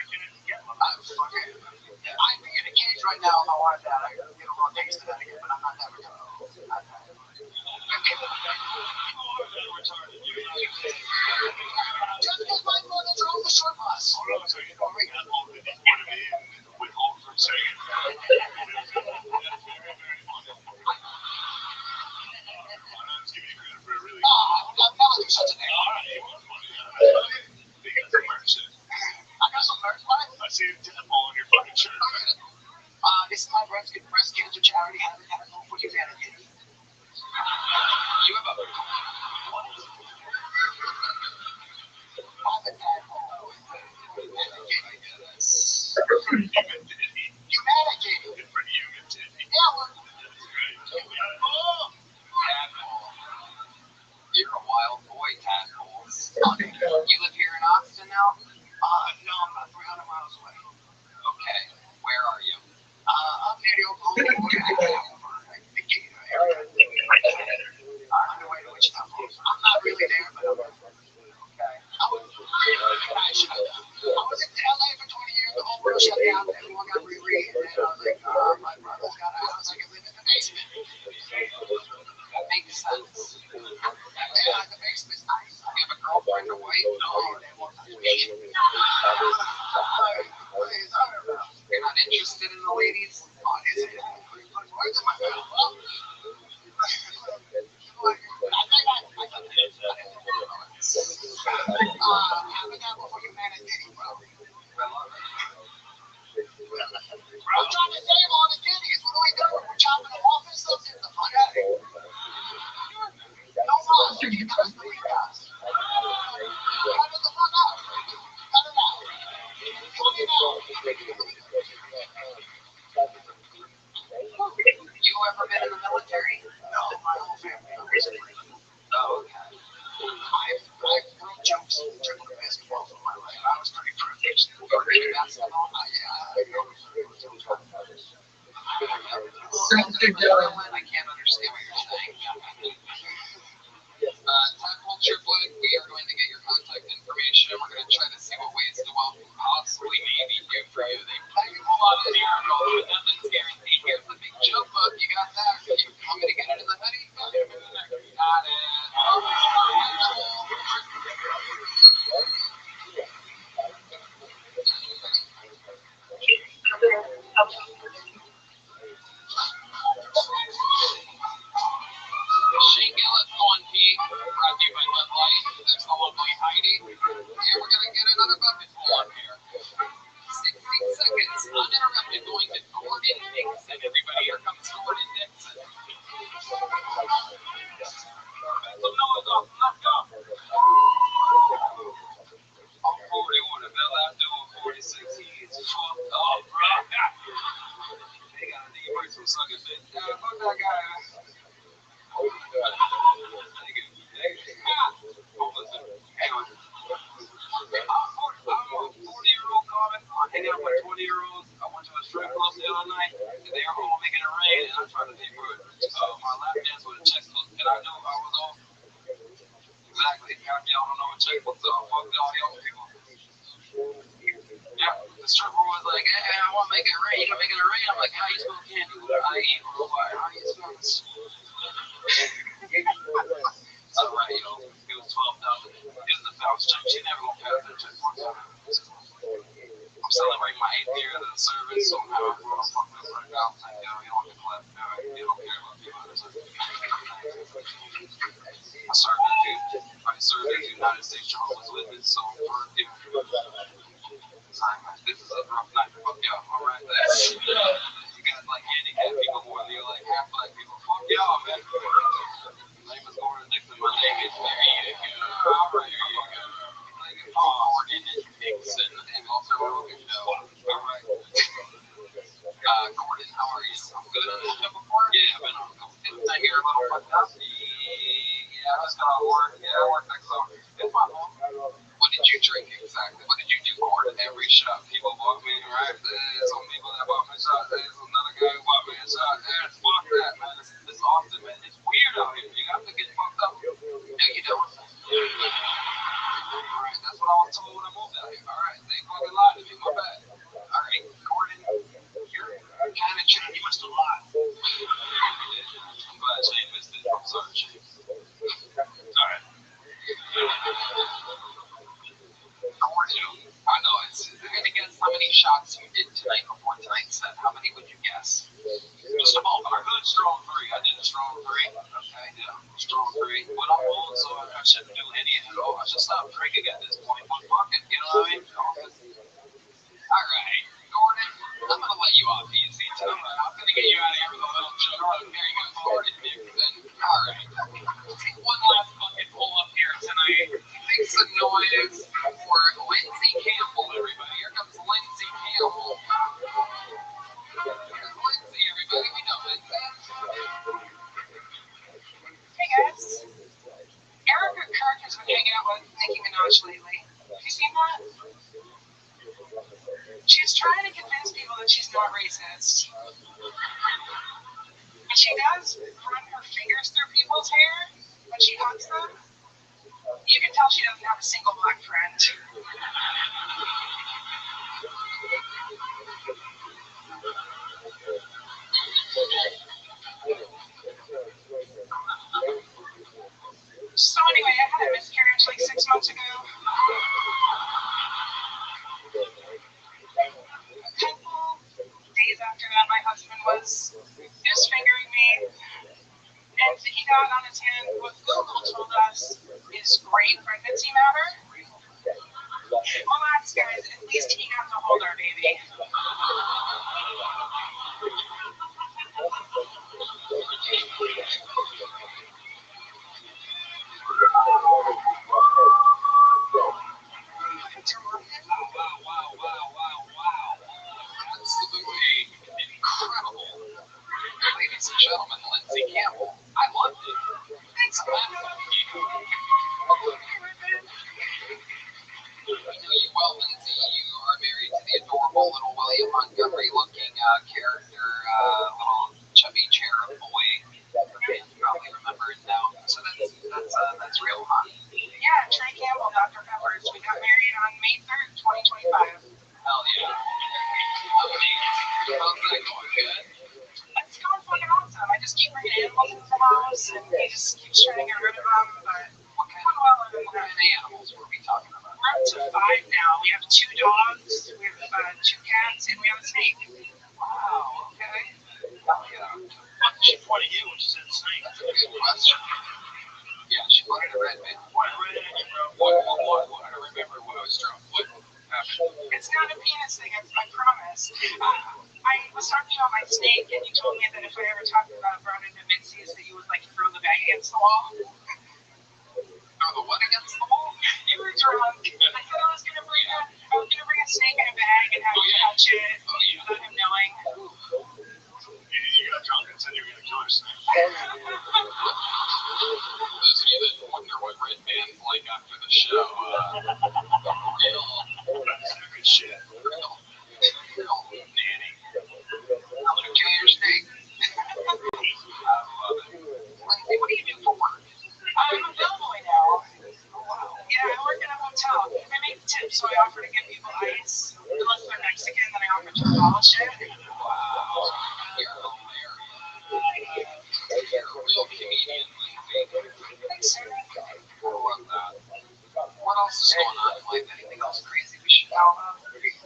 be in a cage right now if I wanted that. I get a little taste of that again, but I'm not that retarded. Just because my brother drove the short bus. Hold on a second. That one that you wanted me in withhold for a second. Let's give you credit for a really I'll never do such a thing. Alright, you want money. They got some merch in. I got some merch, money. I see a temple on your fucking shirt. This is my breast cancer charity. Habitat for Humanity. You have a Humanity. Yeah, well, you're a wild boy, Tadpole. You live here in Austin now? No, I'm about 300 miles away. Okay, where are you? I'm near the Oklahoma border. On the way to Wichita Falls. I'm not really there, but I'm okay. I was in LA for 20 years. The whole world shut down. Everyone got reread. And I was like, my brother's got a house. I can live in the basement. That makes sense. Yeah, the basement's nice. You have a girlfriend or wife? No, they won't touch me. You're not interested in the ladies? Oh, is it? Where's my mouth? Habitat for Humanity, bro. I'm trying to save all the kitties. What are we doing? We're chopping them off and stuff. Get the fuck out of here. No more. You guys know you guys. Cut it the fuck out. Cut it out. Cut it out. You ever been in the military? No, my whole family. Oh, okay. I've thrown jumps and dribbled basketball for my life. I was pretty privileged. Basketball? Yeah. I can't understand what you're saying. Tadpole Triplet, we are going to get your contact information. We're going to try to see what ways to possibly maybe do for you. They play a lot of the article, but nothing's guaranteed. Here's the big jump book. You got that? You want me to get it in the hoodie? Got it. Shane Gillis going Pete, brought to you by Bud Light. There's the lovely Heidi. And we're going to get another bucket full on here. 16 seconds, uninterrupted, going to Gordon Dixon. Everybody, here comes Gordon Dixon. Some noise off, let's go. I'm 41, if they'll have to do 46, he's fucked up, bro. They got a nigga break some sucking bitch. Fuck that guy. Thank you. Oh, listen, hang on. I'm a 40-year-old comic. I hang out with 20-year-olds. I went to a strip club the other night, and they were all making it rain, and I tried to pay for my lap dance with a checkbook, and I knew I was all exactly. Half y'all don't know what checkbooks are. Fuck all y'all people. Yeah, the stripper was like, hey, I want to make it rain. You gonna make it rain? I'm like, how you spell candy? How do you spell this? It's alright, yo. It was $12. It was the bounce check. She never gonna pass that check. I'm celebrating my 8th year of the service, so now I'm going to fuck this right now. Like, yo, you don't get to laugh. You don't care about people. I served as United States Jehovah's Witness, so this is a rough night. Fuck y'all. Alright, you got like handicapped people more than you like half black people. Fuck y'all, man. My name is Gordon Dixon. My name is Mary. Alright, here you go. Gordon Dixon. And also Rogan Show. Alright. Gordon, how are you? I'm good. Yeah, I've been on a couple things. I hear a little fucked up. Yeah, I just got off work. Yeah, I work next door. It's my home. What did you drink exactly? What did you do, Gordon? Every shot, people bought me, right? There's some people that bought me a shot. There's another guy who bought me a shot. There's fuck that, man. It's awesome, man. It's weird out here. You have to get fucked up. No, you don't. Alright, that's what I was told when I moved out here. Alright, they fucking lied to me. My bad. Alright, Gordon, you're kind of chicken. You must have lied. I'm glad Shane missed it. I'm sorry, Shane. Alright. Gordon, I know it's. I'm gonna guess how many shots you did tonight before tonight's set. How many would you guess? Just a ballpark. Good strong 3. I did a strong 3. Okay, yeah, strong 3. But I'm old, so I shouldn't do any at all. I should stop drinking at this point. But fuck it, you know what I mean? Alright, Gordon, I'm gonna let you off easy. I'm gonna get you out of here with a little joke. There you go, Gordon Dixon. Alright, take one last fucking pull up here tonight. Make some noise for Lindsay Campbell, everybody. Here comes Lindsay Campbell. Here's Lindsay, everybody. We know Lindsay. Hey guys. Erica Kirk has been hanging out with Nicki Minaj lately. Have you seen that? She's trying to convince people that she's not racist. But she does run her fingers through people's hair when she hugs them. You can tell she doesn't have a single black friend. So anyway, I had a miscarriage like 6 months ago. A couple days after that, my husband was disfiguring me, and he got on his hand what Google told us is great pregnancy matter. Well, that's guys, at least he got to hold our baby. Wow. Absolutely incredible. Ladies and gentlemen, Lindsay Campbell. I loved it. Thanks a lot. I know you well, Lindsay. You are married to the adorable little William Montgomery-looking character, little chubby cherub boy. You probably remember it now. So that's that going? Good? It's going fucking awesome. I just keep bringing animals into the house, and he just keeps trying to get rid of them. But What kind doing well other than of that. animals were we talking about? We're up to 5 now. We have 2 dogs, we have 2 cats, and we have a snake. Wow, okay. Oh, yeah. What did she point at you when she said snake? That's a good question. Yeah, she pointed at Red Man. What right at you, bro? What? I remember what I was drunk. What happened? It's not a penis thing, I promise. I was talking about my snake, and you told me that if I ever talked about it brought into Mitzi's, that you would like throw the bag against the wall. Throw the what against the wall? You were drunk. I said I was gonna bring a snake in a bag and have you touch it without him knowing. You got drunk and said you were gonna kill her snake. Those of you that wonder what Red Man's like after the show, Good shit. real nanny. I'm gonna kill your snake. I love it. Lindsay, what do you do for work? I'm a bellboy now. Yeah, I work in a hotel. I make tips, so I offer to give people ice. Unless they're Mexican, then I offer to polish it. Wow. You're hilarious. You're a real comedian, Lindsay. Thanks, sir. I love that. What else is going on in life? Anything else crazy we should know Now, about?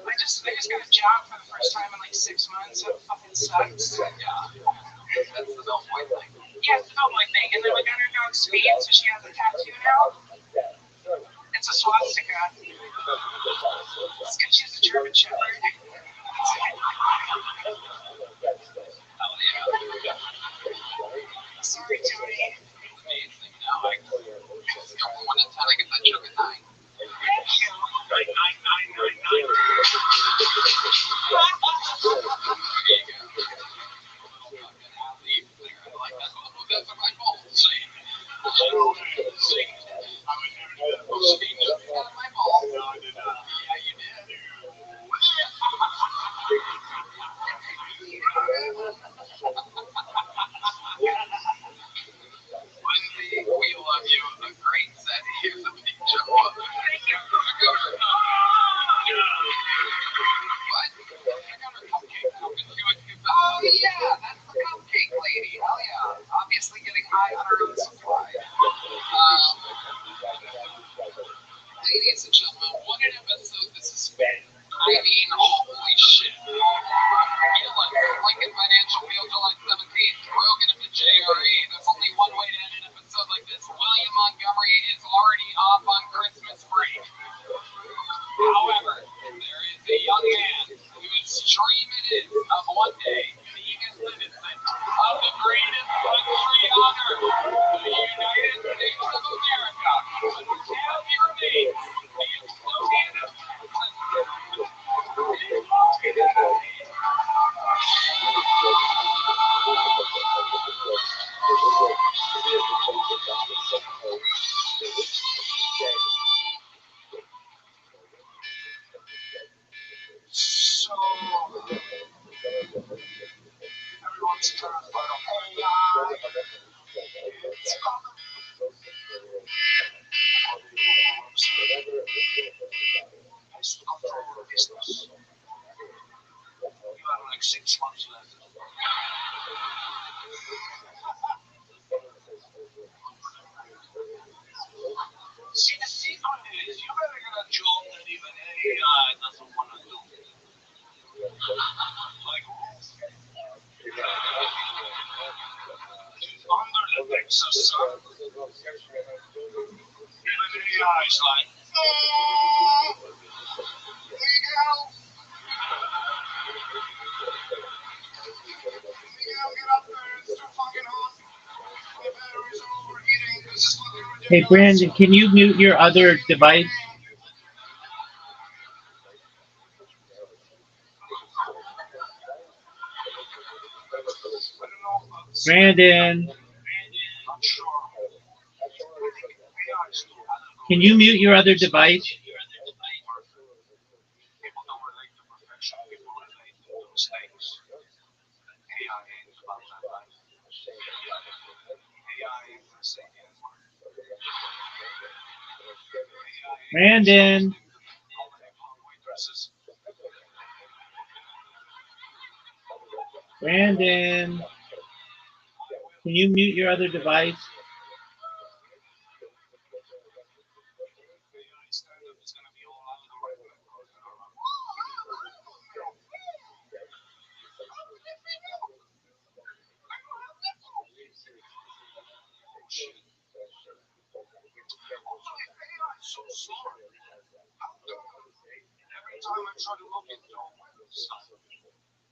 I just got a job for the first time in like 6 months. It fucking sucks. Yeah. That's the bellboy thing. Yeah, it's the bellboy thing. And then we got her dog Speed, so she has a tattoo now. It's a swastika. It's because she's a German Shepherd. Hell yeah. Sorry, Tony. Amazing. Now I go 1 to 10, I get that joke at 9. Thank you. 9. That's what my balls say. I would never do that. Steve just got my balls. No, I did not. Yeah, you did. Lindsay, we love you. A great set. Here's a big joke. What? I got her cupcake now. Oh, yeah, that's the cupcake lady. Hell yeah. Obviously getting high on her own supply. Ladies and gentlemen, what an episode this has been. I mean, holy shit. Lincoln Financial Field, July 17th. Rogan of the JRE. There's only one way to end an episode like this. William Montgomery is already off on Christmas break. However, there is a young man who is dreaming of one day being a citizen of the greatest country on earth, the United States of America. Until he remains the custodian of So, everyone's trying to fight off AI. It's coming. I still control the business. You have like 6 months left. See, the secret is you better get a job that even AI doesn't want to do. Like under the Texas sun. Even AI is like, Miguel, get up there, it's too fucking hot. The batteries are overheating, this is fucking ridiculous. Hey, Brandon, can you mute your other device? Brandon, can you mute your other device? People don't relate to perfection, people relate to mistakes. AI ain't about that life. AI ain't gonna say the N word. Brandon. All the waitresses. Brandon, can you mute your other device? So smart. Every time I try to look into stuff,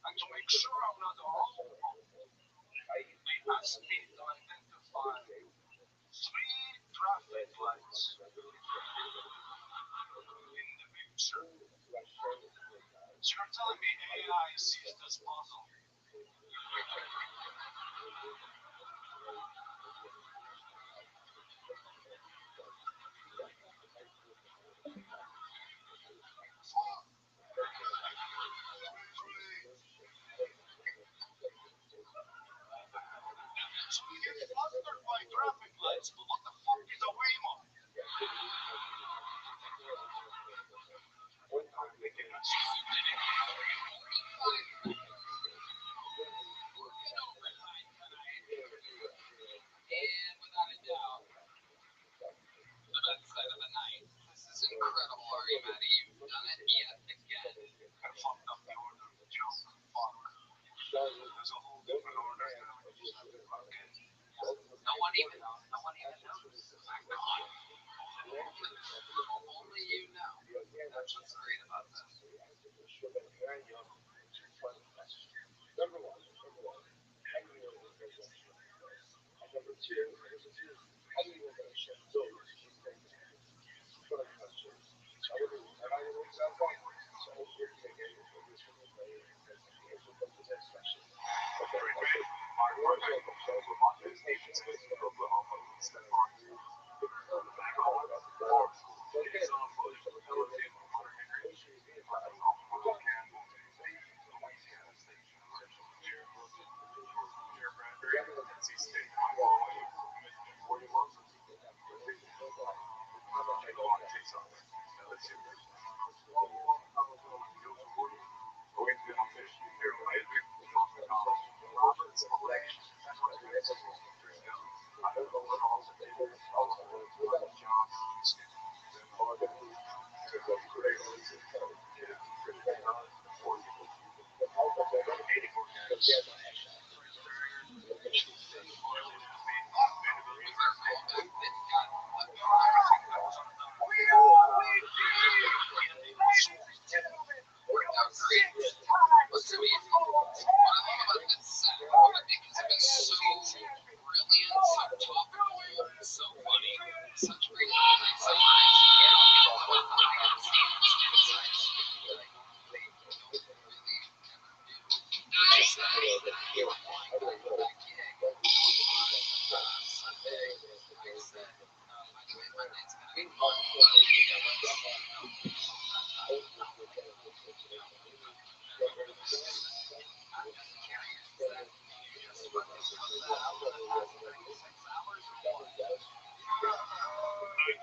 and to make sure I'm not alone, they ask me to identify 3 traffic lights in the picture. So you're telling me AI sees this puzzle? So we get flustered by traffic lights, but what the fuck is a Waymo? And without a doubt, the best side of the night. This is incredible, are you, Maddie? You've done it yet again. I fucked up the order of the jump. Fuck. There's a whole different order now. No one even knows. I'm gone. Only you know. That's what's great about this.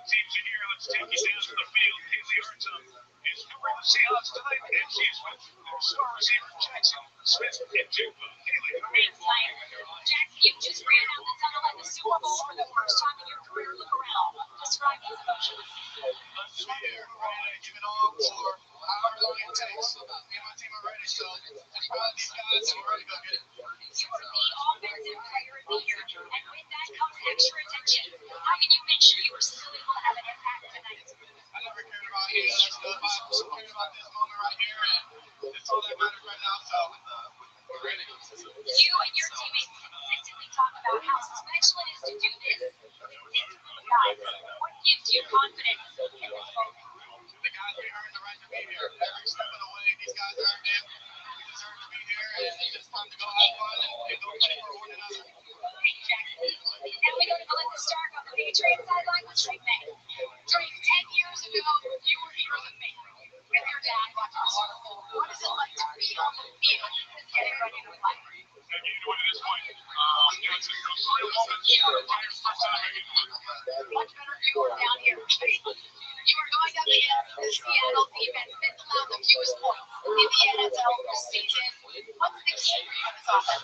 Teams in here, let's take you down to the field. Haley Artum is covering the Seahawks tonight, and she's with their star receiver Jackson Smith and Jigba. Haley, come in. Jack, you just ran out the tunnel at the Super Bowl for the first time in your career. Look around. Describe these emotions. I'm just here, ready to give it all for however long it takes. Me and my team are ready, so anybody these guys, we're ready to go get it. You are the offensive player of the year, and with that comes extra attention. How can you make sure you are still able to have an impact tonight? I never cared about any of that stuff. I just cared about this moment right here, and it's all that matters right now. So we're ready. You and your teammates consistently talk about how special it is to do this. Guys, what gives you confidence in this moment? The guys, we earned the right to be here. Every step of the way, these guys earned it. We deserve to be here, and it's time to go have fun and go play for one another. Great, Jackson. Now we go to Melissa Stark on the Patriots sideline with Drake May. Drake, 10 years ago, you were here with me. With your dad watching the Super Bowl. What is it like to be on the field and getting ready to play? And you know what it is, Mike. It's a surreal moment. First time I get Much better view down here. You are going up against the Seattle defense that's allowed the fewest points in the NFL this season. What's the key for you as a Alright,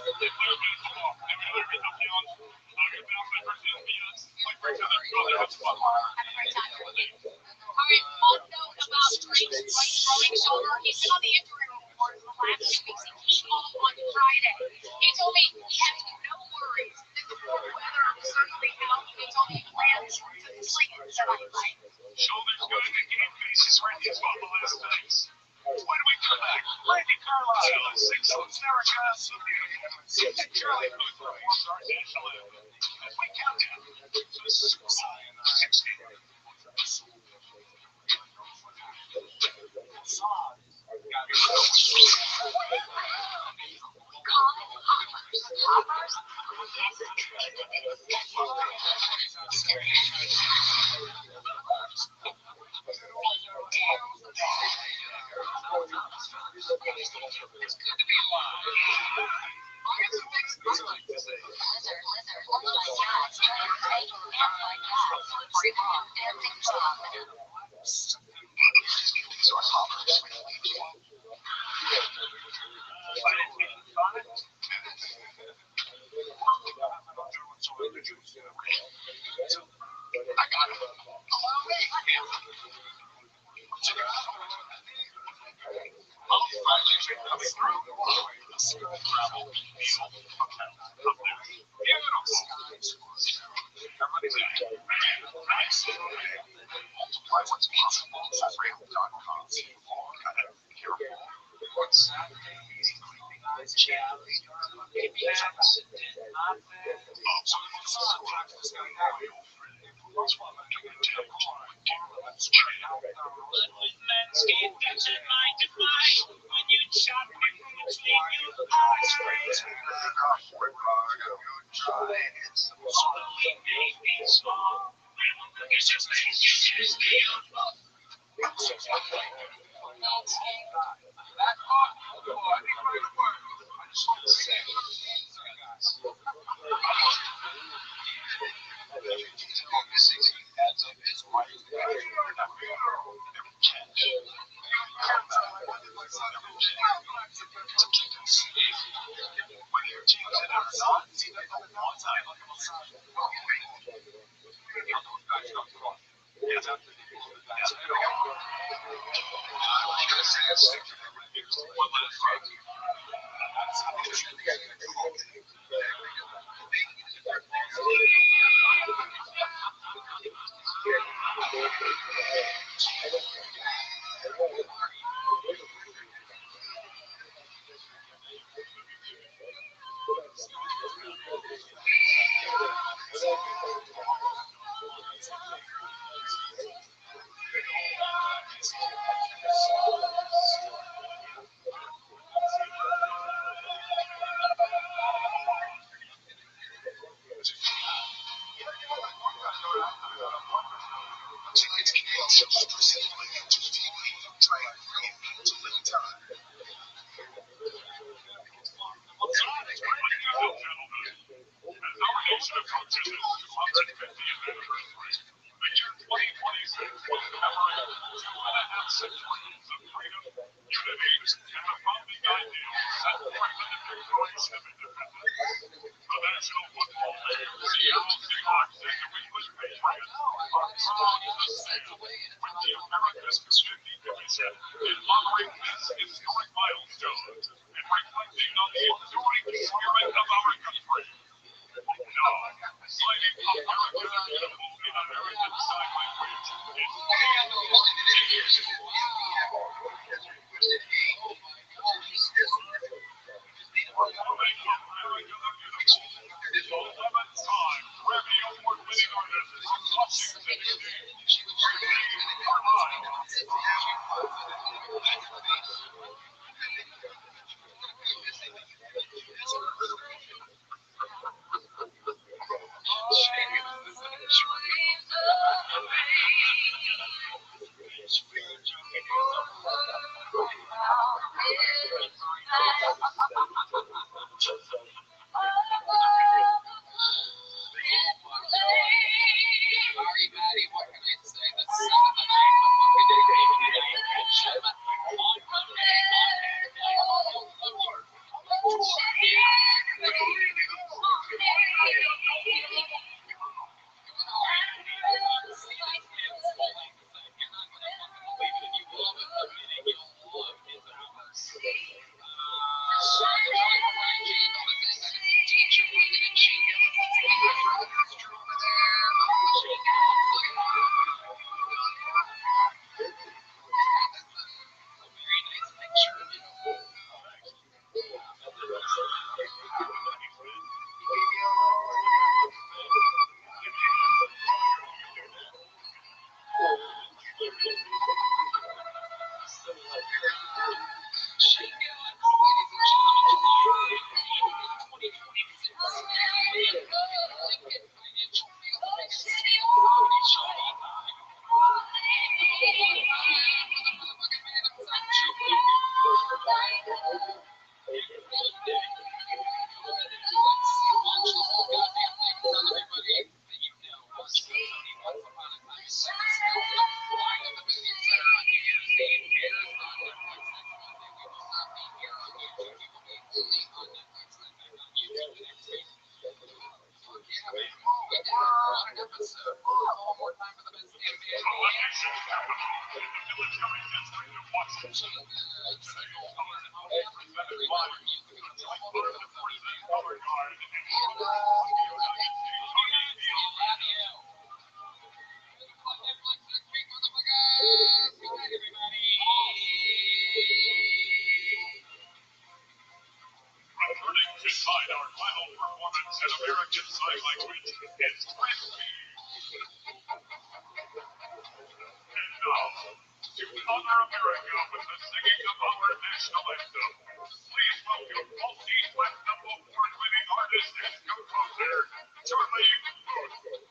on note about Drake's right throwing shoulder, he's been on the injury report for the last 2 weeks. He came home on Friday. He told me he has no worries that the poor weather will certainly help. He told me he plans to sleep tonight. Shoulders good, the game faces right as well the last night. When we come back, Randy Carlisle, 6 Sarah Johnson, and Charlie Booth performs our national anthem as we count down to the Super Bowl 16. episode. One more time for the best anime. Decide our final performance in American Sign Language is Restream. And now, to honor America with the singing of our national anthem, please welcome multi-platinum award-winning artist and composer, Charlie Booth.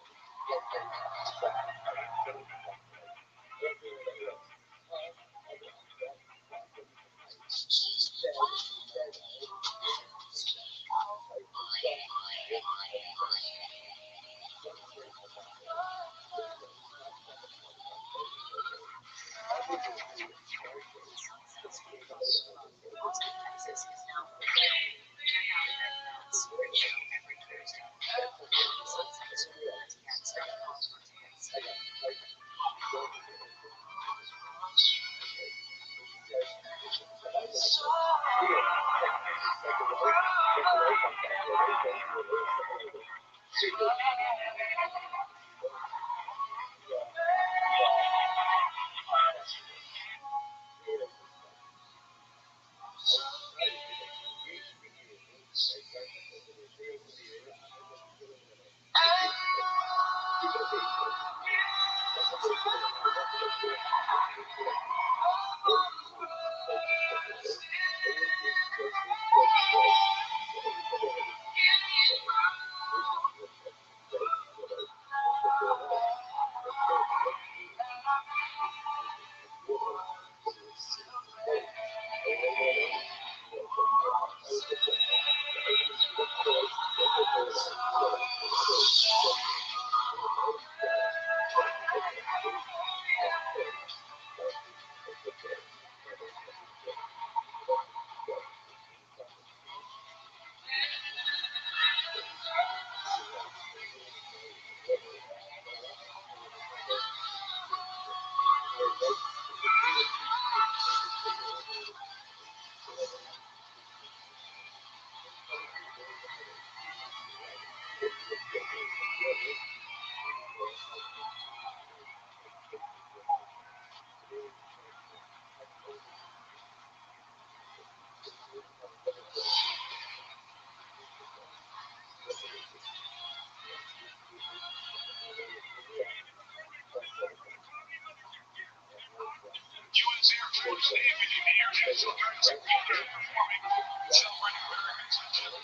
U.S. Air Force Navy Air Children together performing celebrating American success.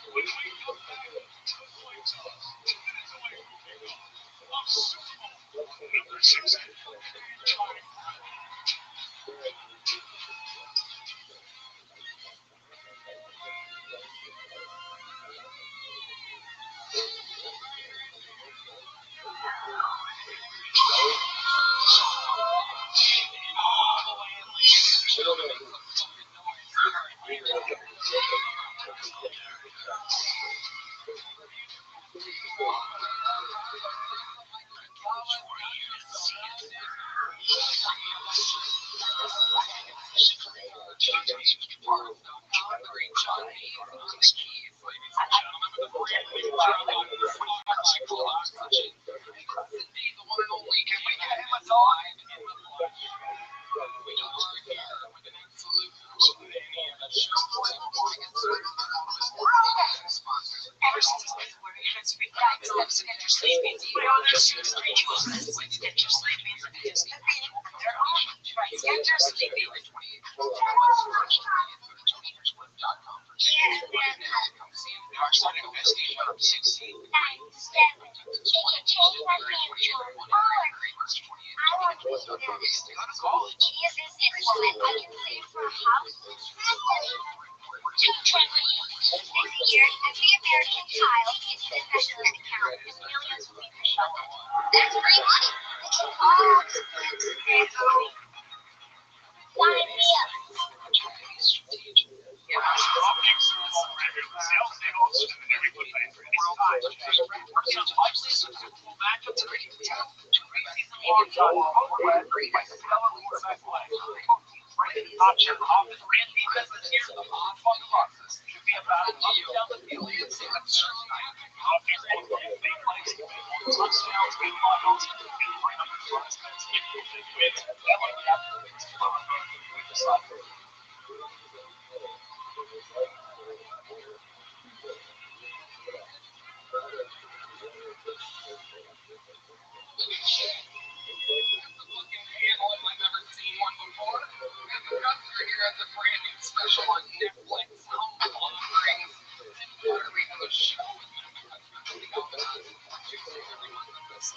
When we come back, just like us, 2 minutes away from kickoff of Super Bowl number 6. Option off the brand because the tears of off on the boxes should be about up down the field. It's offense both big plays, touchdowns, big models, and line up the front. It's I've never seen one before. And the governor here at the brand new special on Netflix, Humble Offerings. Literally have a show with them because they're going on every month of this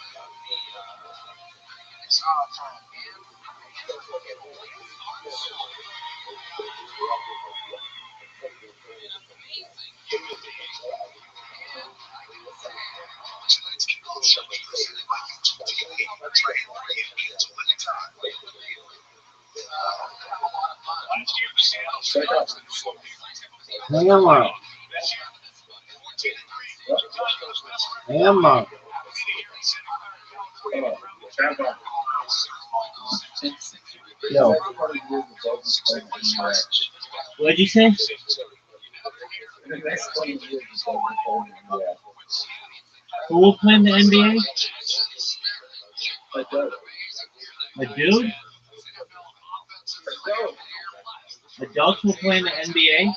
Hammer. Hammer. Yo. What'd you say? Who will play in the NBA? A dude? Adults will play in the NBA?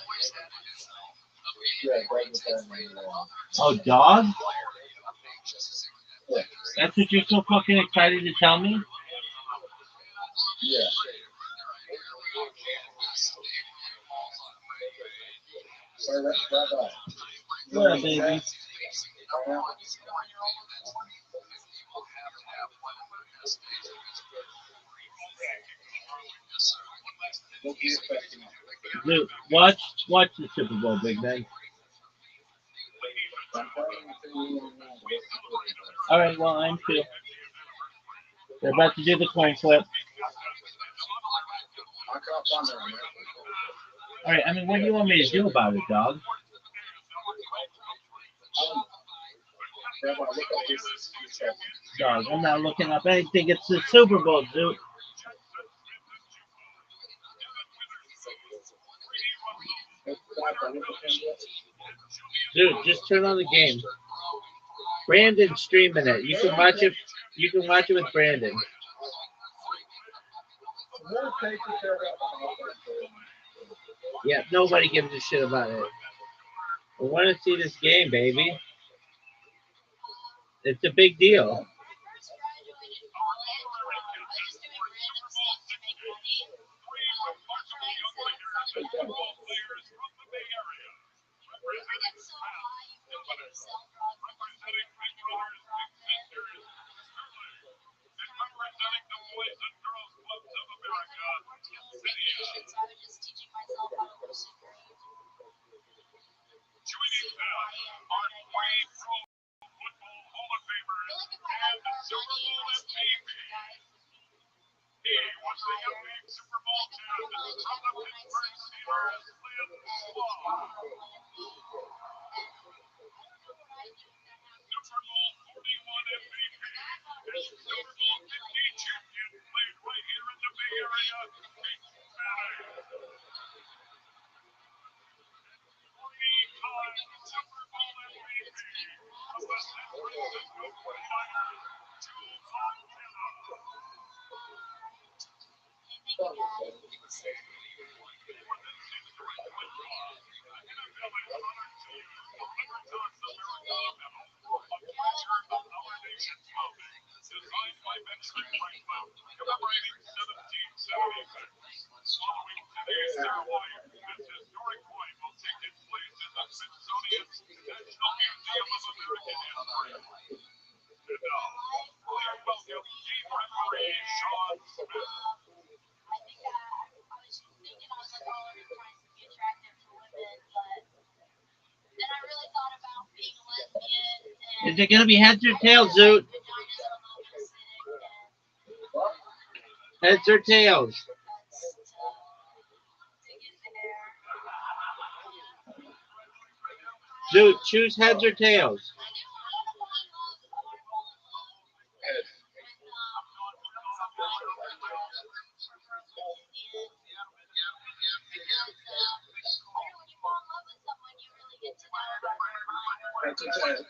Oh, dog? That's what you're so fucking excited to tell me? Yeah. Yeah, baby. Dude, watch the Super Bowl, big man. All right, well, I'm too. They're about to do the coin flip. All right, I mean, what do you want me to do about it, dog? Dog, I'm not looking up anything. It's the Super Bowl, dude. Dude, just turn on the game. Brandon's streaming it. You can watch it. You can watch it with Brandon. Yeah, nobody gives a shit about it. I want to see this game, baby. It's a big deal. Is it gonna be heads or tails, Zoot? Heads or tails? Zoot, choose heads or tails. That's a 10. And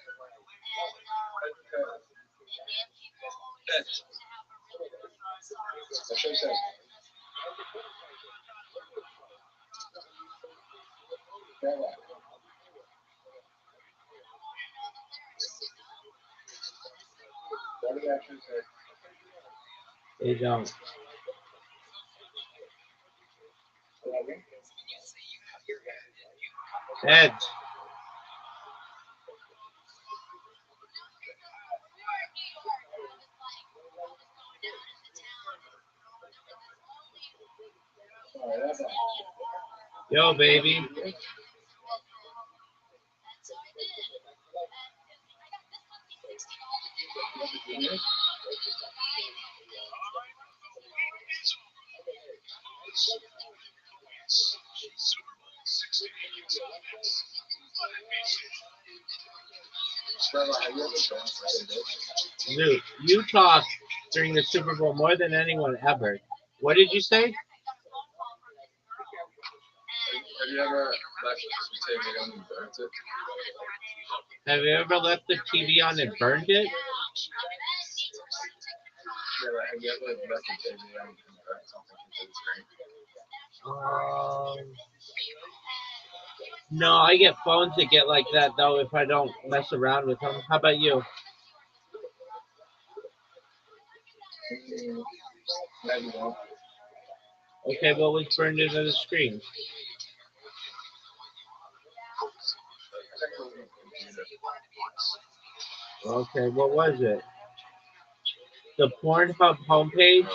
people always seem to have a really good massage. I should say. Yeah. What did I actually say? They don't. Ed. Yo, baby. Super Bowl 68 Utah next on NBC. Dude, you talk during the Super Bowl more than anyone ever. What did you say? Have you ever left some TV on and burnt it? Have you ever left the TV on and burned it? Yeah, like, have you ever left the TV on and burnt something into the screen? No, I get phones that get like that though if I don't mess around with them. How about you? Maybe not. Okay, what was burned into the screen? Okay, what was it? The Pornhub homepage?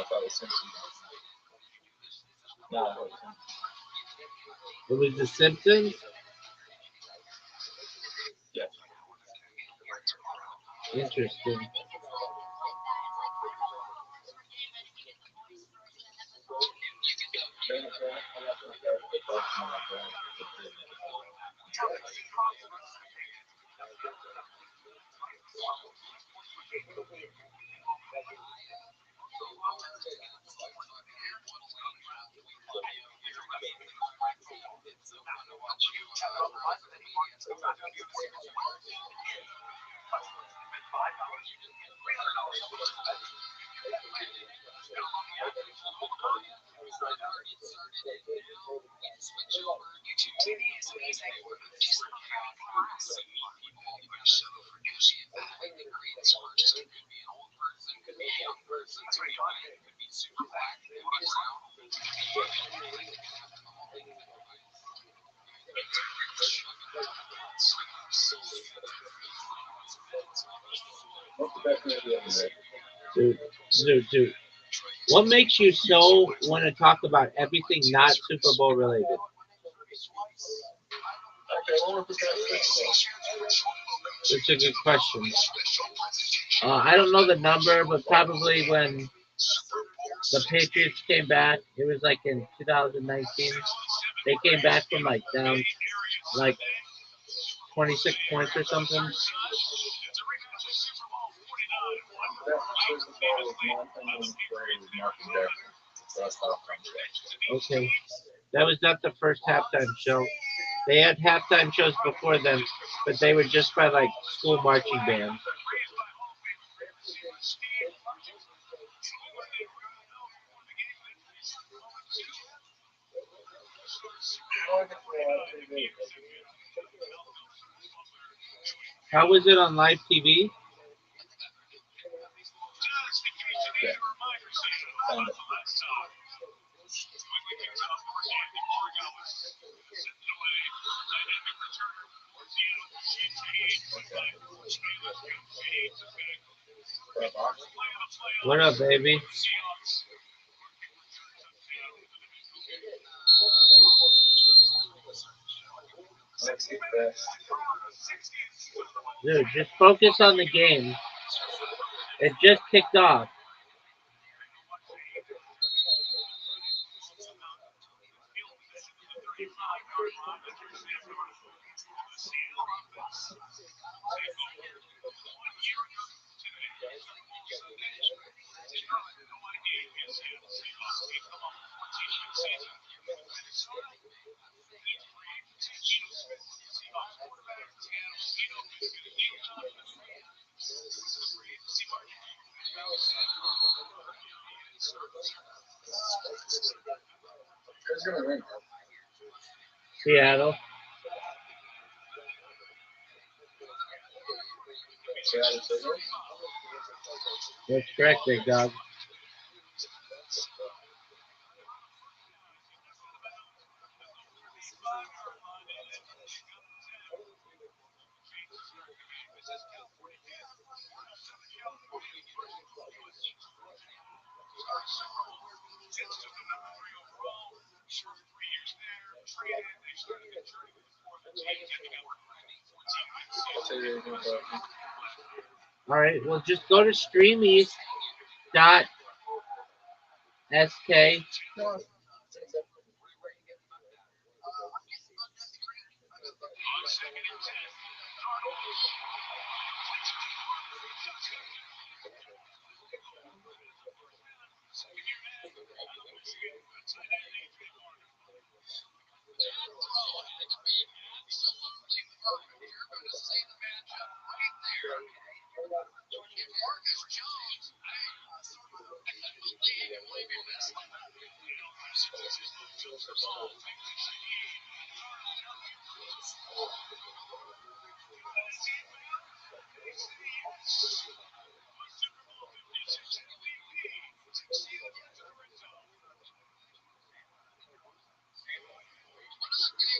No, It was The Simpsons? yeah. Interesting. What's the best movie ever made? Dude. What makes you so want to talk about everything not Super Bowl related? Okay, what was the best Super That's a good question. I don't know the number, but probably when the Patriots came back, it was like in 2019. They came back from like down like 26 points or something. Okay. That was not the first halftime show. They had halftime shows before them, but they were just by like school marching bands. How was it on live TV? What up, baby? Dude, just focus on the game. It just kicked off. Seattle. That's correct, big dog. All right, well, just go to streameast.sk.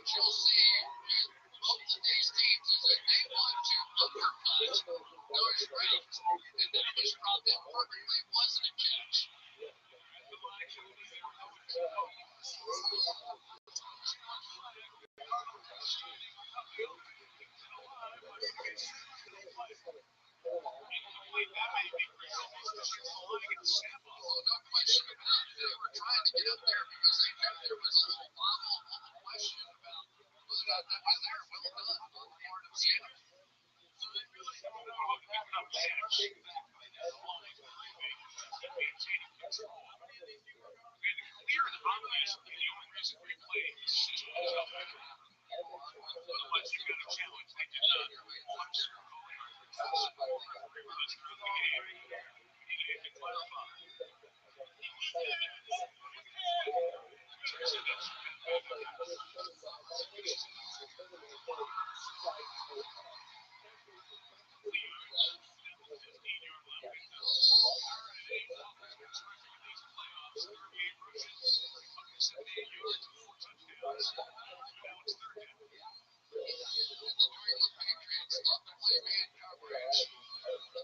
You'll see both of these teams is that they want to uppercut North Ranks, and then it was dropped in perfectly. It wasn't a catch. Oh, no question about it. They were trying to get up there because they knew there was a little wobble, a little question about whether or not that was there. Well done on the part of Seattle.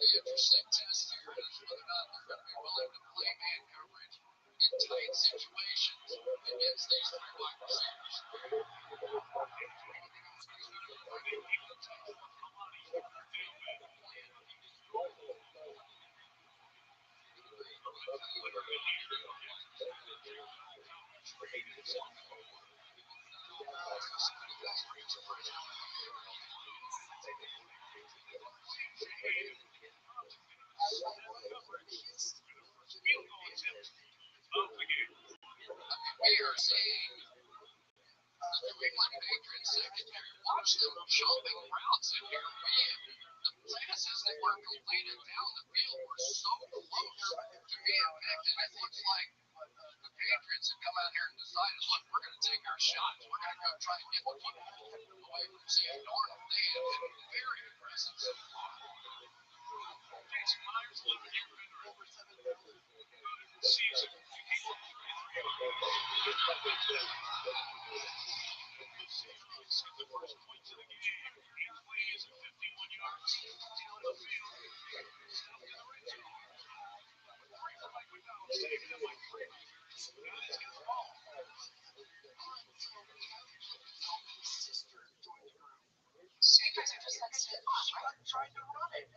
Interesting test here is whether or not they're going to be willing to play man coverage in tight situations against these three wide receivers. We are seeing the New England Patriots secondary. Watch them jumping routes in here. The passes that were completed down the field were so close to being picked, and it looks like the Patriots have come out here and decided, look, we're going to take our shots. We're going to go try and get the football away from Sam Darnold. They have been very aggressive so far. Jason Myers, a little year better over 7,000 season. The first points of the game. He plays 51 yards down the field. South of the red zone. Free for Mike McDonald. Taking it by 3 meters. Now he's got the ball. See, guys, I just had Steph trying to run it.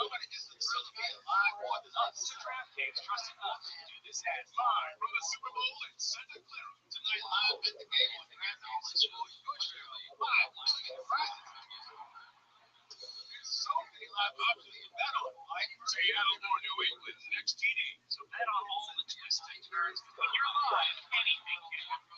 Nobody gets the thrill of being live more than us. DraftKings trusted us to do this ad live from the Super Bowl in Santa Clara. Tonight, live at the game on Grand Knowledge for your Australia. Live, listening to Friday. There's so many live options to bet on. Like Seattle or New England's next TD. So bet on all the twists and turns. When you're live, anything can happen.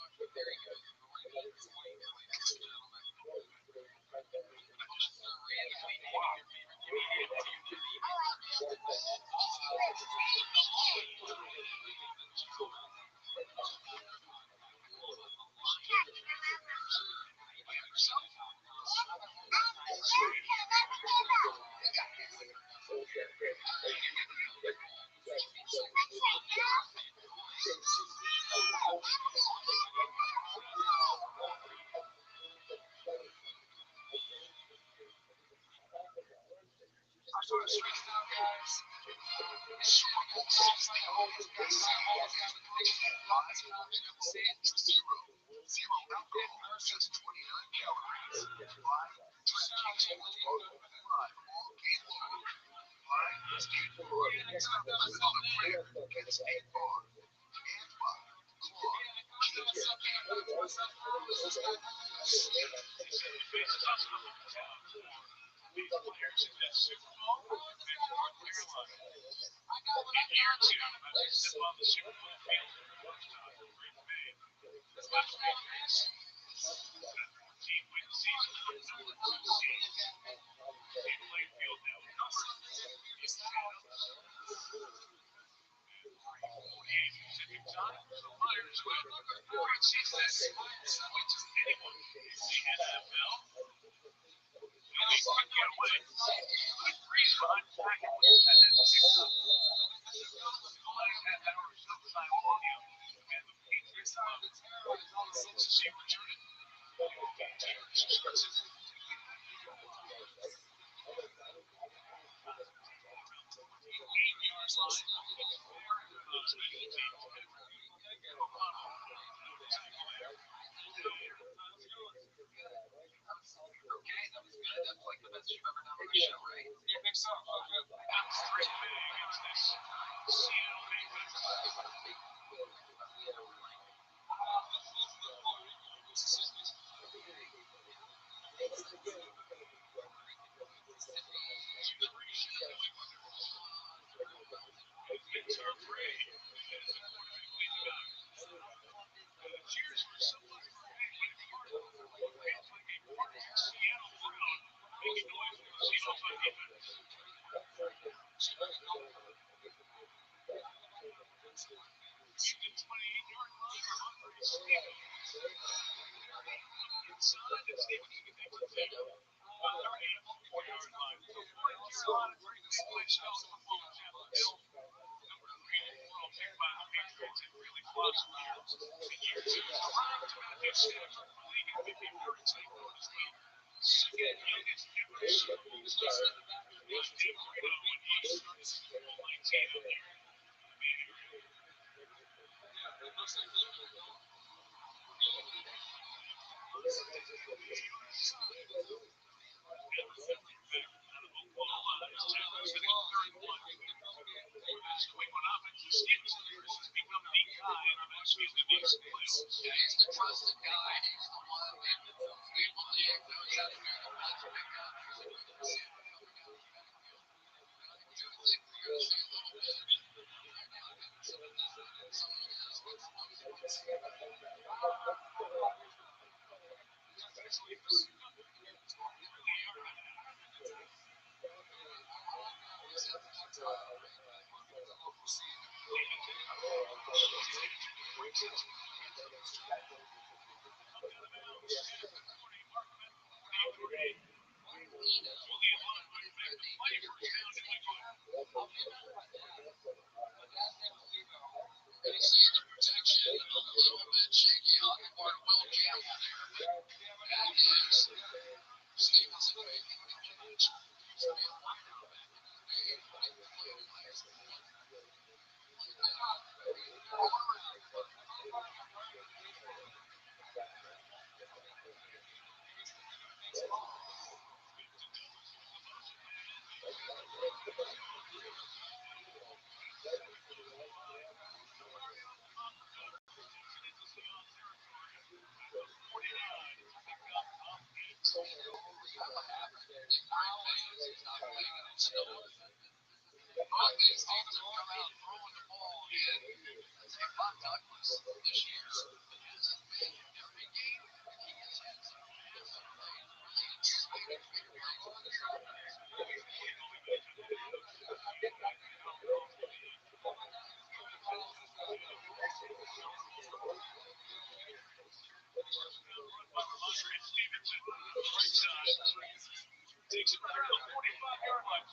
Takes it back to the 45-yard line.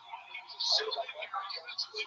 Still in the offensively.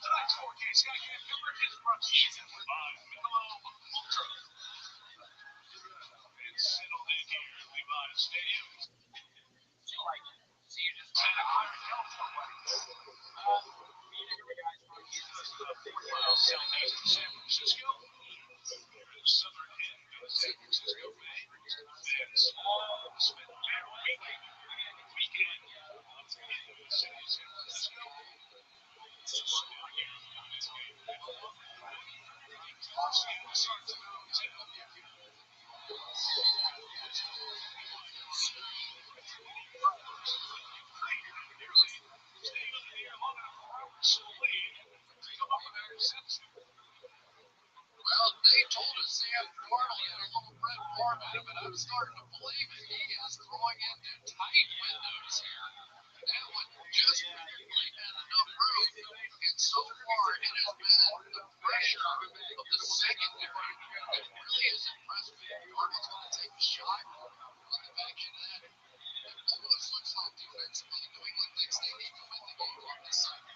Tonight's 4K Skycam coverage is brought to you by Michelob Ultra. It's settled in here at Levi's Stadium. You like it. So you just kind of hard to tell somebody. Southeast San Francisco. Southern end of San Francisco Bay. Fans spent their weekend up in the city of San Francisco. Well, they told us Sam Darnold had a little red form in him, and I'm starting to believe it. He is throwing into tight windows here. That one just barely had enough room, and so far it has been the pressure of the secondary that really has impressed me. Darnold's going to take a shot, run it back into that. It almost looks like defensively New England thinks they need to win the game on this side.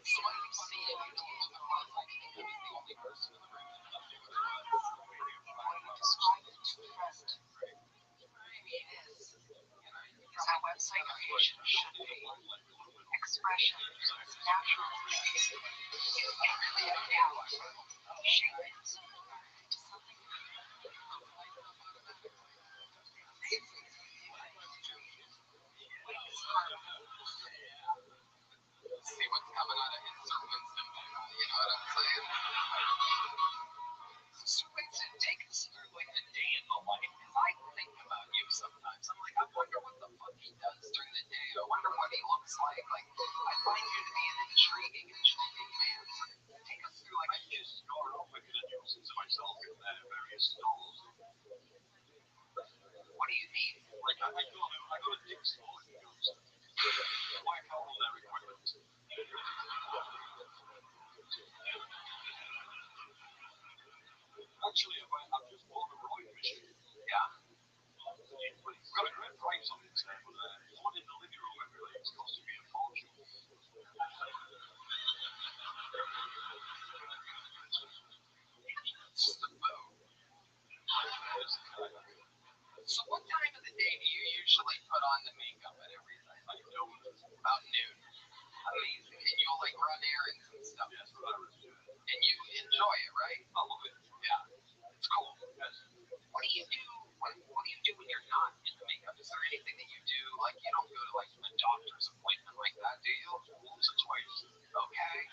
So I can see it. You don't look across like he was the only person in the room that knew what it was. How do you describe it? Depressed. Maybe it is. Because how website creation should be. Expression is natural. You really have power. Share it. Something see what's coming out of his sermons, you know what I'm saying? So Winston, take us through like a day in the life, because I think about you sometimes. I'm like, I wonder what the fuck he does during the day. I wonder what he looks like. Like, I find you to be an intriguing man. So take us through like I just store all my credentials myself in various stalls. What do you need? Like I go to Dick's store and goes, why call all their equipment? Actually, I've just bought a rowing machine. Yeah. It's got a great price on it, but the one in the living room every is costing me a fortune. It's just a boat. So what time of the day do you usually put on the makeup and everything? I don't. About noon. Amazing. And you'll like run errands and stuff. Yes, what I was doing. And you enjoy it, right? I love it. Yeah. It's cool. Yes. What do you do? What do you do when you're not in the makeup? Is there anything that you do? Like you don't go to like a doctor's appointment like that, do you? Once or twice. Okay.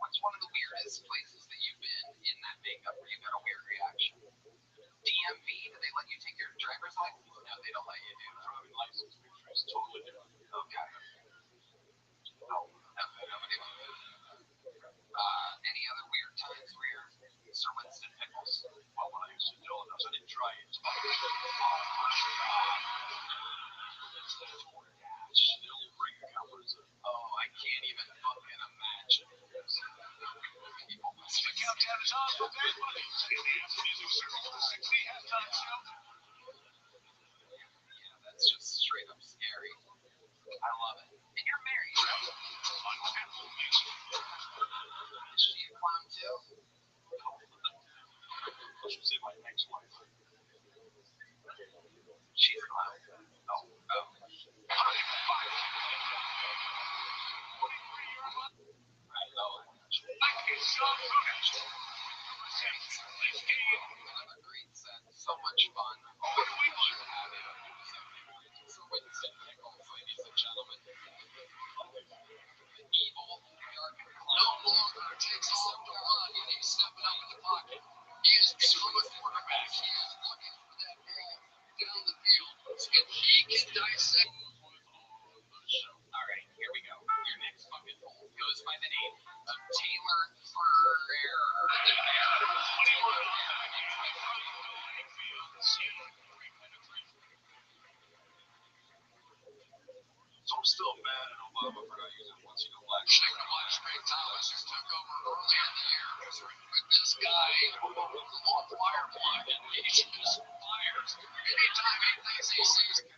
What's one of the weirdest places that you've been in that makeup where you got a weird reaction? DMV? Do they let you take your driver's license? No, they don't let you do. Driving license picture is totally different. Okay. Oh, nobody will. Any other weird times where Sir Winston Pickles? Well, when I used to do it, I didn't try it. Still bring cameras in. Oh, I can't even fucking imagine. People must The countdown is on for Bad Buddies. In the Apple Music Circle 60 halftime show. Yeah, that's just straight up scary. I love it. And you're married, right? On Apple Music. Is she a clown too? I should say my ex-wife. She's a clown. Oh. I know. Another great set. So much fun. What do we want to have it? So Winston Pickles, ladies and gentlemen. The evil American clown. No longer takes all the run and he's stepping up in the pocket. He is become a quarterback. He is looking for that ball down the field. And he can dissect. All right, here we go. Your next fucking poll goes by the name of Taylor Ferrer. So I'm still mad at Obama for not using once in a black. Ray Thomas just took over early in the year with this guy who on fire block and he just fires. Anytime he thinks he sees it.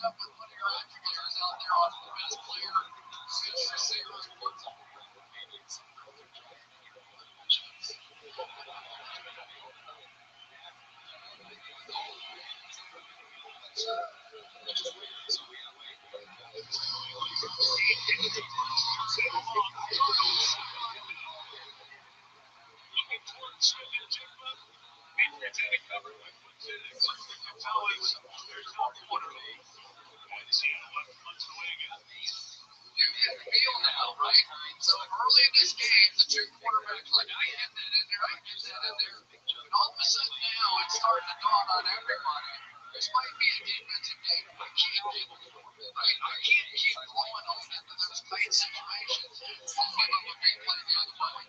up with one of your own players out there on the best player. Feel now, right? So early in this game, the two quarterbacks like, I had that in there, I get that in there. And all of a sudden now, it's starting to dawn on everybody. This might be a defensive game. I can't keep going on into those tight situations. Some of them would be playing the other way.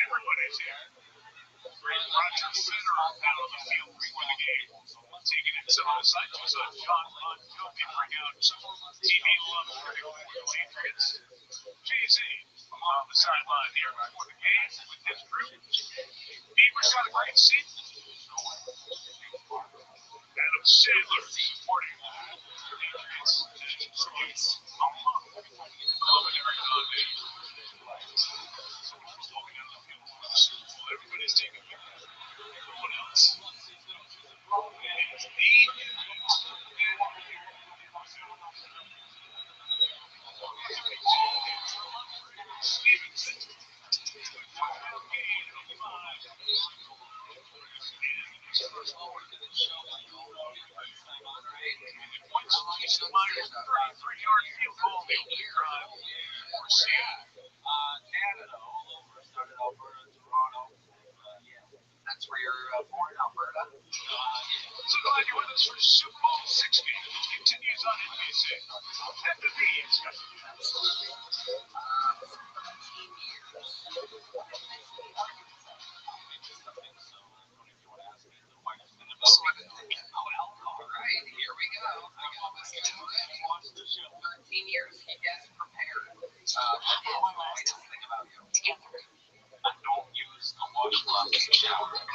Everybody's here. Roger Center out on the field before the game. Taking it to the side was a John Von Jovi bring out TV love for the Patriots. Jay-Z on the sideline here before the game with his group. Beaver's got a great seat. Adam Sandler supporting the Patriots. Loving every holiday. Everybody's taking a picture. Everyone else. Canada, all over. Started Alberta, Toronto. That's where you're born, Alberta. So glad you're with us for Super Bowl 60. Continues on NBC. And the Bees. All right, here we go. I got this kid ready. 13 years he is prepared. What is the latest thing about you? I don't use the washcloth in the shower. That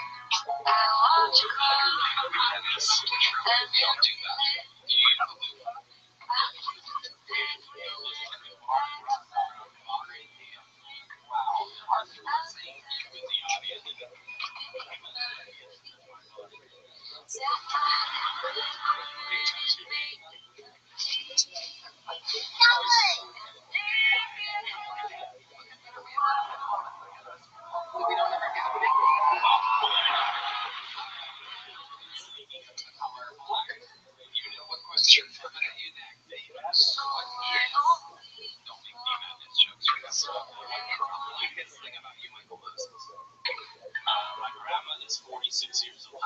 is true. Don't do that. You need a loofah. Wow. Arthur was saying you in the audience. We don't ever get a big you know what question coming at you next? What is? Don't make me mad. It's jokes right now. The biggest thing about you, Michael Moses. My grandma is 46 years old.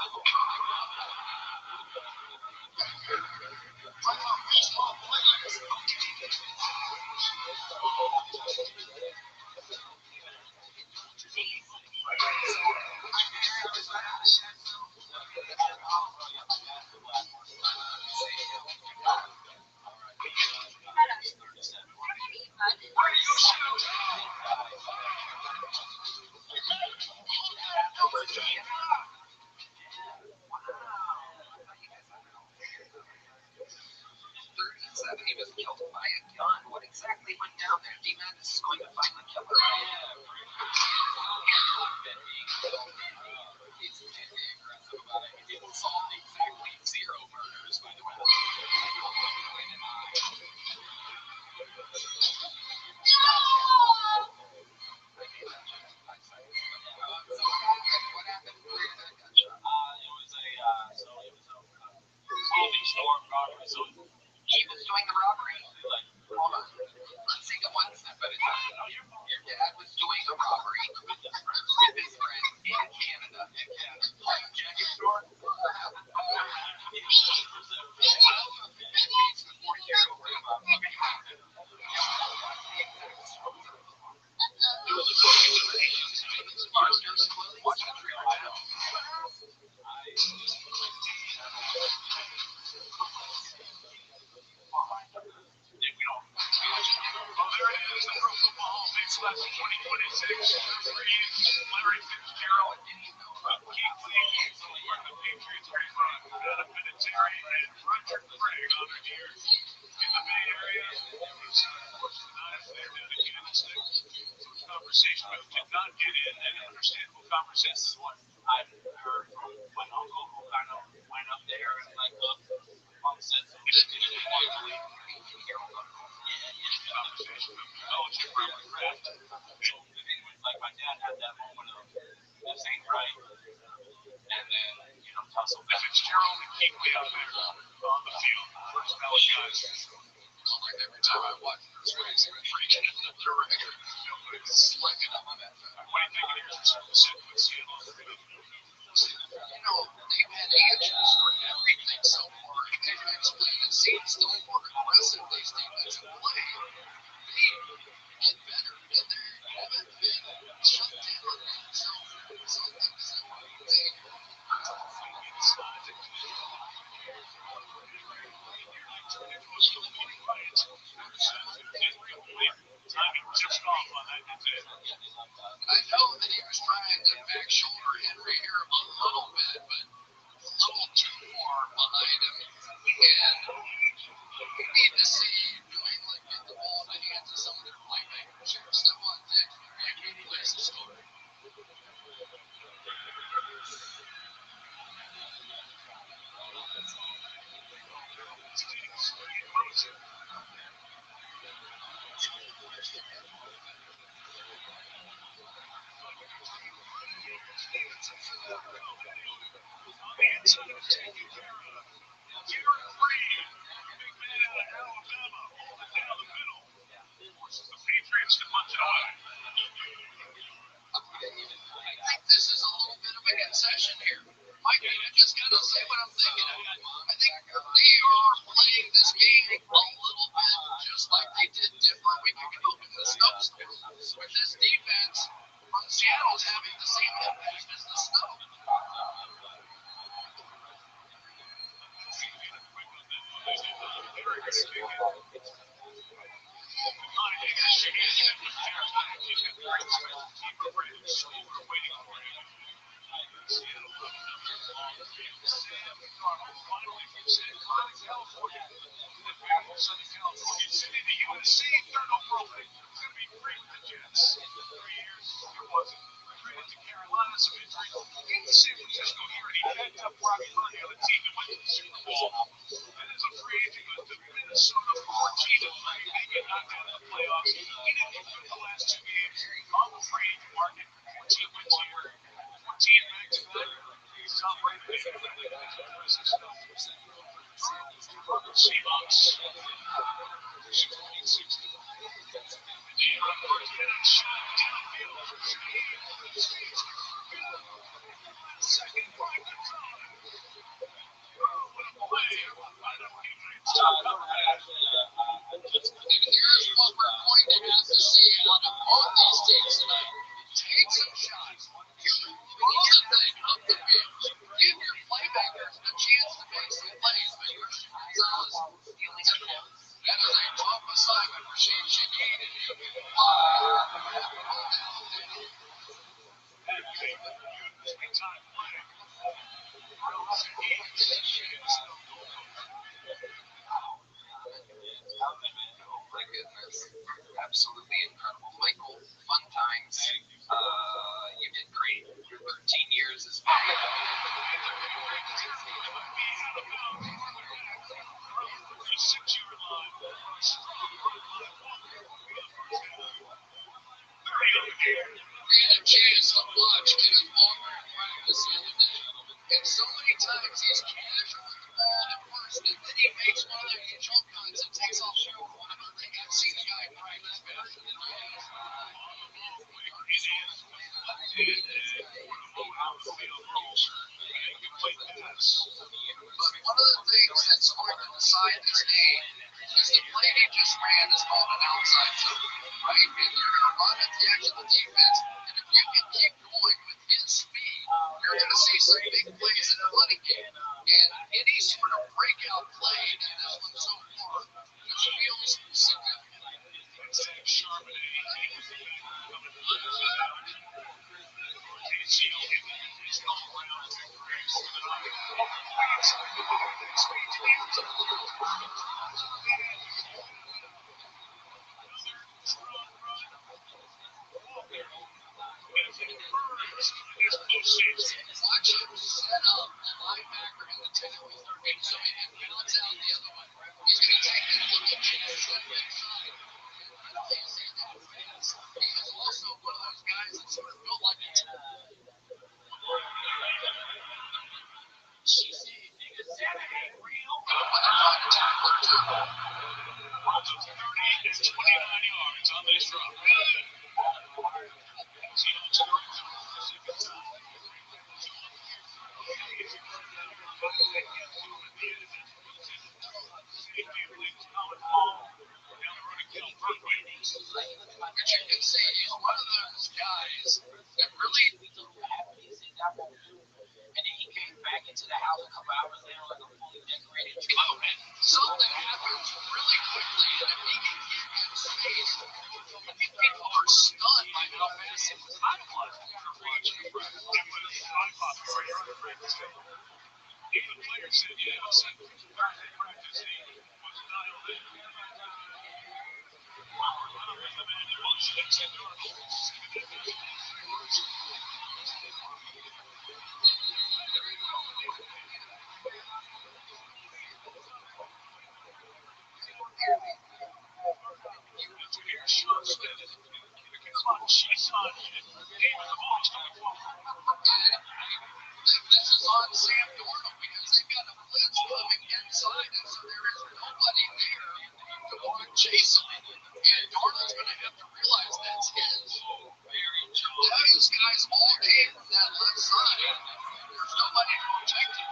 He was killed by a gun. What exactly went down there? D-Madness is going to find the killer. He's really aggressive about it. He didn't solve exactly 0 murders, by the way. What happened? Where did that gunshot? It was a clothing store robbery. So he was doing the robbery? Hold on. Let's take it one step at a time. Your dad was doing a robbery with his friend in Canada. Jacket store? class of 2026, Larry Fitzgerald, Keith Lee, where the Patriots are from, Adam Vinatieri, and Roger Craig honored here in the Bay Area. He's, of course, the Niners fan down in Kansas City. So it's conversation, but did not get in, and understandable conversation is what I've heard from my uncle who kind of went up there and like said some shit to me quietly. conversation of Belichick Robert Kraft. Like my dad had that moment of this ain't right, and then tussle back. Fitzgerald and Keith Lee out there on the field. First ballot guys. Like every time I watch this race, I'm freaking in the director. It's like it on that. What do you think it is? With Seattle. They've had answers for everything so far. It's playing it seems no more aggressive these defensive play. They get better, and they haven't been shut down. So something's they Just off on that. I know that he was trying to back shoulder Henry here a little bit, but a little too far behind him. And we need to see New England get the ball in the hands of some of their playmakers here. Stephon Diggs would be a good place to start. I think this is a little bit of a concession here. Mike, I just got to say what I'm thinking. I think they are playing this game a little bit just like they did different week ago in the snowstorm. With this defense from Seattle's having the same impact as the snow. Here's what we're going to have to see out of both these teams tonight. Take some shots. Throw the thing up the field. Give your playmakers a chance to make some plays. But your Gonzalez feeling that is a tough assignment for Shane Shaheen. Absolutely incredible. Michael, fun times. You did great. 13 years is fine. We had a chance to watch Kenneth Walker in practice the other day. And so many times he's casual with the ball at first, and then he makes one of those jump cuts and takes off shooting one. I think I've seen a guy practice better than I have. But one of the things that's going to decide this game is the play he just ran is called an outside zone, right? And you're going to run at the edge of the defense, and if you can keep going with his speed, you're going to see some big plays in the running game. And any sort of breakout play in this one so far just feels significant. Zach Charbonnet. Watch him set up a linebacker in the tackle, and so he balance out the other one. He's going to take that little chance on the inside. I know he's seen that fast. He is also one of those guys that sort of built like a It's 29 yards on this drop. But you can see he's one of those guys that really. And then he came back into the house a couple hours later like a fully decorated tribute. Oh, man. Something happens really quickly, and if he can get in space, I think people are stunned by how fast it was. I was after watching the practice. It was unpopular. Even players said, yeah, practicing was dialed in. This is on Sam Darnold because they've got a blitz coming inside, and so there is nobody there to want to chase him. And Darnold's going to have to realize that's his. Now these guys all came from that left side. There's nobody to protect him.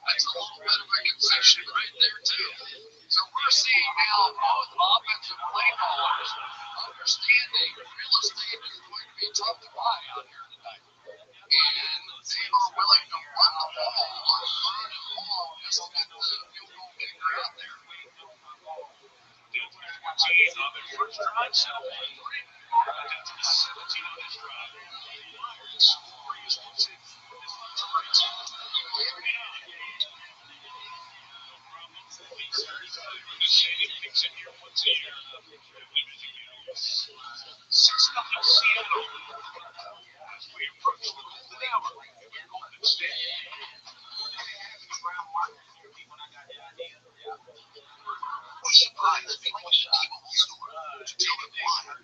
That's a little bit of a concession right there, too. So we're seeing now both offensive play callers understanding real estate is going to be tough to buy out here tonight. And they are willing to run the ball on third and long just to get the field goal kicker out there. First drive, so down to the 17 on this drive. Seattle. As we approach the golden hour with Golden State. Was surprised people store to tell them why.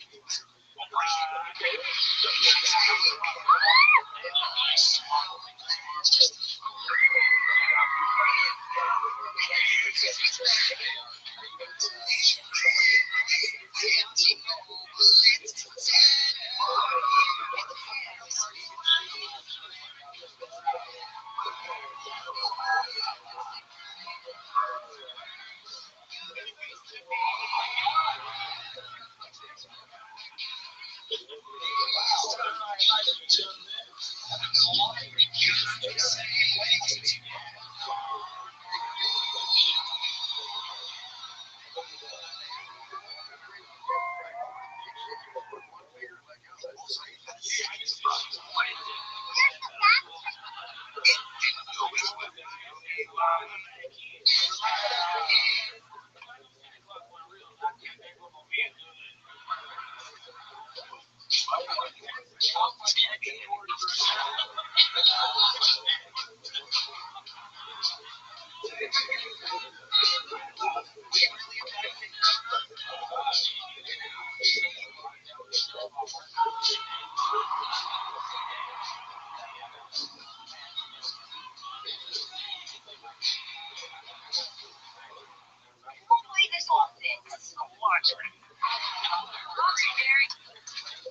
Very,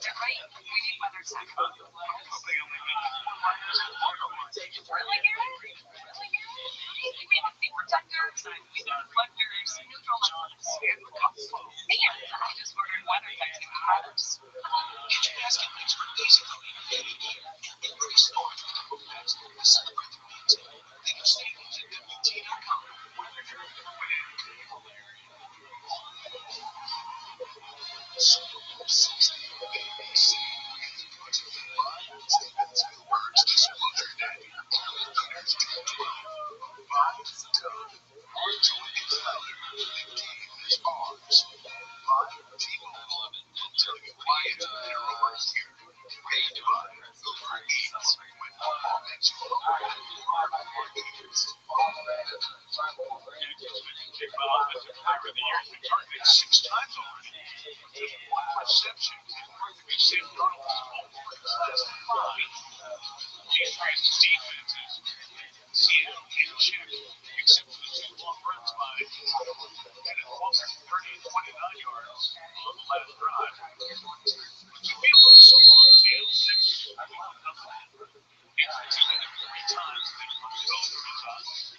right? We need weather sex. and the cup flow. And I just ordered weather affecting products. Get your basket links for easy cleaning. Increase storage for the home bags to celebrate the means. Think of staples at WT.com. Weather driven Super Bowl 60 ABC. Words Disclosure Day. Next June 12. Vibes done. Enjoy it louder. The game is ours. Live T-Mobile. Tell you why it's better over here. Paid by over 8 with all that's lower than markets. Kick offensive player of the year. He targeted 6 times already. Just one reception can practically save Donald's home for his last 5. Patriots defense is Seattle in check, except for the 2 long runs by and it was 30 and 29 yards on the last drive. The 2 field goals so far, Seattle 6, Cleveland nothing. Patriots have done it 3 times and they've run it all 3 times.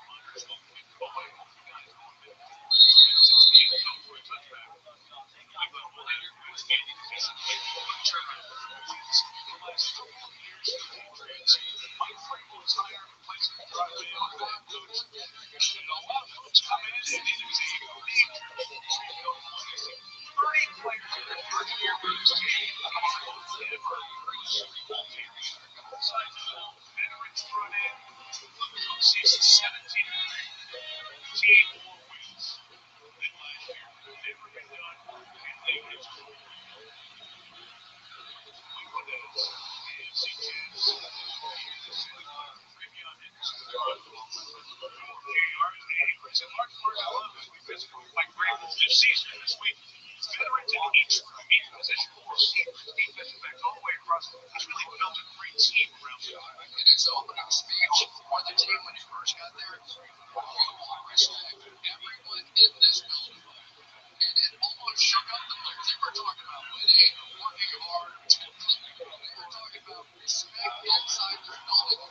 Myers will kick away. Guys going big. And 16 is over a touchback. Cleveland will have good standing defensively. But Trevor wins the last couple of years for the Patriots. Mike Vrabel's hired to place the drive in on the head coach. And a lot of folks come in and it is a big 30 players in the first year of this game. Ever. Side veterans front end. Season 17. Team more wins than last year. Never been done, and they will. Mike Vrabel this season and this week. Veterans in each position, receivers, defensive backs, all the way across. He's really built a great team around him. In his opening speech for the team when he first got there, I respect everyone in this building. And it almost shook up the players. They were talking about winning, working hard, they were talking about respect inside their building.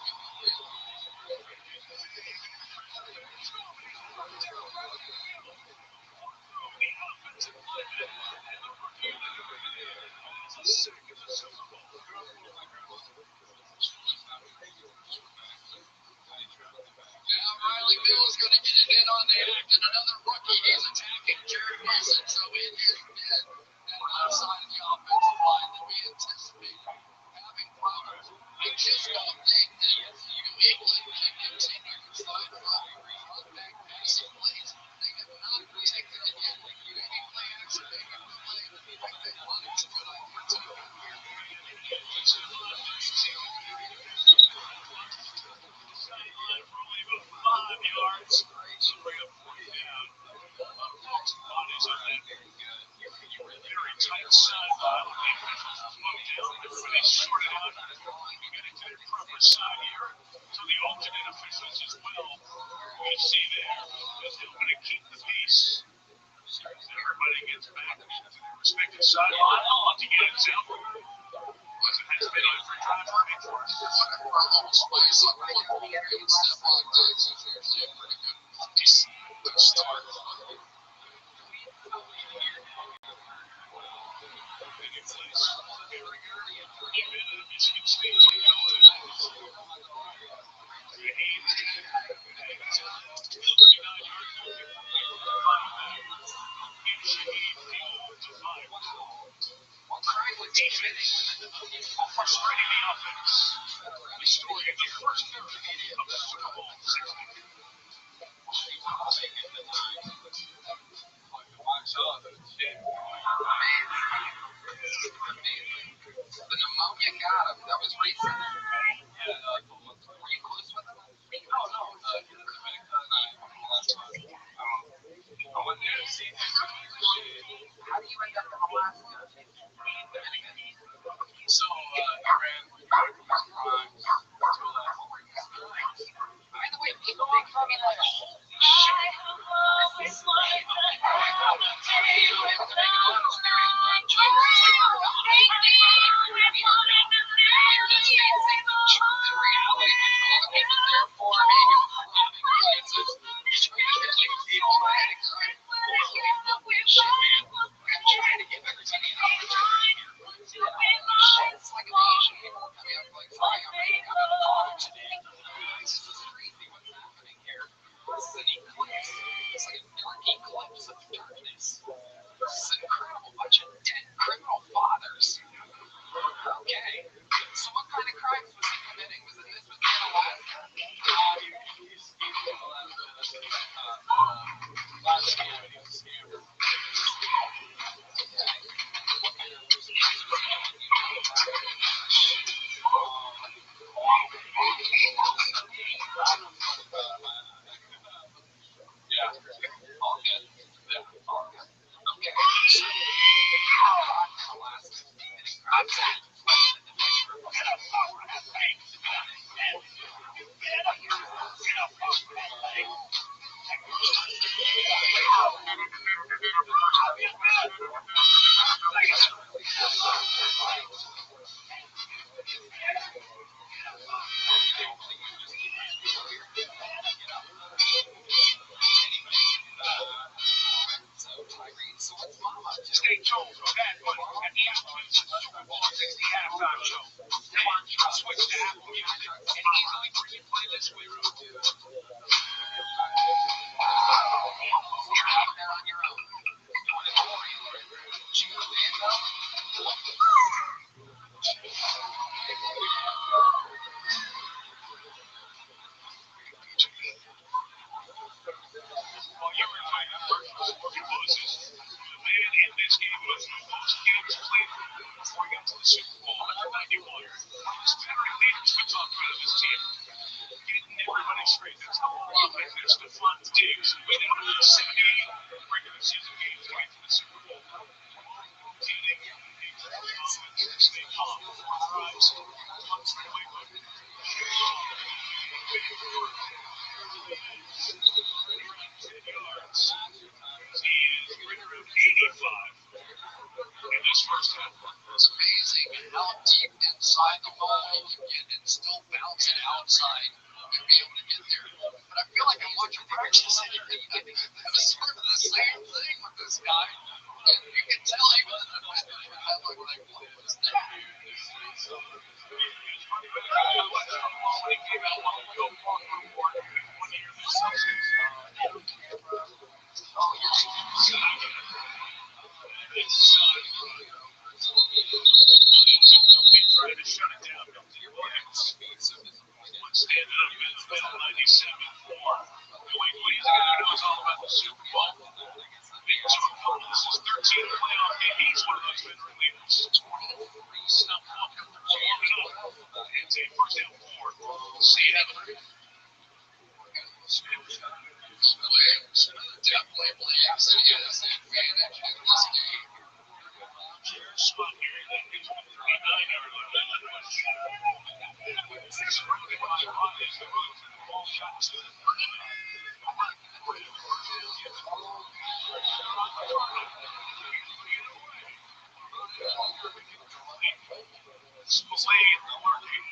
Now Riley Bill's going to get it in on the act, and another rookie. He's attacking Jared Wilson, so it is mid and outside of the offensive line that we anticipate having problems. I just don't think that New England can continue to find run back passing plays. They have not protected it yet. Maybe play action, maybe play. I think Hunting's a good opportunity here. Sideline for only about 5 yards. So bring up 40 down. Bodies on that very tight sideline. The officials have moved down. Everybody's sorted out. We got into their proper side here. So the alternate officials as well. We see there. Just hoping to keep the peace. As everybody gets back to their respective sideline. To get it out. As it has been on every drive for Patriots. Almost plays like one and step on things is usually a pretty good start. Michigan State. Frustrating the offense. The story of the first period of the Super Bowl 60. The pneumonia got him. That was recent. Were you close with him? No. I went there to see him. How do you end up in Alaska? So, I ran from his prime to Alaska. By the way, people make fun of me like, Super Bowl 60 halftime show. Hey, switch to Apple Music and easily bring your playlist with you. You're out there on your own. What is more, you got a band up? Well, you were right. It was the man in this game was the most games played before he got to the Super Bowl in 91. One of his veteran leaders we talked about on this team. Getting everybody straight. That's how long that's Stephon Diggs. We did 78 regular season games to get to the Super Bowl. Getting stay calm. Rise. Punch the way up. 10 yards. He is right around 85 in this first half. It's amazing how deep inside the hole he can get and still bounce it outside and be able to get there. But I feel like I'm watching practice and I was sort of the same thing with this guy. And you can tell even in the fitness, I look like, what was that? Trying to shut it down. Standing up in the middle, 97. What he's going to do is all about the Super Bowl. Big Super Bowl. This is 13 playoff game. He's one of those veteran leaders. 23 snuff up. Warming up. It's a first down 4. Seattle. Definitely believes that he has the advantage in this game. Spot here. That gives him a 39-yard line. Six running by Rod is the ball shot to the Spillane marking.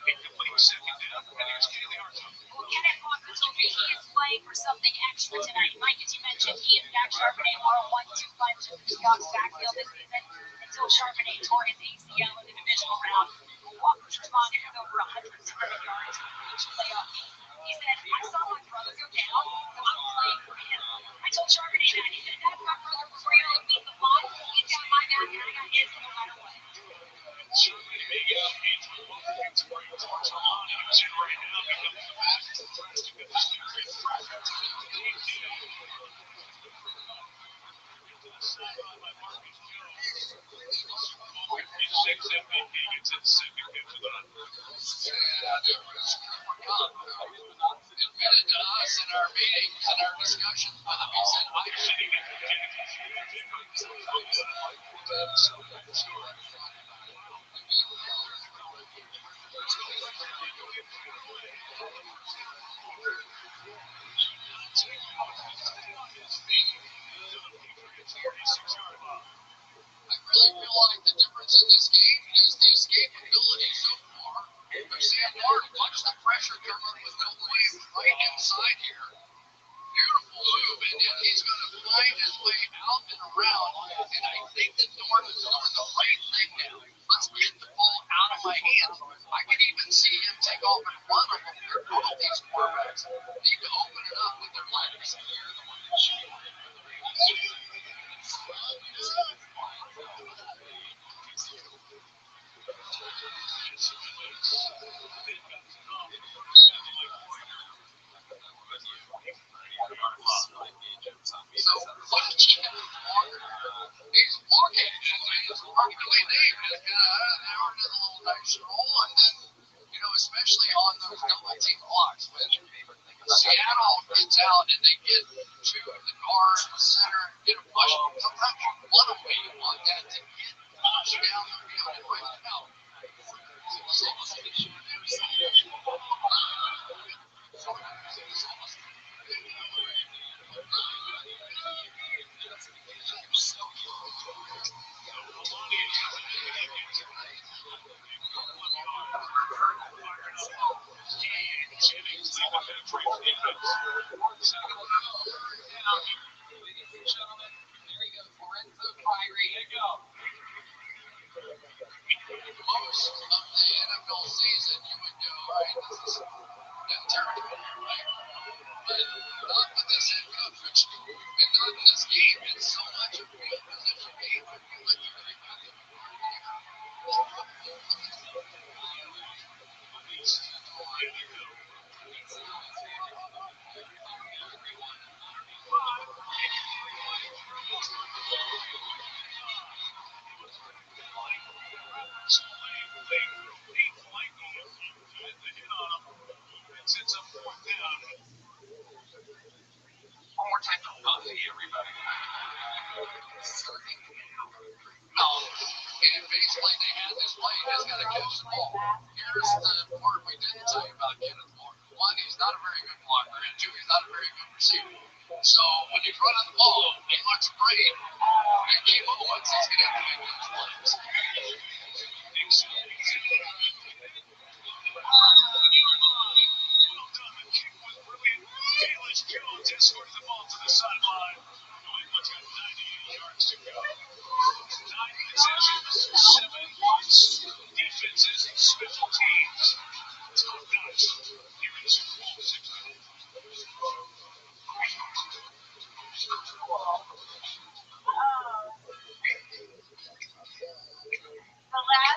Incomplete second down. And here's Kaylee Arthur. Kenneth Walker told me he is playing for something extra tonight. Mike, as you mentioned, he and Zach Charbonnet were a 1-2 punch in the Seahawks backfield this season until Charbonnet tore his ACL in the divisional round. Walker's responded with over 100 scrimmage yards in each playoff game. He said, I saw my brother go down, so I'm playing for him. I told Charbonnet that. He said, that's my brother for real. If he's the boss, he's got my back, and I got his no matter what. Charbonnet making a change with Walker. It's a great torch on. And he's in right now. Becomes the fastest plastic of this great traffic. Six MVP gets its second catch of the night. And it was Cooper Kupp who admitted to us in our meeting, in our discussions with him. He said, I should have been I really feel like the difference in this game is the escapability so far. But Sam Martin, watch the pressure come up with no way right inside here. Beautiful move, and he's going to find his way out and around. And I think that Norton is doing the right thing now. Let's get the ball out of my hands. I can even see him take off and run a little bit. Both of these quarterbacks need to open it up with their legs. So, watch Kenneth Walker. He's walking, and he's arguably named. And they're in a little nice stroll, and then, especially on those double team blocks, when Seattle gets out and they get to the guard, the center, get a push. Sometimes you want to wait on that to get pushed down the field and right out. Not with this head coverage, and not in this game. It's so much of a field position game. I feel like you're very good at It's a fourth down. One more time for Buffy, everybody. Starting now. And basically, they had this play. He's got to catch the ball. Here's the part we didn't tell you about Kenneth Walker. One, he's not a very good blocker, and two, he's not a very good receiver. So when you run on the ball, he looks great. And Game Owens is going to have to make those plays. Bayless Jones escorted the ball to the sideline. New England's got 98 yards to go. 9 possessions, 7 points. Defenses, special teams. Top notch. Here in Super Bowl 60.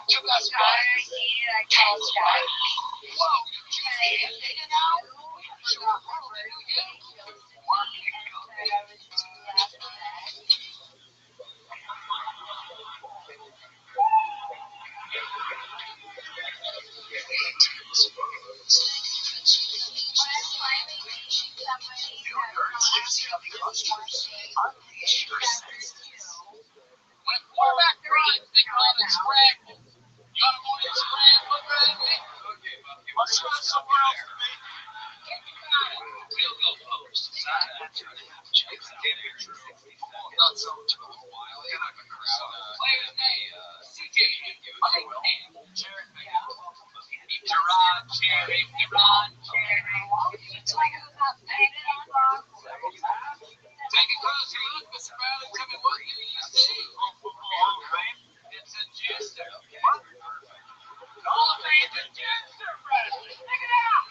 The last guy I see, I called Jack. Whoa, when quarterback drives, they call it scramble. You got to go in scramble, baby. Okay, Bucky, let's try somewhere else, baby. We'll go post. That's right. Can't be true. Not so much of a while. You're not going to crowd. Player's name, CJ. I will. Jared Gerard, Jerry, Gerard, Jerry. Take a closer look, Mr. Bradley. Tell me what you see. It's a jester. What? Oh, it's a jester, Bradley. Check it out.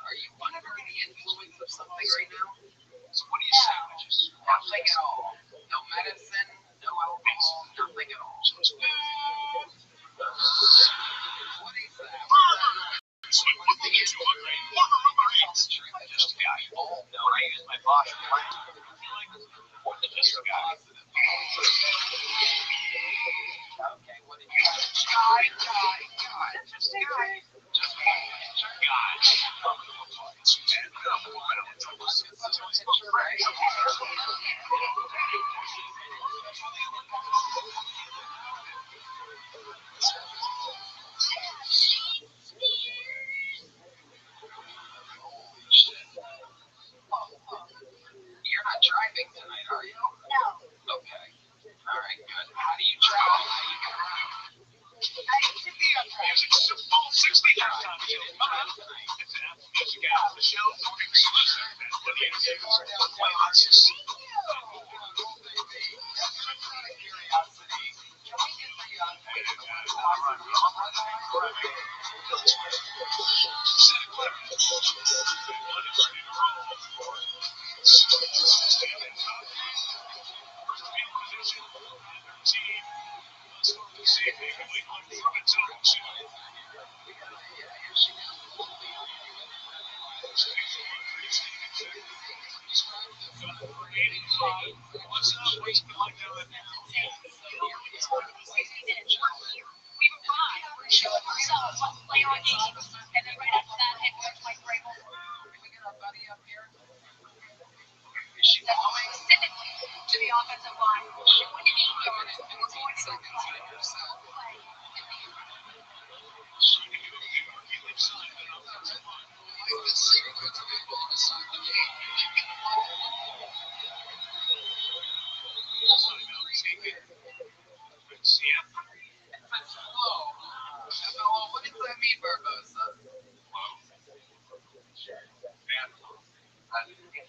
Are you under the influence of something right now? So what do you sandwiches? Nothing at all. No medicine, no alcohol, nothing at all. What is that? What thing is you hungry? Just a guy. Oh, no, I use my Bosch plant. Or the just a guy. Okay, what did you guy. Just a guy. You're not driving tonight, are you? No. Okay. All right, good. How do you travel? How do you get around? I should be on track. It's Super Bowl 60 halftime show. It's an Apple Music app. The show is exclusive. When the entertainers play on 60. What does that mean, Barbosa?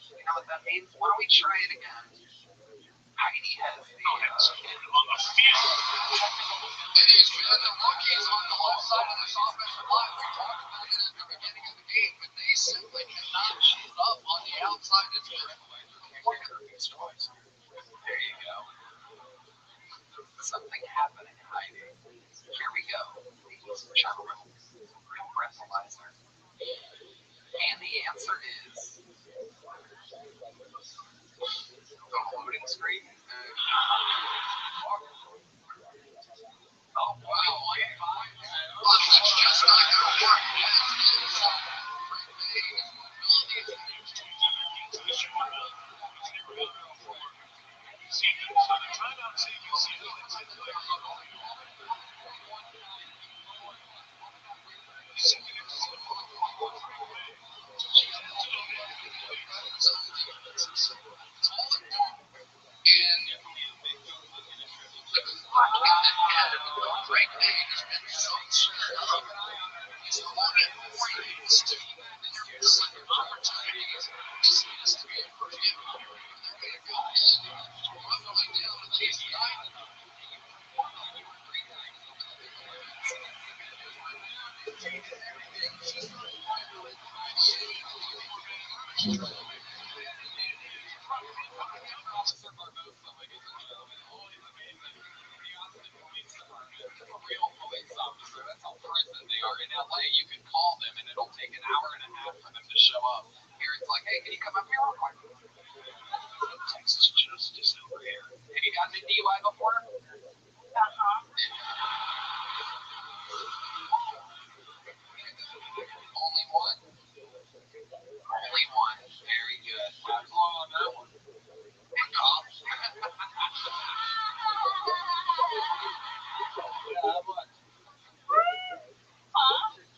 You know what that means? Why don't we try it again? Heidi has the on the field. it is man, the rookies on the left side of this offensive line. We talked about it at the beginning of the game, but they simply cannot shoot up on the outside. It's been twice. There you go. Something happening, Heidi. Here we go. Ladies and gentlemen, real breathalyzer. And the answer is the loading screen. Oh, wow. That's just not going to work. They are in LA. You can call them and it'll take an hour and a half for them to show up. Here it's like, hey, can you come up here real quick? Texas Justice over here. Have you gotten a DUI before? Only one? Only one. Very good. How's long on that one? Cops.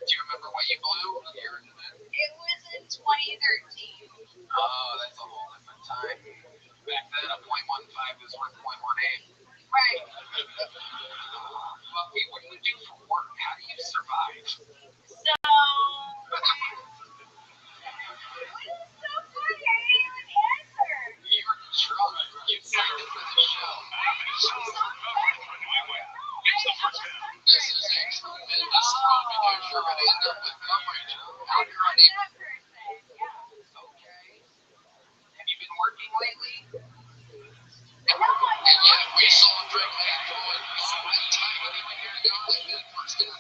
Do you remember what you blew? It was in 2013. Oh, that's a whole different time. Back then, a .15 was worth .18. Right. Buffy, what do you do for work? How do you survive? So, what is so funny? I didn't even answer. You're drunk. You signed up for the show. This is a tremendous quote because you're going to end up with coverage out here on the... That person, yeah. Okay. Have you been working lately? No, And yet we saw Drake May going sweat time even here to go like that first down.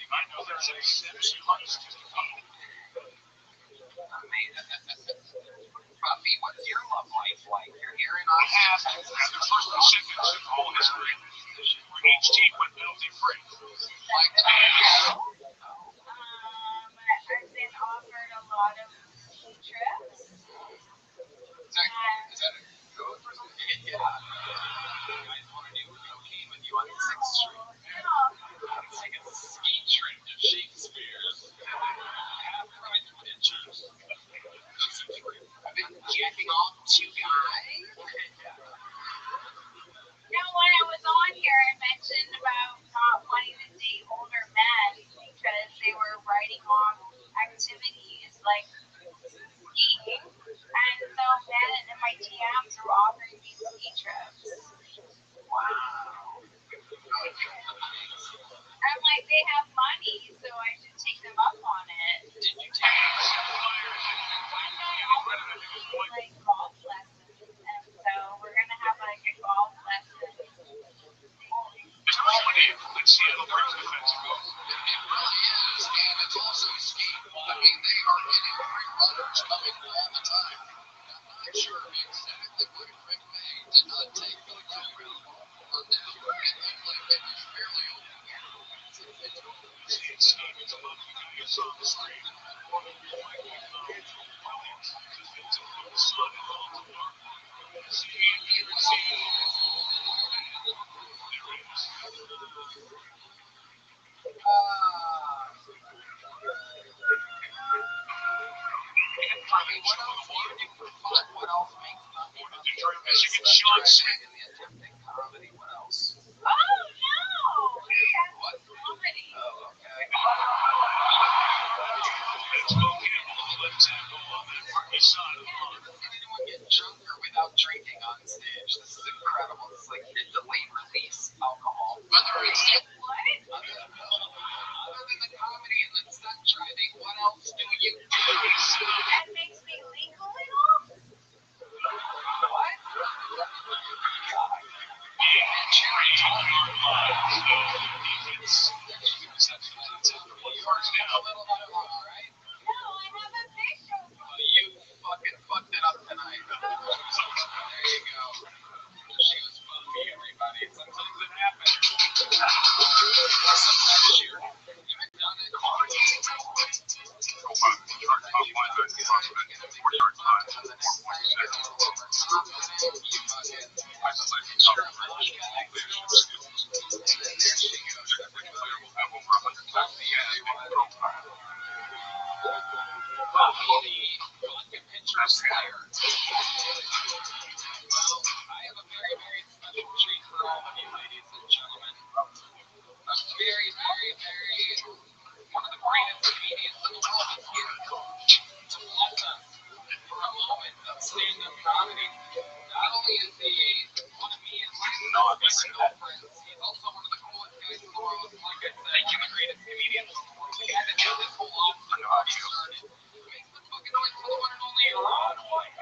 I know there's a sense you like to Buffy, what's your love life like? You're here in Austin. after the first 2 seconds of all history, where each team went penalty free. Like that. I've been offered a lot of ski trips. Is that a code for something? Yeah. You guys want to do a cocaine with you on 6th Street? Let's take a ski trip to Shakespeare's. Half-price pictures. I've been jacking off 2 guys. Now, when I was on here, I mentioned about not wanting to date older men because they were writing off activities like skiing. And so men in my DMs were offering me ski trips. Wow. I'm like, they have money, so I should take them up on it. Did you take Like golf lessons, and so we're gonna have like a golf lesson. It's culminating. Let's see how the Bruins defense goes. It really is, and it's also ski. I mean, they are getting free runners coming all the time. I'm not sure exactly what Rick May did not take for the go-round on that one. It looked like it was fairly open. Seeing Stevens above the guys on the screen. What else makes Buffy Michigan Sean said. in the attempting comedy? What else? Oh no! That's comedy. Oh, anyone get drunker without drinking on stage? This is incredible. It's like the delayed release alcohol. Other than the comedy and the stunt driving, what else do you do? That makes me legal and all. What? Right? No, I have a picture. You fucking fucked it up tonight. There you go. She was fun me, everybody. Sometimes it happens. Sometimes you've done it. Well, I have a very, very special treat for all of you, ladies and gentlemen. A very, very, very one of the greatest comedians in the world is here to bless us for a moment of stand-up comedy. Not only is he one of me and my special girlfriends, he's also one of the coolest guys in the world. Like I said, the greatest comedian in the world. The guy that got this whole awesome party started. Make some fucking noise for the one and only Ron White.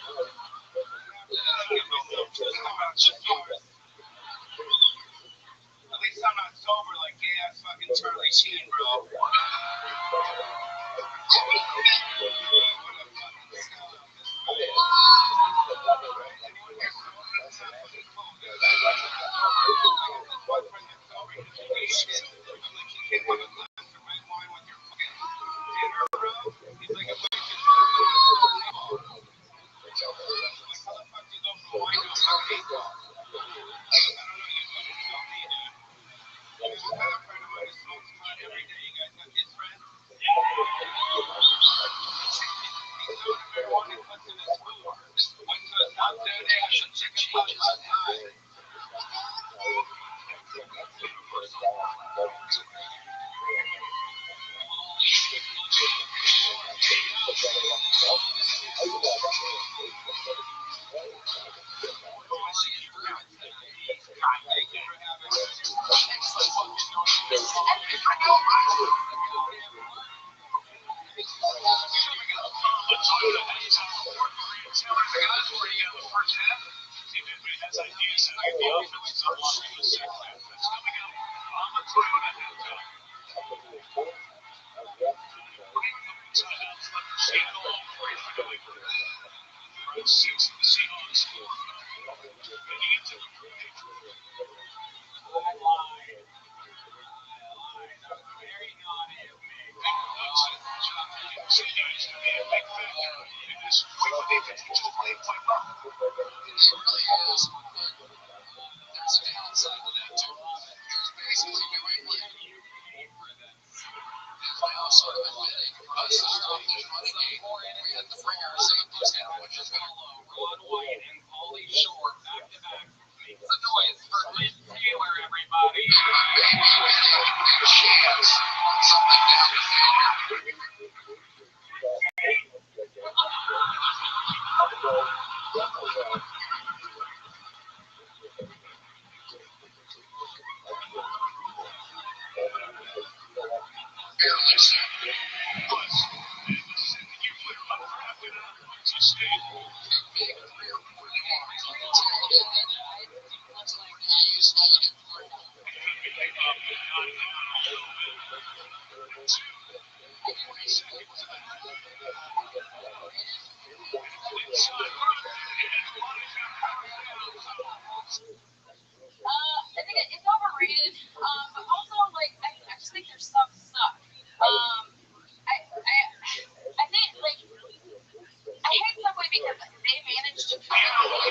At least I'm not sober like gay ass fucking Charlie Sheen, bro. I think it's overrated. But also, like, I just think their stuff sucks. I think, like, I hate Subway because they managed to come out with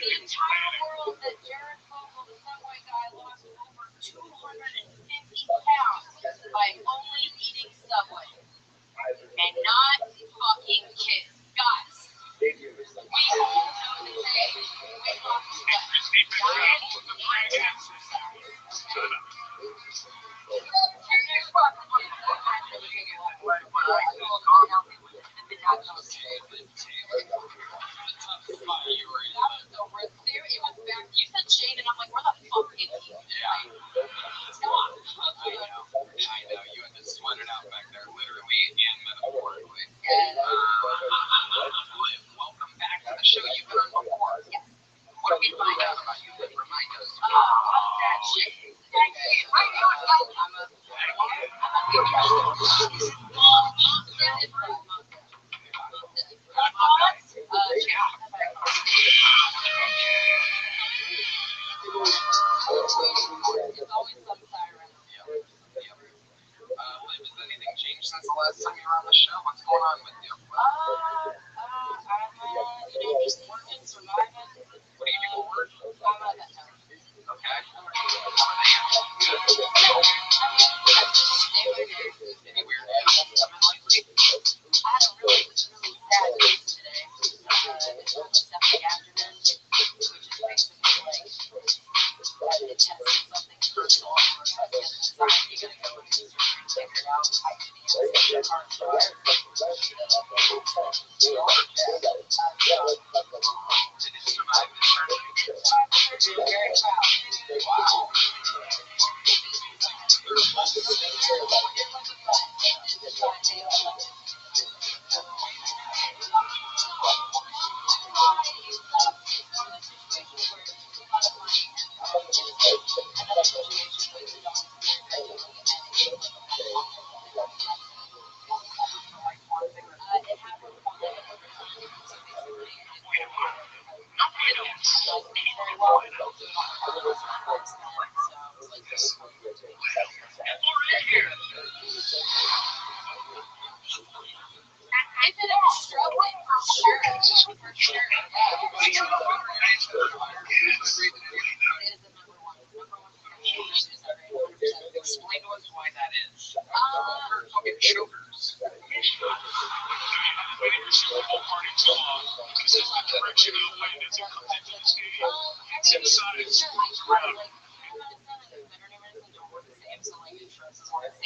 the entire world that Jared Fogle, the Subway guy, lost over 250 pounds by only eating Subway and not fucking kids. Guys, we all know the saying, weight loss is what? Diet and exercise. Here's what I'm really thinking about. You said Shane, and I'm like, where the fuck is he? Stop. I know, you had to sweat it out back there, literally and metaphorically. Liv, welcome back to the show. You've been on before. Yes. What do we find out about you, Liv? Remind us. That shit. Liv, has anything changed since the last time you were on the show? What's going on with you? Just working, surviving. What do you do for work? I'm a vet. Okay. Any weird animals coming lately? I had a really sad case today. It's on the septic abdomen, which is basically like they tested something personal or something. You gotta go and figure it out. I didn't even see the car. If it is struggling, for sure. For sure. Explain to us why that is. Fucking chokers.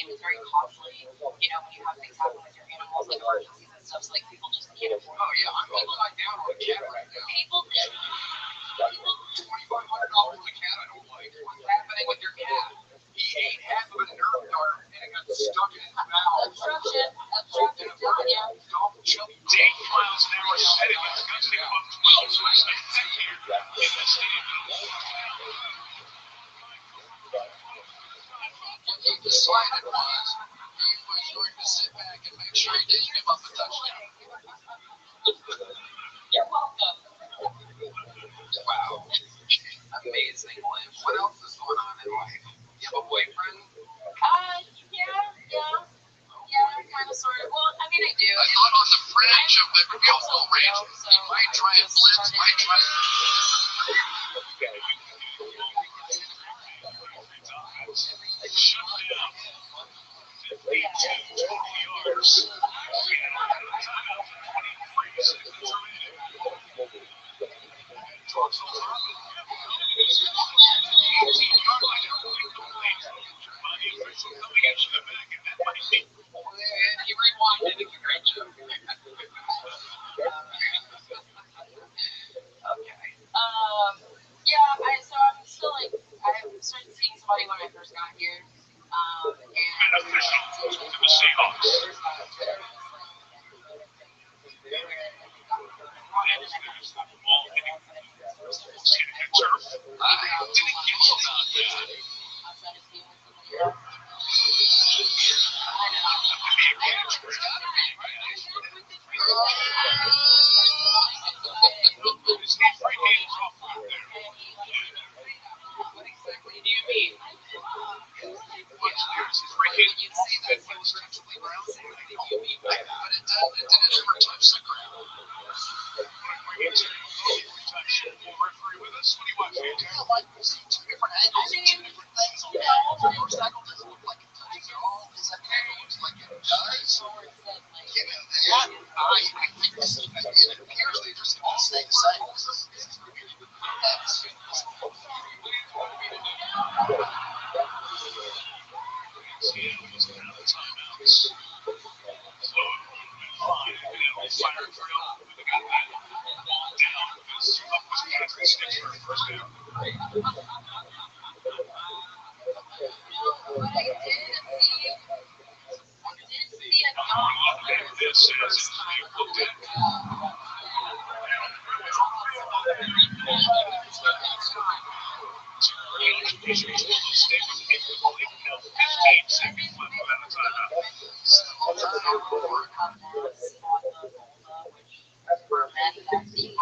It's very costly, you know, when you have things happen with your animals, like emergencies and stuff, so like people just can't afford it. Oh yeah, I'm upside down on a cat right now. People $2,500 on a cat I don't like. What's happening with your cat? He ate half of a nerve dart and it got stuck in his mouth. obstruction, telling you. Don't jump 8 miles an hour heading with gusting above 12, so it's like that here in the stadium. What he decided was he was going to sit back and make sure he didn't give up a touchdown. You're welcome. Wow. Amazing life. What else is going on in life? You have a boyfriend? Yeah, kind of, sort of. Well, I mean, I do. I thought on the fringe of the beautiful range, he might try and blitz, might try and... He rewinded it. Great joke. Okay. So I'm still like, I started seeing somebody when I first got here. Beneficial to the Seahawks. What exactly do you mean? When you say that he was principally browsing, what do you mean by that? But it didn't ever touch the ground. Referee with us. What do you want? Like we see two different angles and two different things on that. The first angle doesn't look like it touches at all. The second angle looks like it does. Given that, I think it appears they just all stay the same.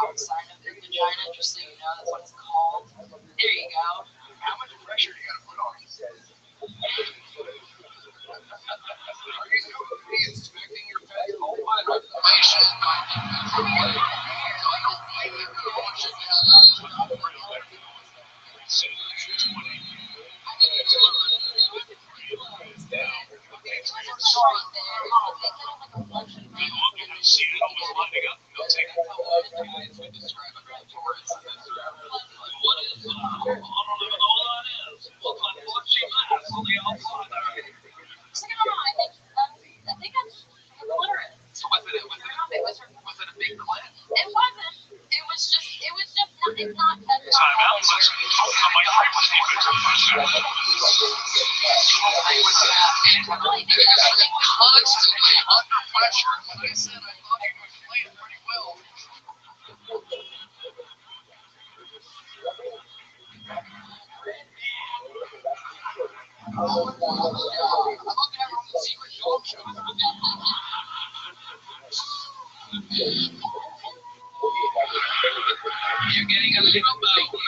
Outside of the vagina, just so you know, that's what it's called. There you go. How much pressure do you got to put on it? Are you expecting your fat cold blood inflammation? Constantly under pressure. When I said I thought he was playing pretty well. You're getting a little bone.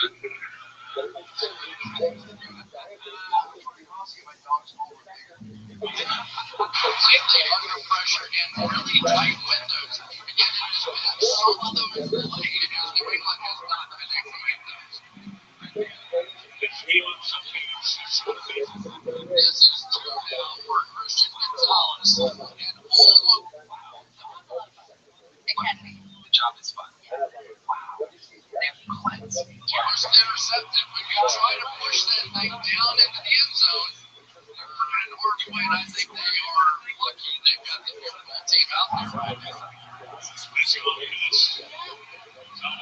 It can be. The job is fun. Yeah. Wow. They have cleanse. First intercepted. When you try to push that thing down into the end zone, they're putting an arm away, and I think they are lucky they've got the football team out there. Special on this. I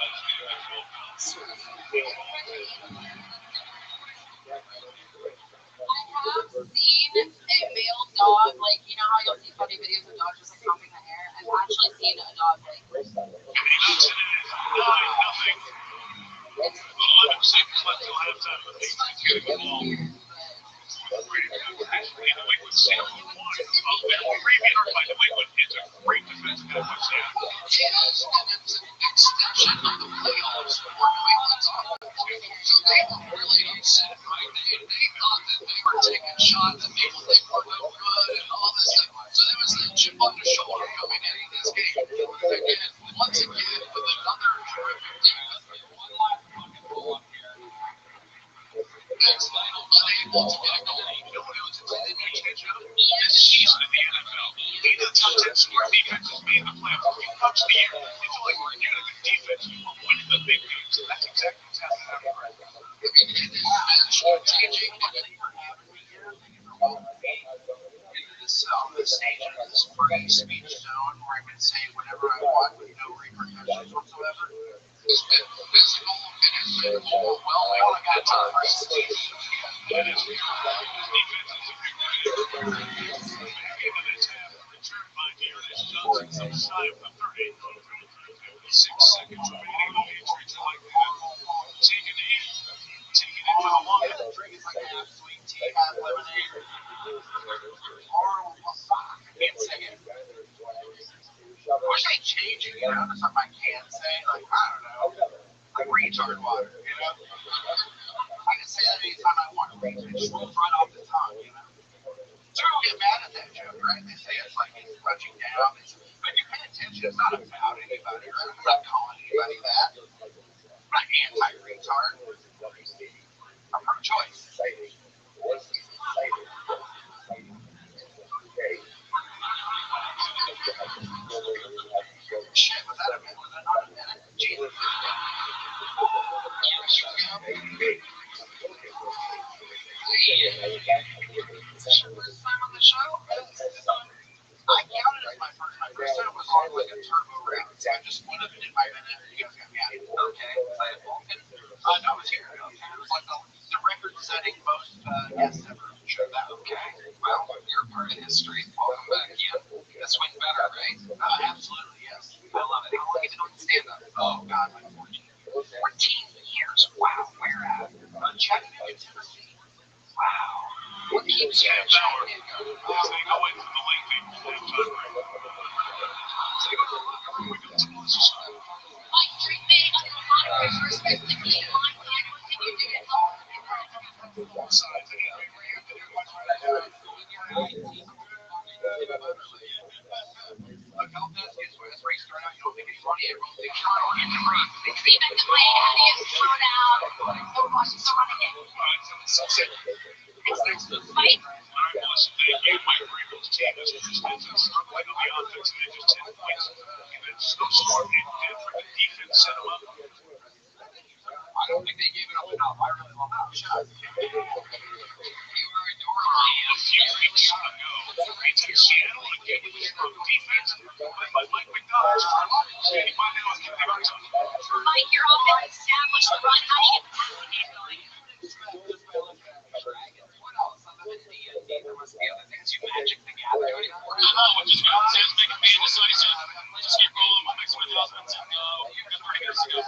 have seen a male dog, like, you know how you'll see funny videos of dogs just like combing the hair? I've actually seen a dog like. Taking shots and maybe they were no good and all this stuff. So there was the chip on the shoulder coming in this game. Again, once again, with another terrific defense. Next line, unable to get a goal. You know what it was? They didn't change up. This season in the NFL, either the top 10 score defense has made the playoffs. We coach the year. They feel like we're doing a good defense. We will win the big games. That's exactly what's happening right now. I mean, it has been strategic. On the stage of this free speech zone where I can say whatever I want with no repercussions whatsoever. It's been physical and it's been overwhelming. All I got time for is speech. It is defense is a good return by Dearness Johnson, some shy of the 30. 6 seconds remaining. The Patriots are likely to take it in. Take it into the line. Drink is like half sweet tea, half lemonade. Or I can't say it. I wish I'd change it, you know, to something I can say. Like, I don't know. Like retard water, you know? I can say that anytime I want. It just rolls right off the tongue, you know? People get mad at that joke, right? They say it's like it's punching down. But you pay attention, it's not about anybody, right? I'm not calling anybody that. I'm not anti-retard. I'm pro-choice. Shit, was that not a minute? Jesus. First time on the show? I counted as my first. My first time was on like a turbo round. So I just went up and did my minute. You guys got me out. Okay. No, I was here. It was like the record-setting most guests ever. Sure that. Okay. Well, you're part of history. Welcome back again. This went better, right? Absolutely, yes. I love it. How long have you been on stand-up? Oh, God, like 14 years. 14 years? Wow. Where at? Chattanooga, Tennessee. Wow. What keeps you in Chattanooga? As they go into the late game halftime break. Like treatment under a lot of pressure, especially being on time. Can you do it? Look how fast gets raced around. You don't think it's funny. Everyone thinks you're on in front. Even the way how you slow down, the rush is running it. It's the fight. They gave Mike Vrabel's team as a business struggling on the offense, and they just 10 points. And then snowstorm it did for the defense, set them up. I don't think they gave it up enough. I really love that shot. You were in your line a few weeks ago. It's in Seattle, a game with a strong defense, led by Mike McDonald. Standing by now is Kevin Hartson. Mike, your offense established the run. How do you get the passing game going? What else? There was the other things you Magic the Gathering. Which is good. Sam's making me decide, so just keep rolling. We'll make some adjustments, and you've got 30 minutes to go.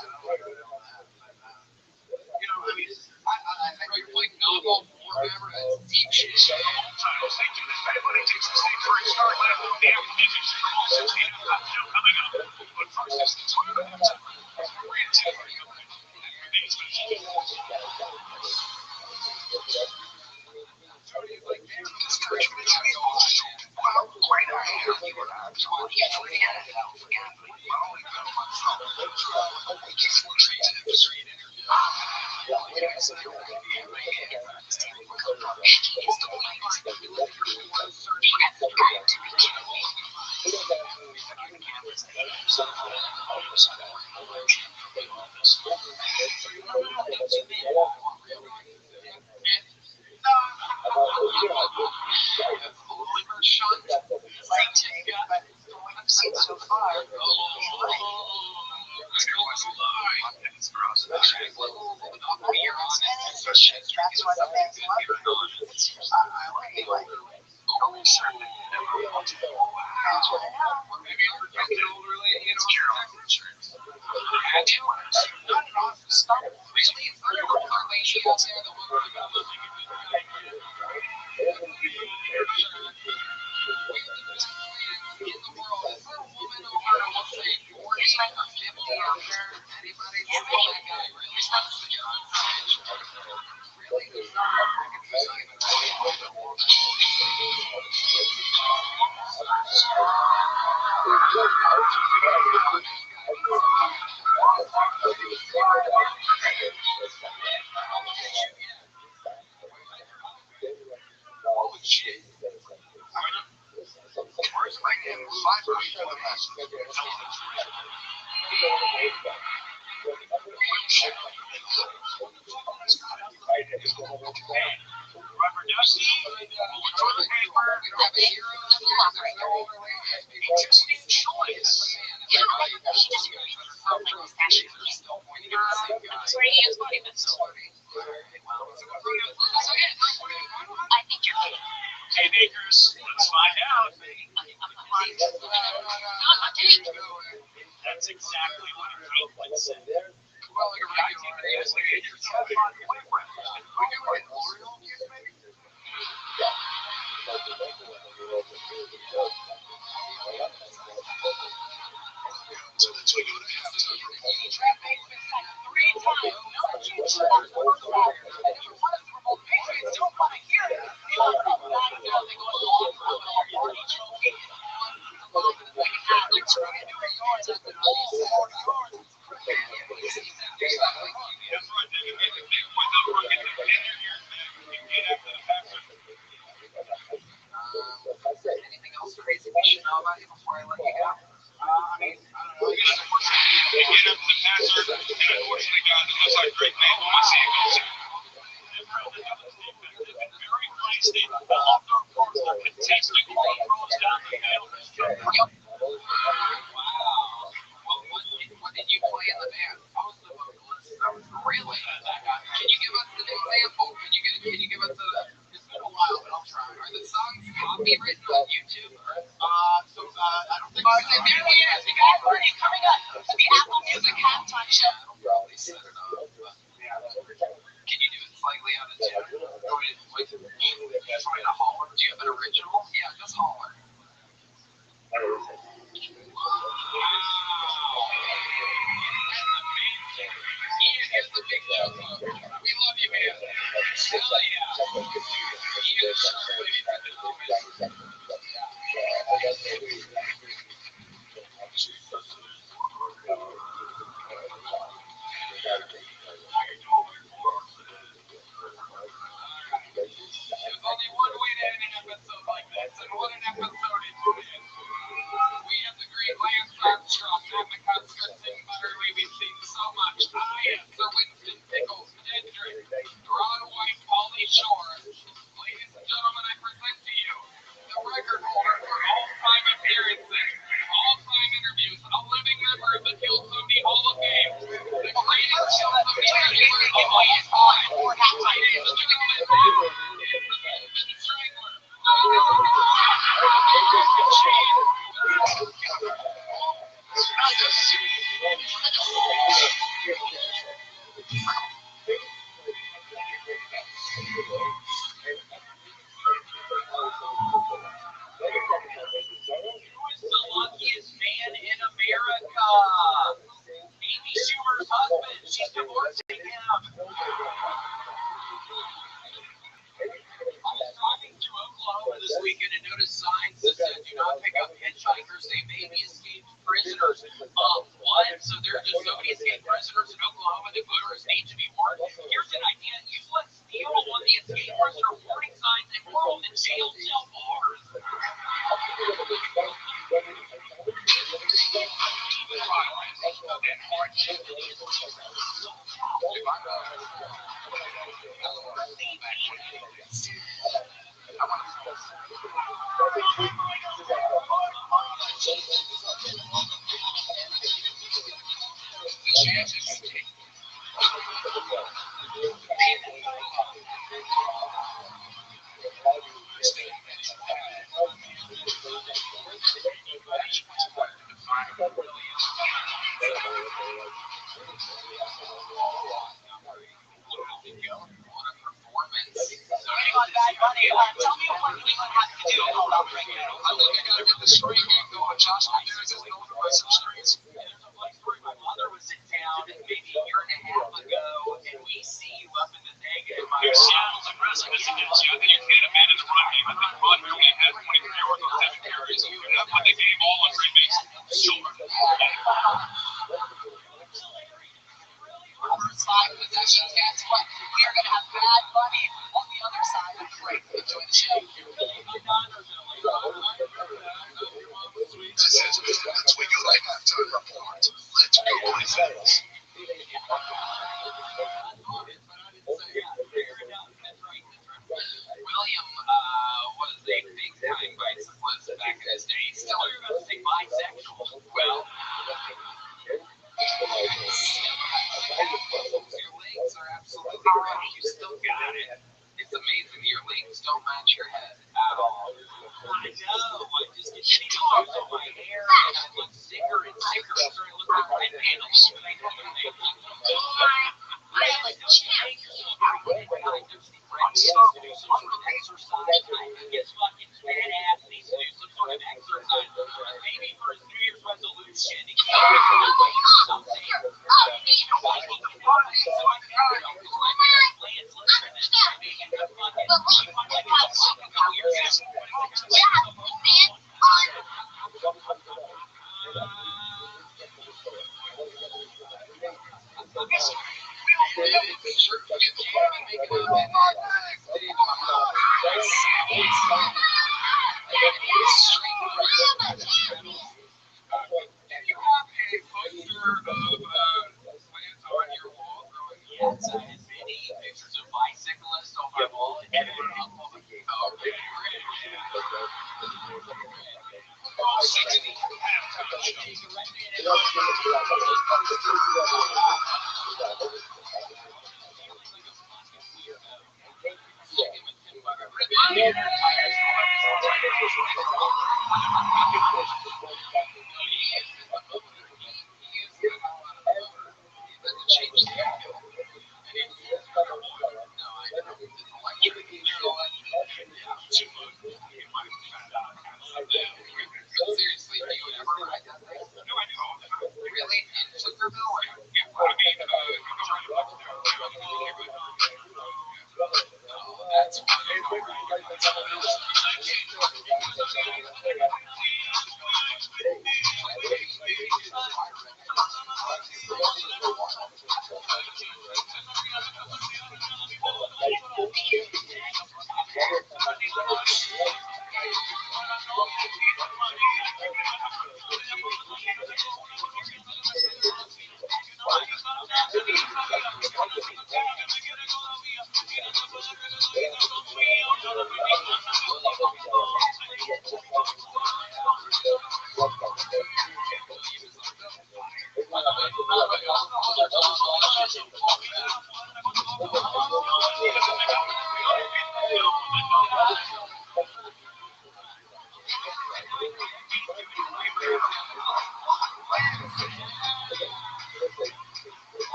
You know, I mean, I know you're playing novel Warhammer. That's deep shit. Titles, they do this. Everybody takes the same for a start. Let them move the music. Super Bowl 16 show coming up. But first, it's the Toyota halftime. We're in 10 for today's special. Liver shunt. I've seen so far.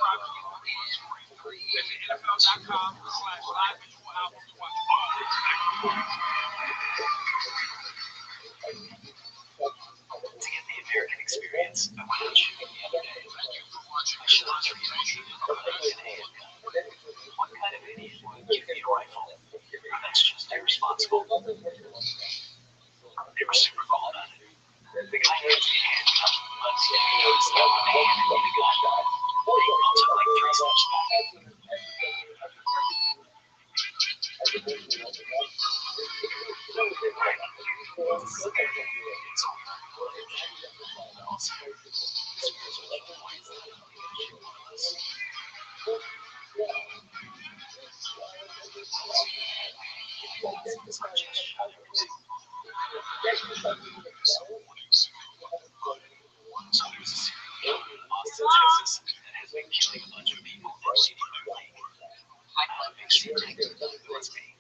To get the American experience, I went out shooting the other day. I shot three shooters in hand. What kind of idiot would give me a rifle? That's just irresponsible. They were super cool about it. The guy had his hand up, but he noticed that when they handed me the gun, they all took like 3 steps back. Somebody was a serial killer in Austin, Texas, that has been killing a bunch of people and cheating their leg. I'm a extreme detective. That's me. And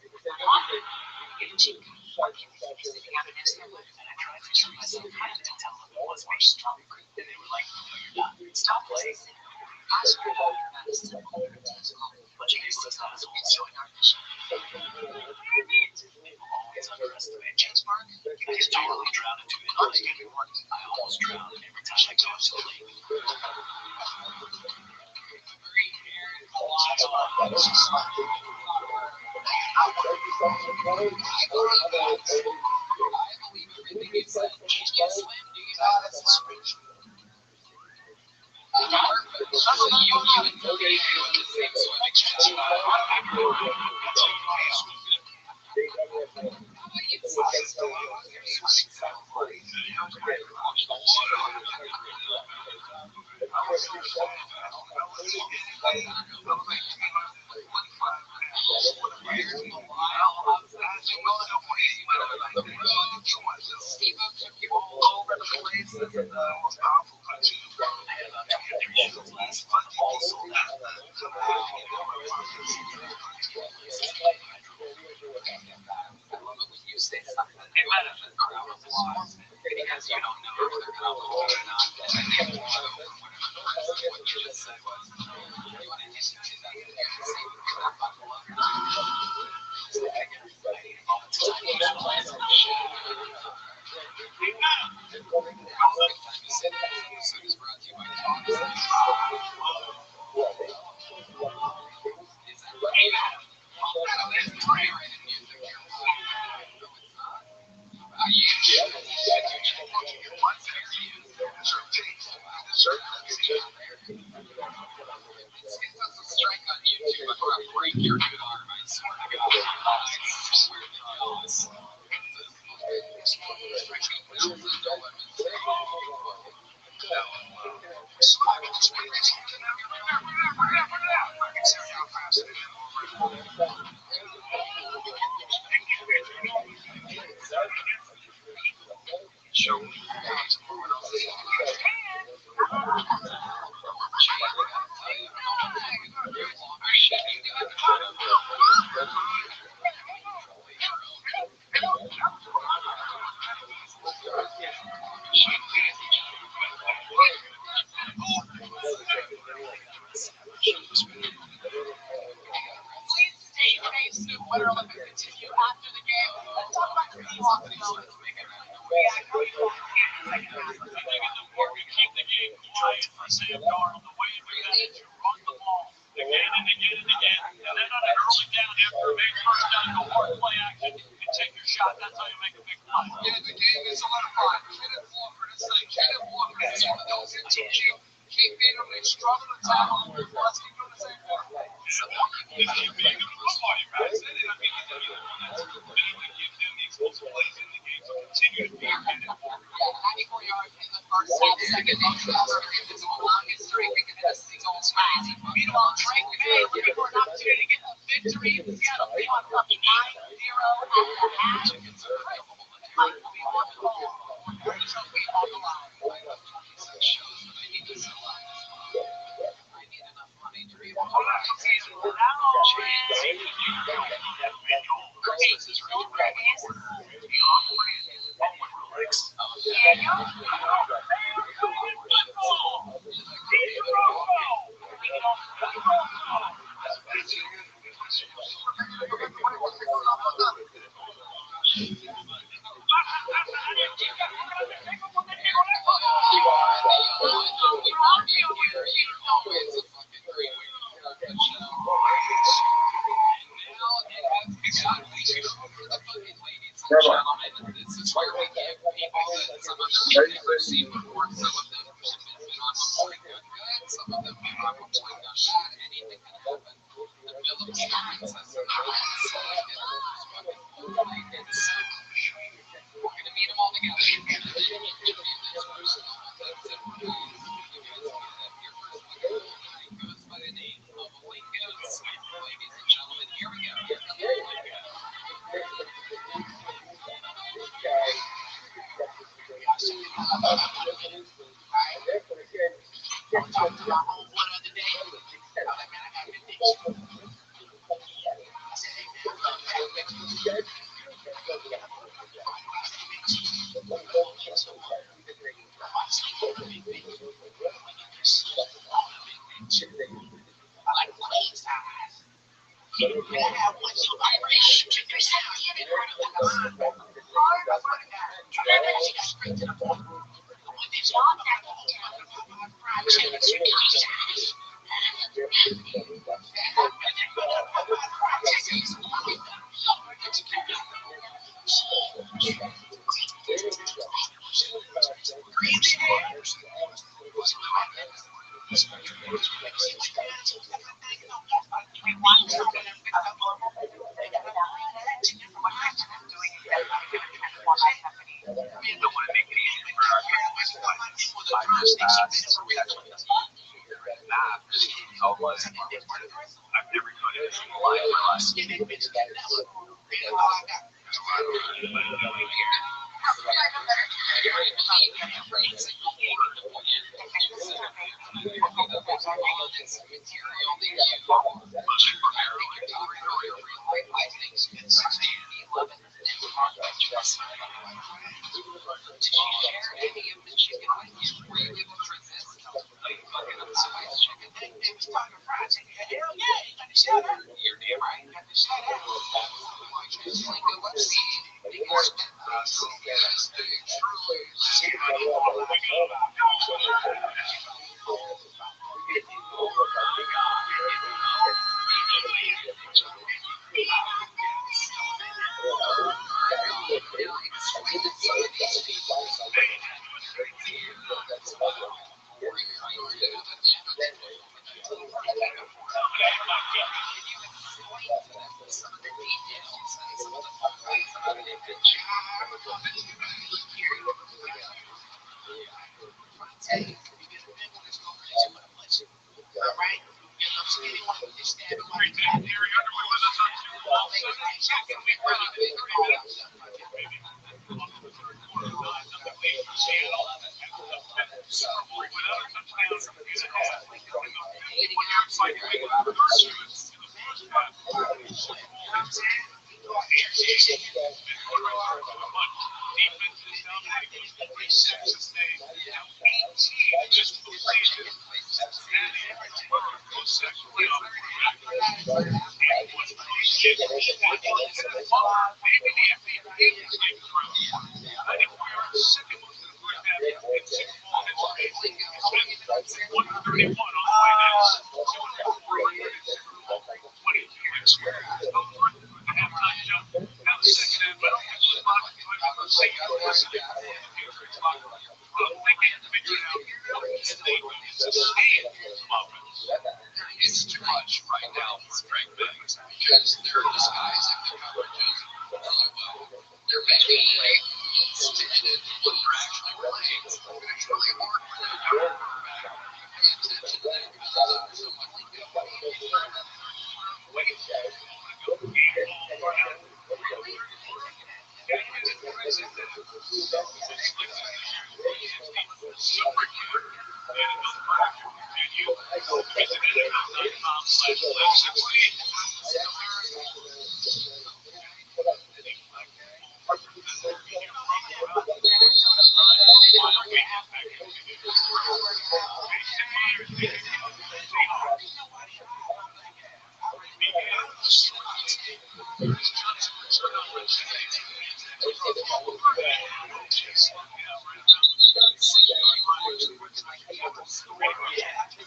I tried to show myself and tell them it was me. And they were like, no, you're not. Stop playing. But you used to not as old showing our mission. People always underestimate James Park. I get totally drowned into it. I almost drown every time I go to the lake. Because you don't know if they're going to hold or not.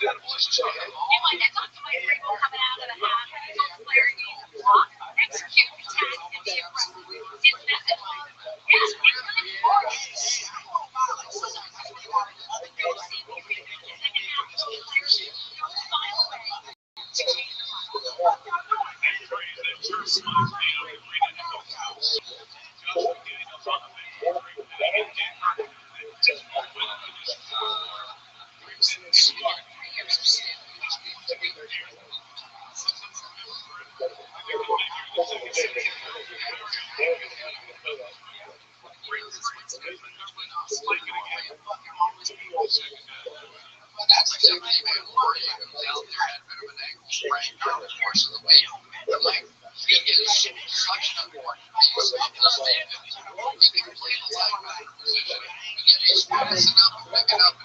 I talked to my people coming out of the house. I told Claire to use a block, execute the task, and be aggressive. See the method? Yes, it's really important. Go see me. The second half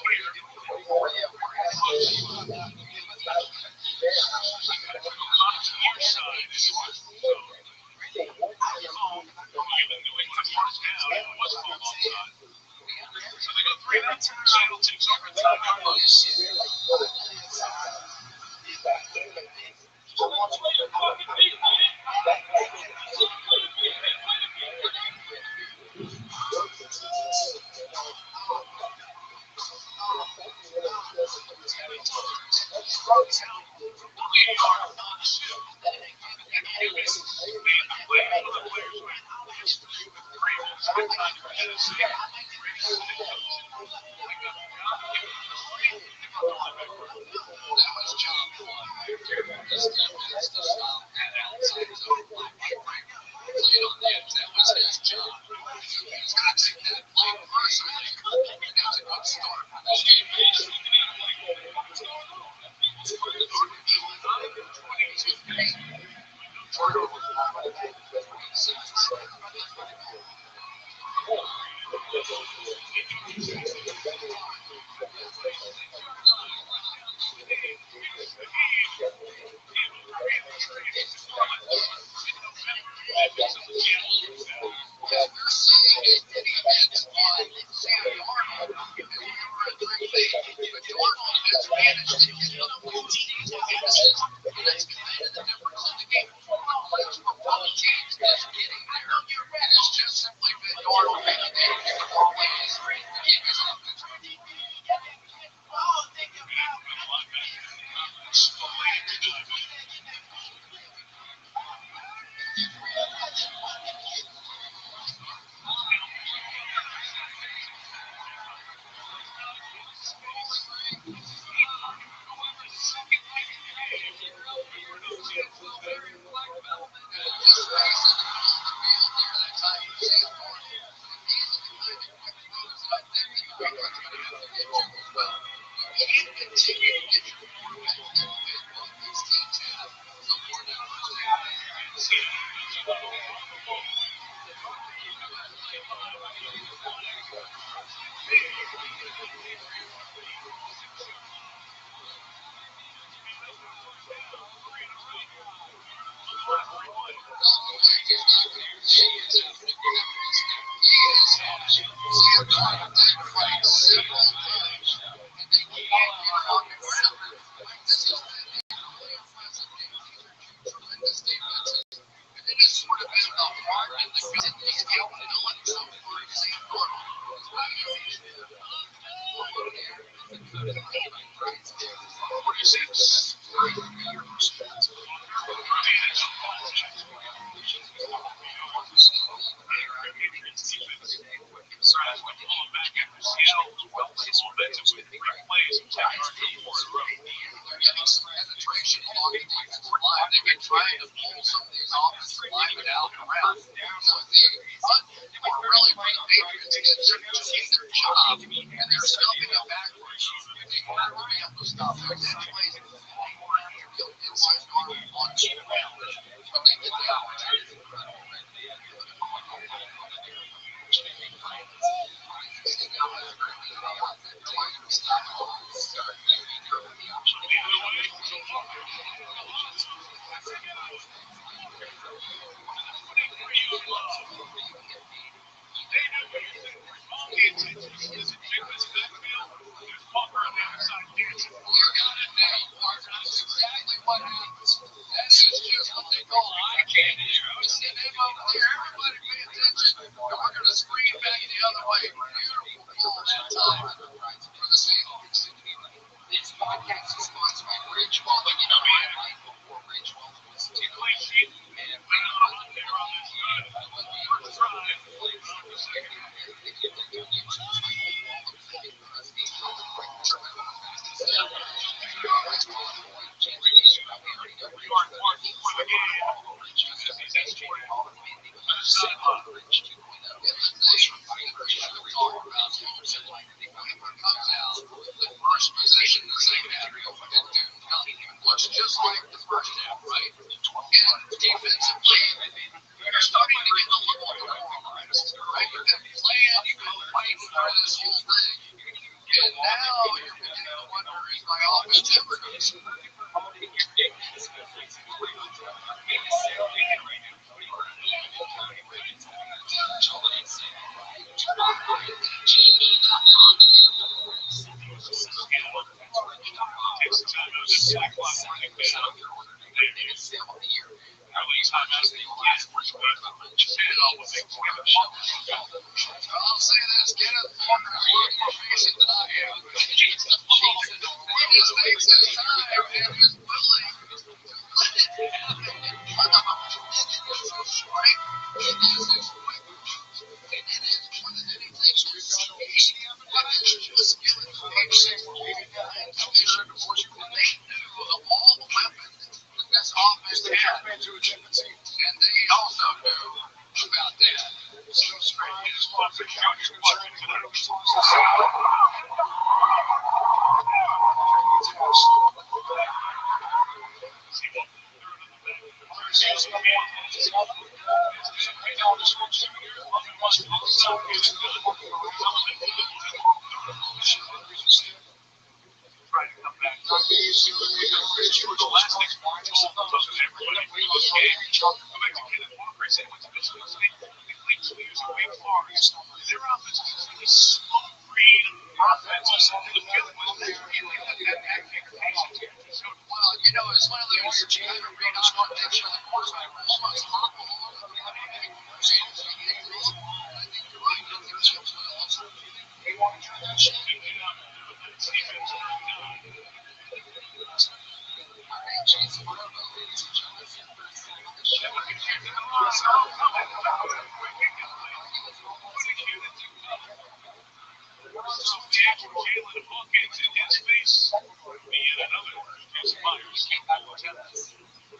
told Claire to go file away to change the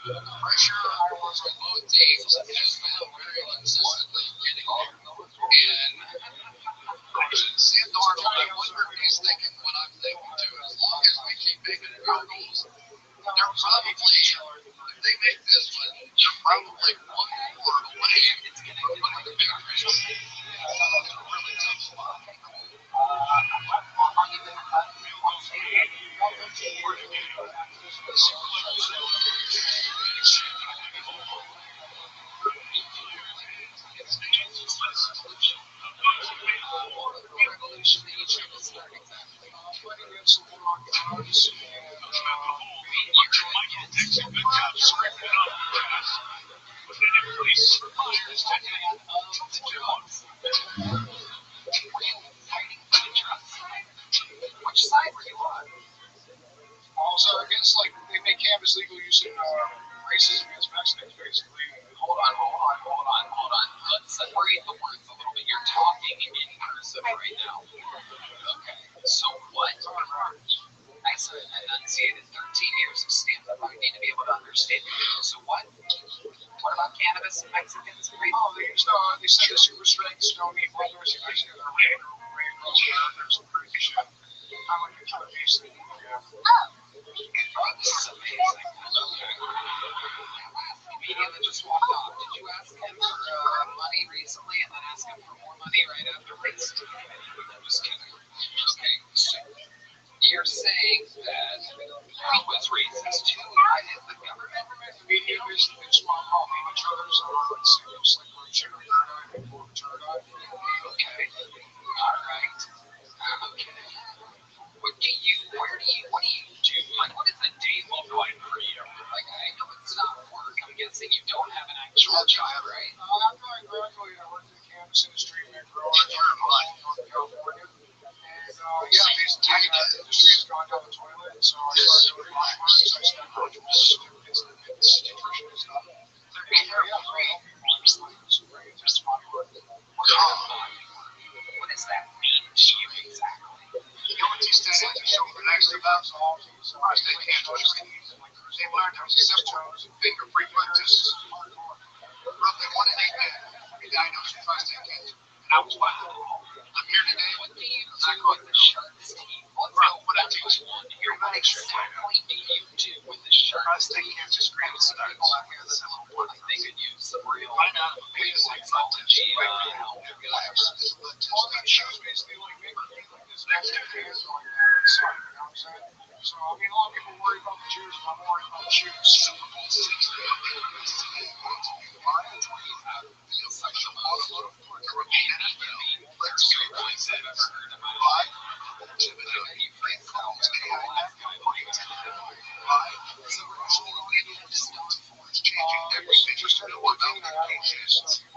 Pressure on both teams has been very consistently getting there. it's gonna get like a big really tough spot. Revolution that you trying to start exactly. Fighting against some more guns Which side were you on? also against like they make cannabis legal use in racism against Mexicans, basically. Hold on. Let's separate the words a little bit. You're talking in cursive right now. Okay. So what? I said enunciated 13 years of stand-up. I need to be able to understand. So what? What about cannabis and Mexicans? Oh, they said the super strength don't eat brothers. You guys get a raid across America or some crazy shit. I'm like, you're trying to base it. Yeah. This is amazing. Comedian that just walked off. Did you ask him for money recently and then ask him for more money right afterwards? I'm just kidding. Okay, so you're saying that he was racist too? Is the government? The media basically just want to call each other, so like serious, like we're chicken paradise, people of paradise. Okay. All right. Okay. What do you do? Like, what is a day look like for you? Like, I know it's not work. I'm guessing you don't have an actual job, right? After I graduated, I worked in the cannabis industry in Vancouver, Northern California. And yeah, basically the industry has gone down the toilet, so I started doing my work, so I started working with certificates in fitness and nutrition and stuff. What does that mean to you exactly? You go into these things to show the next about songs, so I stay candles and they learned how to set toes and finger frequent tests. Roughly 1 in 8 men will be diagnosed with prostate cancer. And I was one of them. I'm here today. What do you do with the shark's teeth? Let's go What I back do to is one here. What exactly do you do with the shark's prostate teeth? cancer screening studies. People out here that don't want to think and use some real psychology help. All that shows basically like maybe like this next hands like that inside, you know what I'm saying? So I mean a lot of people worry about the Jews, and I'm worried about the shoes. Just to know what medications and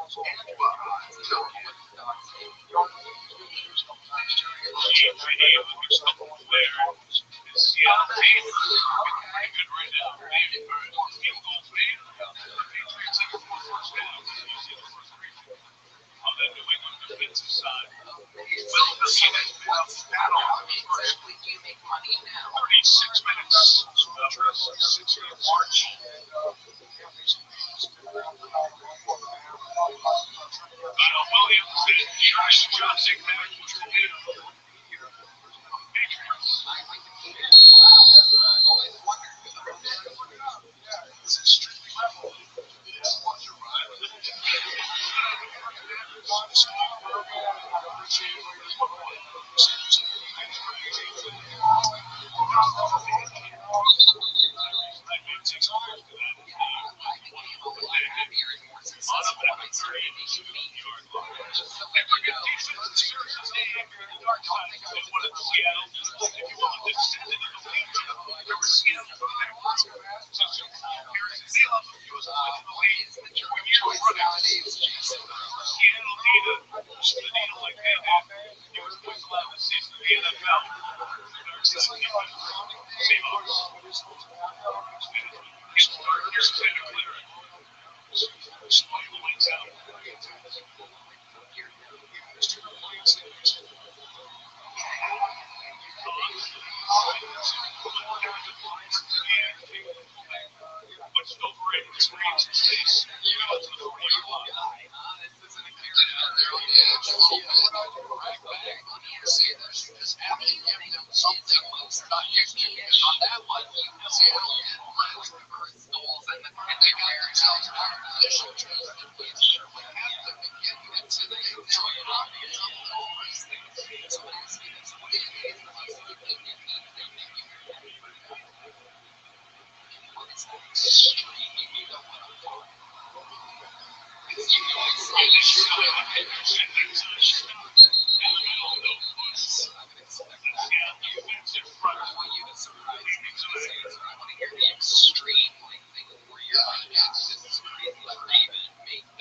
Exactly, do you make money now? 36 minutes. So I'll travel 6 of March and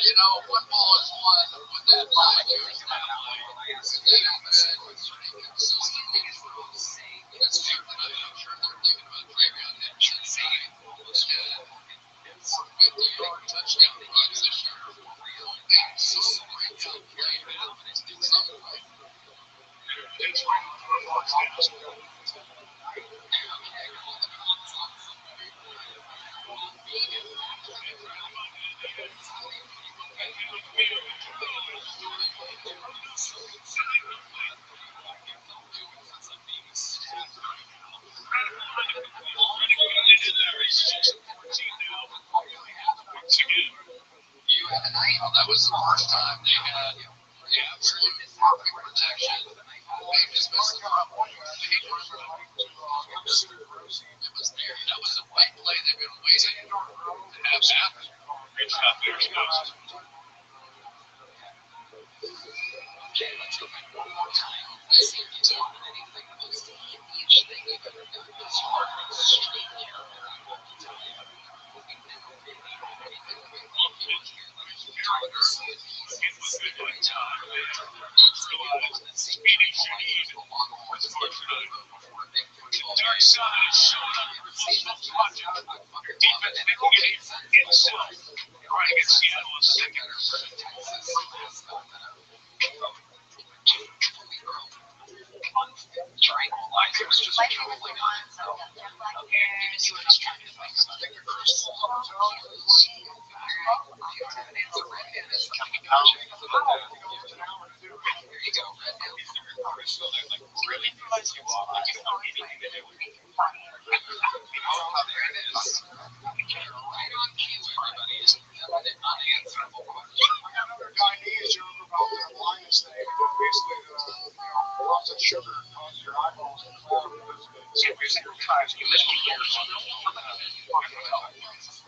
You know, football is one with that line. You had a night. That was the first time they had absolute perfect protection. They just missed the front one. It was there. That was a white play they've been waiting to have happen. It's not there. Okay, let's go back one more time. I see you doing anything the most hideous thing you've ever done. This hard straight character. I want to tell you. Tranquilizers just trolling on. Okay, even you was trying to think about it first. It's a redhead that's coming out. There you go, redhead. Really throws you off. Like you don't need anything to do with it. Oh, there it is. Right on cue, everybody. An unanswerable question. I got another guy needs you about the blindness thing. Basically, lots of sugar causes your eyeballs to clog. Every single time you lift your ears,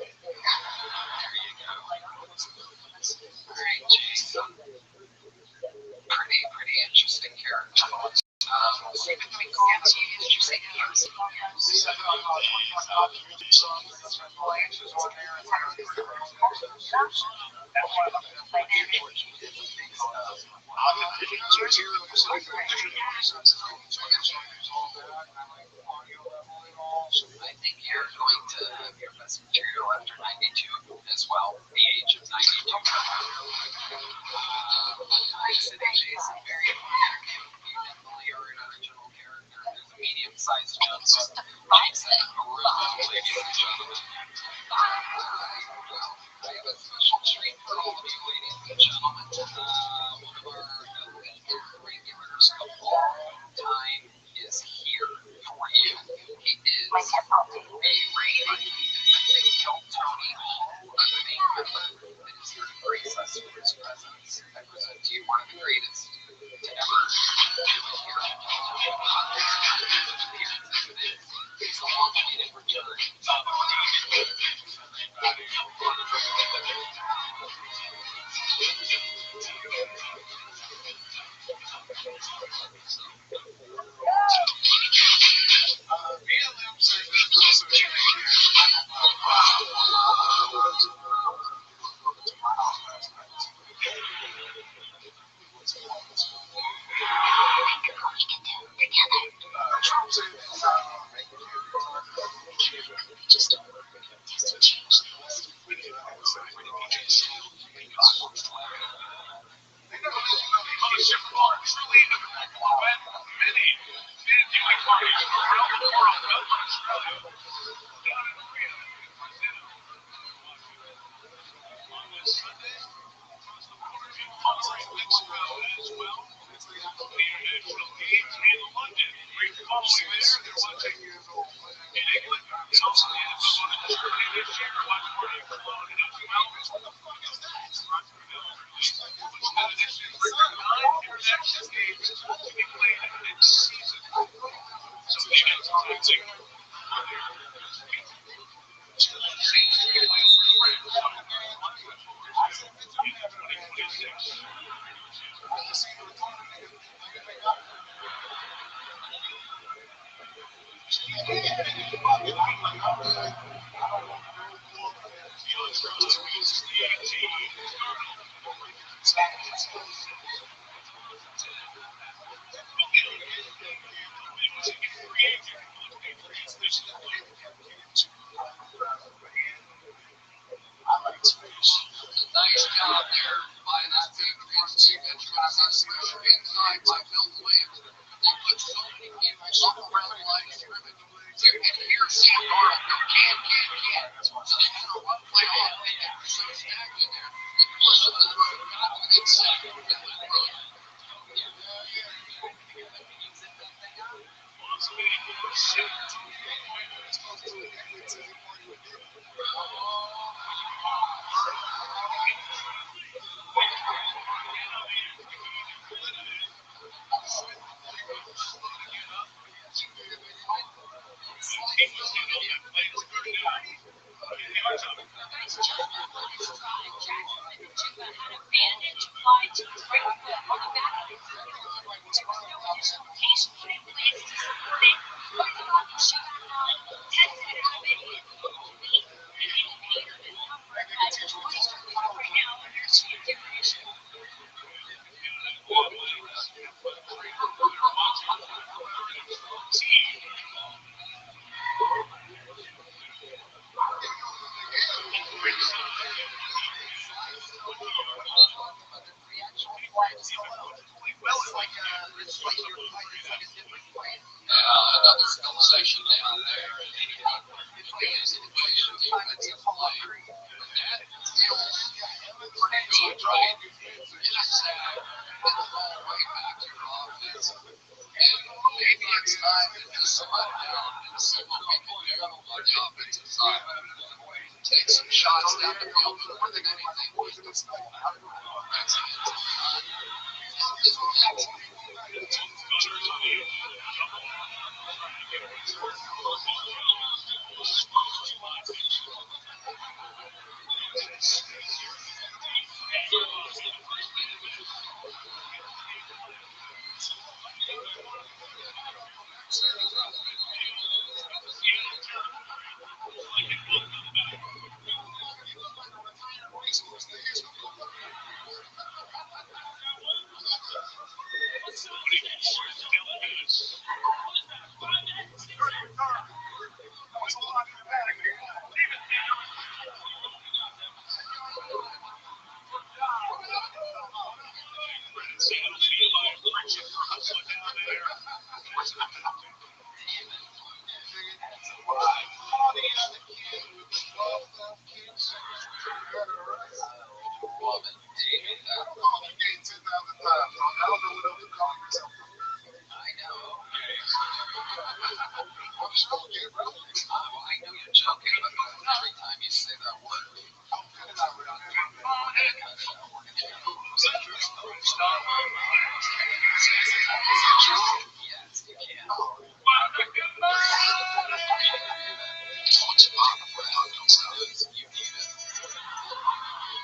There you go. All right, Jason. Pretty interesting character. So you've been doing call TV, did you say years? I think you're going to have your best material after 92 as well, the age of 92. Thanks to Jason, very entertaining. You definitely are an original character. There's a medium-sized jump. Ladies and gentlemen. I have a special treat for all of you, ladies and gentlemen. One of our elite regulars of all time is here for you. He is a reigning Kill Tony Hall of Fame member that is here to grace us with his presence. I present to you one of the greatest to ever do it here. It's a long-awaited return. there by that big entity that tries to smash inside by Bill Williams. They put so many people up around the line of scrimmage. And here, Sam Darnold go can. So they had to run play off. They were so stacked in there. And plus, the throw got to the inside of the throw. Bandage applied to his right foot on the back of his foot. There was no instrumentation put in place to support it. But the body shoe back on, headset out of it, and even pain of discomfort. But what he's doing right now appears to be a different issue. Another civilization down there. It's like a situation time it's a play. That feels pretty good, right? It's sad. It's all way back to your offense. And maybe it's time to just slow down and see what we can do on the offensive side. Take some shots down the field more than anything. That's I know you're joking, but every time you say that word, yes, you can. You need it.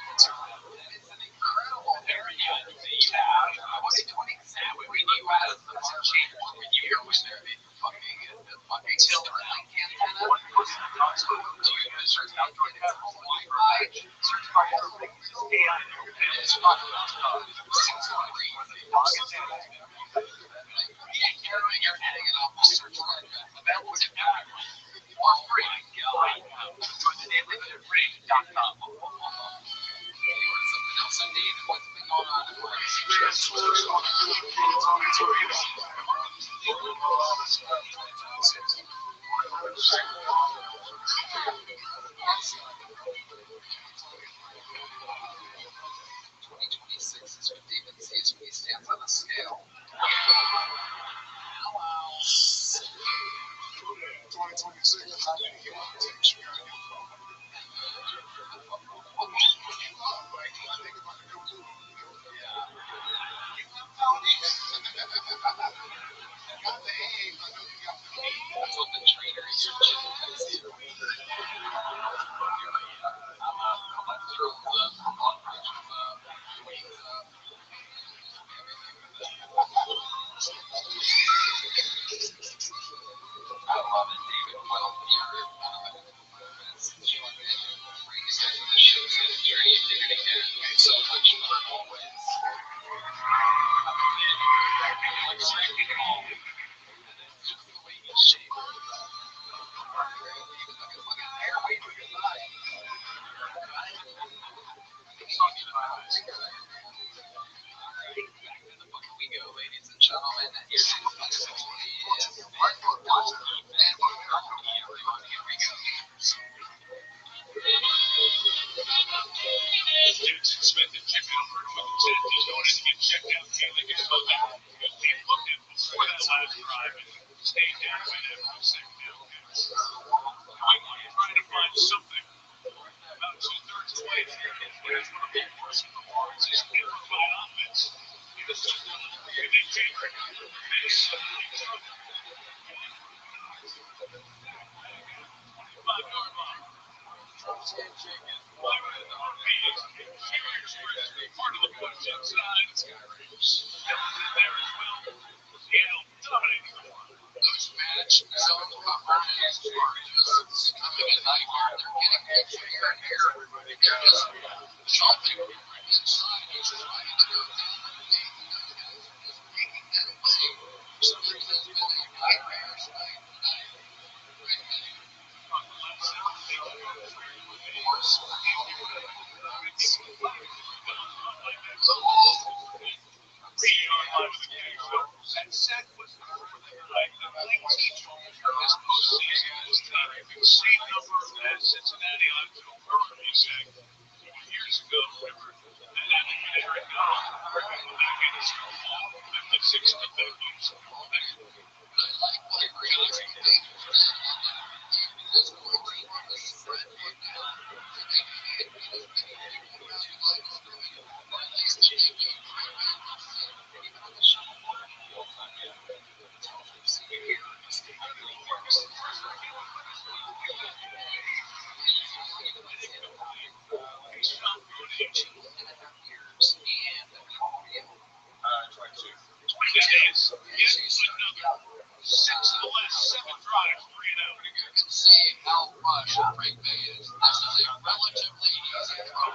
It's an incredible area that you have. Was it 20? When you had some change when you were there, fucking Starlink antenna. Do you use search outdoor Wi-Fi? Search for everything. It's not you're hanging off the search right back. That was it. Or free. Go to dailyritring.com. Something else I need. What's been going on in is what David sees when he stands on a scale. 2026, how many you want to take you? That's what the trainer is. I love it, David. Well, you're so much fun always. Just the way you shape it. Just wanted to get checked out. They get looked at. They looked at before that last drive and stayed down with it for the second down. I'm trying to find something. About 2/3 of the way through, that's one of the worst performances in my offense. This is one of the big favorite. Part of the coach inside. There as well. Seattle dominating the one. Those match zone coverage is becoming a nightmare. They're getting bigger and bigger. They're just jumping inside. He's trying to go down the lane. Just making that play. For some reason, it's been a nightmare tonight. That sack was like the late teach this postseason was time. Same number as Cincinnati on Philadelphia sack years ago. Remember that Eric back in his 56 to 50s. I like what you're doing. That's going to be the spread right now. Six of the last 7 drives, 3 and out. You can see how rush Frank Bay is. This is a relatively easy throw.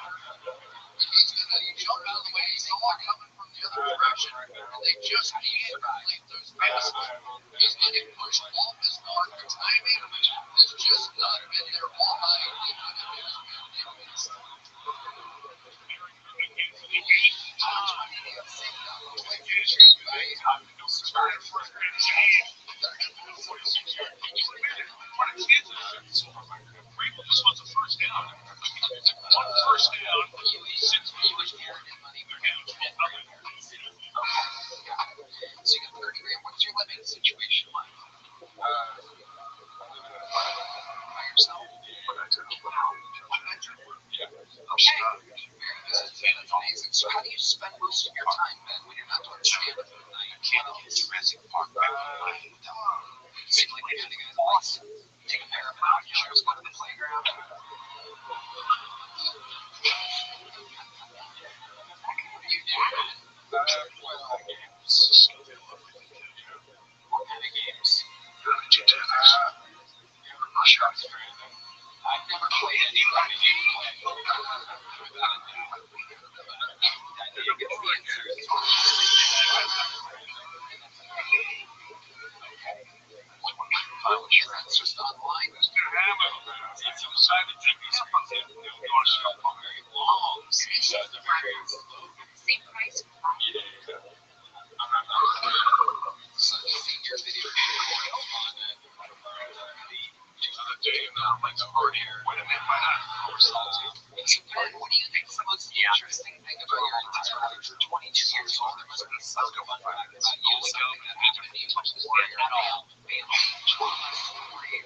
He's going to jump out of the way. He's not coming from the other direction. They just need to complete those passes. He's getting pushed off his mark. The timing has just not been there all night. This was a first down. One first down. Since we was here, they're down 12. So you got 33. What's your living situation like? By yourself? Okay. That's amazing. So how do you spend most of your time, Ben, when you're not doing stand-up at night? You can't get Jurassic Park. Basically, we had to go to Boston, take a pair of mountain shoes, go to the playground. You do? What kind of games? I've never played any kind of game. It's just online. It's inside the tickets. Long. Same price. Such senior video What do you think is the most interesting thing about your entire career? 22 years old, there must be something about you, something that happened to you before your whole family.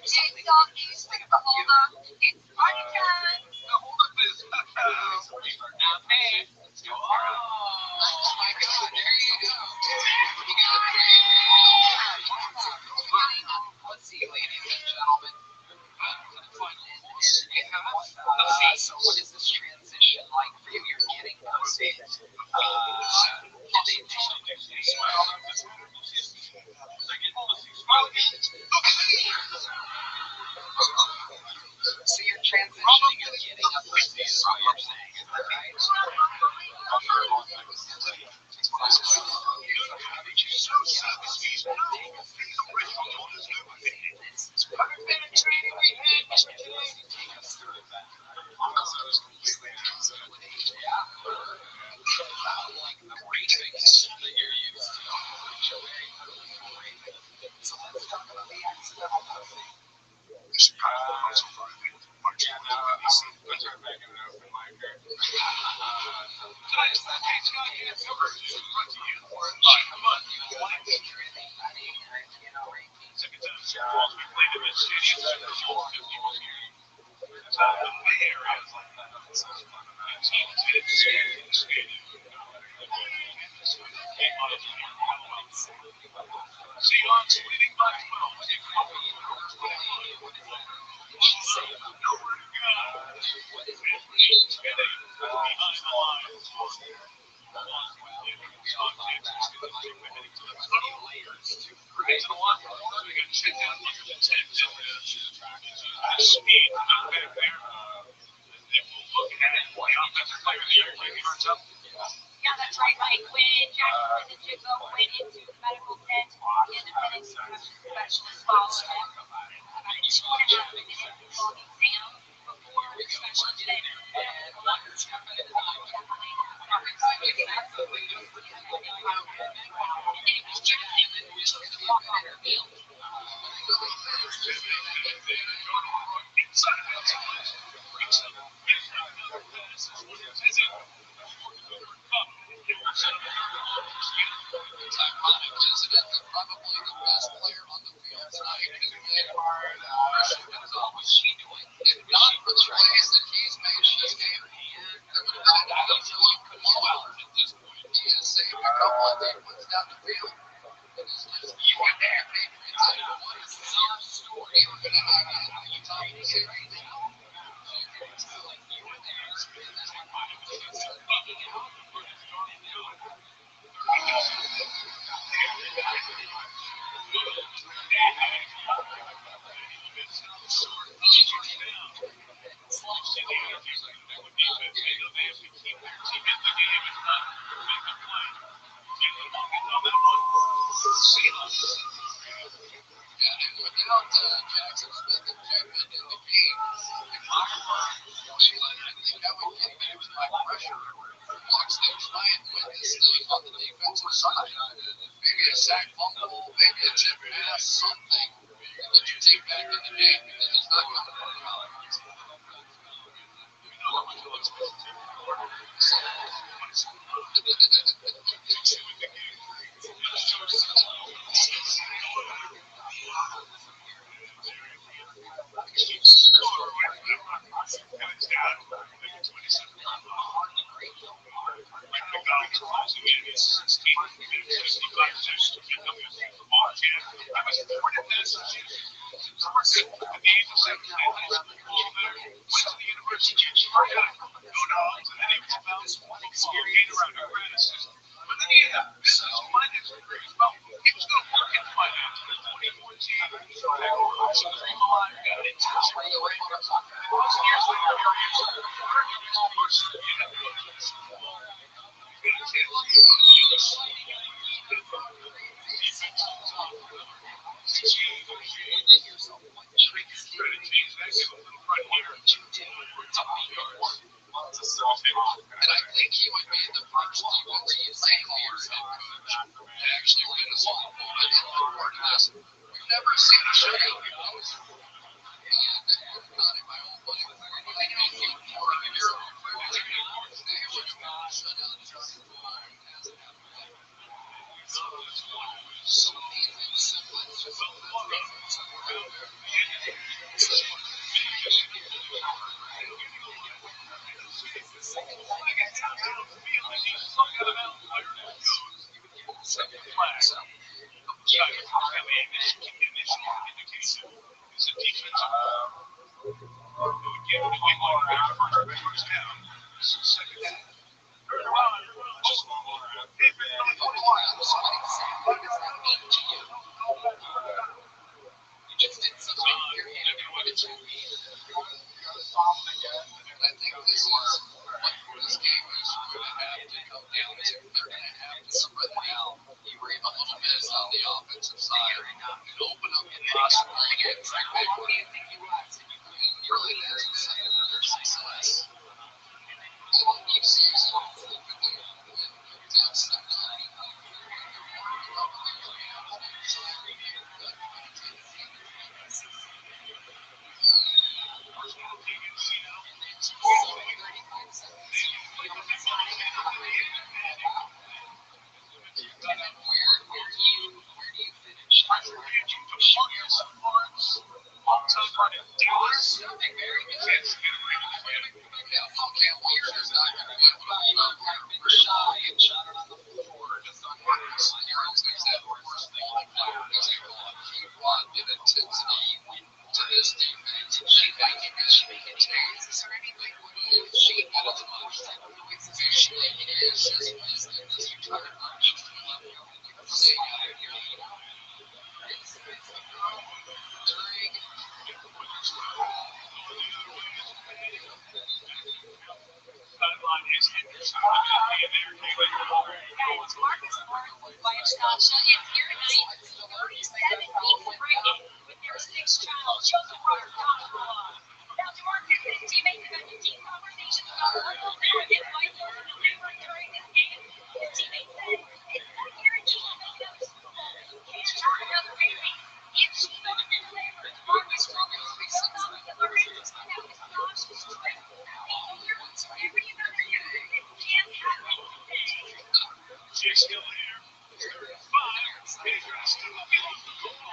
Something interesting about you. It's party time. Hold up this. Not me. Oh my God, there you go. You got it. Let's see, ladies and gentlemen. So what is this transition like for you? You're getting posted. So you're transitioning and getting a pussy is what you're saying, is that right? So let's talk about the Yeah, that's right. Like when Jackson and Jigbo went into the medical tent, the independent specialist followed him. About 2.5 minutes long exam before the specialist said, It's ironic, isn't it, that probably the best player on the field tonight is Neymar. What was she doing? If not for the plays that he's made in this game, there would have been an absolute blowout at this point. He has saved a couple of deep ones down the field. It is just you were there, Patriots. And what is our story? They were going to hang in at the top of the series. Without Jackson Smith and Jigba in the game, I think I would get maybe with my pressure. Watch them try and win this thing on the defensive side. Maybe a sack fumble, maybe a chip pass, something that you take back in the game because it's not going to work out. And I think he would be the first defensive Saints head coach to actually win a Super Bowl. And in the word of this, we've never seen a shutout before. And not in my own money, but we're going to be for a year. They would have been a shutout just as well. So many things simply just I think this is what this game is going to have to come down to. They're going to have to spread it out even a little bit on the offensive side and open up the possible games like they were. Really, that's the second of their success. And each season, with the depths of time, Wife Sasha is here tonight, 37 weeks pregnant with their sixth child. She also brought her daughter along. Now, DeMarcus and his teammates have had deep conversations about what they'll do against Michael in the delivery during this game. His teammates said it's not guaranteed he'll make another Super Bowl, but he can start another baby. If she's not in labor, DeMarcus struggled to be so muscular. Now, his Sasha is strict. Whatever you gotta do, it can't happen today. She's still here. 35. He's going to still be on the goal.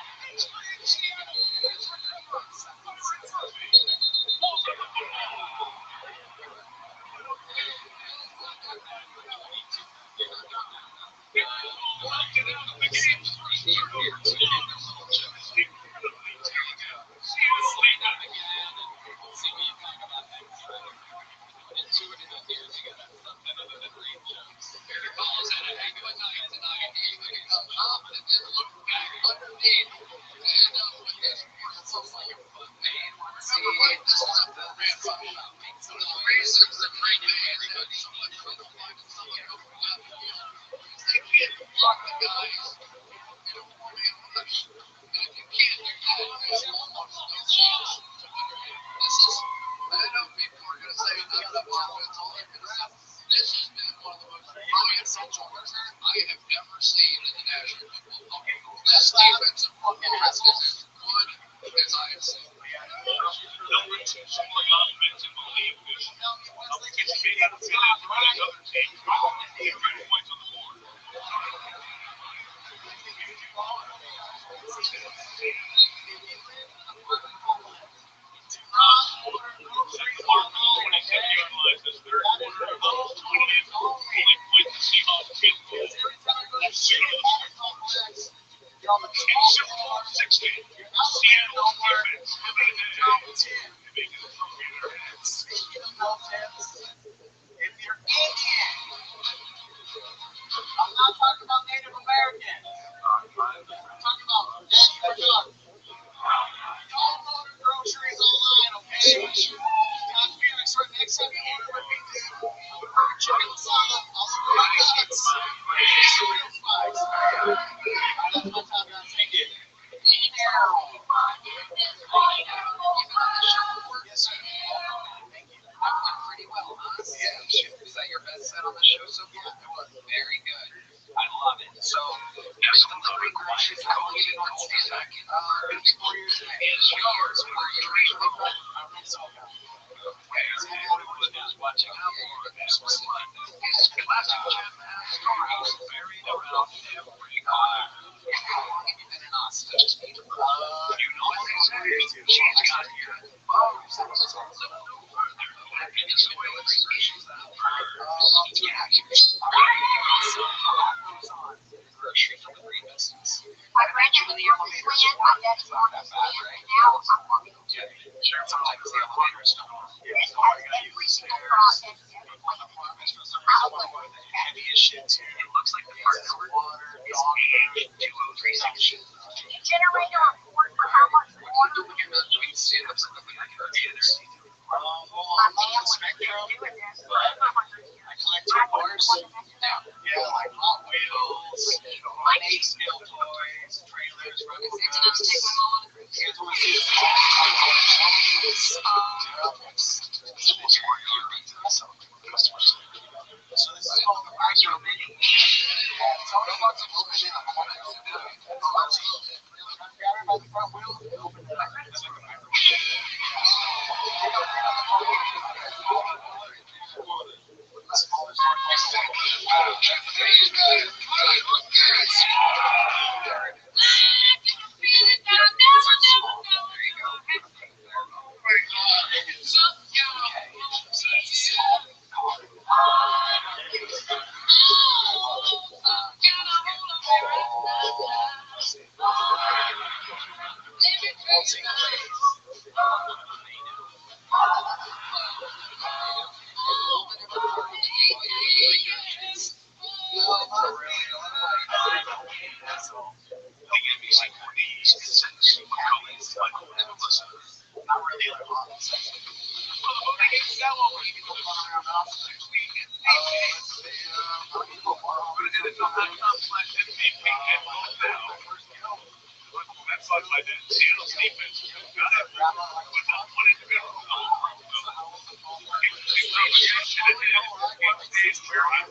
That's like my Seattle's defense. Got it. With that one individual. It stays where I'm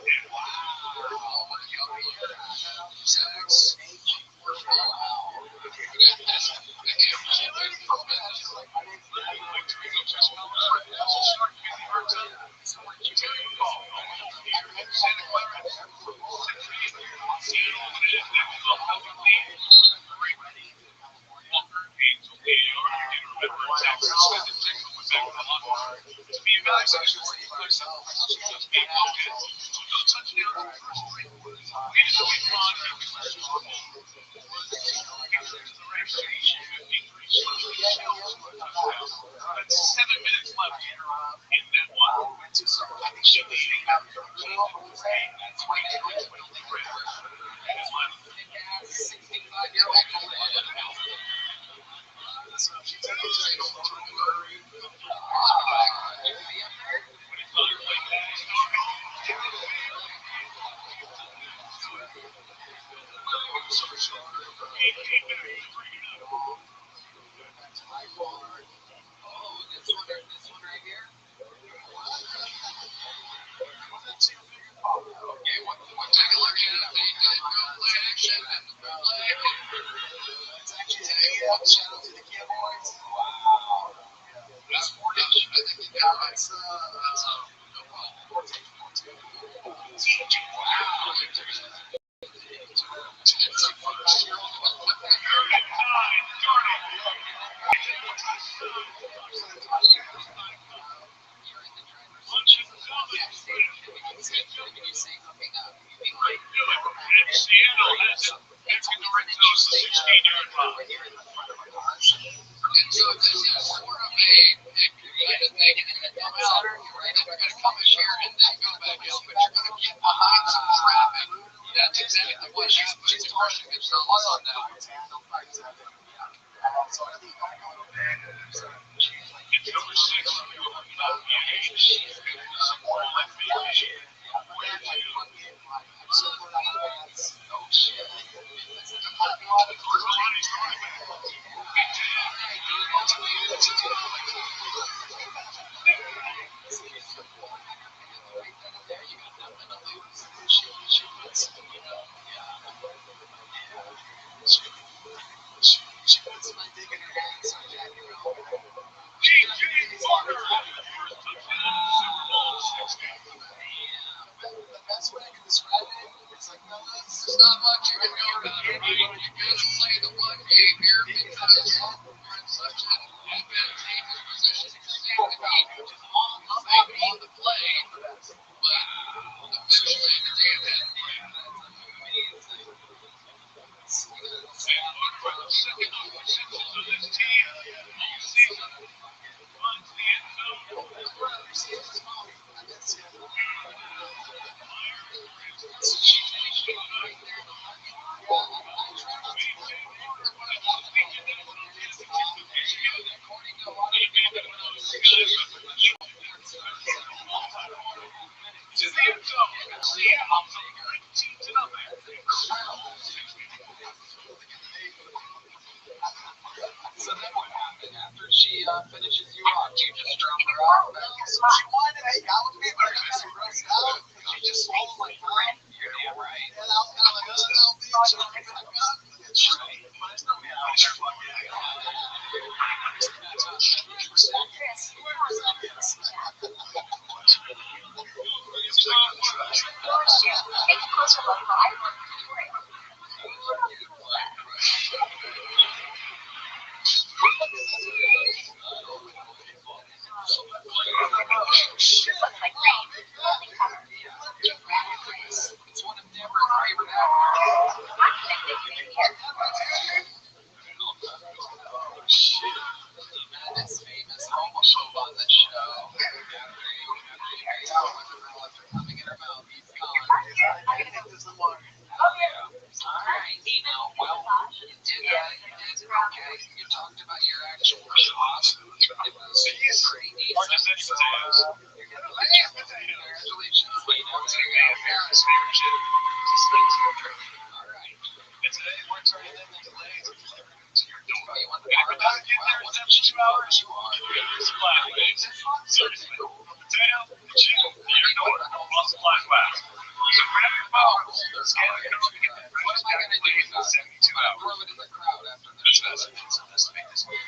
at. And today we're turning in these legs and delivering them to your door. And if we gotta get there in 72 hours, here's Flash Waves. Seriously, from potato to chicken to your door, plus Flash Wax. So grab your phone, scan the code, and get that fresh package in 72 hours. That's fast. Let's make this move.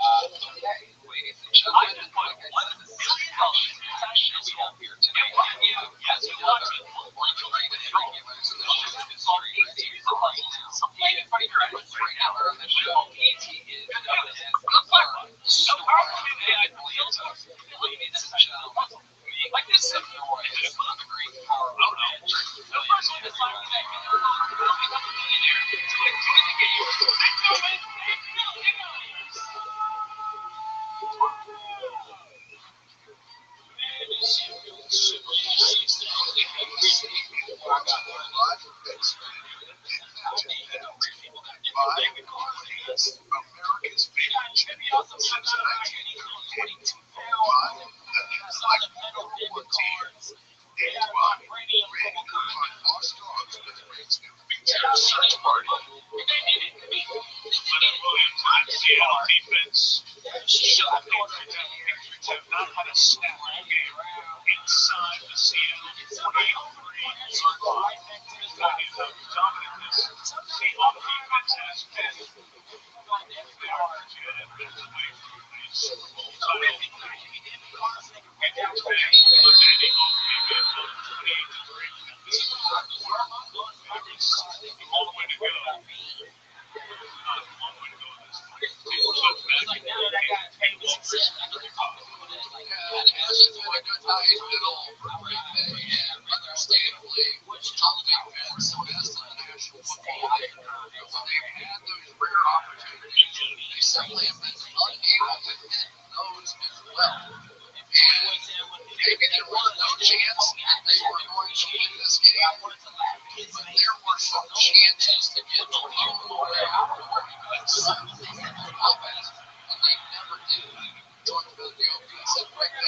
I just want $1 billion cash out here today. Yes, you want to. Something in front of your eyes right now. No power in AI feels like this. The first one is like that. America's favorite champion since 1922. And why? Ready to find lost dogs with Rick's new feature search party. Leonard Williams on Seattle defense. Shot Patriots have not had a snap game inside the Seattle 43 yard line. That is how dominant this Seahawks defense has been. They are legit away from a Super Bowl title. And they're standing on the 28-3. All the way to go. Not a long way to go this time. Understandably, top defense, best in the National Football League. When they've had those rare opportunities, they simply have been unable to hit those as well. And maybe there was no chance that they were going to win this game, but there were some chances to get the local offense, and they never did. Talk about the offensive breakdown.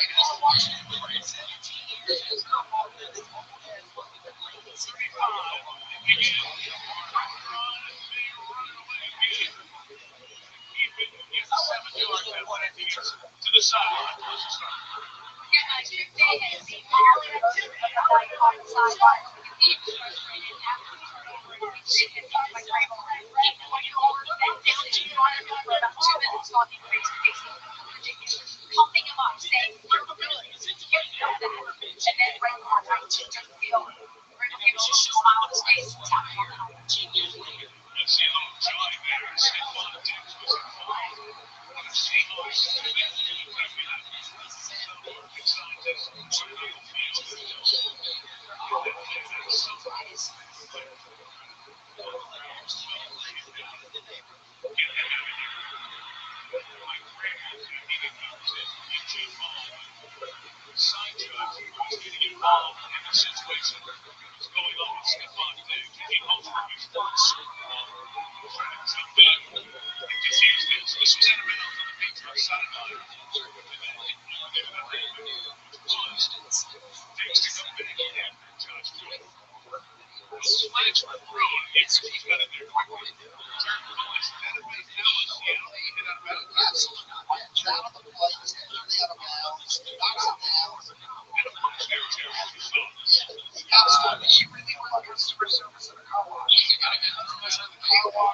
To the sideline. Pumping him up, saying, "You're the villain. You know that." And then right on night, he took the field. We're going to give him a smile on his face. Tap him on the head. 10 years later. And see a little joy there. Stephon Diggs was involved. The Seahawks Side judge who was getting involved in the situation that was going on with Stephon Diggs. He hoped to be forced trying to jump in and defuse this. This was in the middle of the Patriots sideline. Diggs to come back in. Josh Jordan. Those flags were thrown. It's got in there quickly. He really went customer service at a car wash. You gotta get the car wash.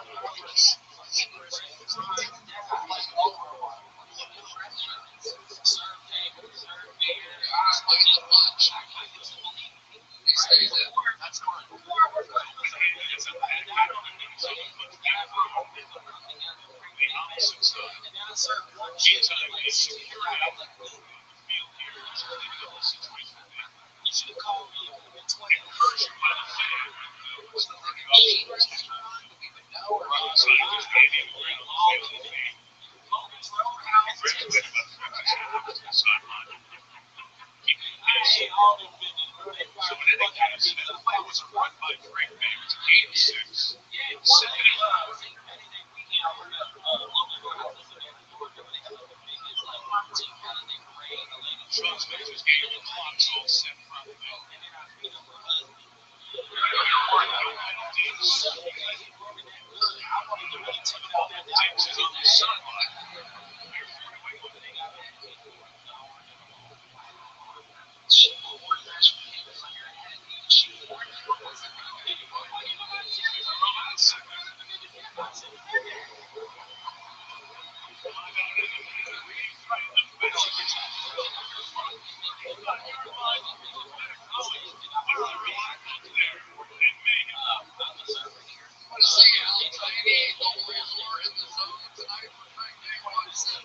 want to say Al Tiny, the Warlord in the zone tonight for Frank Day Watson.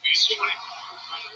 He's trying to find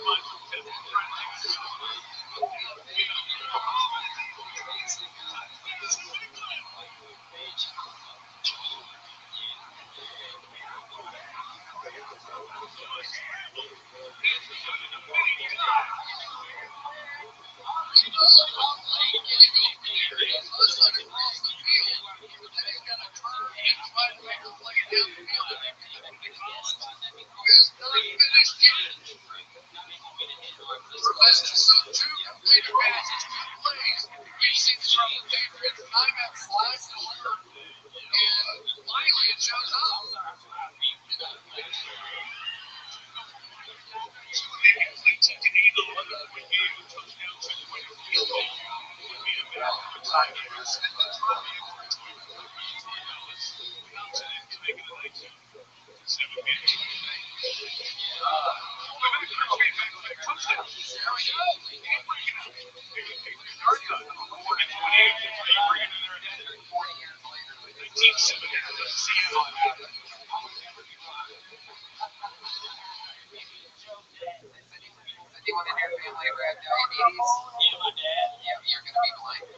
Anyone in your family ever had diabetes? Yeah, my dad. Yeah, you're gonna be blind.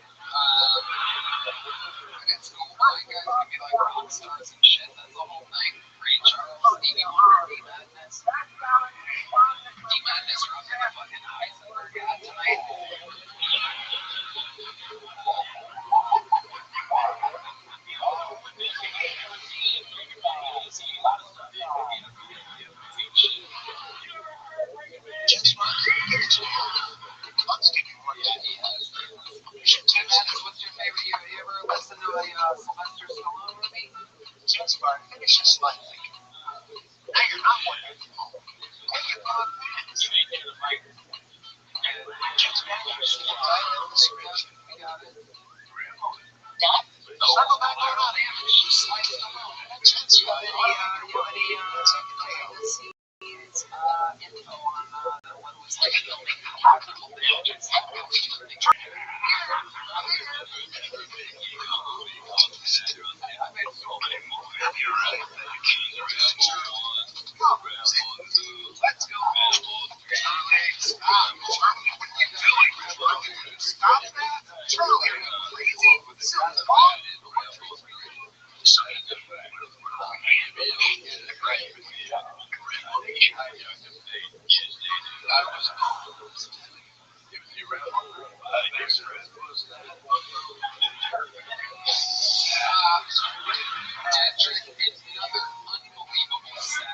At school, blind guys can be like rock stars and shit. That's the whole thing. Ray Charles, Stevie Wonder, D-Madness. D-Madness rocking the fucking Heisenberg hat tonight. D-Madness, what's your favorite? You ever listen to a Sylvester Stallone movie? Just by finish this line. Now you're not one. Hey, you thought that. We got it. Circle back around him and she sliced him out. You have any info on what was like filming capital damages? Let's go. Stop. Charlie, what are you doing? Stop that. Charlie, are you crazy? This is wrong. Patrick, another unbelievable set.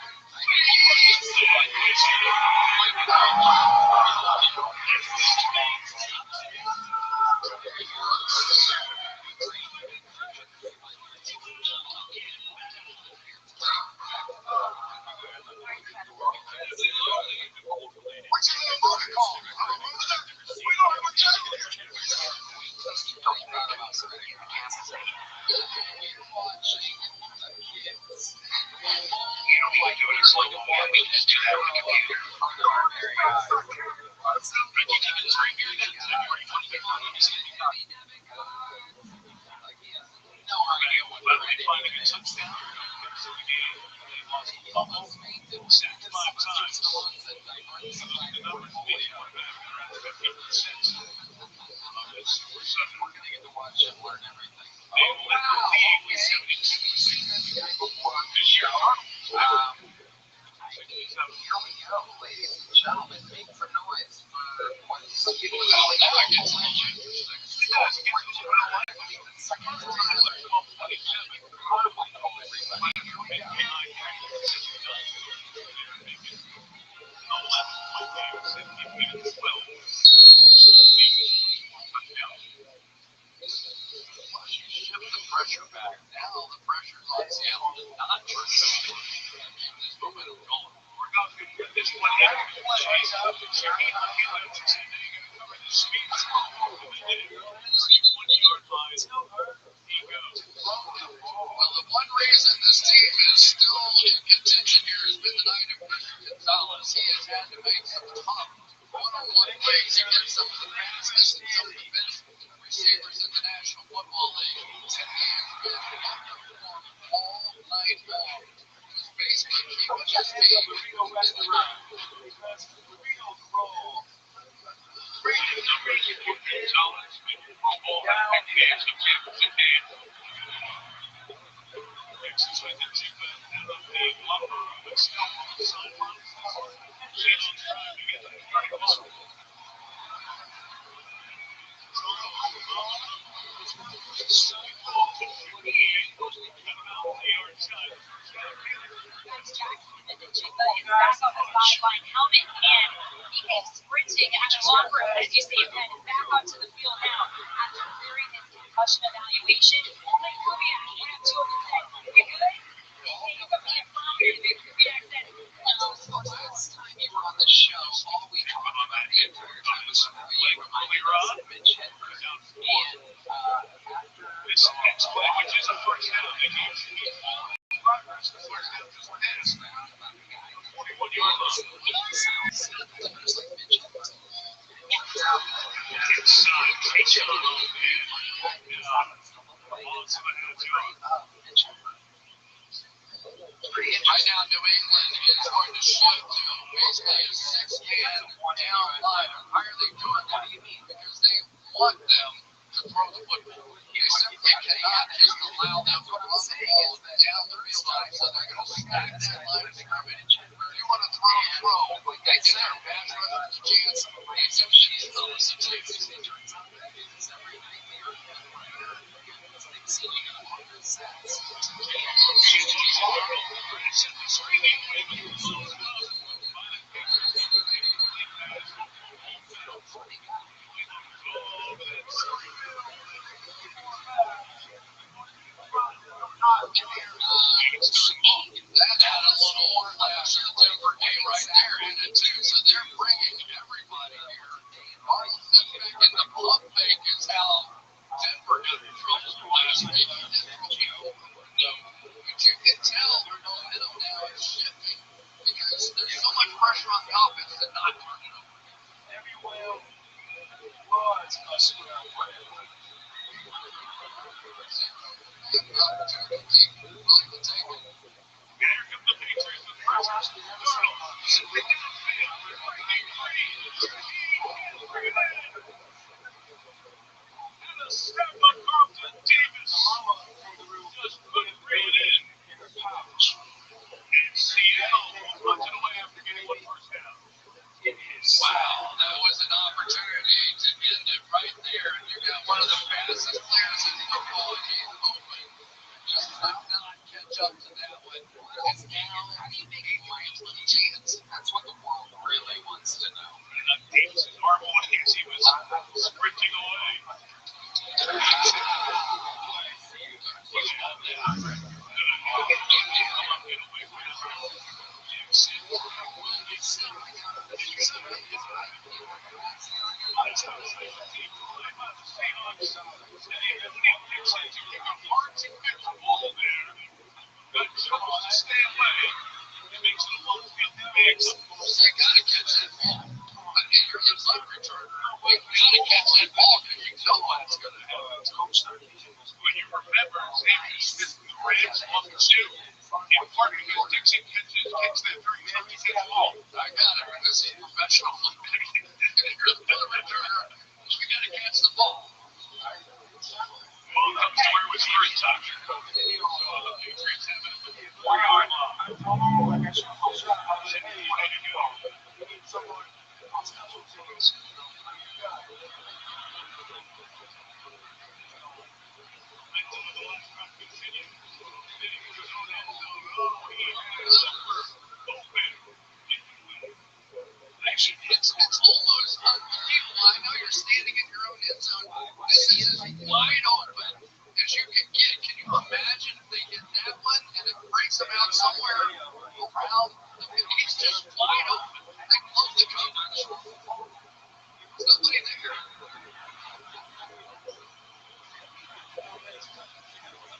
What's your little motor called? We don't have a title here. You don't like doing it slow mo. We can just do that on the computer. Ladies and gentlemen, make some noise for what's Pressure back. Now the pressure's on Seattle to not push this momentum going. We're not going to get this one happening. Chase out to Jerry. Cover the speed. 31-yard line. He goes. Well, the one reason this team is still in contention here has been the night of Christian Gonzalez. He has had to make some tough one one way to get some of the fastest and some of the best receivers in the National Football League. And he has been underperformed all night long. Just basically keeping his team in the game. Back on the sideline helmet, and he came sprinting at the locker room, as you see him headed back onto the field now after clearing his concussion evaluation. Only Kubiak went up to him and said, "You good?" He gave him the affirmative, and Kubiak said, "No." Last time you were on the show, all we talked about the entire time was being reminded of Mitch Hedberg. And after This next play, which is a first down, they need progress. The first down just passed. 41-yard line. Inside, Keyshawn alone, and ball to the half-yard. Right now, New England is going to shoot to basically a six-man down line. Entirely doing what do you mean? Because they want them to throw the football. You simply cannot just allow them to run the ball down the field line, so they're going to stack that line of scrimmage. If you want to throw, they get their pass rushers a chance. And some she's those some safeties. That had a little flash of the Denver game right there in it too. So they're bringing everybody here. Martin Smith and the pump fake is how Denver got in trouble last week. But you can tell their momentum now is shifting because there's so much pressure on the offense to not turn it over. Everywhere was a square wave. Wow, that was an opportunity to end it right there. And you got one of the fastest players in football game open. Just could not catch up to that one. And now, how do you make a Miami chance? That's what the world really wants to know. Davis' arm on his, he was sprinting away. Stay away. It makes it a long field mix. You gotta catch that ball. You're the punt returner. You gotta catch that ball because you know what it's gonna happen. When you remember Xavier Smith from the Rams on the two, in part because Dixon kicks that very tough to catch ball. I got it because he's professional. You're the punt returner. You gotta catch the ball. Ball comes to where it was first touch. So the Patriots have it at the 4-yard line. It's almost unbelievable. I know you're standing in your own end zone. This is as wide open as you can get. Can you imagine if they get that one and it breaks them out somewhere around the field? He's just wide open. They blow the coverage. There's nobody there.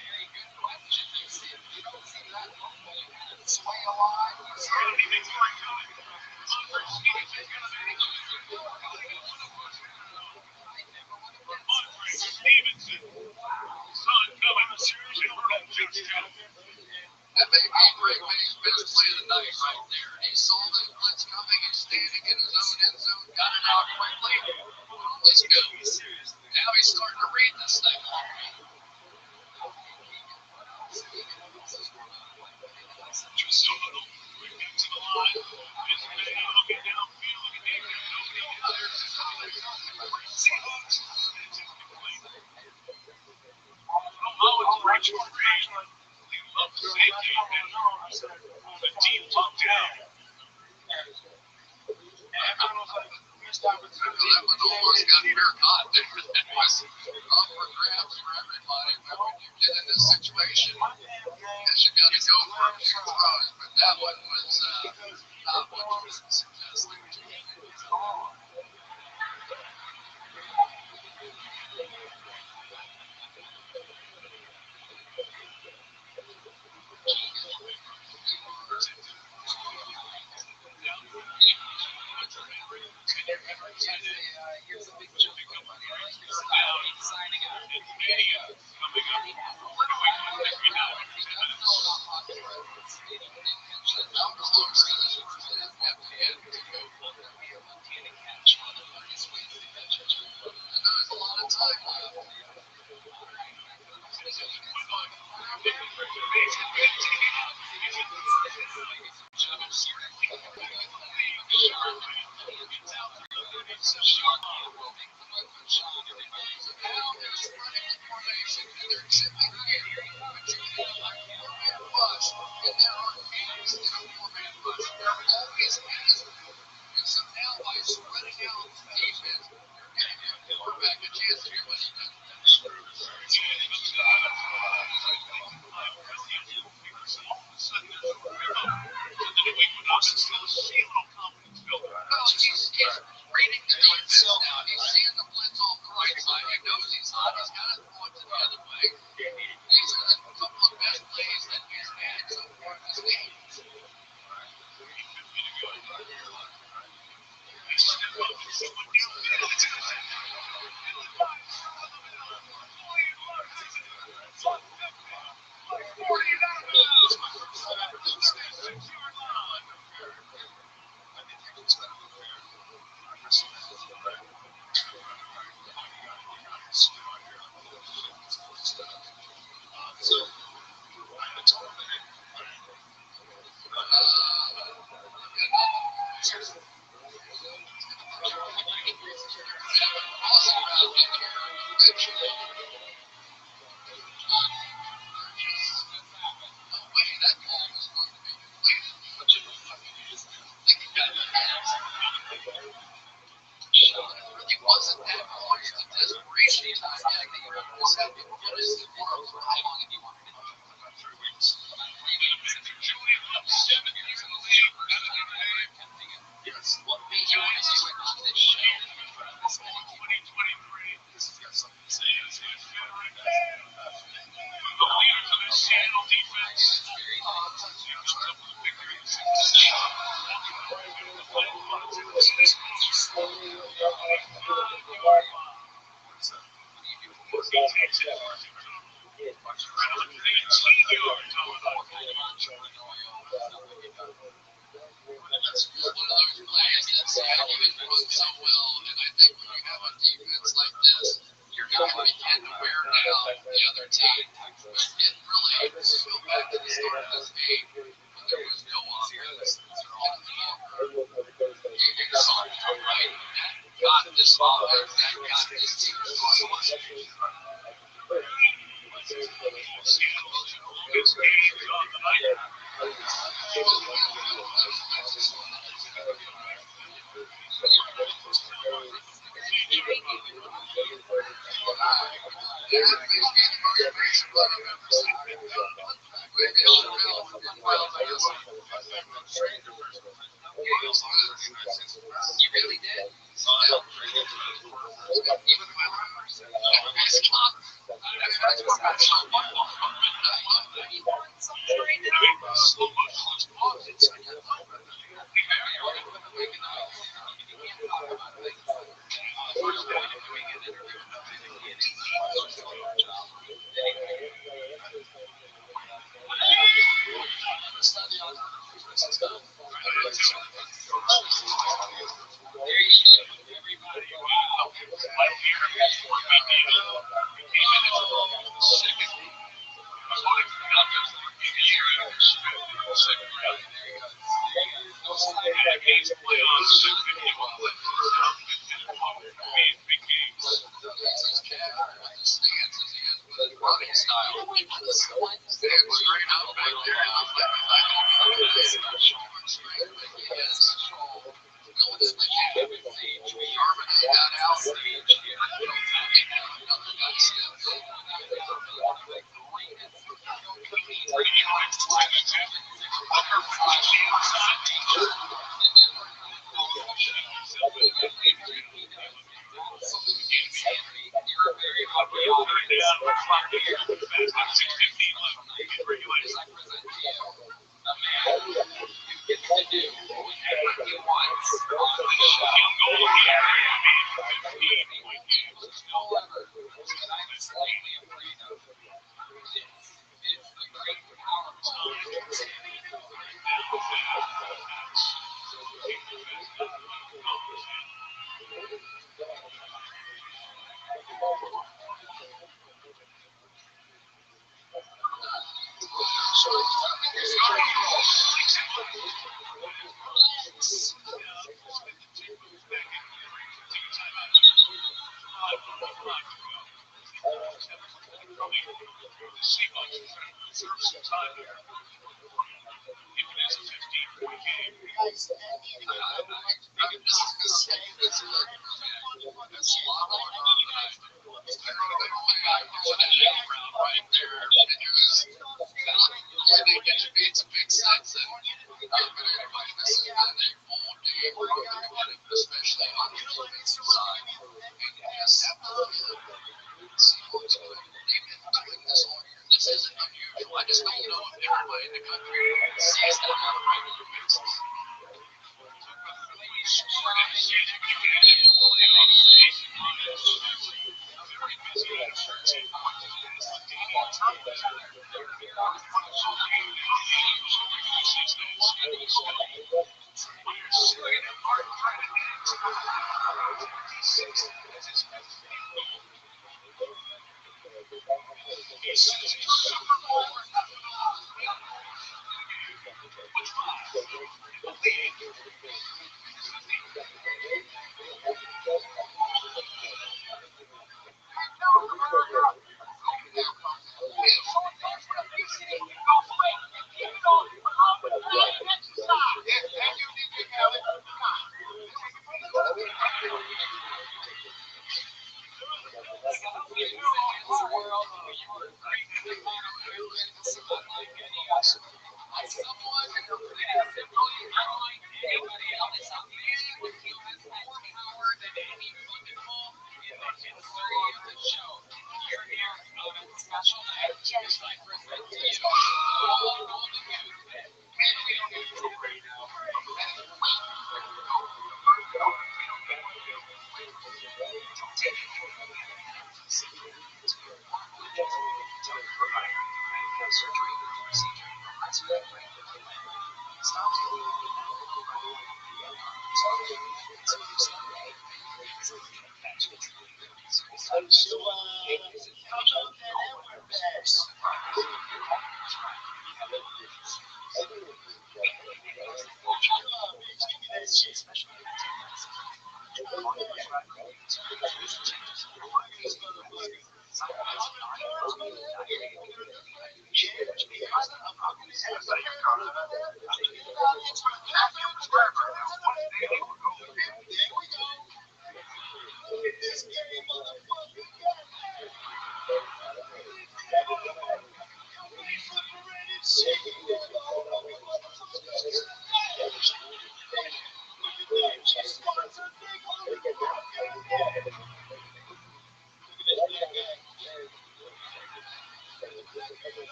Very good question. You don't see that normally. Sway a lot. That may be Greg May's best play of the night right there. He saw the blitz coming and standing in his own end zone, got it out quickly. Let's go. Now he's starting to read this thing. That one almost got fair caught there. That was up for grabs for everybody. But when you get in this situation, yes, you got to go for a few throws. But that one was not what you would suggest. Here's a big jump. Signing out. So now by spreading out defense, you're getting your quarterback a chance to do what he does. He's reading the defense now. He's seeing the blitz off the right side. He knows he's hot. He's got to throw it to the other way. These are a couple of best plays that he's had so far this game. big games. That's his cat with the stance as he is with his running style. Stand straight up back there. I don't know if it's special or strength, but he is special. No, it's the cat with Sage. Sharman got out. Sage. Another guy steps in.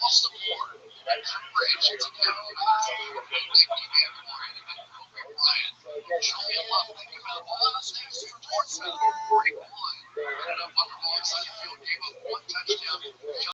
Plus the more. Courage to know show me a love. Think about all of us names for 41. And a Buccaneers, I feel gave up one touchdown.